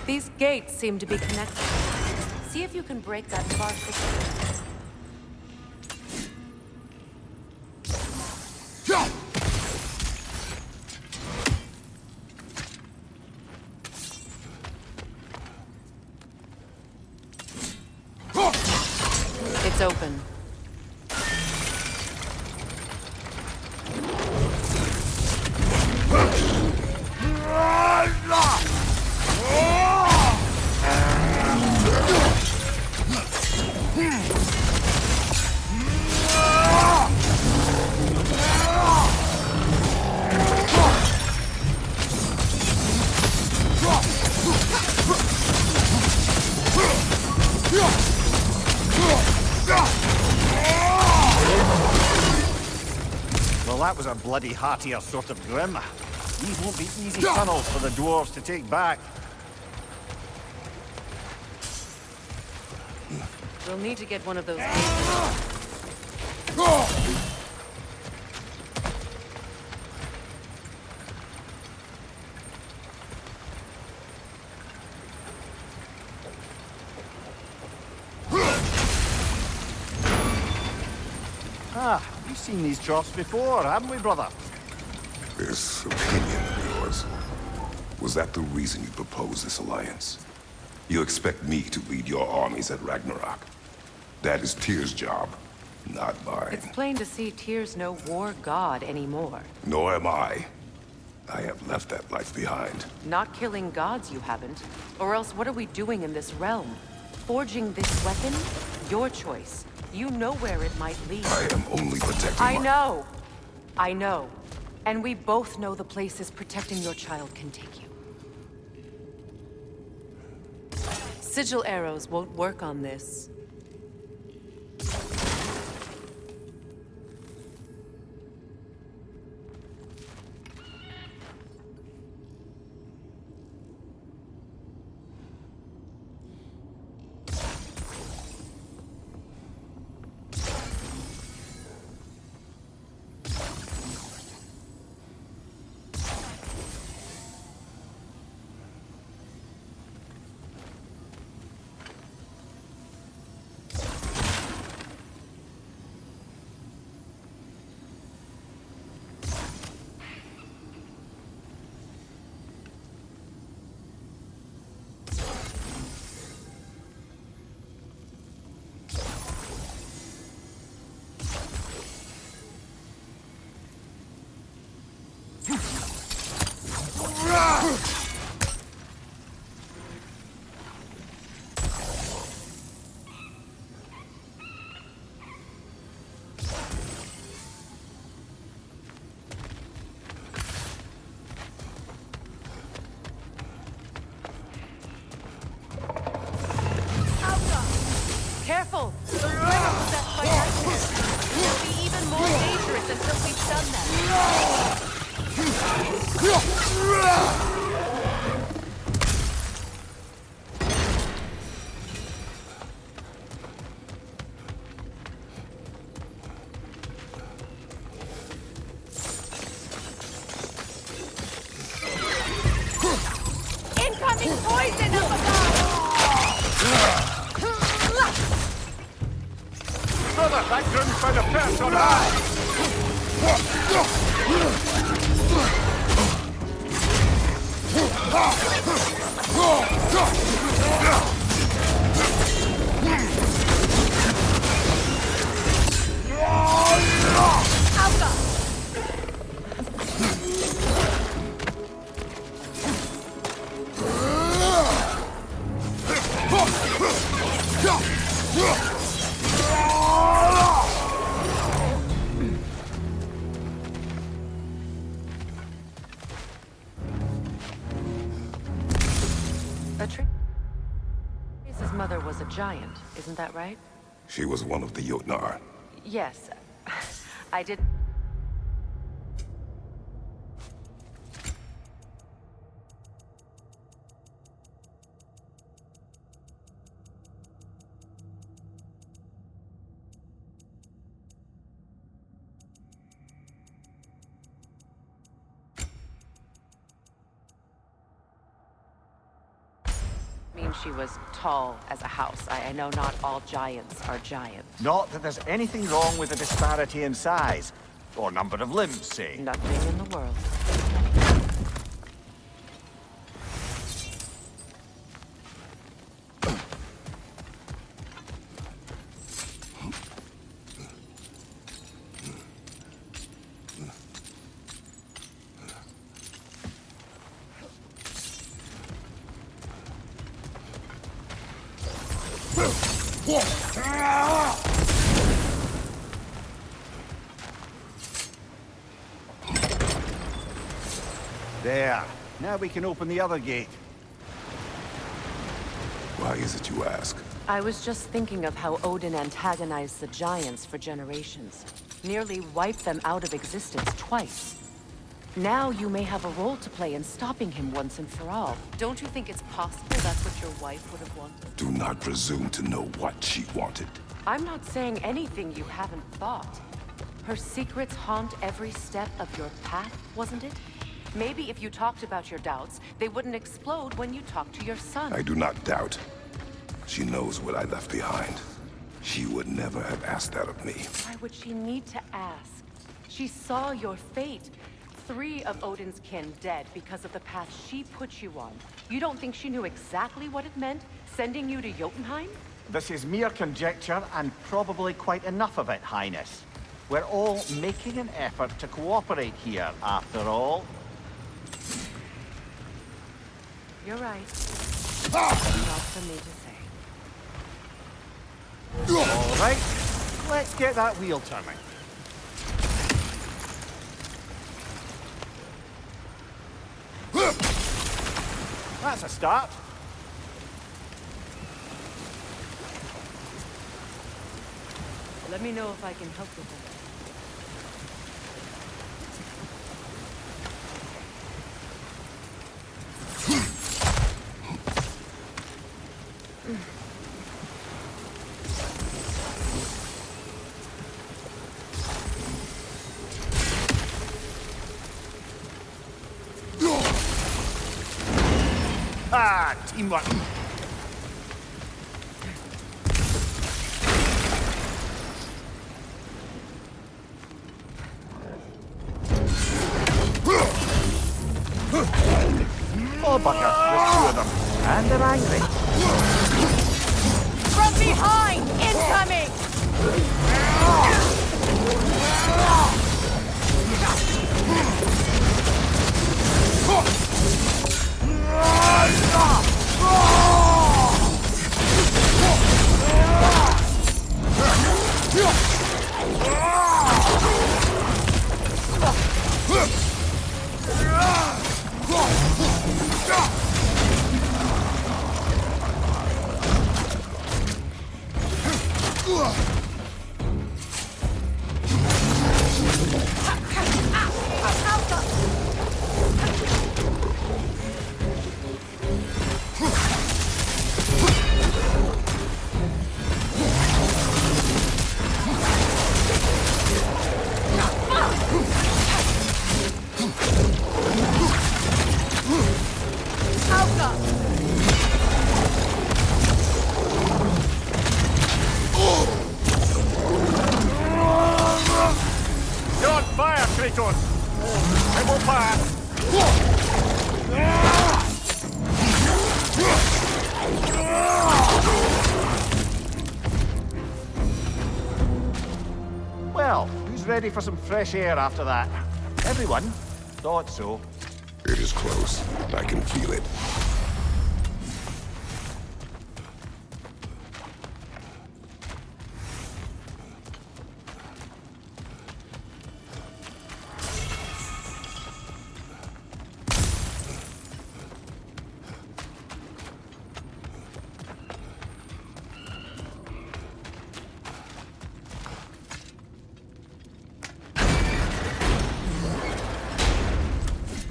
These gates seem to be connected. See if you can break that far fixture. It's open. Well, that was a bloody heartier sort of grim. These won't be easy tunnels for the dwarves to take back. We'll need to get one of those gates. Ah, we've seen these troughs before, haven't we, brother? This opinion of yours, was that the reason you proposed this alliance? You expect me to lead your armies at Ragnarok? That is Tyr's job, not mine. It's plain to see Tyr's no war god anymore. Nor am I. I have left that life behind. Not killing gods, you haven't. Or else what are we doing in this realm? Forging this weapon? Your choice. You know where it might lead. I am only protecting I know. I know. And we both know the places protecting your child can take you. Sigil arrows won't work on this. by the pest on high! Atreus' mother was a giant, isn't that right? She was one of the Jotnar. Yes. I did... She was tall as a house. I know not all giants are giants. Not that there's anything wrong with the disparity in size. Or number of limbs, say. Nothing in the world. There. Now we can open the other gate. Why is it you ask? I was just thinking of how Odin antagonized the giants for generations. Nearly wiped them out of existence twice. Now you may have a role to play in stopping him once and for all. Don't you think it's possible that's what your wife would have wanted? Do not presume to know what she wanted. I'm not saying anything you haven't thought. Her secrets haunt every step of your path, wasn't it? Maybe if you talked about your doubts, they wouldn't explode when you talked to your son. I do not doubt. She knows what I left behind. She would never have asked that of me. Why would she need to ask? She saw your fate. 3 of Odin's kin dead because of the path she put you on. You don't think she knew exactly what it meant, sending you to Jotunheim? This is mere conjecture, and probably quite enough of it, Highness. We're all making an effort to cooperate here, after all. You're right. Not for me to say. All right, let's get that wheel turning. That's a start. Let me know if I can help with it. Ah, teamwork. Oh, bugger. There's 2 of them. And they're angry. From behind! Incoming! ready for some fresh air after that. Everyone thought so. It is close. I can feel it.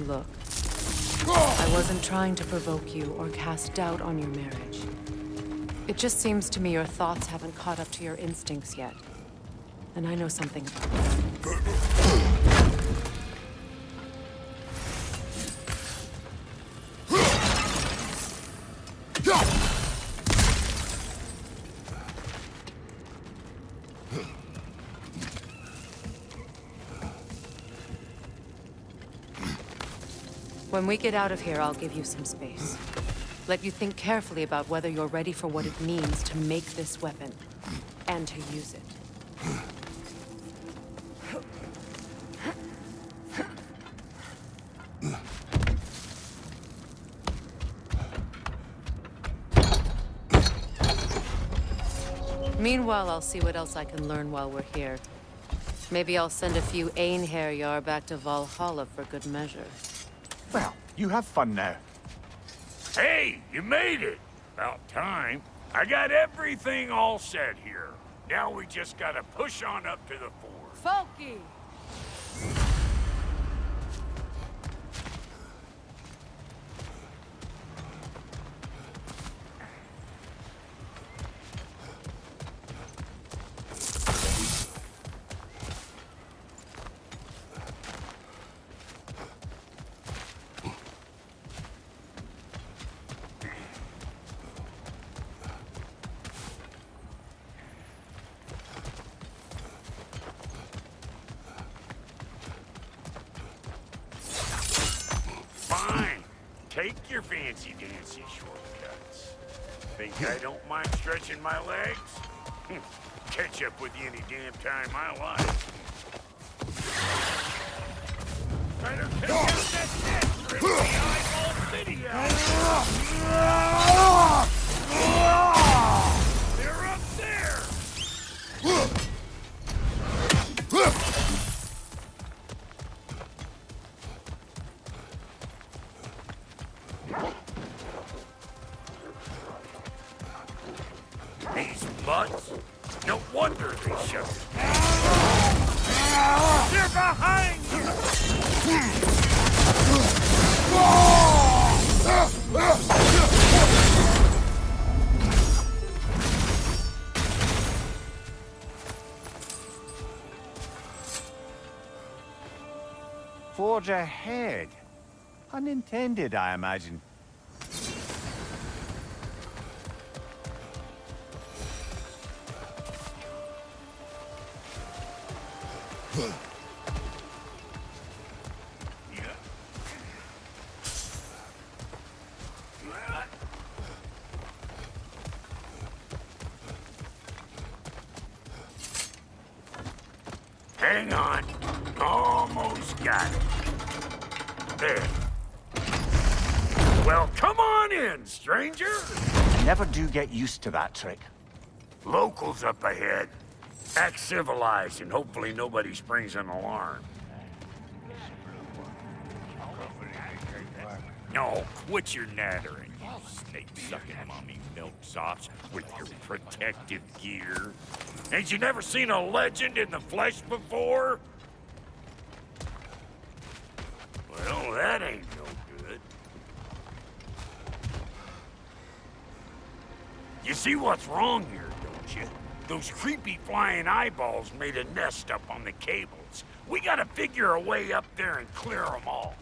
Look, I wasn't trying to provoke you or cast doubt on your marriage. It just seems to me your thoughts haven't caught up to your instincts yet. And I know something about this. When we get out of here, I'll give you some space. Let you think carefully about whether you're ready for what it means to make this weapon, and to use it. Meanwhile, I'll see what else I can learn while we're here. Maybe I'll send a few Einherjar back to Valhalla for good measure. Well, you have fun now. Hey, you made it! About time. I got everything all set here. Now we just gotta push on up to the fort. Folky! Take your fancy-dancy shortcuts. Think I don't mind stretching my legs? Catch up with you any damn time I like. Better take out that neck, rip the eyeball city out. They're up there! These mutts? No wonder they shut it. They're behind you! Forge ahead. Unintended, I imagine. Hang on. Almost got it. There. Well, come on in, stranger. Never do get used to that trick. Locals up ahead. Act civilized and hopefully nobody springs an alarm. No, quit your nattering, you snake-sucking mommy milksops with your protective gear. Ain't you never seen a legend in the flesh before? Well, that ain't no good. You see what's wrong here, don't you? Those creepy flying eyeballs made a nest up on the cables. We gotta figure a way up there and clear them all.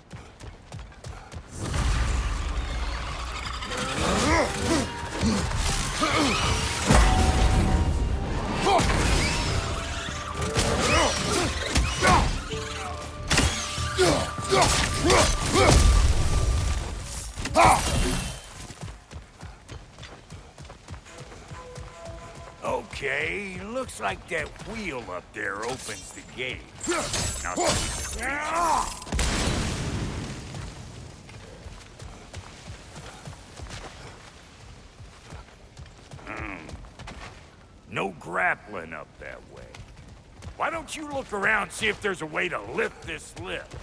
Okay, looks like that wheel up there opens the gate. Now, no grappling up that way. Why don't you look around, see if there's a way to lift this lift?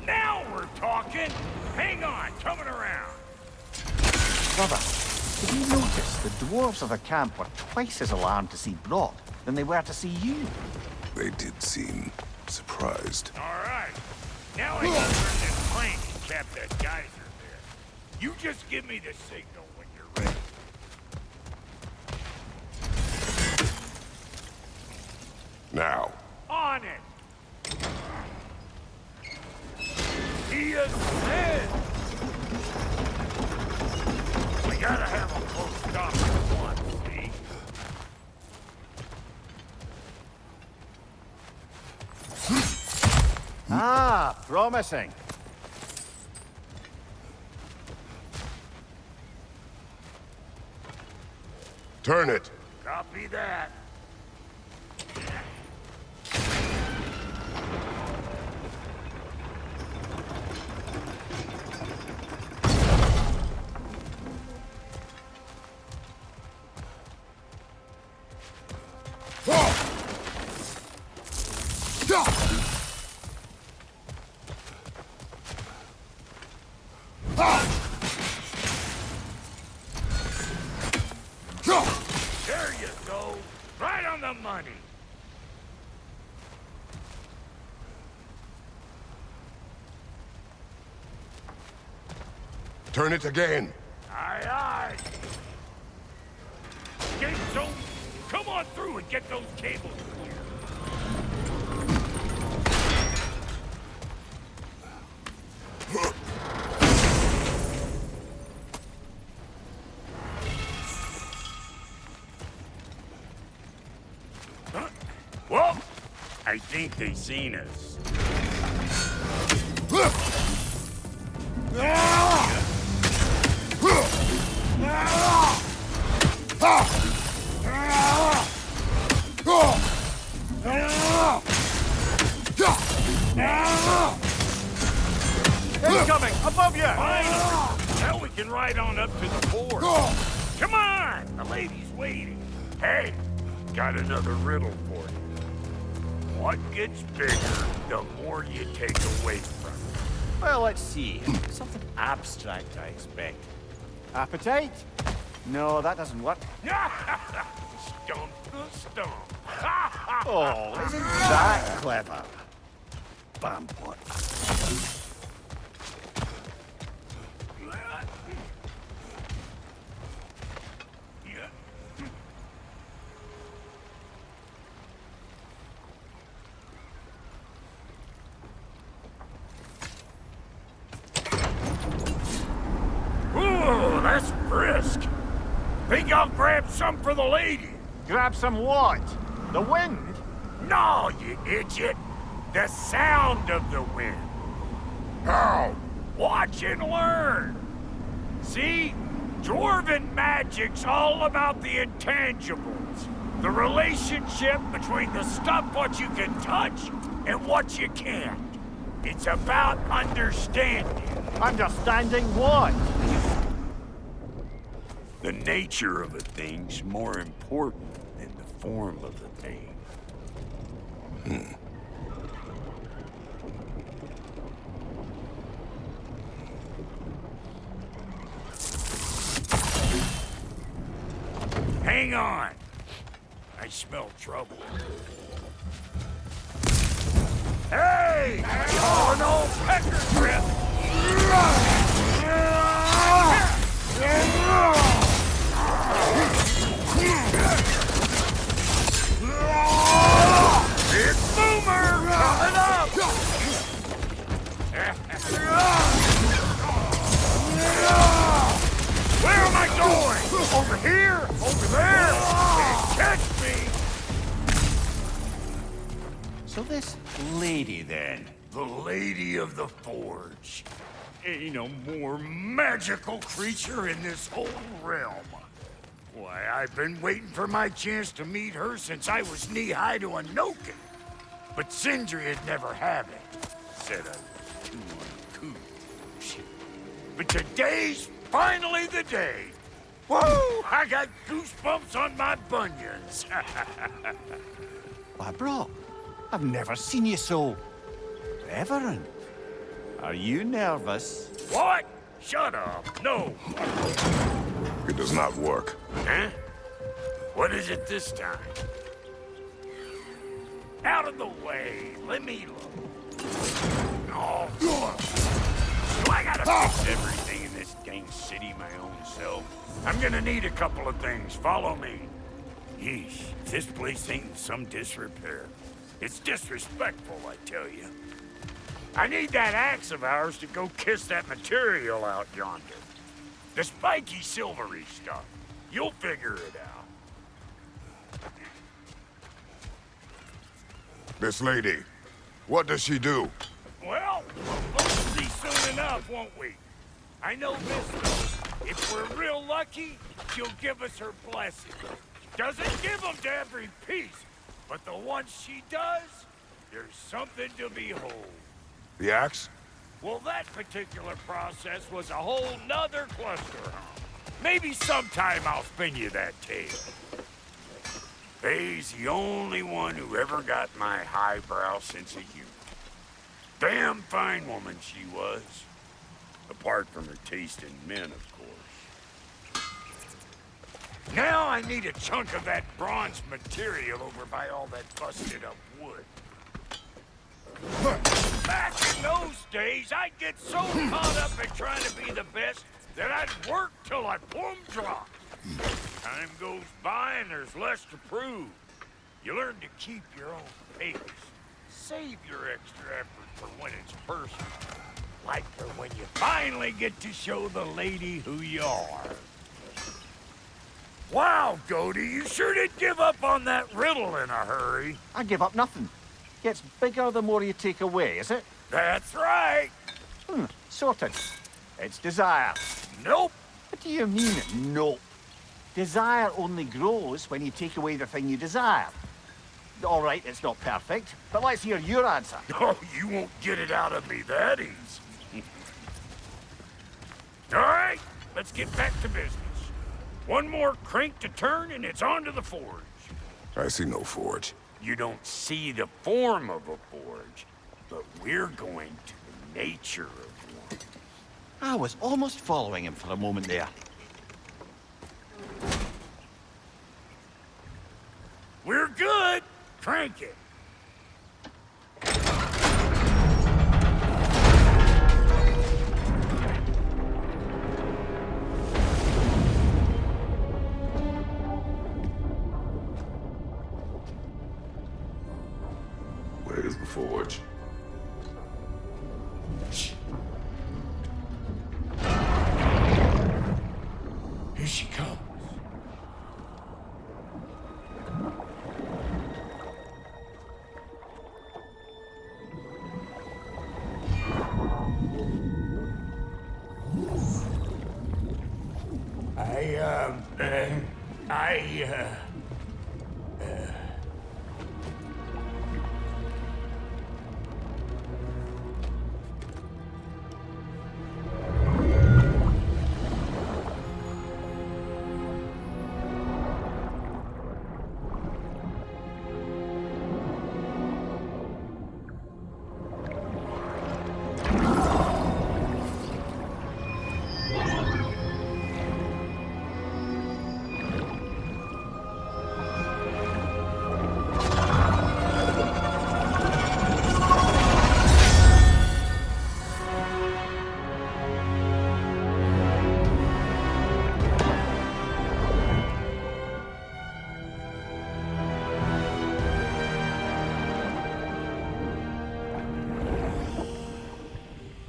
Now we're talking. Hang on, coming around. Brother, did you notice the dwarves of the camp were twice as alarmed to see Brock than they were to see you? They did seem surprised. All right. Now I can turn this crank and cap that geyser there. You just give me the signal when you're ready. Now. On it! He ascends! We gotta have a close stop at once, see? Ah, promising. Turn it. Copy that. There you go. Right on the money. Turn it again. Aye, aye. Gates open. Come on through and get those cables clear. Huh? Well, I think they seen us. Incoming! Above you! Finally! Now we can ride on up to the fort. Come on! The lady's waiting. Hey, got another riddle for you. What gets bigger, the more you take away from it? Well, let's see. Something abstract, I expect. Appetite? No, that doesn't work. Stump the stump. Oh, isn't that clever? Bam, what? Ooh, that's brisk. Think I'll grab some for the lady? Grab some what? The wind? No, you idiot. The sound of the wind. How? Watch and learn. See? Dwarven magic's all about the intangibles. The relationship between the stuff what you can touch and what you can't. It's about understanding. Understanding what? The nature of a thing's more important than the form of the thing. Hang on. I smell trouble. Hey! You're an old pecker grip! this lady, then? The Lady of the Forge. Ain't no more magical creature in this whole realm. Why, I've been waiting for my chance to meet her since I was knee-high to a Noken. But Sindri had never have it. Said I was too uncouth. But today's finally the day. Whoa! I got goosebumps on my bunions. Why, bro, I've never seen you so reverent. Are you nervous? What? Shut up. No. It does not work. Huh? What is it this time? Out of the way. Let me look. Oh, do I gotta fix everything in this dang city my own self? I'm gonna need a couple of things. Follow me. Yeesh, this place ain't in some disrepair. It's disrespectful, I tell you. I need that axe of ours to go kiss that material out yonder. The spiky, silvery stuff. You'll figure it out. This lady, what does she do? Well, we'll see soon enough, won't we? I know this, though. If we're real lucky, she'll give us her blessing. Doesn't give them to every piece, but the ones she does, there's something to behold. The axe? Well, that particular process was a whole nother cluster, huh? Maybe sometime I'll spin you that tale. Faye's the only one who ever got my highbrow sense of humor. Damn fine woman she was. Apart from her taste in men, of course. Now I need a chunk of that bronze material over by all that busted up wood. Back in those days, I'd get so caught up in trying to be the best that I'd work till I plumb dropped. Time goes by and there's less to prove. You learn to keep your own pace. Save your extra effort for when it's personal. Like for when you finally get to show the lady who you are. Wow, Goldie, you sure did give up on that riddle in a hurry. I give up nothing. Gets bigger the more you take away, is it? That's right. Sorted. It's desire. Nope. What do you mean, nope? Desire only grows when you take away the thing you desire. All right, it's not perfect, but let's hear your answer. Oh, you won't get it out of me that easy. All right, let's get back to business. One more crank to turn and it's on to the forge. I see no forge. You don't see the form of a forge, but we're going to the nature of one. I was almost following him for a moment there. We're good. Crank it. Where's the forge? Here she comes.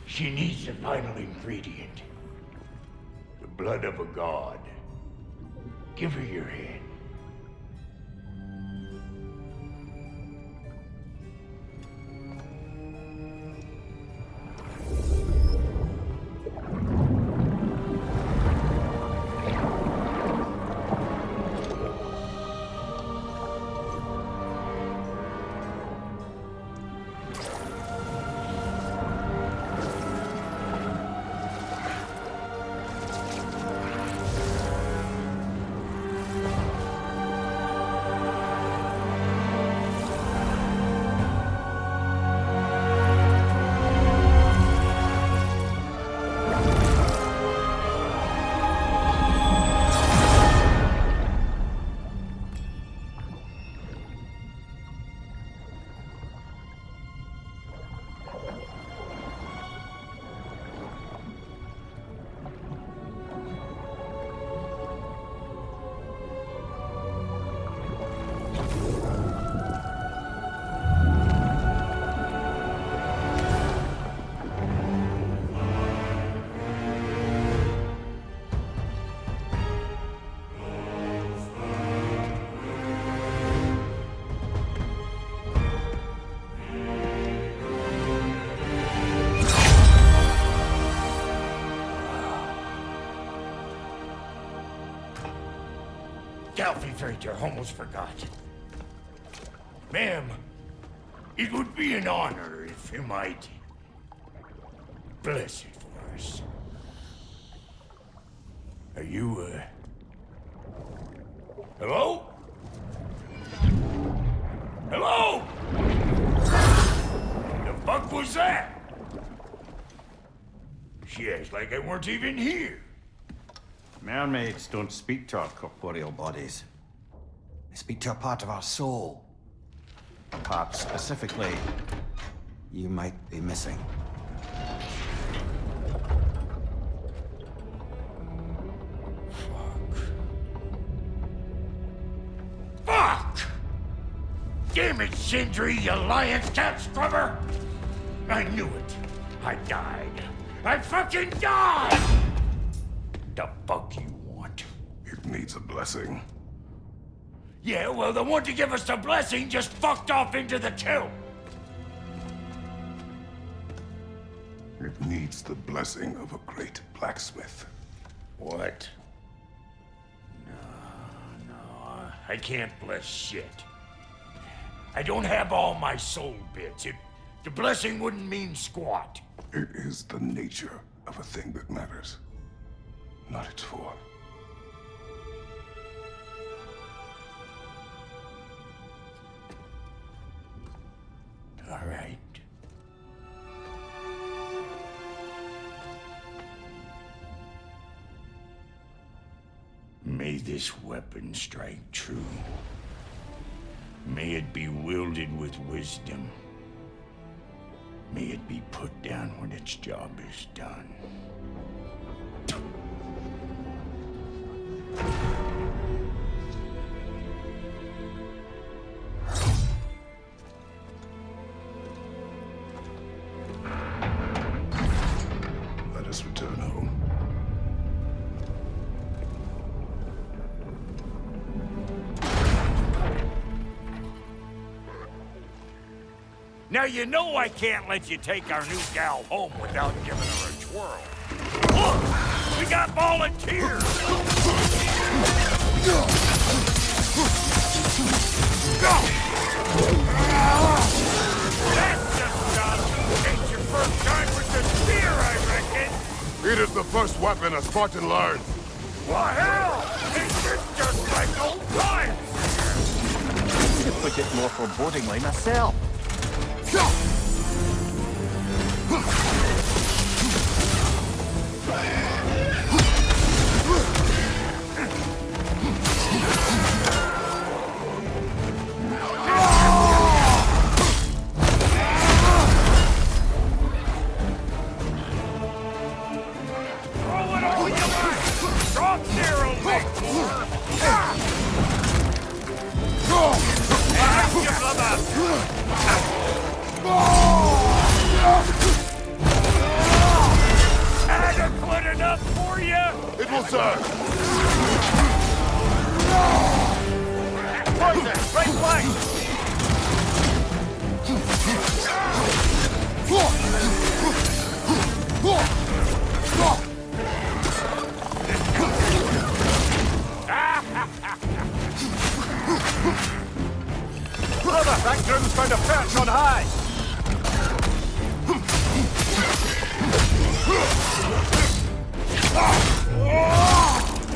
She needs the final ingredient. The blood of a god. Give her your hand. Galfifrater, almost forgot. Ma'am, it would be an honor if you might bless it for us. Are you, hello? Hello? The fuck was that? She acts like I weren't even here. Mermaids don't speak to our corporeal bodies. They speak to a part of our soul. A part specifically you might be missing. Fuck! Damn it, Sindri, you lion cat scrubber! I knew it. I died. I fucking died! The fuck you want? It needs a blessing. Yeah, well, the one to give us the blessing just fucked off into the tomb. It needs the blessing of a great blacksmith. What? No, I can't bless shit. I don't have all my soul bits. The blessing wouldn't mean squat. It is the nature of a thing that matters, not its form. All right. May this weapon strike true. May it be wielded with wisdom. May it be put down when its job is done. Let us return home. Now you know I can't let you take our new gal home without giving her a twirl. Look! We got volunteers! That's just done! Ain't your first time with the spear, I reckon! It is the first weapon a Spartan learns. Well, hell! It's just like old times! To put it more forebodingly myself. Adequate enough for you? It will serve. Poison, right flank! Brother, Ragnarsson found a perch on high.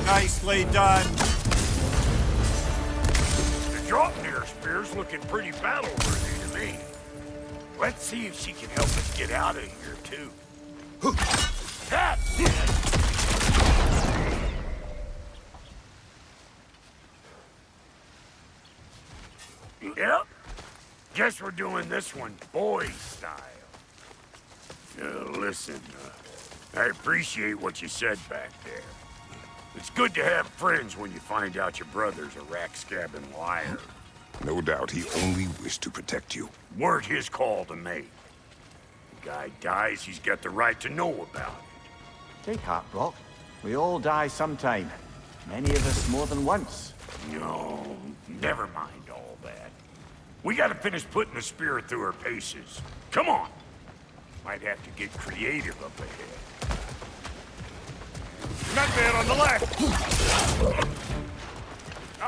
Nicely done. The Draupnir spear's looking pretty battle-worthy to me. Let's see if she can help us get out of here, too. That's it! Yep. Guess we're doing this one boy style. Listen, I appreciate what you said back there. It's good to have friends when you find out your brother's a rack-scabbing liar. No doubt he only wished to protect you. Weren't his call to make. The guy dies, he's got the right to know about it. Take heart, Brock. We all die sometime. Many of us more than once. No, never mind all that. We gotta finish putting the spirit through her paces. Come on! Might have to get creative up ahead. Nutman on the left!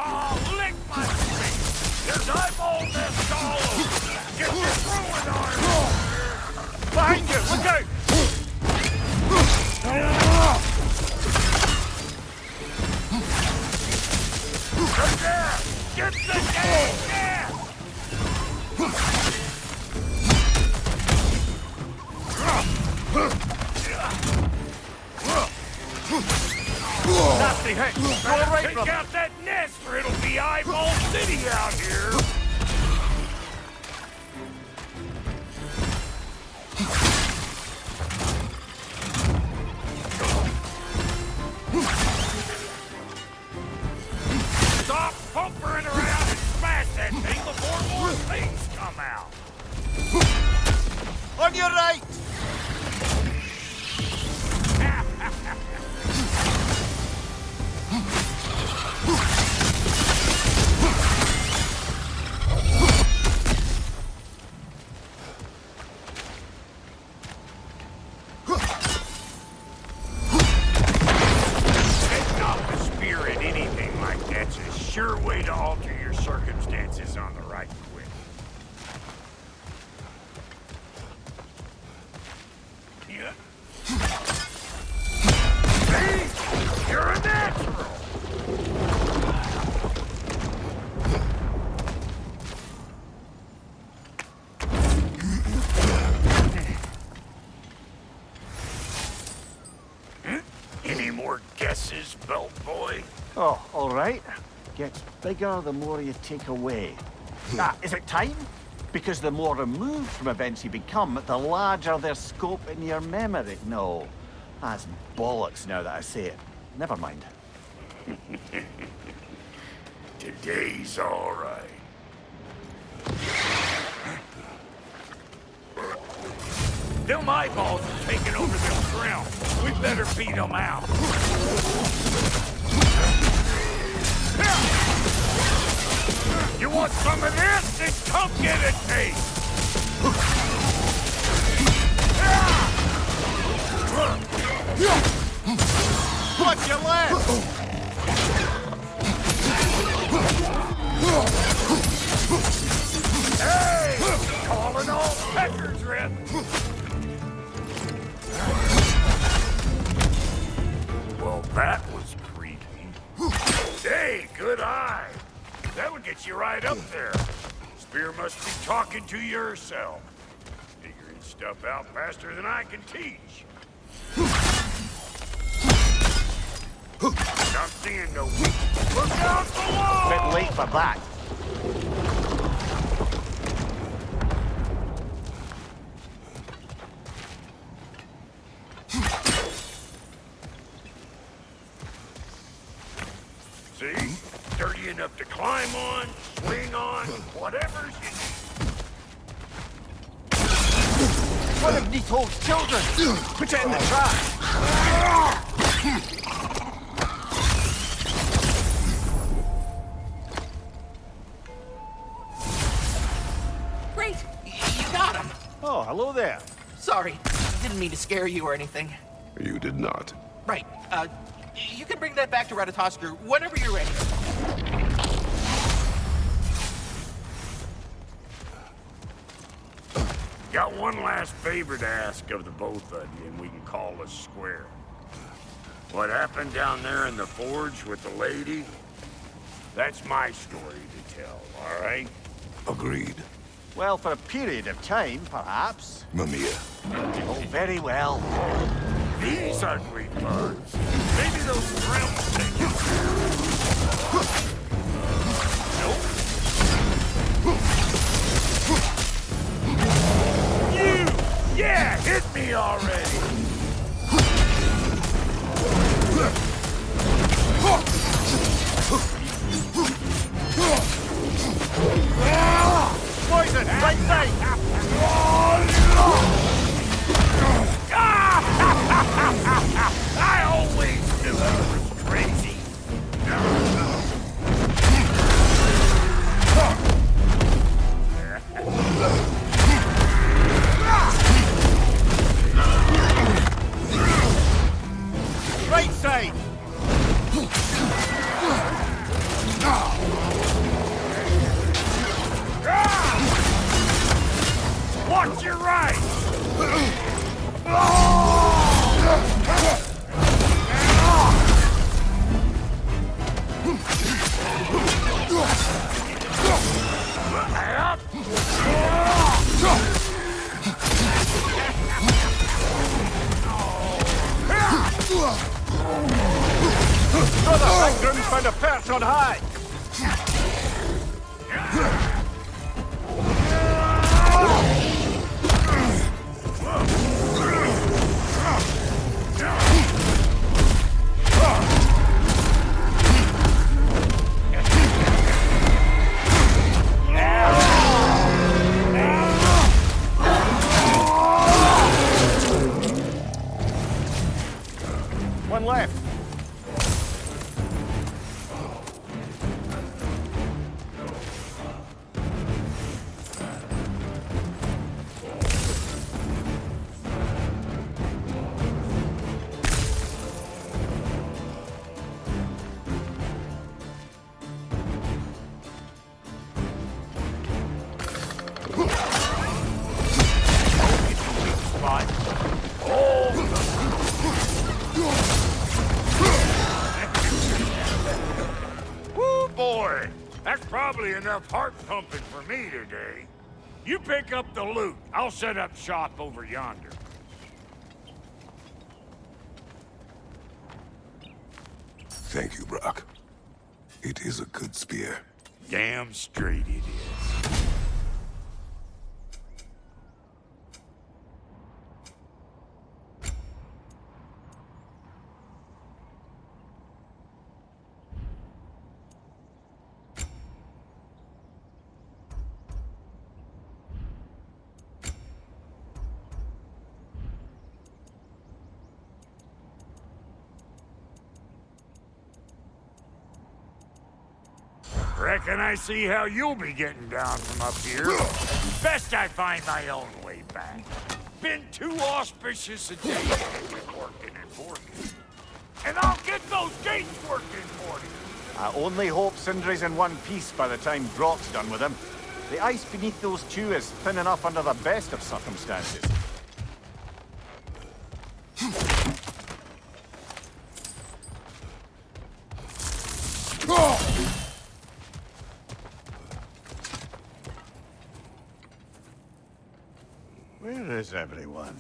Oh, lick my face! There's eyeball nests all over! Get this ruin arm! Behind you! Look out! Right there! Get the game! Yeah! Nasty hit! Go right, Take brother! out that nest or it'll be eyeball city out here! Stop pumpering around and smash that thing before more things come out! On your right! Taking off the spear at anything like that's a sure way to alter your circumstances on the right quick. Yeah. See? You're a natural! Any more guesses, belt boy? Oh, all right. Gets bigger the more you take away. Is it time? Because the more removed from events you become, the larger their scope in your memory. No, that's bollocks now that I say it. Never mind. Today's all right. Them eyeballs are taking over this ground. We better beat them out. You want some of this? Then come get a taste. Watch your left! Hey! Calling all peckers, Rip! Well, that was creepy. Hey, good eye. That would get you right up there. Spear must be talking to yourself. Figuring stuff out faster than I can teach. Not seeing no weak. Look out below! Bit late for that. See? Dirty enough to climb on, swing on, whatever's you need. One of Nito's children! Put it in the trash! Great! You got him! Oh, hello there. Sorry, didn't mean to scare you or anything. You did not. Right, you can bring that back to Ratatoskr whenever you're ready. Got one last favor to ask of the both of you, and we can call us square. What happened down there in the forge with the lady? That's my story to tell, all right? Agreed. Well, for a period of time, perhaps. Mamiya. Oh, very well. These ugly bugs. Maybe those realms take you. Nope. You! Yeah, hit me already! Poison! Right side! I always knew it was great. found a perch on high! One left. Woo, boy! That's probably enough heart pumping for me today. You pick up the loot. I'll set up shop over yonder. Thank you, Brock. It is a good spear. Damn straight it is. Reckon I see how you'll be getting down from up here. Best I find my own way back. Been too auspicious a day with working and working. And I'll get those gates working for you. I only hope Sindri's in one piece by the time Brock's done with him. The ice beneath those two is thin enough under the best of circumstances. Where is everyone?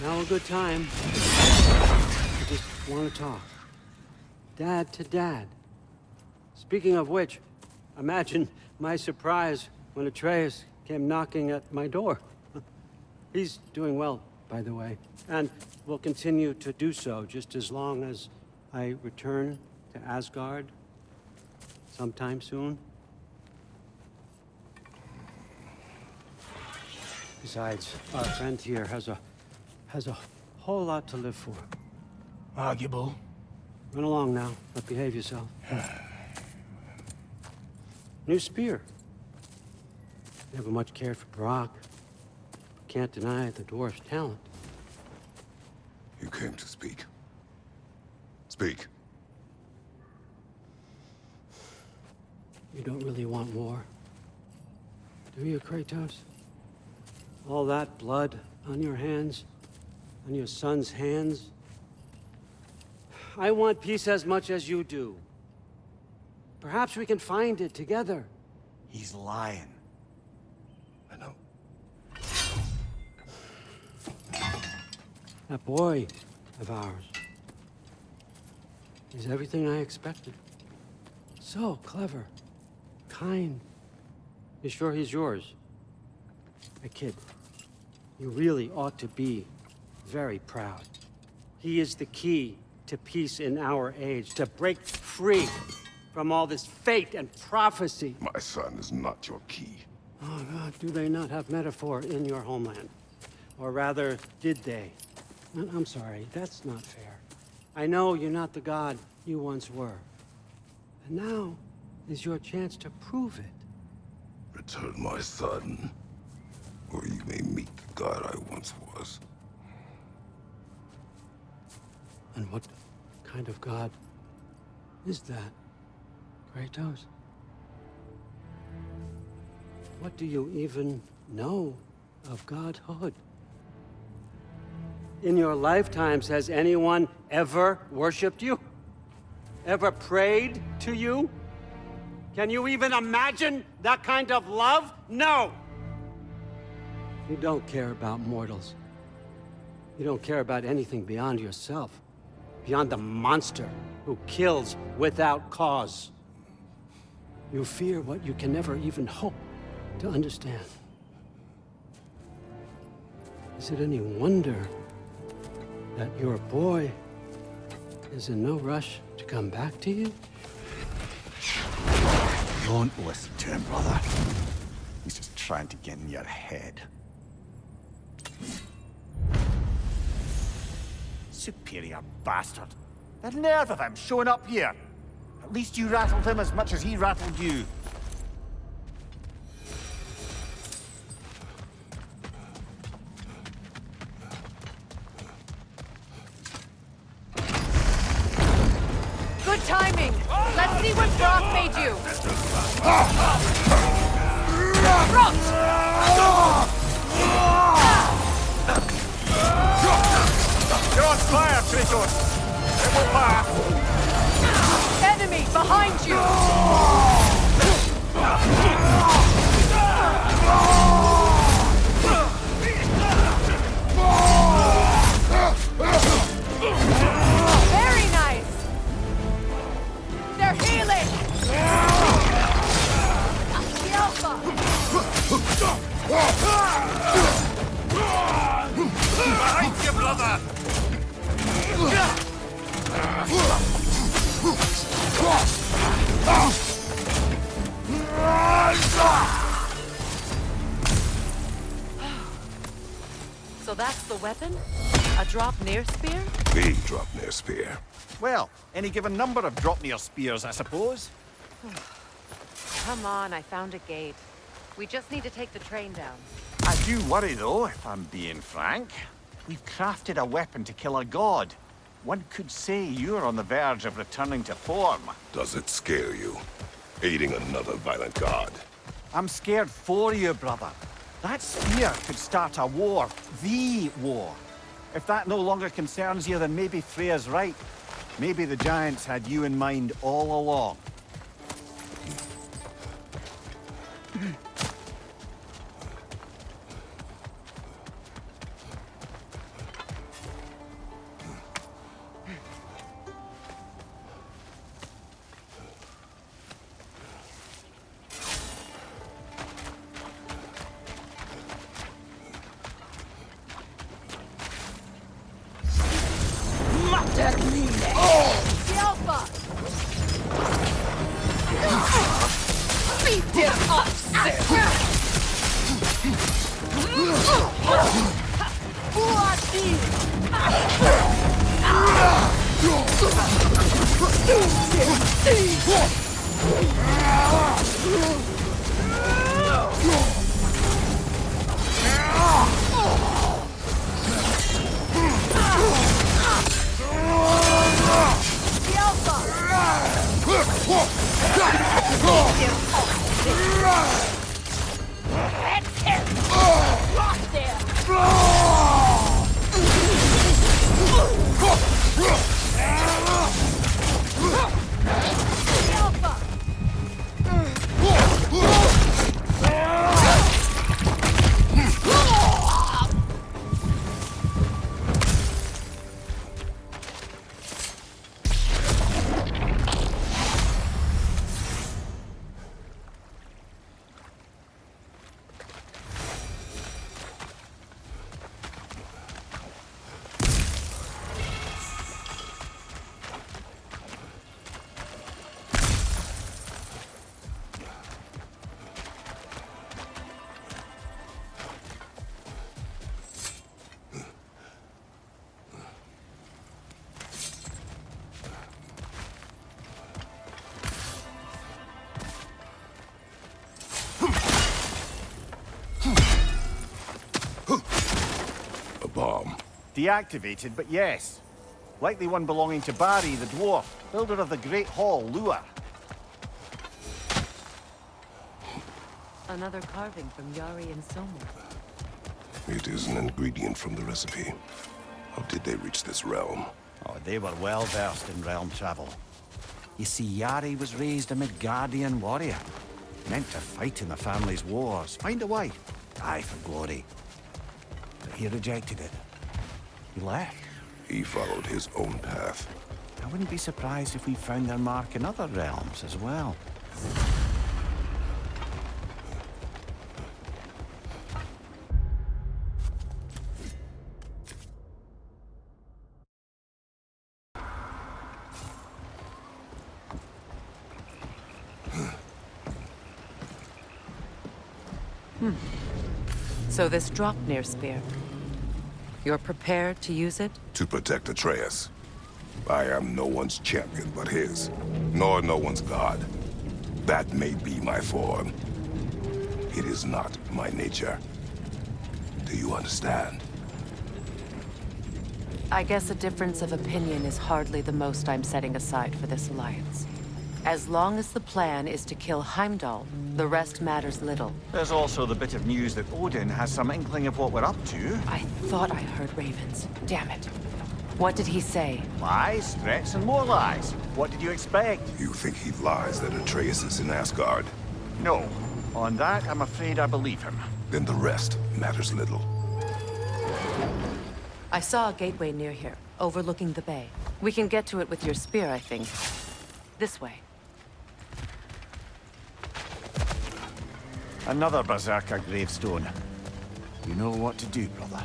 Now a good time. I just want to talk. Dad to dad. Speaking of which, imagine my surprise when Atreus came knocking at my door. He's doing well, by the way, and will continue to do so just as long as I return to Asgard sometime soon. Besides, our friend here has a whole lot to live for. Arguable. Run along now, but behave yourself. New spear. Never much cared for Brock. Can't deny the dwarf's talent. You came to speak. Speak. You don't really want war, do you, Kratos? All that blood on your hands, on your son's hands? I want peace as much as you do. Perhaps we can find it together. He's lying. I know. That boy of ours is everything I expected. So clever, kind. You sure he's yours? A kid. You really ought to be very proud. He is the key to peace in our age, to break free from all this fate and prophecy. My son is not your key. Oh, God, do they not have metaphor in your homeland? Or rather, did they? I'm sorry, that's not fair. I know you're not the god you once were. And now is your chance to prove it. Return my son, or you may meet the god I once was. And what kind of god is that, Kratos? What do you even know of godhood? In your lifetimes, has anyone ever worshipped you? Ever prayed to you? Can you even imagine that kind of love? No! You don't care about mortals. You don't care about anything beyond yourself. Beyond the monster who kills without cause. You fear what you can never even hope to understand. Is it any wonder that your boy is in no rush to come back to you? Don't listen to him, brother. He's just trying to get in your head. Superior bastard. The nerve of him showing up here. At least you rattled him as much as he rattled you. Good timing! Let's see what Brock made you! You're on fire, Kratos! It will pass! Enemy behind you! Very nice! They're healing! The Alpha! Behind you, brother! So that's the weapon? A drop-near spear? The drop-near spear. Well, any given number of drop-near spears, I suppose. Come on, I found a gate. We just need to take the train down. I do worry, though, if I'm being frank. We've crafted a weapon to kill a god. One could say you're on the verge of returning to form. Does it scare you? Aiding another violent god? I'm scared for you, brother. That spear could start a war. The war. If that no longer concerns you, then maybe Freya's right. Maybe the Giants had you in mind all along. The Alpha! Beat him up, sis! Deactivated, but yes. Likely one belonging to Barry, the dwarf, builder of the Great Hall, Lua. Another carving from Yari and Soma. It is an ingredient from the recipe. How did they reach this realm? Oh, they were well versed in realm travel. You see, Yari was raised a Midgardian warrior. Meant to fight in the family's wars, find a wife, die for glory. But he rejected it. He left. He followed his own path. I wouldn't be surprised if we found their mark in other realms as well. So this Draupnir spear, you're prepared to use it? To protect Atreus. I am no one's champion but his, nor no one's god. That may be my form. It is not my nature. Do you understand? I guess a difference of opinion is hardly the most I'm setting aside for this alliance. As long as the plan is to kill Heimdall, the rest matters little. There's also the bit of news that Odin has some inkling of what we're up to. I thought I heard ravens. Damn it. What did he say? Lies, threats, and more lies. What did you expect? You think he lies that Atreus is in Asgard? No. On that, I'm afraid I believe him. Then the rest matters little. I saw a gateway near here, overlooking the bay. We can get to it with your spear, I think. This way. Another Berserker gravestone. You know what to do, brother.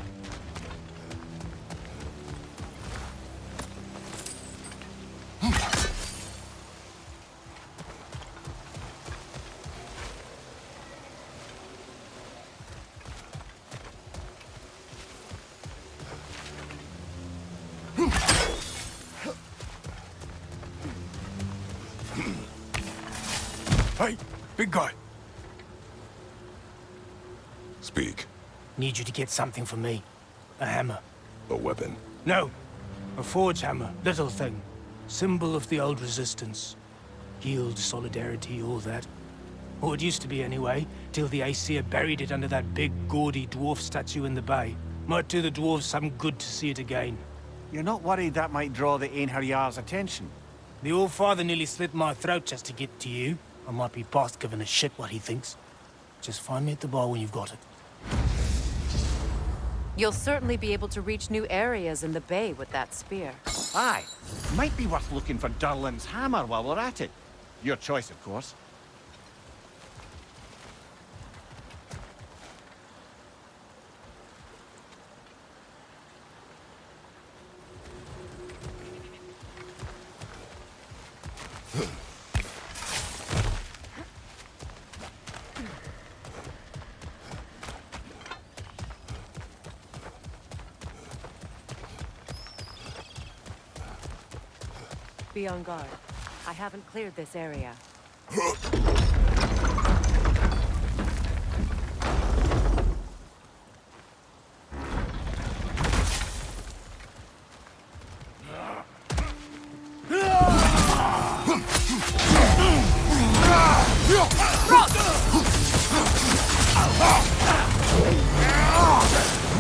Hey, big guy. Speak. Need you to get something for me. A hammer. A weapon. No. A forge hammer. Little thing. Symbol of the old resistance. Guild, solidarity, all that. Or it used to be anyway, till the Aesir buried it under that big, gaudy dwarf statue in the bay. Might do the dwarves some good to see it again. You're not worried that might draw the Einherjar's attention? The old father nearly slit my throat just to get to you. I might be past giving a shit what he thinks. Just find me at the bar when you've got it. You'll certainly be able to reach new areas in the bay with that spear. Aye. Might be worth looking for Durlin's hammer while we're at it. Your choice, of course. Be on guard. I haven't cleared this area.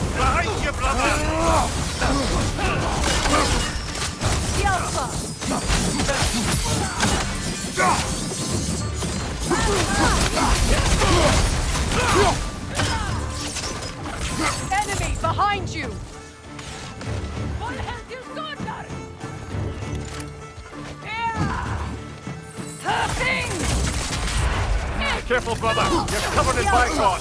Behind you, brother! Enemy behind you! What have you done? Careful, brother! You're covered in bicon!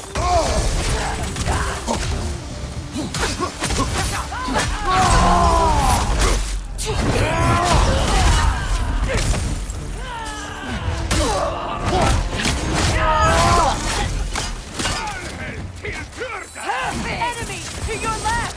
Enemy to your left!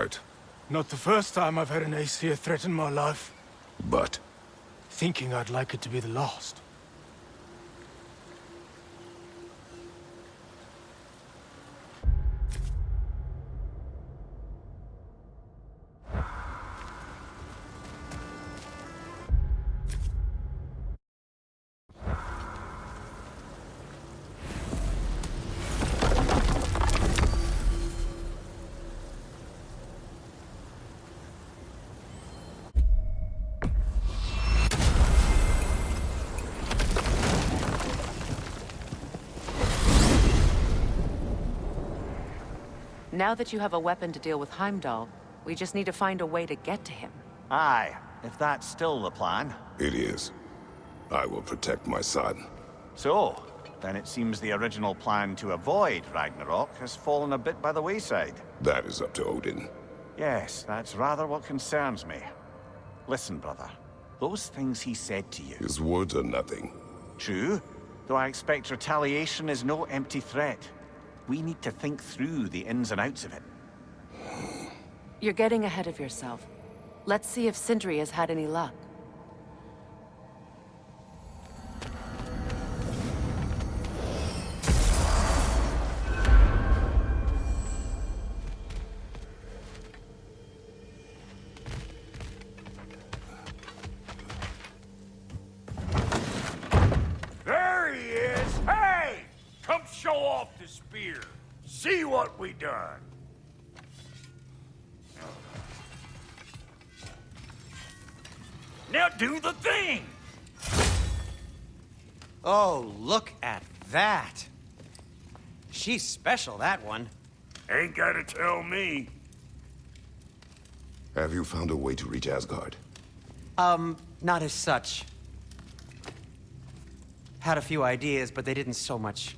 right. Not the first time I've had an Aesir threaten my life. But? Thinking I'd like it to be the last. Now that you have a weapon to deal with Heimdall, we just need to find a way to get to him. Aye, if that's still the plan. It is. I will protect my son. So, then it seems the original plan to avoid Ragnarok has fallen a bit by the wayside. That is up to Odin. Yes, that's rather what concerns me. Listen, brother. Those things he said to you... His words are nothing. True, though I expect retaliation is no empty threat. We need to think through the ins and outs of it. You're getting ahead of yourself. Let's see if Sindri has had any luck. There he is! Hey! Come show off the spear. See what we done. Now do the thing! Oh, look at that. She's special, that one. Ain't gotta tell me. Have you found a way to reach Asgard? Not as such. Had a few ideas, but they didn't so much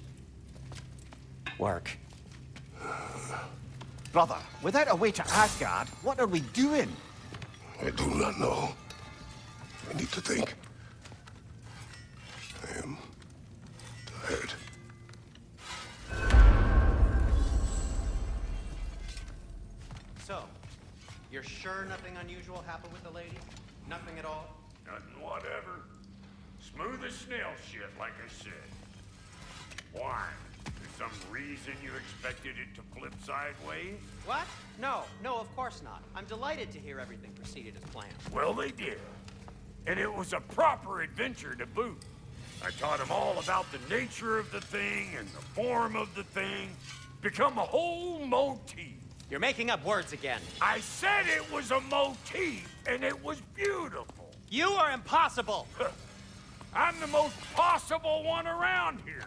work. Brother, without a way to Asgard, what are we doing? I do not know. I need to think. I am tired. So, you're sure nothing unusual happened with the lady? Nothing at all? Nothing whatever. Smooth as snail shit, like I said. Why? There's some reason you expected it to flip sideways? What? No, of course not. I'm delighted to hear everything proceeded as planned. Well, they did. And it was a proper adventure to boot. I taught them all about the nature of the thing and the form of the thing. Become a whole motif. You're making up words again. I said it was a motif, and it was beautiful. You are impossible. I'm the most possible one around here.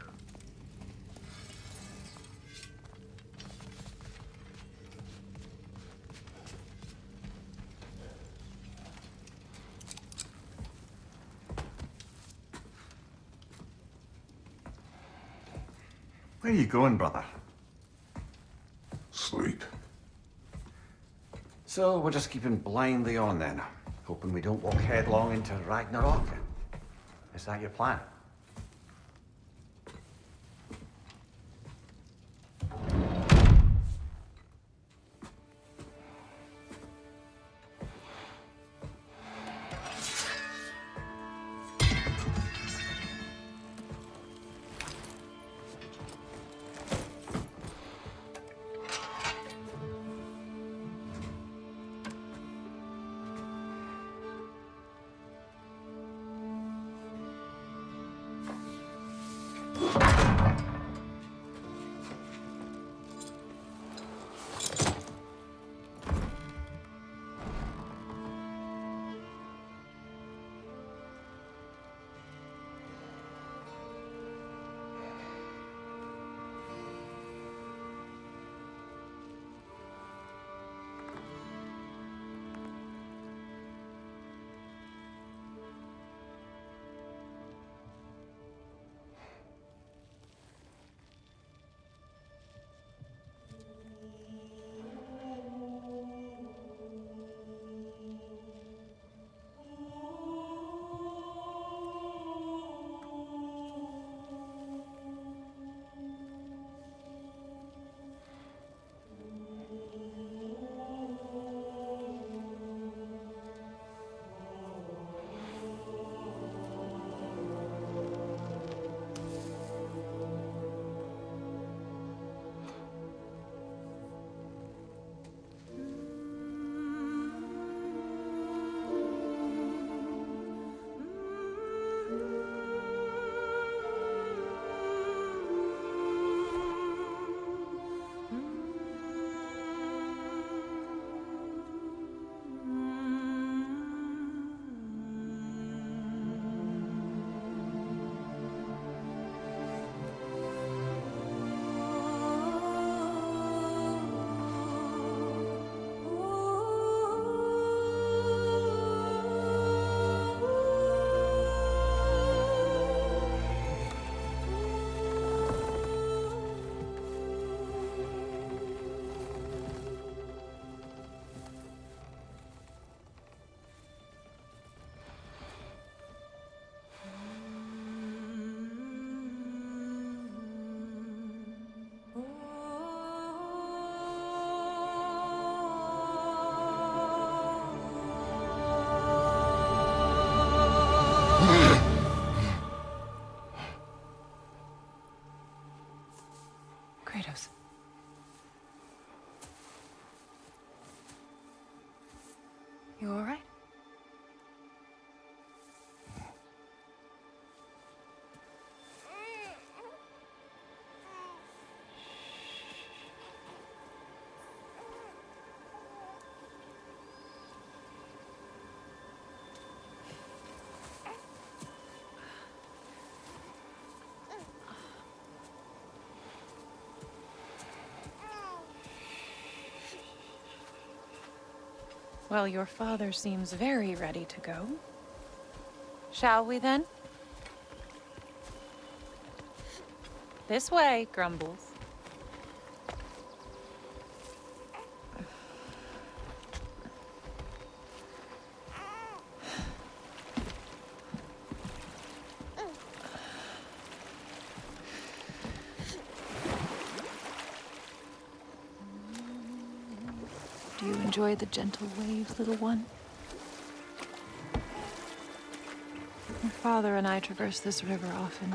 Where are you going, brother? Sleep. So we're just keeping blindly on then, hoping we don't walk headlong into Ragnarok. Is that your plan? Kratos. You all right? Well, your father seems very ready to go. Shall we then? This way, Grumbles. Do you enjoy the gentle waves, little one? Your father and I traverse this river often.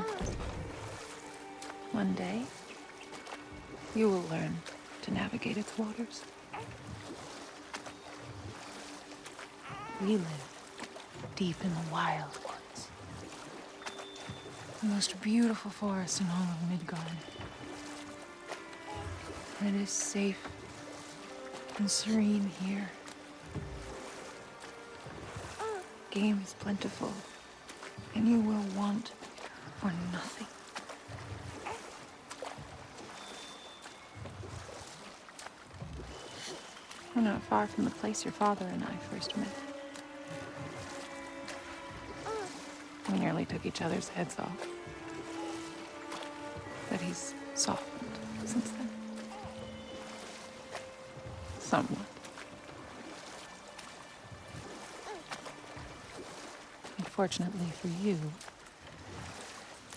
One day, you will learn to navigate its waters. We live deep in the wild woods. The most beautiful forest in all of Midgard. It is safe and serene here. Game is plentiful, and you will want for nothing. We're not far from the place your father and I first met. We nearly took each other's heads off. But he's softened since then. Somewhat. Unfortunately for you,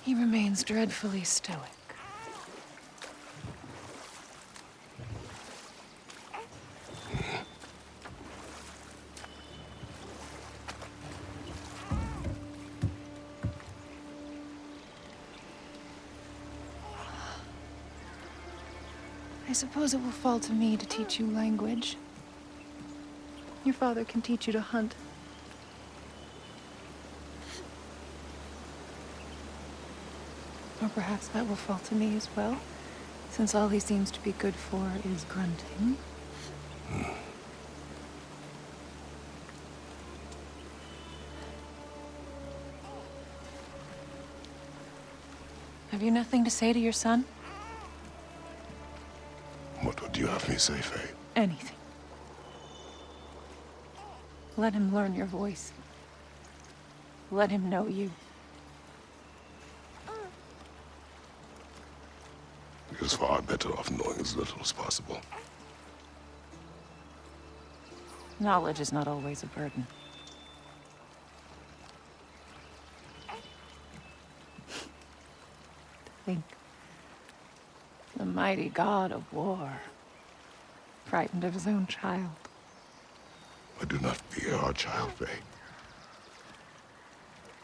he remains dreadfully stoic. I suppose it will fall to me to teach you language. Your father can teach you to hunt. Or perhaps that will fall to me as well, since all he seems to be good for is grunting. Have you nothing to say to your son? What would you have me say, Faye? Anything. Let him learn your voice. Let him know you. He is far better off knowing as little as possible. Knowledge is not always a burden. Think. The mighty God of War, frightened of his own child. I do not fear our child, Faye.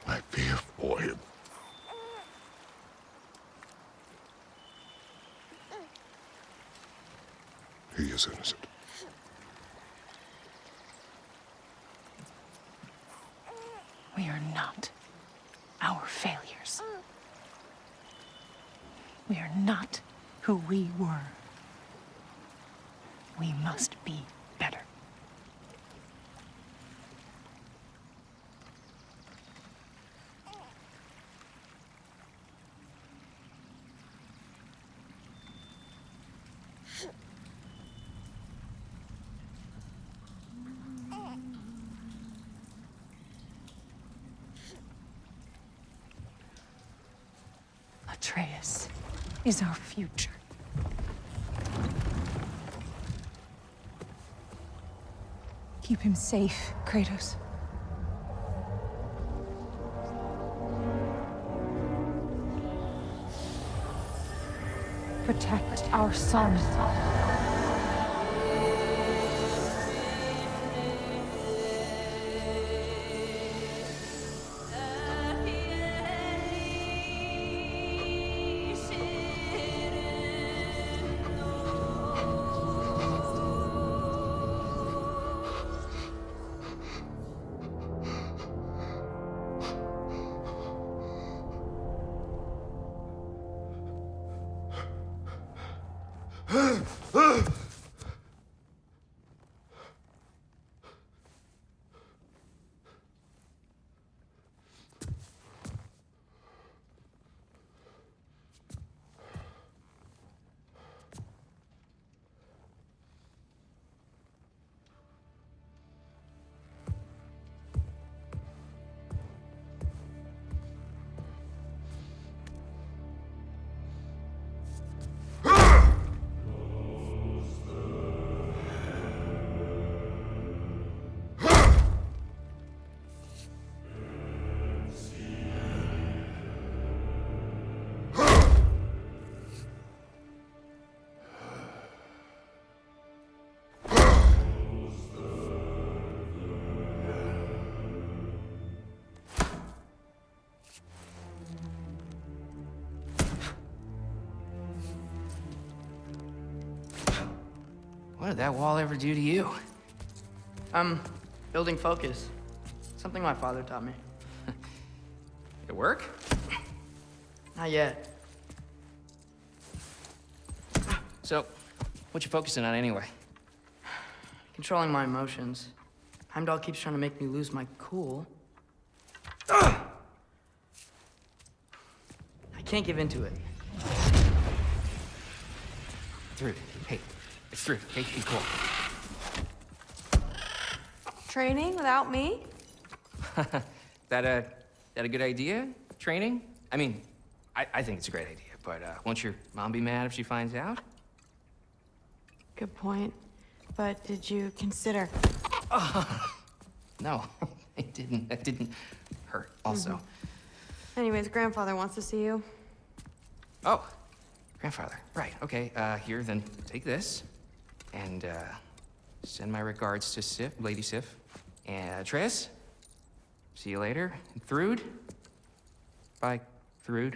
I fear for him. He is innocent. We are not our failures. We are not who we were. We must be better. Atreus is our future. Keep him safe, Kratos. Protect our son. What did that wall ever do to you? Building focus. Something my father taught me. It work? Not yet. So, what you focusing on anyway? Controlling my emotions. Heimdall keeps trying to make me lose my cool. I can't give into it. Thrud, hey, it's Thrud. Hey, be cool. Training without me? that a good idea? Training? I mean, I think it's a great idea, but won't your mom be mad if she finds out? Good point. But did you consider? No, it didn't. That didn't hurt. Also. Anyways, grandfather wants to see you. Oh, grandfather. Right. Okay. Here, then take this, and send my regards to Sif, Lady Sif, and Atreus. See you later. And Thrud. Bye, Thrud.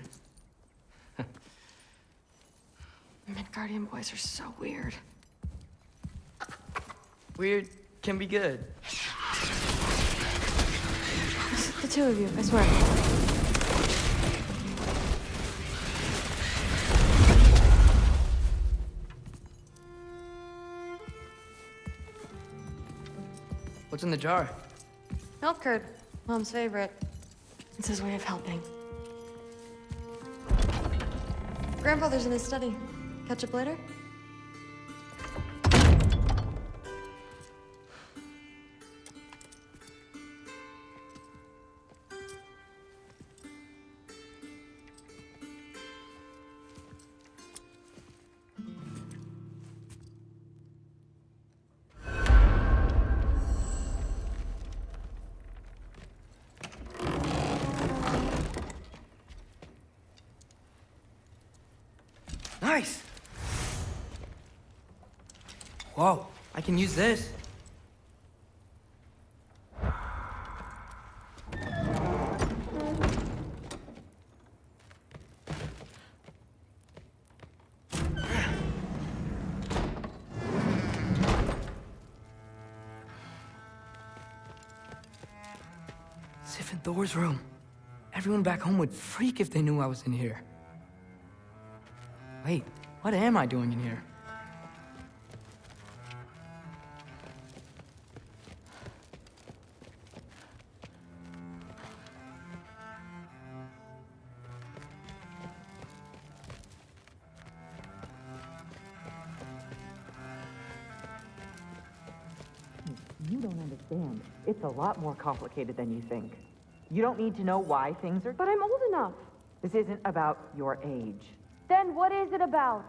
Midgardian boys are so weird. Weird can be good. The two of you, I swear. What's in the jar? Milk curd, Mom's favorite. It's his way of helping. Grandfather's in his study. Catch up later? Nice! Whoa, I can use this. Sif and Thor's room. Everyone back home would freak if they knew I was in here. Wait, what am I doing in here? You don't understand. It's a lot more complicated than you think. You don't need to know why things are... But I'm old enough. This isn't about your age. Then what is it about?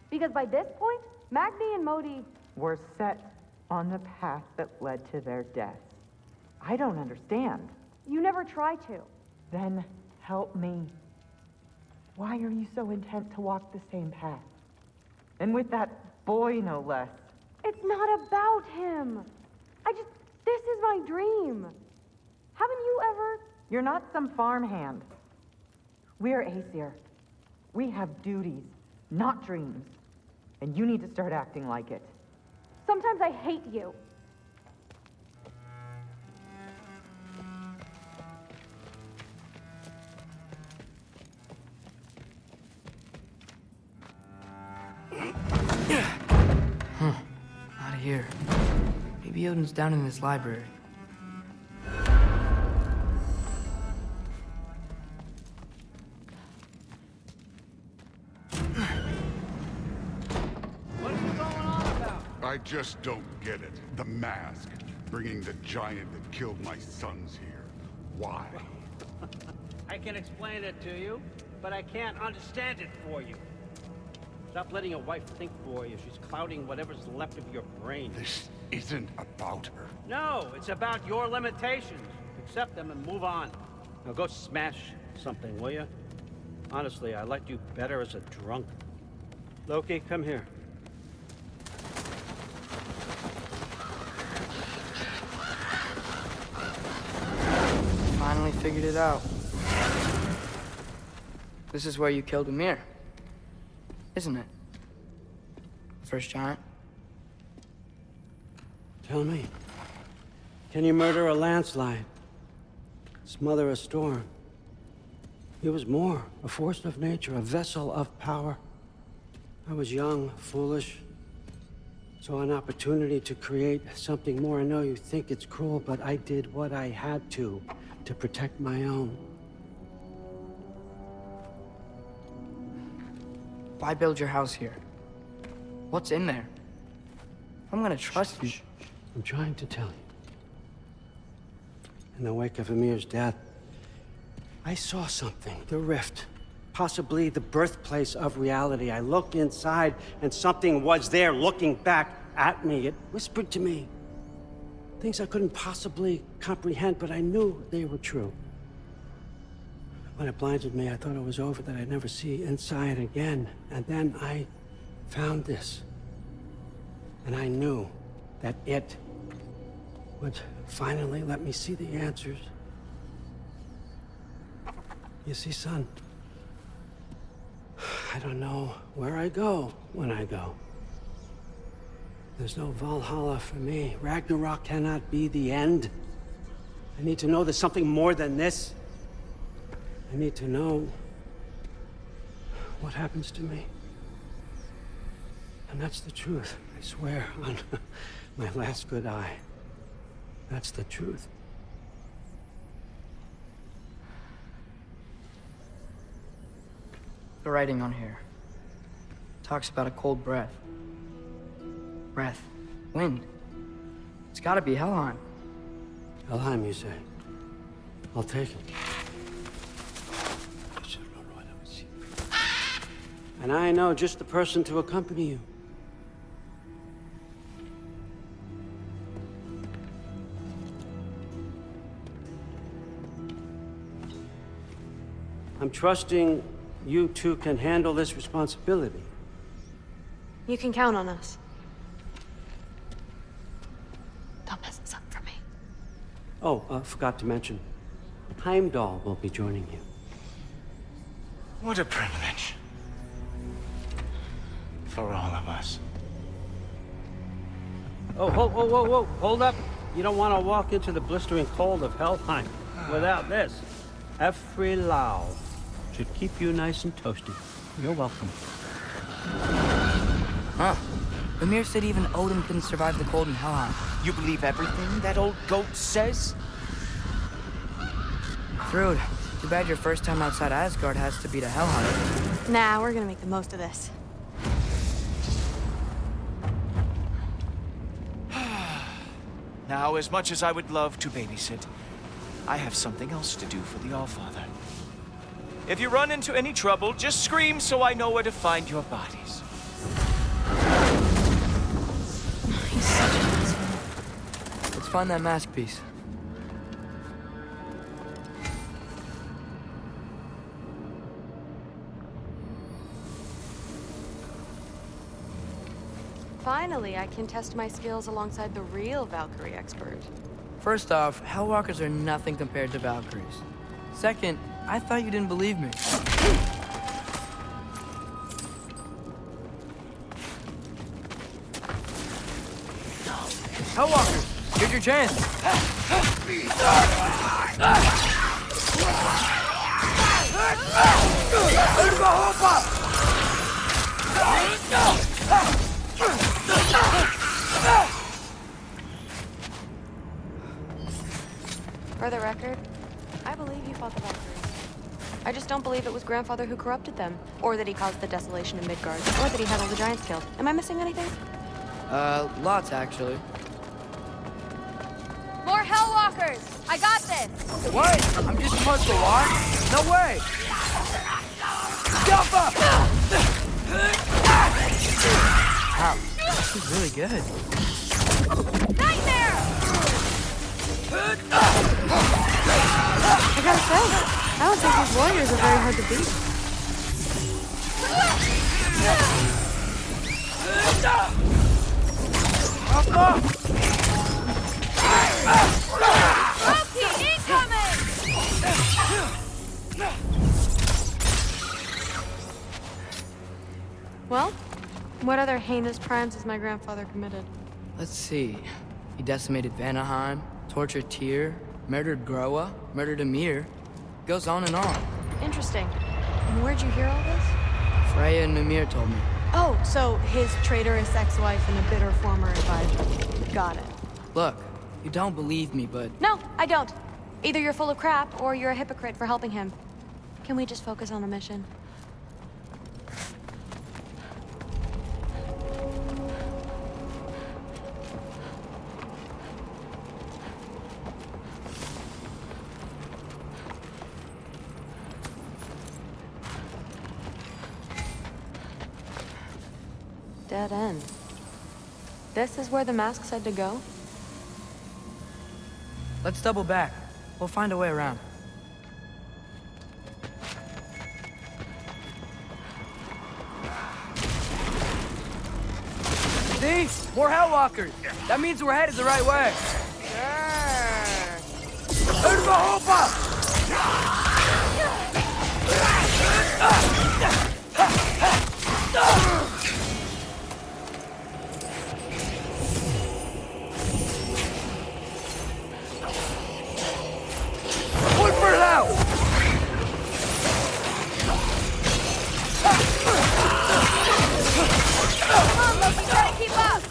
Because by this point, Magni and Modi... Were set on the path that led to their deaths. I don't understand. You never try to. Then help me. Why are you so intent to walk the same path? And with that boy, no less. It's not about him. This is my dream. Haven't you ever... You're not some farmhand. We're Aesir. We have duties, not dreams. And you need to start acting like it. Sometimes I hate you. here. Maybe Odin's down in this library. I just don't get it. The mask. Bringing the giant that killed my sons here. Why? I can explain it to you, but I can't understand it for you. Stop letting your wife think for you. She's clouding whatever's left of your brain. This isn't about her. No, it's about your limitations. Accept them and move on. Now go smash something, will you? Honestly, I liked you better as a drunk. Loki, come here. Finally figured it out. This is where you killed Ymir, isn't it? First giant. Tell me, can you murder a landslide? Smother a storm? He was more, a force of nature, a vessel of power. I was young, foolish, saw an opportunity to create something more. I know you think it's cruel, but I did what I had to protect my own. Why build your house here? What's in there? I'm gonna trust you. I'm trying to tell you. In the wake of Ymir's death, I saw something, the rift, possibly the birthplace of reality. I looked inside and something was there looking back at me. It whispered to me things I couldn't possibly comprehend, but I knew they were true. When it blinded me, I thought it was over, that I'd never see inside again. And then I found this. And I knew that it would finally let me see the answers. You see, son, I don't know where I go when I go. There's no Valhalla for me. Ragnarok cannot be the end. I need to know there's something more than this. I need to know what happens to me. And that's the truth, I swear, on my last good eye. That's the truth. The writing on here talks about a cold breath. Breath. Wind. It's gotta be Helheim. Helheim, you say? I'll take it. And I know just the person to accompany you. I'm trusting you two can handle this responsibility. You can count on us. Don't mess this up for me. Oh, forgot to mention, Heimdall will be joining you. What a privilege. For all of us. Oh, whoa, whoa, whoa, whoa, hold up. You don't want to walk into the blistering cold of Helheim without this. Every Lau should keep you nice and toasty. You're welcome. Huh. Ymir said even Odin couldn't survive the cold in Helheim. You believe everything that old goat says? Thrud, too bad your first time outside Asgard has to be to Helheim. Nah, we're gonna make the most of this. Now, as much as I would love to babysit, I have something else to do for the Allfather. If you run into any trouble, just scream so I know where to find your bodies. He's such an asshole. Let's find that mask piece. Finally, I can test my skills alongside the real Valkyrie expert. First off, Hellwalkers are nothing compared to Valkyries. Second, I thought you didn't believe me. Hellwalkers, here's your chance. For the record, I believe you fought the Valkyries. I just don't believe it was Grandfather who corrupted them, or that he caused the desolation in Midgard, or that he had all the giants killed. Am I missing anything? Lots actually. More Hellwalkers! I got this! What? I'm just supposed to watch? No way! Jump up! Wow, this is really good. Nightmare! I gotta say, I don't think these warriors are very hard to beat. Loki, incoming! Well, what other heinous crimes has my grandfather committed? Let's see. He decimated Vanaheim, tortured Tyr, murdered Groa, murdered Ymir. Goes on and on. Interesting. And where'd you hear all this? Freya and Ymir told me. Oh, so his traitorous ex-wife and a bitter former advisor. Got it. Look, you don't believe me, but... No, I don't. Either you're full of crap, or you're a hypocrite for helping him. Can we just focus on the mission? Dead end. This is where the mask said to go? Let's double back. We'll find a way around. See? More Hellwalkers! That means we're headed the right way. Come on, Loki, try to keep up!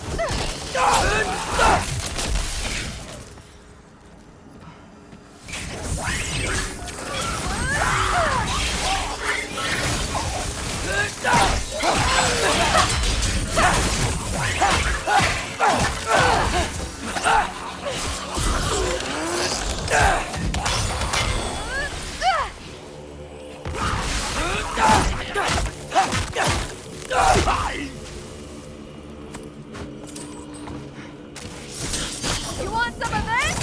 You want some of this?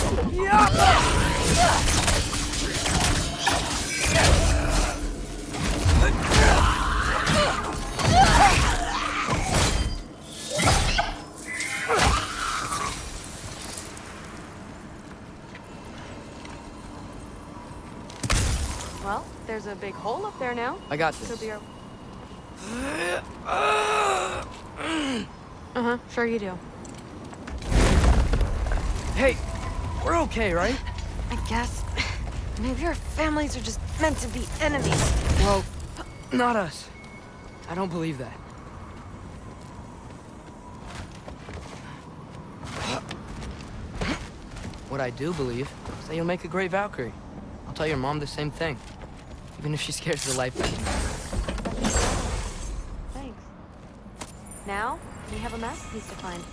Well, there's a big hole up there now. I got this. Could be our... Uh-huh, sure you do. Hey, we're okay, right? I guess. Maybe our families are just meant to be enemies. Well, not us. I don't believe that. What I do believe is that you'll make a great Valkyrie. I'll tell your mom the same thing, even if she scares her life out of me. Thanks. Now, we have a masterpiece to find.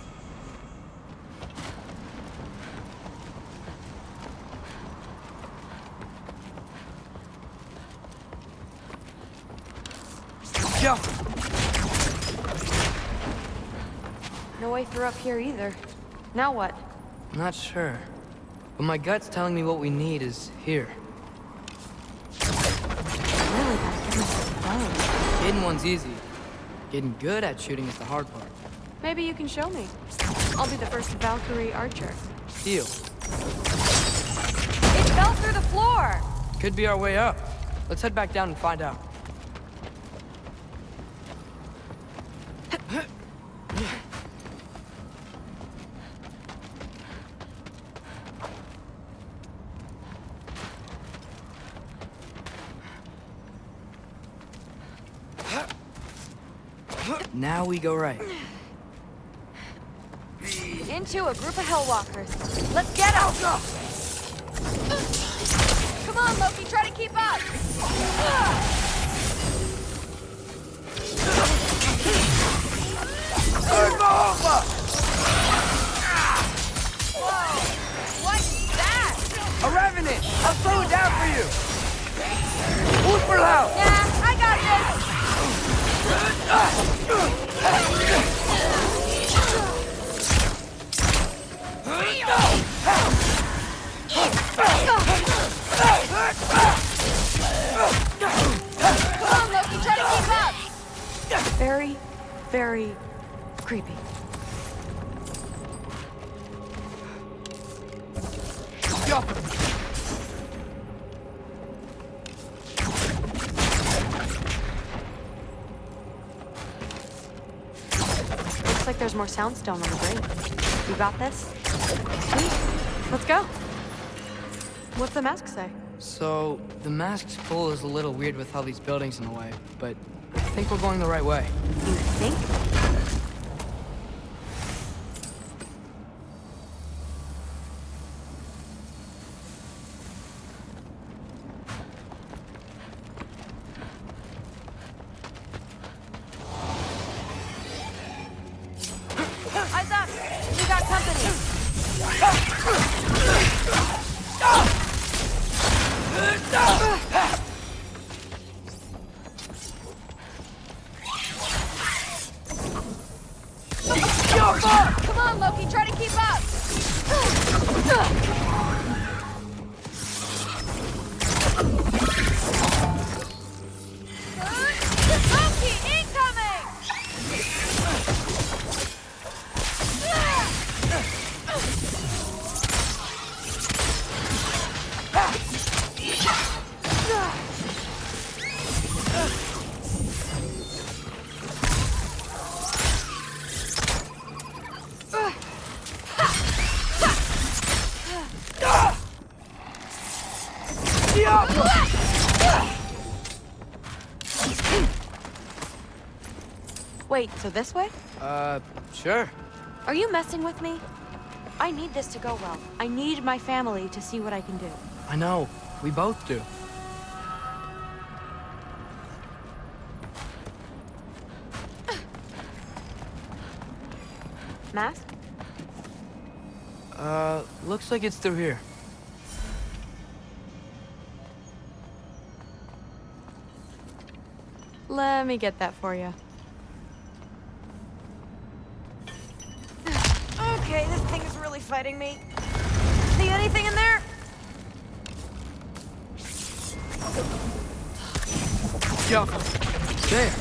Jump! No way through up here either. Now what? I'm not sure, but my gut's telling me what we need is here. Really gotta give myself a bow. Hidden one's easy. Getting good at shooting is the hard part. Maybe you can show me. I'll be the first Valkyrie archer. Deal. It fell through the floor! Could be our way up. Let's head back down and find out. Now we go right. Into a group of Hellwalkers. Let's get out! Come on, Loki, try to keep up! Whoa! What's that? A revenant! I'll slow it down for you! Move for loud! Yeah, I got this! Come on, Loki, try to keep up! Very, very creepy. Looks like there's more soundstone on the brink. You got this? Sweet. Let's go. What's the mask say? So, the mask's pull is a little weird with all these buildings in the way, but I think we're going the right way. You think? Eyes up! We got company! Come on, Loki, try to keep up! Loki, incoming! Wait, so this way? Sure. Are you messing with me? I need this to go well. I need my family to see what I can do. I know. We both do. Mask? Looks like it's through here. Let me get that for you. Okay, this thing is really fighting me. See anything in there? Jump. There.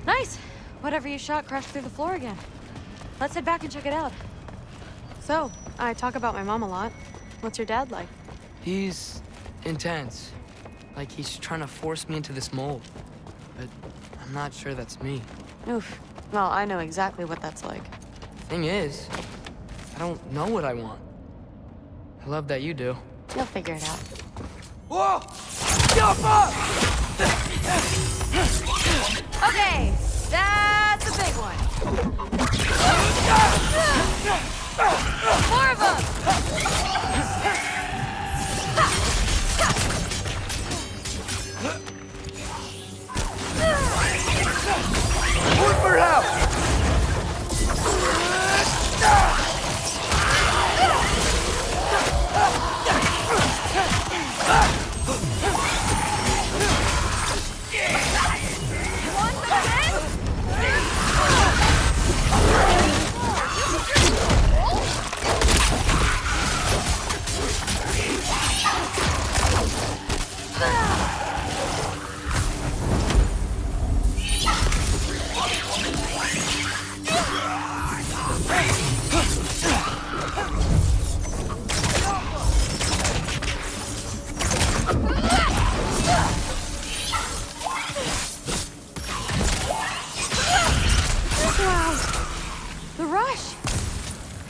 Nice! Whatever you shot crashed through the floor again. Let's head back and check it out. So, I talk about my mom a lot. What's your dad like? He's intense. Like he's trying to force me into this mold. But I'm not sure that's me. Oof. Well, I know exactly what that's like. Thing is, I don't know what I want. I love that you do. You'll figure it out. Whoa! Jump up! Okay, that's a big one. More of them! Wood for help!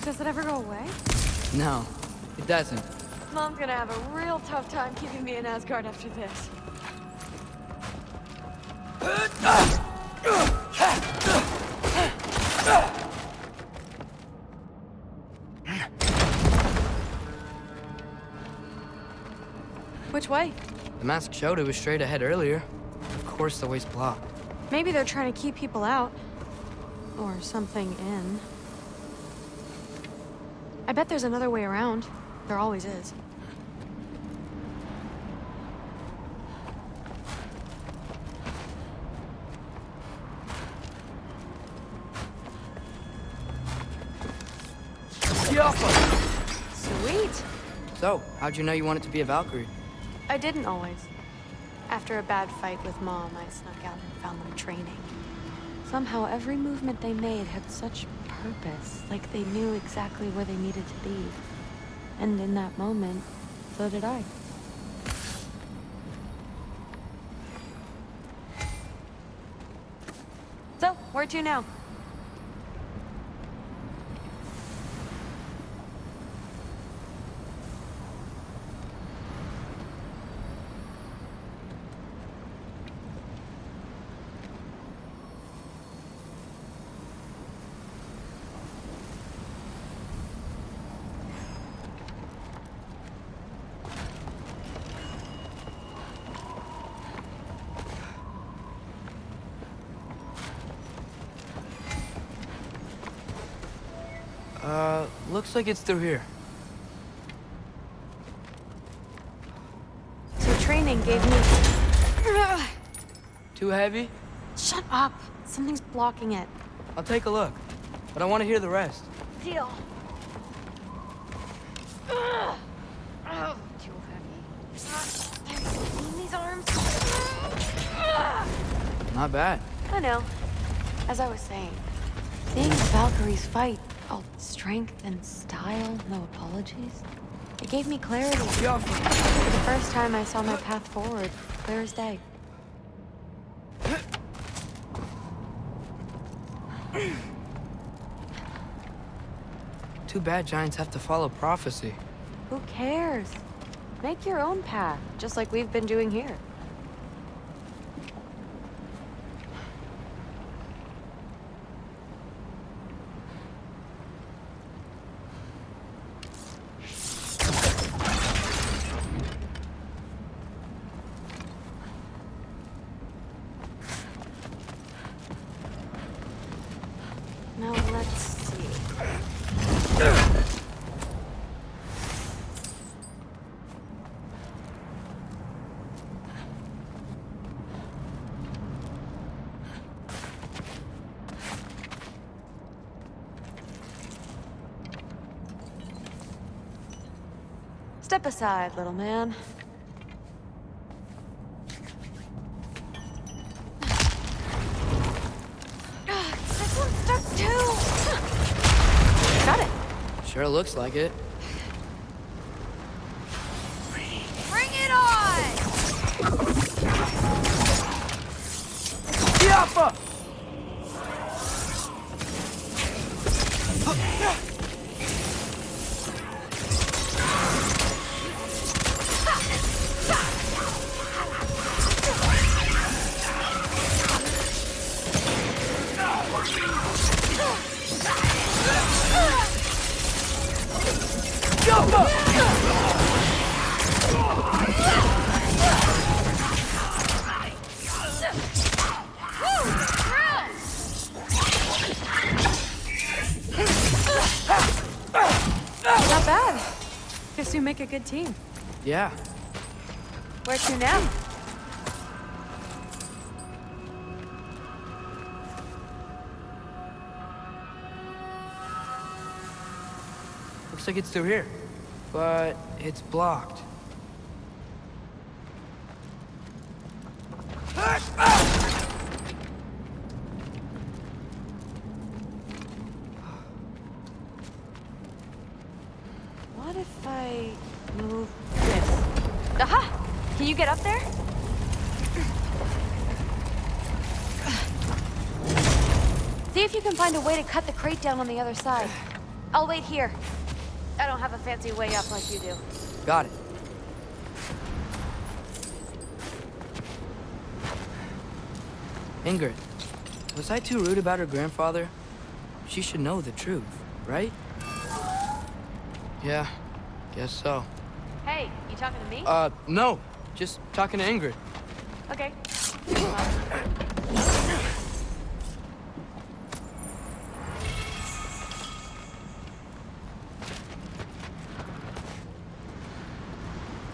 Does it ever go away? No, it doesn't. Mom's gonna have a real tough time keeping me in Asgard after this. Which way? The mask showed it was straight ahead earlier. Of course the way's blocked. Maybe they're trying to keep people out. Or something in. I bet there's another way around. There always is. Sweet. So, how'd you know you wanted to be a Valkyrie? I didn't always. After a bad fight with Mom, I snuck out and found them training. Somehow, every movement they made had such purpose, like they knew exactly where they needed to be. And in that moment, so did I. So, where to now? Looks like it's through here. So training gave me... Too heavy? Shut up! Something's blocking it. I'll take a look, but I want to hear the rest. Deal. Oh, too heavy. Have you seen these arms? Not bad. I know. As I was saying, seeing the Valkyries fight, all strength and style, no apologies, it gave me clarity. For the first time I saw my path forward, clear as day. Too bad giants have to follow prophecy. Who cares? Make your own path, just like we've been doing here. Now let's see. Step aside, little man. This one's stuck too. Got it. Sure looks like it. Bring it on! Yappa! Not bad. Guess you make a good team. Yeah. Where to now? Looks like it's through here. But it's blocked. What if I move this? Aha! Can you get up there? See if you can find a way to cut the crate down on the other side. I'll wait here. I don't have a fancy way up like you do. Got it. Ingrid, was I too rude about her grandfather? She should know the truth, right? Yeah, guess so. Hey, Hey, you talking to me? No. Just talking to Ingrid. Okay.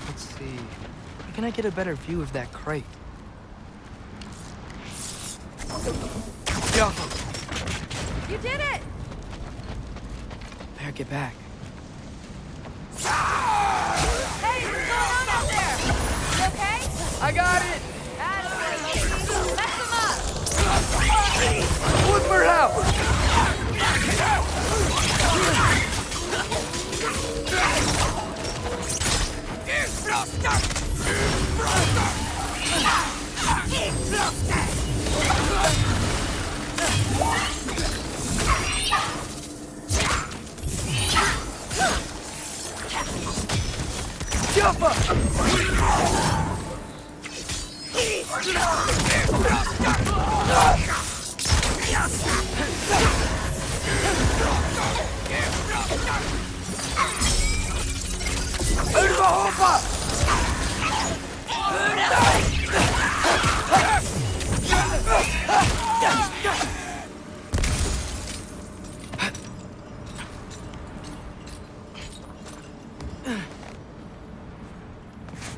Let's see. Where can I get a better view of that crate? Yo! You did it! Better get back. Hey, what's going on out there? You okay? I got it! Mess him up! Look for help! Jump up!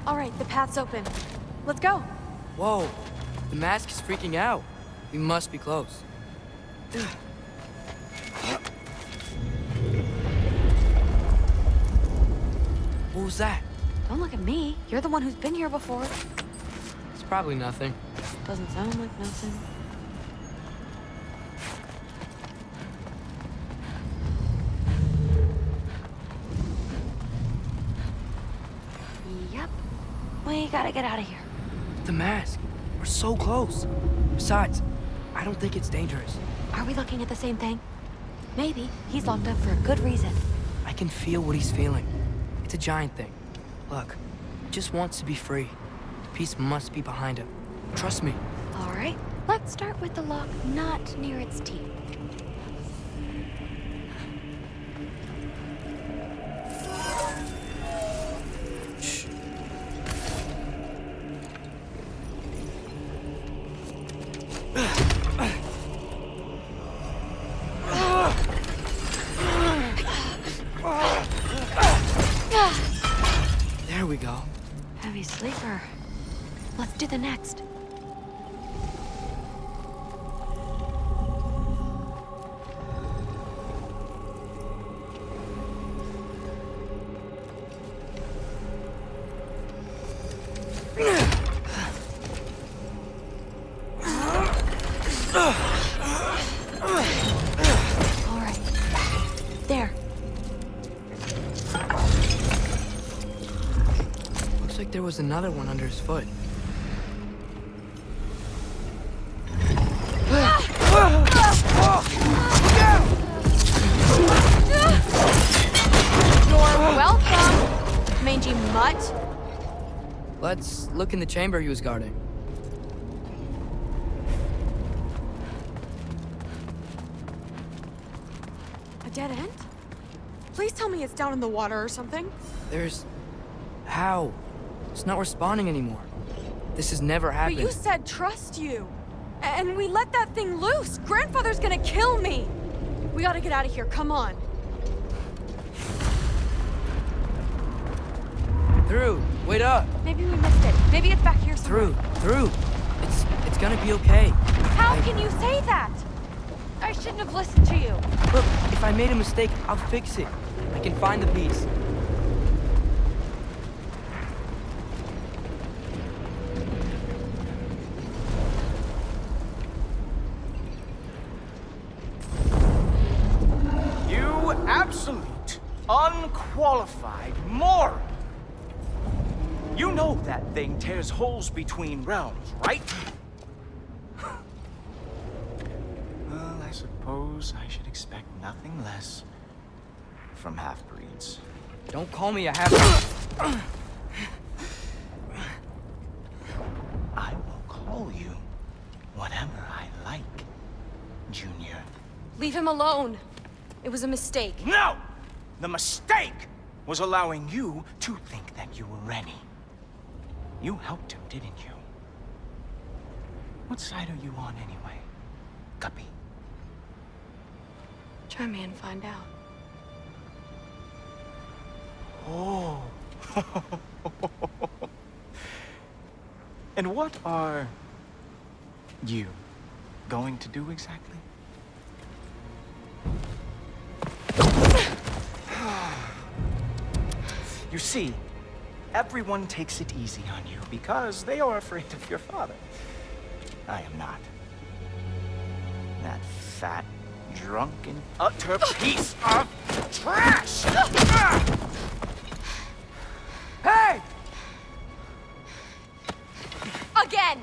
All right, the path's open. Let's go. Whoa, the mask is freaking out. We must be close. What was that? Don't look at me. You're the one who's been here before. It's probably nothing. Doesn't sound like nothing. Yep. We gotta get out of here. The mask. We're so close. Besides, I don't think it's dangerous. Are we looking at the same thing? Maybe. He's locked up for a good reason. I can feel what he's feeling. It's a giant thing. Look, he just wants to be free. The peace must be behind him. Trust me. All right. Let's start with the lock not near its teeth. There we go. Heavy sleeper. Let's do the next. All right. There. Looks like there was another one under his foot. You're welcome, mangy mutt. Let's look in the chamber he was guarding. A dead end? Please tell me it's down in the water or something. There's... How? It's not responding anymore. This has never happened. But you said trust you. And we let that thing loose. Grandfather's gonna kill me. We gotta get out of here. Come on. Through. Wait up. Maybe we missed it. Maybe it's back here somewhere. Through. It's gonna be okay. How can you say that? I shouldn't have listened to you. Look, if I made a mistake, I'll fix it. I can find the piece. You absolute, unqualified moron! You know that thing tears holes between realms, right? Well, I suppose I should expect nothing less from half-breeds. Don't call me a half... I will call you whatever I like, Junior. Leave him alone. It was a mistake. No! The mistake was allowing you to think that you were ready. You helped him, didn't you? What side are you on anyway, Guppy? Try me and find out. Oh. And what are you going to do exactly? You see, everyone takes it easy on you because they are afraid of your father. I am not. That fat, drunken, utter piece of trash! Hey! Again!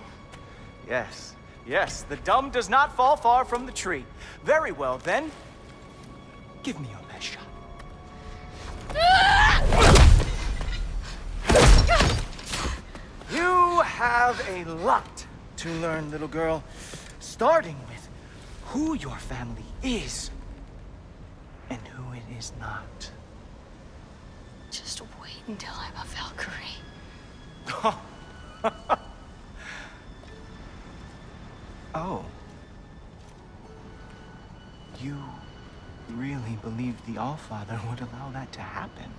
Yes, yes, the dumb does not fall far from the tree. Very well, then. Give me your best shot. You have a lot to learn, little girl. Starting with who your family is and who it is not. Just wait until I'm a Valkyrie. Oh. You really believed the Allfather would allow that to happen?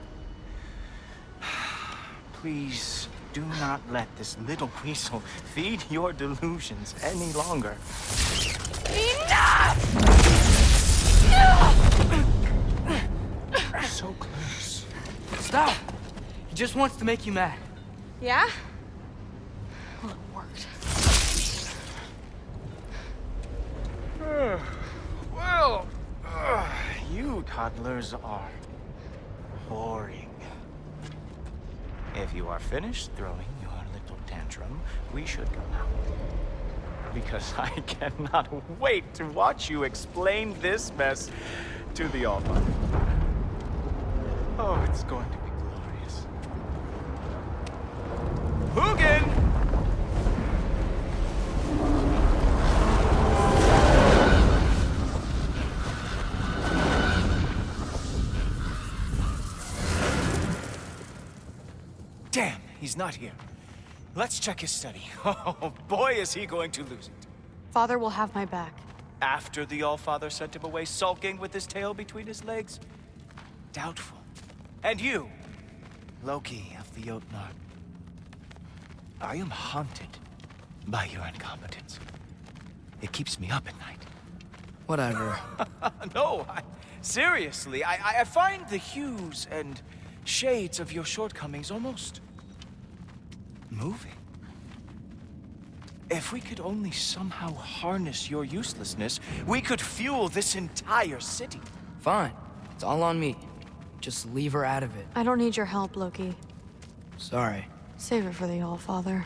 Please do not let this little weasel feed your delusions any longer. Enough! So close. Stop! He just wants to make you mad. Yeah? Well, it worked. Well, you toddlers are boring. If you are finished throwing your little tantrum, we should go now. Because I cannot wait to watch you explain this mess to the Allfather. Oh, it's going to be glorious. Hugin! Damn, he's not here. Let's check his study. Oh, boy, is he going to lose it. Father will have my back. After the Allfather sent him away sulking with his tail between his legs? Doubtful. And you, Loki of the Jotnar. I am haunted by your incompetence. It keeps me up at night. Whatever. No, seriously, I find the hues and shades of your shortcomings almost moving. If we could only somehow harness your uselessness, we could fuel this entire city. Fine. It's all on me. Just leave her out of it. I don't need your help, Loki. Sorry. Save it for the Allfather.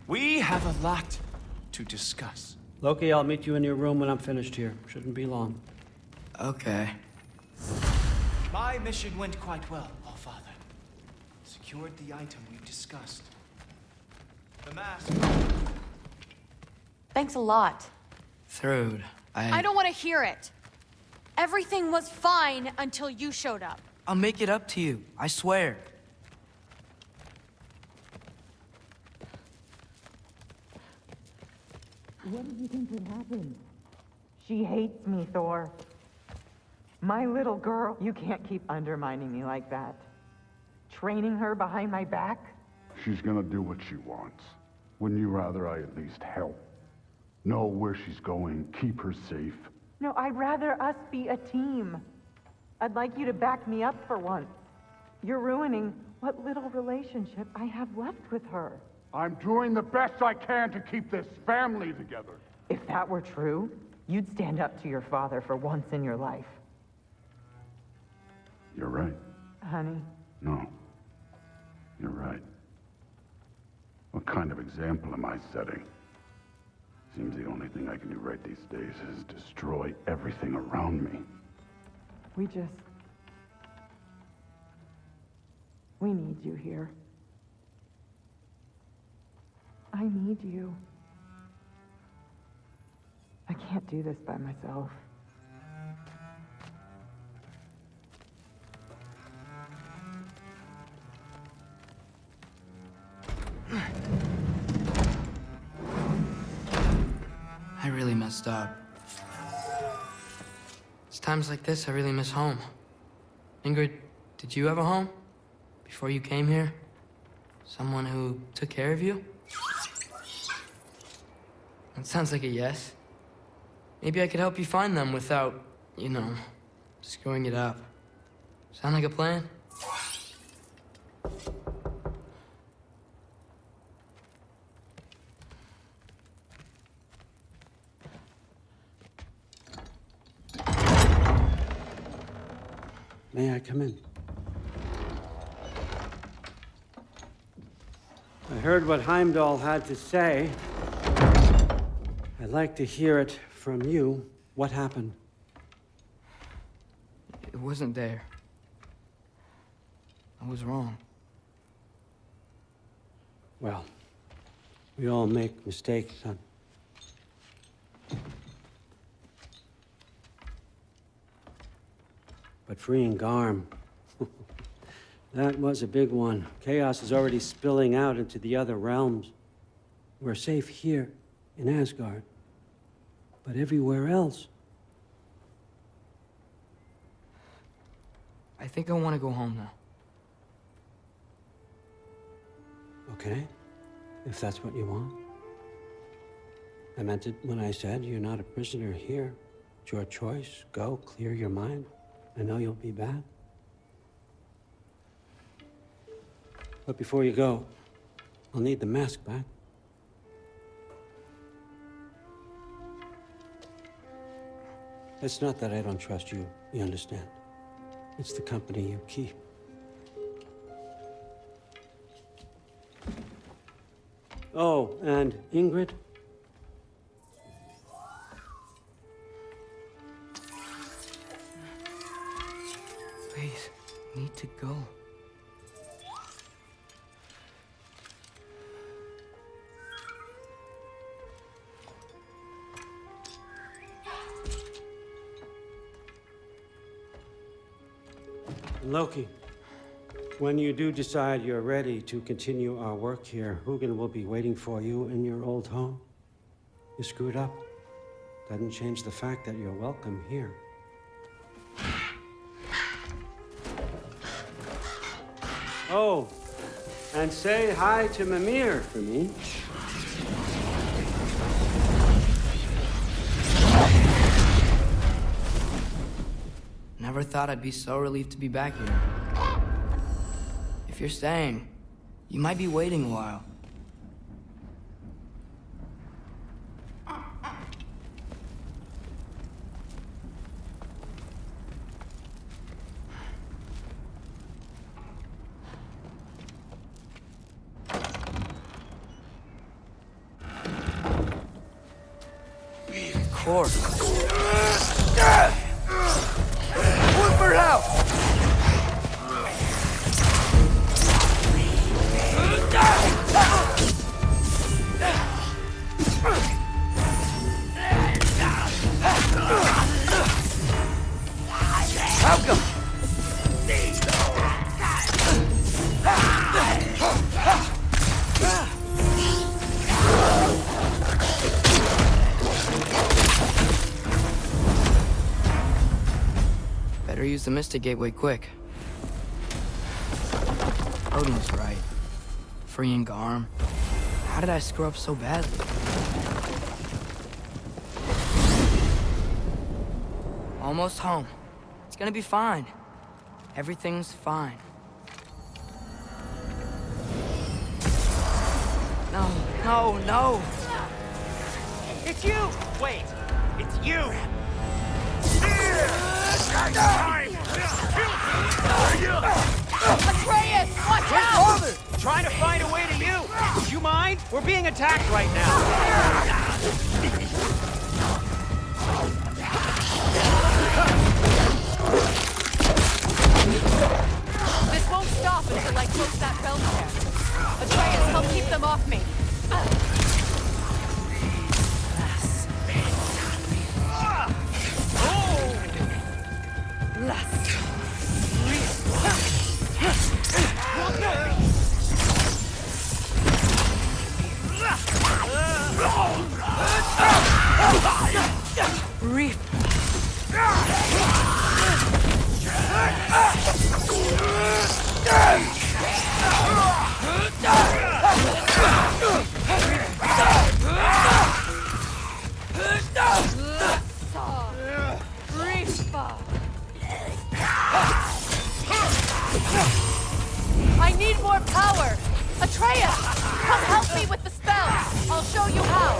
We have a lot to discuss. Loki, I'll meet you in your room when I'm finished here. Shouldn't be long. Okay. My mission went quite well, Allfather. Secured the item we discussed. The mask. Thanks a lot. Thrud, I don't want to hear it. Everything was fine until you showed up. I'll make it up to you. I swear. What did you think would happen? She hates me, Thor. My little girl, you can't keep undermining me like that. Training her behind my back? She's gonna do what she wants. Wouldn't you rather I at least help? Know where she's going, keep her safe? No, I'd rather us be a team. I'd like you to back me up for once. You're ruining what little relationship I have left with her. I'm doing the best I can to keep this family together. If that were true, you'd stand up to your father for once in your life. You're right. Honey. No. You're right. What kind of example am I setting? Seems the only thing I can do right these days is destroy everything around me. We need you here. I need you. can't do this by myself. I really messed up. It's times like this I really miss home. Ingrid, did you have a home? Before you came here? Someone who took care of you? That sounds like a yes. Maybe I could help you find them without, you know, screwing it up. Sound like a plan? May I come in? I heard what Heimdall had to say. I'd like to hear it from you. What happened? It wasn't there. I was wrong. Well, we all make mistakes, son. But freeing Garm, that was a big one. Chaos is already spilling out into the other realms. We're safe here in Asgard, but everywhere else. I think I want to go home now. Okay, if that's what you want. I meant it when I said you're not a prisoner here. It's your choice. Go, clear your mind. I know you'll be back. But before you go, I'll need the mask back. It's not that I don't trust you, you understand? It's the company you keep. Oh, and Ingrid? Please, I need to go. Loki, when you do decide you're ready to continue our work here, Hugin will be waiting for you in your old home. You screwed up. Doesn't change the fact that you're welcome here. Oh, and say hi to Mimir for me. Never thought I'd be so relieved to be back here. If you're staying, you might be waiting a while. Of course. Whip her out! How come? Better use the Mystic Gateway quick. Odin was right. Freeing Garm. How did I screw up so badly? Almost home. It's gonna be fine. Everything's fine. No, no, no! It's you! Wait, it's you! Atreus, watch Where's out! Father? Trying to find a way to you. Would you mind? We're being attacked right now. This won't stop until I close that realm there. Atreus, help keep them off me. I need more power! Atreus! Come help me with the spell! I'll show you how!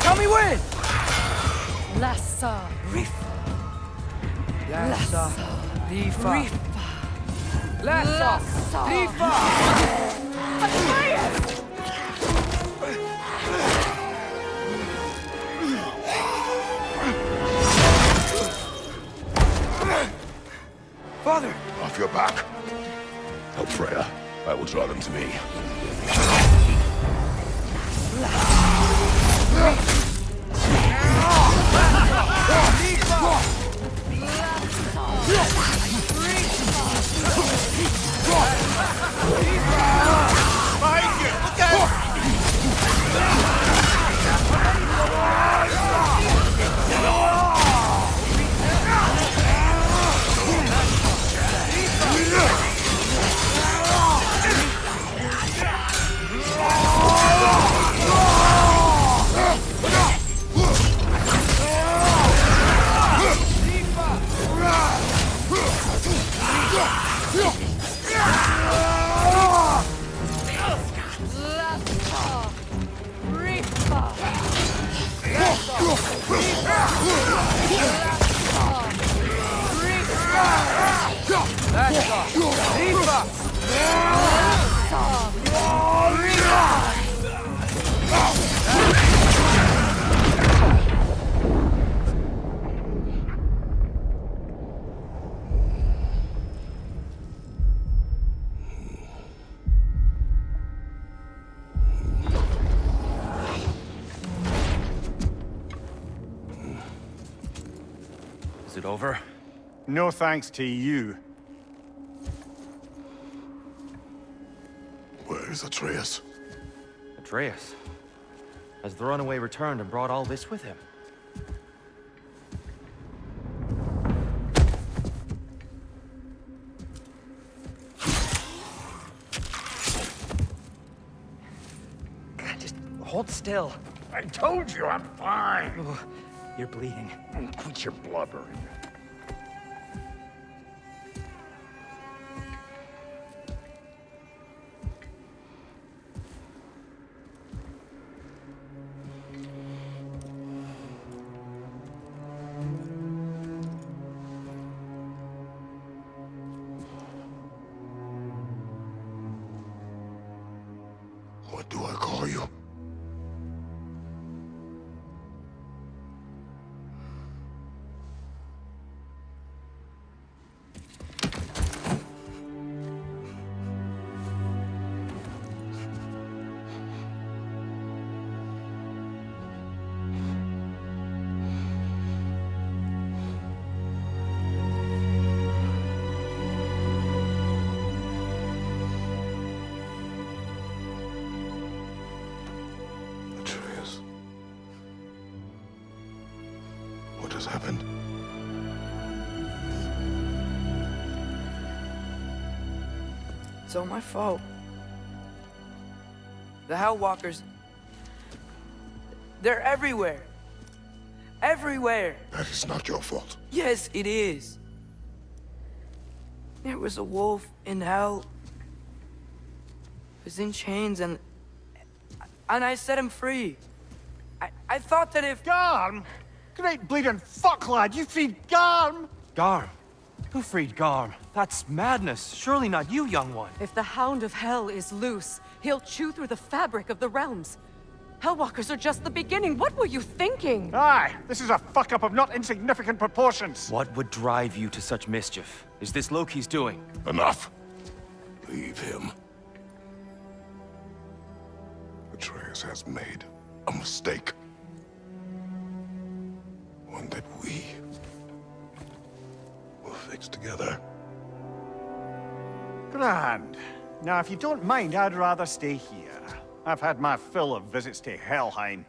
Tell me when! Lassa Rif. Lassa Rifa. Lassa Rifa. Atreus! Father! Off your back. Help Freya. I will draw them to me. Behind you! Look out! Is it over? No thanks to you. Where is Atreus? Atreus? Has the runaway returned and brought all this with him? God, just hold still. I told you I'm fine. Ooh, you're bleeding. Quit your blubbering. What do I call you? Atreus. What has happened? It's all my fault. The Hell Walkers... they're everywhere. Everywhere. That is not your fault. Yes, it is. There was a wolf in hell. He was in chains and I set him free. I thought that if... Garm? Great bleeding fuck, lad! You freed Garm! Garm? Who freed Garm? That's madness. Surely not you, young one. If the Hound of Hell is loose, he'll chew through the fabric of the realms. Hellwalkers are just the beginning. What were you thinking? Aye, this is a fuck-up of not insignificant proportions. What would drive you to such mischief? Is this Loki's doing? Enough. Leave him. Atreus has made a mistake. One that we will fix together. Grand. Now, if you don't mind, I'd rather stay here. I've had my fill of visits to Helheim.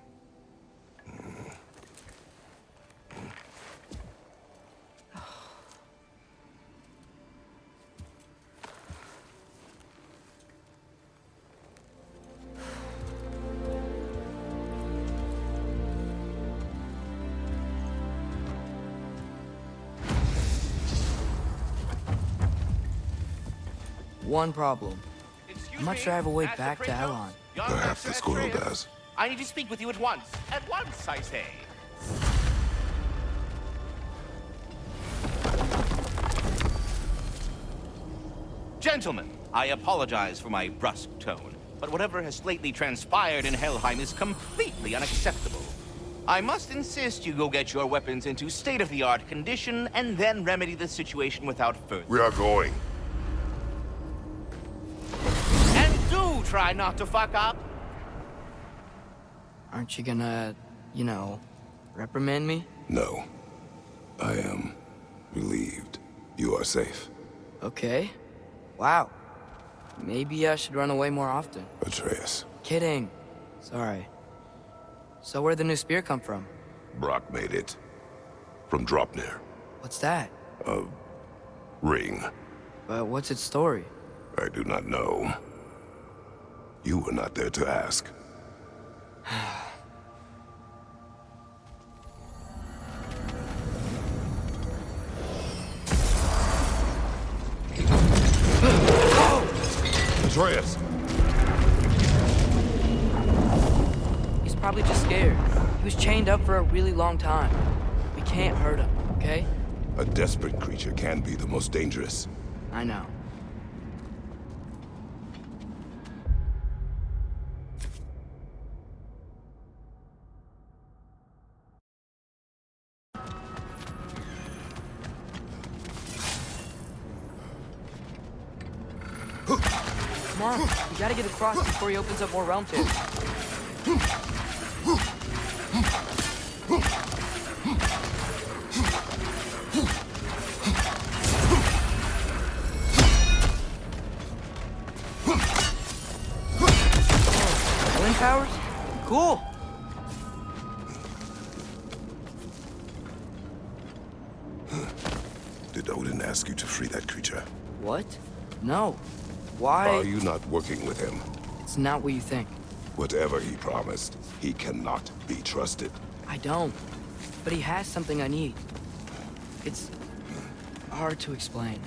One problem. I'm not sure I have a way back to Elon. Perhaps the squirrel does. I need to speak with you at once. At once, I say. Gentlemen, I apologize for my brusque tone, but whatever has lately transpired in Helheim is completely unacceptable. I must insist you go get your weapons into state-of-the-art condition and then remedy the situation without further. We are going. And do try not to fuck up. Aren't you gonna, you know, reprimand me? No. I am relieved. You are safe. Okay. Wow. Maybe I should run away more often. Atreus. Kidding. Sorry. So where'd the new spear come from? Brock made it. From Dropnir. What's that? A ring. But what's its story? I do not know. You were not there to ask. Atreus! He's probably just scared. He was chained up for a really long time. We can't hurt him, okay? A desperate creature can be the most dangerous. I know. Come on, we gotta get across before he opens up more realm tips. Wind powers? Cool. Did Odin ask you to free that creature? What? No. Why? Are you not working with him? It's not what you think. Whatever he promised, he cannot be trusted. I don't. But he has something I need. It's hard to explain.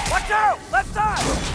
Watch out! Left side!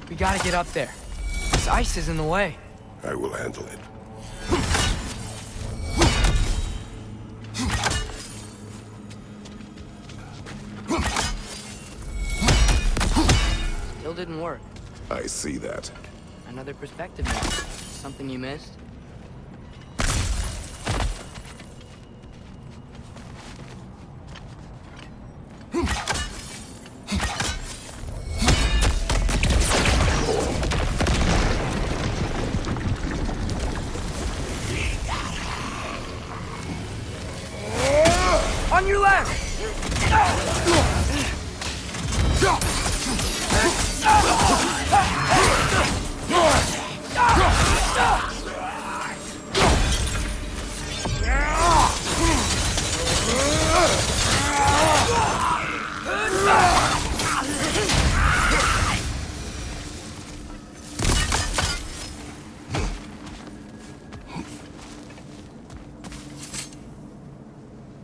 We gotta get up there. This ice is in the way. I will handle it. Still didn't work. I see that. Another perspective maybe. Something you missed? On your left!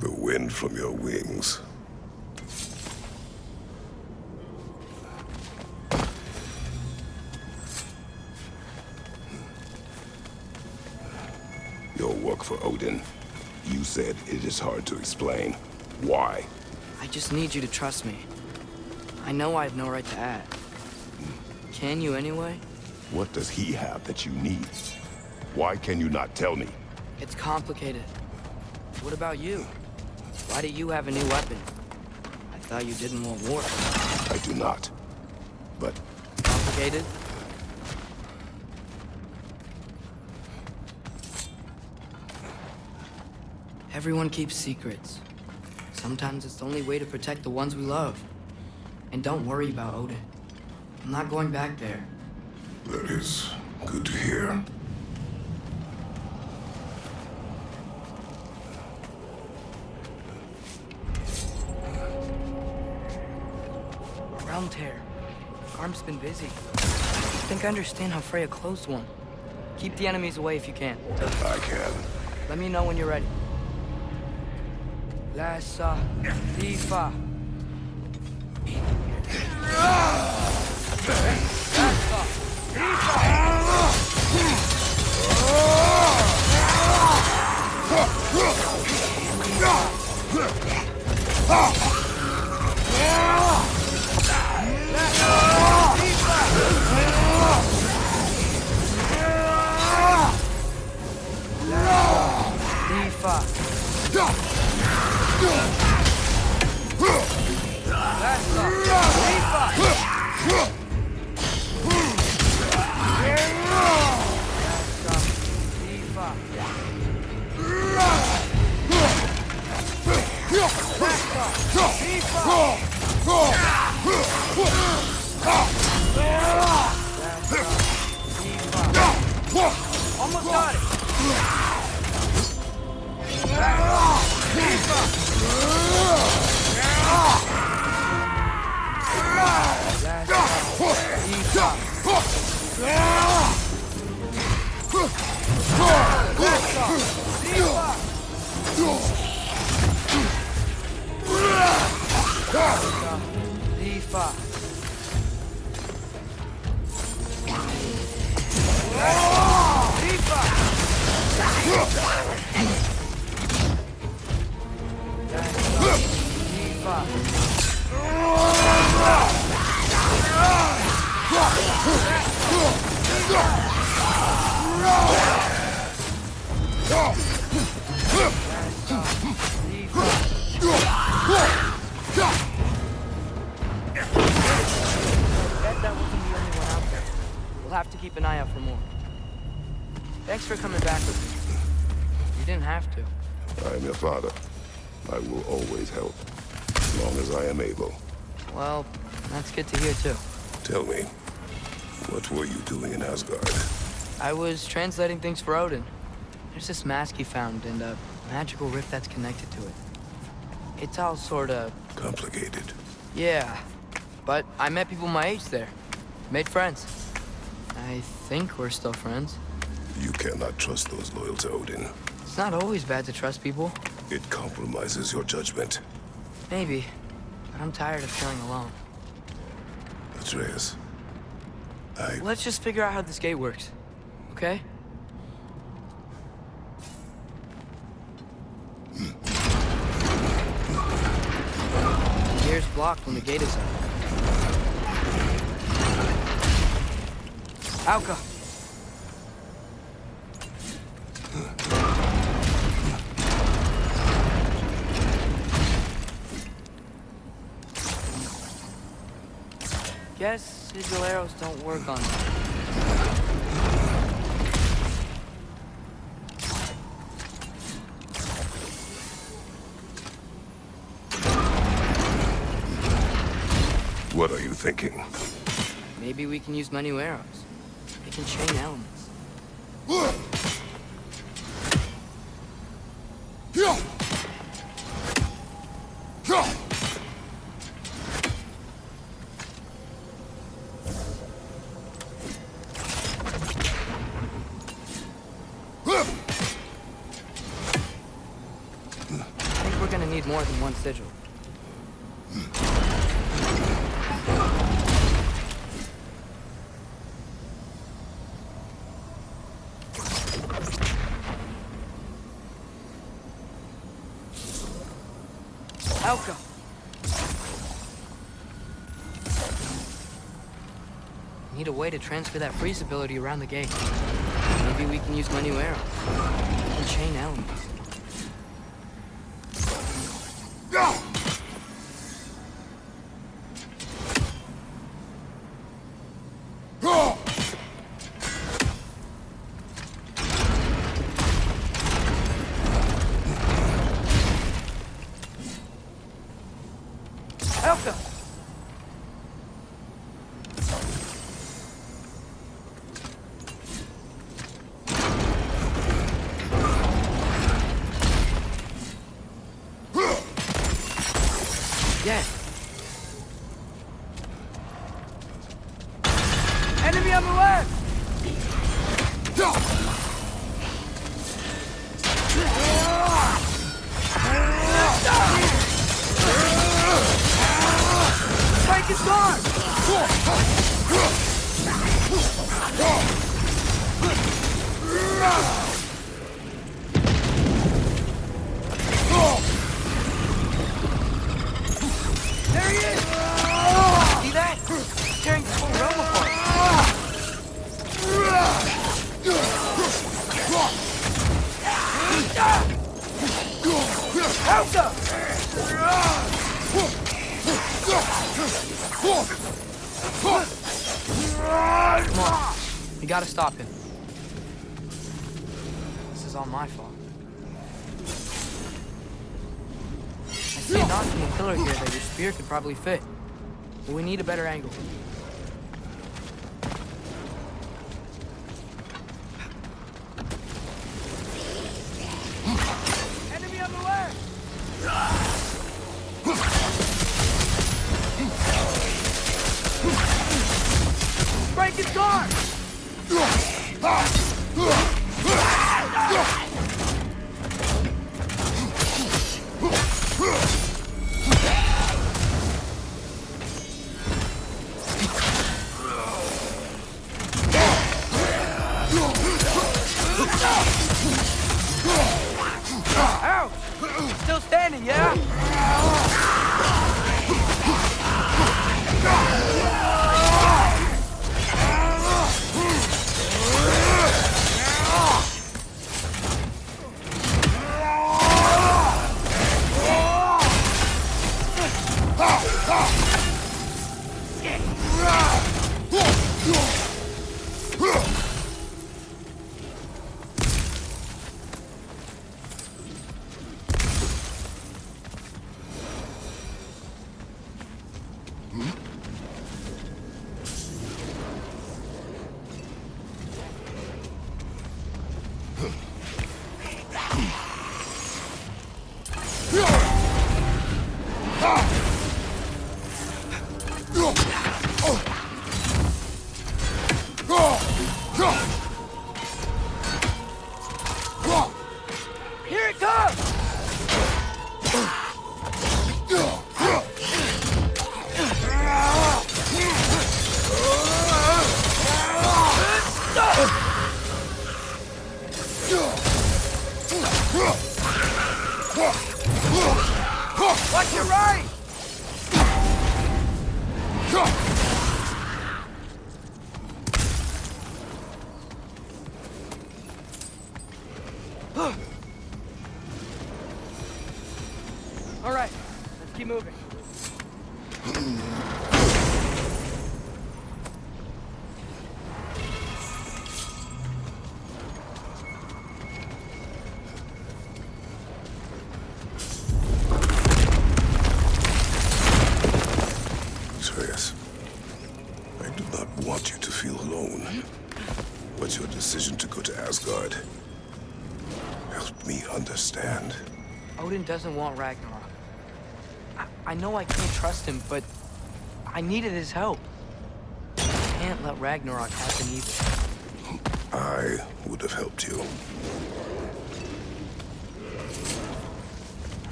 The wind from your wings. Your work for Odin. You said it is hard to explain. Why? I just need you to trust me. I know I have no right to act. Can you anyway? What does he have that you need? Why can you not tell me? It's complicated. What about you? Why do you have a new weapon? I thought you didn't want war. I do not. But... Complicated? Everyone keeps secrets. Sometimes it's the only way to protect the ones we love. And don't worry about Odin. I'm not going back there. That is good to hear. Realm tear. Arm's been busy. I think I understand how Freya closed one. Keep the enemies away if you can. I can. Let me know when you're ready. Lassa, Tifa. Almost got it! We'll have to keep an eye out for more. Thanks for coming back with me. You didn't have to. I am your father. I will always help, as long as I am able. Well, that's good to hear too. Tell me, what were you doing in Asgard? I was translating things for Odin. There's this mask he found and a magical rift that's connected to it. It's all sorta... complicated. Yeah, but I met people my age there. Made friends. I think we're still friends. You cannot trust those loyal to Odin. It's not always bad to trust people. It compromises your judgment. Maybe, but I'm tired of feeling alone. Atreus, Let's just figure out how this gate works, okay? The air's blocked when the gate is up. Alka! Guess sigil arrows don't work on them. What are you thinking? Maybe we can use my new arrows. They can chain elements. I think we're gonna need more than one sigil. Elka! Need a way to transfer that freeze ability around the gate. Maybe we can use my new arrow. And chain elements. Elka! Yeah. Enemy on the left! Break his guard! There he is! See that? Tearing the whole realm apart. Elsa! Come on. We gotta stop him. This is all my fault. I see a notch in the pillar here that your spear could probably fit. But we need a better angle. Enemy on the left! Break his guard! Ouch! Still standing, yeah? Here it comes! Watch your right! All right, let's keep moving. Atreus. decision to go to Asgard. Help me understand. Odin doesn't want Ragnarok. I know I can't trust him, but I needed his help. I can't let Ragnarok happen either. I would have helped you.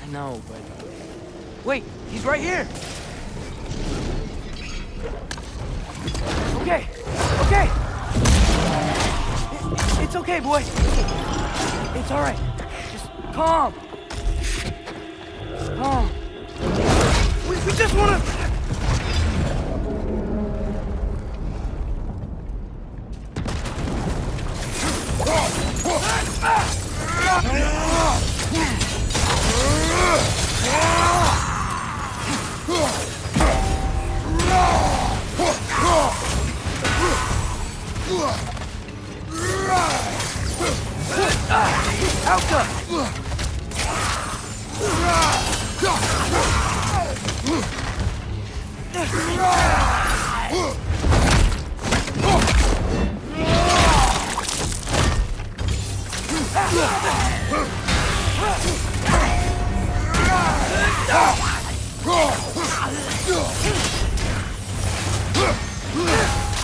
I know, but... Wait, he's right here! Okay, okay! It's okay, boy. It's all right. Just calm. Calm. We just wanna...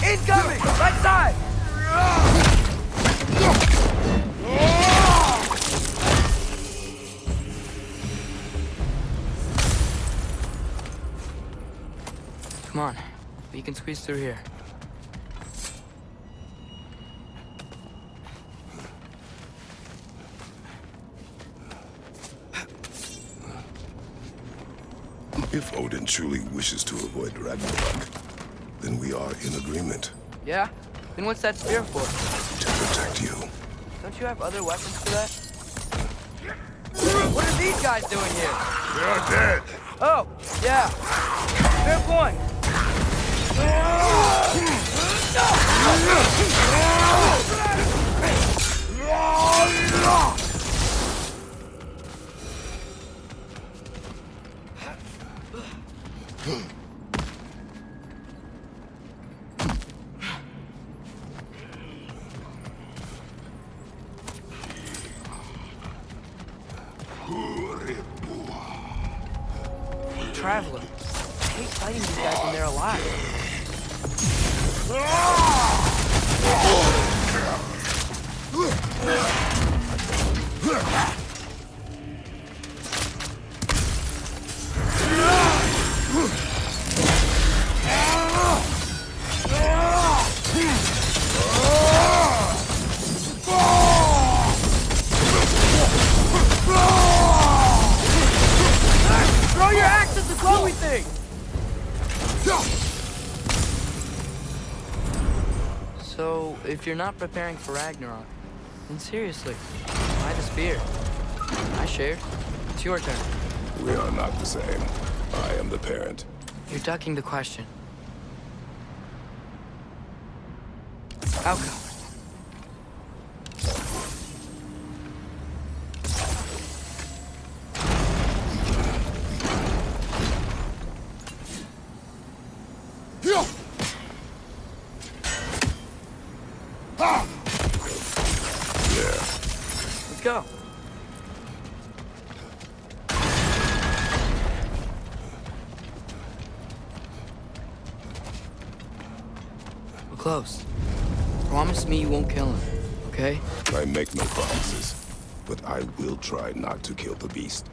Incoming! Right side! Come on. We can squeeze through here. If Odin truly wishes to avoid Ragnarok, then we are in agreement. Yeah? Then what's that spear for? To protect you. Don't you have other weapons for that? What are these guys doing here? They're dead. Oh, yeah. Fair point. Traveler. I hate fighting these guys when they're alive. Throw your axe at the glowing thing! So, if you're not preparing for Ragnarok, then seriously, why the spear? I shared. It's your turn. We are not the same. I am the parent. You're ducking the question. Outcome. Let's go. We're close. Promise me you won't kill him, okay? I make no promises, but I will try not to kill the beast.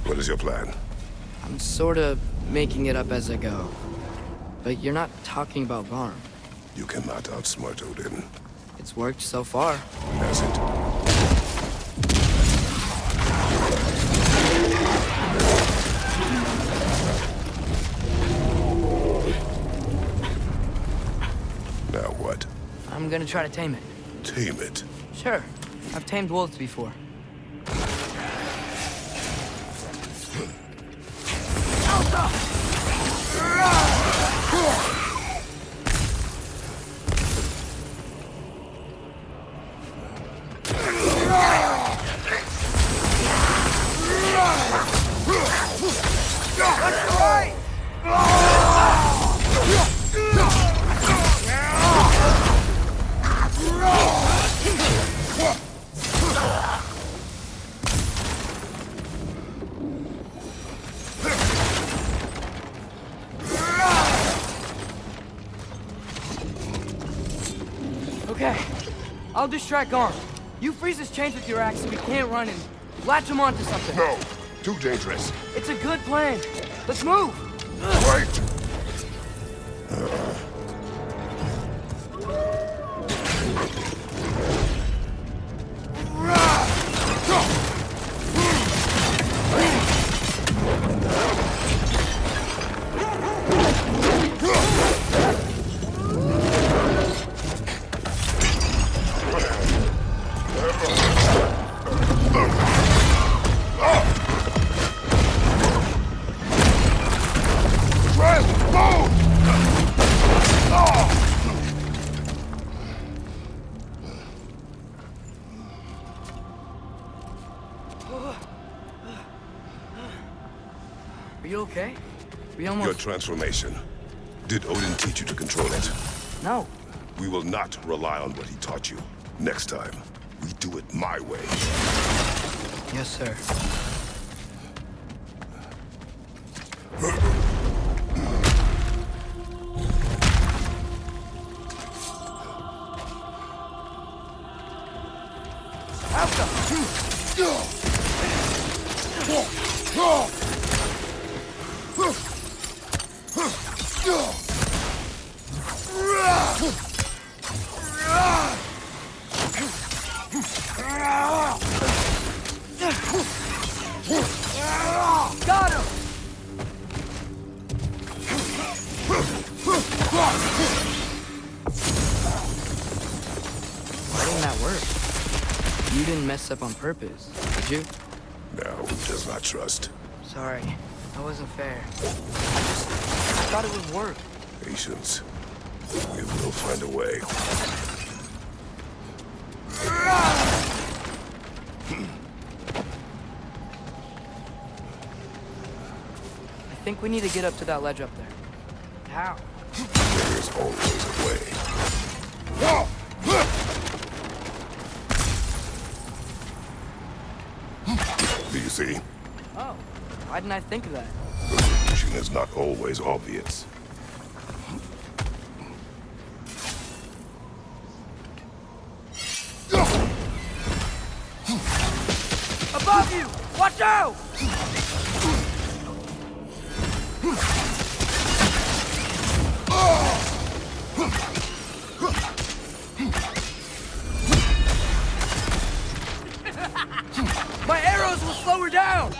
What is your plan? I'm sort of making it up as I go. But you're not talking about Garm. You cannot outsmart Odin. It's worked so far. Has it? Now what? I'm gonna try to tame it. Tame it? Sure. I've tamed wolves before. Okay, I'll distract Garm. You freeze his chains with your axe so he can't run and latch him onto something. No, too dangerous. It's a good plan. Let's move. Wait! Are you okay? We almost... Your transformation. Did Odin teach you to control it? No. We will not rely on what he taught you. Next time, we do it my way. Yes, sir. Got him! Why didn't that work? You didn't mess up on purpose, did you? No, he does not trust. Sorry, that wasn't fair. I thought it would work. Patience. We will find a way. I think we need to get up to that ledge up there. How? There is always a way. Do you see? Oh, why didn't I think of that? The solution is not always obvious. Above you! Watch out! My arrows will slow her down!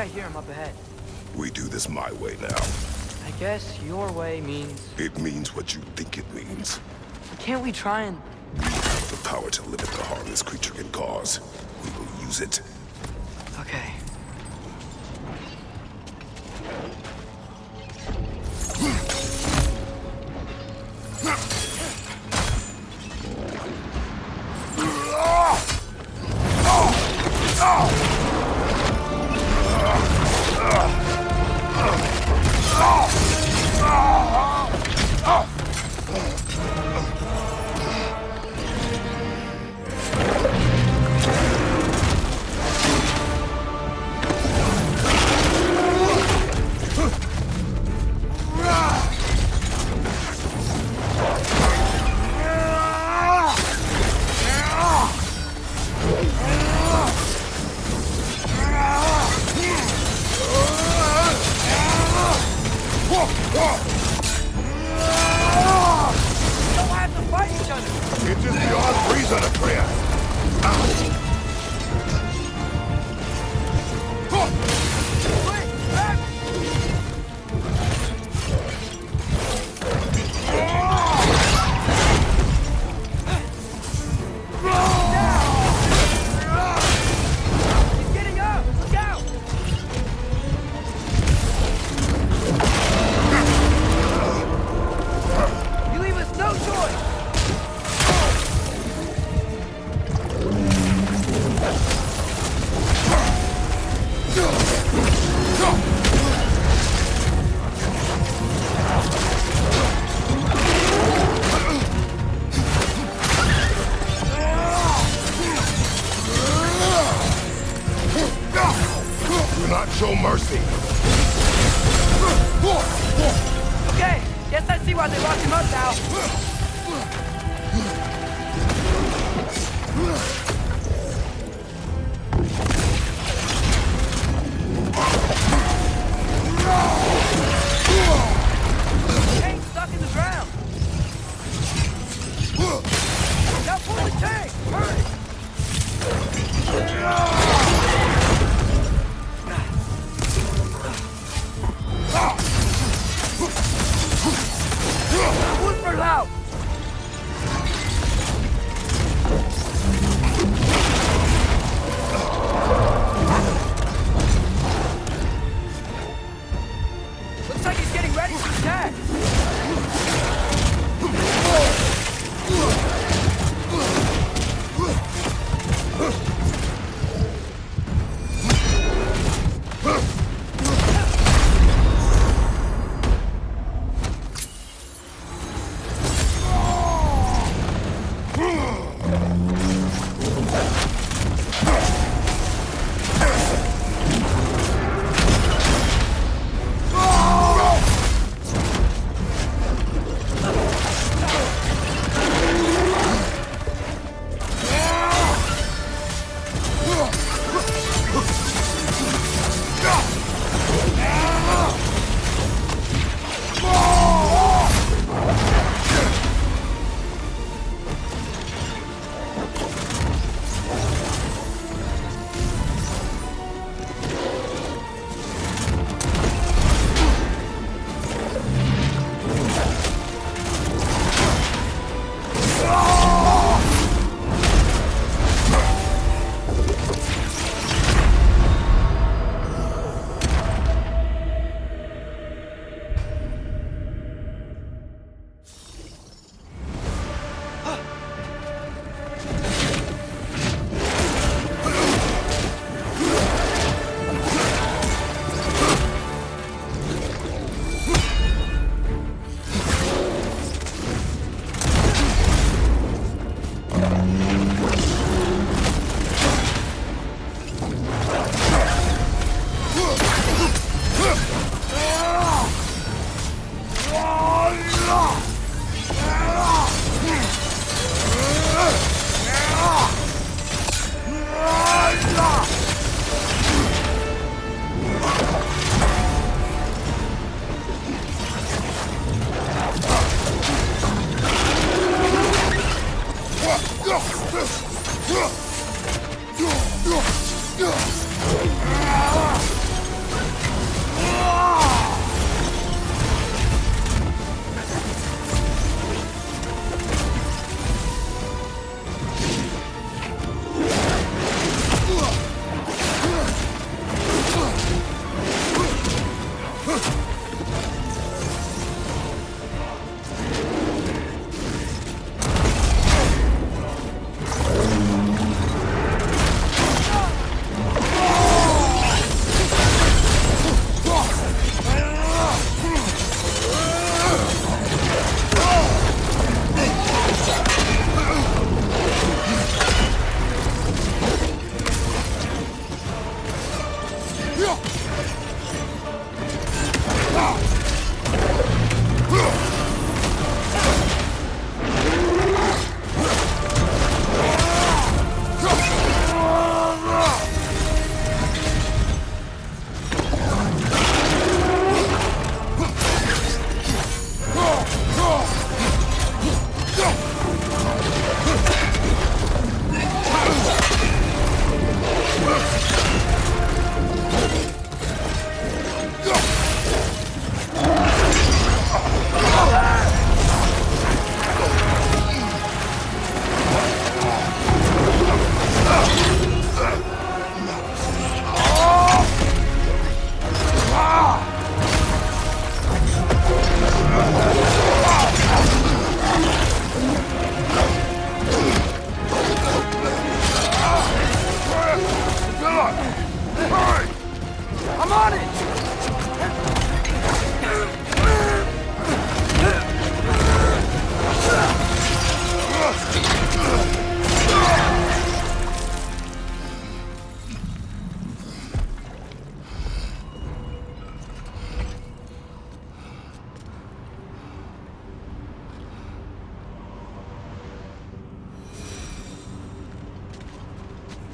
I hear him up ahead. We do this my way now. I guess your way means... It means what you think it means. Can't we try and... We have the power to limit the harm this creature can cause. We will use it. Okay. It is beyond reason, Atreus! Do not show mercy. Okay, guess I see why they locked him up now. Tank stuck in the ground. Now pull the tank! Hurry! Wood for loud! Looks like he's getting ready to attack!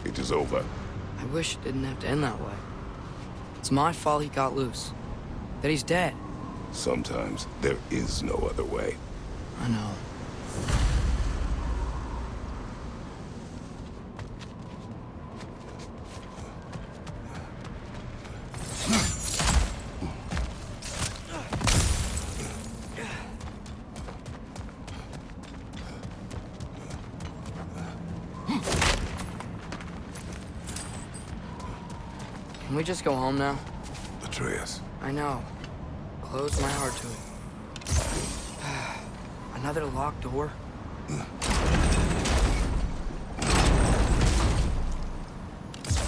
It is over. I wish it didn't have to end that way. It's my fault he got loose. That he's dead. Sometimes there is no other way. I know. Can we just go home now? Atreus. I know. Close my heart to it. Another locked door?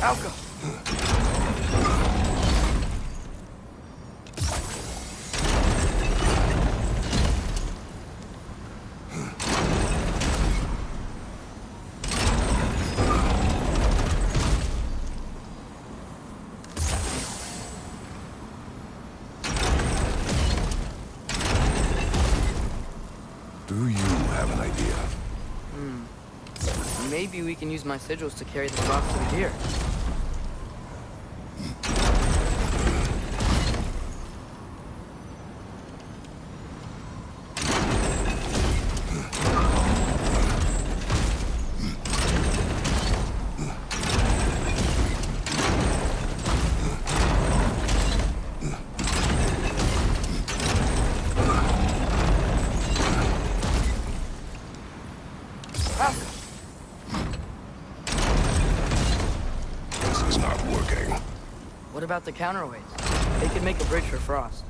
Alka! Do you have an idea? Maybe we can use my sigils to carry the box to the gear. What about the counterweights? They could make a bridge for Frost.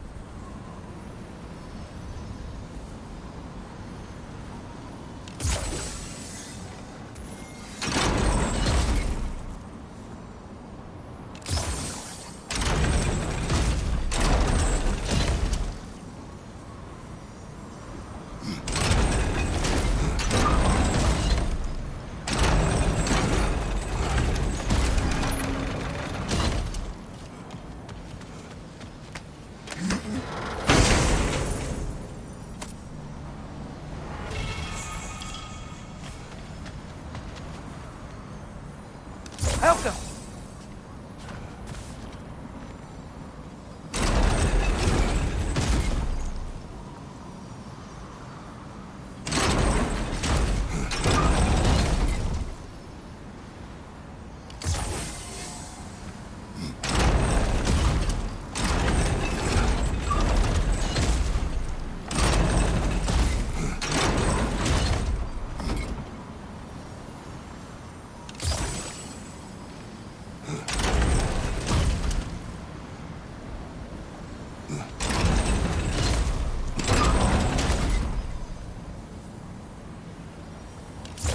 Elka!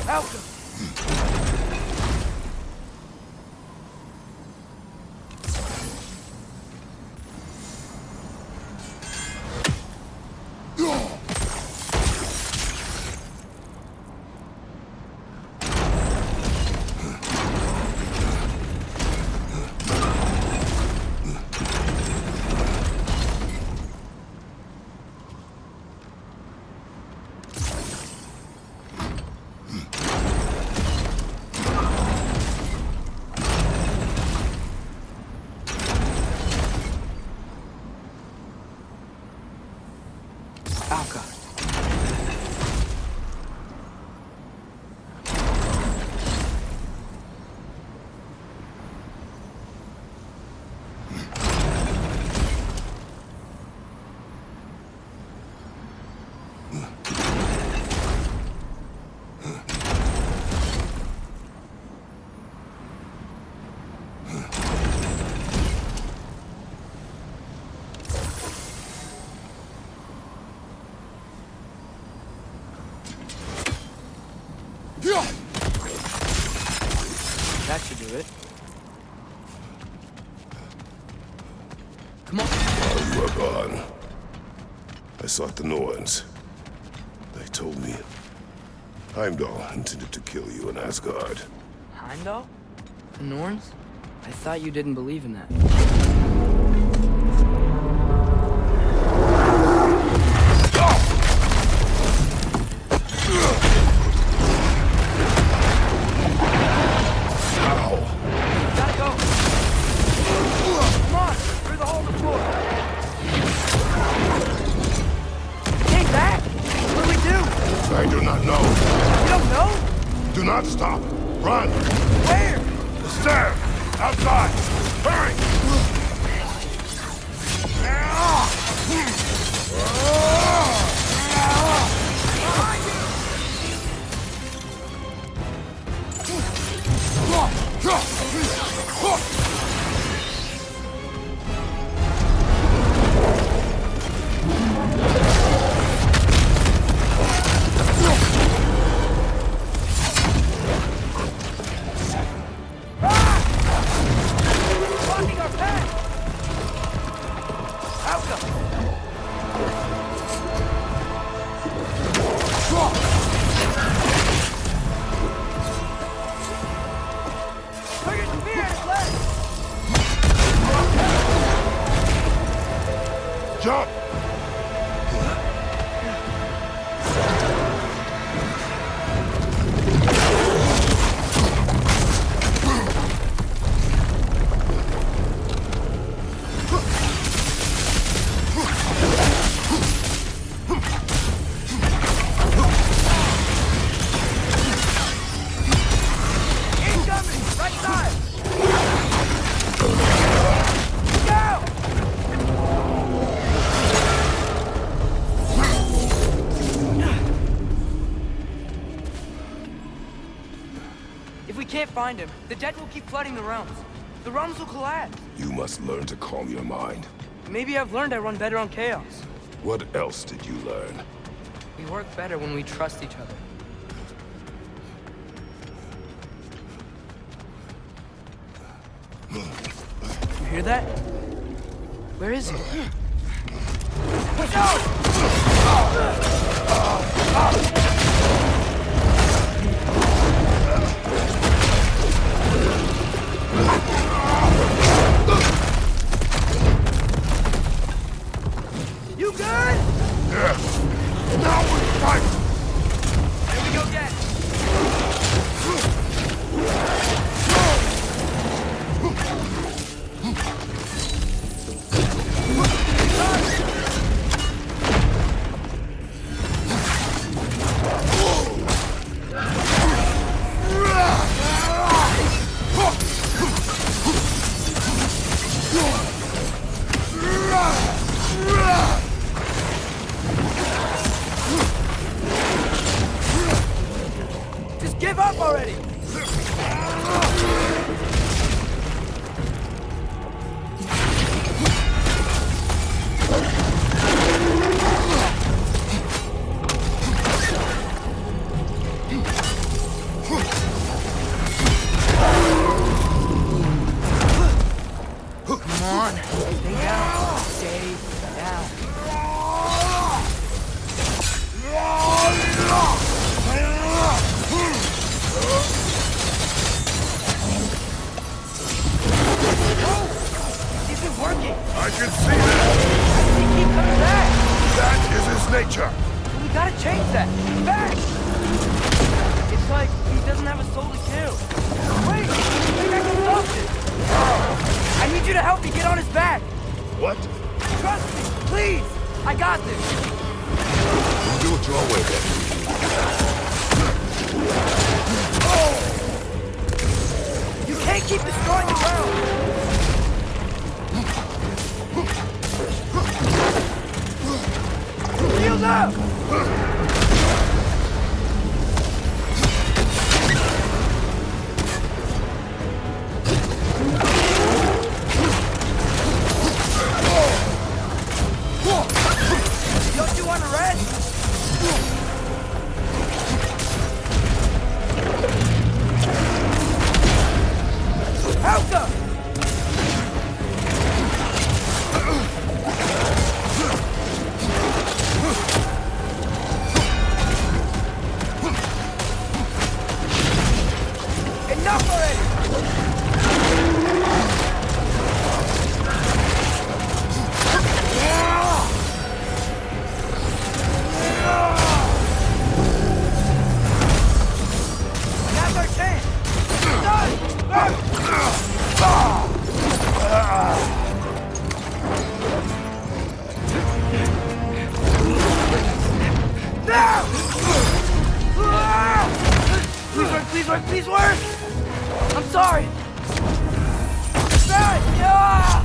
Alka! Alka. That should do it. Come on. While you were gone, I sought the Norns. They told me Heimdall intended to kill you in Asgard. Heimdall? The Norns? I thought you didn't believe in that. Run! Where? The stair! Outside! Hurry! Blocking our path! Put your spear in his leg! Jump! Incoming! Right side! Go! If we can't find him, the dead will keep flooding the realms. The realms will collapse. You must learn to calm your mind. Maybe I've learned I run better on chaos. What else did you learn? We work better when we trust each other. You hear that? Where is he? You good? Yes! Now we fight! Here we go again. Just give up already! Come on, stay down. Stay down. Isn't working. I can see that! He keeps coming back. That is his nature! We gotta change that. Back! It's like he doesn't have a soul to kill. Wait! Maybe I can stop this. I need you to help me get on his back. What? Trust me, please. I got this. You do it your way, then. You can't keep destroying the world. Shield up! Don't you want to rest? Helga! Enough already! Now's our chance! Now! We were Please work, please work! I'm sorry! Fred! Ah!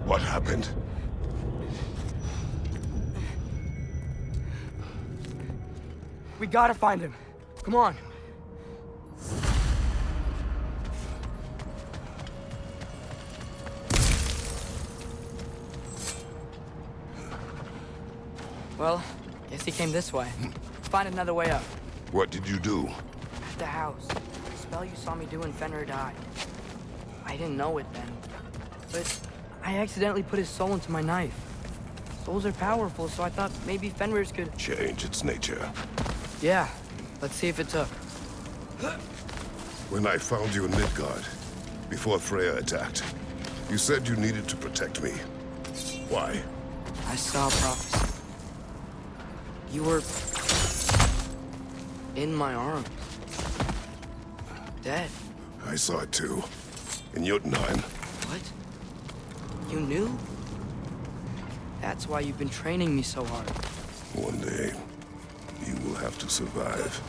What happened? We gotta find him. Come on. Well, guess he came this way. Let's find another way up. What did you do? At the house. The spell you saw me do when Fenrir died. I didn't know it then. But I accidentally put his soul into my knife. Souls are powerful, so I thought maybe Fenrir's could... Change its nature. Yeah. Let's see if it took. When I found you in Midgard, before Freya attacked, you said you needed to protect me. Why? I saw a prophecy. You were... in my arms. Dead. I saw it too. In Jotunheim. What? You knew? That's why you've been training me so hard. One day, you will have to survive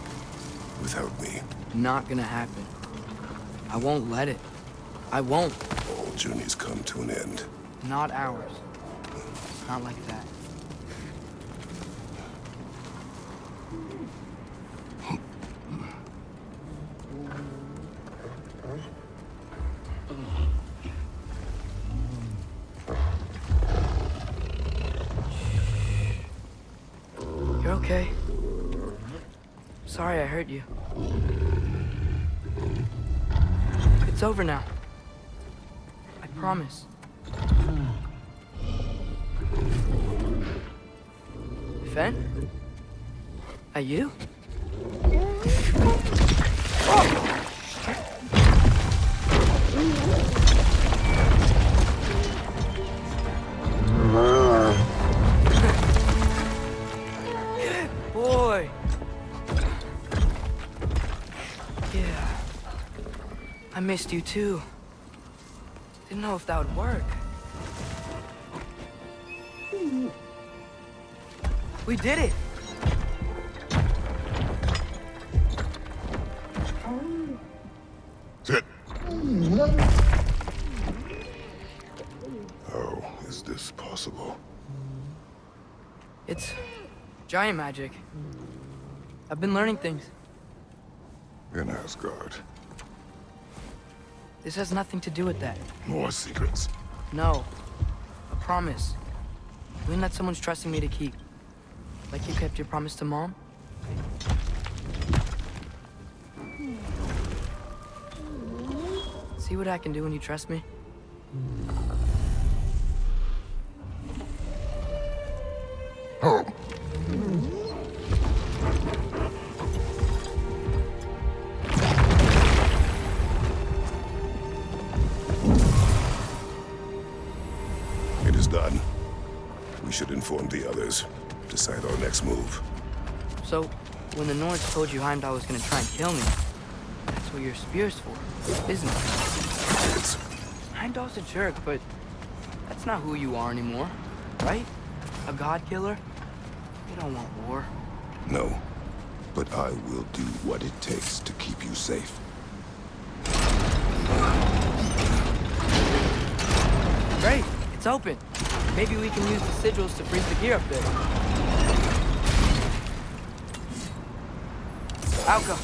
without me. Not gonna happen. I won't let it. I won't. All journeys come to an end. Not ours. Not like that. You're okay. Sorry I hurt you. It's over now. I promise. Fen? Are you? Boy. Yeah. I missed you too. Didn't know if that would work. We did it! Sit. How is this possible? It's giant magic. I've been learning things. In Asgard. This has nothing to do with that. More secrets. No. A promise. Something that someone's trusting me to keep. Like you kept your promise to Mom? See what I can do when you trust me? Home. It is done. We should inform the others. Decide our next move. So, when the Nords told you Heimdall was gonna try and kill me, that's what your spear's for, isn't it? It's... Heimdall's a jerk, but that's not who you are anymore, right? A god killer? You don't want war. No. But I will do what it takes to keep you safe. Great, it's open. Maybe we can use the sigils to freeze the gear up there. I'll go.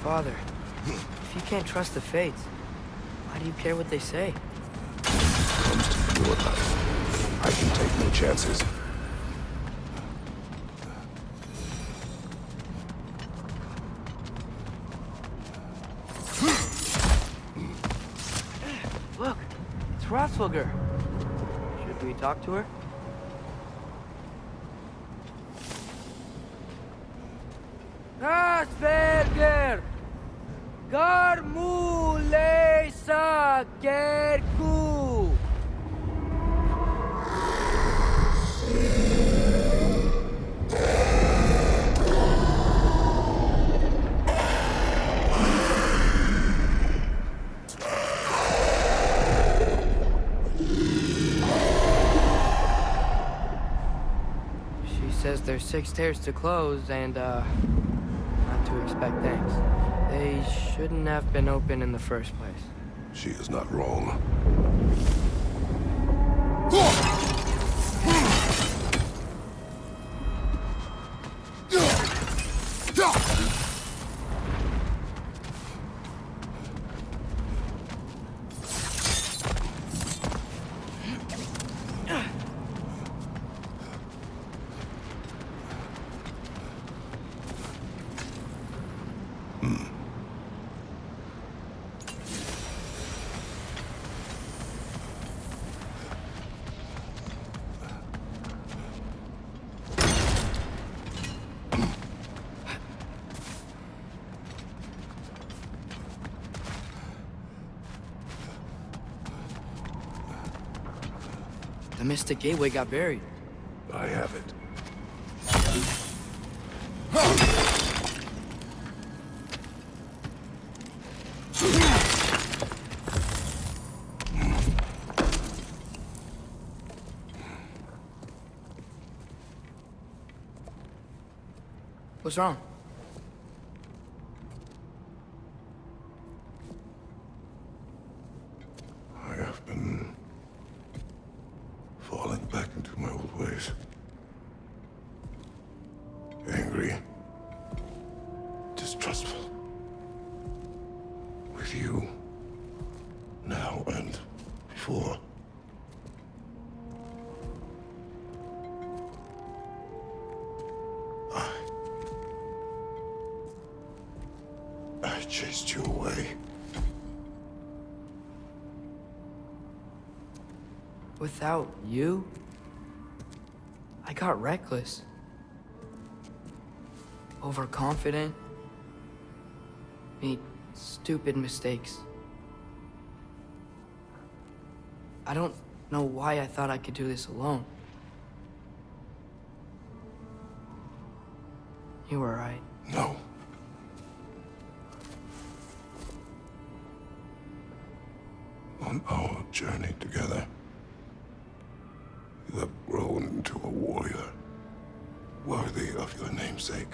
Father, if you can't trust the fates, why do you care what they say? When it comes to your life, I can take no chances. Look, it's Hrothgar. Should we talk to her? Asperger! Garmule Sagerku! She says there's 6 stairs to close and, not to expect thanks. They shouldn't have been open in the first place. She is not wrong. The Mystic Gateway got buried. I have it. What's wrong? I have been falling back into my old ways. Angry. Distrustful. With you. Now and before. I chased you away. Without you, I got reckless. Overconfident. Made stupid mistakes. I don't know why I thought I could do this alone. You were right. No. On our journey together, you have grown into a warrior, worthy of your namesake.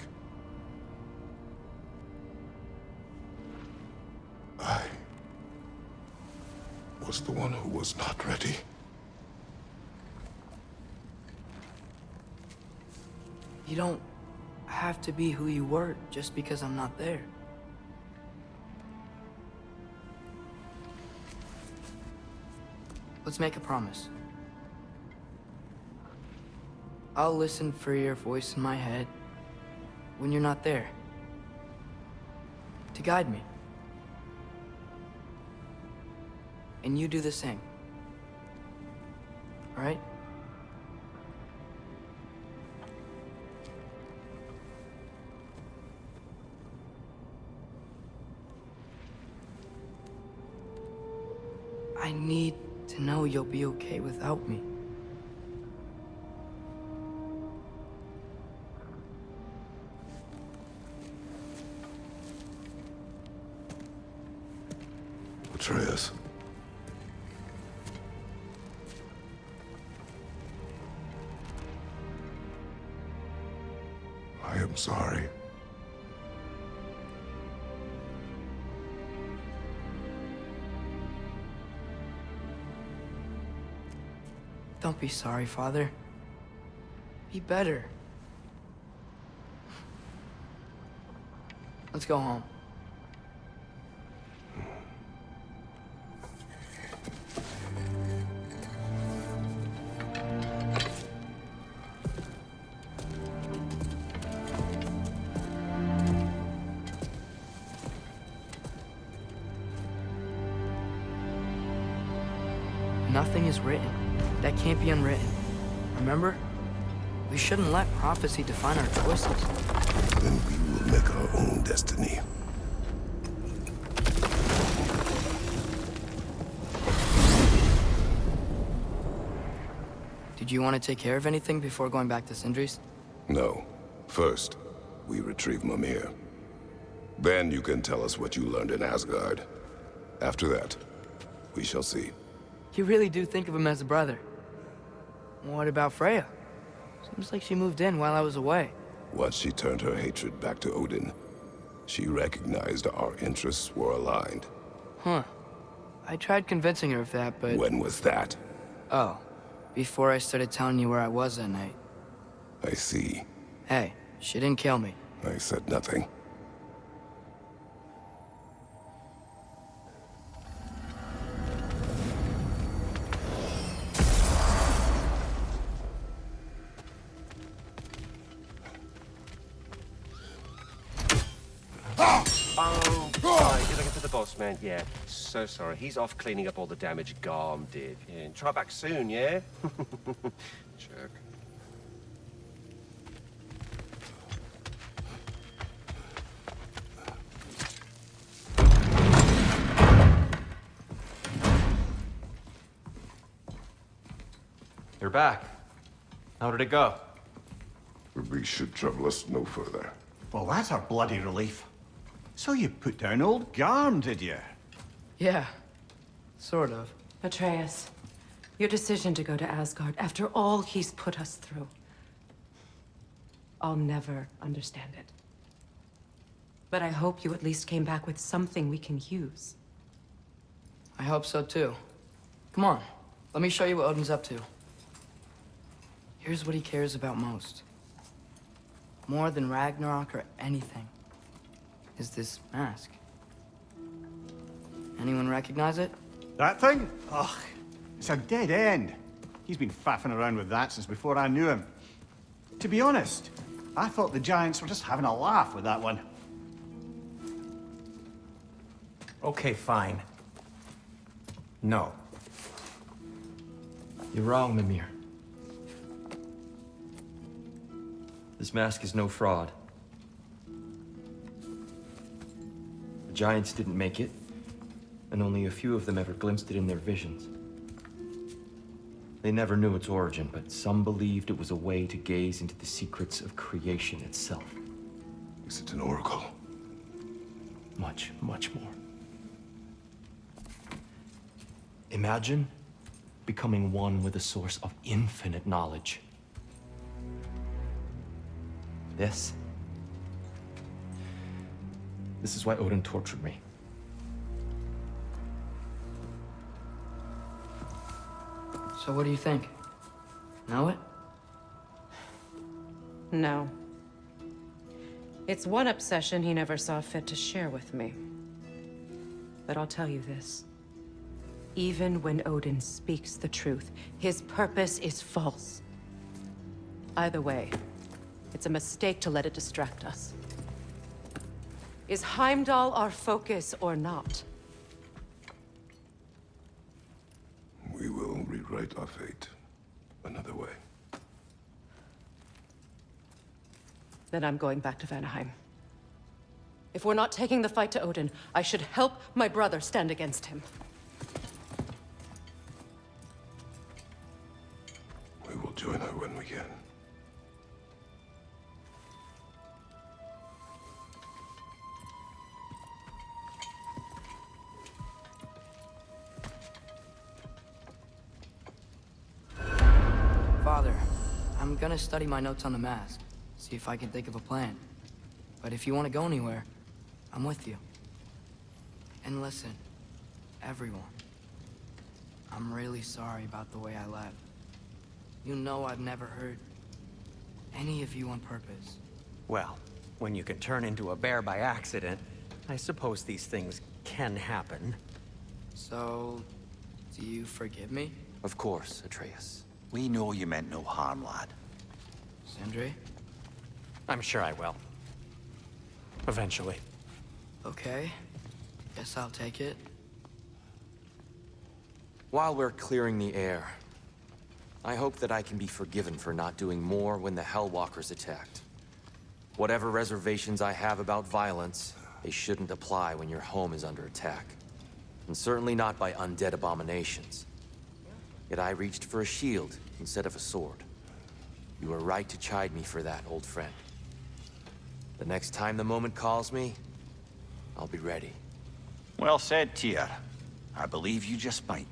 I was the one who was not ready. You don't have to be who you were just because I'm not there. Let's make a promise. I'll listen for your voice in my head when you're not there, to guide me. And you do the same. All right? I need to know you'll be okay without me. Atreus. I am sorry. Don't be sorry, Father. Be better. Let's go home. thing is written. That can't be unwritten. Remember? We shouldn't let prophecy define our choices. Then we will make our own destiny. Did you want to take care of anything before going back to Sindri's? No. First, we retrieve Mimir. Then you can tell us what you learned in Asgard. After that, we shall see. You really do think of him as a brother. What about Freya? Seems like she moved in while I was away. Once she turned her hatred back to Odin, she recognized our interests were aligned. Huh. I tried convincing her of that, but... When was that? Oh. Before I started telling you where I was that night. I see. Hey, she didn't kill me. I said nothing. Oh, sorry. Did I get to the boss, man? Yeah. So sorry. He's off cleaning up all the damage Garm did. Yeah, and try back soon, yeah? Jerk. You're back. How did it go? We should trouble us no further. Well, that's a bloody relief. So you put down old Garm, did you? Yeah. Sort of. Atreus, your decision to go to Asgard after all he's put us through. I'll never understand it. But I hope you at least came back with something we can use. I hope so too. Come on, let me show you what Odin's up to. Here's what he cares about most. More than Ragnarok or anything. Is this mask. Anyone recognize it? That thing? Ugh, it's a dead end. He's been faffing around with that since before I knew him. To be honest, I thought the giants were just having a laugh with that one. Okay, fine. No. You're wrong, Mimir. This mask is no fraud. The giants didn't make it, and only a few of them ever glimpsed it in their visions. They never knew its origin, but some believed it was a way to gaze into the secrets of creation itself. Is it an oracle? Much, much more. Imagine becoming one with a source of infinite knowledge. This is why Odin tortured me. So what do you think? Know it? No. It's one obsession he never saw fit to share with me. But I'll tell you this. Even when Odin speaks the truth, his purpose is false. Either way, it's a mistake to let it distract us. Is Heimdall our focus or not? We will rewrite our fate another way. Then I'm going back to Vanaheim. If we're not taking the fight to Odin, I should help my brother stand against him. We will join her when we can. Father, I'm gonna study my notes on the mask. See if I can think of a plan. But if you want to go anywhere, I'm with you. And listen, everyone. I'm really sorry about the way I left. You know I've never hurt any of you on purpose. Well, when you can turn into a bear by accident, I suppose these things can happen. So, do you forgive me? Of course, Atreus. We know you meant no harm, lad. Sindri? I'm sure I will. Eventually. Okay. Guess I'll take it. While we're clearing the air, I hope that I can be forgiven for not doing more when the Hellwalkers attacked. Whatever reservations I have about violence, they shouldn't apply when your home is under attack. And certainly not by undead abominations. Yet I reached for a shield instead of a sword. You were right to chide me for that, old friend. The next time the moment calls me, I'll be ready. Well said, Tyr. I believe you just might.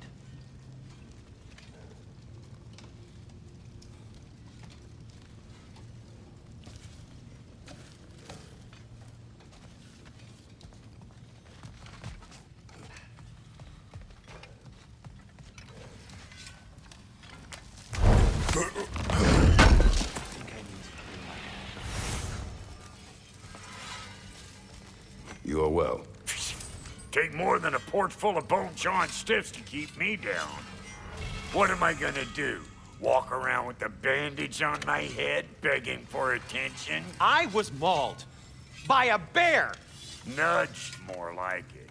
You are well. Take more than a port full of bone-chawing stiffs to keep me down. What am I gonna do? Walk around with a bandage on my head, begging for attention? I was mauled by a bear! Nudged, more like it.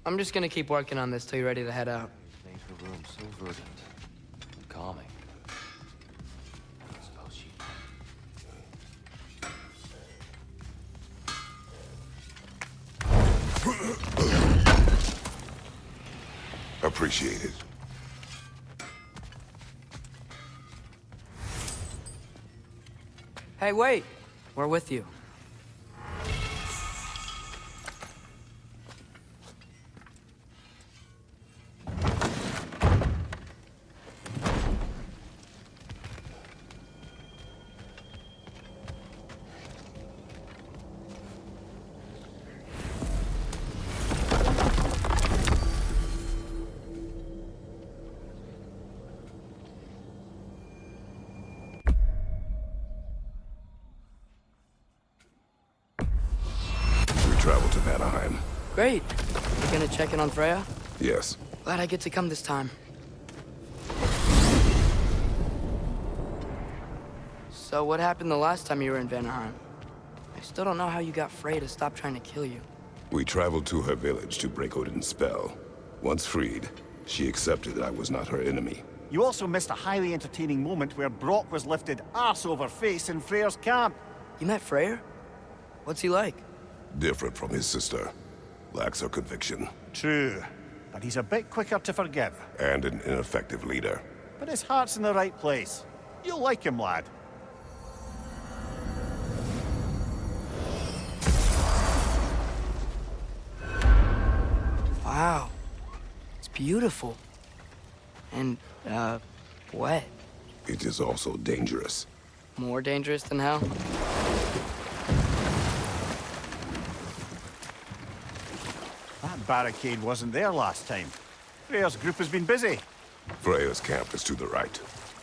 I'm just gonna keep working on this till you're ready to head out. Made her room so verdant and calming. Suppose she... Appreciate it. Hey, wait! We're with you. Travel to Vanaheim. Great. You gonna check in on Freya? Yes. Glad I get to come this time. So what happened the last time you were in Vanaheim? I still don't know how you got Freya to stop trying to kill you. We traveled to her village to break Odin's spell. Once freed, she accepted that I was not her enemy. You also missed a highly entertaining moment where Brock was lifted arse over face in Freyr's camp. You met Freyr? What's he like? Different from his sister. Lacks her conviction. True. But he's a bit quicker to forgive. And an ineffective leader. But his heart's in the right place. You'll like him, lad. Wow. It's beautiful. And, wet. It is also dangerous. More dangerous than hell? That barricade wasn't there last time. Freyr's group has been busy. Freya's camp is to the right.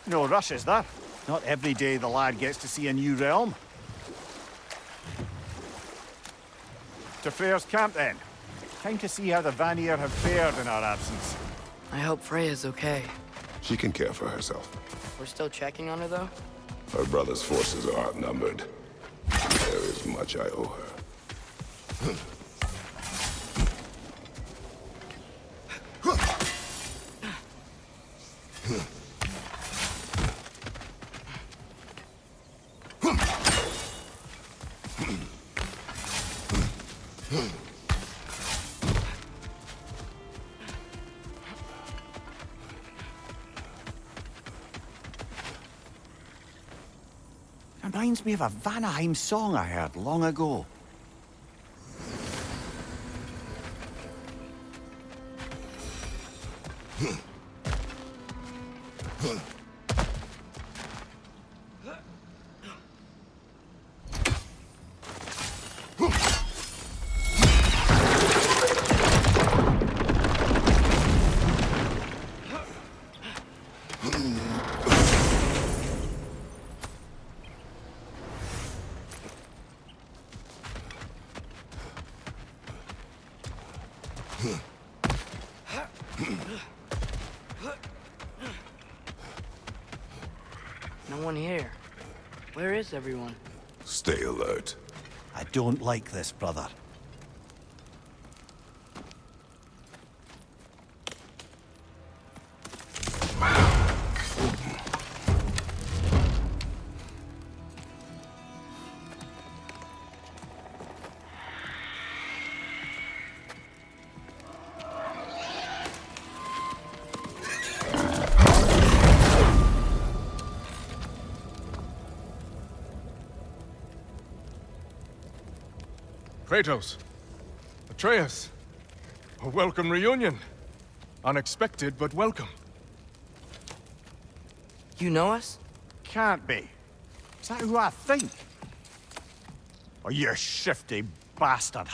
No rush, is there? Not every day the lad gets to see a new realm. To Freyr's camp, then. Time to see how the Vanir have fared in our absence. I hope Freya's okay. She can care for herself. We're still checking on her, though? Her brother's forces are outnumbered. There is much I owe her. Reminds me of a Vanaheim song I heard long ago. No one here. Where is everyone? Stay alert. I don't like this, brother. Kratos. Atreus. A welcome reunion. Unexpected, but welcome. You know us? Can't be. Is that who I think? Oh, you shifty bastard.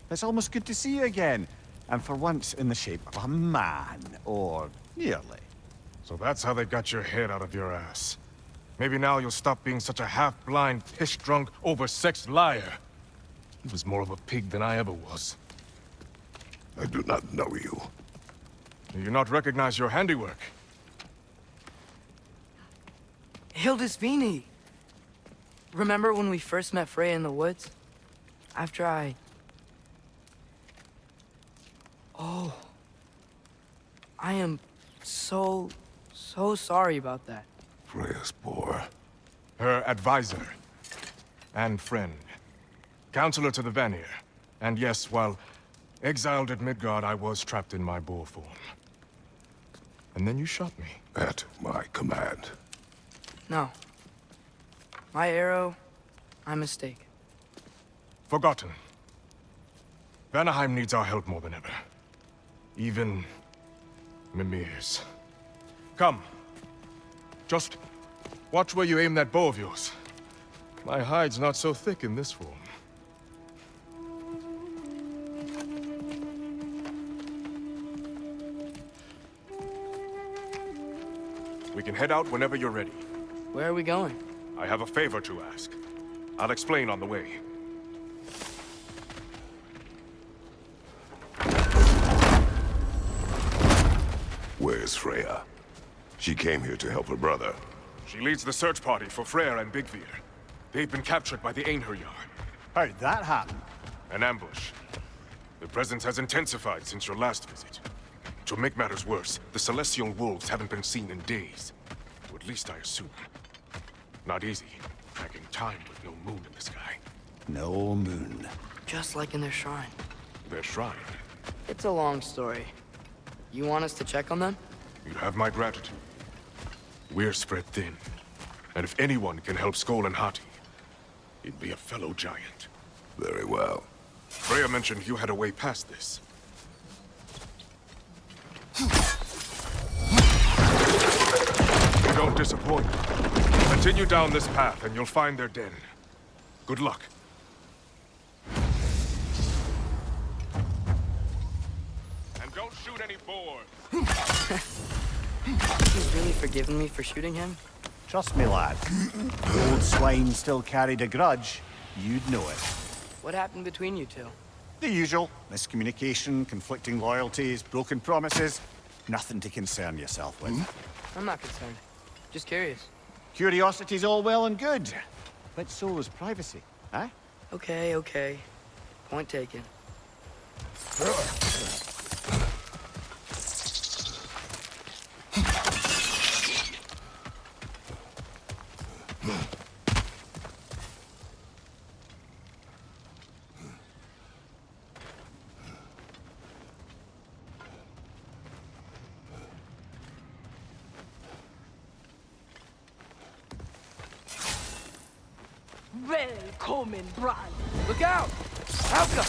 It's almost good to see you again. And for once in the shape of a man, or nearly. So that's how they got your head out of your ass. Maybe now you'll stop being such a half-blind, piss-drunk, oversexed liar. He was more of a pig than I ever was. I do not know you. Do you not recognize your handiwork? Hildisvini! Remember when we first met Freya in the woods? After I... Oh. I am so sorry about that. Freya's poor. Her advisor. And friend. Counselor to the Vanir. And yes, while exiled at Midgard, I was trapped in my boar form. And then you shot me. At my command. No. My arrow, my mistake. Forgotten. Vanaheim needs our help more than ever. Even Mimir's. Come. Just watch where you aim that bow of yours. My hide's not so thick in this form. We can head out whenever you're ready. Where are we going? I have a favor to ask. I'll explain on the way. Where's Freya? She came here to help her brother. She leads the search party for Freyr and Bigvir. They've been captured by the Einherjar. How'd that happen? An ambush. The presence has intensified since your last visit. To make matters worse, the Celestial Wolves haven't been seen in days. Or at least I assume. Not easy, tracking time with no moon in the sky. No moon. Just like in their shrine. Their shrine? It's a long story. You want us to check on them? You have my gratitude. We're spread thin. And if anyone can help Skoll and Hati, it'd be a fellow giant. Very well. Freya mentioned you had a way past this. You don't disappoint. Continue down this path and you'll find their den. Good luck. And don't shoot any boars. He's really forgiven me for shooting him? Trust me, lad. The old swine still carried a grudge. You'd know it. What happened between you two? The usual. Miscommunication, conflicting loyalties, broken promises. Nothing to concern yourself with. I'm not concerned. Just curious. Curiosity's all well and good. But so is privacy, eh? Okay. Point taken. Välkommen, Brand. Look out! Alka!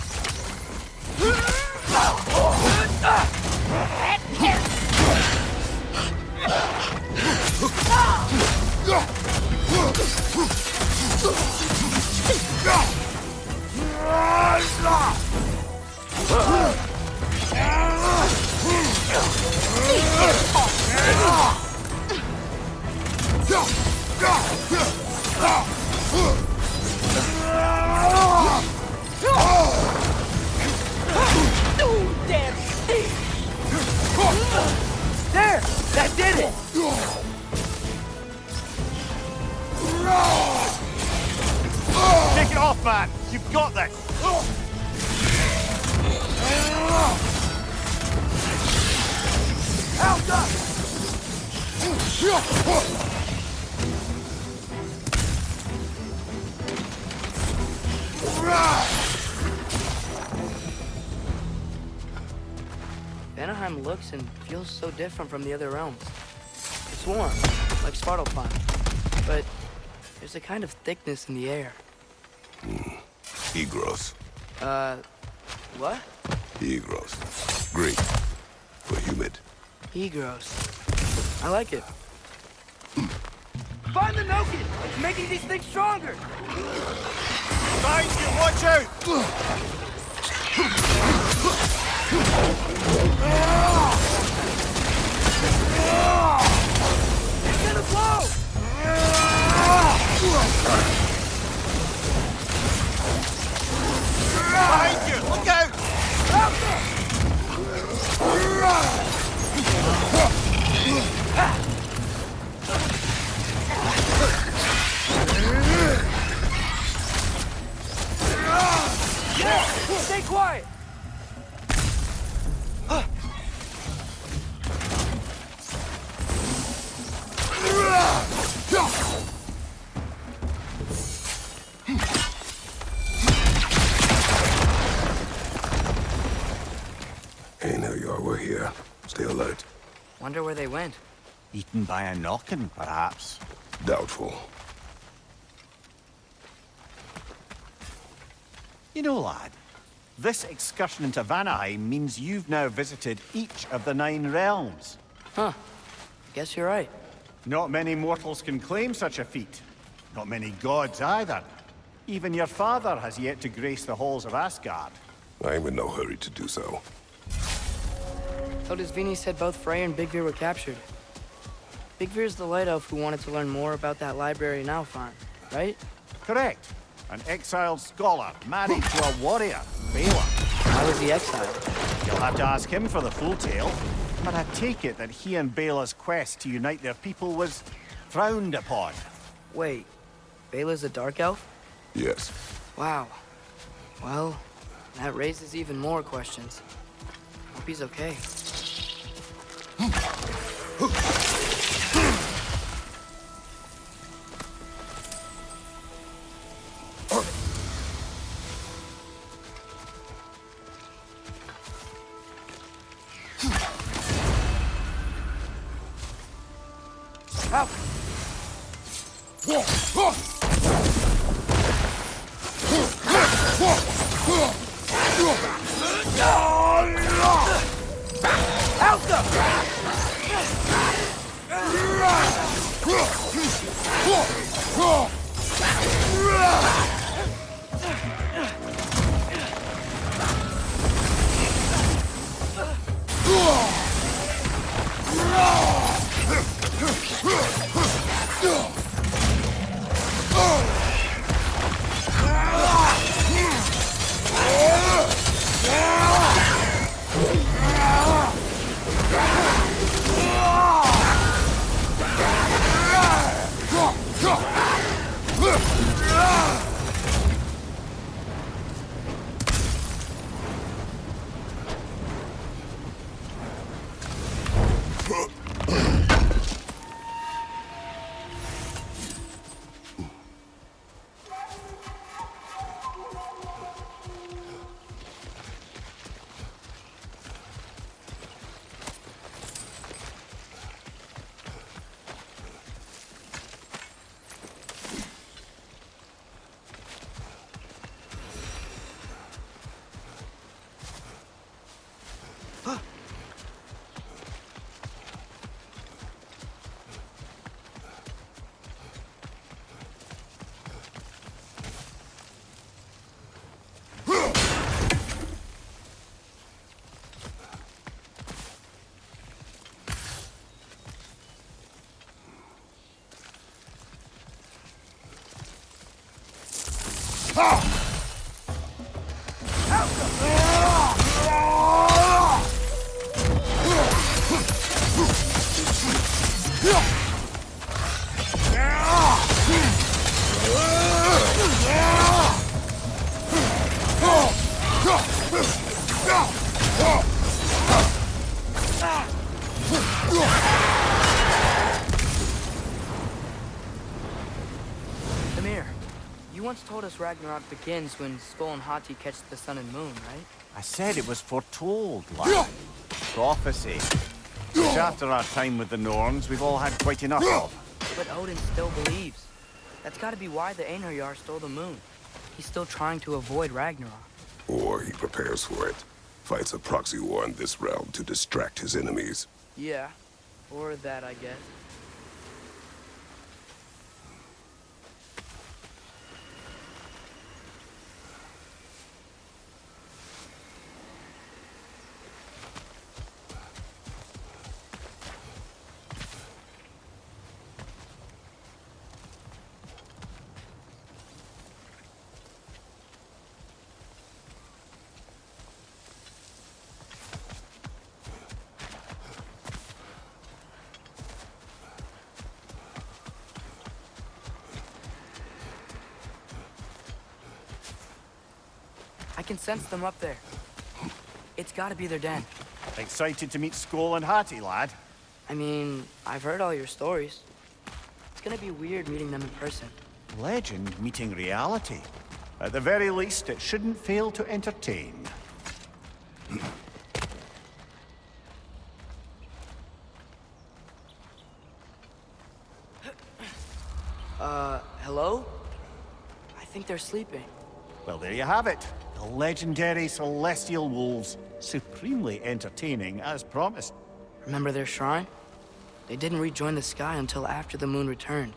There! That did it! back! Out up! Vanaheim looks and feels so different from the other realms. It's warm, like Svartalfheim, but there's a kind of thickness in the air. Egros. What? Egros. Greek. For humid. Egros. I like it. Find the Noken! It's making these things stronger! Behind you, watch out! It's gonna blow! Behind you, look out! Stay quiet! Hey, now y'all were here. Stay alert. Wonder where they went. Eaten by a knocking, perhaps. Doubtful. You know, lad, this excursion into Vanaheim means you've now visited each of the 9 realms. Huh. Guess you're right. Not many mortals can claim such a feat. Not many gods either. Even your father has yet to grace the halls of Asgard. I'm in no hurry to do so. Otis Vini said both Frey and Big Veer were captured. Big Veer's the light elf who wanted to learn more about that library in Alfarn, right? Correct. An exiled scholar married to a warrior, Bela. Why was he exiled? You'll have to ask him for the full tale, but I take it that he and Bela's quest to unite their people was frowned upon. Wait, Bela's a dark elf? Yes. Wow. Well, that raises even more questions. Hope he's okay. Out! Amir, you once told us Ragnarok begins when Skull and Hati catch the sun and moon, right? I said it was foretold, lad. Prophecy. Which after our time with the Norns, we've all had quite enough of. But Odin still believes. That's gotta be why the Einherjar stole the moon. He's still trying to avoid Ragnarok. Or he prepares for it. Fights a proxy war in this realm to distract his enemies. Yeah, or that, I guess. I can sense them up there. It's gotta be their den. Excited to meet Skull and Hati, lad? I mean, I've heard all your stories. It's gonna be weird meeting them in person. Legend meeting reality. At the very least, it shouldn't fail to entertain. Hello? I think they're sleeping. Well, there you have it. The legendary celestial wolves. Supremely entertaining, as promised. Remember their shrine? They didn't rejoin the sky until after the moon returned.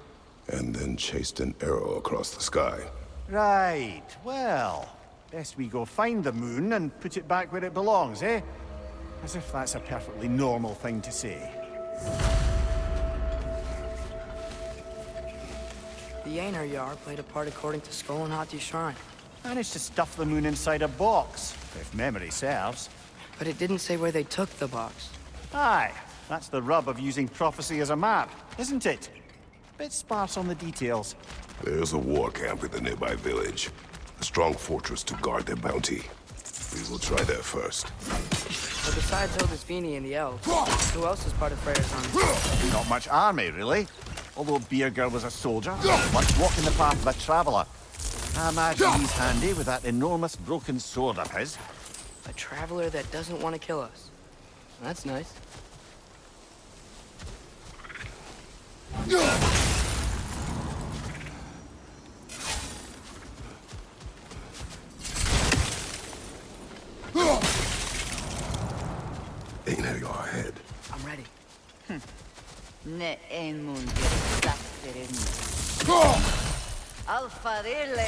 And then chased an arrow across the sky. Right. Well, best we go find the moon and put it back where it belongs, eh? As if that's a perfectly normal thing to say. The Einherjar played a part according to Skull and Hati's shrine. Managed to stuff the moon inside a box, if memory serves. But it didn't say where they took the box. Aye, that's the rub of using prophecy as a map, isn't it? Bit sparse on the details. There's a war camp in the nearby village. A strong fortress to guard their bounty. We will try there first. But besides Odisvini and the elves, who else is part of Freyr's army? Not much army, really. Although Birger was a soldier, once walking the path of a traveler. I imagine he's handy with that enormous broken sword of his. A traveler that doesn't want to kill us. That's nice. Einherjar ahead. I'm ready. Ne en mun sakterin. Alfarille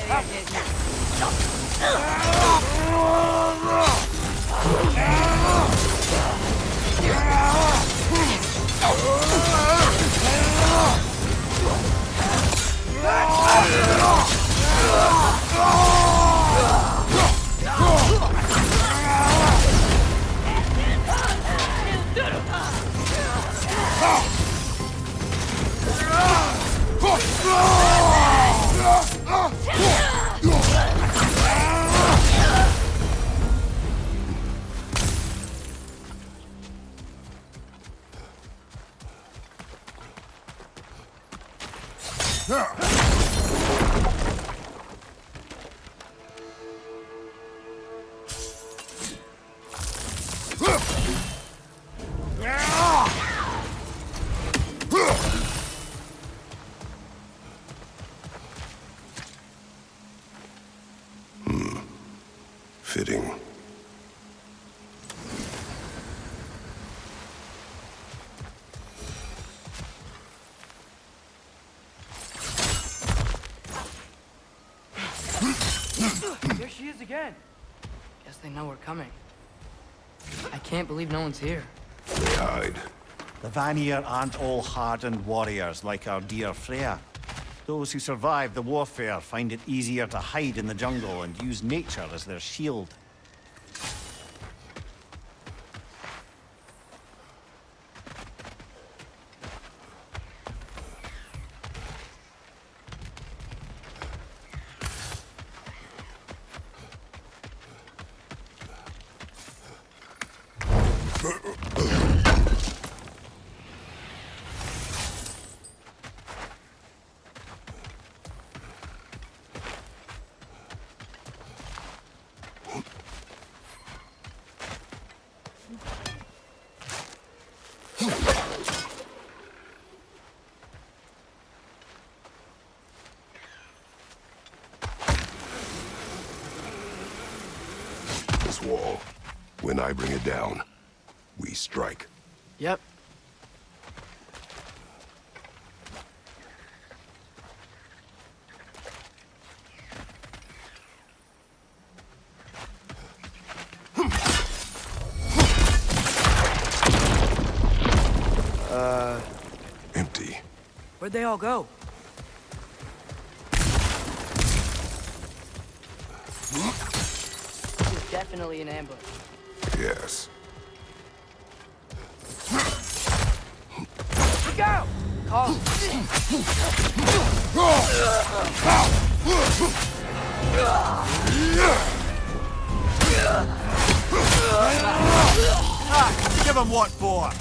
Fitting. There she is again. Guess they know we're coming. I can't believe no one's here. They hide. The Vanir aren't all hardened warriors like our dear Freya. Those who survive the warfare find it easier to hide in the jungle and use nature as their shield. this wall. When I bring it down, we strike. Yep. Empty. Where'd they all go? This is definitely an ambush. Yes. Look out! Call. Give him what for?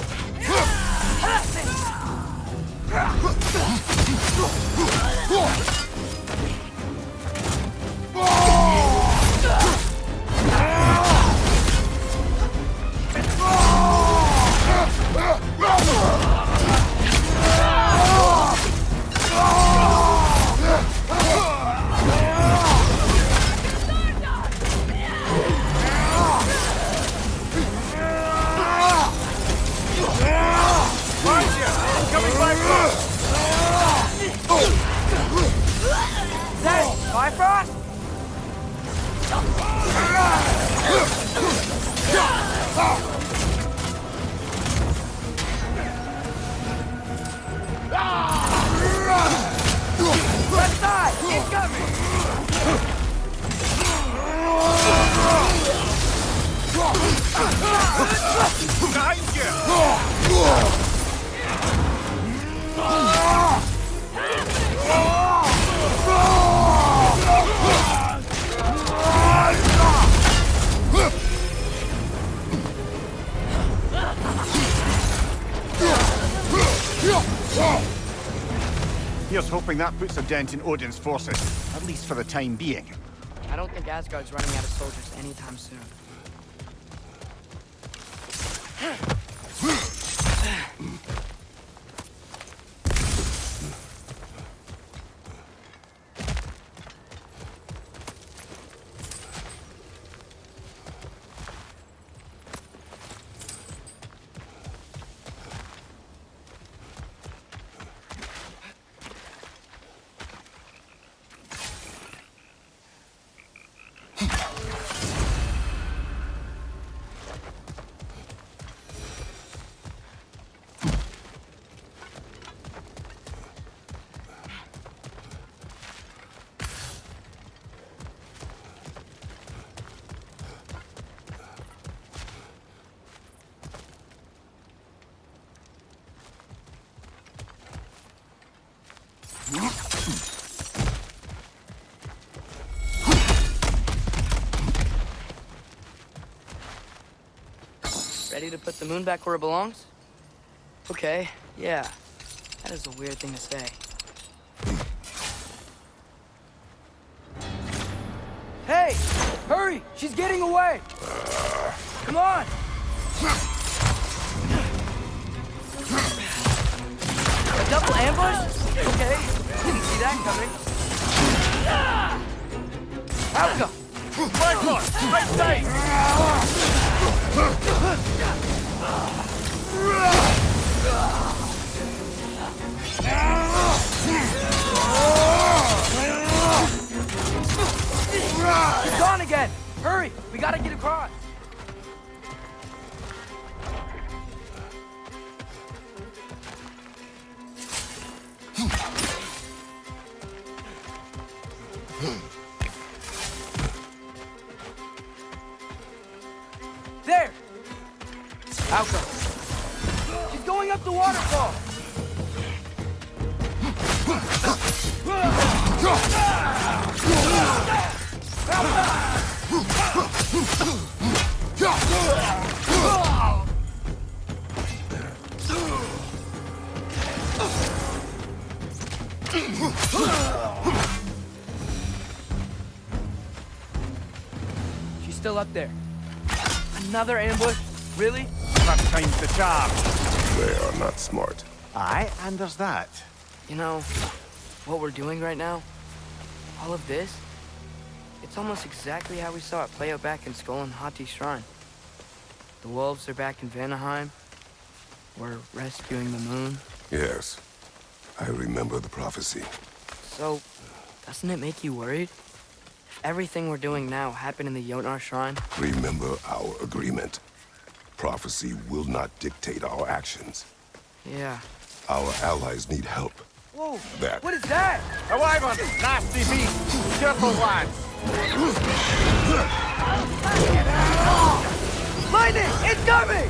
Bifrost? Left side! Incoming! Behind you! Here's hoping that puts a dent in Odin's forces, at least for the time being. I don't think Asgard's running out of soldiers anytime soon. Ready to put the moon back where it belongs? Okay, yeah. That is a weird thing to say. Hey! Hurry! She's getting away! Come on! A double ambush? Okay, didn't see that coming. Outcome! Right on! Right side! She's gone again! Hurry! We gotta get across! There! Outcome. She's going up the waterfall! She's still up there. Another ambush? Really? That time's the charm. They are not smart. Aye, and there's that. You know, what we're doing right now, all of this, It's almost exactly how we saw it play out back in Skull and Hati's shrine. The wolves are back in Vanaheim. We're rescuing the moon. Yes. I remember the prophecy. So, doesn't it make you worried? If everything we're doing now happened in the Jotnar shrine? Remember our agreement. Prophecy will not dictate our actions. Yeah. Our allies need help. Whoa! That. What is that? A wyvern! Nasty beast! Careful, lads! Lightning! It's coming!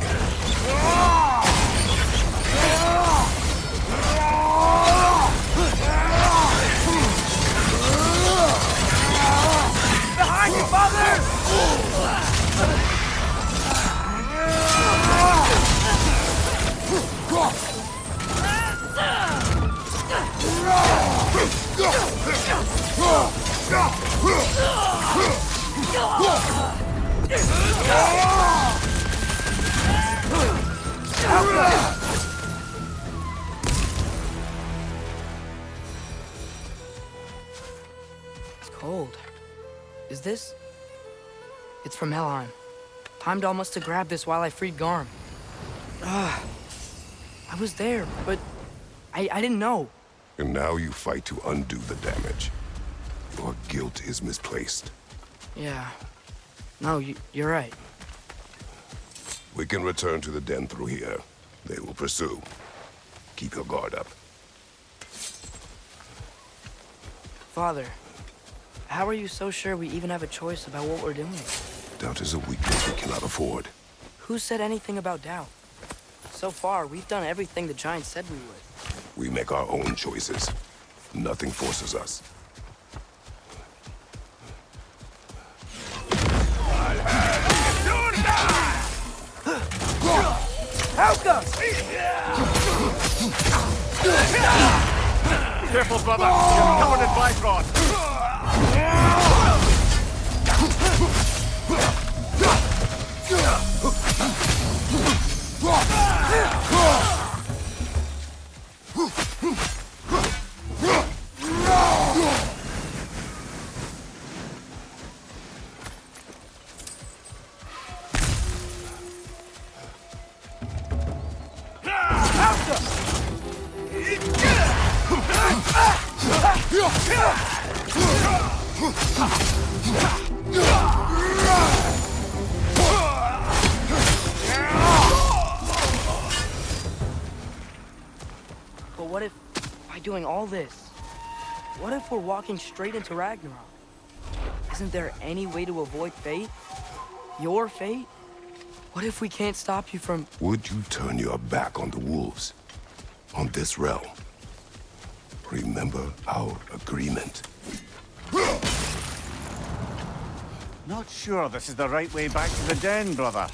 Behind you, father! It's cold. Is this? It's from Helheim. Heimdall must have grabbed this while I freed Garm. I was there, but I didn't know. And now you fight to undo the damage. Your guilt is misplaced. Yeah. No, you're right. We can return to the den through here. They will pursue. Keep your guard up. Father, how are you so sure we even have a choice about what we're doing? Doubt is a weakness we cannot afford. Who said anything about doubt? So far, we've done everything the Giants said we would. We make our own choices. Nothing forces us. Help us! Careful, brother! You're covered in Bifrost! But what if, by doing all this, what if we're walking straight into Ragnarok? Isn't there any way to avoid fate? Your fate? What if we can't stop you from... Would you turn your back on the wolves? On this realm? Remember our agreement. Not sure this is the right way back to the den, brother.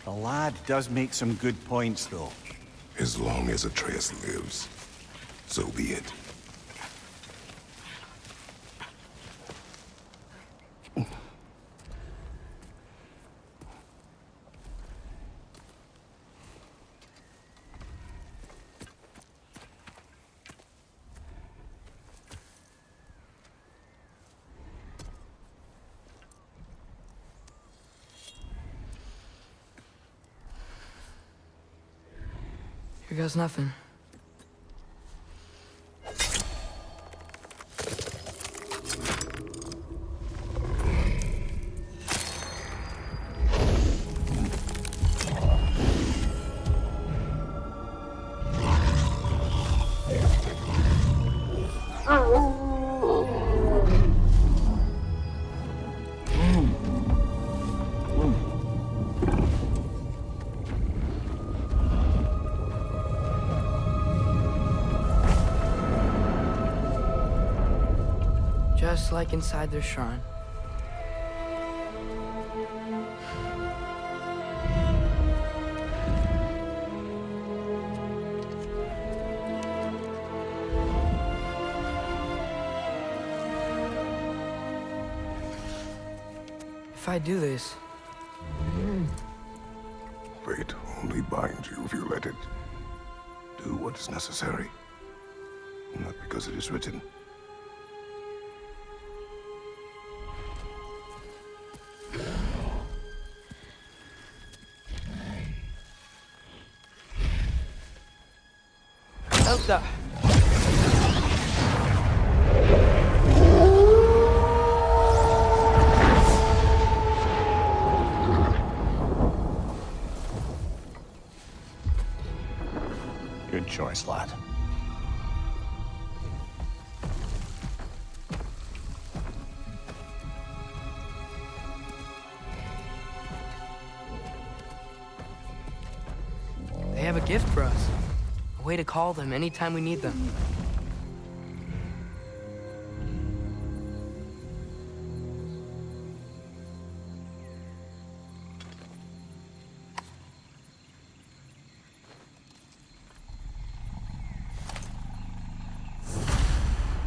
The lad does make some good points, though. As long as Atreus lives, so be it. Here goes nothing. Just like inside their shrine. if I do this? Fate only binds you if you let it. Do what is necessary. Not because it is written. Elsa! Good choice, lad. They have a gift for us. A way to call them anytime we need them.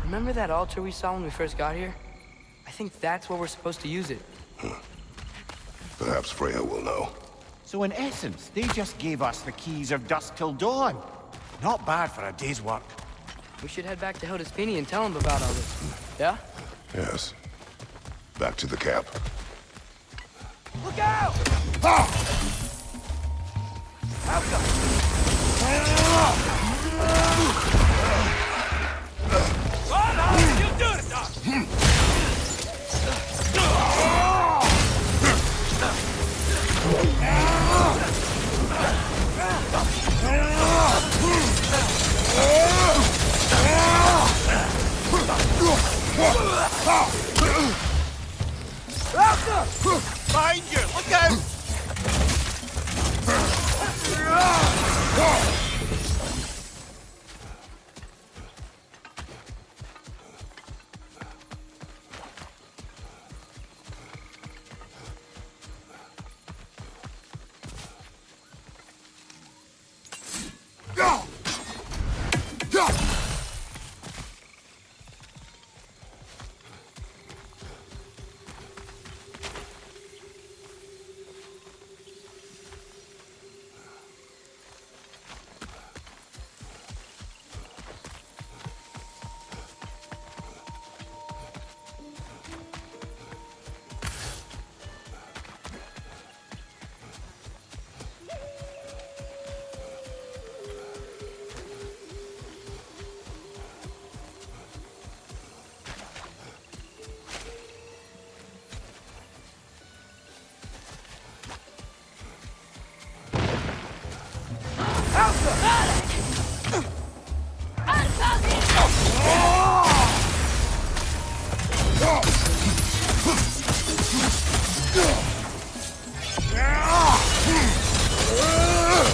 Remember that altar we saw when we first got here? I think that's where we're supposed to use it. Perhaps Freya will know. So in essence, they just gave us the keys of dusk till dawn. Not bad for a day's work. We should head back to Hildespini and tell him about all this. Yeah? Yes. Back to the camp. Look out! Behind you! Look out!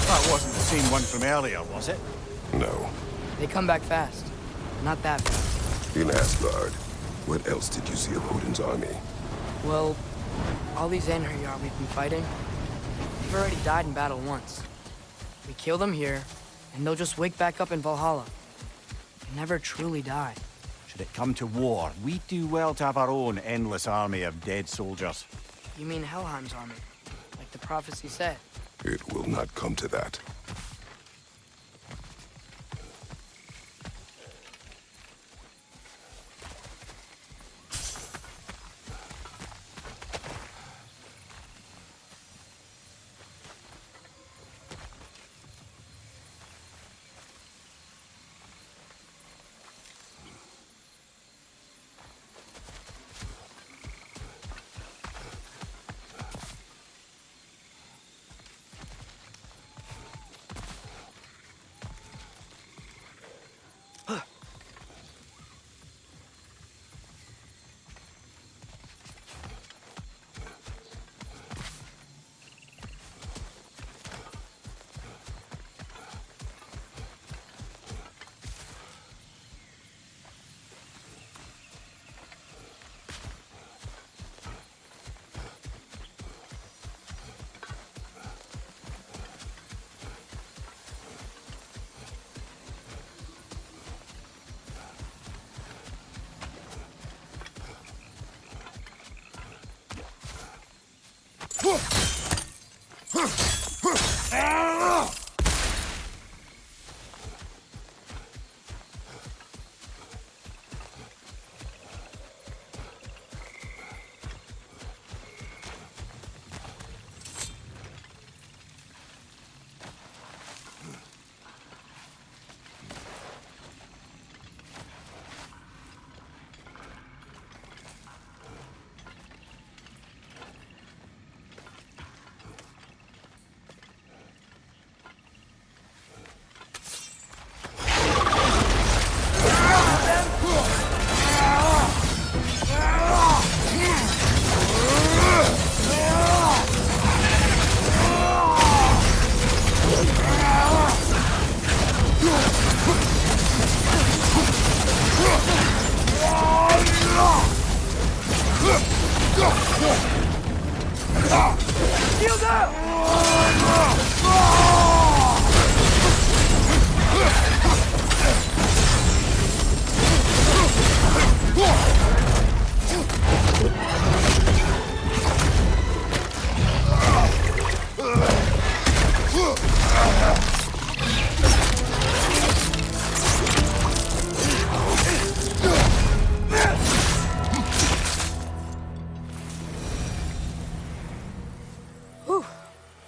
That wasn't the same one from earlier, was it? No. They come back fast. Not that fast. In Asgard, what else did you see of Odin's army? Well, all these Einherjar we've been fighting, they've already died in battle once. We kill them here, and they'll just wake back up in Valhalla. They never truly die. Should it come to war, we do well to have our own endless army of dead soldiers. You mean Helheim's army, like the prophecy said? It will not come to that.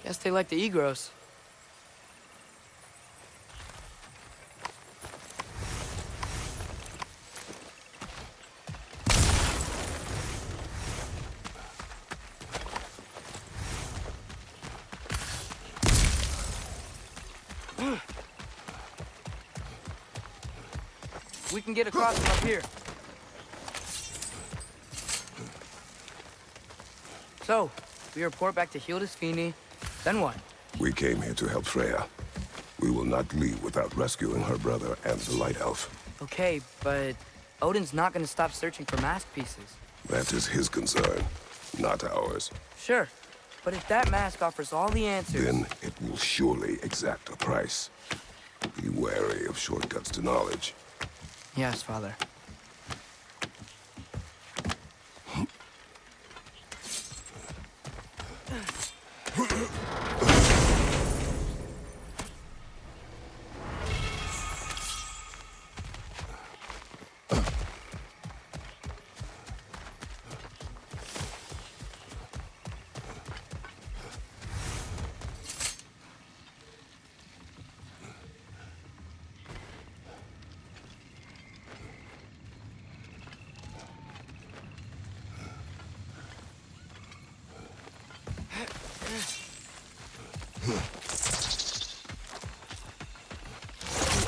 Guess they like the Egros. We can get across from up here. So, we report back to Hildisvini, then what? We came here to help Freya. We will not leave without rescuing her brother and the Light Elf. Okay, but Odin's not gonna stop searching for mask pieces. That is his concern, not ours. Sure, but if that mask offers all the answers... Then it will surely exact a price. Be wary of shortcuts to knowledge. Yes, Father.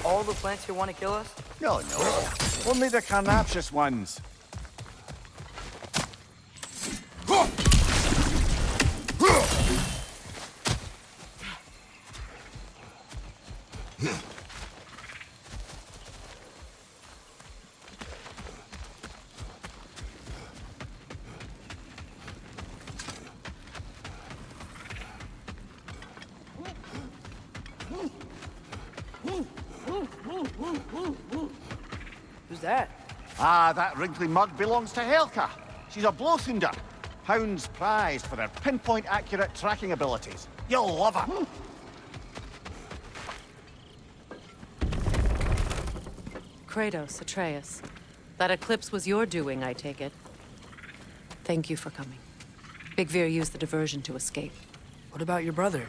All the plants here want to kill us? No. Only the carnivorous ones. Who's that? Ah, that wrinkly mug belongs to Helka. She's a blowthunder. Hounds prized for their pinpoint accurate tracking abilities. You'll love her. Kratos, Atreus. That eclipse was your doing, I take it. Thank you for coming. Big Veer used the diversion to escape. What about your brother?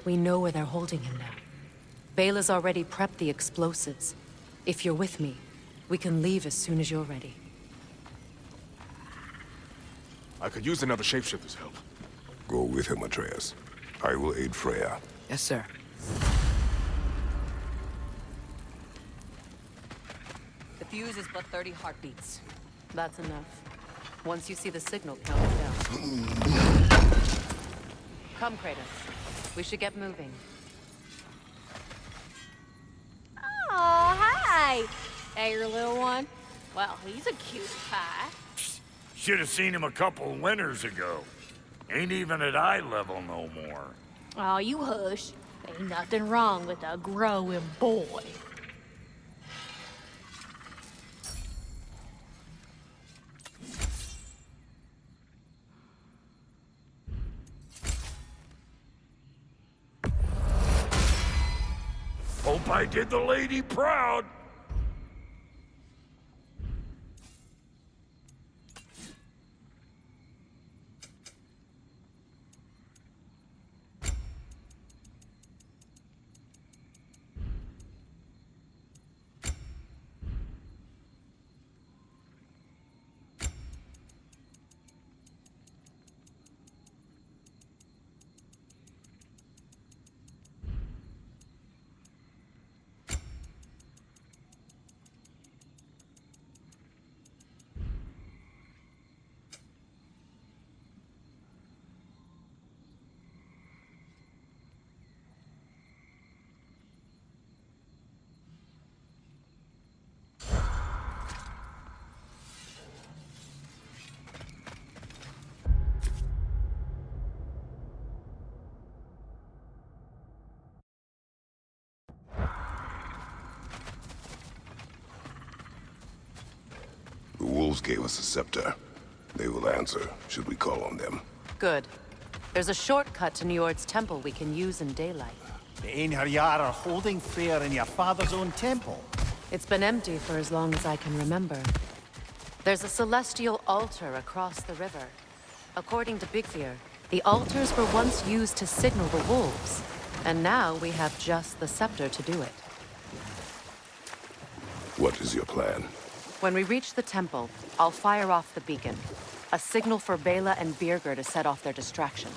We know where they're holding him now. Bela's already prepped the explosives. If you're with me, we can leave as soon as you're ready. I could use another shapeshifter's help. Go with him, Atreus. I will aid Freya. Yes, sir. The fuse is but 30 heartbeats. That's enough. Once you see the signal, count it down. Come, Kratos. We should get moving. Oh, hi! Hey, your little one. Well, he's a cute pie. Should have seen him a couple winters ago. Ain't even at eye level no more. Oh, you hush. Ain't nothing wrong with a growing boy. Hope I did the lady proud. The wolves gave us a scepter. They will answer, should we call on them. Good. There's a shortcut to Njord's temple we can use in daylight. The Einherjar are holding Freyr in your father's own temple. It's been empty for as long as I can remember. There's a celestial altar across the river. According to Bigvir, the altars were once used to signal the wolves, and now we have just the scepter to do it. What is your plan? When we reach the temple, I'll fire off the beacon. A signal for Bela and Birgir to set off their distraction.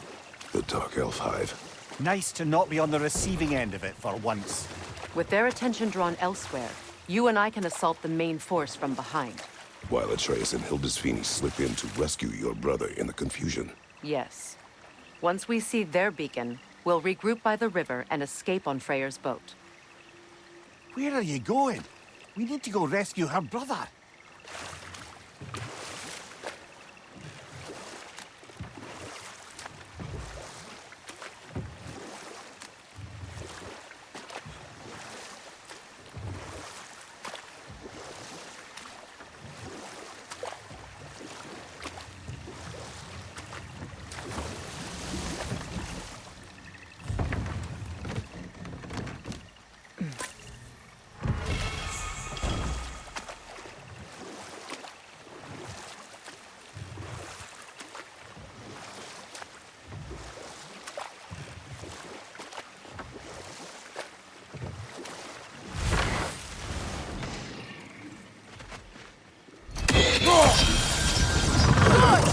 The Dark Elf Hive. Nice to not be on the receiving end of it for once. With their attention drawn elsewhere, you and I can assault the main force from behind. While Atreus and Hildisvini slip in to rescue your brother in the confusion. Yes. Once we see their beacon, we'll regroup by the river and escape on Freyr's boat. Where are you going? We need to go rescue her brother.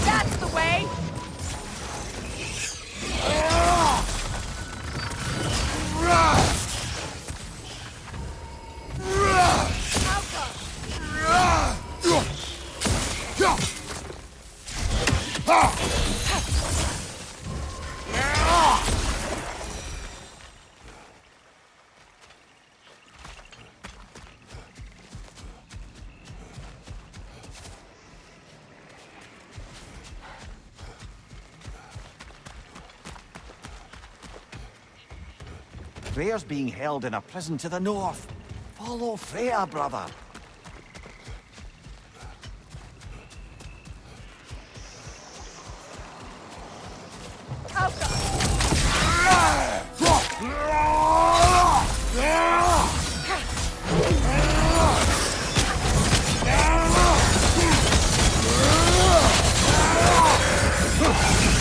That's the way! Freyr's being held in a prison to the north. Follow Freyr, brother.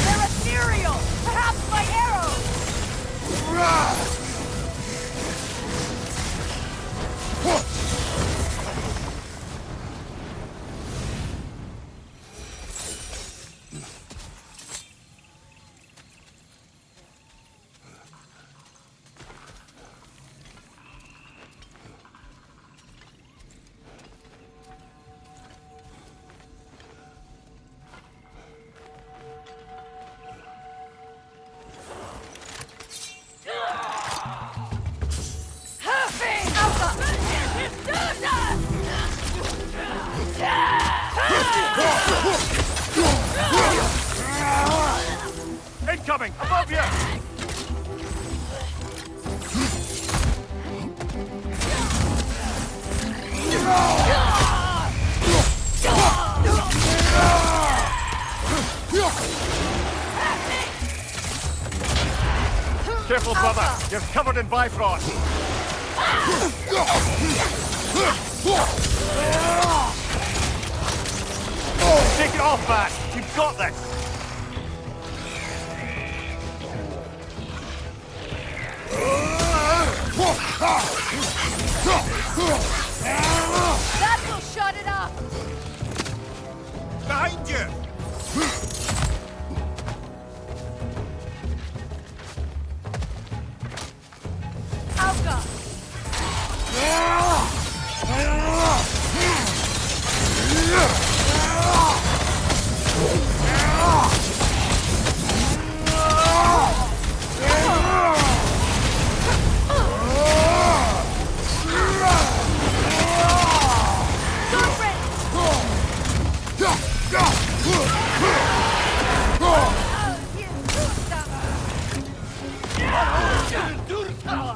They're ethereal! Perhaps my arrows! Incoming! Above you! Careful, brother! You're covered in Bifrost! Take it off, Bat! You've got this! That will shut it up! Behind you! Alka!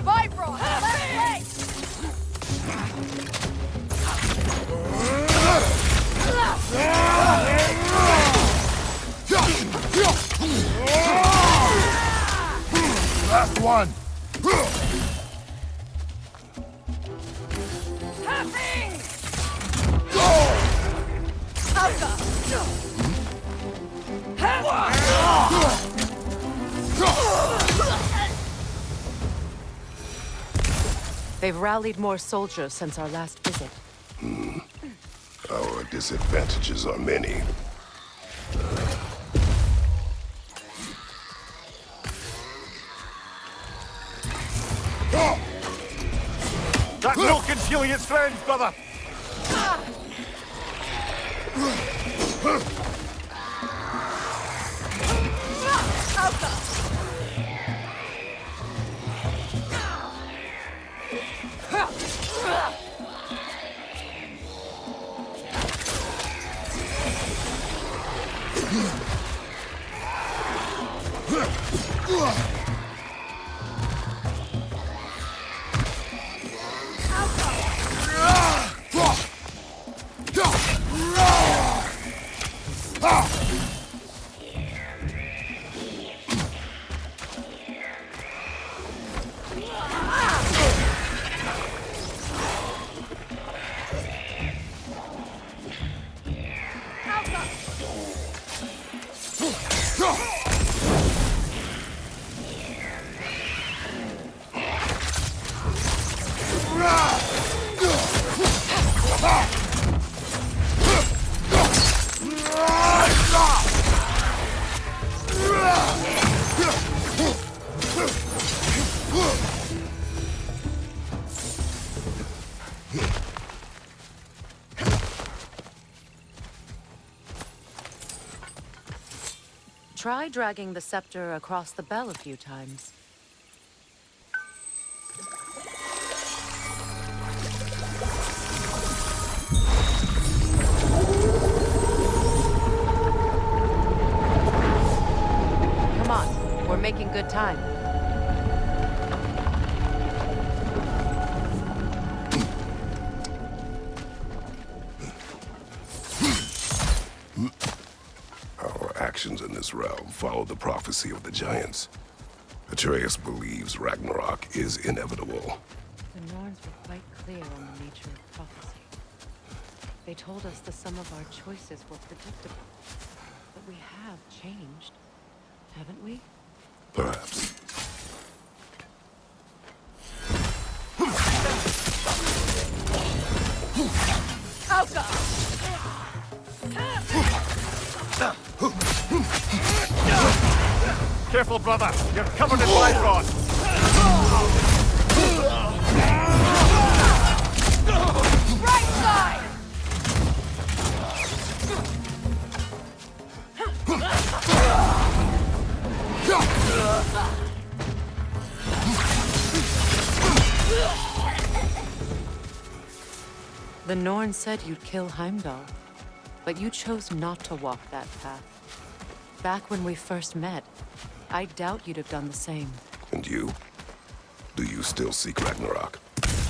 Vibron! Left leg! Last one. Tapping! They've rallied more soldiers since our last visit. Our disadvantages are many. That milk and healing its friends, brother! Try dragging the scepter across the bell a few times. Come on, we're making good time. Actions in this realm follow the prophecy of the giants. Atreus believes Ragnarok is inevitable. The Norns were quite clear on the nature of prophecy. They told us the sum of our choices were predictable. But we have changed, haven't we? Perhaps. Alka! Careful, brother! You're covered in Bifrost! Right side! The Norn said you'd kill Heimdall, but you chose not to walk that path. Back when we first met, I doubt you'd have done the same. And you? Do you still seek Ragnarok?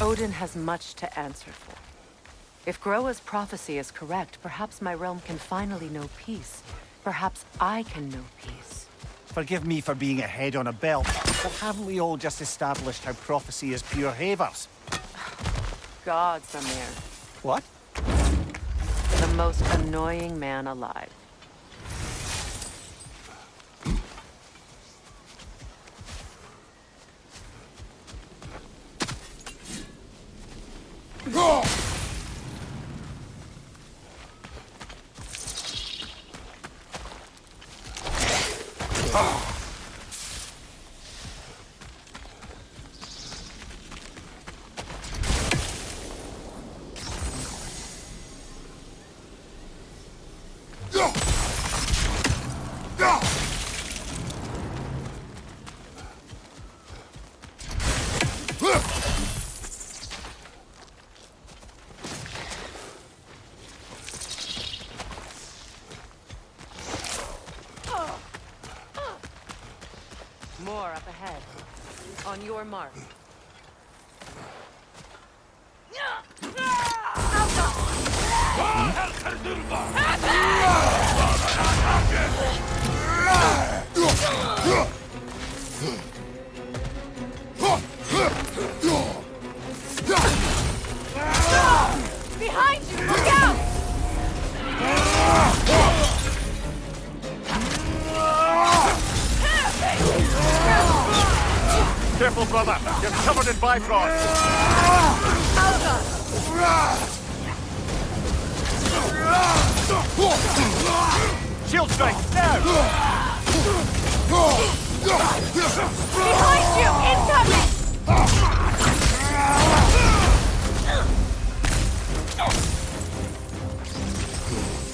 Odin has much to answer for. If Groa's prophecy is correct, perhaps my realm can finally know peace. Perhaps I can know peace. Forgive me for being a head on a belt, but haven't we all just established how prophecy is pure havers? God, Samir. What? The most annoying man alive. More up ahead. On your mark. Behind you! Look out! Careful, brother! You're covered in bifrost! Shield strike, now! Behind you! Incoming!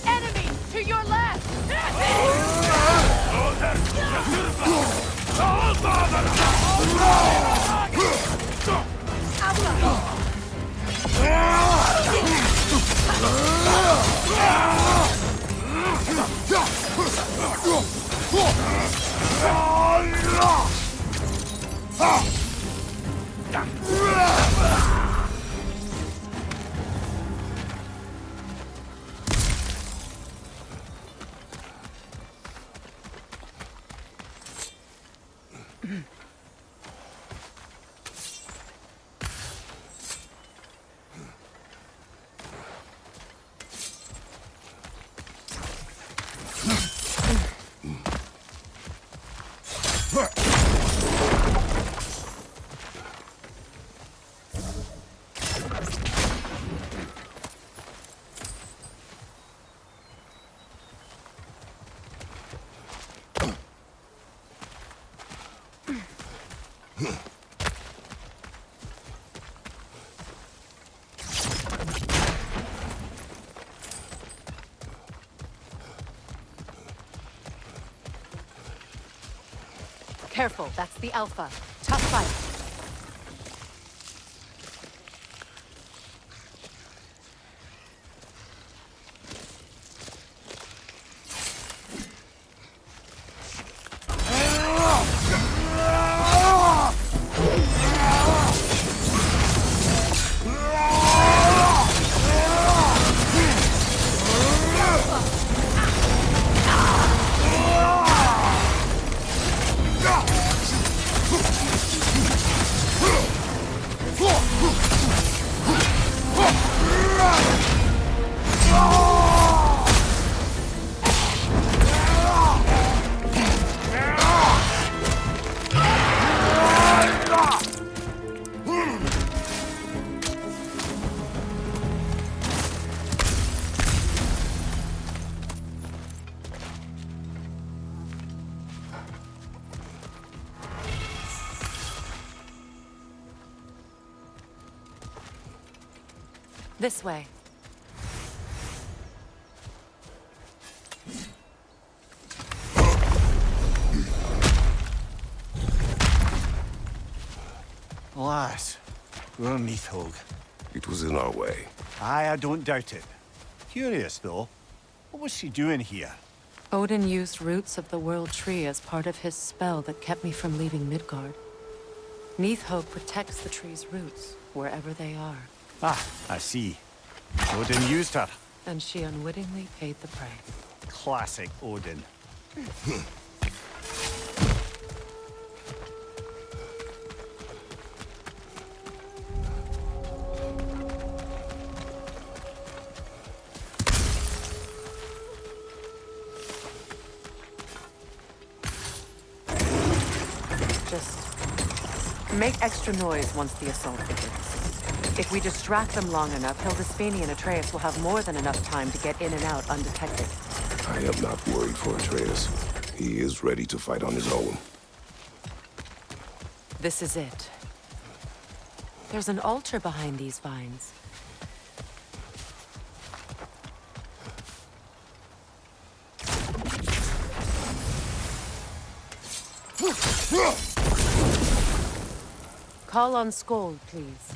Enemy to your left! Careful, that's the Alpha. Tough fight. This way. Alas, we're Nithhog. It was in our way. Aye, I don't doubt it. Curious, though. What was she doing here? Odin used roots of the World Tree as part of his spell that kept me from leaving Midgard. Nithhog protects the tree's roots, wherever they are. Ah, I see. Odin used her. And she unwittingly paid the price. Classic Odin. Just make extra noise once the assault begins. If we distract them long enough, Hildisfini and Atreus will have more than enough time to get in and out undetected. I am not worried for Atreus. He is ready to fight on his own. This is it. There's an altar behind these vines. Call on Skoll, please.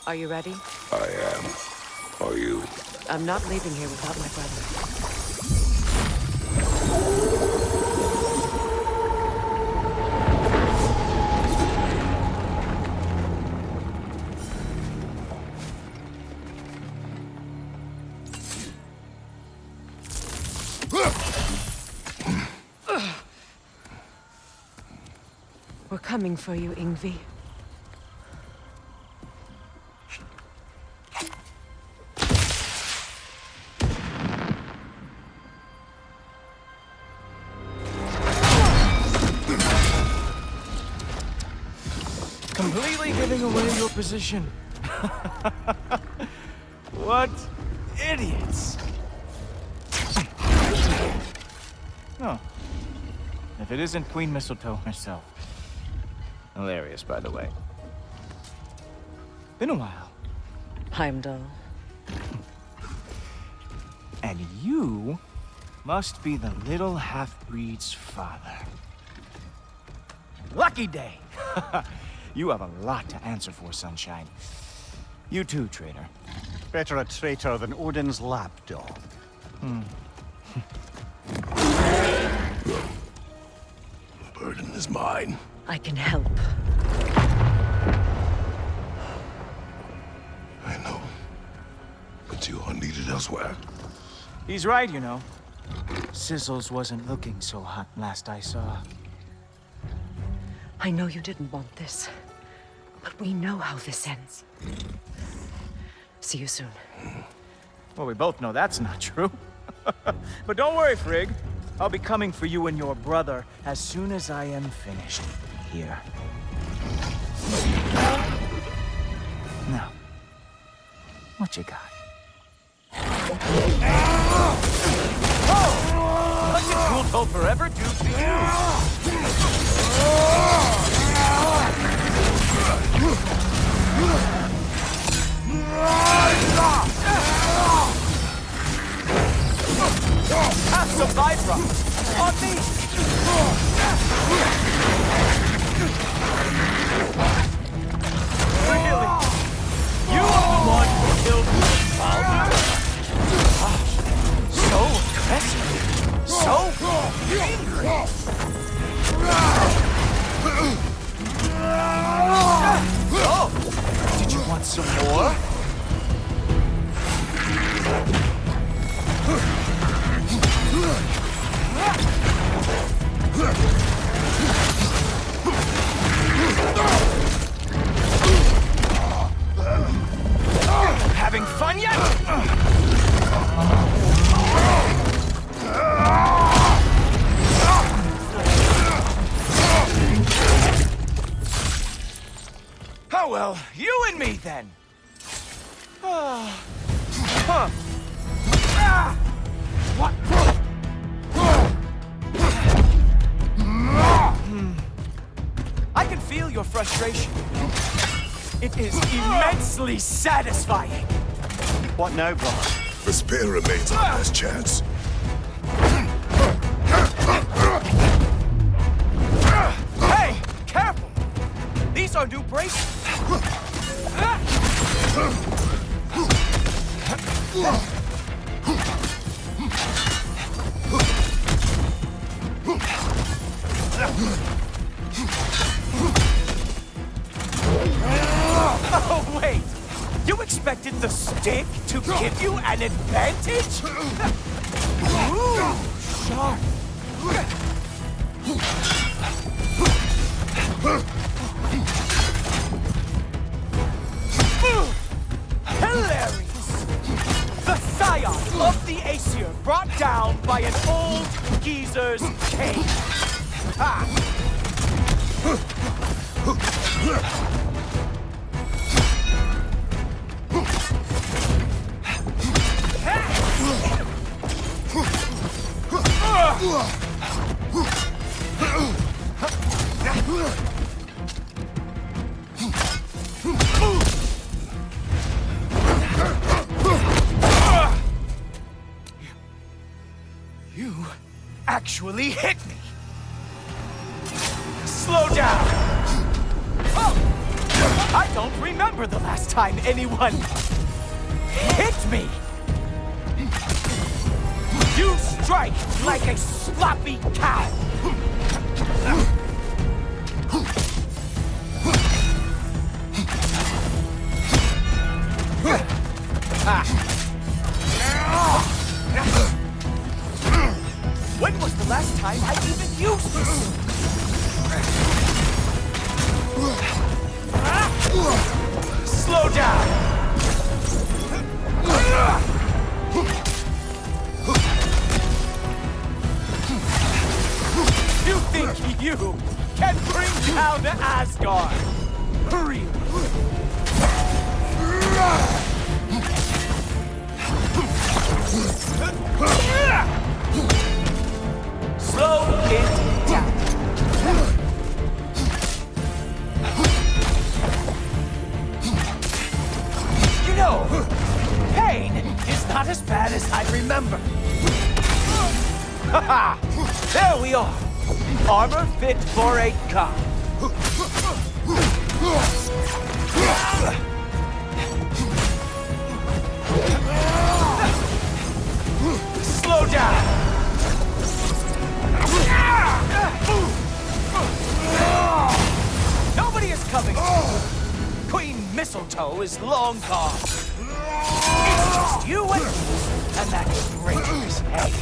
Are you ready? I am. Are you? I'm not leaving here without my brother. We're coming for you, Yngvi. Completely giving away your position. What idiots. Oh. If it isn't Queen Mistletoe herself. Hilarious, by the way. Been a while. Heimdall. And you must be the little half-breed's father. Lucky day! You have a lot to answer for, Sunshine. You too, traitor. Better a traitor than Odin's lapdog. The burden is mine. I can help. I know. But you are needed elsewhere. He's right, you know. Sizzles wasn't looking so hot last I saw. I know you didn't want this, but we know how this ends. See you soon. Well, we both know that's not true. But don't worry, Frigg. I'll be coming for you and your brother as soon as I am finished here. Now, what you got? Oh! What did Gulto forever do to you? Have some Vibra! On me! Really? You are the one who killed Baldur? So aggressive. So angry. Oh! Did you want some more? Having fun yet? Oh well, you and me then. What? I can feel your frustration. It is immensely satisfying. What now, brother? Despair remains our last chance. Hey, careful! These are new braces. Oh, wait! You expected the stick to give you an advantage? Ooh, sharp. Hilarious! of the Aesir brought down by an old geezer's cane. Ha! You actually hit me! Slow down! Oh! I don't remember the last time anyone hit me! You strike like a sloppy cow! When was the last time I even used this? Slow down! You think you can bring down Asgard? Hurry! Slow it down. You know, pain is not as bad as I remember. Haha! There we are. Armor fit for a cop. Slow down. Nobody is coming. Queen Mistletoe is long gone. It's just you and that traitorous egg.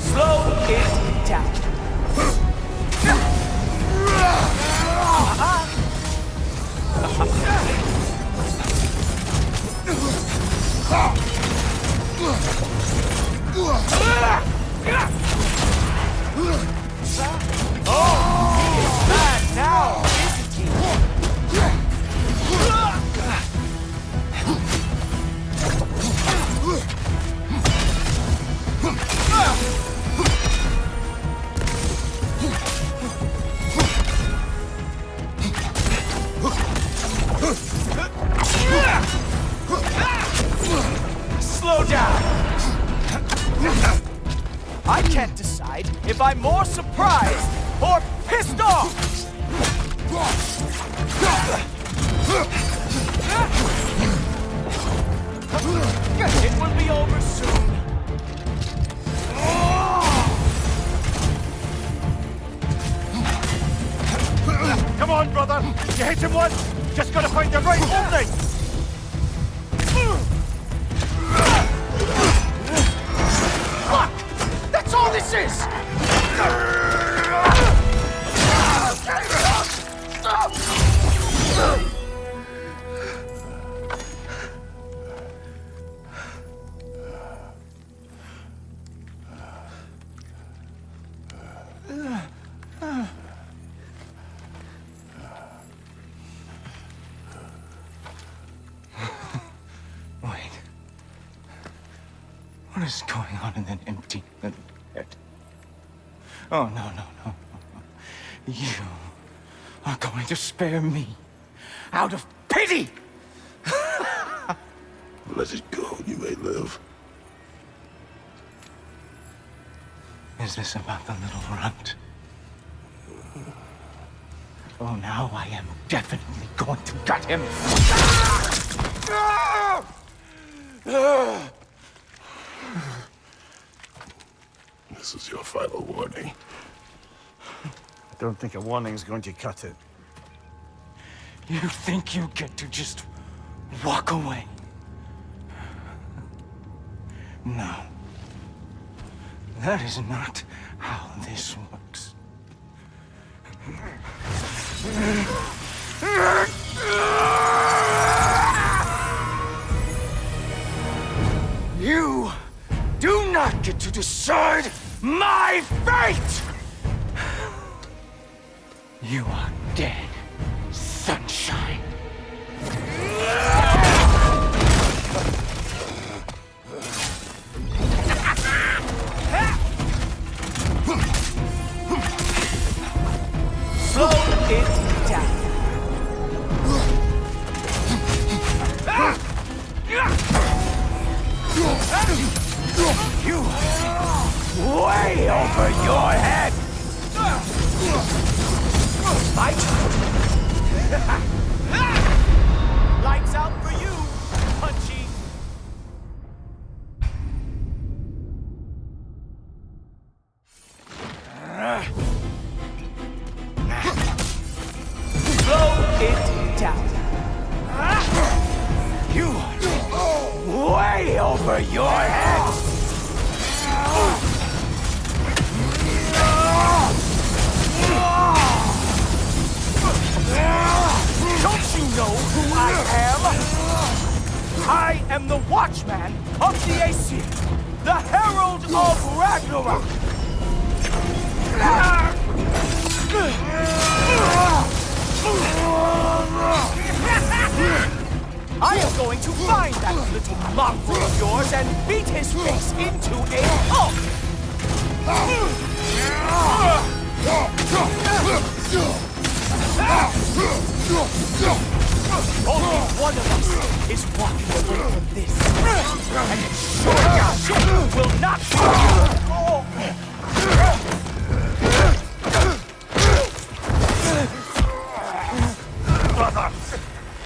Slow it down. Oh, he is mad now, isn't he? Slow down! I can't decide if I'm more surprised or pissed off! It will be over soon. Come on, brother! You hit him once! Just gotta find the right opening! Look! That's all this is! What is going on in that empty little head? Oh, no. You are going to spare me out of pity! Let it go, you may live. Is this about the little runt? Oh, now I am definitely going to gut him. This is your final warning. I don't think a warning's going to cut it. You think you get to just walk away? No. That is not how this works. get to decide my fate! You are dead, sunshine. Slow it down. You way over your head. My turn. Lights out for you, Punchy. Slow it down. You are way over your head. Don't you know who I am? I am the Watchman of the Aesir, the Herald of Ragnarök. I am going to find that little mongrel of yours and beat his face into a pulp! Only one of us is walking away from this. And sure will not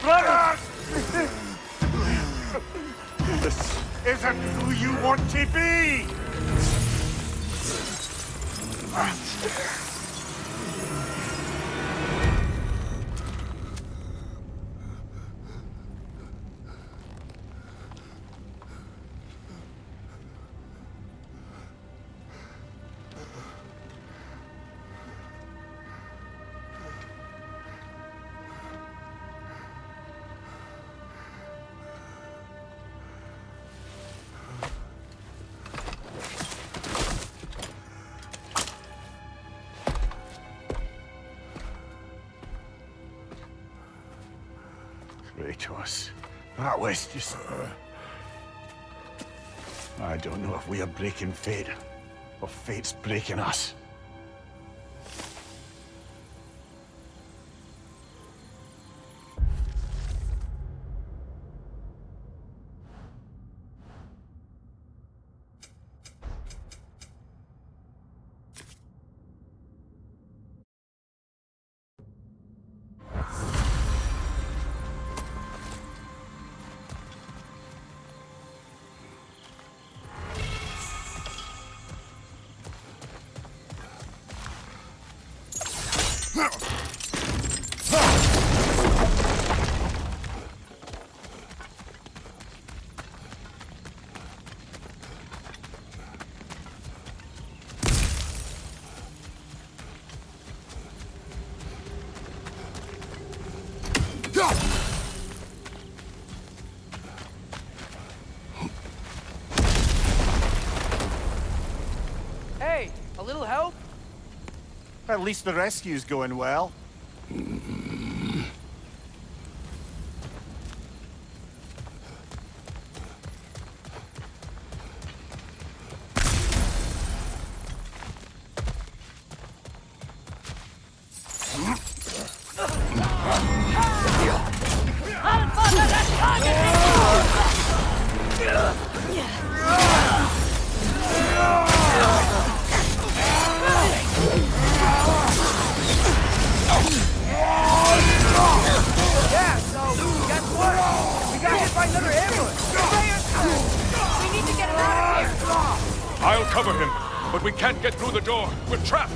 Brother! This isn't who you want to be! Kratos. That was just... I don't know if we are breaking fate, or fate's breaking us. Hey, a little help? At least the rescue's going well. Yeah, so guess what? We got hit by another ambulance. We need to get him out of here. I'll cover him, but we can't get through the door. We're trapped.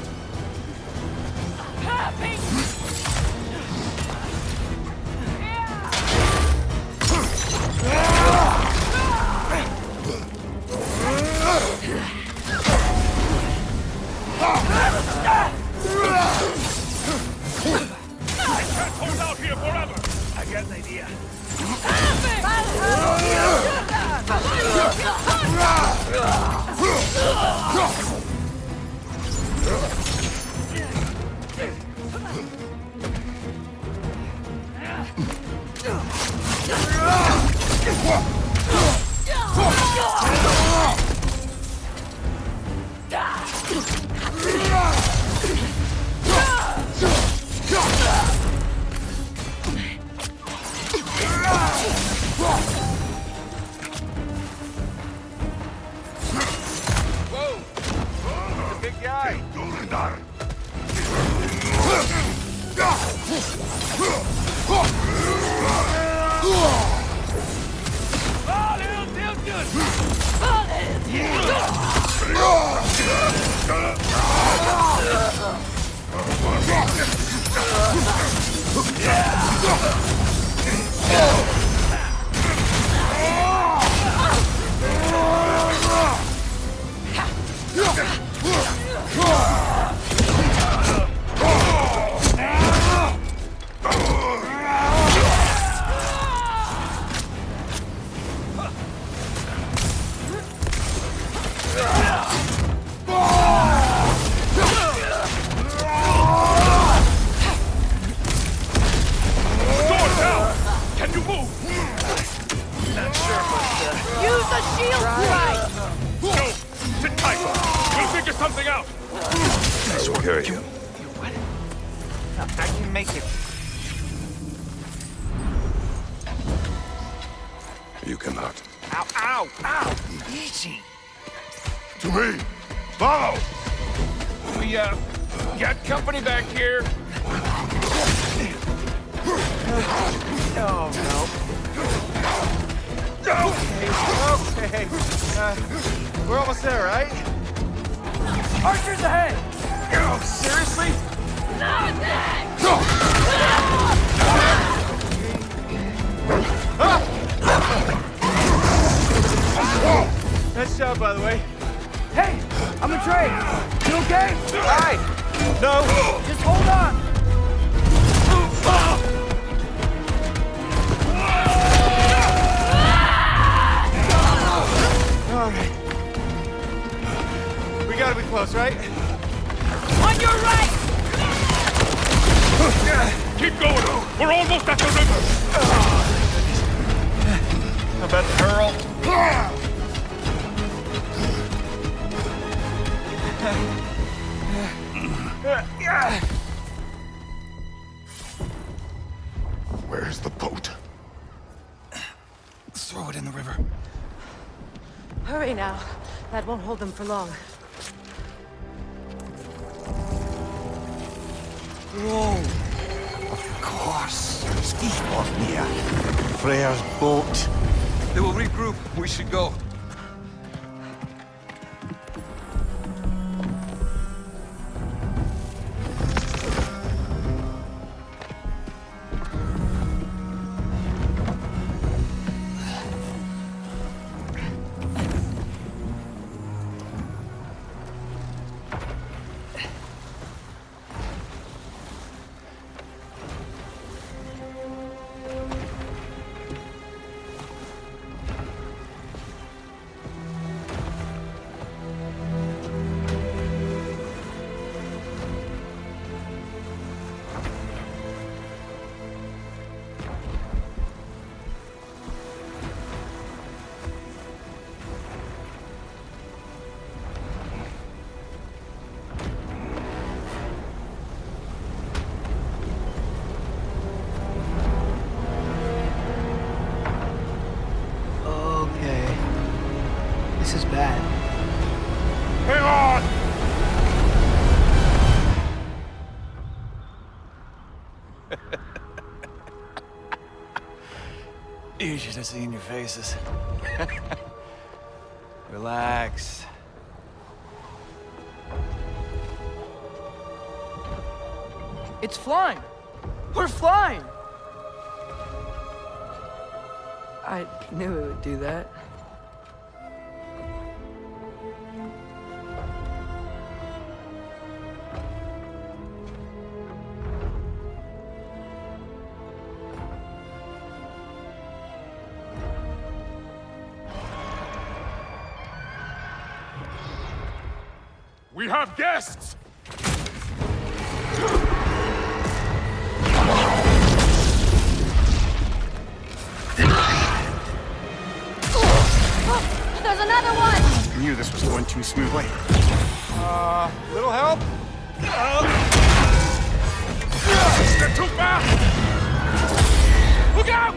I can't hold out here forever! I got an idea. Nice job, by the way. Hey, I'm Atreus. You okay? Hi. No. Just hold on. All right. We gotta be close, right? On your right! Keep going. We're almost at the river. How about the Earl? Where's the boat? Let's throw it in the river. Hurry now. That won't hold them for long. Whoa! Of course. Skisbornir. Freyr's boat. They will regroup. We should go. This is bad. Hang on! You should have seen your faces. Relax. It's flying! We're flying! I knew it would do that. We have guests! Oh, there's another one! I knew this was going too smoothly. Little help? They're too fast! Look out!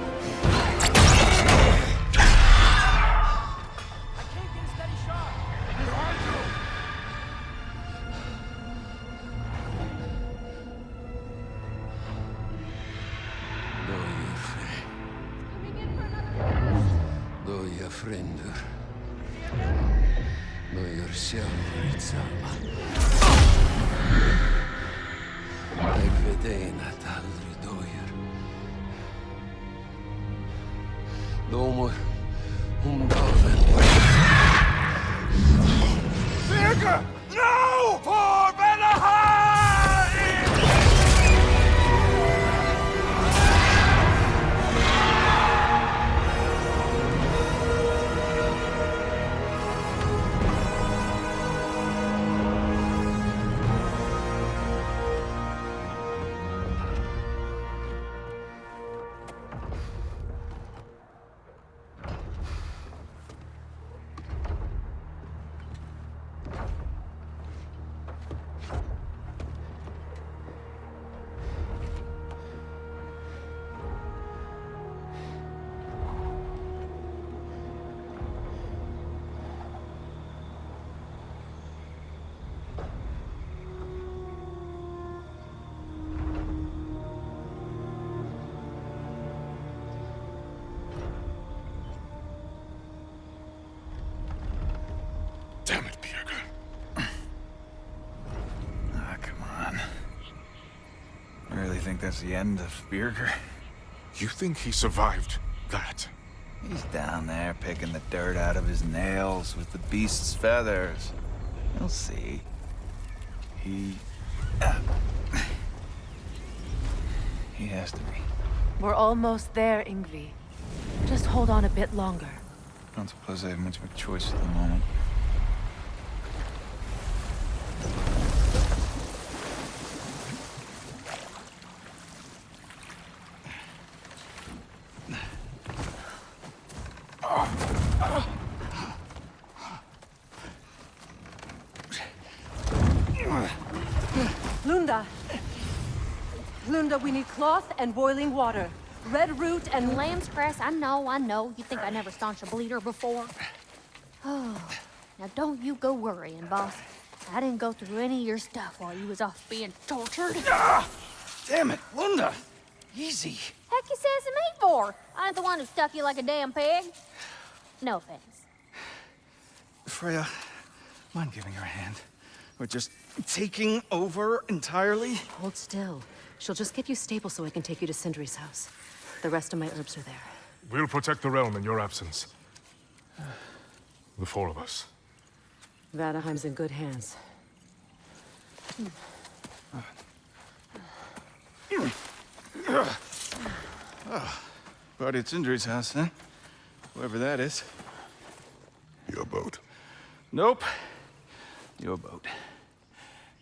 Friender. Know yourself, Ritsalma. Jeg vedeen at aldri døyer. Domer dagen. Birger! No! For Vanaheim! Damn it, Birger. Come on. I really think that's the end of Birger. You think he survived that? He's down there picking the dirt out of his nails with the beast's feathers. You'll see. He has to be. We're almost there, Yngvi. Just hold on a bit longer. I don't suppose I have much of a choice at the moment. Lunda, we need cloth and boiling water. Red root and lamb's cress. I know. You think I never staunched a bleeder before? Oh, now don't you go worrying, boss. I didn't go through any of your stuff while you was off being tortured. Damn it, Lunda! Easy. Heck you says to me for? I ain't the one who stuck you like a damn pig. No offense. Freya, mind giving her a hand? We're just taking over entirely? Hold still. She'll just get you stable so I can take you to Sindri's house. The rest of my herbs are there. We'll protect the realm in your absence. The four of us. Vanaheim's in good hands. Party at Sindri's house, huh? Whoever that is. Your boat. Nope. Your boat.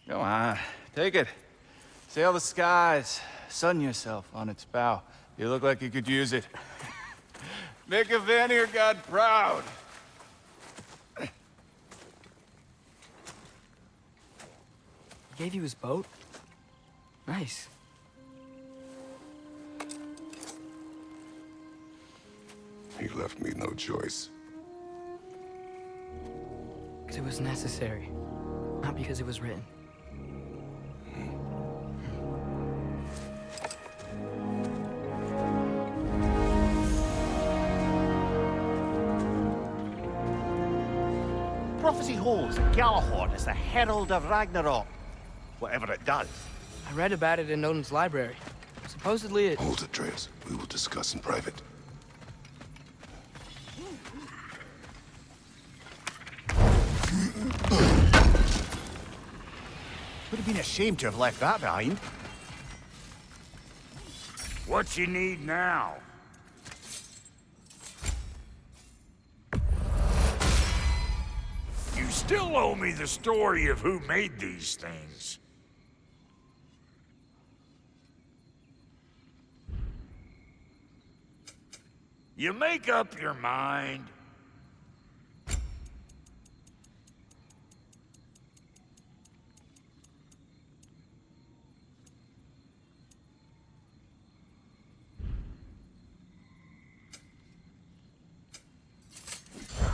Go on, take it. Sail the skies. Sun yourself on its bow. You look like you could use it. Make a Vanir god proud. Gave you his boat? Nice. He left me no choice. Because it was necessary. Not because it was written. Prophecy holds that Gjallarhorn is the herald of Ragnarok. Whatever it does. I read about it in Odin's library. Supposedly it... Hold it, Atreus. We will discuss in private. Would have been a shame to have left that behind. What you need now? still owe me the story of who made these things. You make up your mind.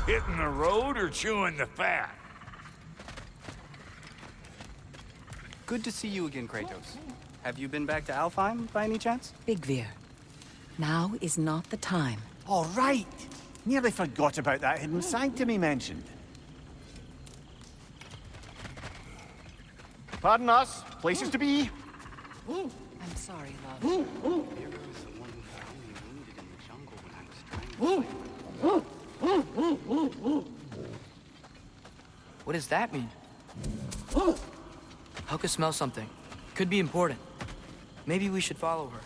Hitting the road or chewing the fat? Good to see you again, Kratos. Have you been back to Alfheim by any chance? Bigvir, now is not the time. All right. Nearly forgot about that hidden sanctum he mentioned. Pardon us. Places to be. I'm sorry, love. What does that mean? Helka smells something. Could be important. Maybe we should follow her.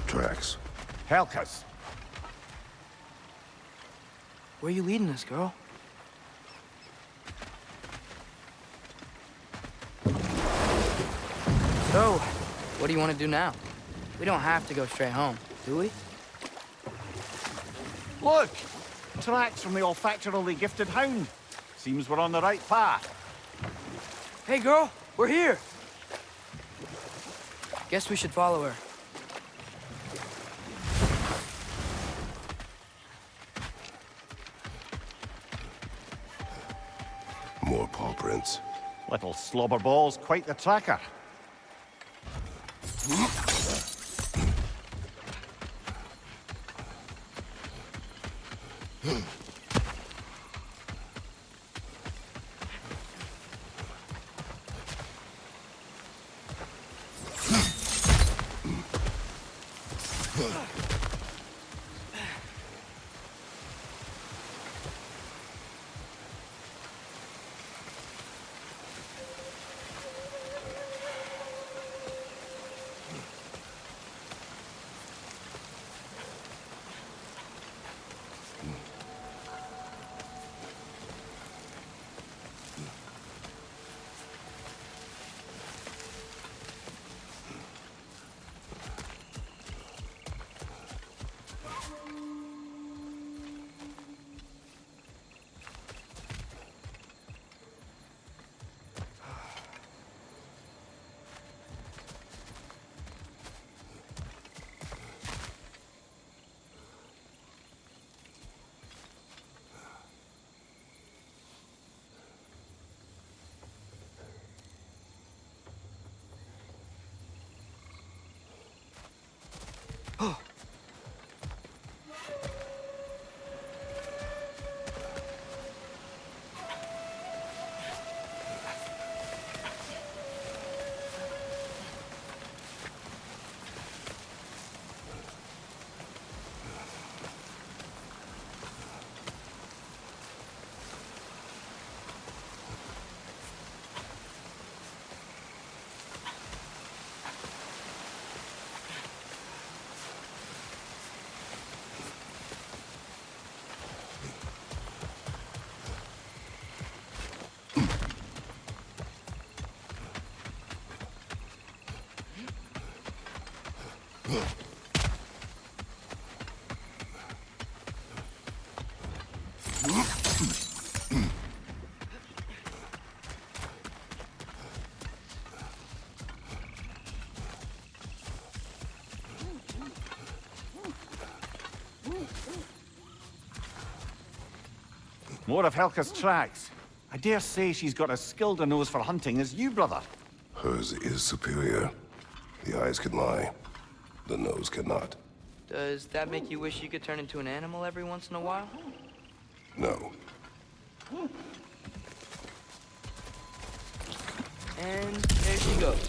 Tracks. Helka's. Where are you leading us, girl? So, what do you want to do now? We don't have to go straight home, do we? Look! Tracks from the olfactorily gifted hound. Seems we're on the right path. Hey, girl, we're here. Guess we should follow her. More paw prints. Little slobberball's quite the tracker. More of Helka's tracks. I dare say she's got as skilled a nose for hunting as you, brother. Hers is superior. The eyes can lie. The nose cannot. Does that make you wish you could turn into an animal every once in a while? No. And there she goes.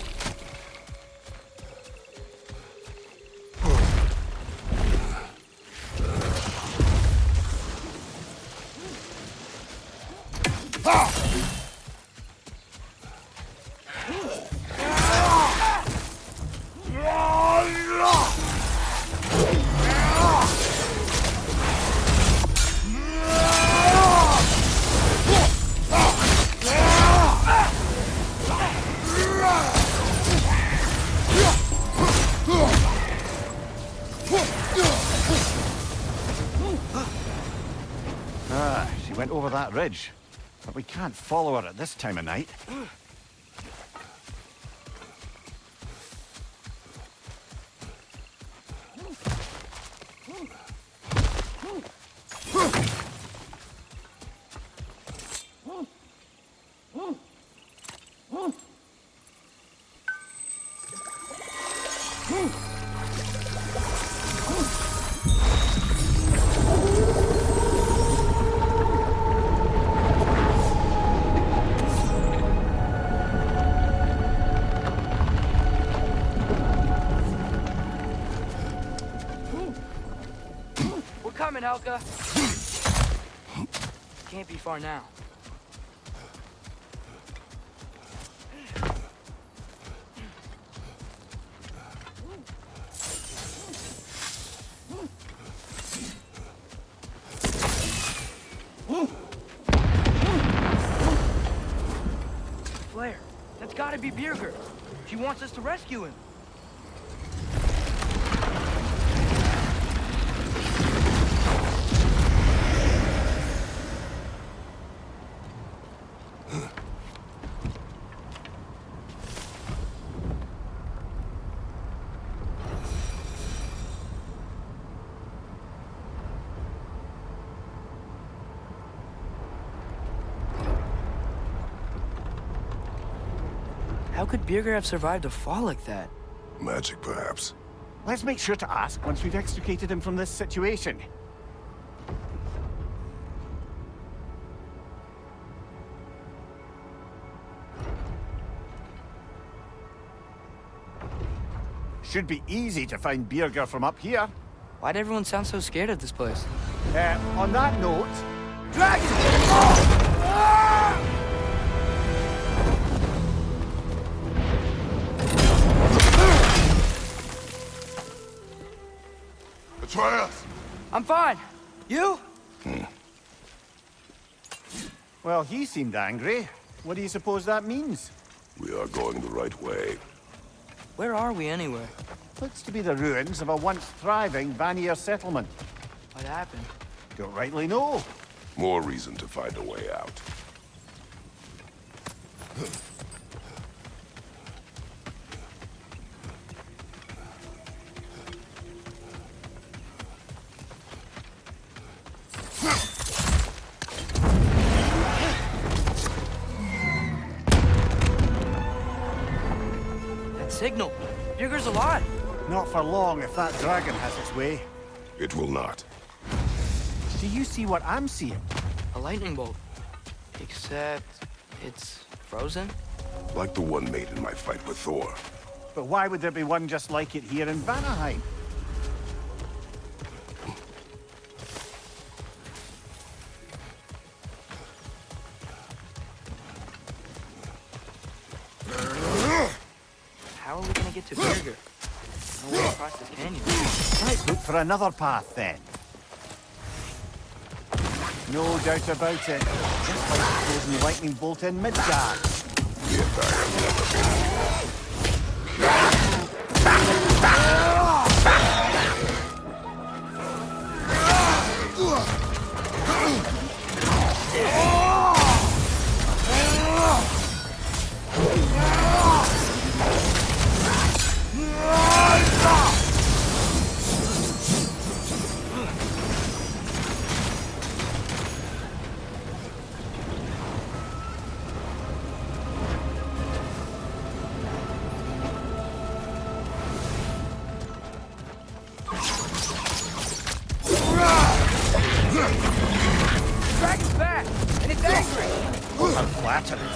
went over that ridge. But we can't follow her at this time of night. Coming, Helga. Can't be far now. Blair, that's gotta be Birgir. She wants us to rescue him. How could Birgir have survived a fall like that? Magic, perhaps. Let's make sure to ask once we've extricated him from this situation. Should be easy to find Birgir from up here. Why'd everyone sound so scared of this place? On that note... Dragon! Ah! Atreus! I'm fine. You? Well, he seemed angry. What do you suppose that means? We are going the right way. Where are we anyway? Looks to be the ruins of a once thriving Vanir settlement. What happened? Don't rightly know. More reason to find a way out. Signal. Birgir's alive. Not for long if that dragon has its way. It will not. Do you see what I'm seeing? A lightning bolt. Except it's frozen? Like the one made in my fight with Thor. But why would there be one just like it here in Vanaheim? How are we gonna get to Birgir? No way across this canyon. Let's look for another path then. No doubt about it. Just like the frozen lightning bolt in Midgard. Yet I have never been. Dragon's back, and it's angry. Unflattering.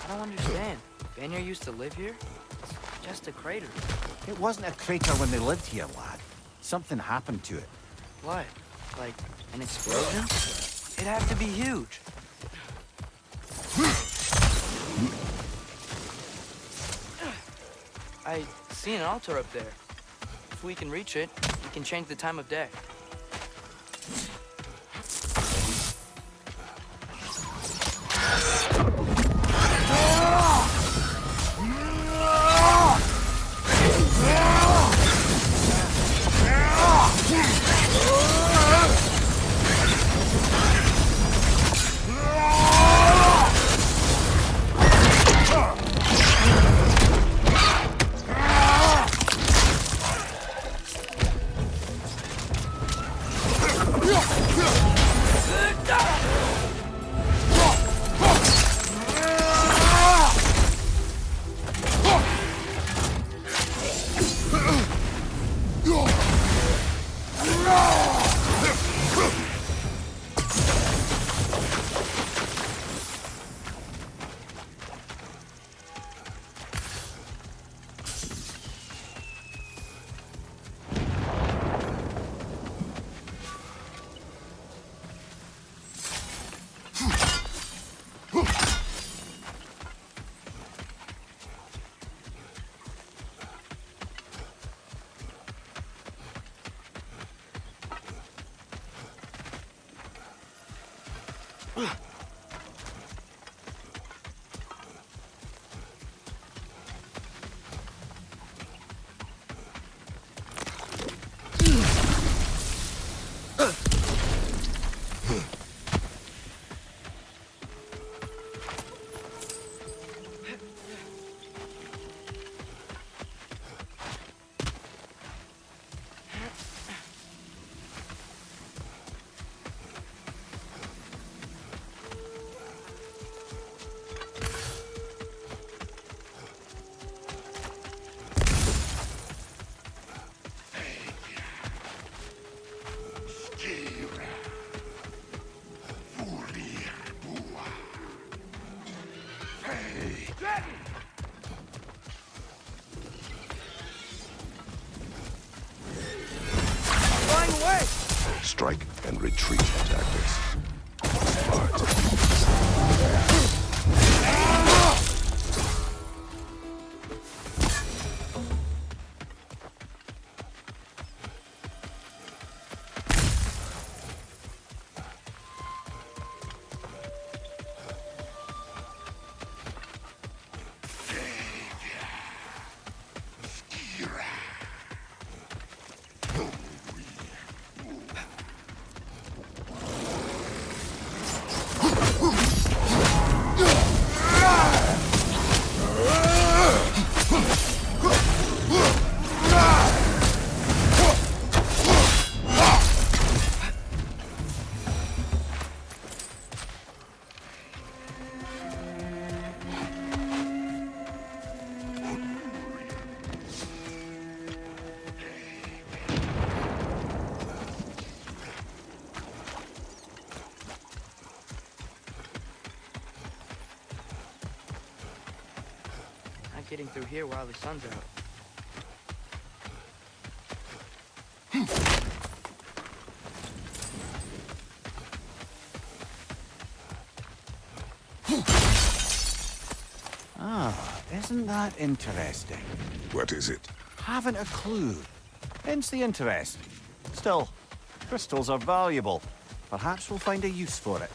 I don't understand. Vanir used to live here? It's just a crater. It wasn't a crater when they lived here, lad. Something happened to it. What? Like an explosion? It'd have to be huge. I see an altar up there. If we can reach it, we can change the time of day. Strike and retreat tactics. Smart. Getting through here while the sun's out. Ah, isn't that interesting? What is it? Haven't a clue. Hence the interest. Still, crystals are valuable. Perhaps we'll find a use for it.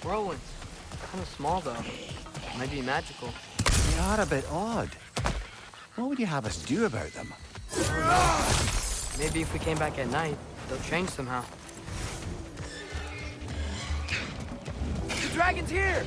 Whirlwinds. Kind of small, though. Might be magical. They are a bit odd. What would you have us do about them? Maybe if we came back at night, they'll change somehow. The dragon's here!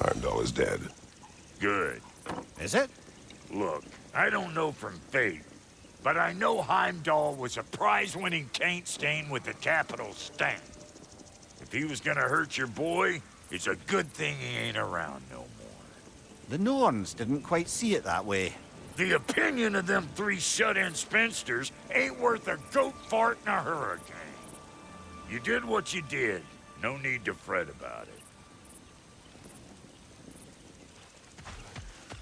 Heimdall is dead. Good. Is it? Look, I don't know from fate, but I know Heimdall was a prize-winning taint stain with a capital stamp. If he was gonna hurt your boy, it's a good thing he ain't around no more. The Norns didn't quite see it that way. The opinion of them three shut-in spinsters ain't worth a goat fart in a hurricane. You did what you did. No need to fret about it.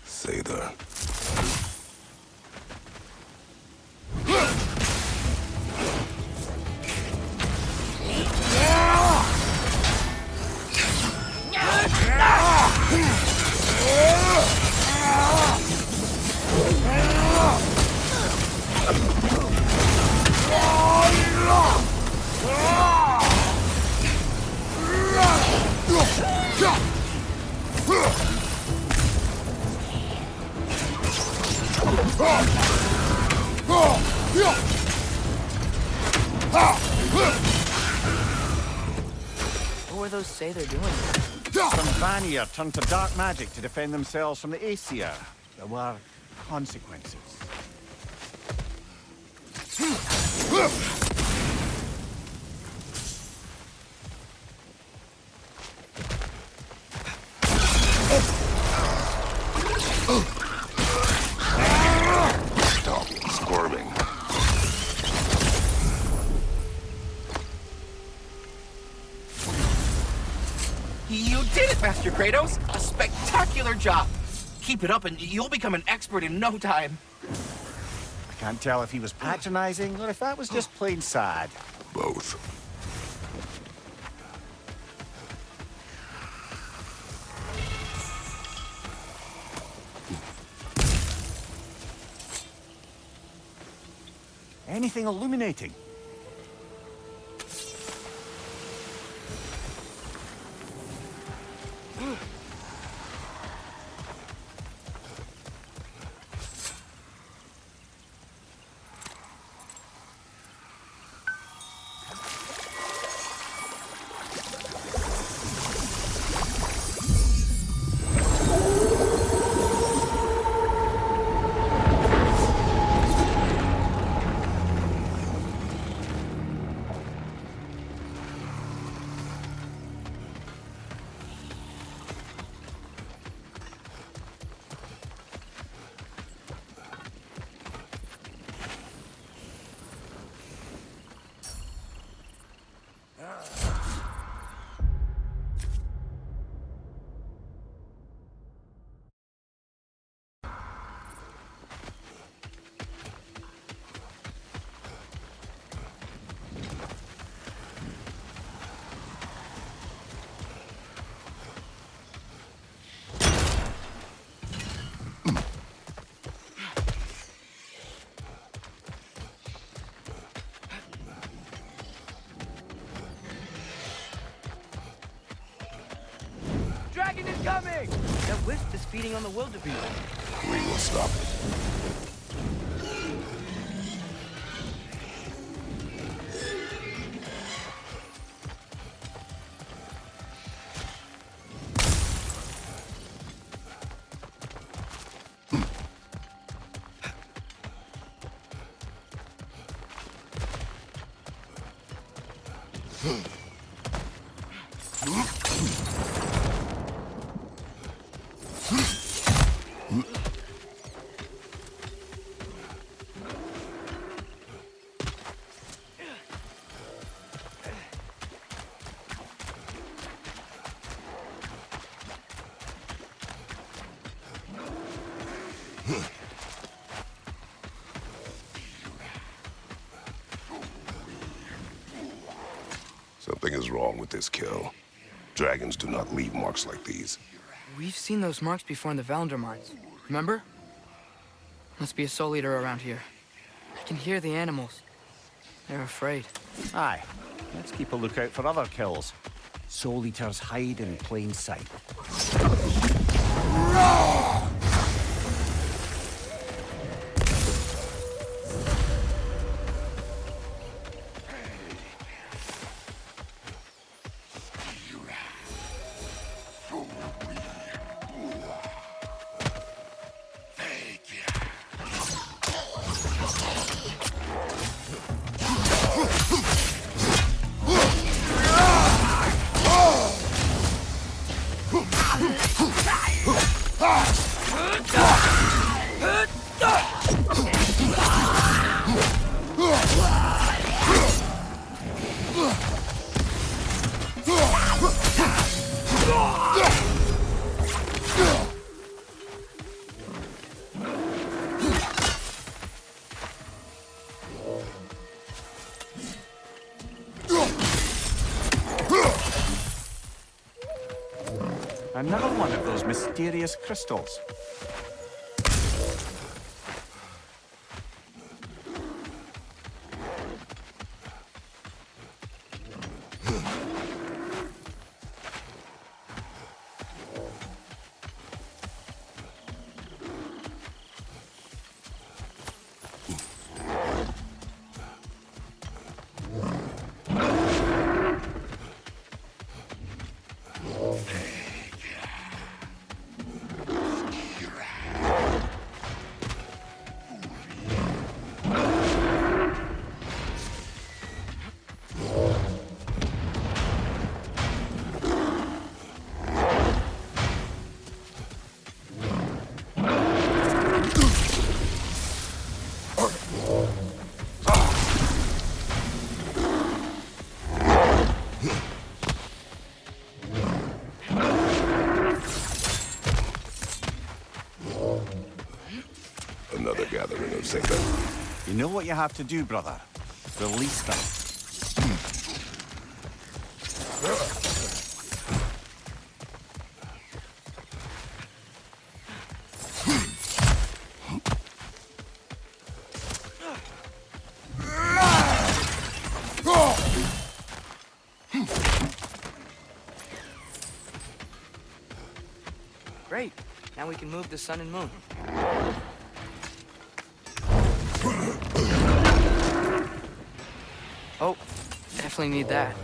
Say the... What were those say they're doing? Some Vanir turned to dark magic to defend themselves from the Aesir. There were consequences. Stop squirming. You did it, Master Kratos! A spectacular job! Keep it up and you'll become an expert in no time. I can't tell if he was patronizing or if that was just plain sad. Both. Anything illuminating? That wisp is feeding on the wildebeest. We will stop it. Something is wrong with this kill. Dragons do not leave marks like these. We've seen those marks before in the Valendar mines. Remember? Must be a soul eater around here. I can hear the animals. They're afraid. Aye. Let's keep a lookout for other kills. Soul eaters hide in plain sight. Another one of those mysterious crystals. Another gathering of Satan. You know what you have to do, brother? Release them. Great. Now we can move the sun and moon. Oh, definitely need that.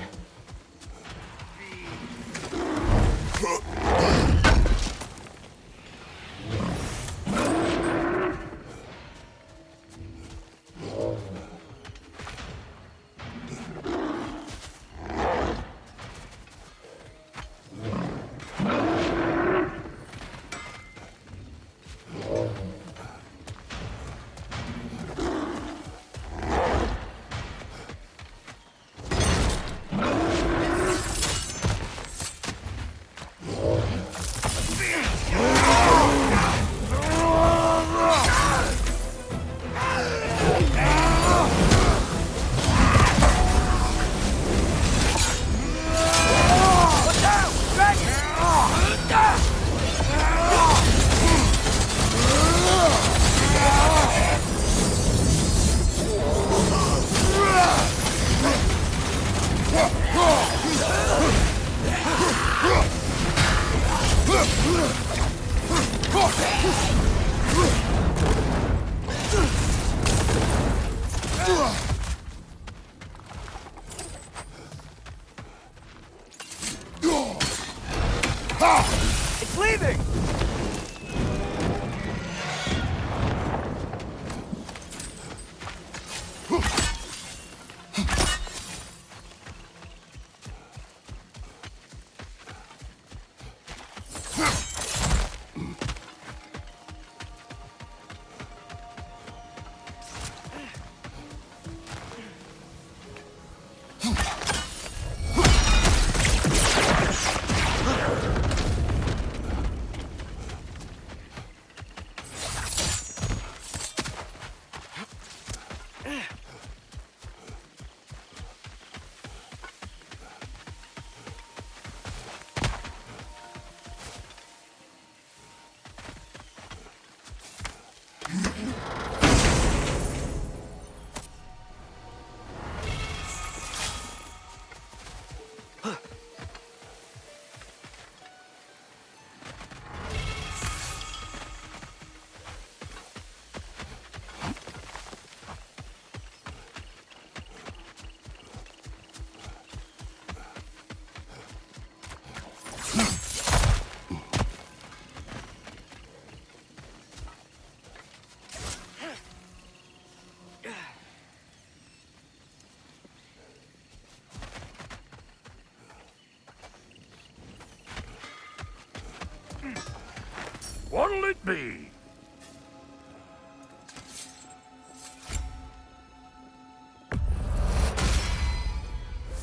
What'll it be?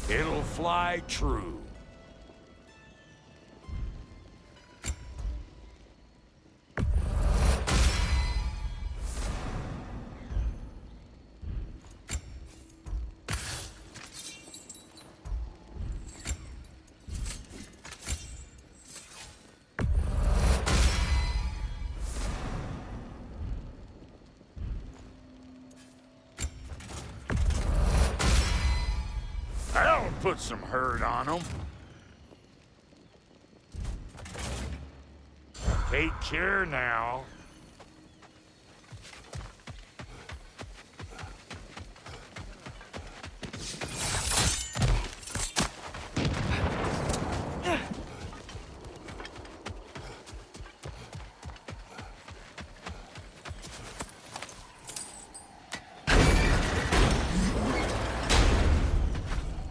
It'll fly true. That'll put some hurt on them. Take care now.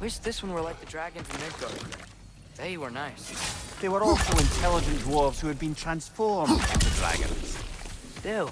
Wish this one were like the dragons in Midgard. They were nice. They were also intelligent dwarves who had been transformed into dragons. Still.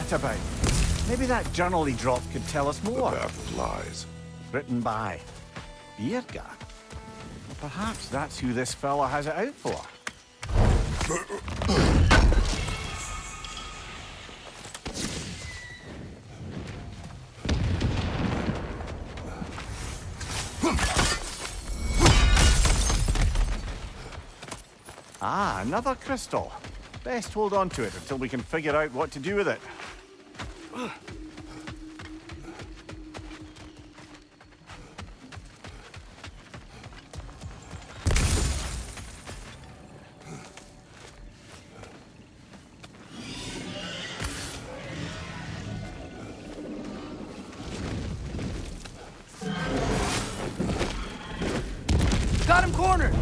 About? Maybe that journal he dropped could tell us more. The path of lies. Written by Midgard. Perhaps that's who this fella has it out for. Ah, another crystal. Best hold on to it until we can figure out what to do with it. Got him cornered!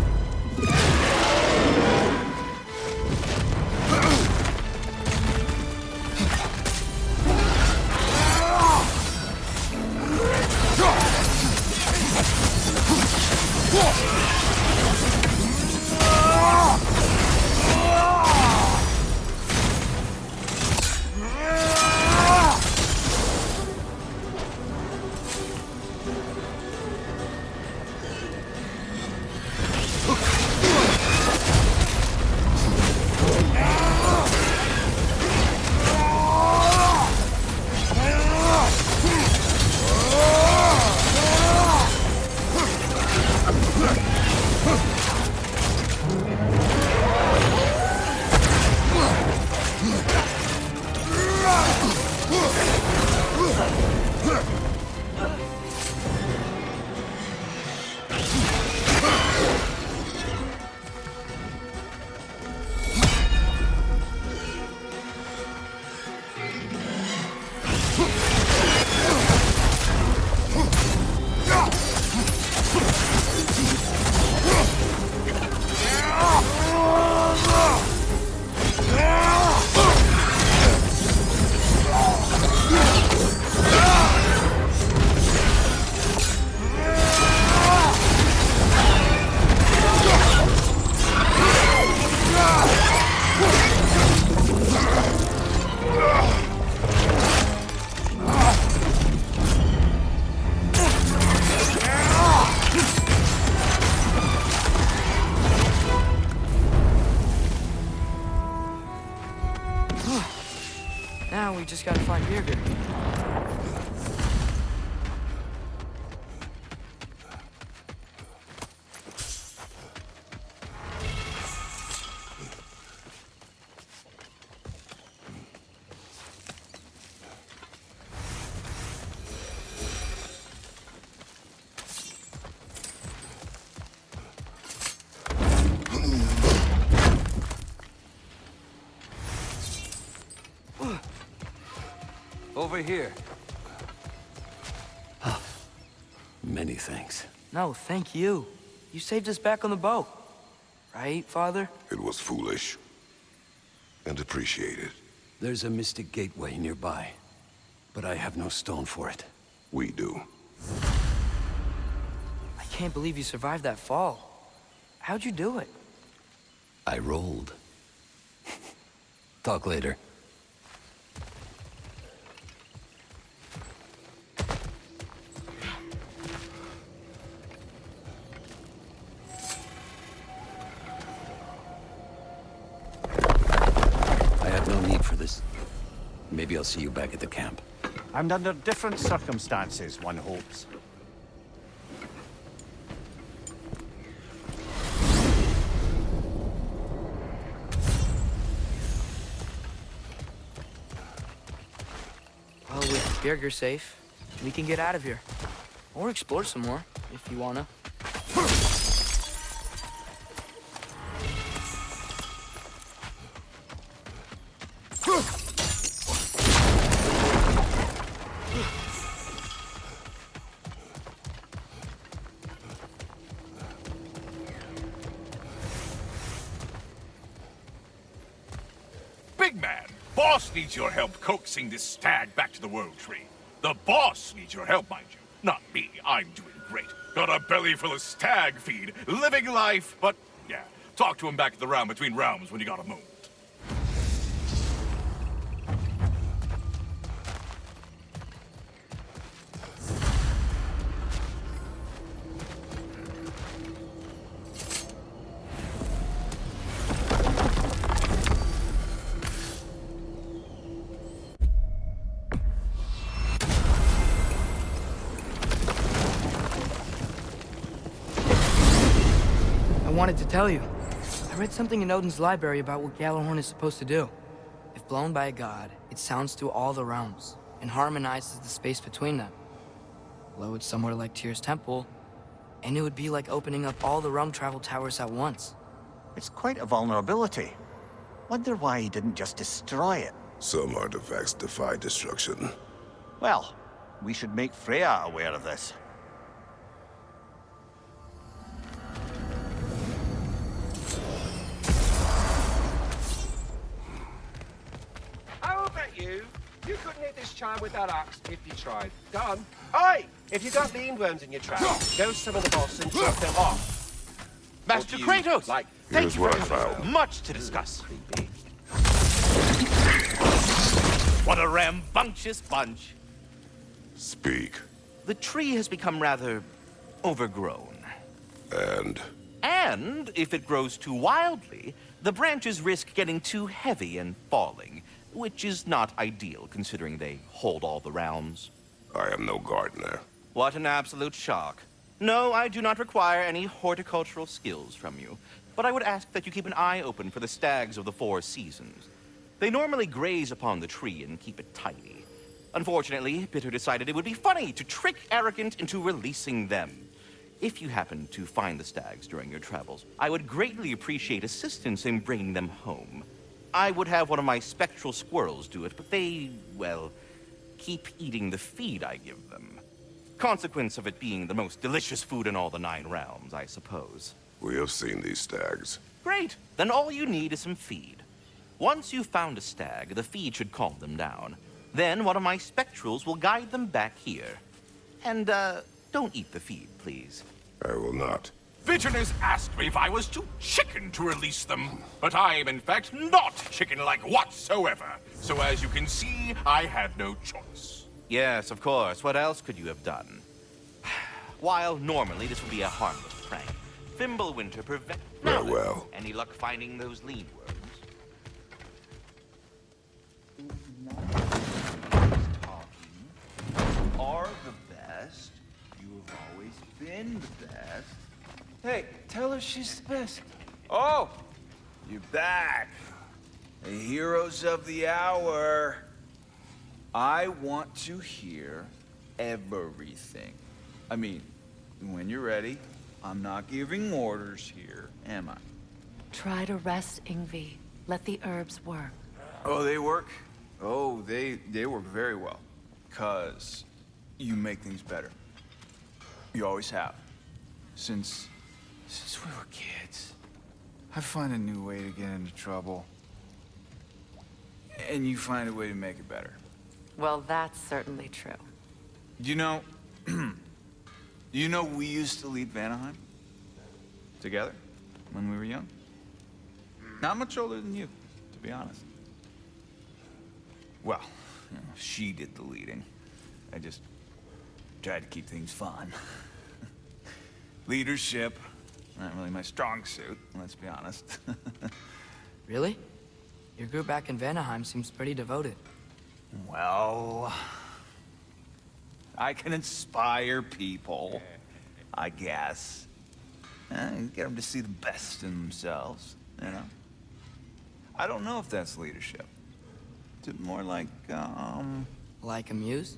Now we just gotta find Birgir. Over here. Many thanks. No, thank you. You saved us back on the boat. Right, Father? It was foolish. And appreciated. There's a mystic gateway nearby, but I have no stone for it. We do. I can't believe you survived that fall. How'd you do it? I rolled. Talk later. Maybe I'll see you back at the camp. And under different circumstances, one hopes. Well, with Birgir safe, we can get out of here. Or explore some more, if you wanna. Big man, boss needs your help coaxing this stag back to the World Tree. The boss needs your help, mind you. Not me, I'm doing great. Got a belly full of stag feed, living life, but yeah, talk to him back at the Realm Between Realms when you got a moment. I wanted to tell you. I read something in Odin's library about what Gjallarhorn is supposed to do. If blown by a god, it sounds through all the realms and harmonizes the space between them. Blow it somewhere like Tyr's temple, and it would be like opening up all the realm travel towers at once. It's quite a vulnerability. Wonder why he didn't just destroy it. Some artifacts defy destruction. Well, we should make Freya aware of this. I'll bet you couldn't hit this child with that axe if you tried. Go on. Oi! If you got lean worms in your trap, go summon the boss and chop them off. Master Kratos! Like, Here's what I found. Much to discuss. What a rambunctious bunch. Speak. The tree has become rather overgrown. And if it grows too wildly, the branches risk getting too heavy and falling, which is not ideal considering they hold all the realms. I am no gardener. What an absolute shock. No, I do not require any horticultural skills from you, but I would ask that you keep an eye open for the stags of the four seasons. They normally graze upon the tree and keep it tidy. Unfortunately, Bitter decided it would be funny to trick Arrogant into releasing them. If you happen to find the stags during your travels, I would greatly appreciate assistance in bringing them home. I would have one of my spectral squirrels do it, but they, well, keep eating the feed I give them. Consequence of it being the most delicious food in all the 9 realms, I suppose. We have seen these stags. Great. Then all you need is some feed. Once you've found a stag, the feed should calm them down. Then one of my spectrals will guide them back here. And, don't eat the feed, please. I will not. Bitterness asked me if I was too chicken to release them, but I am in fact not chicken-like whatsoever. So as you can see, I had no choice. Yes, of course. What else could you have done? While normally this would be a harmless prank, Fimbulwinter prevent... Farewell. Any luck finding those lean worms? end that. Hey, tell her she's the best. Oh, you're back. The heroes of the hour. I want to hear everything. I mean, when you're ready, I'm not giving orders here, am I? Try to rest, Ingvi. Let the herbs work. Oh, they work? Oh, they work very well. 'Cause you make things better. You always have. Since we were kids. I find a new way to get into trouble. And you find a way to make it better. Well, that's certainly true. You know, you know we used to lead Vanaheim? Together? When we were young? Not much older than you, to be honest. Well, you know, she did the leading. I just tried to keep things fun. Leadership, not really my strong suit, let's be honest. Really? Your group back in Vanaheim seems pretty devoted. Well, I can inspire people, I guess. Get them to see the best in themselves, you know? I don't know if that's leadership. Is it more like, Like a muse?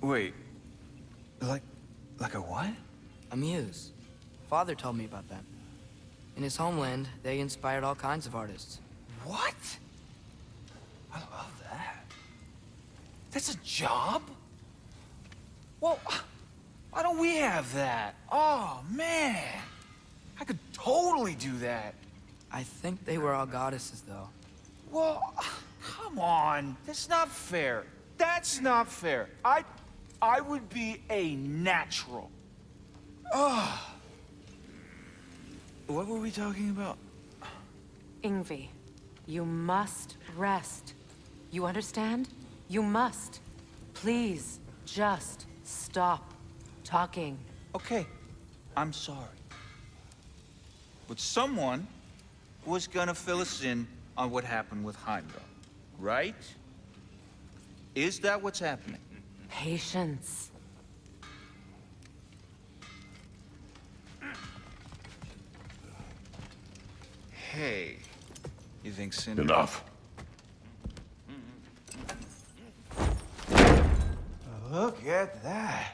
Wait, like a what? A muse. Father told me about that. In his homeland, they inspired all kinds of artists. What? I love that. That's a job? Well, why don't we have that? Oh, man. I could totally do that. I think they were all goddesses, though. Well, come on. That's not fair. That's not fair. I would be a natural. Ugh. What were we talking about? Ingvi, you must rest. You understand? You must. Please, just stop talking. Okay, I'm sorry. But someone was gonna fill us in on what happened with Heimdall, right? Is that what's happening? Patience. Hey, you think Cinder... Enough. Look at that.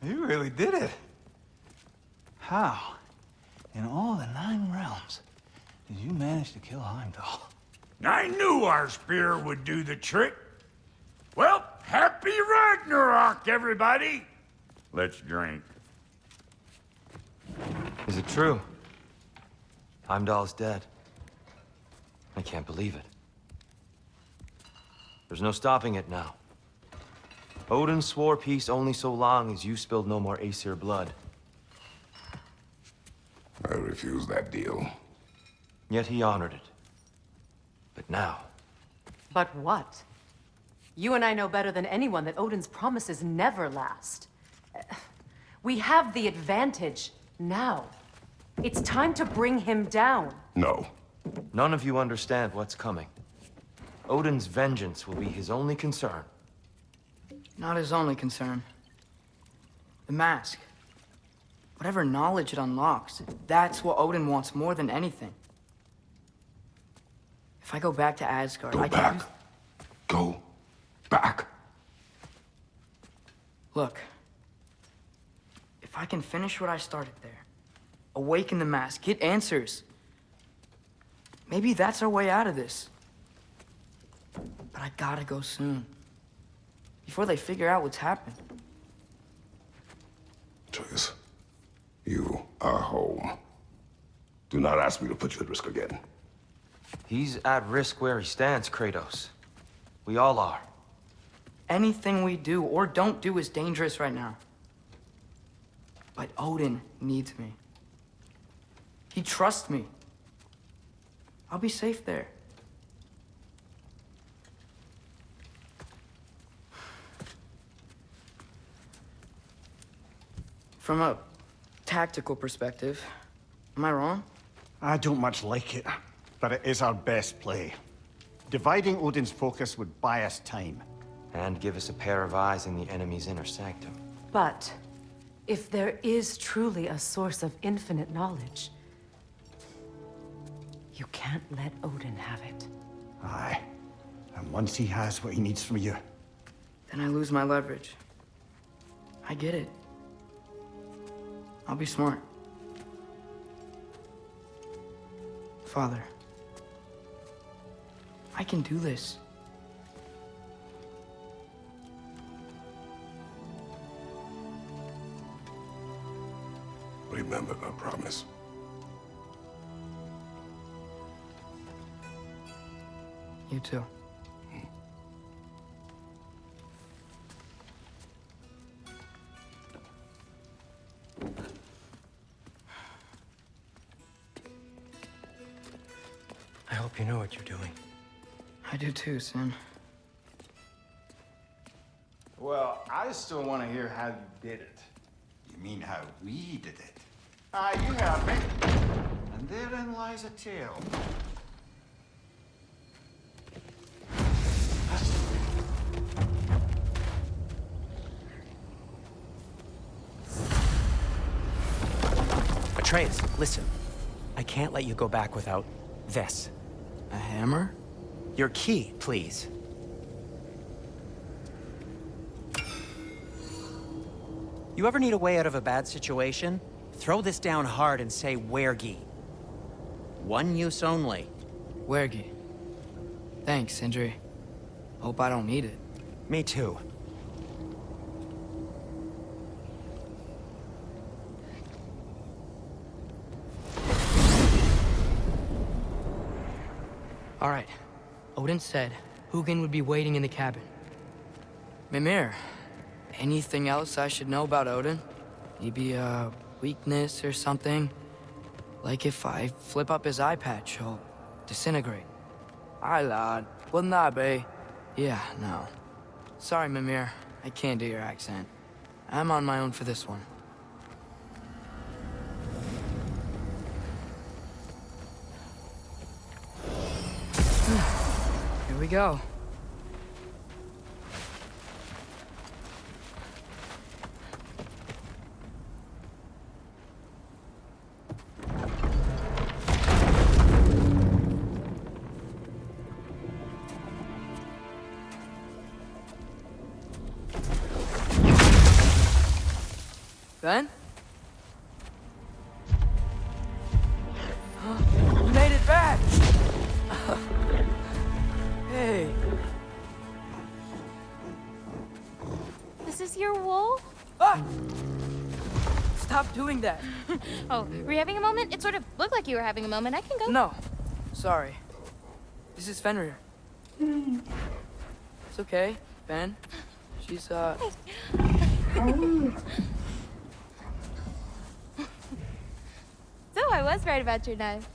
You really did it. How, in all the 9 realms, did you manage to kill Heimdall? I knew our spear would do the trick. Well, happy Ragnarok, everybody! Let's drink. Is it true? Heimdall's dead. I can't believe it. There's no stopping it now. Odin swore peace only so long as you spilled no more Aesir blood. I refuse that deal. Yet he honored it. But now... But what? You and I know better than anyone that Odin's promises never last. We have the advantage now. It's time to bring him down. No. None of you understand what's coming. Odin's vengeance will be his only concern. Not his only concern. The mask. Whatever knowledge it unlocks, that's what Odin wants more than anything. If I go back to Asgard, I can use... Go back. Look. If I can finish what I started there, awaken the mask, get answers, maybe that's our way out of this. But I gotta go soon. Before they figure out what's happened. Atreus, you are home. Do not ask me to put you at risk again. He's at risk where he stands, Kratos. We all are. Anything we do or don't do is dangerous right now. But Odin needs me. He trusts me. I'll be safe there. From a tactical perspective, am I wrong? I don't much like it, but it is our best play. Dividing Odin's focus would buy us time. And give us a pair of eyes in the enemy's inner sanctum. But If there is truly a source of infinite knowledge, you can't let Odin have it. Aye. And once he has what he needs from you, Then I lose my leverage. I get it. I'll be smart. Father, I can do this. Remember our promise. You too. I hope you know what you're doing. I do too, Sin. Well, I still want to hear how you did it. you mean how we did it? Ah, you heard me. And therein lies a tale. Atreus, listen. I can't let you go back without this. A hammer? Your key, please. You ever need a way out of a bad situation? Throw this down hard and say wergi. One use only. Wergi. Thanks, Sindri. Hope I don't need it. Me too. All right. Odin said Hugin would be waiting in the cabin. Mimir, anything else I should know about Odin? Maybe a weakness or something? Like if I flip up his eye patch, he'll disintegrate. Aye, lad. Wouldn't that be? Yeah, no. Sorry, Mimir. I can't do your accent. I'm on my own for this one. Here we go. Ben? You made it back! Hey. This is your wolf? Ah! Stop doing that. Oh, were you having a moment? It sort of looked like you were having a moment. I can go. No. Sorry. This is Fenrir. It's okay, Ben. She's, So I was right about your knife.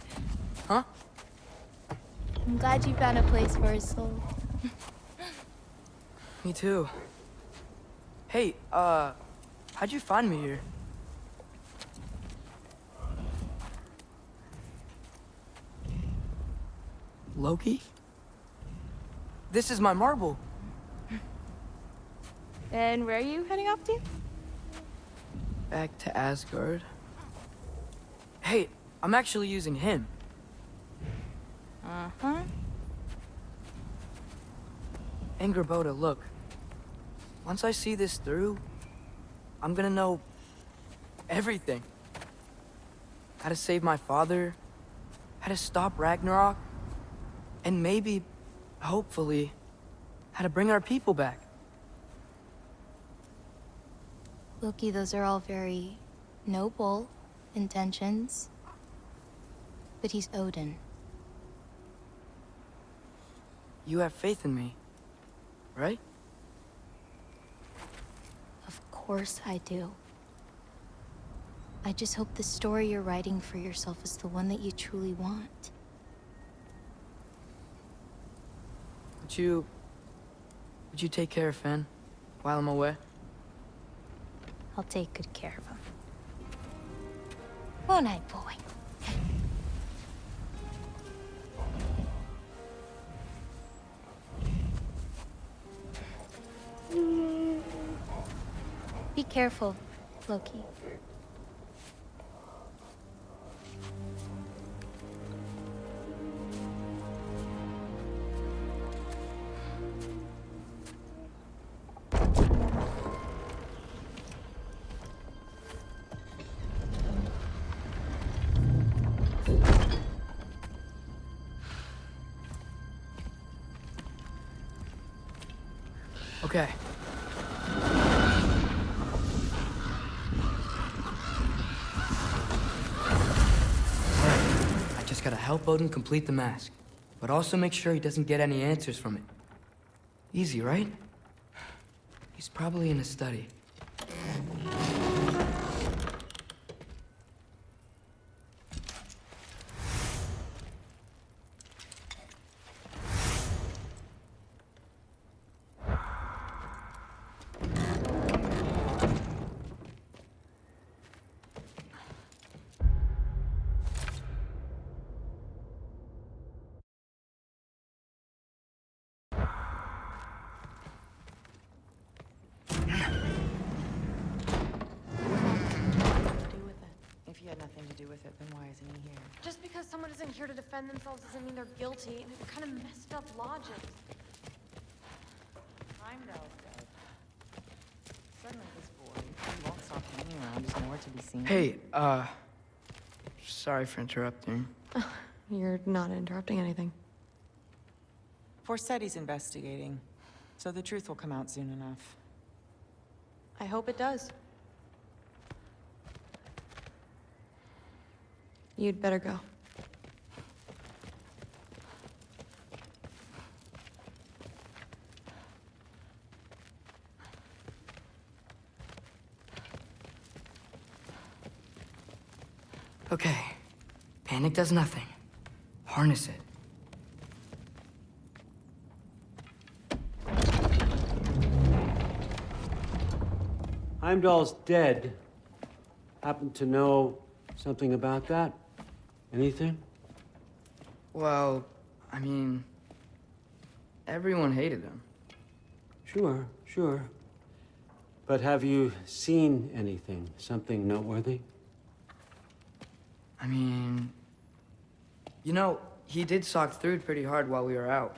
Huh? I'm glad you found a place for his soul. Me too. Hey, how'd you find me here? Loki? This is my marble. And where are you heading off to? Back to Asgard. Hey, I'm actually using him. Uh-huh. Angerboda, look. Once I see this through, I'm gonna know everything. How to save my father, how to stop Ragnarok, and maybe, hopefully, how to bring our people back. Loki, those are all very noble intentions. But he's Odin. You have faith in me, right? Of course I do. I just hope the story you're writing for yourself is the one that you truly want. Would you take care of Fen while I'm away? I'll take good care of him. Won't I, boy? Be careful. Loki. Okay. I just gotta help Odin complete the mask, but also make sure he doesn't get any answers from it. Easy, right? He's probably in a study. If he had nothing to do with it, then why isn't he here? Just because someone isn't here to defend themselves doesn't mean they're guilty. And it's kind of messed up logic. Heimdall's dead. Suddenly this boy, he walks off hanging around, is nowhere to be seen. Hey, sorry for interrupting. You're not interrupting anything. Forseti's investigating, so the truth will come out soon enough. I hope it does. You'd better go. Okay. Panic does nothing. Harness it. Heimdall's dead. Happen to know something about that? Anything? Well, I mean, everyone hated him. Sure, sure. But have you seen anything? Something noteworthy? I mean, you know, he did sock through pretty hard while we were out.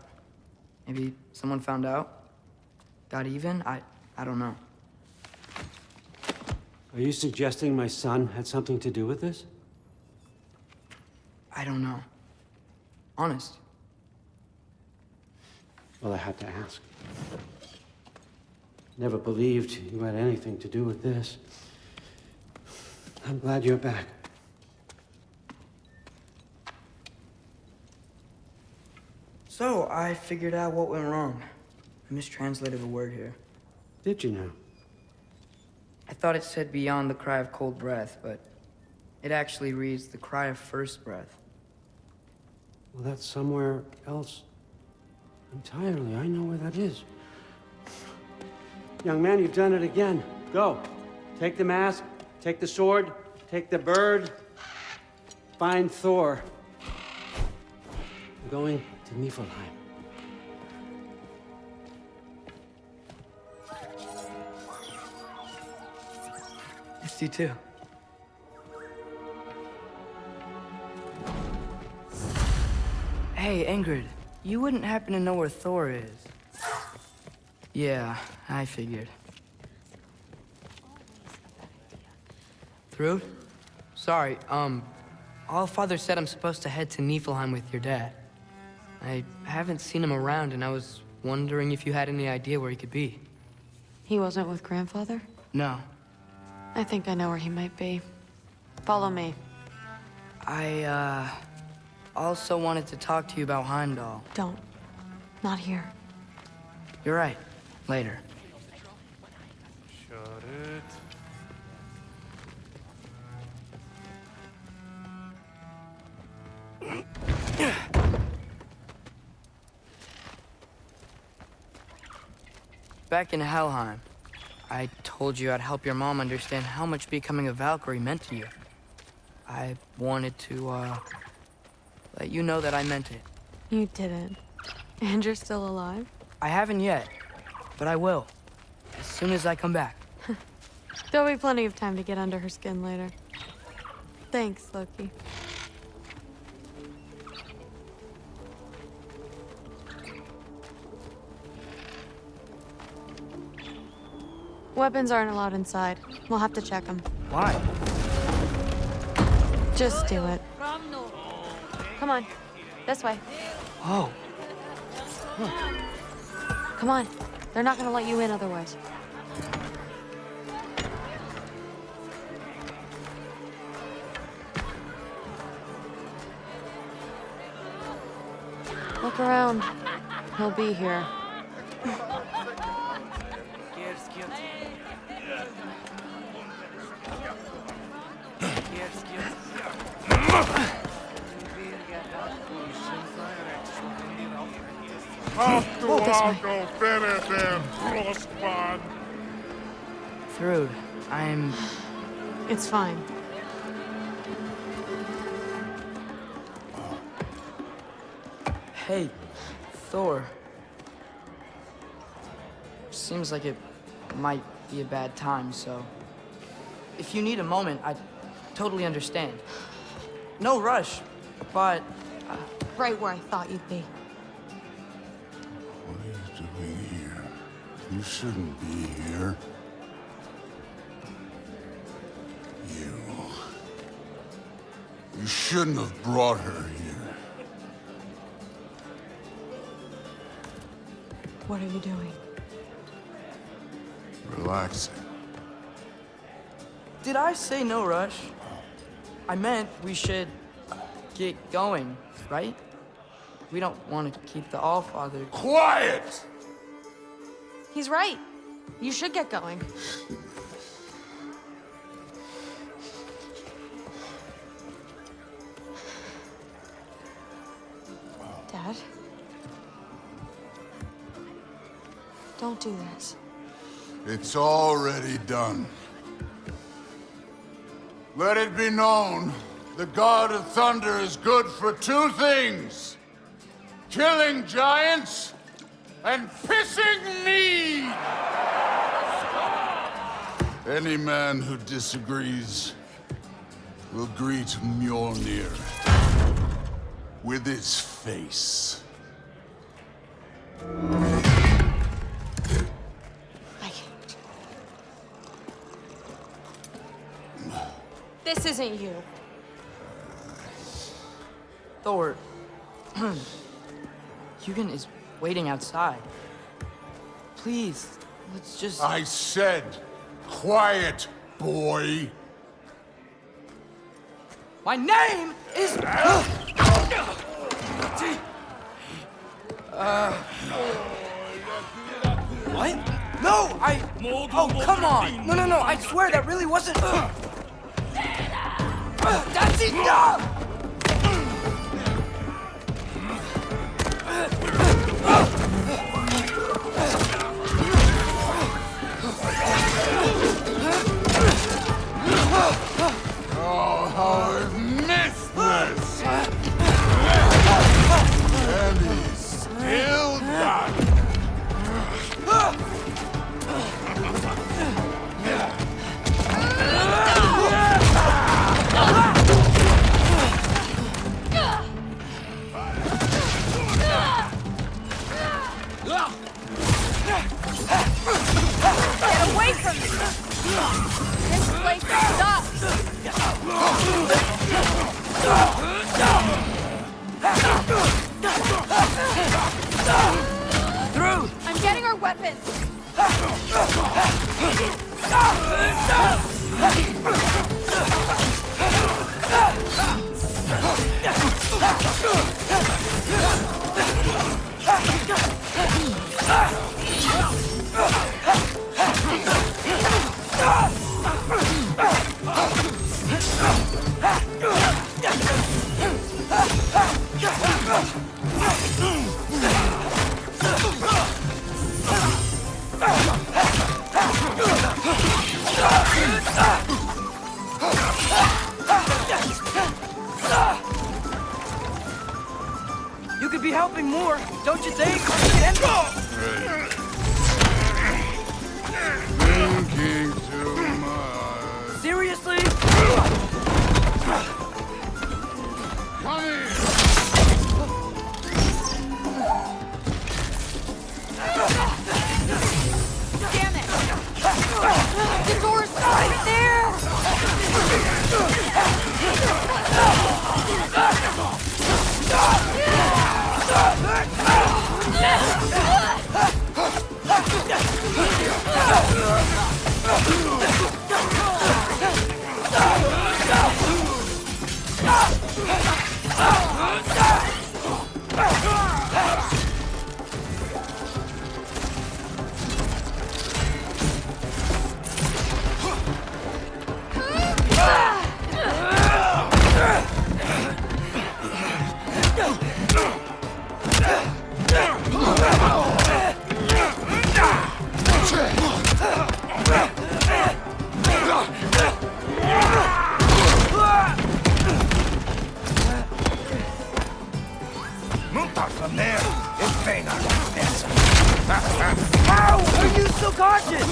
Maybe someone found out? Got even? I don't know. Are you suggesting my son had something to do with this? I don't know. Honest. Well, I had to ask. Never believed you had anything to do with this. I'm glad you're back. So, I figured out what went wrong. I mistranslated a word here. Did you now? I thought it said beyond the cry of cold breath, but it actually reads the cry of first breath. Well, that's somewhere else entirely. I know where that is. Young man, you've done it again. Go. Take the mask, take the sword, take the bird. Find Thor. I'm going to Niflheim. Missed you too. Hey, Ingrid, you wouldn't happen to know where Thor is? Yeah, I figured. Thrud? Sorry, Allfather said I'm supposed to head to Niflheim with your dad. I haven't seen him around, and I was wondering if you had any idea where he could be. He wasn't with Grandfather? No. I think I know where he might be. Follow me. I, also wanted to talk to you about Heimdall. Don't. Not here. You're right. Later. Shut it. Back in Helheim, I told you I'd help your mom understand how much becoming a Valkyrie meant to you. I wanted to, let you know that I meant it. You didn't. And you're still alive? I haven't yet, but I will. As soon as I come back. There'll be plenty of time to get under her skin later. Thanks, Loki. Weapons aren't allowed inside. We'll have to check them. Why? Just do it. Come on. This way. Oh. Come on. They're not gonna let you in otherwise. Look around. He'll be here. Thrud, I'm... It's fine. Hey, Thor. Seems like it might be a bad time, so... If you need a moment, I totally understand. No rush, but... Right where I thought you'd be. What are you doing here? You shouldn't be here. You shouldn't have brought her here. What are you doing? Relaxing. Did I say no rush? I meant we should get going, right? We don't want to keep the Allfather... Quiet! He's right. You should get going. Dad? Don't do this. It's already done. Let it be known, the God of Thunder is good for two things. Killing giants and pissing me! Any man who disagrees will greet Mjolnir with its face. This isn't you. Thor... Hugin is waiting outside. Please, let's just... I said, quiet, boy. My name is... What? No, Oh, come on! No, I swear that really wasn't... That's enough! Oh, how I've missed this! And he's still got it. Get away from me! This place sucks! Through! I'm getting our weapons! You could be helping more, don't you think? Thinking too much. How are you still conscious?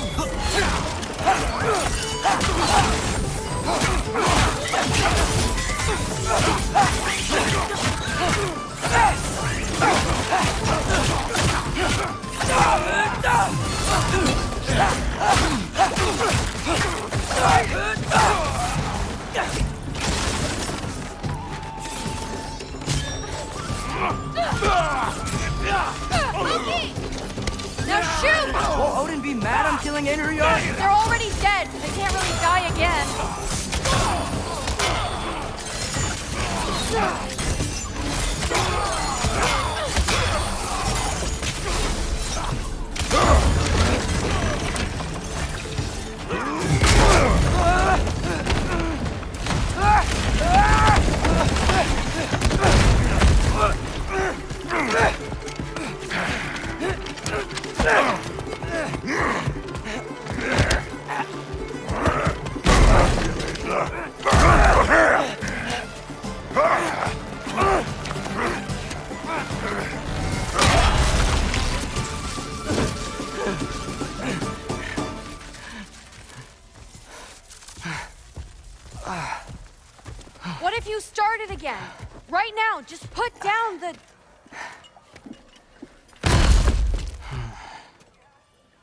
Now shoot! Will Odin be mad I'm killing Atreus? They're already dead. They can't really die again. What if you started again? Right now, just put down the...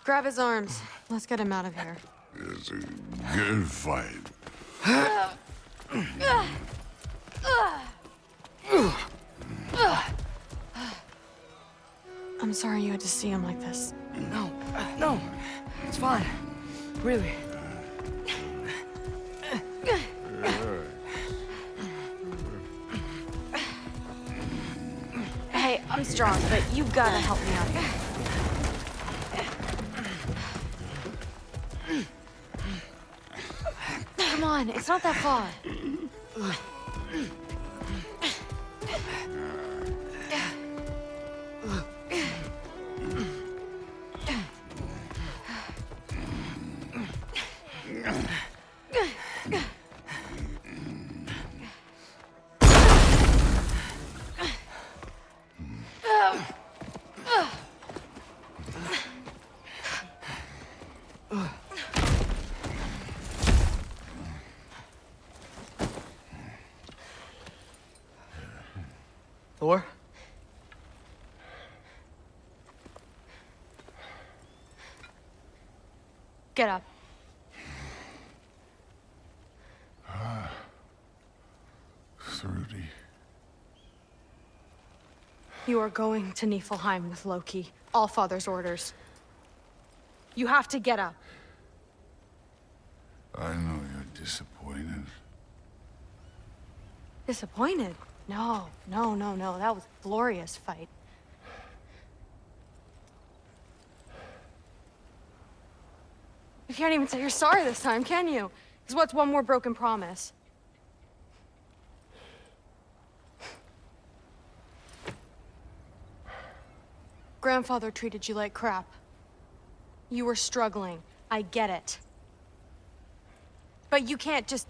Grab his arms. Let's get him out of here. It's a good fight. I'm sorry you had to see him like this. No, it's fine. Really. Hey, I'm strong, but you gotta help me out here. Come on, it's not that far. Thor? Get up. Thrudy. You are going to Niflheim with Loki. Allfather's orders. You have to get up. I know you're disappointed. Disappointed? No. That was a glorious fight. You can't even say you're sorry this time, can you? Because what's one more broken promise? Grandfather treated you like crap. You were struggling. I get it. But you can't just...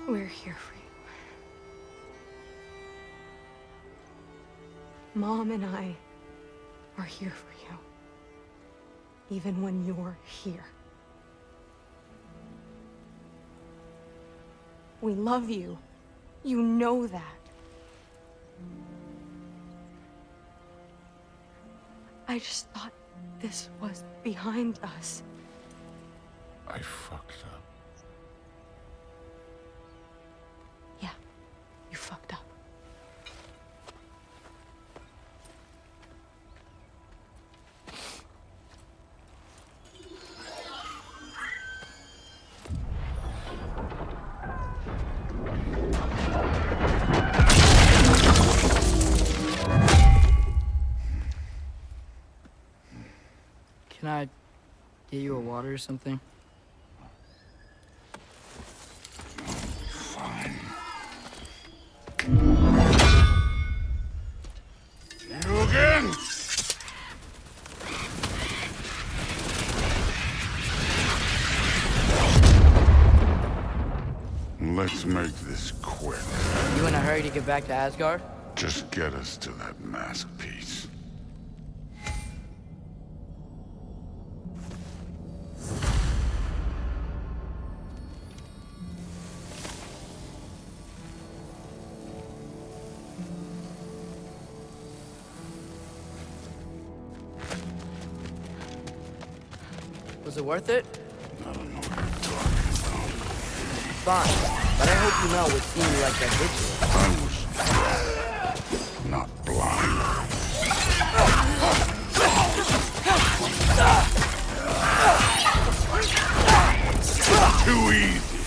We're here for you. Mom and I are here for you. Even when you're here. We love you. You know that. I just thought this was behind us. I fucked up. Yeah, you fucked up. Can I get you a water or something? You again? Let's make this quick. You in a hurry to get back to Asgard? Just get us to that mask piece. Was it worth it? I don't know what you're talking about. Fine, but I hope you know what seemed like that ritual. I was not blind. Too easy.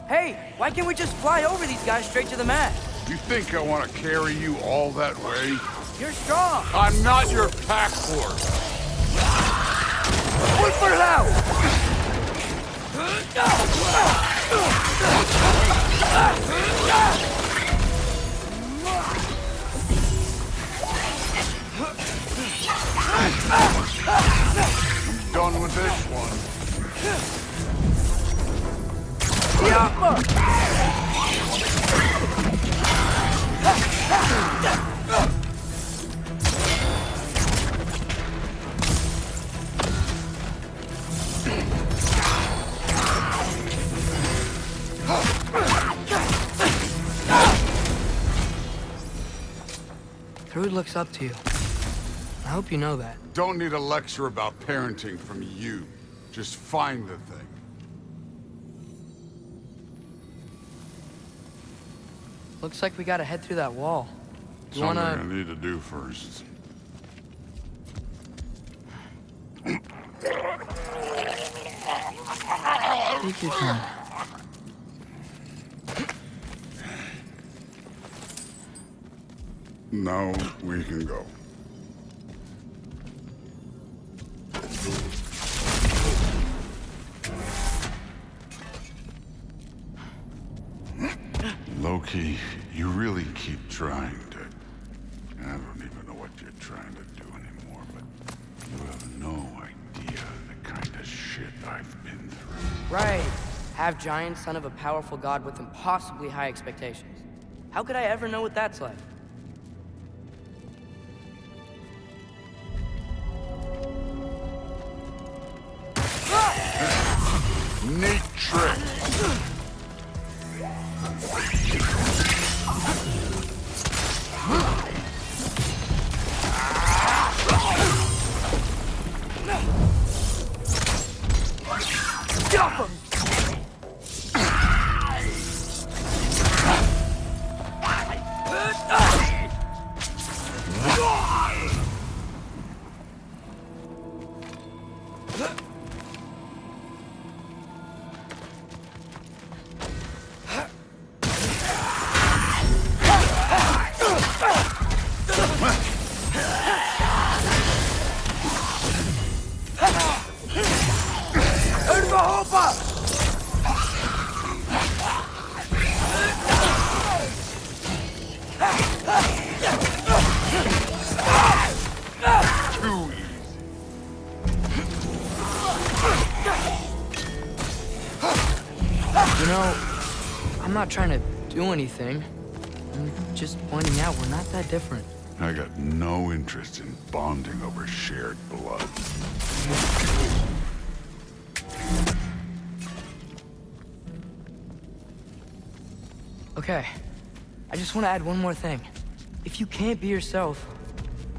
Hey, why can't we just fly over these guys straight to the mat? You think I want to carry you all that way? You're strong. I'm not your pack horse. One for now! I'm done with this one. Thrud looks up to you. I hope you know that. Don't need a lecture about parenting from you. Just find the thing. Looks like we gotta head through that wall. You Something wanna... I need to do first. Take your time. Now we can go. Loki, you really keep trying to... I don't even know what you're trying to do anymore, but you have no idea the kind of shit I've been through. Right. Half giant, son of a powerful god with impossibly high expectations. How could I ever know what that's like? Neat trick. Stop him! You know, I'm not trying to do anything. I'm just pointing out we're not that different. I got no interest in bonding over shared blood. Okay, I just want to add one more thing. If you can't be yourself,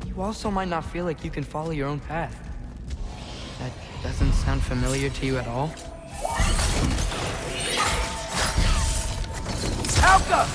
you also might not feel like you can follow your own path. That doesn't sound familiar to you at all? Alka!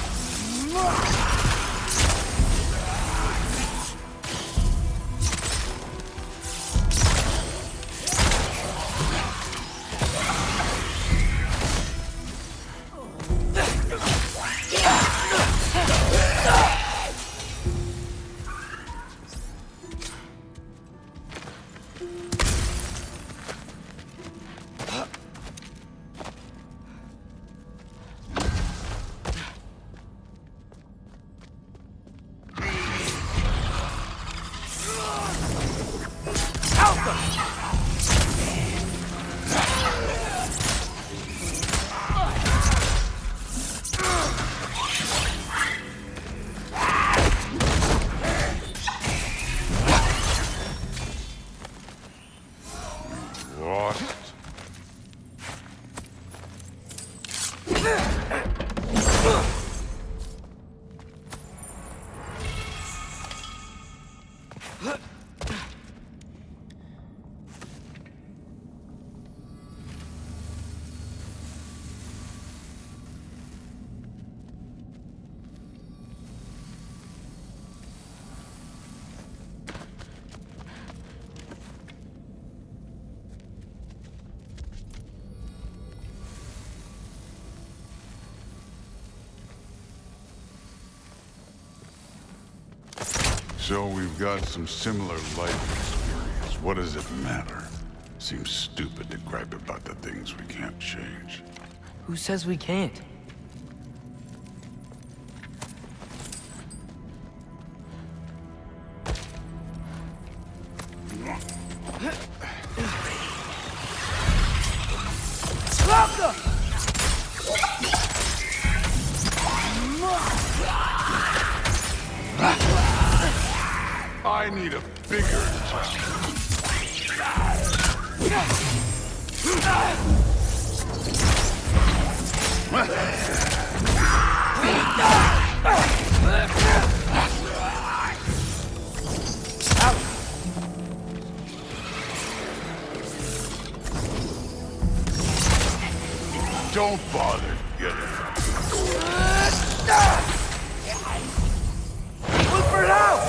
So we've got some similar life experience. What does it matter? Seems stupid to gripe about the things we can't change. Who says we can't? I need a bigger challenge. Don't bother getting up. Look for it out!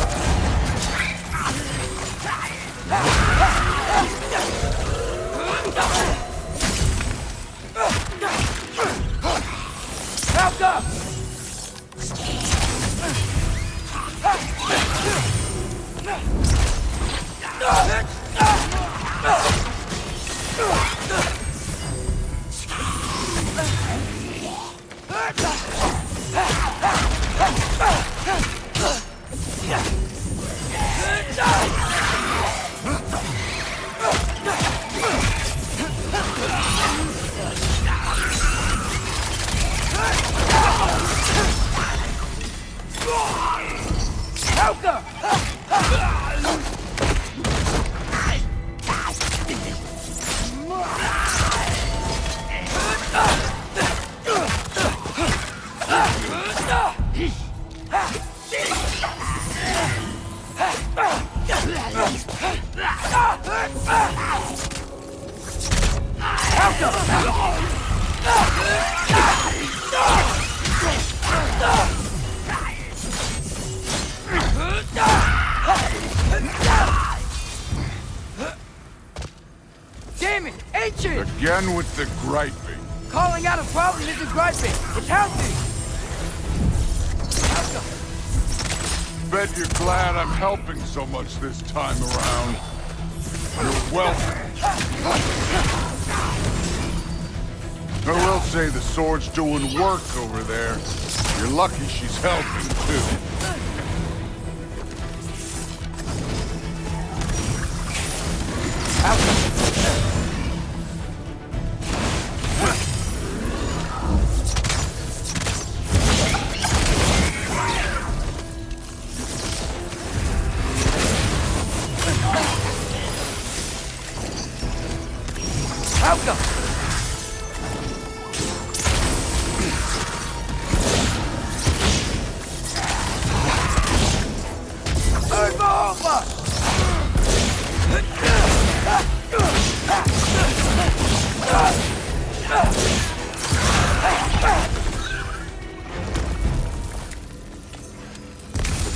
Back up! Damn it! Ancient! Again with the griping. Calling out a problem isn't griping. It's healthy. Bet you're glad I'm helping so much this time around. You're welcome. I will say the sword's doing work over there. You're lucky she's helping, too.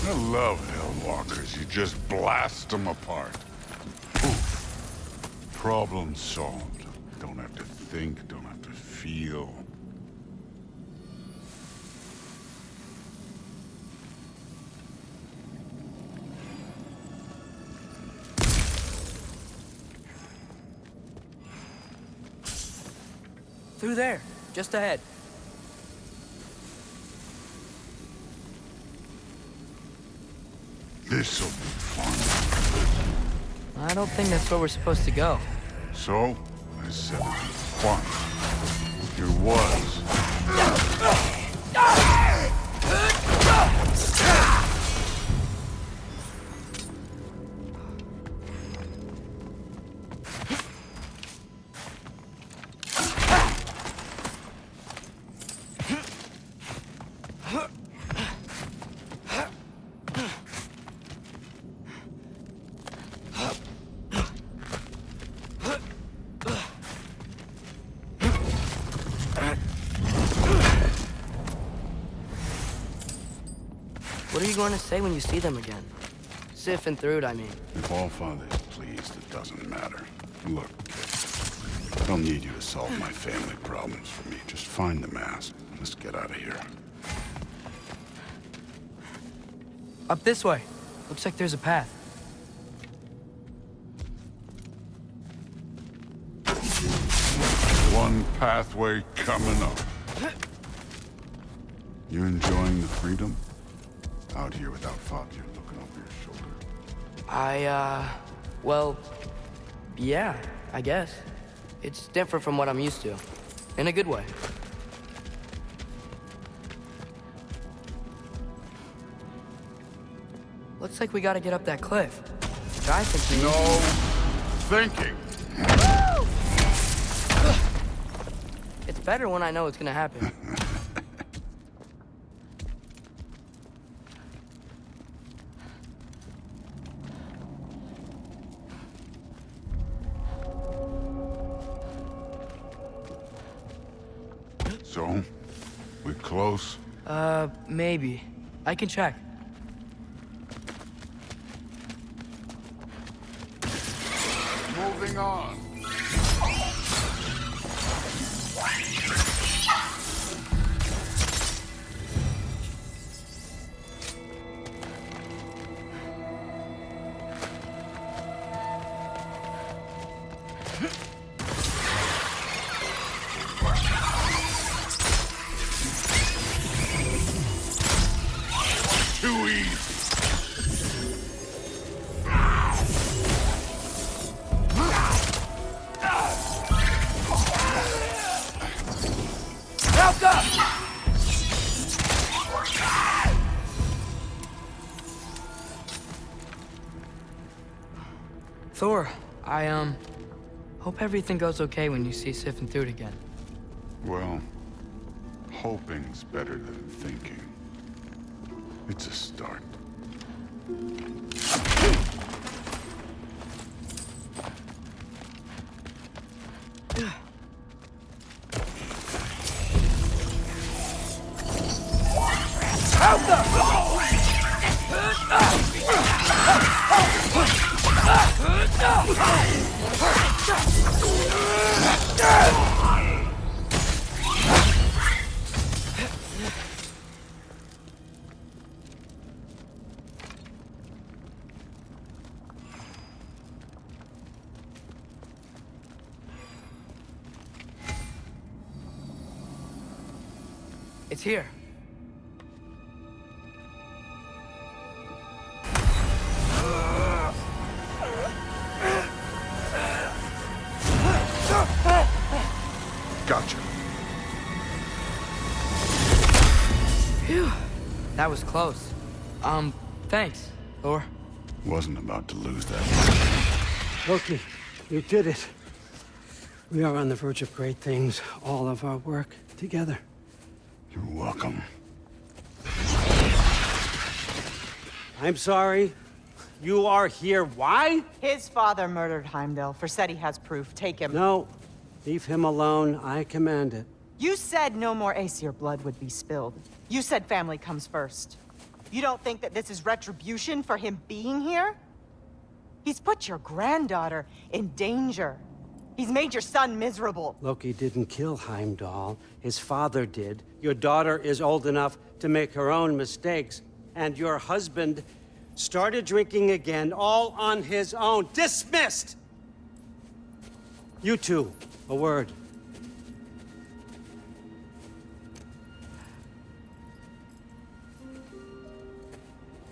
I love Hellwalkers. You just blast them apart. Poof. Problem solved. Don't have to think, don't have to feel. Through there, just ahead. This'll be fun. I don't think that's where we're supposed to go. So, I said it'd be fun. Here was. What are you going to say when you see them again? Sif and Thrud, I mean. If Allfather's pleased, it doesn't matter. Look, kid, I don't need you to solve my family problems for me. Just find the mask. Let's get out of here. Up this way. Looks like there's a path. One pathway coming up. You enjoying the freedom? Out here without Fabio looking over your shoulder. Well, yeah, I guess. It's different from what I'm used to. In a good way. Looks like we gotta get up that cliff. Which I think No thinking. It's better when I know it's gonna happen. So, we close? Maybe. I can check. Moving on. Too easy. Thor, I hope everything goes okay when you see Sifting through it again. Well, hoping's better than thinking. It's a start. It's here. Gotcha. Phew. That was close. Thanks, Thor. Wasn't about to lose that. Loki, you did it. We are on the verge of great things. All of our work together. You're welcome. I'm sorry. You are here. Why? His father murdered Heimdall. Forseti has proof. Take him. No. Leave him alone. I command it. You said no more Aesir blood would be spilled. You said family comes first. You don't think that this is retribution for him being here? He's put your granddaughter in danger. He's made your son miserable. Loki didn't kill Heimdall. His father did. Your daughter is old enough to make her own mistakes. And your husband started drinking again, all on his own. Dismissed! You two, a word.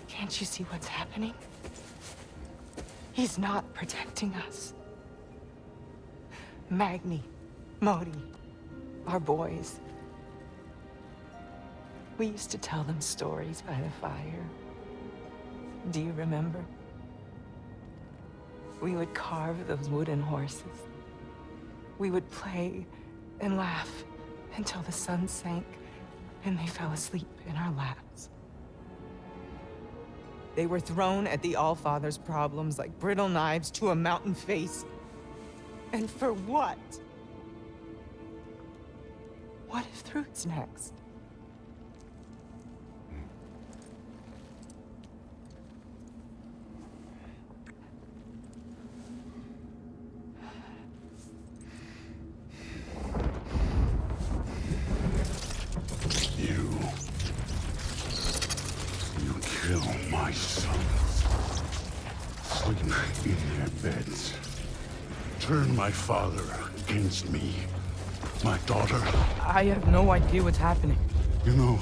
Can't you see what's happening? He's not protecting us. Magni, Modi, our boys. We used to tell them stories by the fire. Do you remember? We would carve those wooden horses. We would play and laugh until the sun sank and they fell asleep in our laps. They were thrown at the Allfather's problems like brittle knives to a mountain face. And for what? What if Thrud's next? You kill my sons. in their beds. Turn my father against me. My daughter. I have no idea what's happening. You know,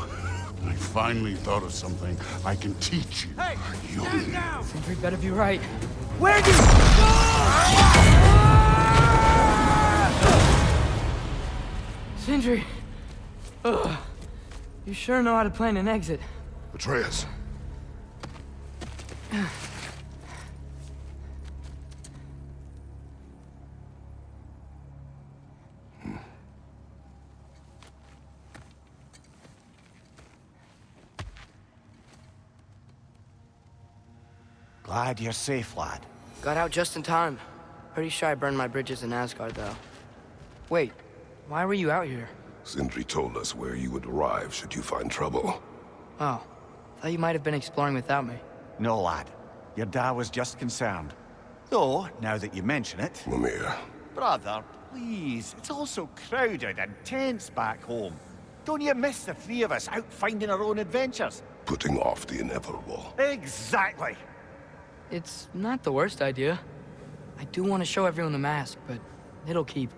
I finally thought of something I can teach you. Hey! You. Stand down! Sindri better be right. Where'd you go? Sindri! Ugh. You sure know how to plan an exit. Atreus. Glad you're safe, lad. Got out just in time. Pretty sure I burned my bridges in Asgard, though. Wait, why were you out here? Sindri told us where you would arrive should you find trouble. Oh, thought you might have been exploring without me. No, lad. Your dad was just concerned. Though, now that you mention it... Mimir. Brother, please. It's all so crowded and tense back home. Don't you miss the three of us out finding our own adventures? Putting off the inevitable. Exactly. It's not the worst idea. I do want to show everyone the mask, but it'll keep.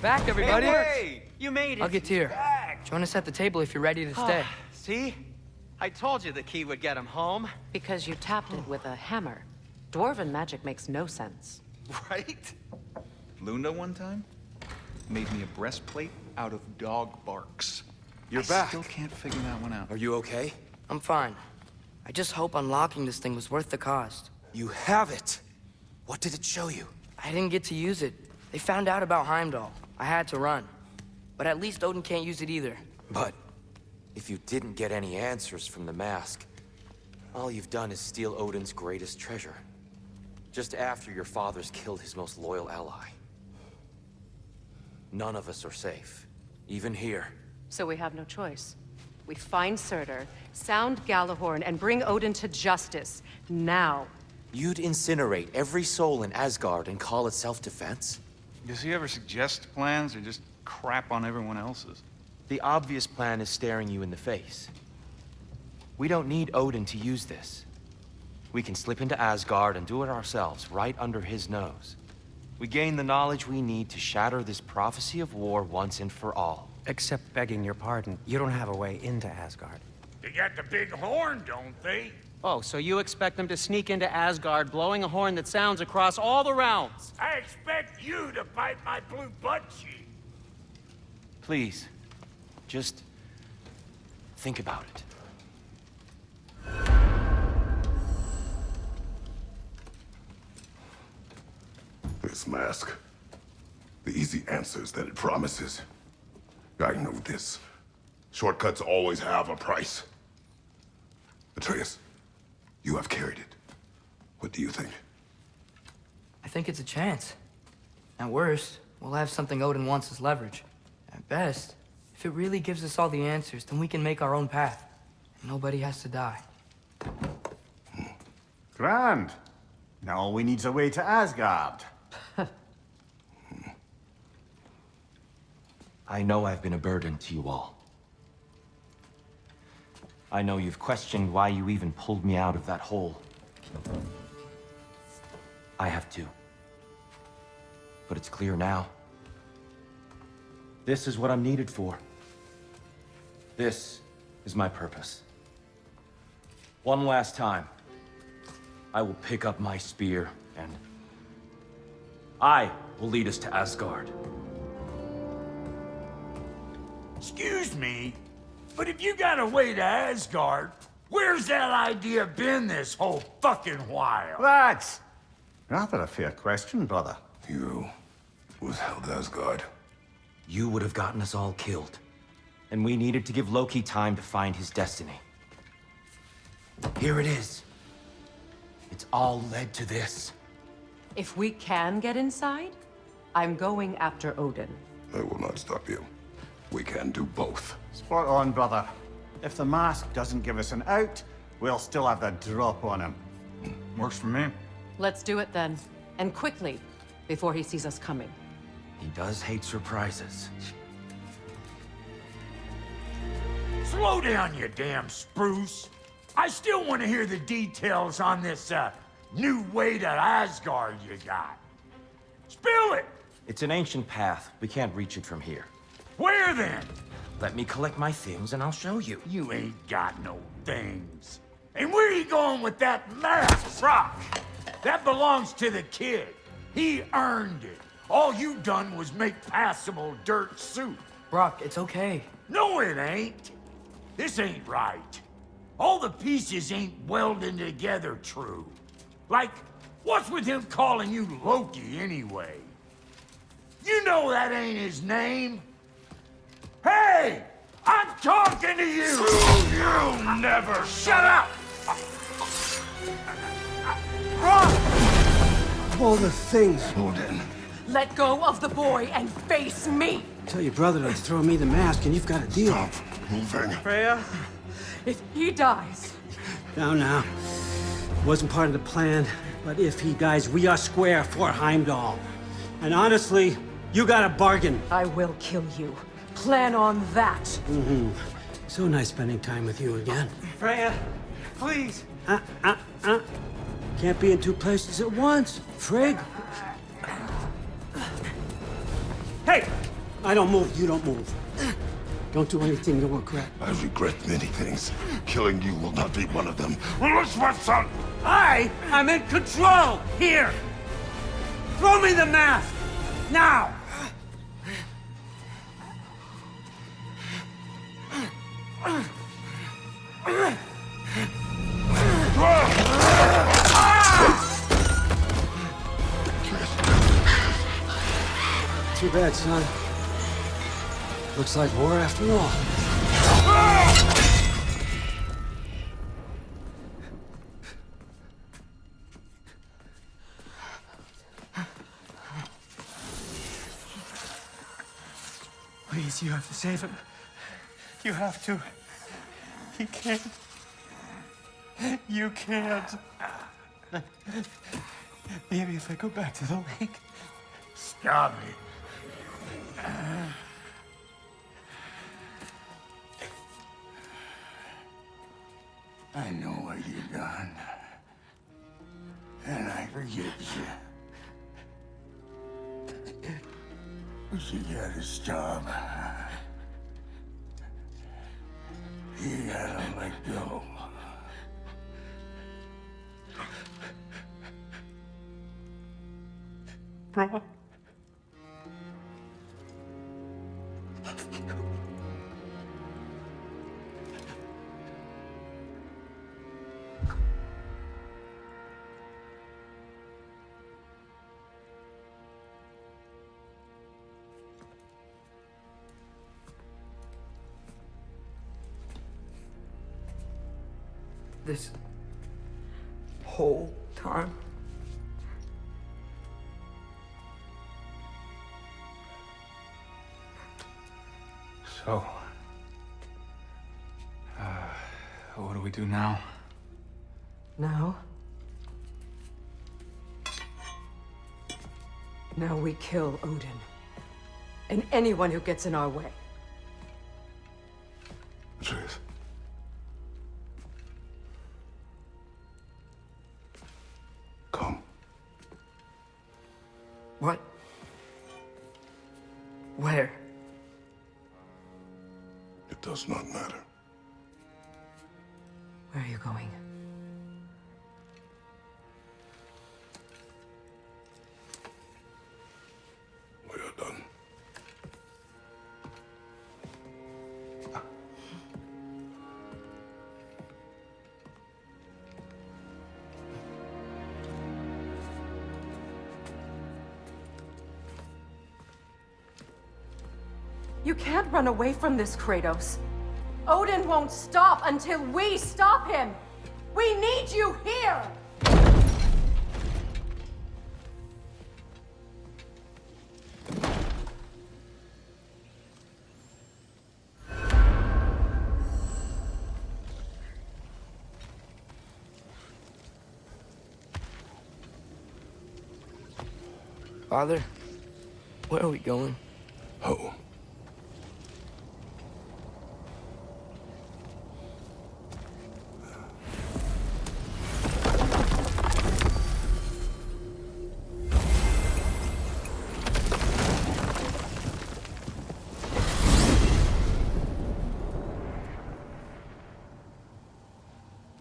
Back, everybody! Hey, you made it! I'll get here. Join us at the table if you're ready to stay. See? I told you the key would get him home. Because you tapped it with a hammer. Dwarven magic makes no sense. Right? Luna one time made me a breastplate out of dog barks. You're I back. Still can't figure that one out. Are you okay? I'm fine. I just hope unlocking this thing was worth the cost. You have it! What did it show you? I didn't get to use it. They found out about Heimdall. I had to run. But at least Odin can't use it either. But if you didn't get any answers from the mask, all you've done is steal Odin's greatest treasure. Just after your father's killed his most loyal ally. None of us are safe, even here. So we have no choice. We find Surtur, sound Galahorn, and bring Odin to justice. Now. You'd incinerate every soul in Asgard and call it self-defense? Does he ever suggest plans or just crap on everyone else's? The obvious plan is staring you in the face. We don't need Odin to use this. We can slip into Asgard and do it ourselves, right under his nose. We gain the knowledge we need to shatter this prophecy of war once and for all. Except begging your pardon, you don't have a way into Asgard. They got the big horn, don't they? Oh, so you expect them to sneak into Asgard, blowing a horn that sounds across all the realms? I expect you to bite my blue butt cheek. Please, just think about it. This mask. The easy answers that it promises. I know this. Shortcuts always have a price. Atreus, you have carried it. What do you think? I think it's a chance. At worst, we'll have something Odin wants as leverage. At best, if it really gives us all the answers, then we can make our own path. And nobody has to die. Grand. Now all we need's a way to Asgard. I know I've been a burden to you all. I know you've questioned why you even pulled me out of that hole. I have too. But it's clear now. This is what I'm needed for. This is my purpose. One last time, I will pick up my spear and I will lead us to Asgard. Excuse me, but if you got a way to Asgard, where's that idea been this whole fucking while? Lads! Rather a fair question, brother. You withheld Asgard. You would have gotten us all killed. And we needed to give Loki time to find his destiny. Here it is. It's all led to this. If we can get inside, I'm going after Odin. I will not stop you. We can do both. Spot on, brother. If the mask doesn't give us an out, we'll still have the drop on him. Works for me. Let's do it then. And quickly, before he sees us coming. He does hate surprises. Slow down, you damn spruce. I still want to hear the details on this, new way to Asgard you got. Spill it! It's an ancient path. We can't reach it from here. Where then? Let me collect my things and I'll show you. You ain't got no things. And where you going with that mask, Brock? That belongs to the kid. He earned it. All you done was make passable dirt soup. Brock, it's okay. No, it ain't. This ain't right. All the pieces ain't welding together true. Like, what's with him calling you Loki anyway? You know that ain't his name. Hey! I'm talking to you! You never shut up! All the things. Odin. Let go of the boy and face me! Tell your brother to throw me the mask and you've got a deal. Stop moving. Freya, if he dies... Now. Wasn't part of the plan, but if he dies, we are square for Heimdall. And honestly, you got a bargain. I will kill you. Plan on that. So nice spending time with you again. Freya, please. Can't be in two places at once, Frigg. Hey! I don't move, you don't move. Don't do anything you'll regret. I regret many things. Killing you will not be one of them. Release my son! I'm in control! Here! Throw me the mask! Now! Too bad, son. Looks like war after all. Please, you have to save him. You have to. He can't. You can't. Maybe if I go back to the lake. Stop it. I know what you've done. And I forgive you. But you gotta stop. You gotta let go. Bro. This whole time? So, what do we do now? Now we kill Odin. And anyone who gets in our way. Atreus. Come. What? Where? It does not matter. Where are you going? We are done. You can't run away from this, Kratos. Odin won't stop until we stop him! We need you here! Father, where are we going? Home.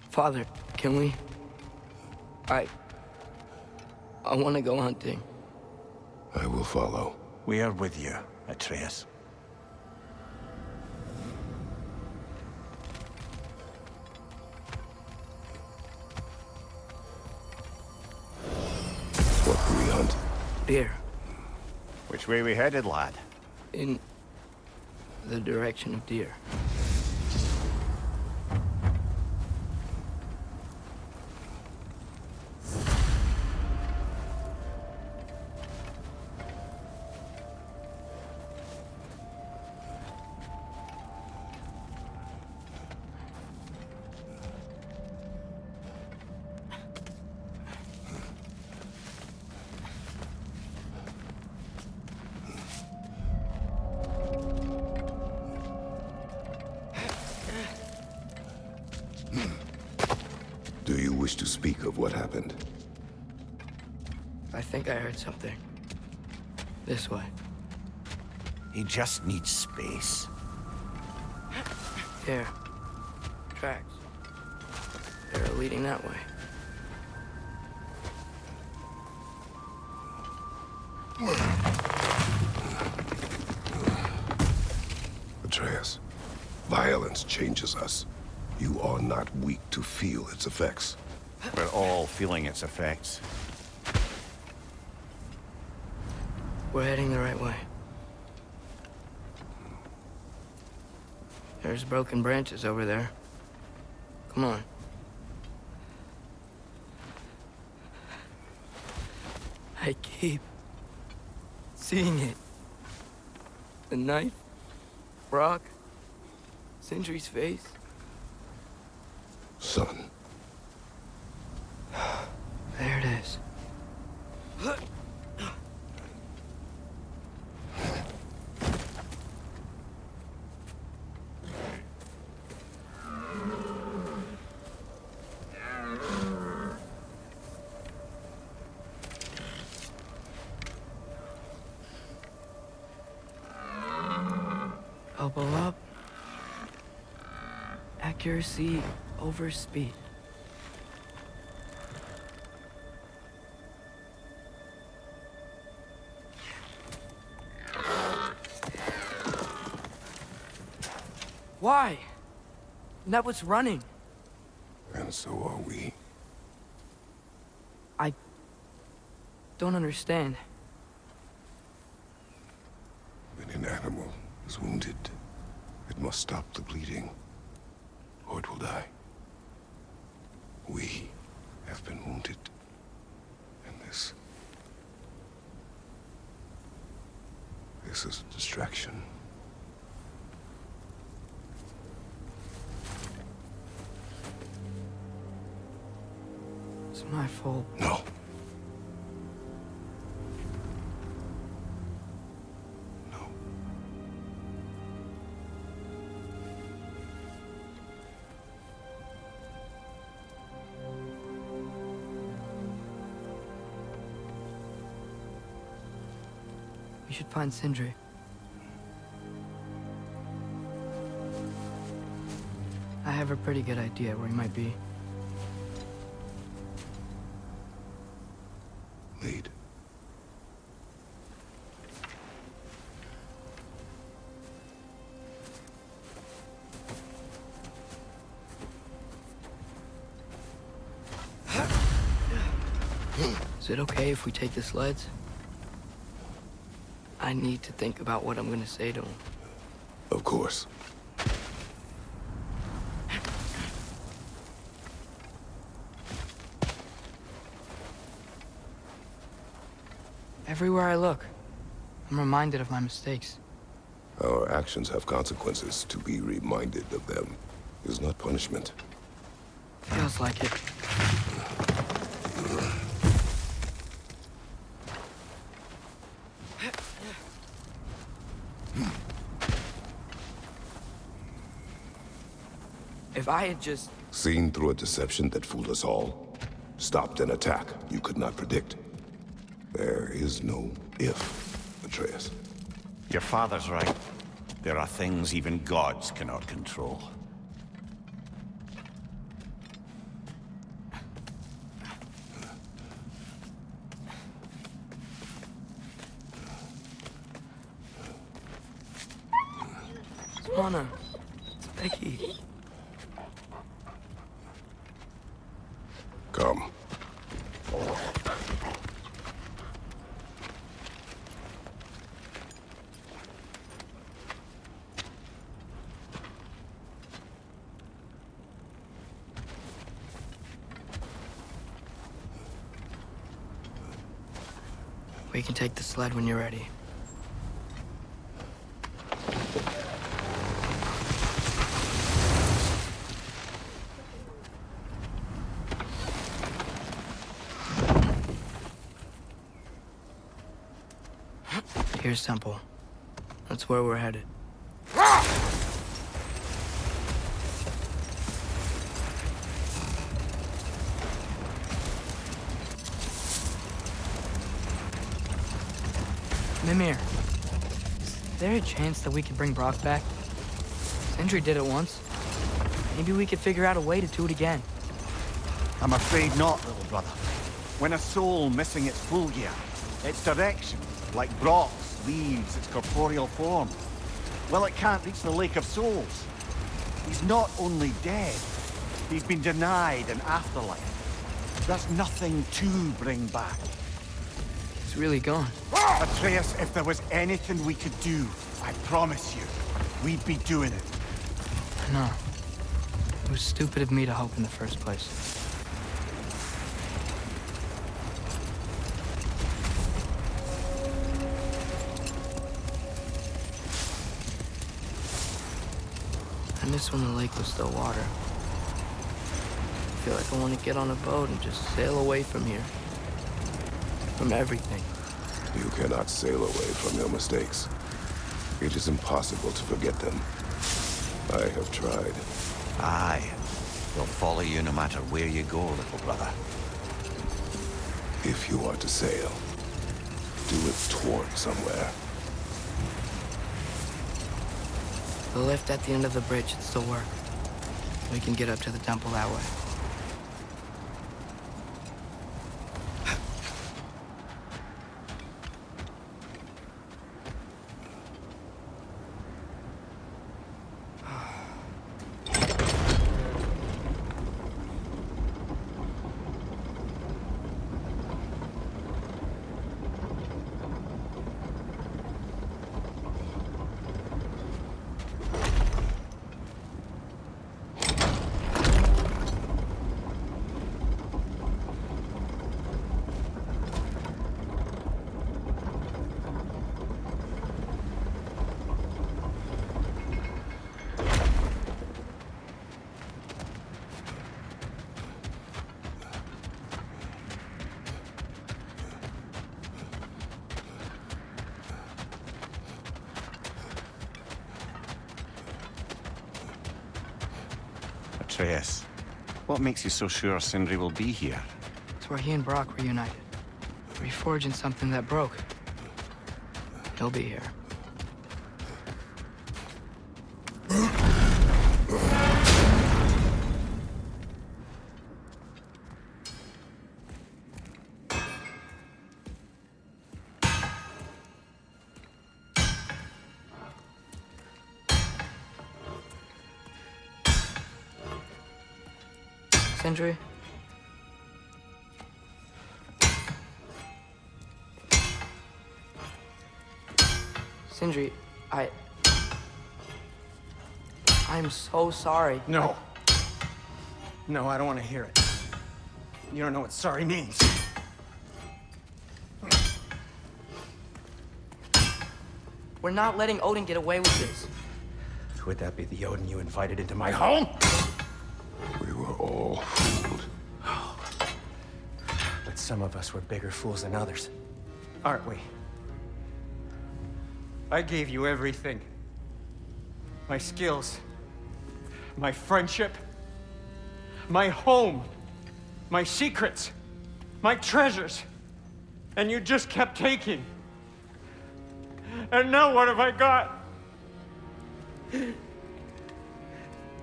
Father, can we? I want to go hunting. I will follow. We are with you, Atreus. What do we hunt? Deer. Which way we headed, lad? In the direction of deer. Do you wish to speak of what happened? I think I heard something. This way. He just needs space. Here. Tracks. They're leading that way. Atreus, violence changes us. You are not weak to feel its effects. We're all feeling its effects. We're heading the right way. There's broken branches over there. Come on. I keep seeing it. The knife, Brock, Sindri's face. Son. There it is. Elbow up. Accuracy over speed. Why? That was running. And so are we. I don't understand. When an animal is wounded, it must stop the bleeding, or it will die. We have been wounded, and this is a distraction. It's my fault. No. We should find Sindri. I have a pretty good idea where he might be. Lead. Is it okay if we take the sleds? I need to think about what I'm gonna say to him. Of course. Everywhere I look, I'm reminded of my mistakes. Our actions have consequences. To be reminded of them is not punishment. Feels like it. If I had just... Seen through a deception that fooled us all. Stopped an attack you could not predict. There is no if, Atreus. Your father's right. There are things even gods cannot control. Swana, it's Becky. Come. We can take the sled when you're ready. Here's Temple. That's where we're headed. Mimir, is there a chance that we could bring Brock back? Sindri did it once. Maybe we could figure out a way to do it again. I'm afraid not, little brother. When a soul missing its full gear, its direction, like Brock's, leaves its corporeal form, well, it can't reach the Lake of Souls. He's not only dead, he's been denied an afterlife. There's nothing to bring back. He's really gone. Atreus, if there was anything we could do, I promise you, we'd be doing it. I know. It was stupid of me to hope in the first place. I miss when the lake was still water. I feel like I want to get on a boat and just sail away from here. From everything. You cannot sail away from your mistakes. It is impossible to forget them. I have tried. Aye. They'll follow you no matter where you go, little brother. If you are to sail, do it toward somewhere. The lift at the end of the bridge should still work. We can get up to the temple that way. Atreus, what makes you so sure Sindri will be here? It's where he and Brock reunited. Reforging something that broke. He'll be here. Sindri? Sindri, I'm so sorry. No. No, I don't want to hear it. You don't know what sorry means. We're not letting Odin get away with this. Would that be the Odin you invited into my home? We were all fooled. But some of us were bigger fools than others. Aren't we? I gave you everything. My skills. My friendship. My home. My secrets. My treasures. And you just kept taking. And now what have I got?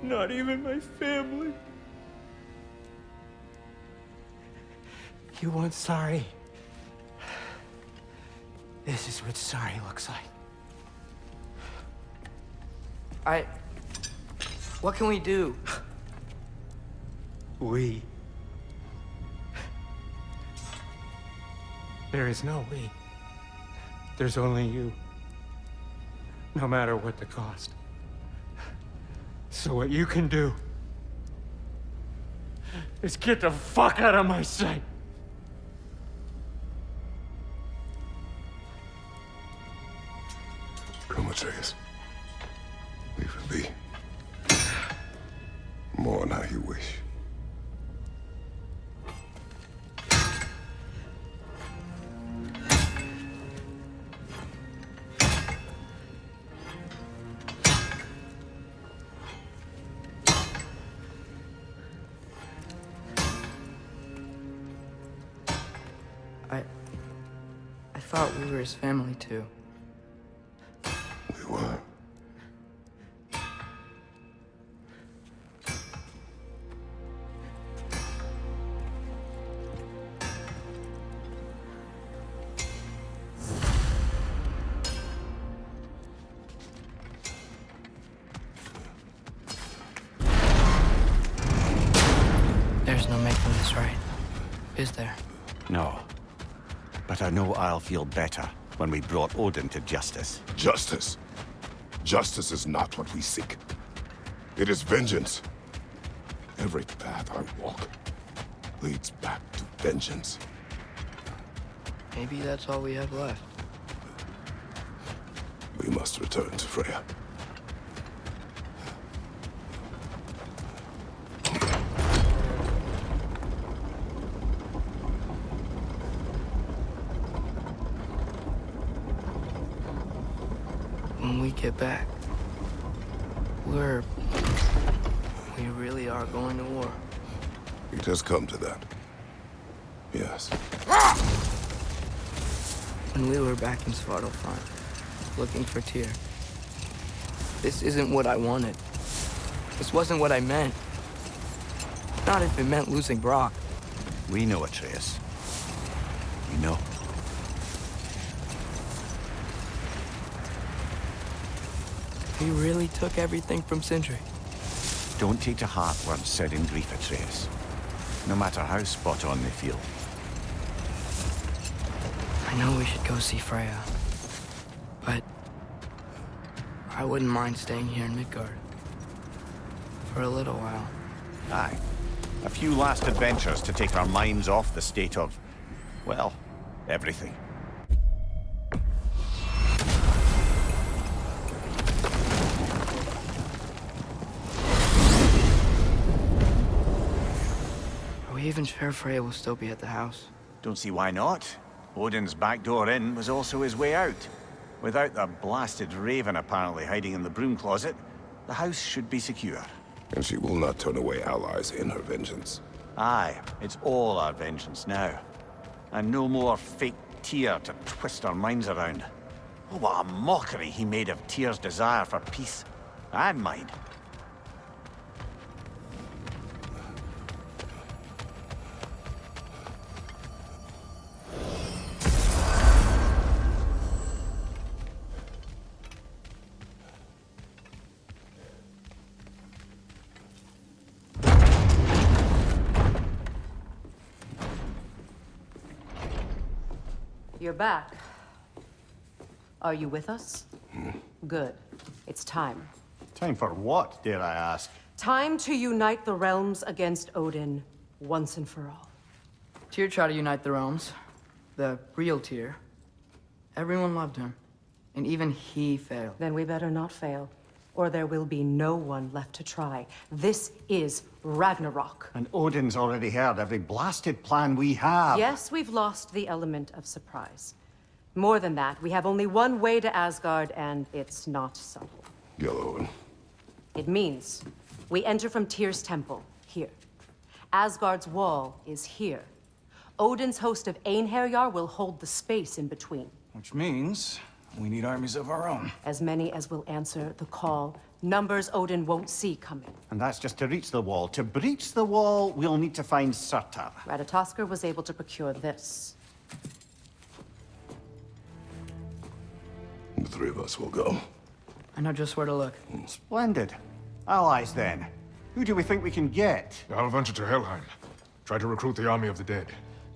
Not even my family. You want sorry? This is what sorry looks like. What can we do? We. There is no we. There's only you. No matter what the cost. So what you can do is get the fuck out of my sight. Come, Atreus. Leave it be. Mourn how you wish. I thought we were his family too. We were. There's no making this right, is there? No. But I know I'll feel better when we brought Odin to justice. Justice. Justice is not what we seek. It is vengeance. Every path I walk leads back to vengeance. Maybe that's all we have left. We must return to Freya. When we get back, we really are going to war. It has come to that. Yes. When we were back in Svartalfheim, looking for Tyr, this isn't what I wanted. This wasn't what I meant. Not if it meant losing Brock. We know, Atreus. We know. He really took everything from Sindri. Don't take to heart words said in grief, Atreus. No matter how spot on they feel. I know we should go see Freya, but I wouldn't mind staying here in Midgard for a little while. Aye. A few last adventures to take our minds off the state of, well, everything. Are we even sure Freya will still be at the house? Don't see why not. Odin's back door in was also his way out. Without the blasted raven apparently hiding in the broom closet, the house should be secure. And she will not turn away allies in her vengeance. Aye, it's all our vengeance now. And no more fake Tyr to twist our minds around. Oh, what a mockery he made of Tyr's desire for peace. And mine. You're back. Are you with us? Good. It's time. Time for what, dare I ask? Time to unite the realms against Odin, once and for all. Tyr tried to unite the realms. The real Tyr. Everyone loved him. And even he failed. Then we better not fail, or there will be no one left to try. This is Ragnarok. And Odin's already heard every blasted plan we have. Yes, we've lost the element of surprise. More than that, we have only one way to Asgard, and it's not subtle. Yellow. It means we enter from Tyr's temple, here. Asgard's wall is here. Odin's host of Einherjar will hold the space in between. Which means we need armies of our own. As many as will answer the call. Numbers Odin won't see coming. And that's just to reach the wall. To breach the wall, we'll need to find Surtur. Ratatoskr was able to procure this. The three of us will go. I know just where to look. Splendid. Allies, then. Who do we think we can get? I'll venture to Helheim. Try to recruit the army of the dead.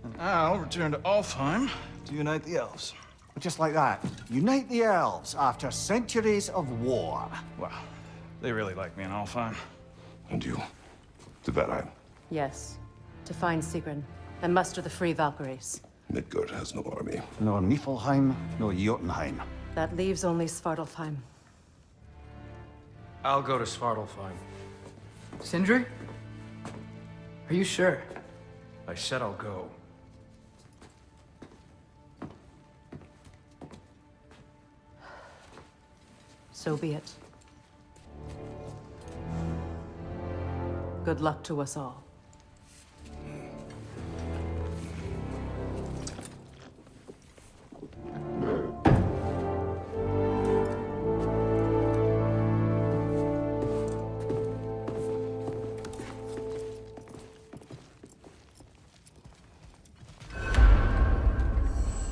And I'll return to Alfheim to unite the elves. Just like that. Unite the elves after centuries of war. Well, they really like me in Alfheim. And you? To Valheim? Yes. To find Sigrun and muster the free Valkyries. Midgard has no army. No Niflheim, no Jotunheim. That leaves only Svartalfheim. I'll go to Svartalfheim. Sindri? Are you sure? I said I'll go. So be it. Good luck to us all.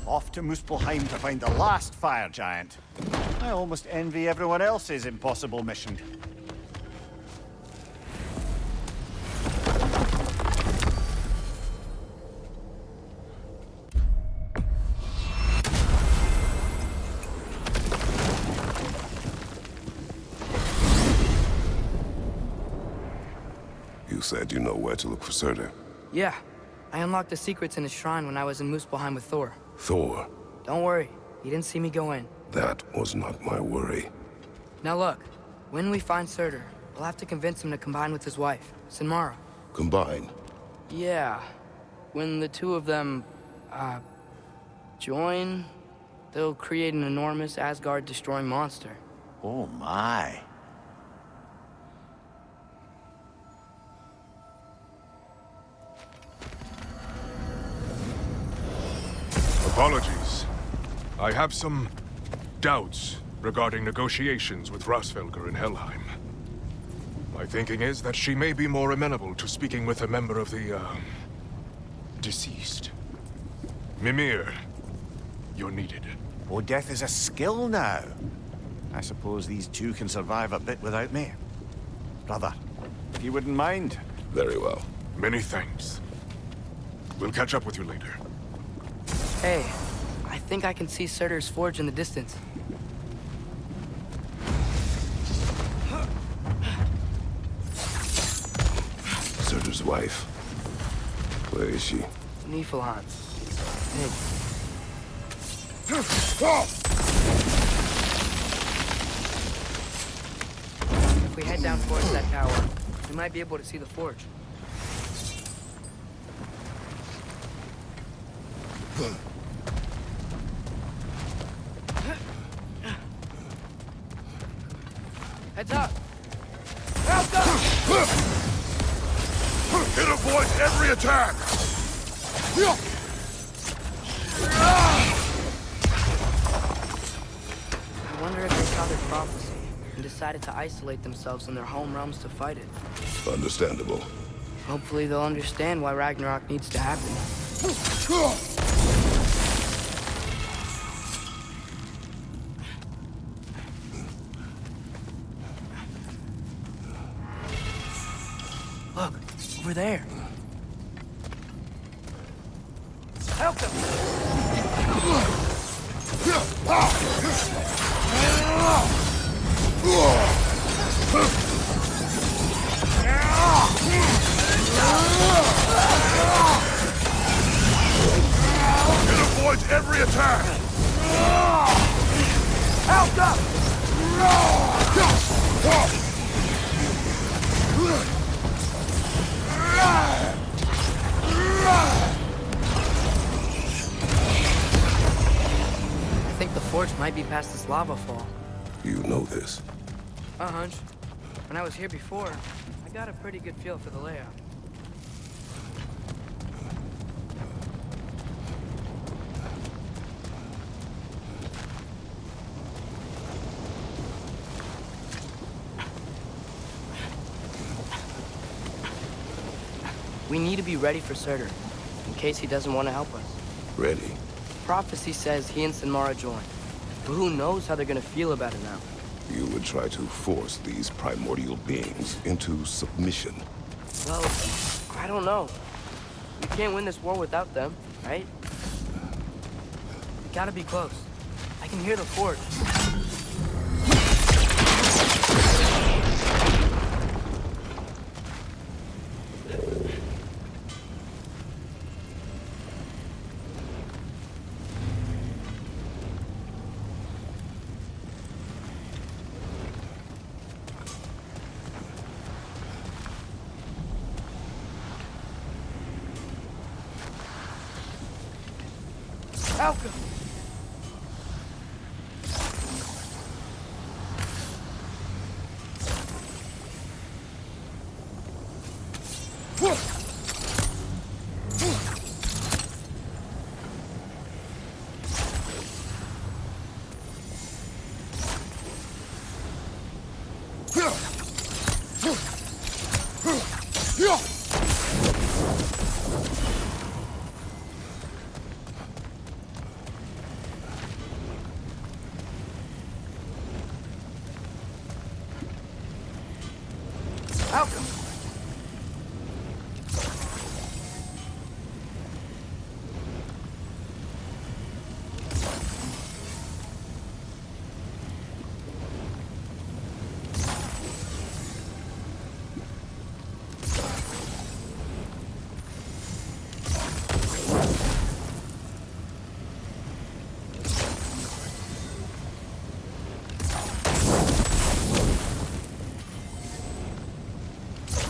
Off to Muspelheim to find the last fire giant. I almost envy everyone else's impossible mission. You said you know where to look for Surtur. Yeah. I unlocked the secrets in his shrine when I was in Muspelheim with Thor. Thor? Don't worry. He didn't see me go in. That was not my worry. Now look. When we find Surtur, we'll have to convince him to combine with his wife, Sinmara. Combine? Yeah. When the two of them, join, they'll create an enormous Asgard-destroying monster. Oh my. Apologies. I have some doubts regarding negotiations with Rasfelger in Helheim. My thinking is that she may be more amenable to speaking with a member of the, deceased. Mimir, you're needed. Oh, death is a skill now. I suppose these two can survive a bit without me. Brother, if you wouldn't mind. Very well. Many thanks. We'll catch up with you later. Hey, I think I can see Surtur's forge in the distance. Surtur's wife. Where is she? Niflheim. If we head down towards that tower, we might be able to see the forge. Heads up! Help us! It avoids every attack! I wonder if they saw their prophecy and decided to isolate themselves in their home realms to fight it. Understandable. Hopefully they'll understand why Ragnarok needs to happen. Look, over there. Help them! every attack! Help up! I think the forge might be past this lava fall. You know this. A hunch. When I was here before, I got a pretty good feel for the layout. We need to be ready for Surtur, in case he doesn't want to help us. Ready? Prophecy says he and Sinmara join, but who knows how they're gonna feel about it now. You would try to force these primordial beings into submission. Well, I don't know. We can't win this war without them, right? We gotta be close. I can hear the forge. Alka! Alka!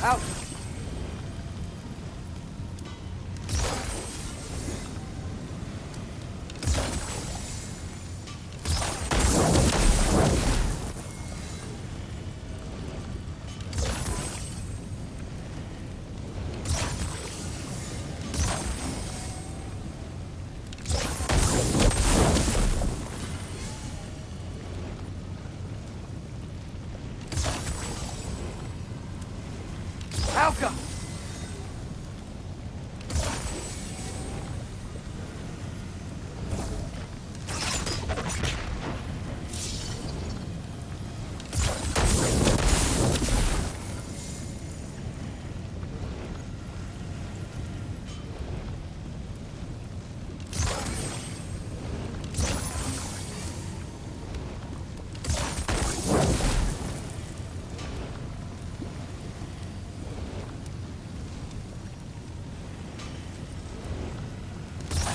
Out! Alka!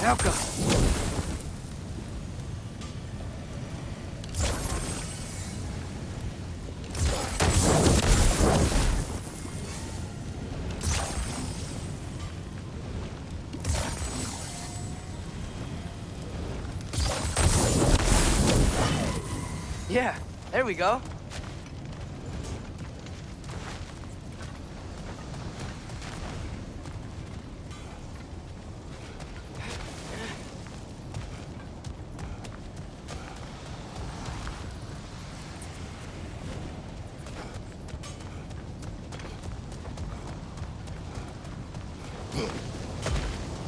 Alka! Yeah, there we go.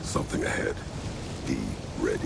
Something ahead. Be ready.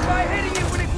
Try hitting it when it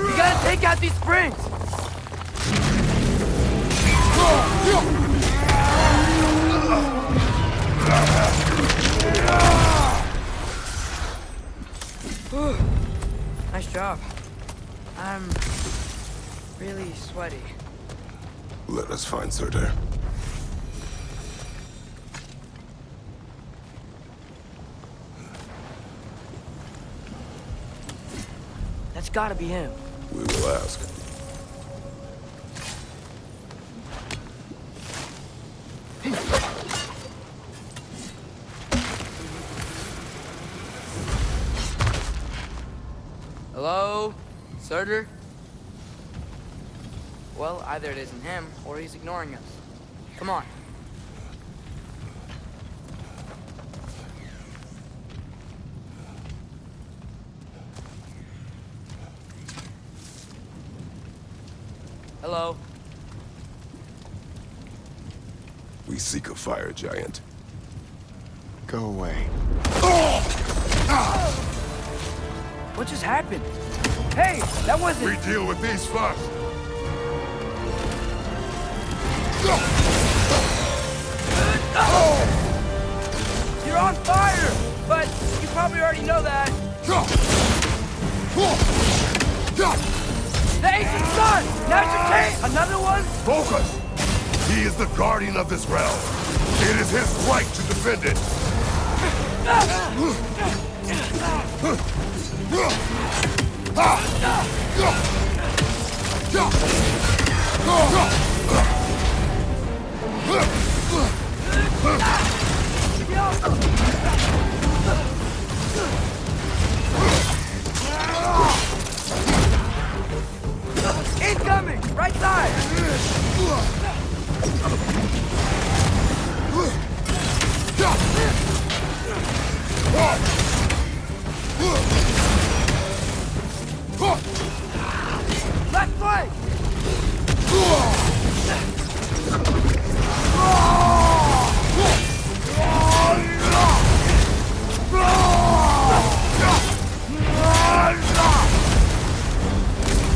You gotta take out these springs! Nice job. I'm really sweaty. Let us find Surtur. That's gotta be him. We will ask. Hello? Surtur? Well, either it isn't him, or he's ignoring us. Come on. Hello? We seek a fire giant. Go away. What just happened? Hey, that wasn't... We deal with these first. You're on fire! But you probably already know that. The ancient sun! Now's your chance! Another one? Focus! He is the guardian of this realm. It is his right to defend it. Incoming! Right side! Left flank!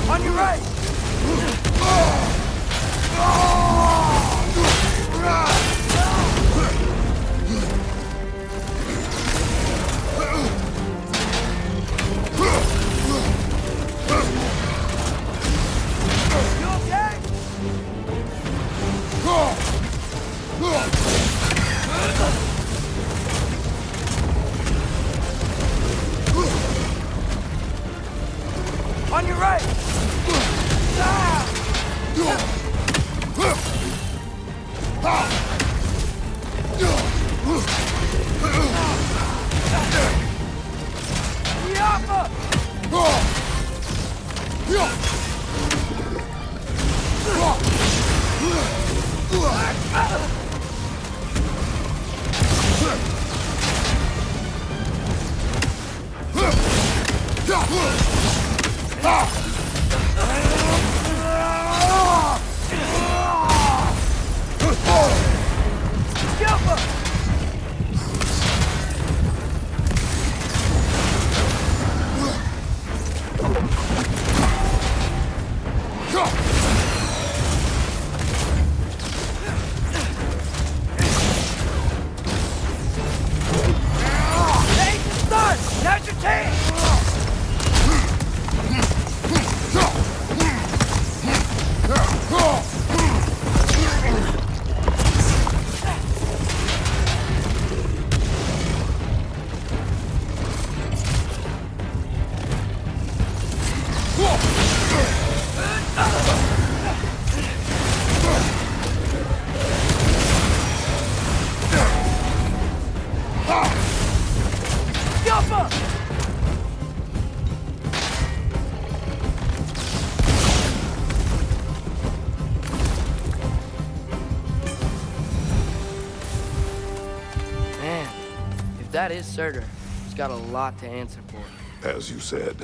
On your right! That is Surtur. He's got a lot to answer for. As you said,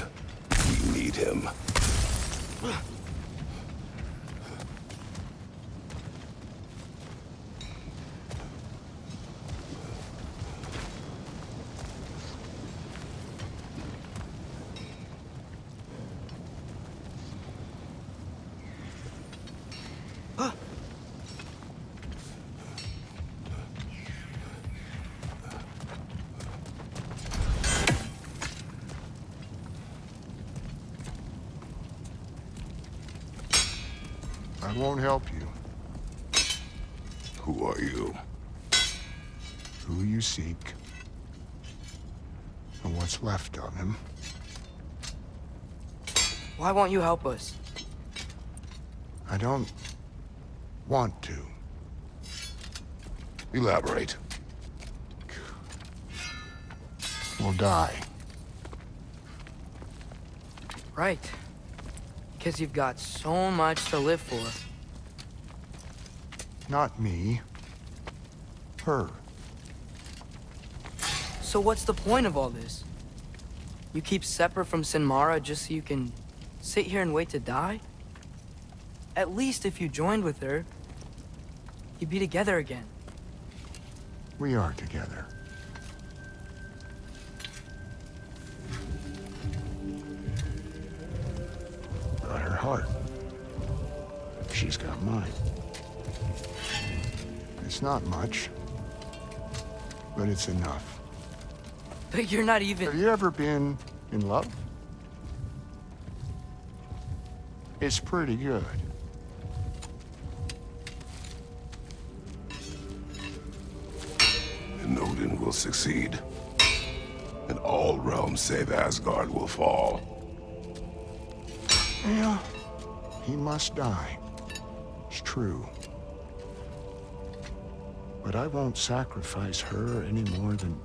we need him. I won't help you. Who are you? Who you seek, and what's left of him. Why won't you help us? I don't want to. Elaborate. We'll die. Right. Because you've got so much to live for. Not me. Her. So what's the point of all this? You keep separate from Sinmara just so you can sit here and wait to die? At least if you joined with her, you'd be together again. We are together. Got her heart. She's got mine. It's not much, but it's enough. But you're not even... Have you ever been in love? It's pretty good. And Odin will succeed. And all realms save Asgard will fall. Yeah, he must die. It's true. But I won't sacrifice her any more than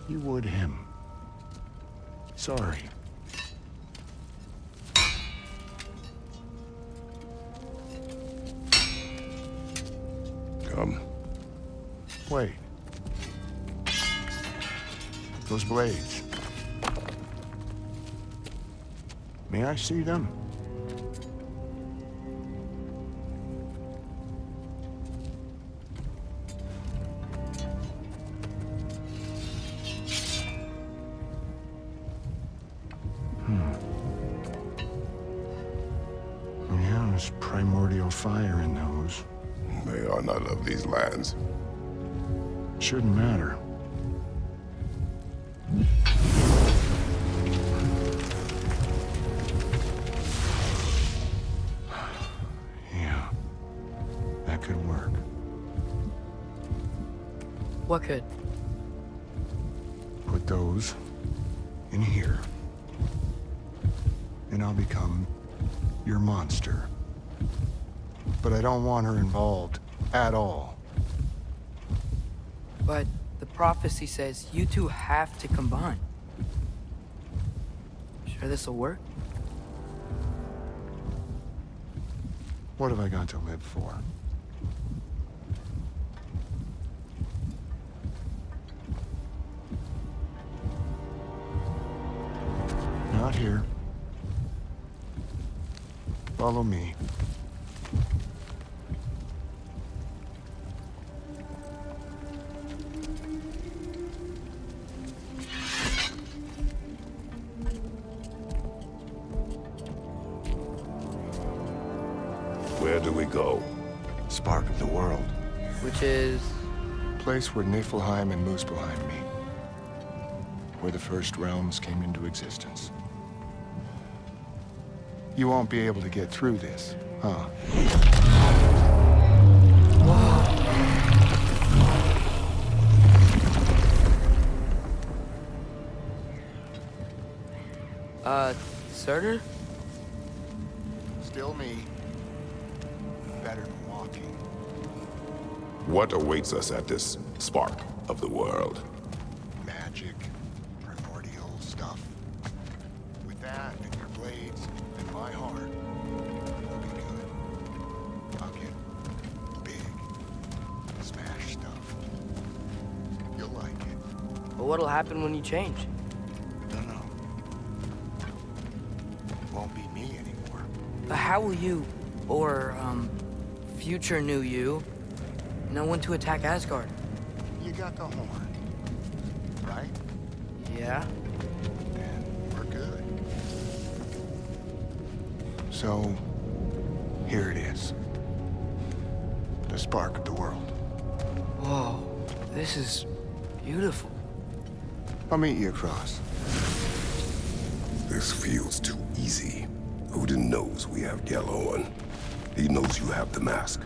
you would him. Sorry. Come. Wait. Those blades. May I see them? Yeah, there's primordial fire in those. They are not of these lands. Shouldn't matter. Yeah, that could work. What could? Put those in here. And I'll become your monster. but I don't want her involved at all. But the prophecy says you two have to combine. Sure this'll work? What have I got to live for? Not here. Follow me. Where do we go? Spark of the world. Which is... Place where Niflheim and Muspelheim meet. Where the first realms came into existence. You won't be able to get through this, huh? Surtur? Still me. Better than walking. What awaits us at this spark of the world? Magic, primordial stuff. With that and your blades and my heart, we'll be good. I'll get big, smash stuff. You'll like it. But what'll happen when you change? Don't know. Won't be me anymore. But how will you, or, future new you, know when to attack Asgard? You got the horn, right? Yeah. Then we're good. So, here it is. The spark of the world. Whoa, this is beautiful. I'll meet you across. This feels too easy. Odin knows we have Gjallarhorn. He knows you have the mask.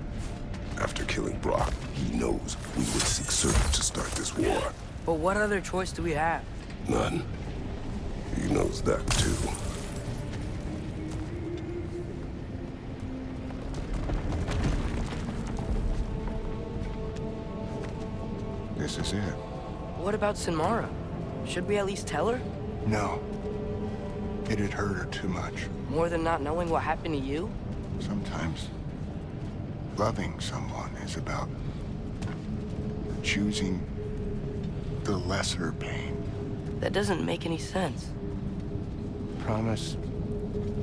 After killing Brock, he knows we would seek Surtur to start this war. But what other choice do we have? None. He knows that too. This is it. What about Sinmara? Should we at least tell her? No. It'd hurt her too much. More than not knowing what happened to you? Sometimes loving someone is about choosing the lesser pain. That doesn't make any sense. Promise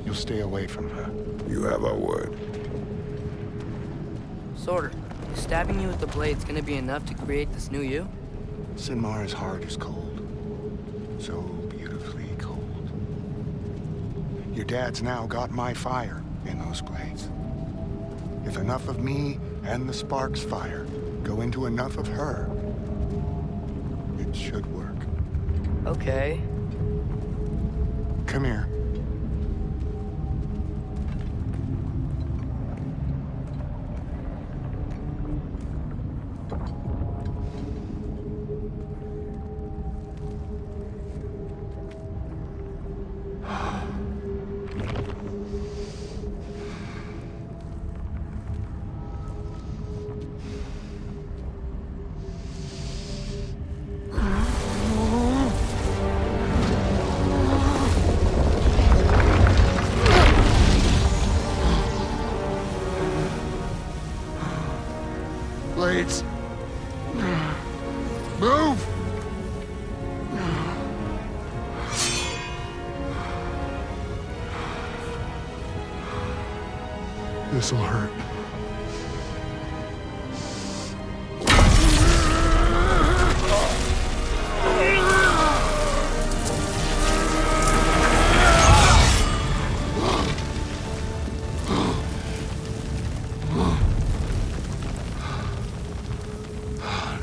you'll stay away from her. You have our word. Sorter, is stabbing you with the blade's gonna be enough to create this new you? Sinmara's heart is cold. So beautifully cold. Your dad's now got my fire in those blades. If enough of me and the spark's fire go into enough of her, it should work. Okay. Come here. Blades. Move! This'll hurt.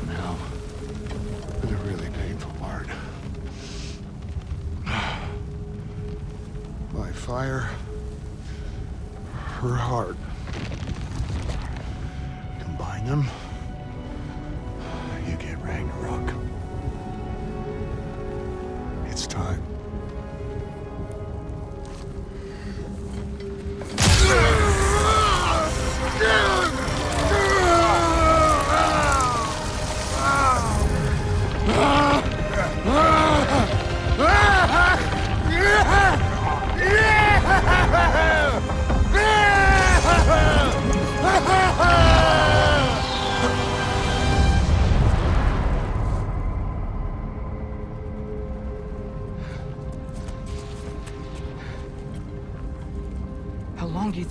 Now, for the really painful part. My fire, her heart. Combine them, you get Ragnarok. It's time. Yeah!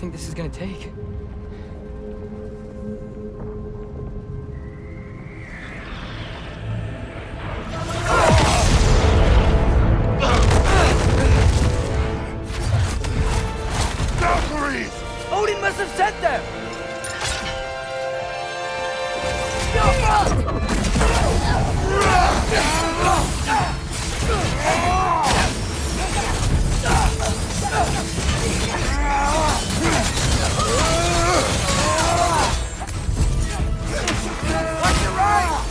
think this is gonna take? Odin must have sent them! Watch your right!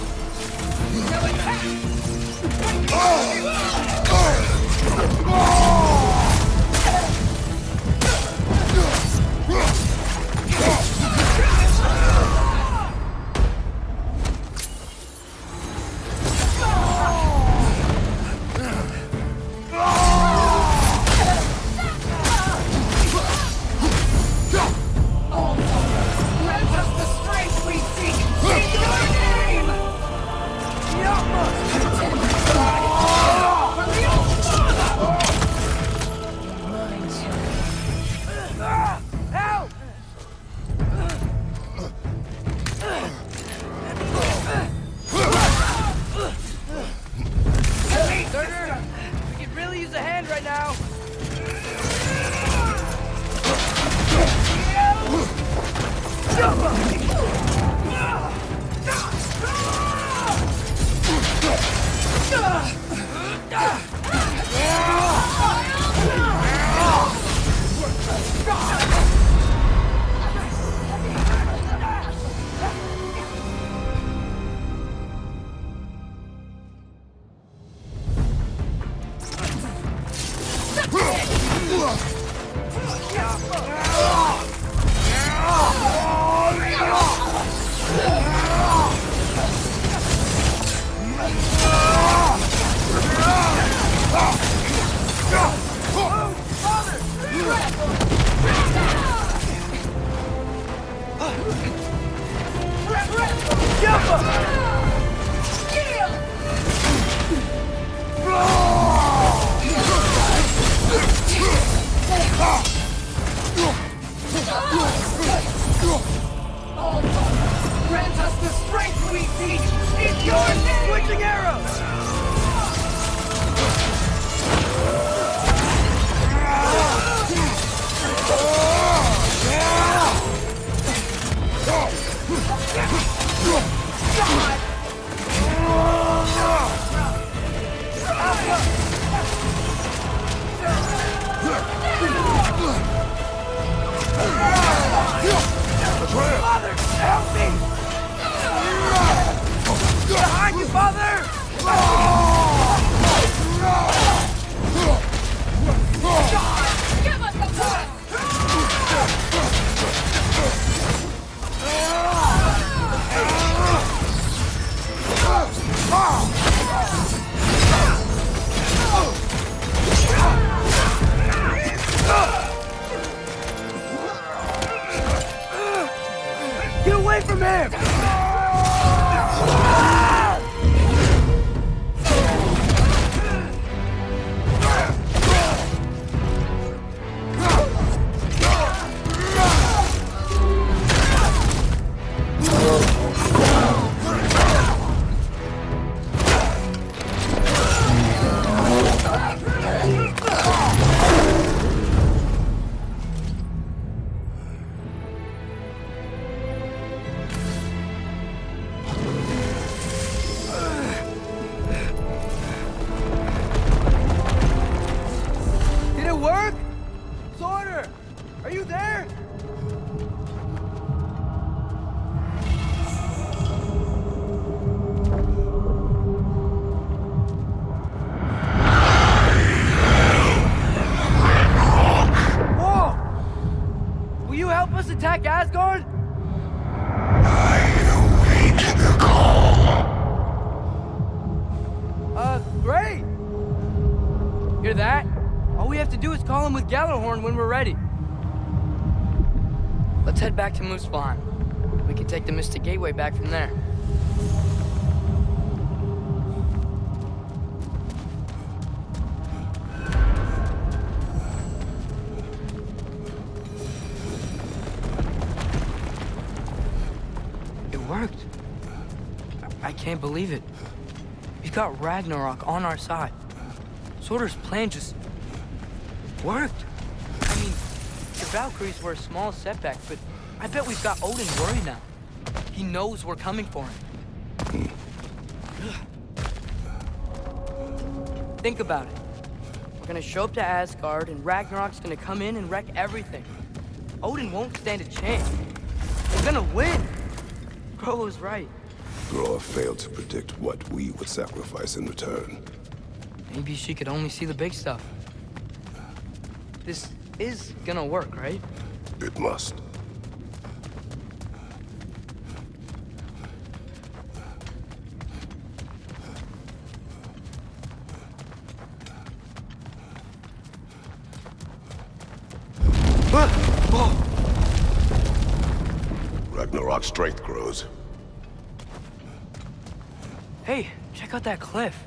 Grant us the strength we seek! In your name! Switching arrows! Father, help me! Behind you, Father! Give us the blood! Get away from him! Attack Asgard? I await the call. Great! Hear that? All we have to do is call him with Gjallarhorn when we're ready. Let's head back to Muspelheim. We can take the Mystic Gateway back from there. worked. I can't believe it. We've got Ragnarok on our side. Surtur's plan just worked. I mean, the Valkyries were a small setback, but I bet we've got Odin worried now. He knows we're coming for him. Think about it. We're gonna show up to Asgard, and Ragnarok's gonna come in and wreck everything. Odin won't stand a chance. We're gonna win. Groa was right. Groa failed to predict what we would sacrifice in return. Maybe she could only see the big stuff. This is gonna work, right? It must. Ragnarok's strength grows. Hey, check out that cliff.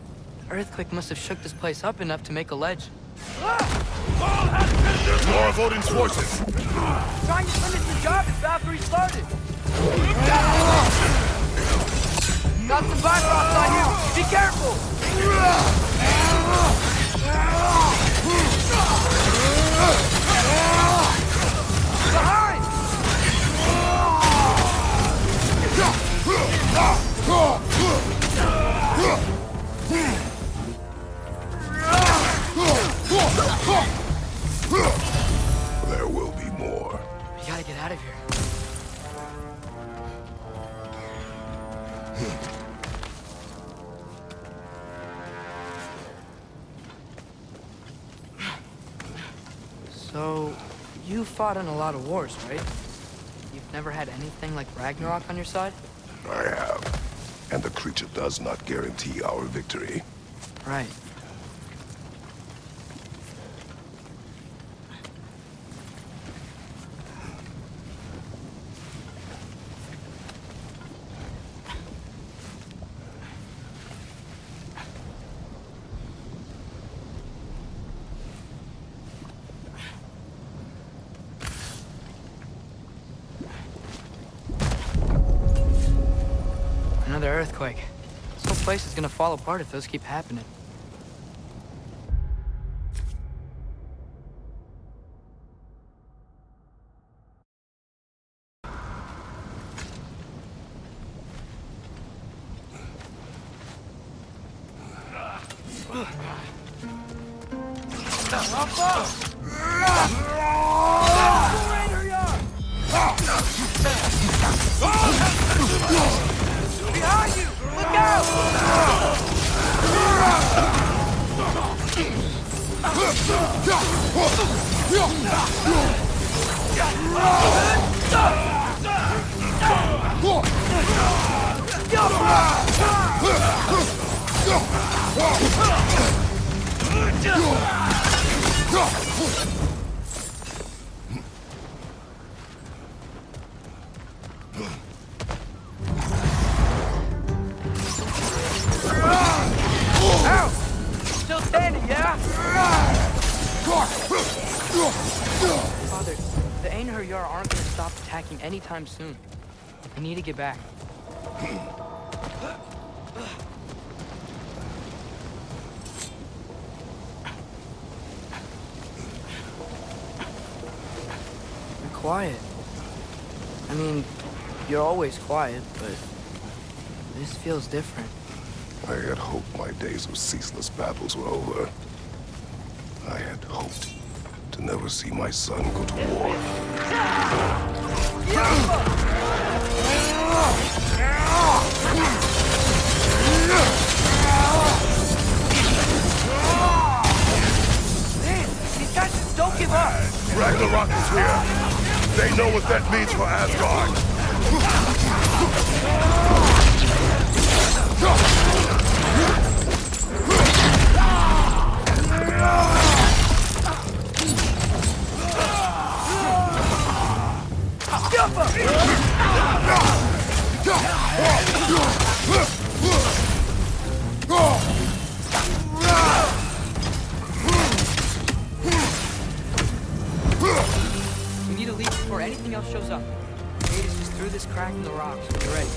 The earthquake must have shook this place up enough to make a ledge. More of Odin's forces! Trying to finish the job that Valkyrie started! Got some Bifrost on you! Be careful! Behind! There will be more. We gotta get out of here. So, you fought in a lot of wars, right? You've never had anything like Ragnarok on your side? I have. And the creature does not guarantee our victory. Right. Another earthquake. This whole place is gonna fall apart if those keep happening. Behind you! Look out! Ow! Still standing, yeah? Father, the Einherjar aren't gonna stop attacking anytime soon. We need to get back. You're quiet. I mean, you're always quiet, but this feels different. I had hoped my days of ceaseless battles were over. I had hoped to never see my son go to war. Man, these guys just don't give up! Ragnarok is here! They know what that means for Asgard! We need to leave before anything else shows up. The gate is just through this crack in the rocks when you're ready.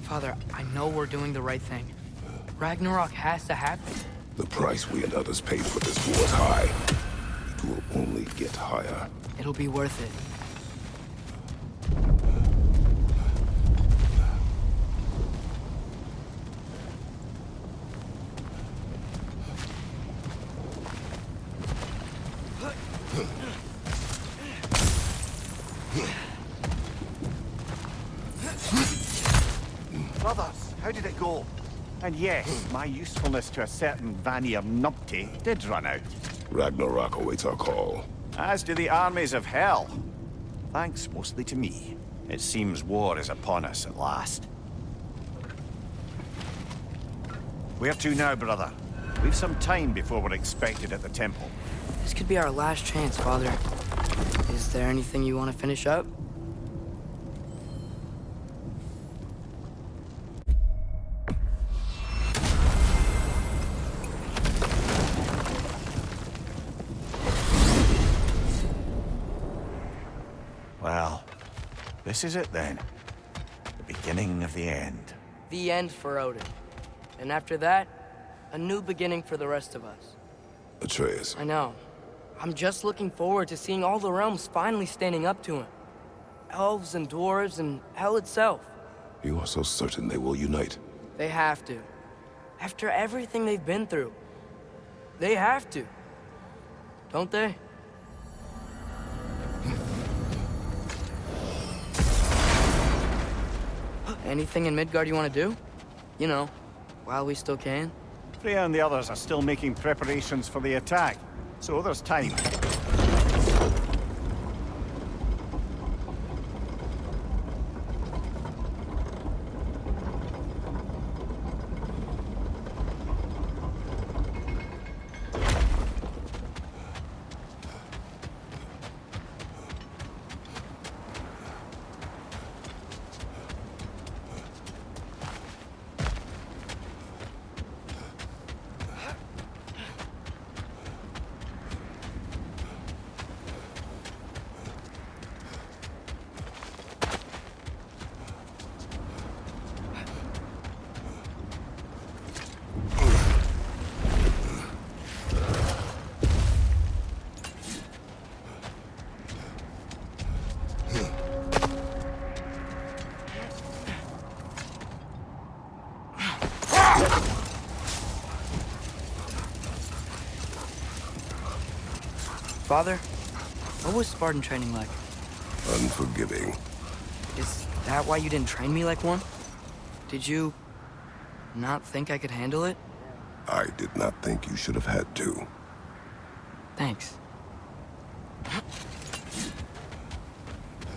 Father, I know we're doing the right thing. Ragnarok has to happen. The price we and others paid for this war is high. It will only get higher. It'll be worth it. Brothers, how did it go? And yes, my usefulness to a certain Vanir numpty did run out. Ragnarok awaits our call. As do the armies of hell. Thanks mostly to me. It seems war is upon us at last. Where to now, brother? We've some time before we're expected at the temple. This could be our last chance, Father. Is there anything you want to finish up? Well, this is it then. The beginning of the end. The end for Odin. And after that, a new beginning for the rest of us. Atreus. I know. I'm just looking forward to seeing all the realms finally standing up to him. Elves and dwarves and hell itself. You are so certain they will unite? They have to. After everything they've been through. They have to. Don't they? Anything in Midgard you want to do? You know, while we still can. Freya and the others are still making preparations for the attack, so there's time. Father, what was Spartan training like? Unforgiving. Is that why you didn't train me like one? Did you not think I could handle it? I did not think you should have had to. Thanks.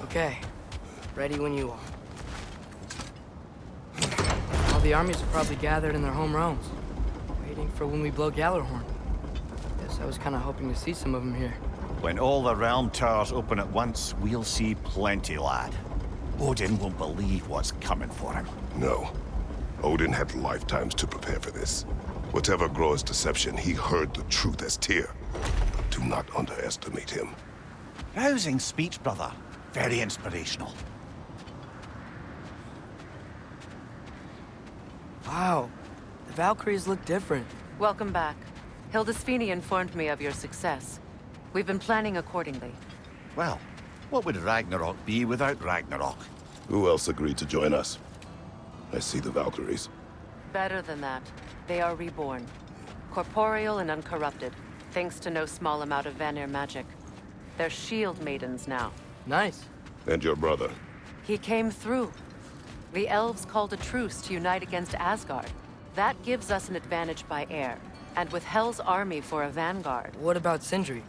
Okay. Ready when you are. All the armies are probably gathered in their home realms, waiting for when we blow Gjallarhorn. Guess I was kind of hoping to see some of them here. When all the realm towers open at once, we'll see plenty, lad. Odin won't believe what's coming for him. No. Odin had lifetimes to prepare for this. Whatever Groa's deception, he heard the truth as Tyr. Do not underestimate him. Rousing speech, brother. Very inspirational. Wow. The Valkyries look different. Welcome back. Hildisvini informed me of your success. We've been planning accordingly. Well, what would Ragnarok be without Ragnarok? Who else agreed to join us? I see the Valkyries. Better than that. They are reborn. Corporeal and uncorrupted, thanks to no small amount of Vanir magic. They're shield maidens now. Nice. And your brother? He came through. The elves called a truce to unite against Asgard. That gives us an advantage by air, and with Hell's army for a vanguard. What about Sindri?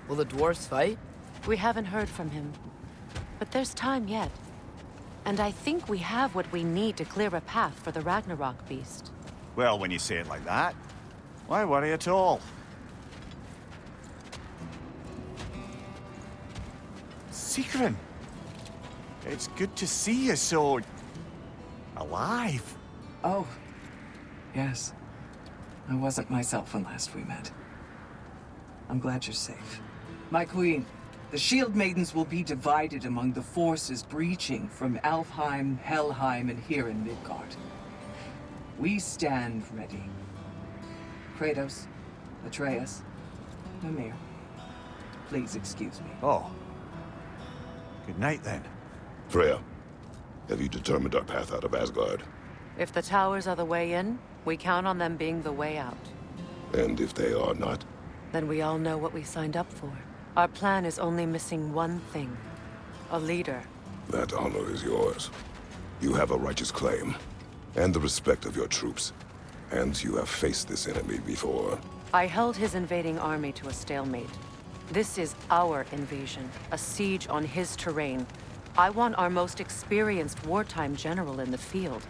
Will the dwarves fight? We haven't heard from him. But there's time yet. And I think we have what we need to clear a path for the Ragnarok beast. Well, when you say it like that, why worry at all? Sigrun! It's good to see you so... alive. Oh, yes. I wasn't myself when last we met. I'm glad you're safe. My queen, the Shield Maidens will be divided among the forces breaching from Alfheim, Helheim, and here in Midgard. We stand ready. Kratos, Atreus, Mimir, please excuse me. Oh. Good night, then. Freya, have you determined our path out of Asgard? If the towers are the way in, we count on them being the way out. And if they are not? Then we all know what we signed up for. Our plan is only missing one thing. A leader. That honor is yours. You have a righteous claim, and the respect of your troops. And you have faced this enemy before. I held his invading army to a stalemate. This is our invasion, a siege on his terrain. I want our most experienced wartime general in the field.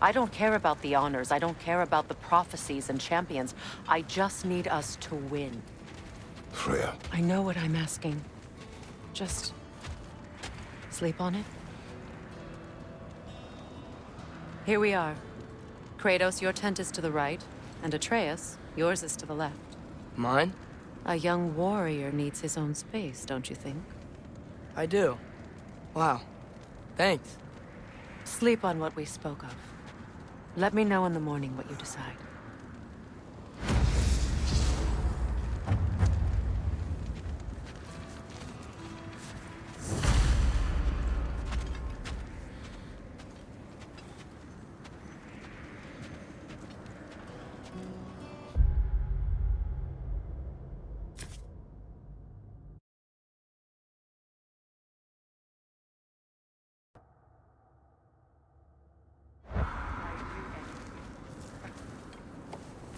I don't care about the honors, I don't care about the prophecies and champions. I just need us to win. Freya. I know what I'm asking. Just sleep on it. Here we are. Kratos, your tent is to the right, and Atreus, yours is to the left. Mine? A young warrior needs his own space, don't you think? I do. Wow. Thanks. Sleep on what we spoke of. Let me know in the morning what you decide.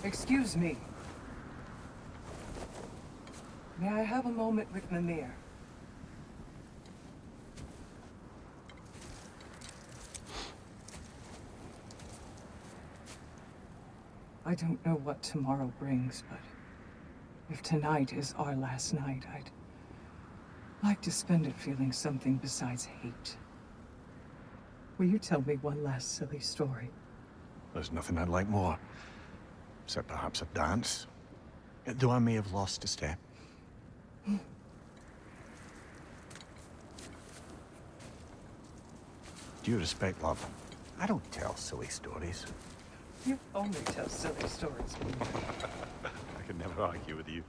Excuse me. May I have a moment with Mimir? I don't know what tomorrow brings, but if tonight is our last night, I'd like to spend it feeling something besides hate. Will you tell me one last silly story? There's nothing I'd like more. Except perhaps a dance. Though I may have lost a step. Due respect, love. I don't tell silly stories. You only tell silly stories. I could never argue with you.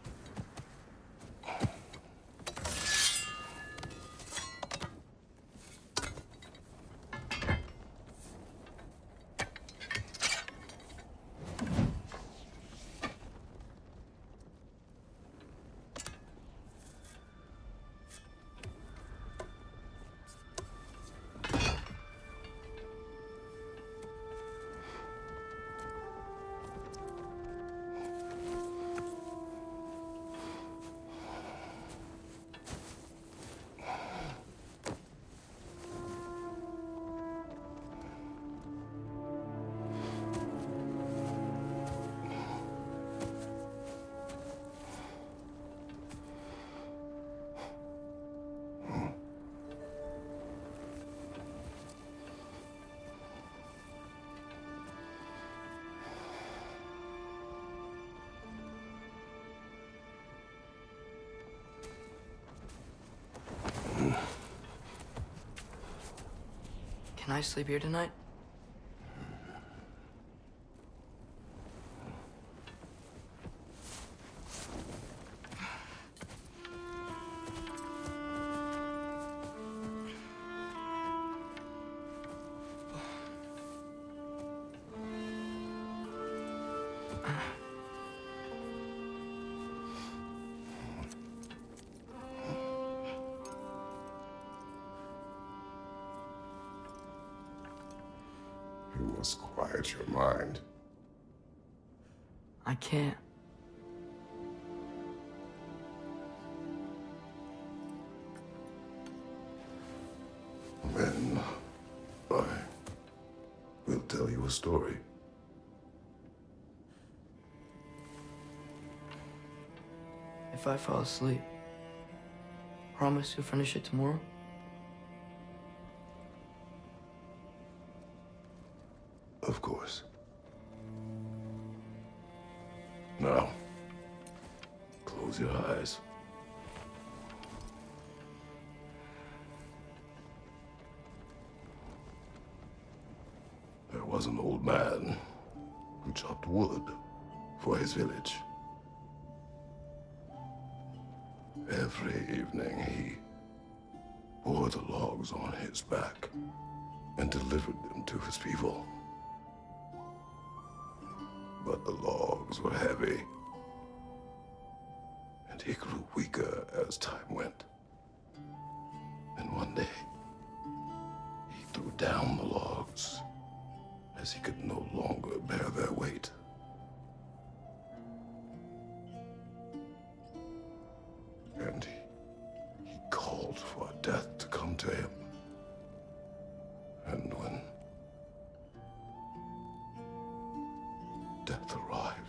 Can I sleep here tonight? You must quiet your mind. I can't. Then I will tell you a story. If I fall asleep, promise you'll finish it tomorrow? Of course. Now, close your eyes. There was an old man who chopped wood for his village. Every evening he bore the logs on his back and delivered them to his people. But the logs were heavy, and he grew weaker as time went. And one day, he threw down the logs as he could no longer bear their weight. And he called for death to come to him. And when death arrived,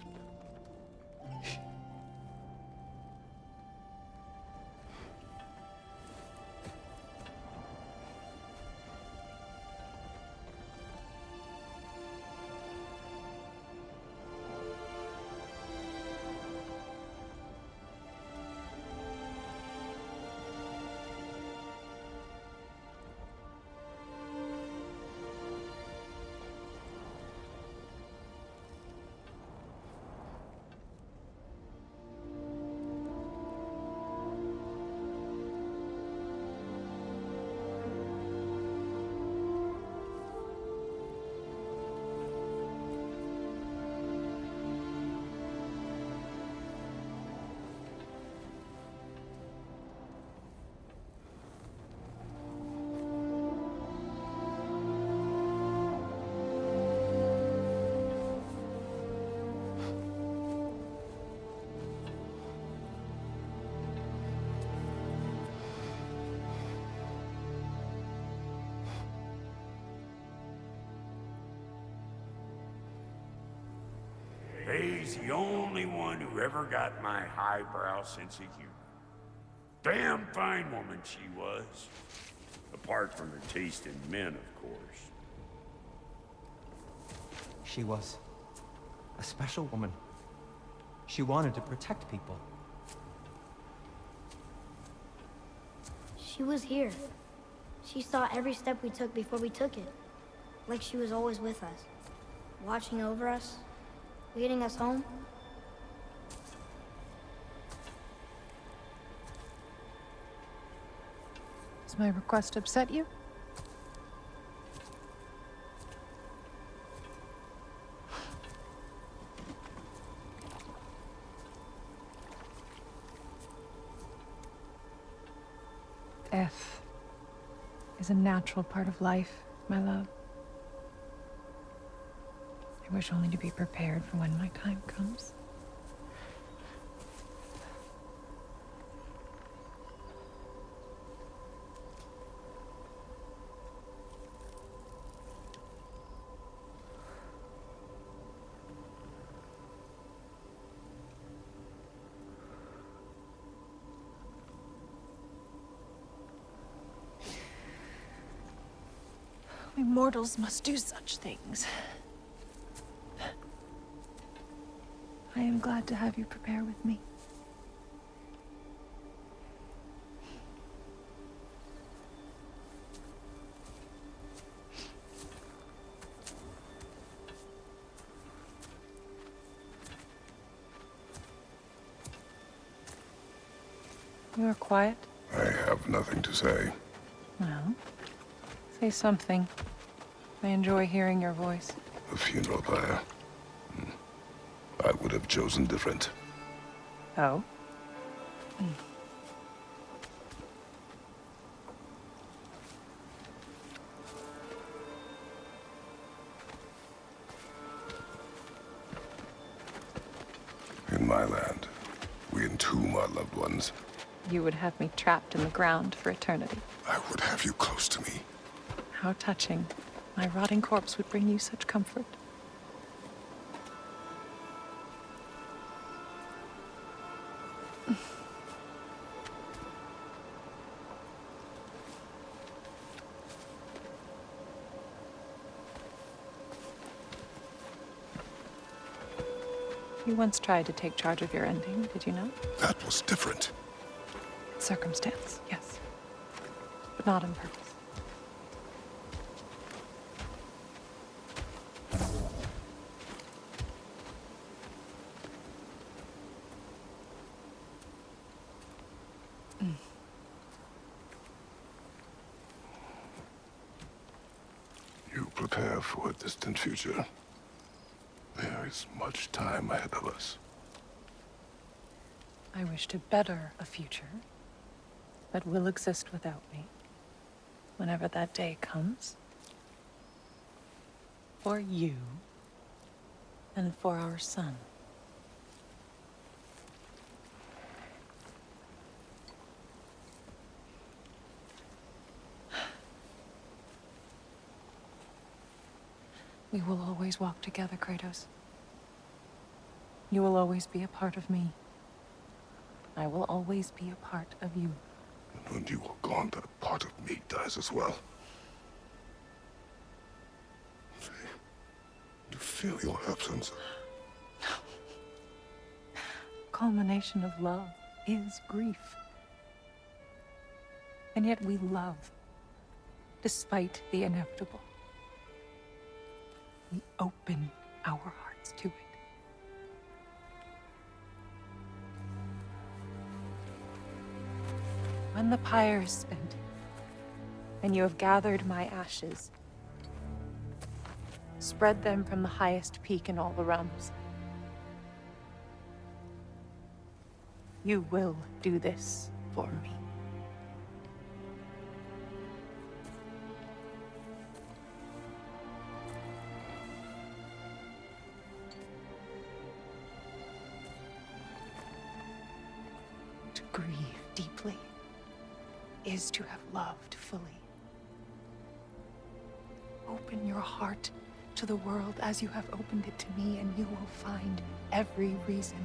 He's the only one who ever got my highbrow sense of humor. Damn fine woman she was. Apart from her taste in men, of course. She was a special woman. She wanted to protect people. She was here. She saw every step we took before we took it. Like she was always with us. Watching over us. Leading us home. Does my request upset you? Death is a natural part of life, my love. I wish only to be prepared for when my time comes. We mortals must do such things. I am glad to have you prepare with me. You are quiet. I have nothing to say. Well, say something. I enjoy hearing your voice. A funeral pyre. I would have chosen different. Oh? In my land, we entomb our loved ones. You would have me trapped in the ground for eternity. I would have you close to me. How touching. My rotting corpse would bring you such comfort. You once tried to take charge of your ending, did you not? That was different. Circumstance, yes. But not on purpose. You prepare for a distant future. There is much time ahead of us. I wish to better a future that will exist without me, whenever that day comes. For you, and for our son. We will always walk together, Kratos. You will always be a part of me. I will always be a part of you. And when you are gone, that part of me dies as well. You feel your absence. Culmination of love is grief. And yet we love, despite the inevitable. We open our hearts to it. When the pyre is spent, and you have gathered my ashes, spread them from the highest peak in all the realms. You will do this for me. To grieve deeply is to have loved fully. Open your heart to the world as you have opened it to me, and you will find every reason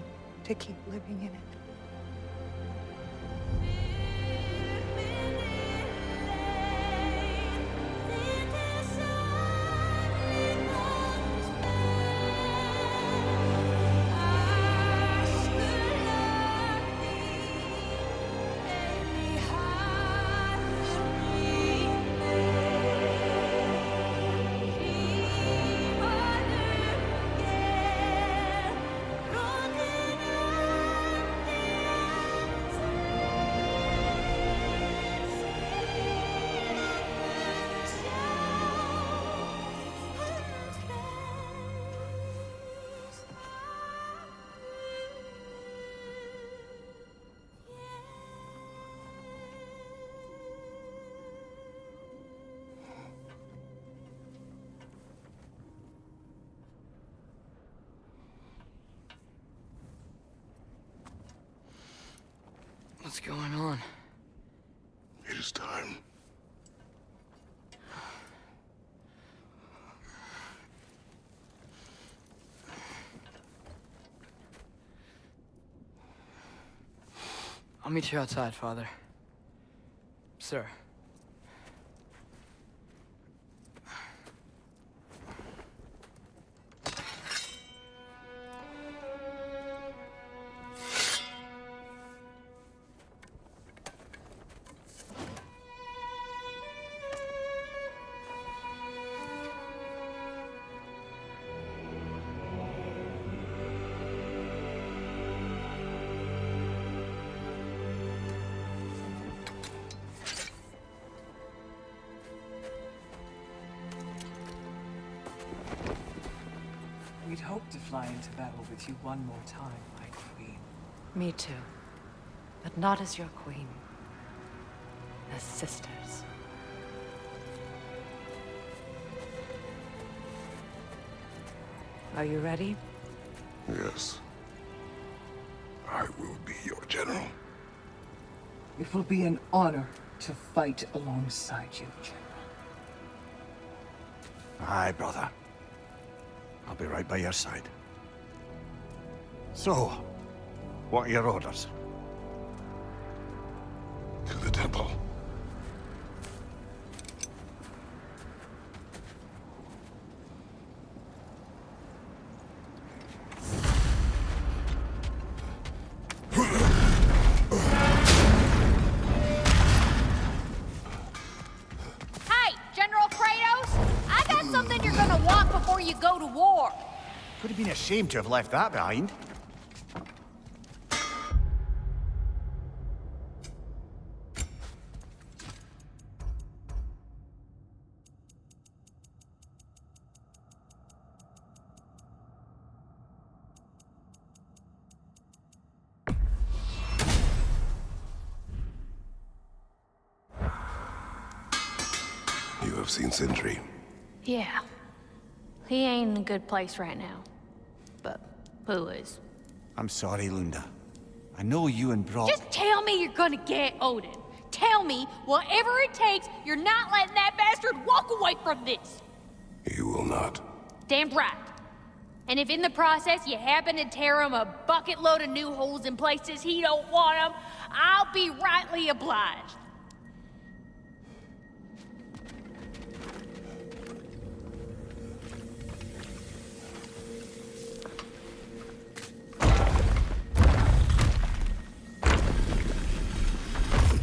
to keep living in it. What's going on? It is time. I'll meet you outside, Father. Sir. We'd hoped to fly into battle with you one more time, my queen. Me too. But not as your queen. As sisters. Are you ready? Yes. I will be your general. It will be an honor to fight alongside you, General. Aye, brother. I'll be right by your side. So, what are your orders? To the temple. shame to have left that behind. You have seen Sindri. Yeah. He ain't in a good place right now. But who is? I'm sorry, Lunda. I know you and Brock... Just tell me you're gonna get Odin. Tell me, whatever it takes, you're not letting that bastard walk away from this. You will not. Damn right. And if in the process you happen to tear him a bucket load of new holes in places he don't want them, I'll be rightly obliged.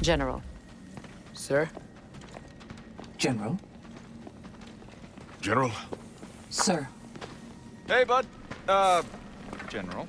General. Sir? General? General? Sir. Hey, bud. General.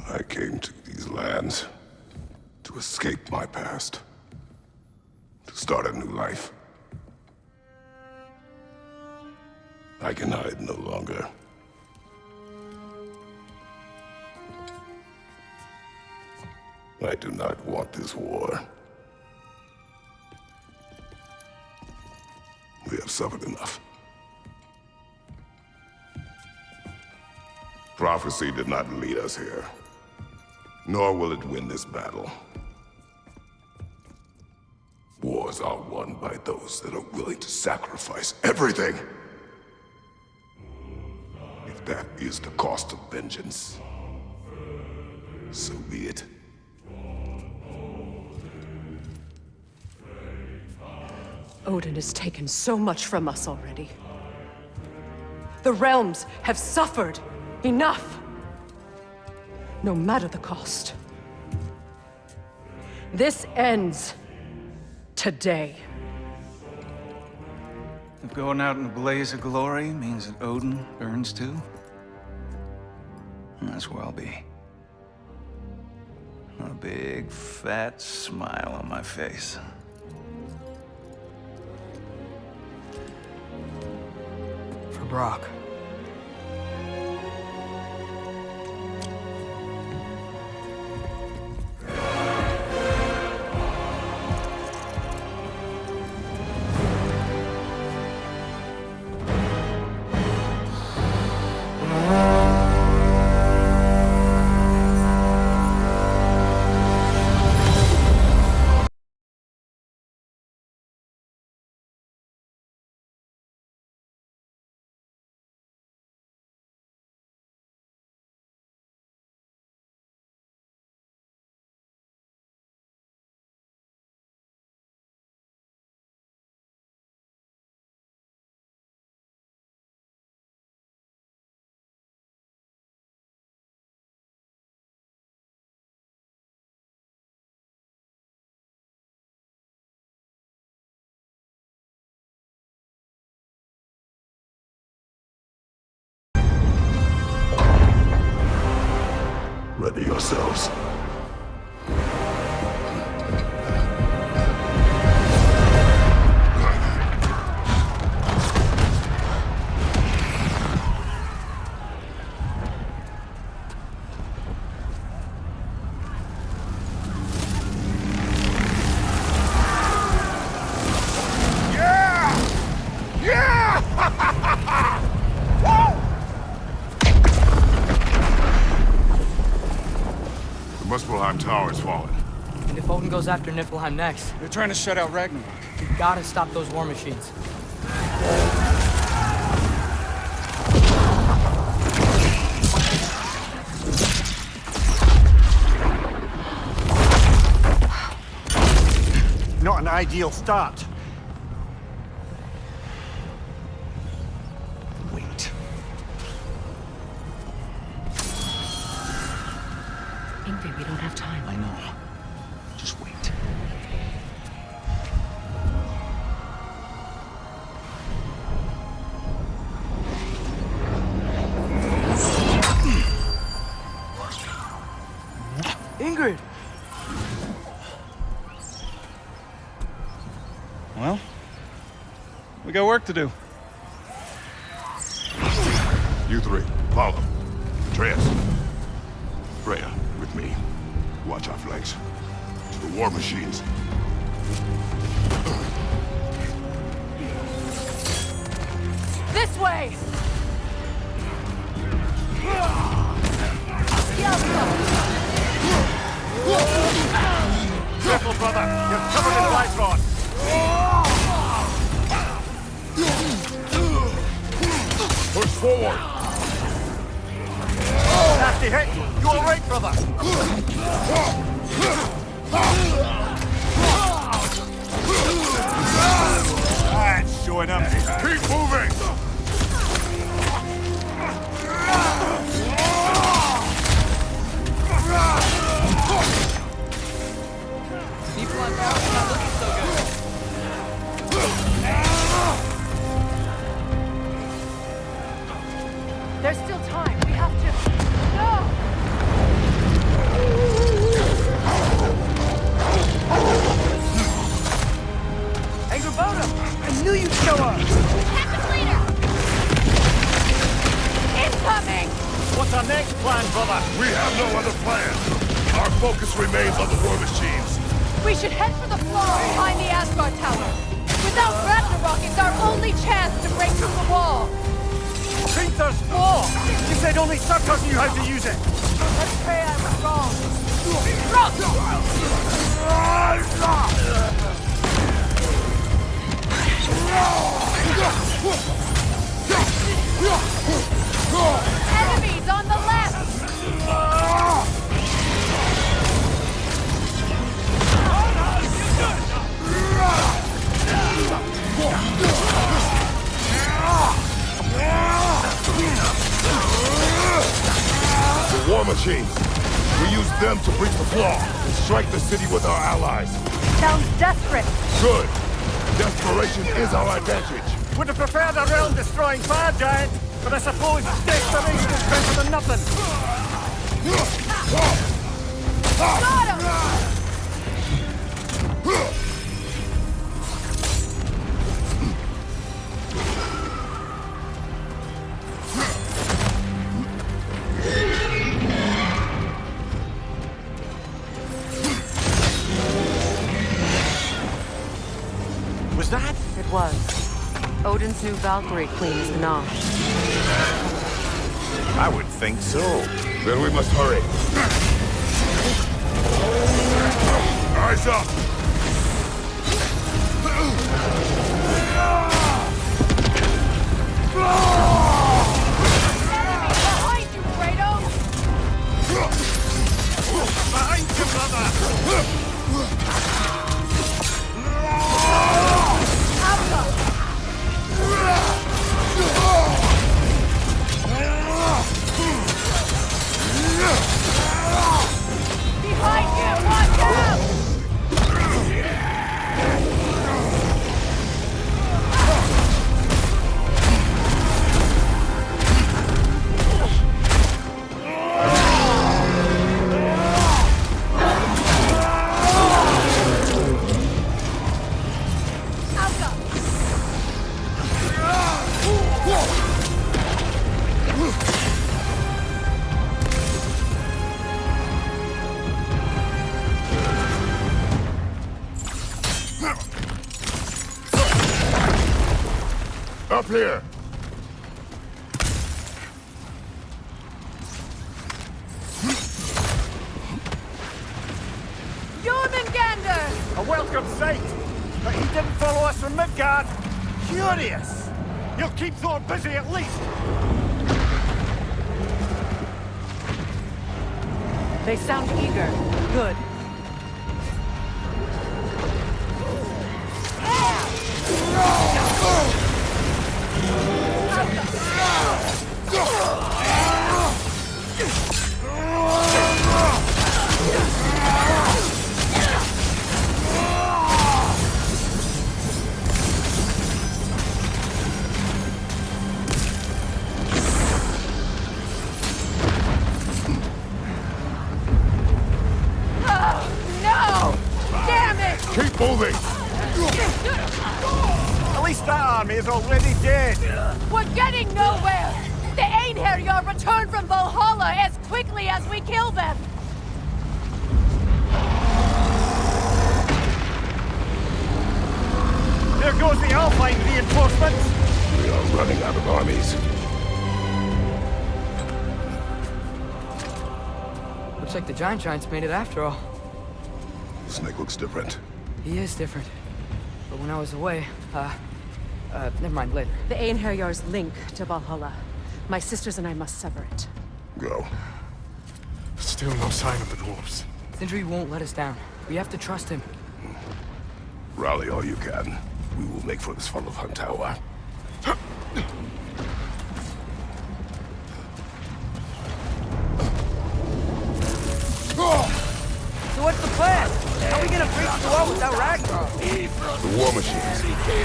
I came to these lands to escape my past, to start a new life. I can hide no longer. I do not want this war. We have suffered enough. Prophecy did not lead us here, nor will it win this battle. Wars are won by those that are willing to sacrifice everything. If that is the cost of vengeance, so be it. Odin has taken so much from us already. The realms have suffered enough. No matter the cost. This ends today. If going out in a blaze of glory means that Odin burns too, that's where I'll be. A big, fat smile on my face. For Brock. Ready yourselves. Muspelheim Tower has fallen. And if Odin goes after Niflheim next, They're trying to shut out Ragnarok. we gotta stop those war machines. Not an ideal start. Wait. Ingrid, we don't have time. I know. Just wait. Ingrid! Well, we got work to do. You three, follow. Atreus. Freya, with me. Watch our flanks. To the war machines. This way! Careful, brother. You're covered in light rod. Push forward! Nasty hit. You all right, brother? That's showing him. Keep moving! Niflheim Tower's not looking so good. There's still time. We have to... No! Angrboda! I knew you'd show up! Captain Leader! Incoming! What's our next plan, brother? We have no other plan. Our focus remains on the war machines. We should head for the floor behind the Asgard Tower. Without Ragnarok, it's our only chance to break through the wall. Peter's floor! You said only suckers knew how to use it! Let's pray I was wrong. Enemies on the left! The war machines. We use them to breach the flaw and strike the city with our allies. Sounds desperate. Good. Desperation is our advantage. Would have preferred a realm-destroying fire giant, but I suppose desperation is better than nothing. Got him! Was that? It was. Odin's new Valkyrie queen is Gnash. I would think so. Then we must hurry. Eyes up! Enemy behind you, Kratos! Behind you, brother! Behind you! Watch out! Up here! A welcome sight. But he didn't follow us from Midgard. Curious. He'll keep Thor busy at least. They sound eager. Good. Keep moving! At least that army is already dead. We're getting nowhere! The Einherjar return from Valhalla as quickly as we kill them! There goes the Alpine reinforcements! We are running out of armies. Looks like the Giants made it after all. The snake looks different. He is different. But when I was away, never mind, later. The Einherjar's link to Valhalla. My sisters and I must sever it. Go. Still no sign of the dwarves. Sindri won't let us down. We have to trust him. Rally all you can. We will make for this funnel of Hunt Tower. So what's the plan? How are we gonna breach the wall without Ragnarok? The war machines.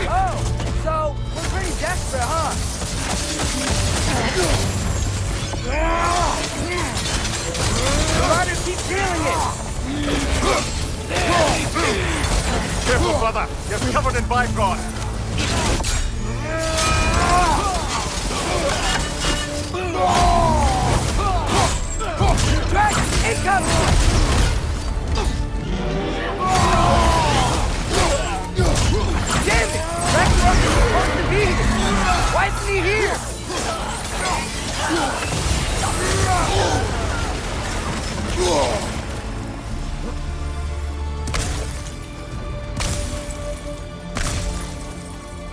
Oh, so we're pretty desperate, huh? The riders keep feeling it! Careful, brother. You're covered in bifrost. Dragon, incoming! Damn it! Ragnarok is supposed to be here! Why isn't he here?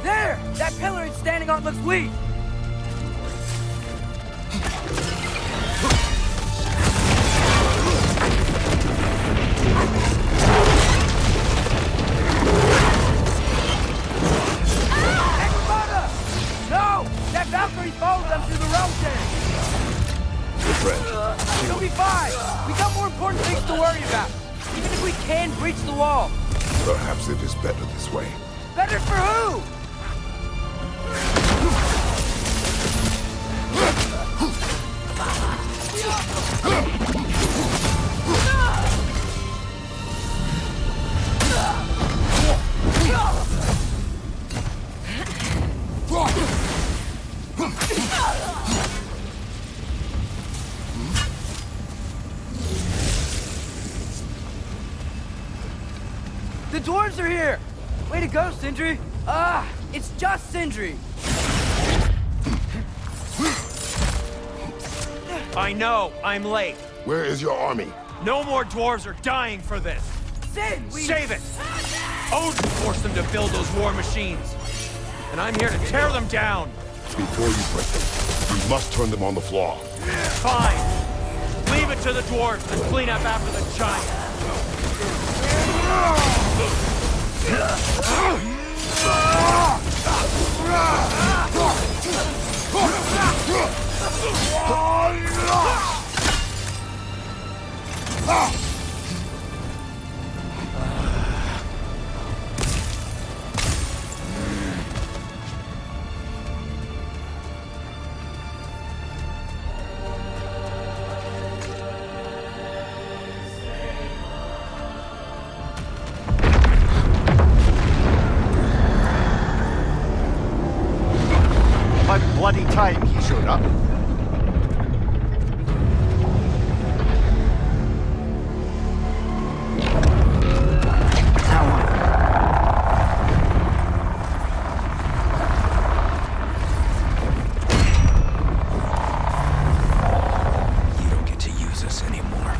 There! That pillar it's standing on looks weak! Valkyrie followed them through the realm chain! Good friend. You'll be fine! We got more important things to worry about! Even if we can breach the wall! Perhaps it is better this way. Better for who? The dwarves are here! Way to go, Sindri! It's just Sindri! I know, I'm late. Where is your army? No more dwarves are dying for this. Sin, Save it! Odin forced them to build those war machines. And I'm here to tear them down. Before you break them, you must turn them on the floor. Fine. Leave it to the dwarves to clean up after the giants. About bloody time he showed up. You don't get to use us anymore.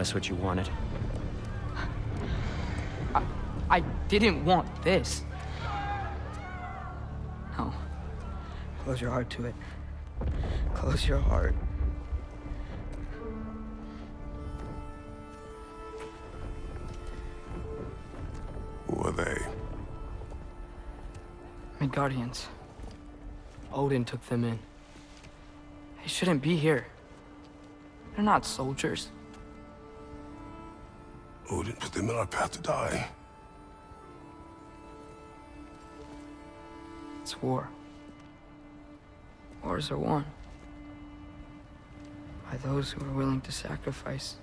us what you wanted. I didn't want this. No. Close your heart to it. Close your heart. Who are they? Midgardians. Odin took them in. They shouldn't be here. They're not soldiers. Odin put them in our path to die. It's war. Wars are won by those who are willing to sacrifice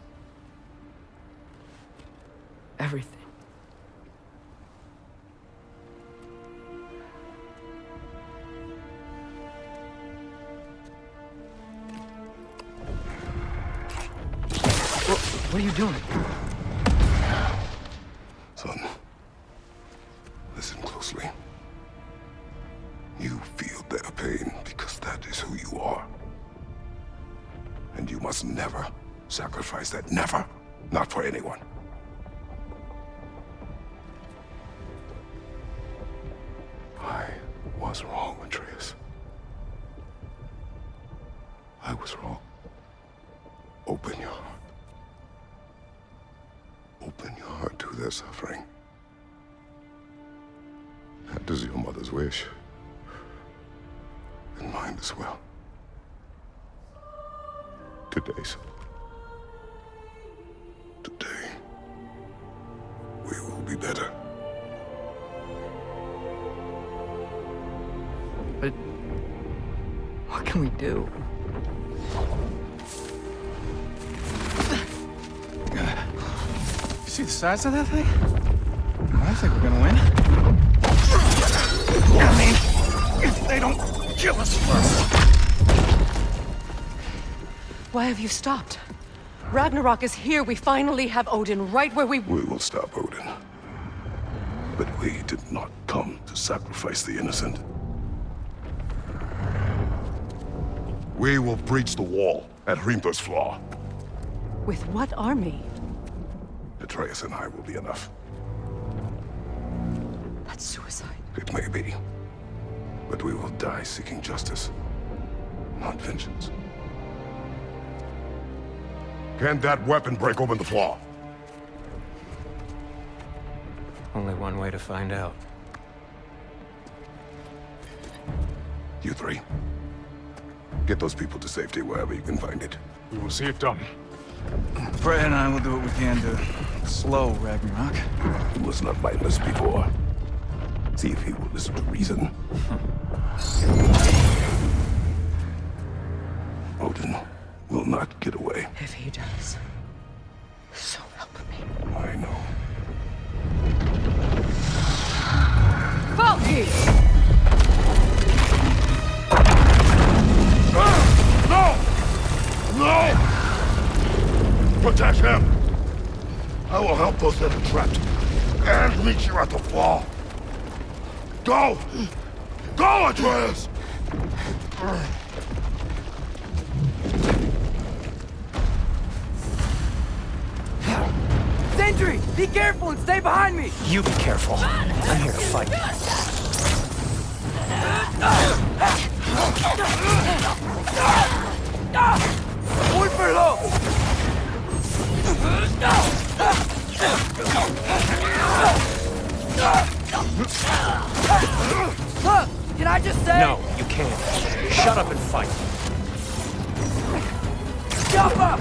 everything. What are you doing? Son, listen closely. You feel their pain because that is who you are. And you must never sacrifice that. Never. Not for anyone. I was wrong, Atreus. I was wrong. Open your heart. Open your heart to their suffering. That is your mother's wish. And mine as well. Today, son. Today, we will be better. But what can we do? You see the size of that thing? I think we're gonna win. I mean, if they don't kill us first. Why have you stopped? Ragnarok is here. We finally have Odin right where we... We will stop Odin. But we did not come to sacrifice the innocent. We will breach the wall at Hrimthur's Flaw. With what army? Atreus and I will be enough. That's suicide. It may be. But we will die seeking justice, not vengeance. Can that weapon break open the flaw? Only one way to find out. You three. Get those people to safety wherever you can find it. We will see it done. Fred and I will do what we can to slow Ragnarok. He was not mindless before. See if he will listen to reason. Odin will not get away. If he does, so help me. I know. Valky! No! No! Protect him! I will help those that are trapped. And meet you at the flaw. Go! Go, Atreus! Sentry! Be careful and stay behind me! You be careful. I'm here to fight. Pull for low! Look! Can I just say? No, you can't. Shut up and fight. Jump up!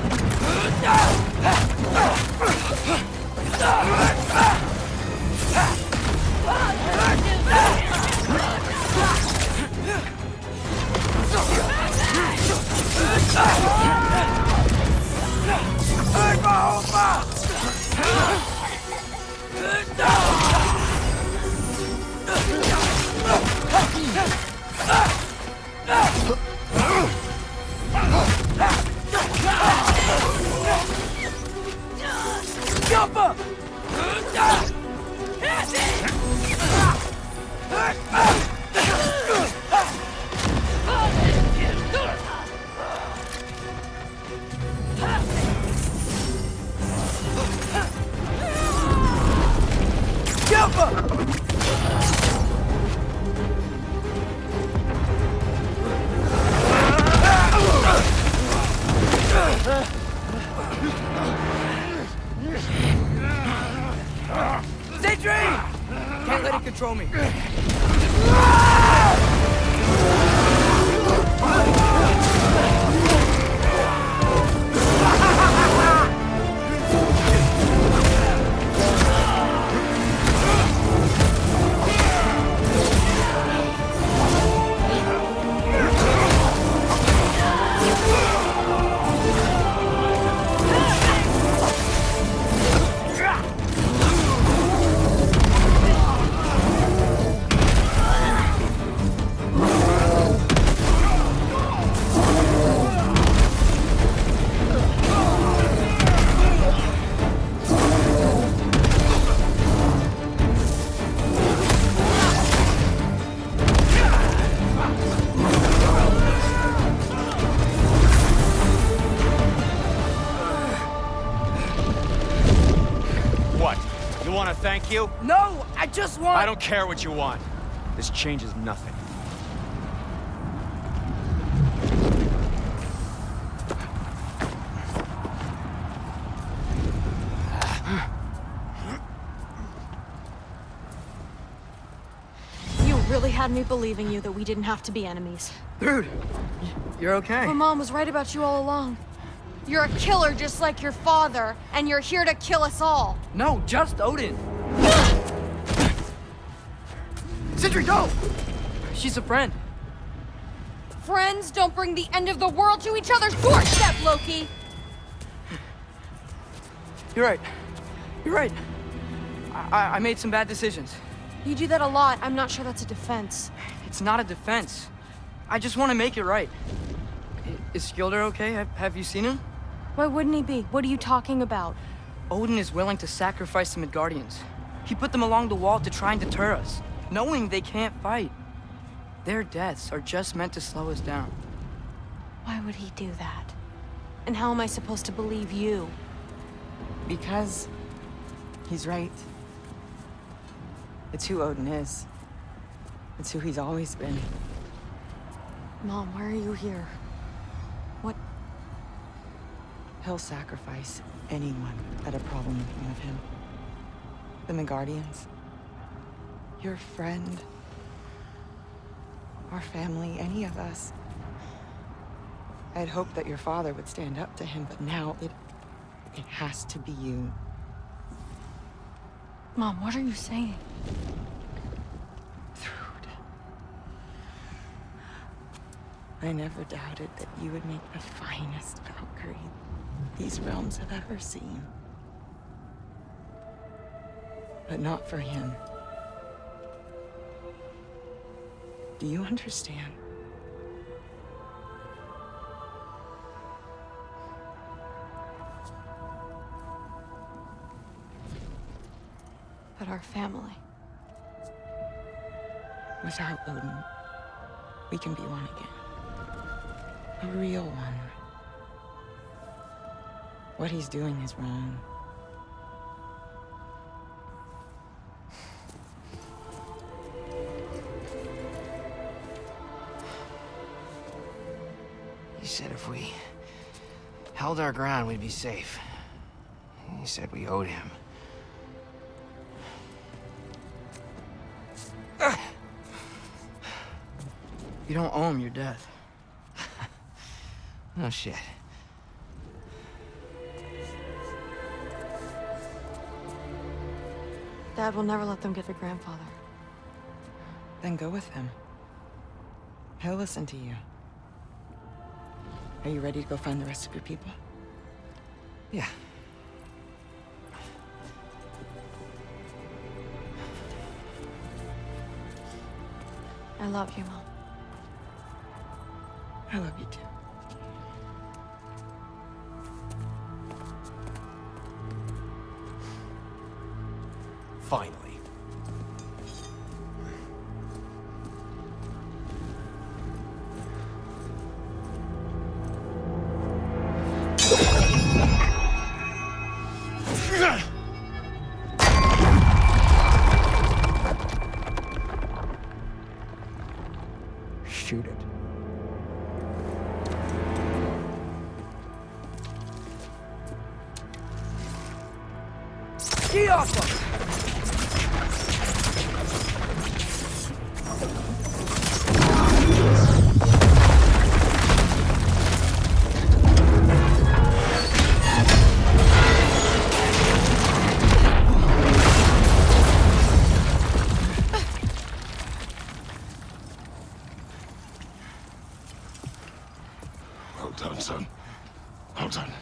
Jump up! can't let it control me. Thank you? No, I just want... I don't care what you want. This changes nothing. You really had me believing you that we didn't have to be enemies. Dude, you're okay. My mom was right about you all along. You're a killer just like your father, and you're here to kill us all. No, just Odin. Sindri, go! She's a friend. Friends don't bring the end of the world to each other's doorstep, Loki! You're right. You're right. I made some bad decisions. You do that a lot. I'm not sure that's a defense. It's not a defense. I just want to make it right. Is Skilder okay? Have you seen him? Why wouldn't he be? What are you talking about? Odin is willing to sacrifice the Midgardians. He put them along the wall to try and deter us, knowing they can't fight. Their deaths are just meant to slow us down. Why would he do that? And how am I supposed to believe you? Because he's right. It's who Odin is. It's who he's always been. Mom, why are you here? What? He'll sacrifice anyone that had a problem in front of him. The Midgardians. Your friend. Our family, any of us. I had hoped that your father would stand up to him, but now it has to be you. Mom, what are you saying? I never doubted that you would make the finest Valkyrie these realms have ever seen. But not for him. Do you understand? But our family. Without Odin, we can be one again. A real one. What he's doing is wrong. He said if we held our ground, we'd be safe. He said we owed him. You don't owe him your death. No shit. Dad will never let them get their grandfather. Then go with him. He'll listen to you. Are you ready to go find the rest of your people? Yeah. I love you, Mom. I love you too. Finally. Shoot it. Get off him! son. Well done.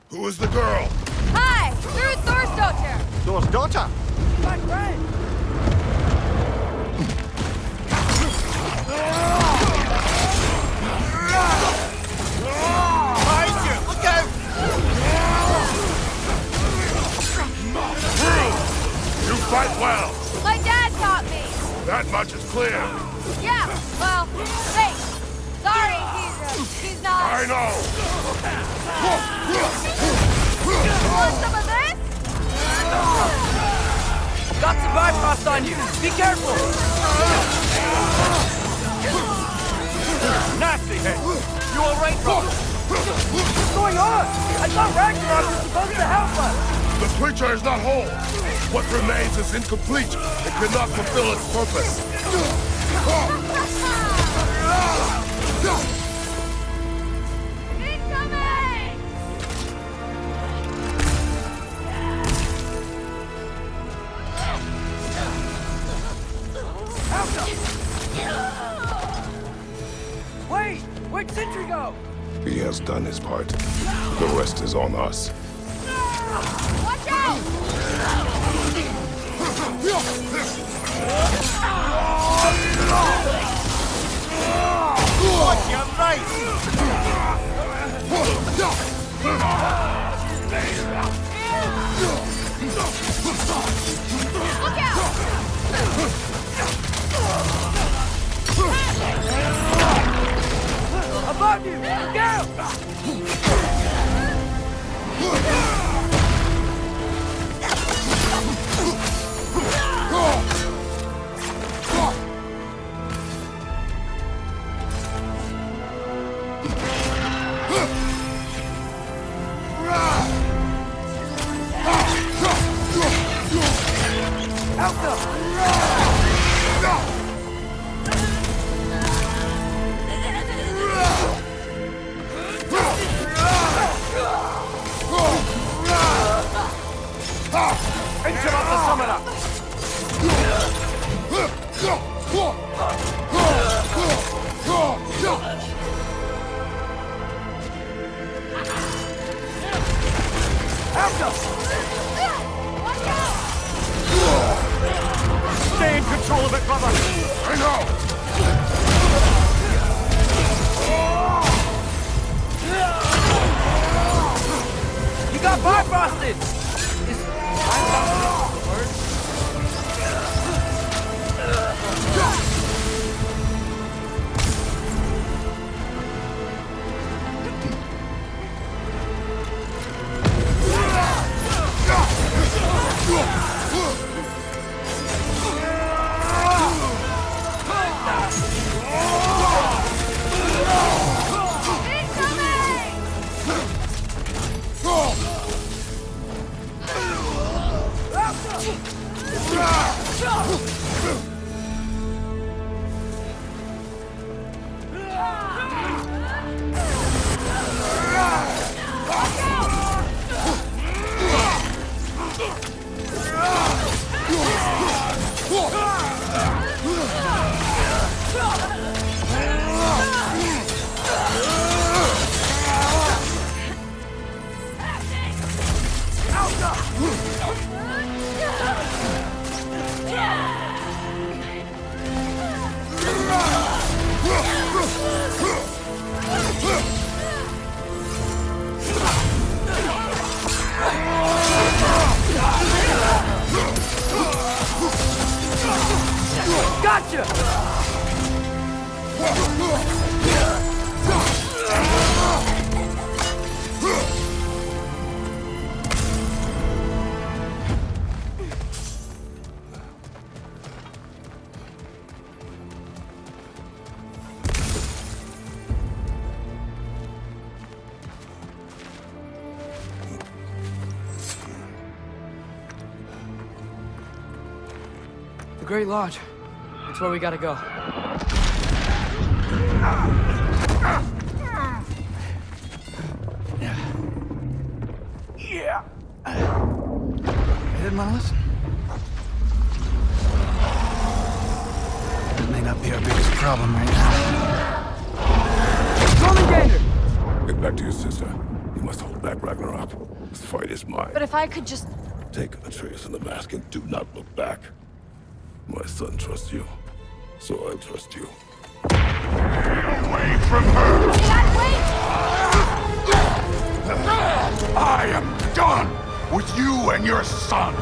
Who is the girl? Hi! Through Thor's daughter! Thor's daughter? My friend! Behind you! Look out! You fight well. My dad taught me! That much is clear. Yeah, well, hey! Sorry, he's not... I know. Want some of this? Got some bypass on you! Be careful! Nasty head! You alright, brother? What's going on? I thought Ragnarök was supposed to help us! The creature is not whole. What remains is incomplete. It cannot fulfill its purpose. Incoming! Wait! Where'd Sentry go? He has done his part. The rest is on us. Watch out! God, you're right! Look out! Above you! Go! Interrupt the summoner! Stay in control of it, brother! I know! You got bypassed! Is bypassed the word? Gotcha! The Great Lodge. It's where we gotta go. Yeah. You didn't want to listen? That may not be our biggest problem right now. Jormungandr! Get back to your sister. You must hold back Ragnarok. This fight is mine. But if I could just... Take Atreus and the mask and do not look back. My son trusts you, so I'll trust you. Away from her! I am done with you and your son!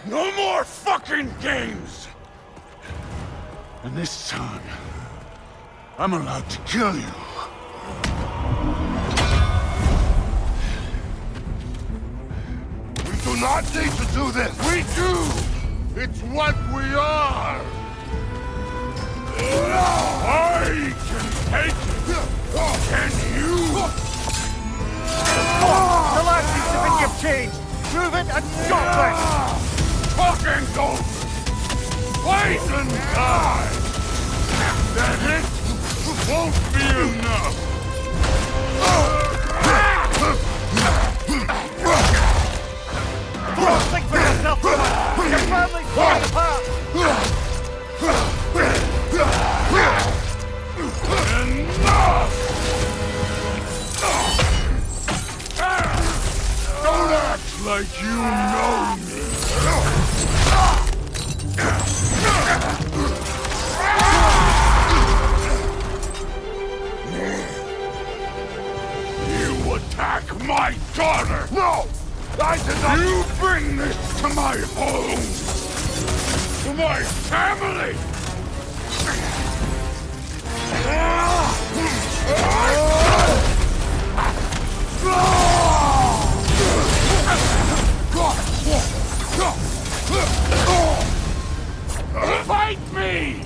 No more fucking games! And this time, I'm allowed to kill you. We do not need to do this! We do! It's what we are! I can take it! Can you? The lad seems to think you've changed! Prove it and stop this! Fucking ghost! Poison die! That it won't be enough! Think for yourself, brother! Your family's falling apart! Enough! Don't act like you know me! You attack my daughter! No! I did not... You bring this to my home! To my family! Fight me!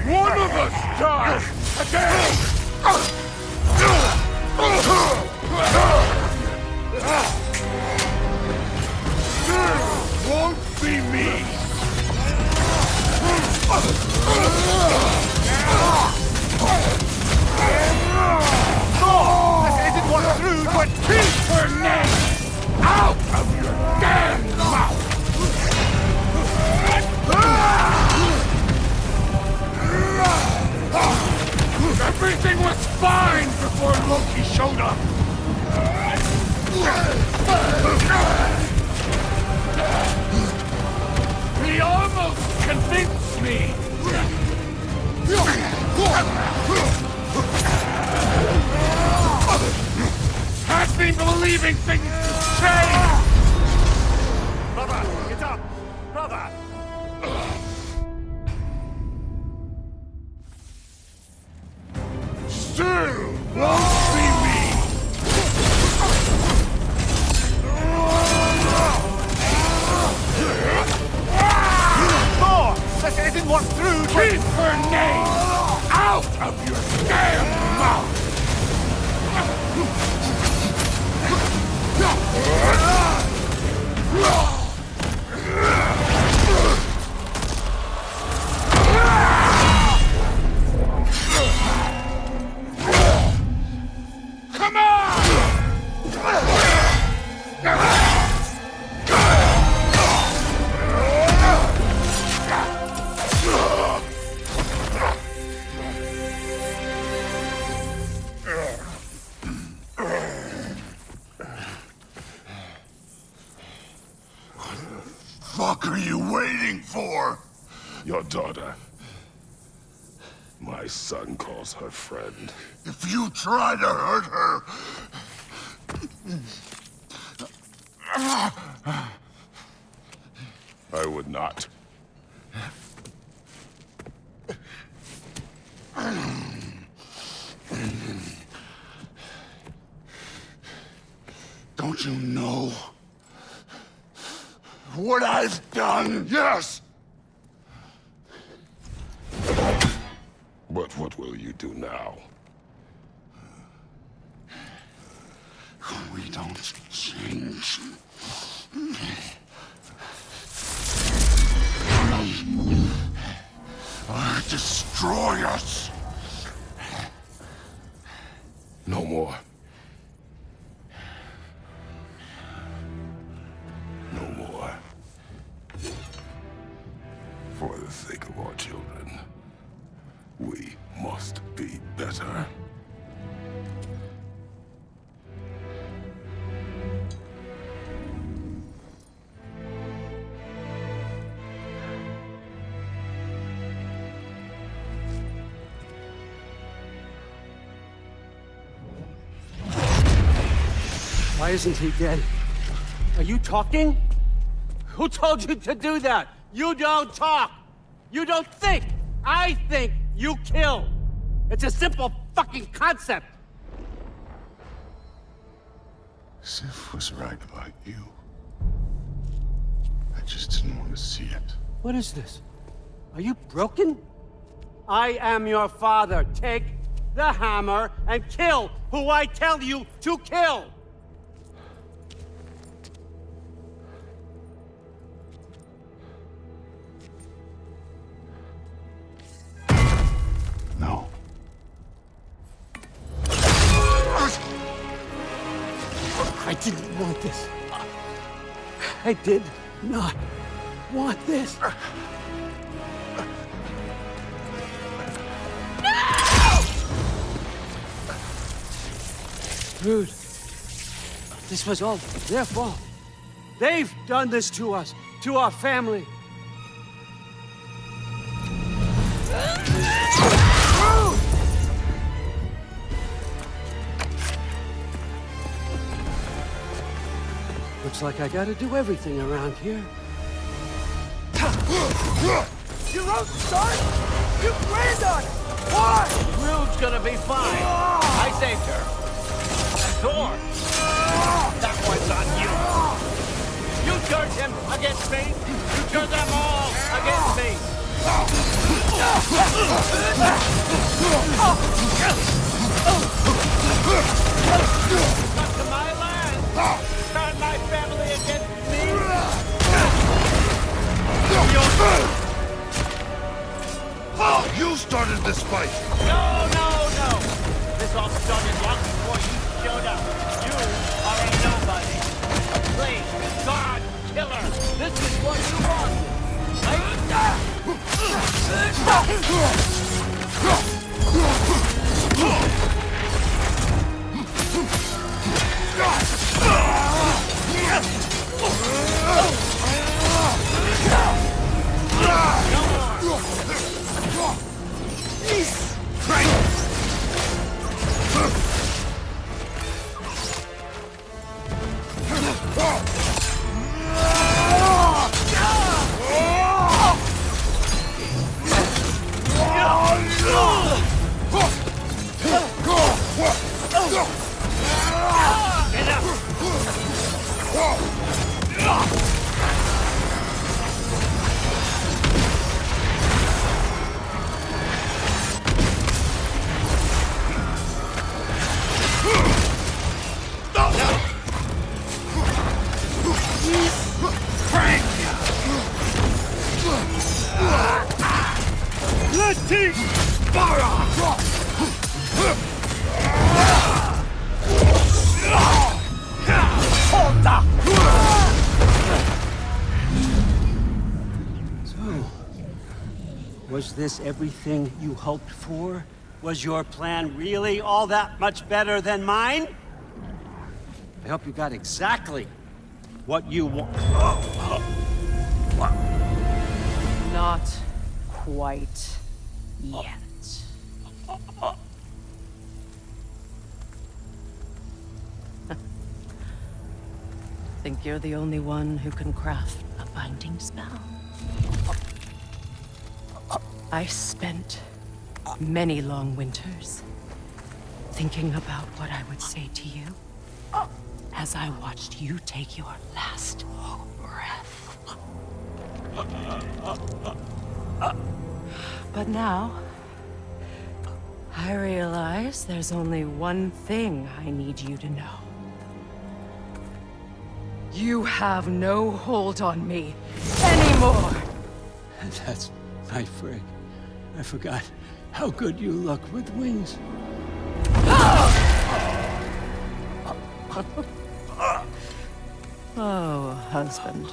One of us dies again! This won't be me! No! This isn't what Through would Keep her name out of your damn mouth! Everything was fine before Loki showed up! He almost convinced me! Has me believing things change! Brother, get up! Brother! Still won't be me! Thor! This isn't what Through would... Keep her name out of your damn mouth! Come on! What the fuck are you waiting for? Your daughter. My son calls her friend. If you try to hurt her... I would not. you know what I've done? Yes! But what will you do now? We don't change. Or destroy us. No more. No more. For the sake of our children, we must be better. Why isn't he dead? Are you talking? Who told you to do that? You don't talk! You don't think! I think, you kill! It's a simple fucking concept! Sif was right about you. I just didn't want to see it. What is this? Are you broken? I am your father. Take the hammer and kill who I tell you to kill! No. I didn't want this. I did not want this. Dude, this was all their fault. They've done this to us, to our family. Looks like I gotta do everything around here. You wrote start? You planned on it! Why? Rude's gonna be fine. I saved her. And Thor, that one's on you. You turned him against me. You turned them all against me. Come to my land. Turn my family against me. You started this fight! No! This all started long before you showed up. You are a nobody. A plague, God, killer. This is what you wanted. Was this everything you hoped for? Was your plan really all that much better than mine? I hope you got exactly what you want. Not quite yet. Think you're the only one who can craft a binding spell? I spent many long winters thinking about what I would say to you. as I watched you take your last breath. But now, I realize there's only one thing I need you to know. You have no hold on me anymore! That's my frig. I forgot how good you look with wings. Oh, husband.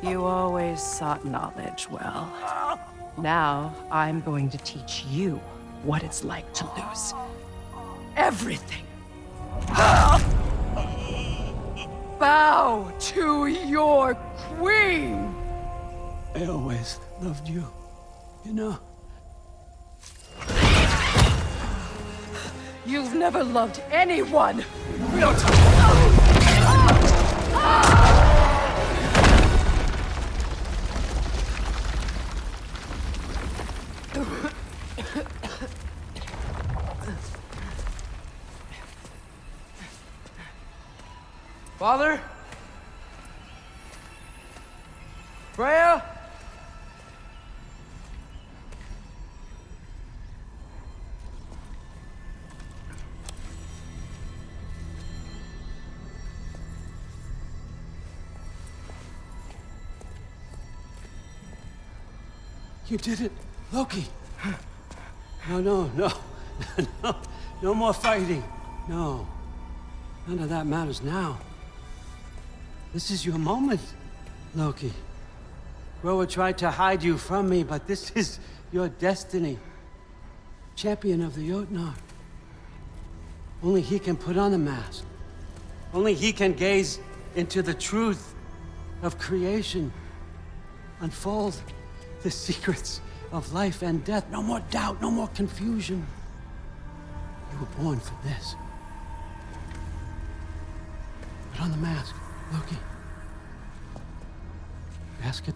You always sought knowledge well. Now, I'm going to teach you what it's like to lose everything. Bow to your queen! I always loved you, you know. You've never loved anyone! Father? Freya? You did it, Loki. No. No more fighting. No. None of that matters now. This is your moment, Loki. Groa tried to hide you from me, but this is your destiny. Champion of the Jotnar. Only he can put on the mask. Only he can gaze into the truth of creation. Unfold the secrets of life and death. No more doubt, no more confusion. You were born for this. Put on the mask, Loki. Ask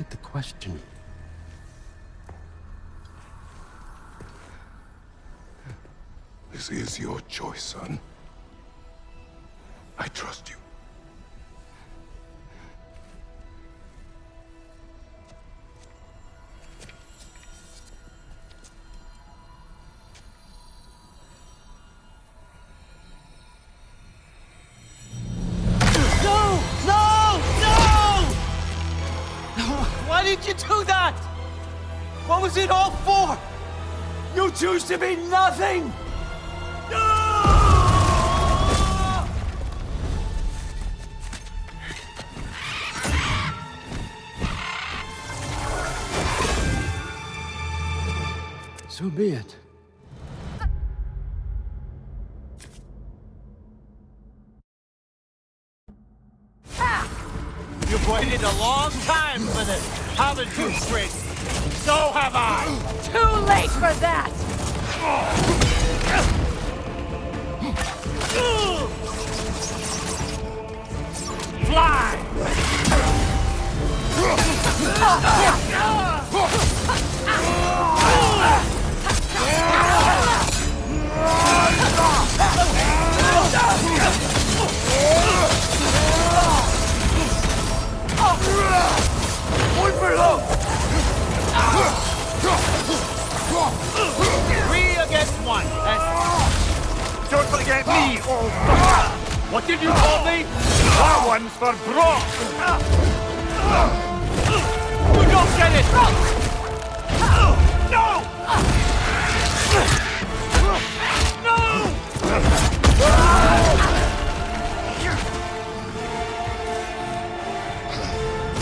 it the question. This is your choice, son. I trust you. Why did you do that? What was it all for? You choose to be nothing! So be it. You've waited a long time for this, haven't you, Brink? So have I! Too late for that! Fly! Three against one. Don't forget me, old fucker! What did you call me? That one's for broth! You don't get it! No!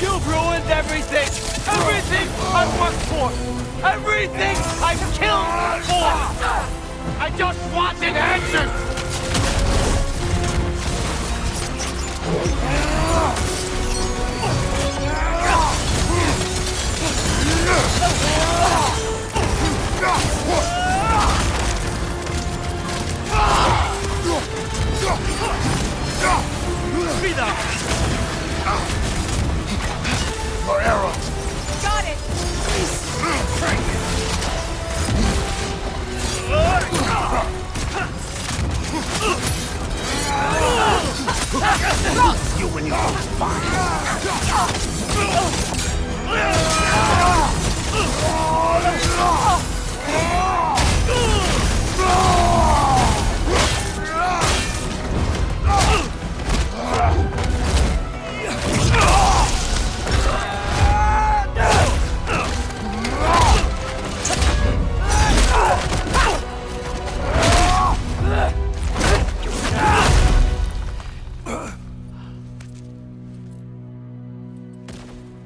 You've ruined everything! Everything I've worked for! Everything I've killed for! I just wanted answers! Be that! Your arrow! Got it!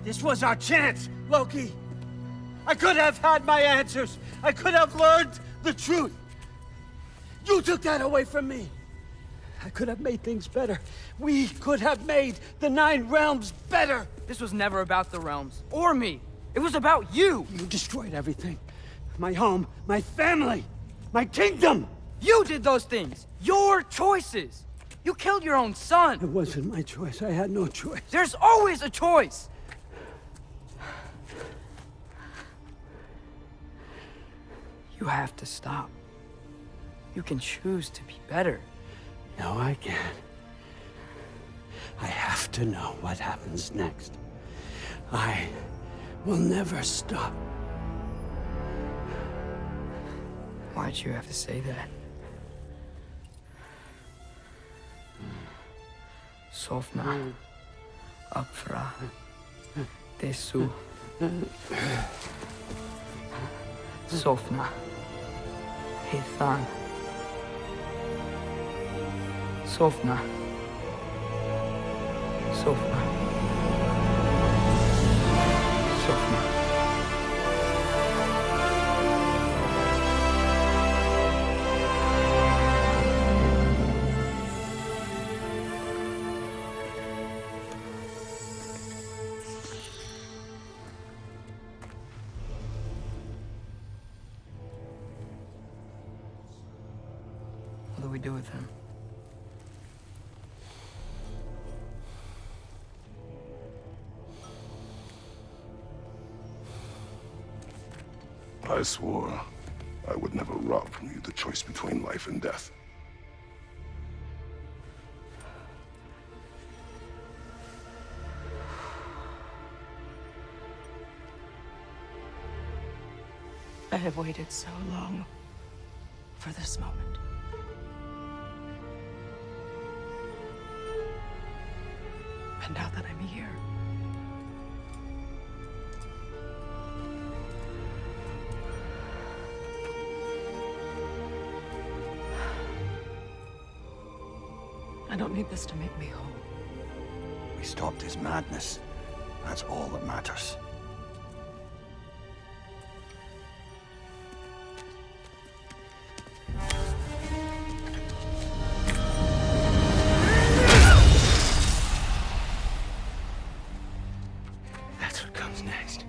This was our chance, Loki. I could have had my answers. I could have learned the truth. You took that away from me. I could have made things better. We could have made the 9 realms better. This was never about the realms, or me. It was about you. You destroyed everything. My home, my family, my kingdom. You did those things. Your choices. You killed your own son. It wasn't my choice. I had no choice. There's always a choice. You have to stop. You can choose to be better. No, I can't. I have to know what happens next. I will never stop. Why'd you have to say that? Sofna. Apfra. Desu. Sofna. Hithan. Sofna. Sofna. Sofna. What do we do with him? I swore I would never rob from you the choice between life and death. I have waited so long for this moment. And now that I'm here, I don't need this to make me whole. We stopped his madness. That's all that matters. That's what comes next.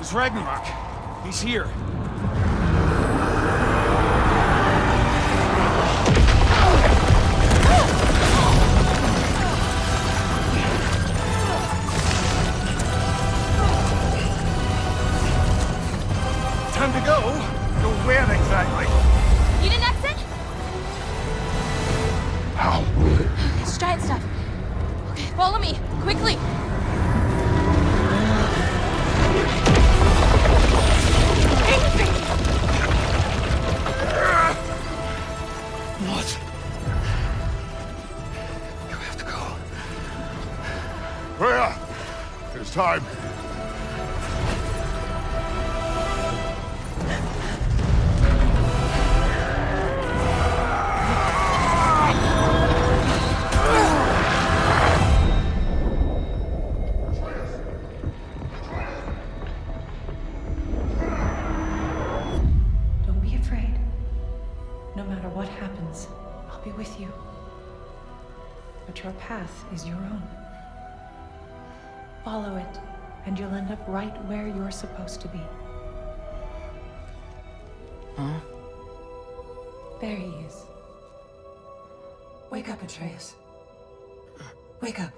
It's Ragnarok. He's here. Time to go. Go where exactly? You need an exit? How? It's giant stuff. Okay, follow me, quickly. What? You have to go. Freya! It's time. Don't be afraid. No matter what happens, I'll be with you. But your path is your own. Follow it, and you'll end up right where you're supposed to be. Huh? There he is. Wake up, Atreus. Wake up.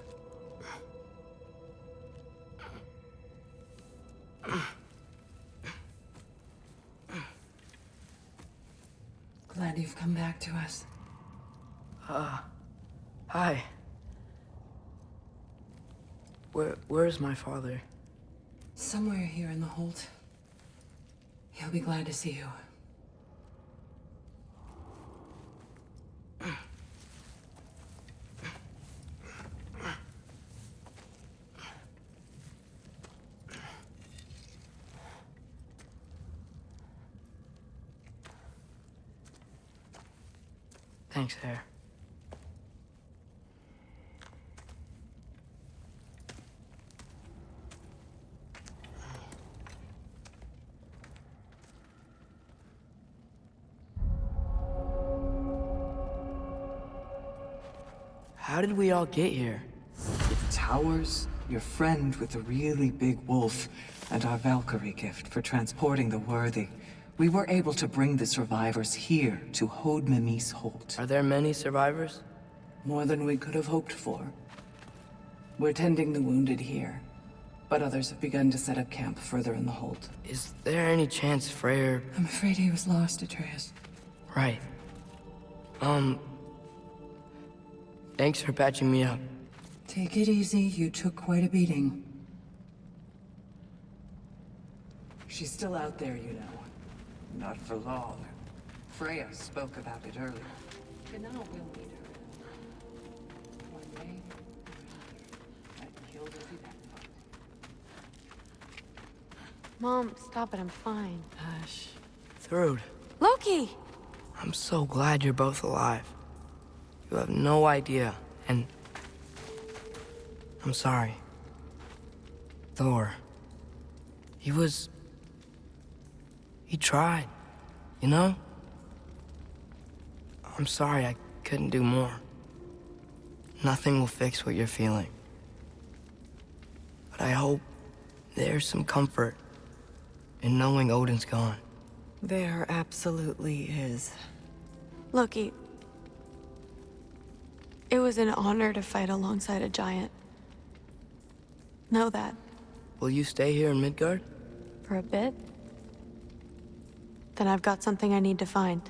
Glad you've come back to us. Hi. Where's my father? Somewhere here in the Holt. He'll be glad to see you. Thanks, Hare. How did we all get here? The towers, your friend with the really big wolf, and our Valkyrie gift for transporting the worthy. We were able to bring the survivors here to Hod Mimis Holt. Are there many survivors? More than we could have hoped for. We're tending the wounded here, but others have begun to set up camp further in the Holt. Is there any chance Freyr... I'm afraid he was lost, Atreus. Right. Thanks for patching me up. Take it easy, you took quite a beating. She's still out there, you know. Not for long. Freya spoke about it earlier. And now we'll meet her. One day, and he'll be that part. Mom, stop it, I'm fine. Hush. Thrud. Loki! I'm so glad you're both alive. You have no idea, and... I'm sorry. Thor. He tried, you know? I'm sorry I couldn't do more. Nothing will fix what you're feeling. But I hope there's some comfort in knowing Odin's gone. There absolutely is. Loki, it was an honor to fight alongside a giant. Know that. Will you stay here in Midgard? For a bit? Then I've got something I need to find.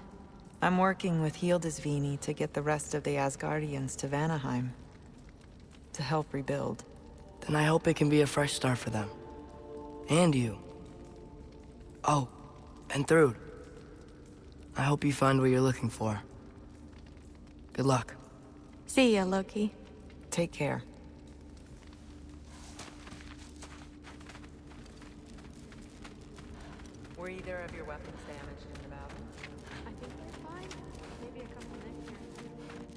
I'm working with Hildisvíni to get the rest of the Asgardians to Vanaheim. To help rebuild. Then I hope it can be a fresh start for them. And you. Oh, and Thrud. I hope you find what you're looking for. Good luck. See ya, Loki. Take care. Were either of your weapons damaged in the battle? I think they're fine. Maybe a couple next turn.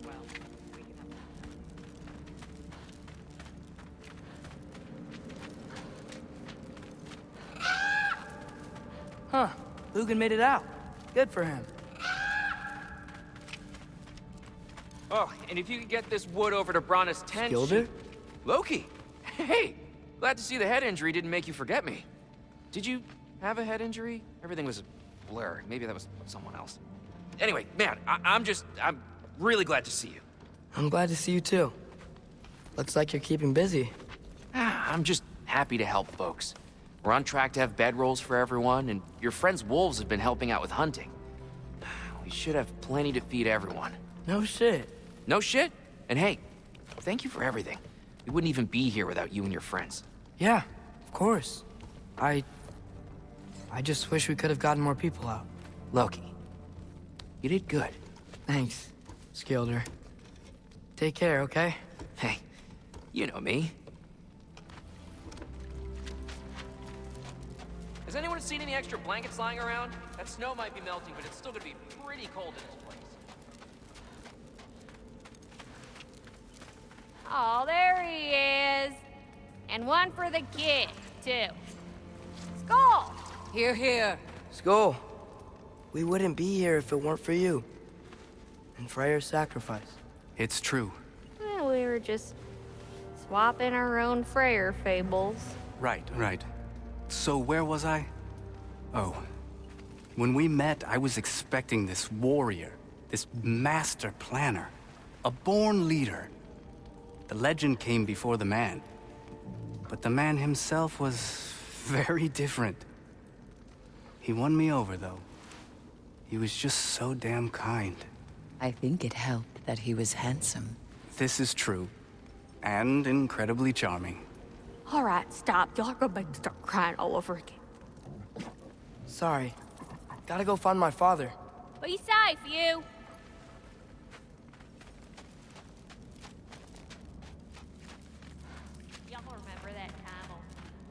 Well, we can have... Huh. Lugan made it out. Good for him. Oh, and if you could get this wood over to Brana's tent... Skilder? Loki! Hey! Glad to see the head injury didn't make you forget me. Did you have a head injury? Everything was a blur. Maybe that was someone else. Anyway, man, I'm really glad to see you. I'm glad to see you too. Looks like you're keeping busy. I'm just happy to help folks. We're on track to have bedrolls for everyone, and your friend's wolves have been helping out with hunting. We should have plenty to feed everyone. No shit. No shit? And hey, thank you for everything. We wouldn't even be here without you and your friends. Yeah, of course. I just wish we could have gotten more people out. Loki, you did good. Thanks, Skilder. Take care, okay? Hey, you know me. Has anyone seen any extra blankets lying around? That snow might be melting, but it's still gonna be pretty cold in this place. Oh, there he is. And one for the kid, too. Skull! Here, here. Skull, we wouldn't be here if it weren't for you. And Freyr's sacrifice. It's true. Well, we were just swapping our own Freyr fables. Right. So where was I? Oh. When we met, I was expecting this warrior, this master planner, a born leader. The legend came before the man. But the man himself was very different. He won me over, though. He was just so damn kind. I think it helped that he was handsome. This is true. And incredibly charming. All right, stop. Y'all are gonna make me start crying all over again. Sorry. Gotta go find my father. Be safe, you. Y'all remember that time on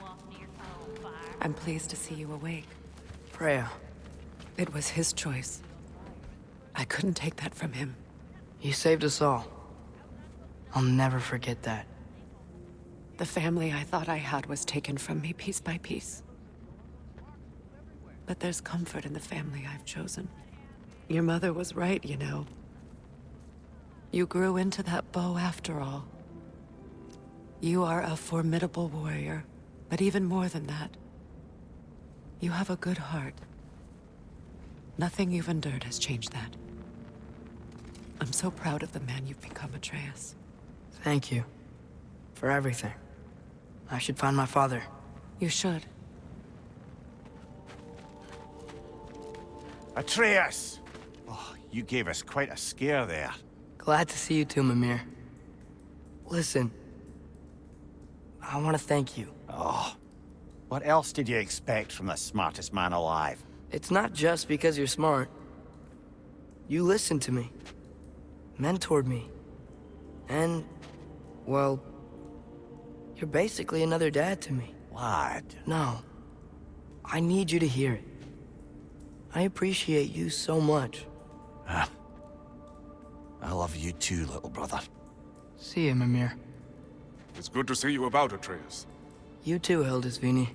walking near on fire? I'm pleased to see you awake. Freya. It was his choice. I couldn't take that from him. You saved us all. I'll never forget that. The family I thought I had was taken from me piece by piece. But there's comfort in the family I've chosen. Your mother was right, you know. You grew into that bow after all. You are a formidable warrior, but even more than that, you have a good heart. Nothing you've endured has changed that. I'm so proud of the man you've become, Atreus. Thank you. For everything. I should find my father. You should. Atreus! Oh, you gave us quite a scare there. Glad to see you too, Mimir. Listen, I want to thank you. Oh, what else did you expect from the smartest man alive? It's not just because you're smart. You listened to me. Mentored me. And, well, you're basically another dad to me. Lad. No. I need you to hear it. I appreciate you so much. I love you too, little brother. See you, Mimir. It's good to see you about, Atreus. You too, Hildisvini.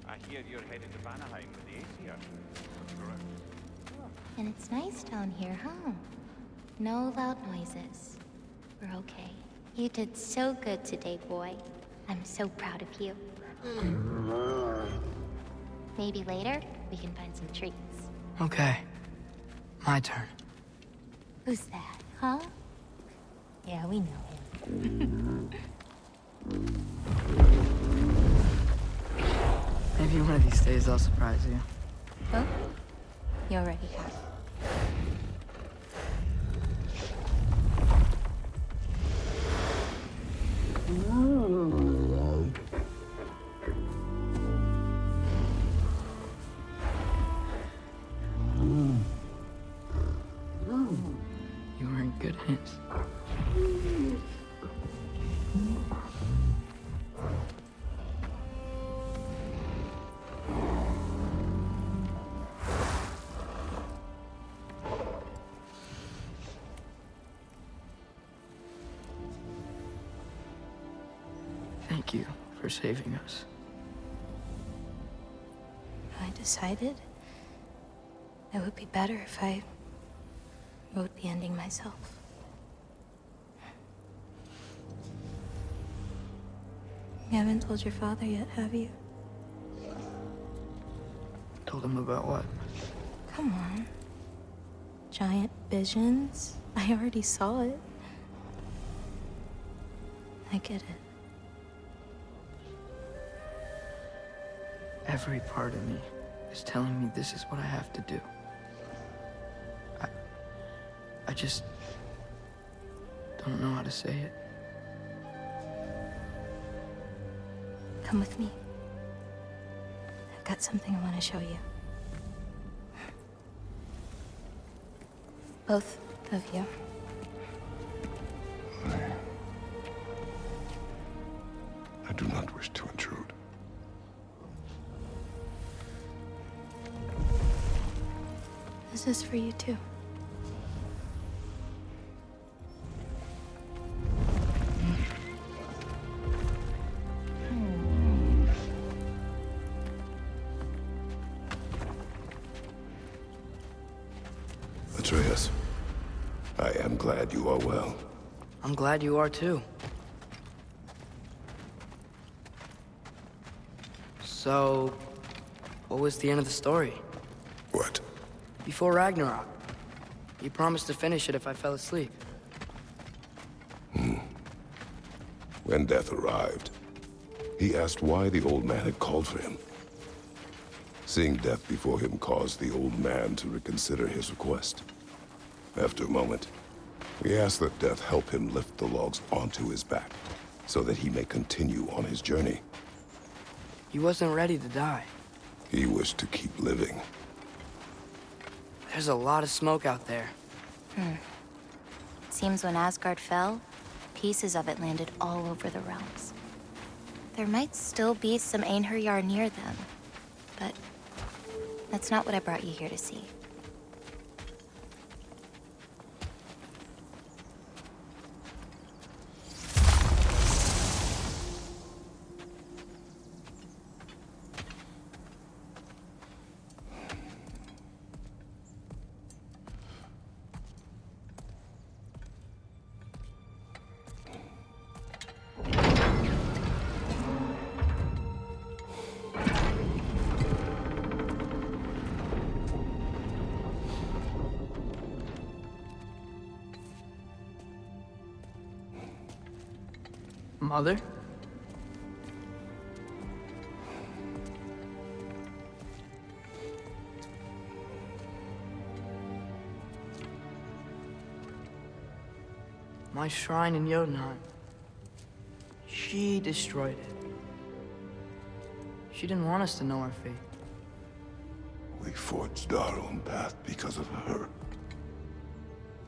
I hear you're headed to Vanaheim with the Aesir. And it's nice down here, huh? No loud noises. We're okay. You did so good today, boy. I'm so proud of you. Maybe later, we can find some treats. Okay. My turn. Who's that, huh? Yeah, we know him. Maybe one of these days I'll surprise you. Oh? You already have. You were in good hands. Thank you for saving us. I decided it would be better if I wrote the ending myself. You haven't told your father yet, have you? Told him about what? Come on. Giant visions? I already saw it. I get it. Every part of me is telling me this is what I have to do. I just don't know how to say it. Come with me. I've got something I want to show you. Both of you. I do not wish to intrude. This is for you too. Atreus, I am glad you are well. I'm glad you are too. So, what was the end of the story? What? Before Ragnarok. You promised to finish it if I fell asleep. When death arrived, he asked why the old man had called for him. Seeing death before him caused the old man to reconsider his request. After a moment, we asked that death help him lift the logs onto his back, so that he may continue on his journey. He wasn't ready to die. He wished to keep living. There's a lot of smoke out there. It seems when Asgard fell, pieces of it landed all over the realms. There might still be some Einherjar near them, but that's not what I brought you here to see. Mother? My shrine in Jotunheim. She destroyed it. She didn't want us to know our fate. We forged our own path because of her.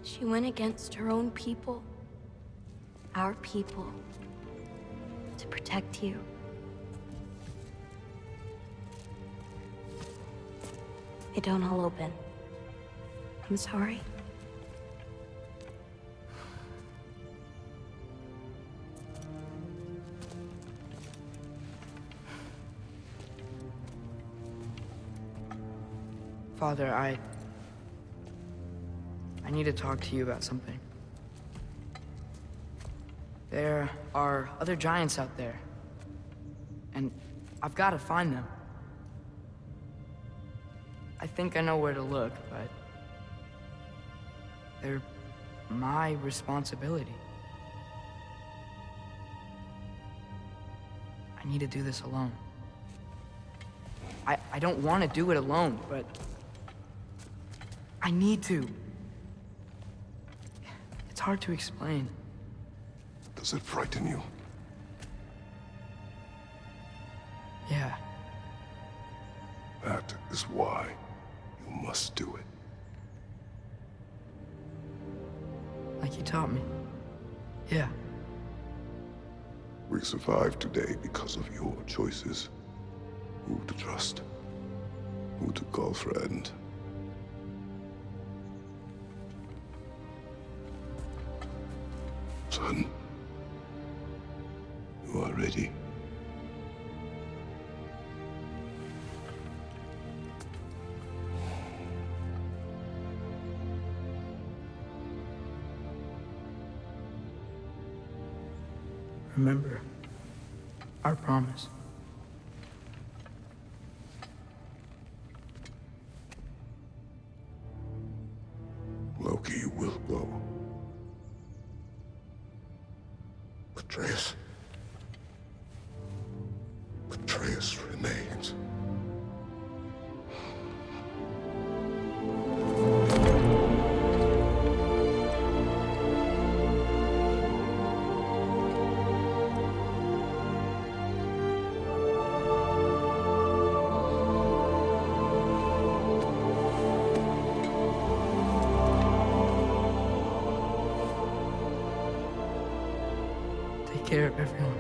She went against her own people. Our people. To protect you. It don't all open. I'm sorry. Father, I need to talk to you about something. There are other giants out there, and I've got to find them. I think I know where to look, but they're my responsibility. I need to do this alone. I don't want to do it alone, but I need to. It's hard to explain. Does it frighten you? Yeah. That is why you must do it. Like you taught me. Yeah. We survived today because of your choices. Who to trust, who to call friend. Son, you are ready. Remember our promise. Loki will go. Atreus. Atreus remains. Take care of everyone.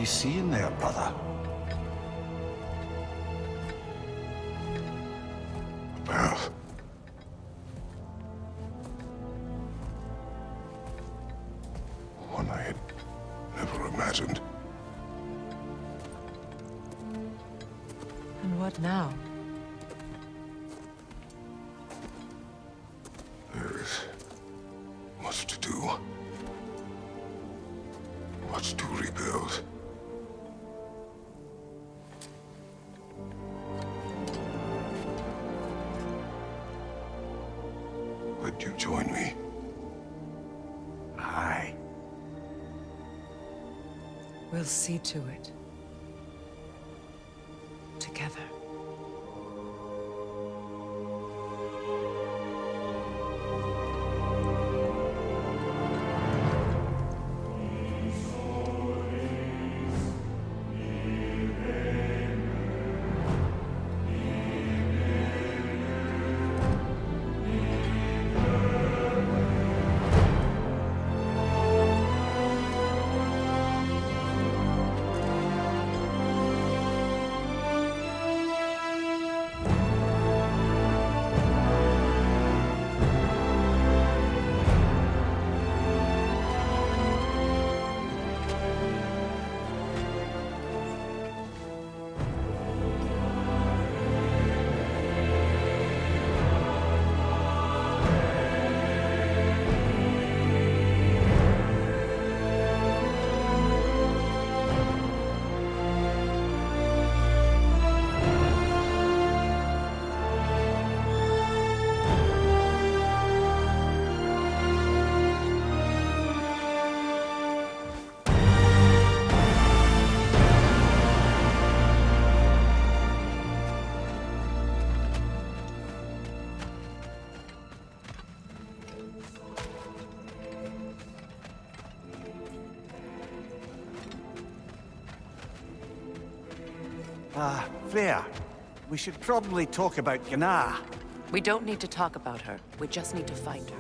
you seeing there, brother? Path. One I had never imagined. And what now? There is much to do. Much to rebuild. Would you join me? Aye. We'll see to it. Together. Freya, we should probably talk about Gná. We don't need to talk about her. We just need to find her.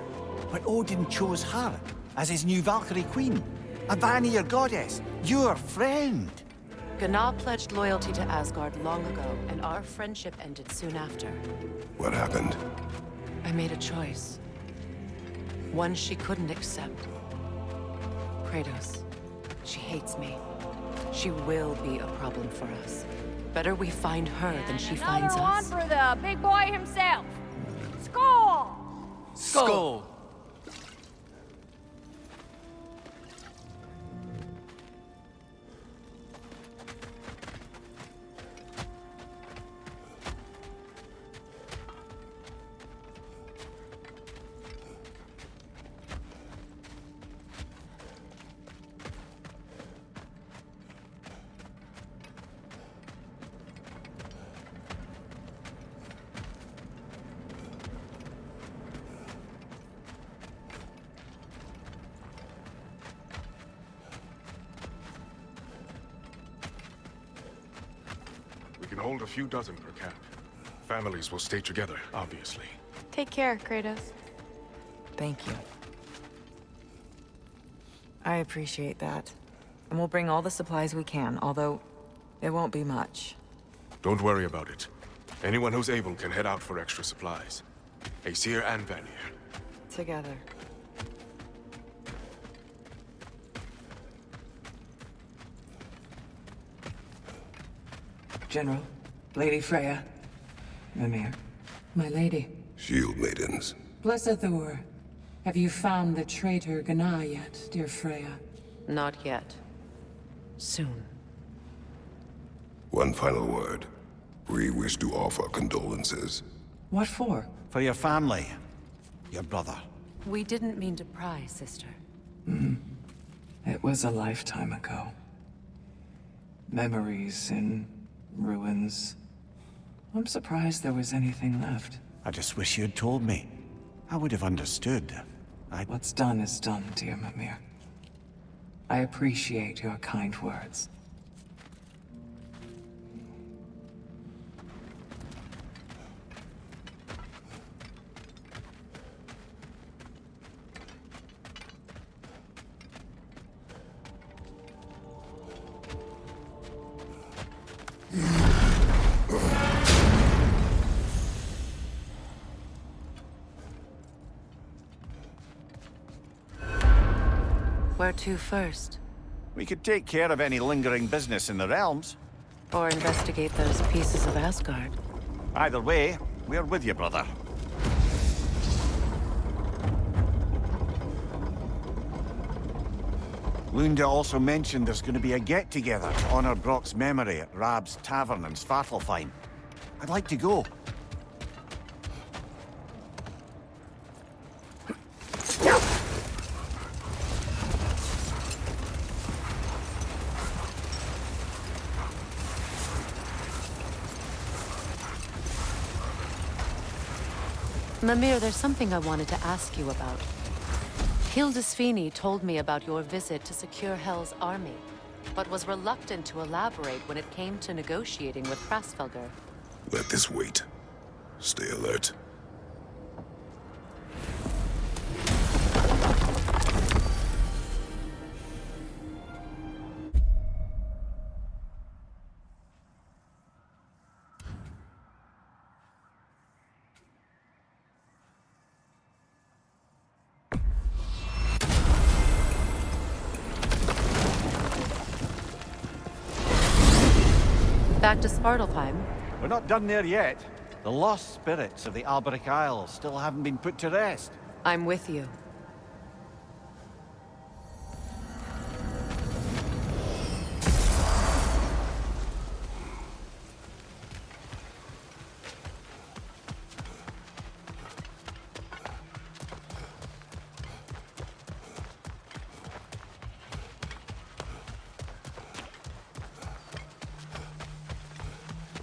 But Odin chose her as his new Valkyrie queen. A Vanir goddess, your friend. Gná pledged loyalty to Asgard long ago, and our friendship ended soon after. What happened? I made a choice. One she couldn't accept. Kratos. She hates me. She will be a problem for us. Better we find her than she finds Another one us. for the big boy himself. Skull! Skull! We can hold a few dozen per camp. Families will stay together, obviously. Take care, Kratos. Thank you. I appreciate that. And we'll bring all the supplies we can, although it won't be much. Don't worry about it. Anyone who's able can head out for extra supplies. Aesir and Vanir. Together. General, Lady Freya, Mimir, my lady. Shield maidens. Blessed Thor, have you found the traitor Gná yet, dear Freya? Not yet. Soon. One final word. We wish to offer condolences. What for? For your family. Your brother. We didn't mean to pry, sister. It was a lifetime ago. Memories in ruins. I'm surprised there was anything left. I just wish you'd told me. I would have understood. What's done is done, dear Mimir. I appreciate your kind words. Where to first? We could take care of any lingering business in the realms. Or investigate those pieces of Asgard. Either way, we're with you, brother. Lunda also mentioned there's going to be a get-together to honor Brock's memory at Rab's Tavern in Svartalfheim. I'd like to go. Mimir, there's something I wanted to ask you about. Hildisvini told me about your visit to secure Hel's army, but was reluctant to elaborate when it came to negotiating with Krasfelger. Let this wait. Stay alert. Back to Svartalfheim? We're not done there yet. The lost spirits of the Alberic Isles still haven't been put to rest. I'm with you.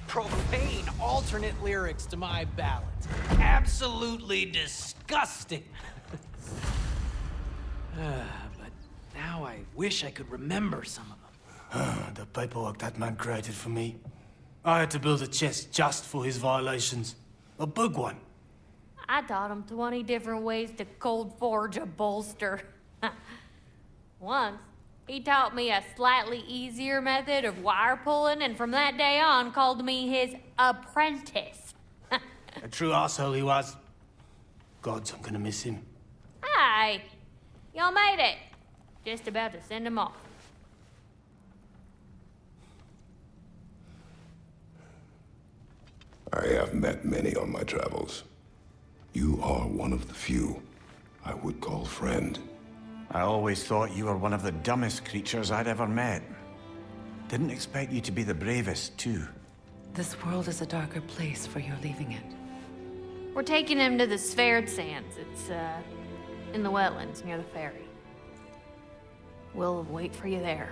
Profane alternate lyrics to my ballads. Absolutely disgusting. But now I wish I could remember some of them. The paperwork that man created for me. I had to build a chest just for his violations. A big one. I taught him 20 different ways to cold forge a bolster. Once, he taught me a slightly easier method of wire pulling, and from that day on called me his apprentice. A true asshole he was. Gods, I'm gonna miss him. Hi! Y'all made it. Just about to send him off. I have met many on my travels. You are one of the few I would call friend. I always thought you were one of the dumbest creatures I'd ever met. Didn't expect you to be the bravest, too. This world is a darker place for your leaving it. We're taking him to the Sverd Sands. It's, in the wetlands near the ferry. We'll wait for you there.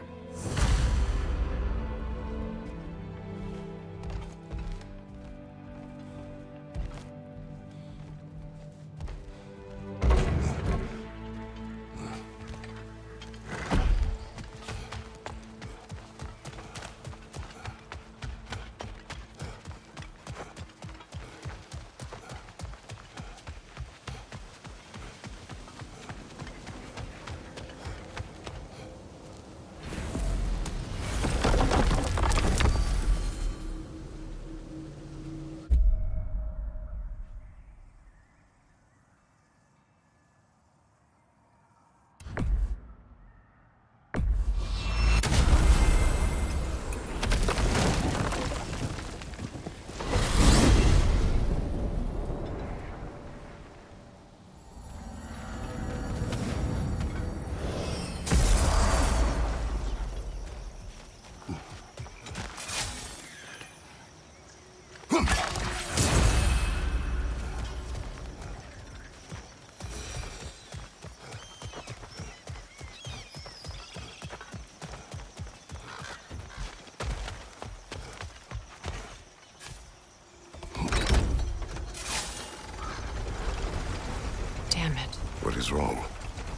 What is wrong?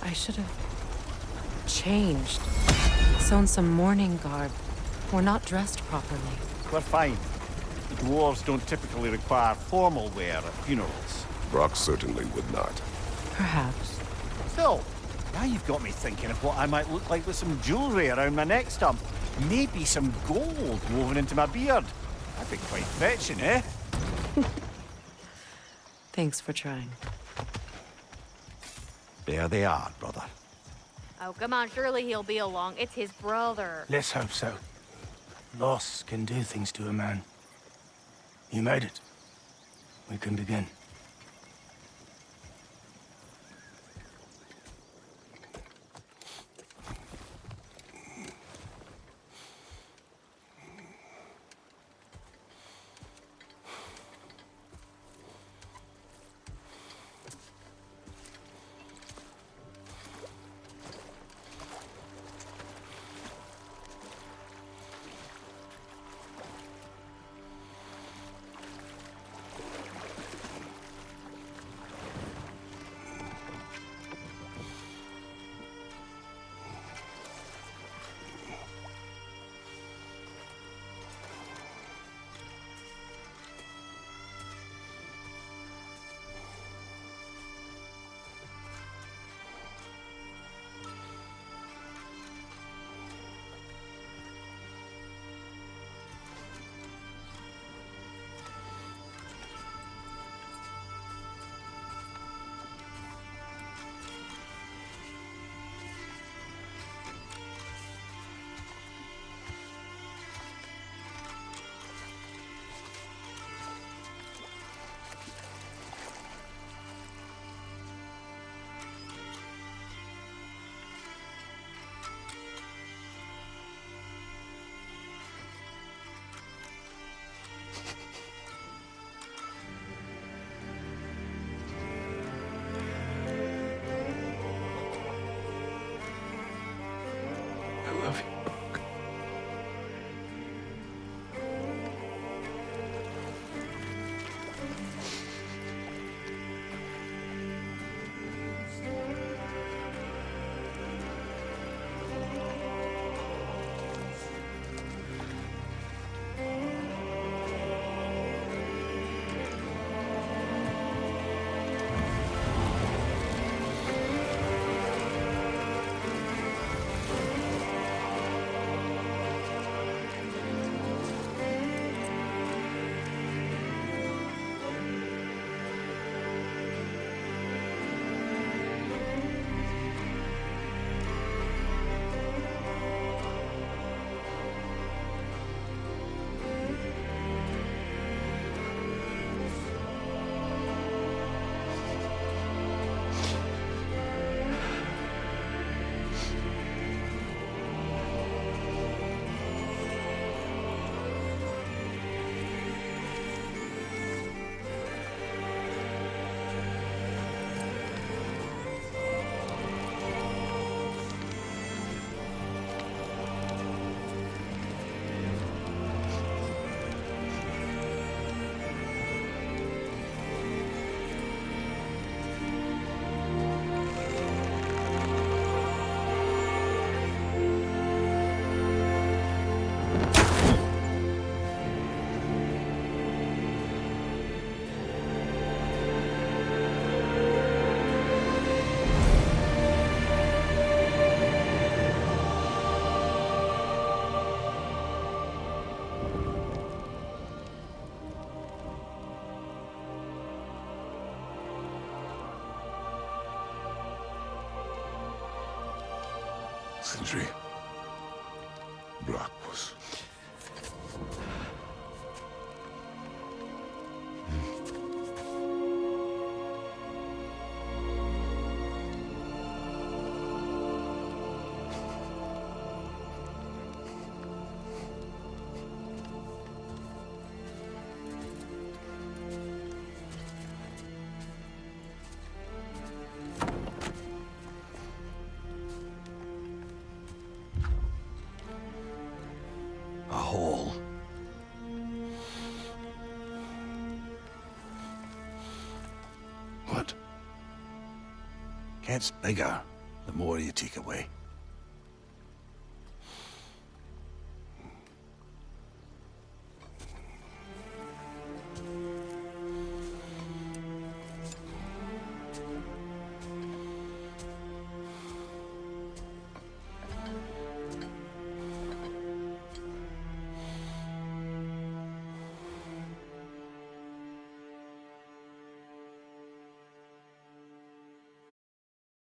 I should have changed. Sewn some mourning garb. We're not dressed properly. We're fine. The dwarves don't typically require formal wear at funerals. Brock certainly would not. Perhaps. Still, now you've got me thinking of what I might look like with some jewelry around my neck stump. Maybe some gold woven into my beard. That'd be quite fetching, eh? Thanks for trying. There they are, brother. Oh, come on, surely he'll be along. It's his brother. Let's hope so. Loss can do things to a man. You made it. We can begin. I love you. Sindri. Blackpuss. A hole. What? Gets bigger the more you take away.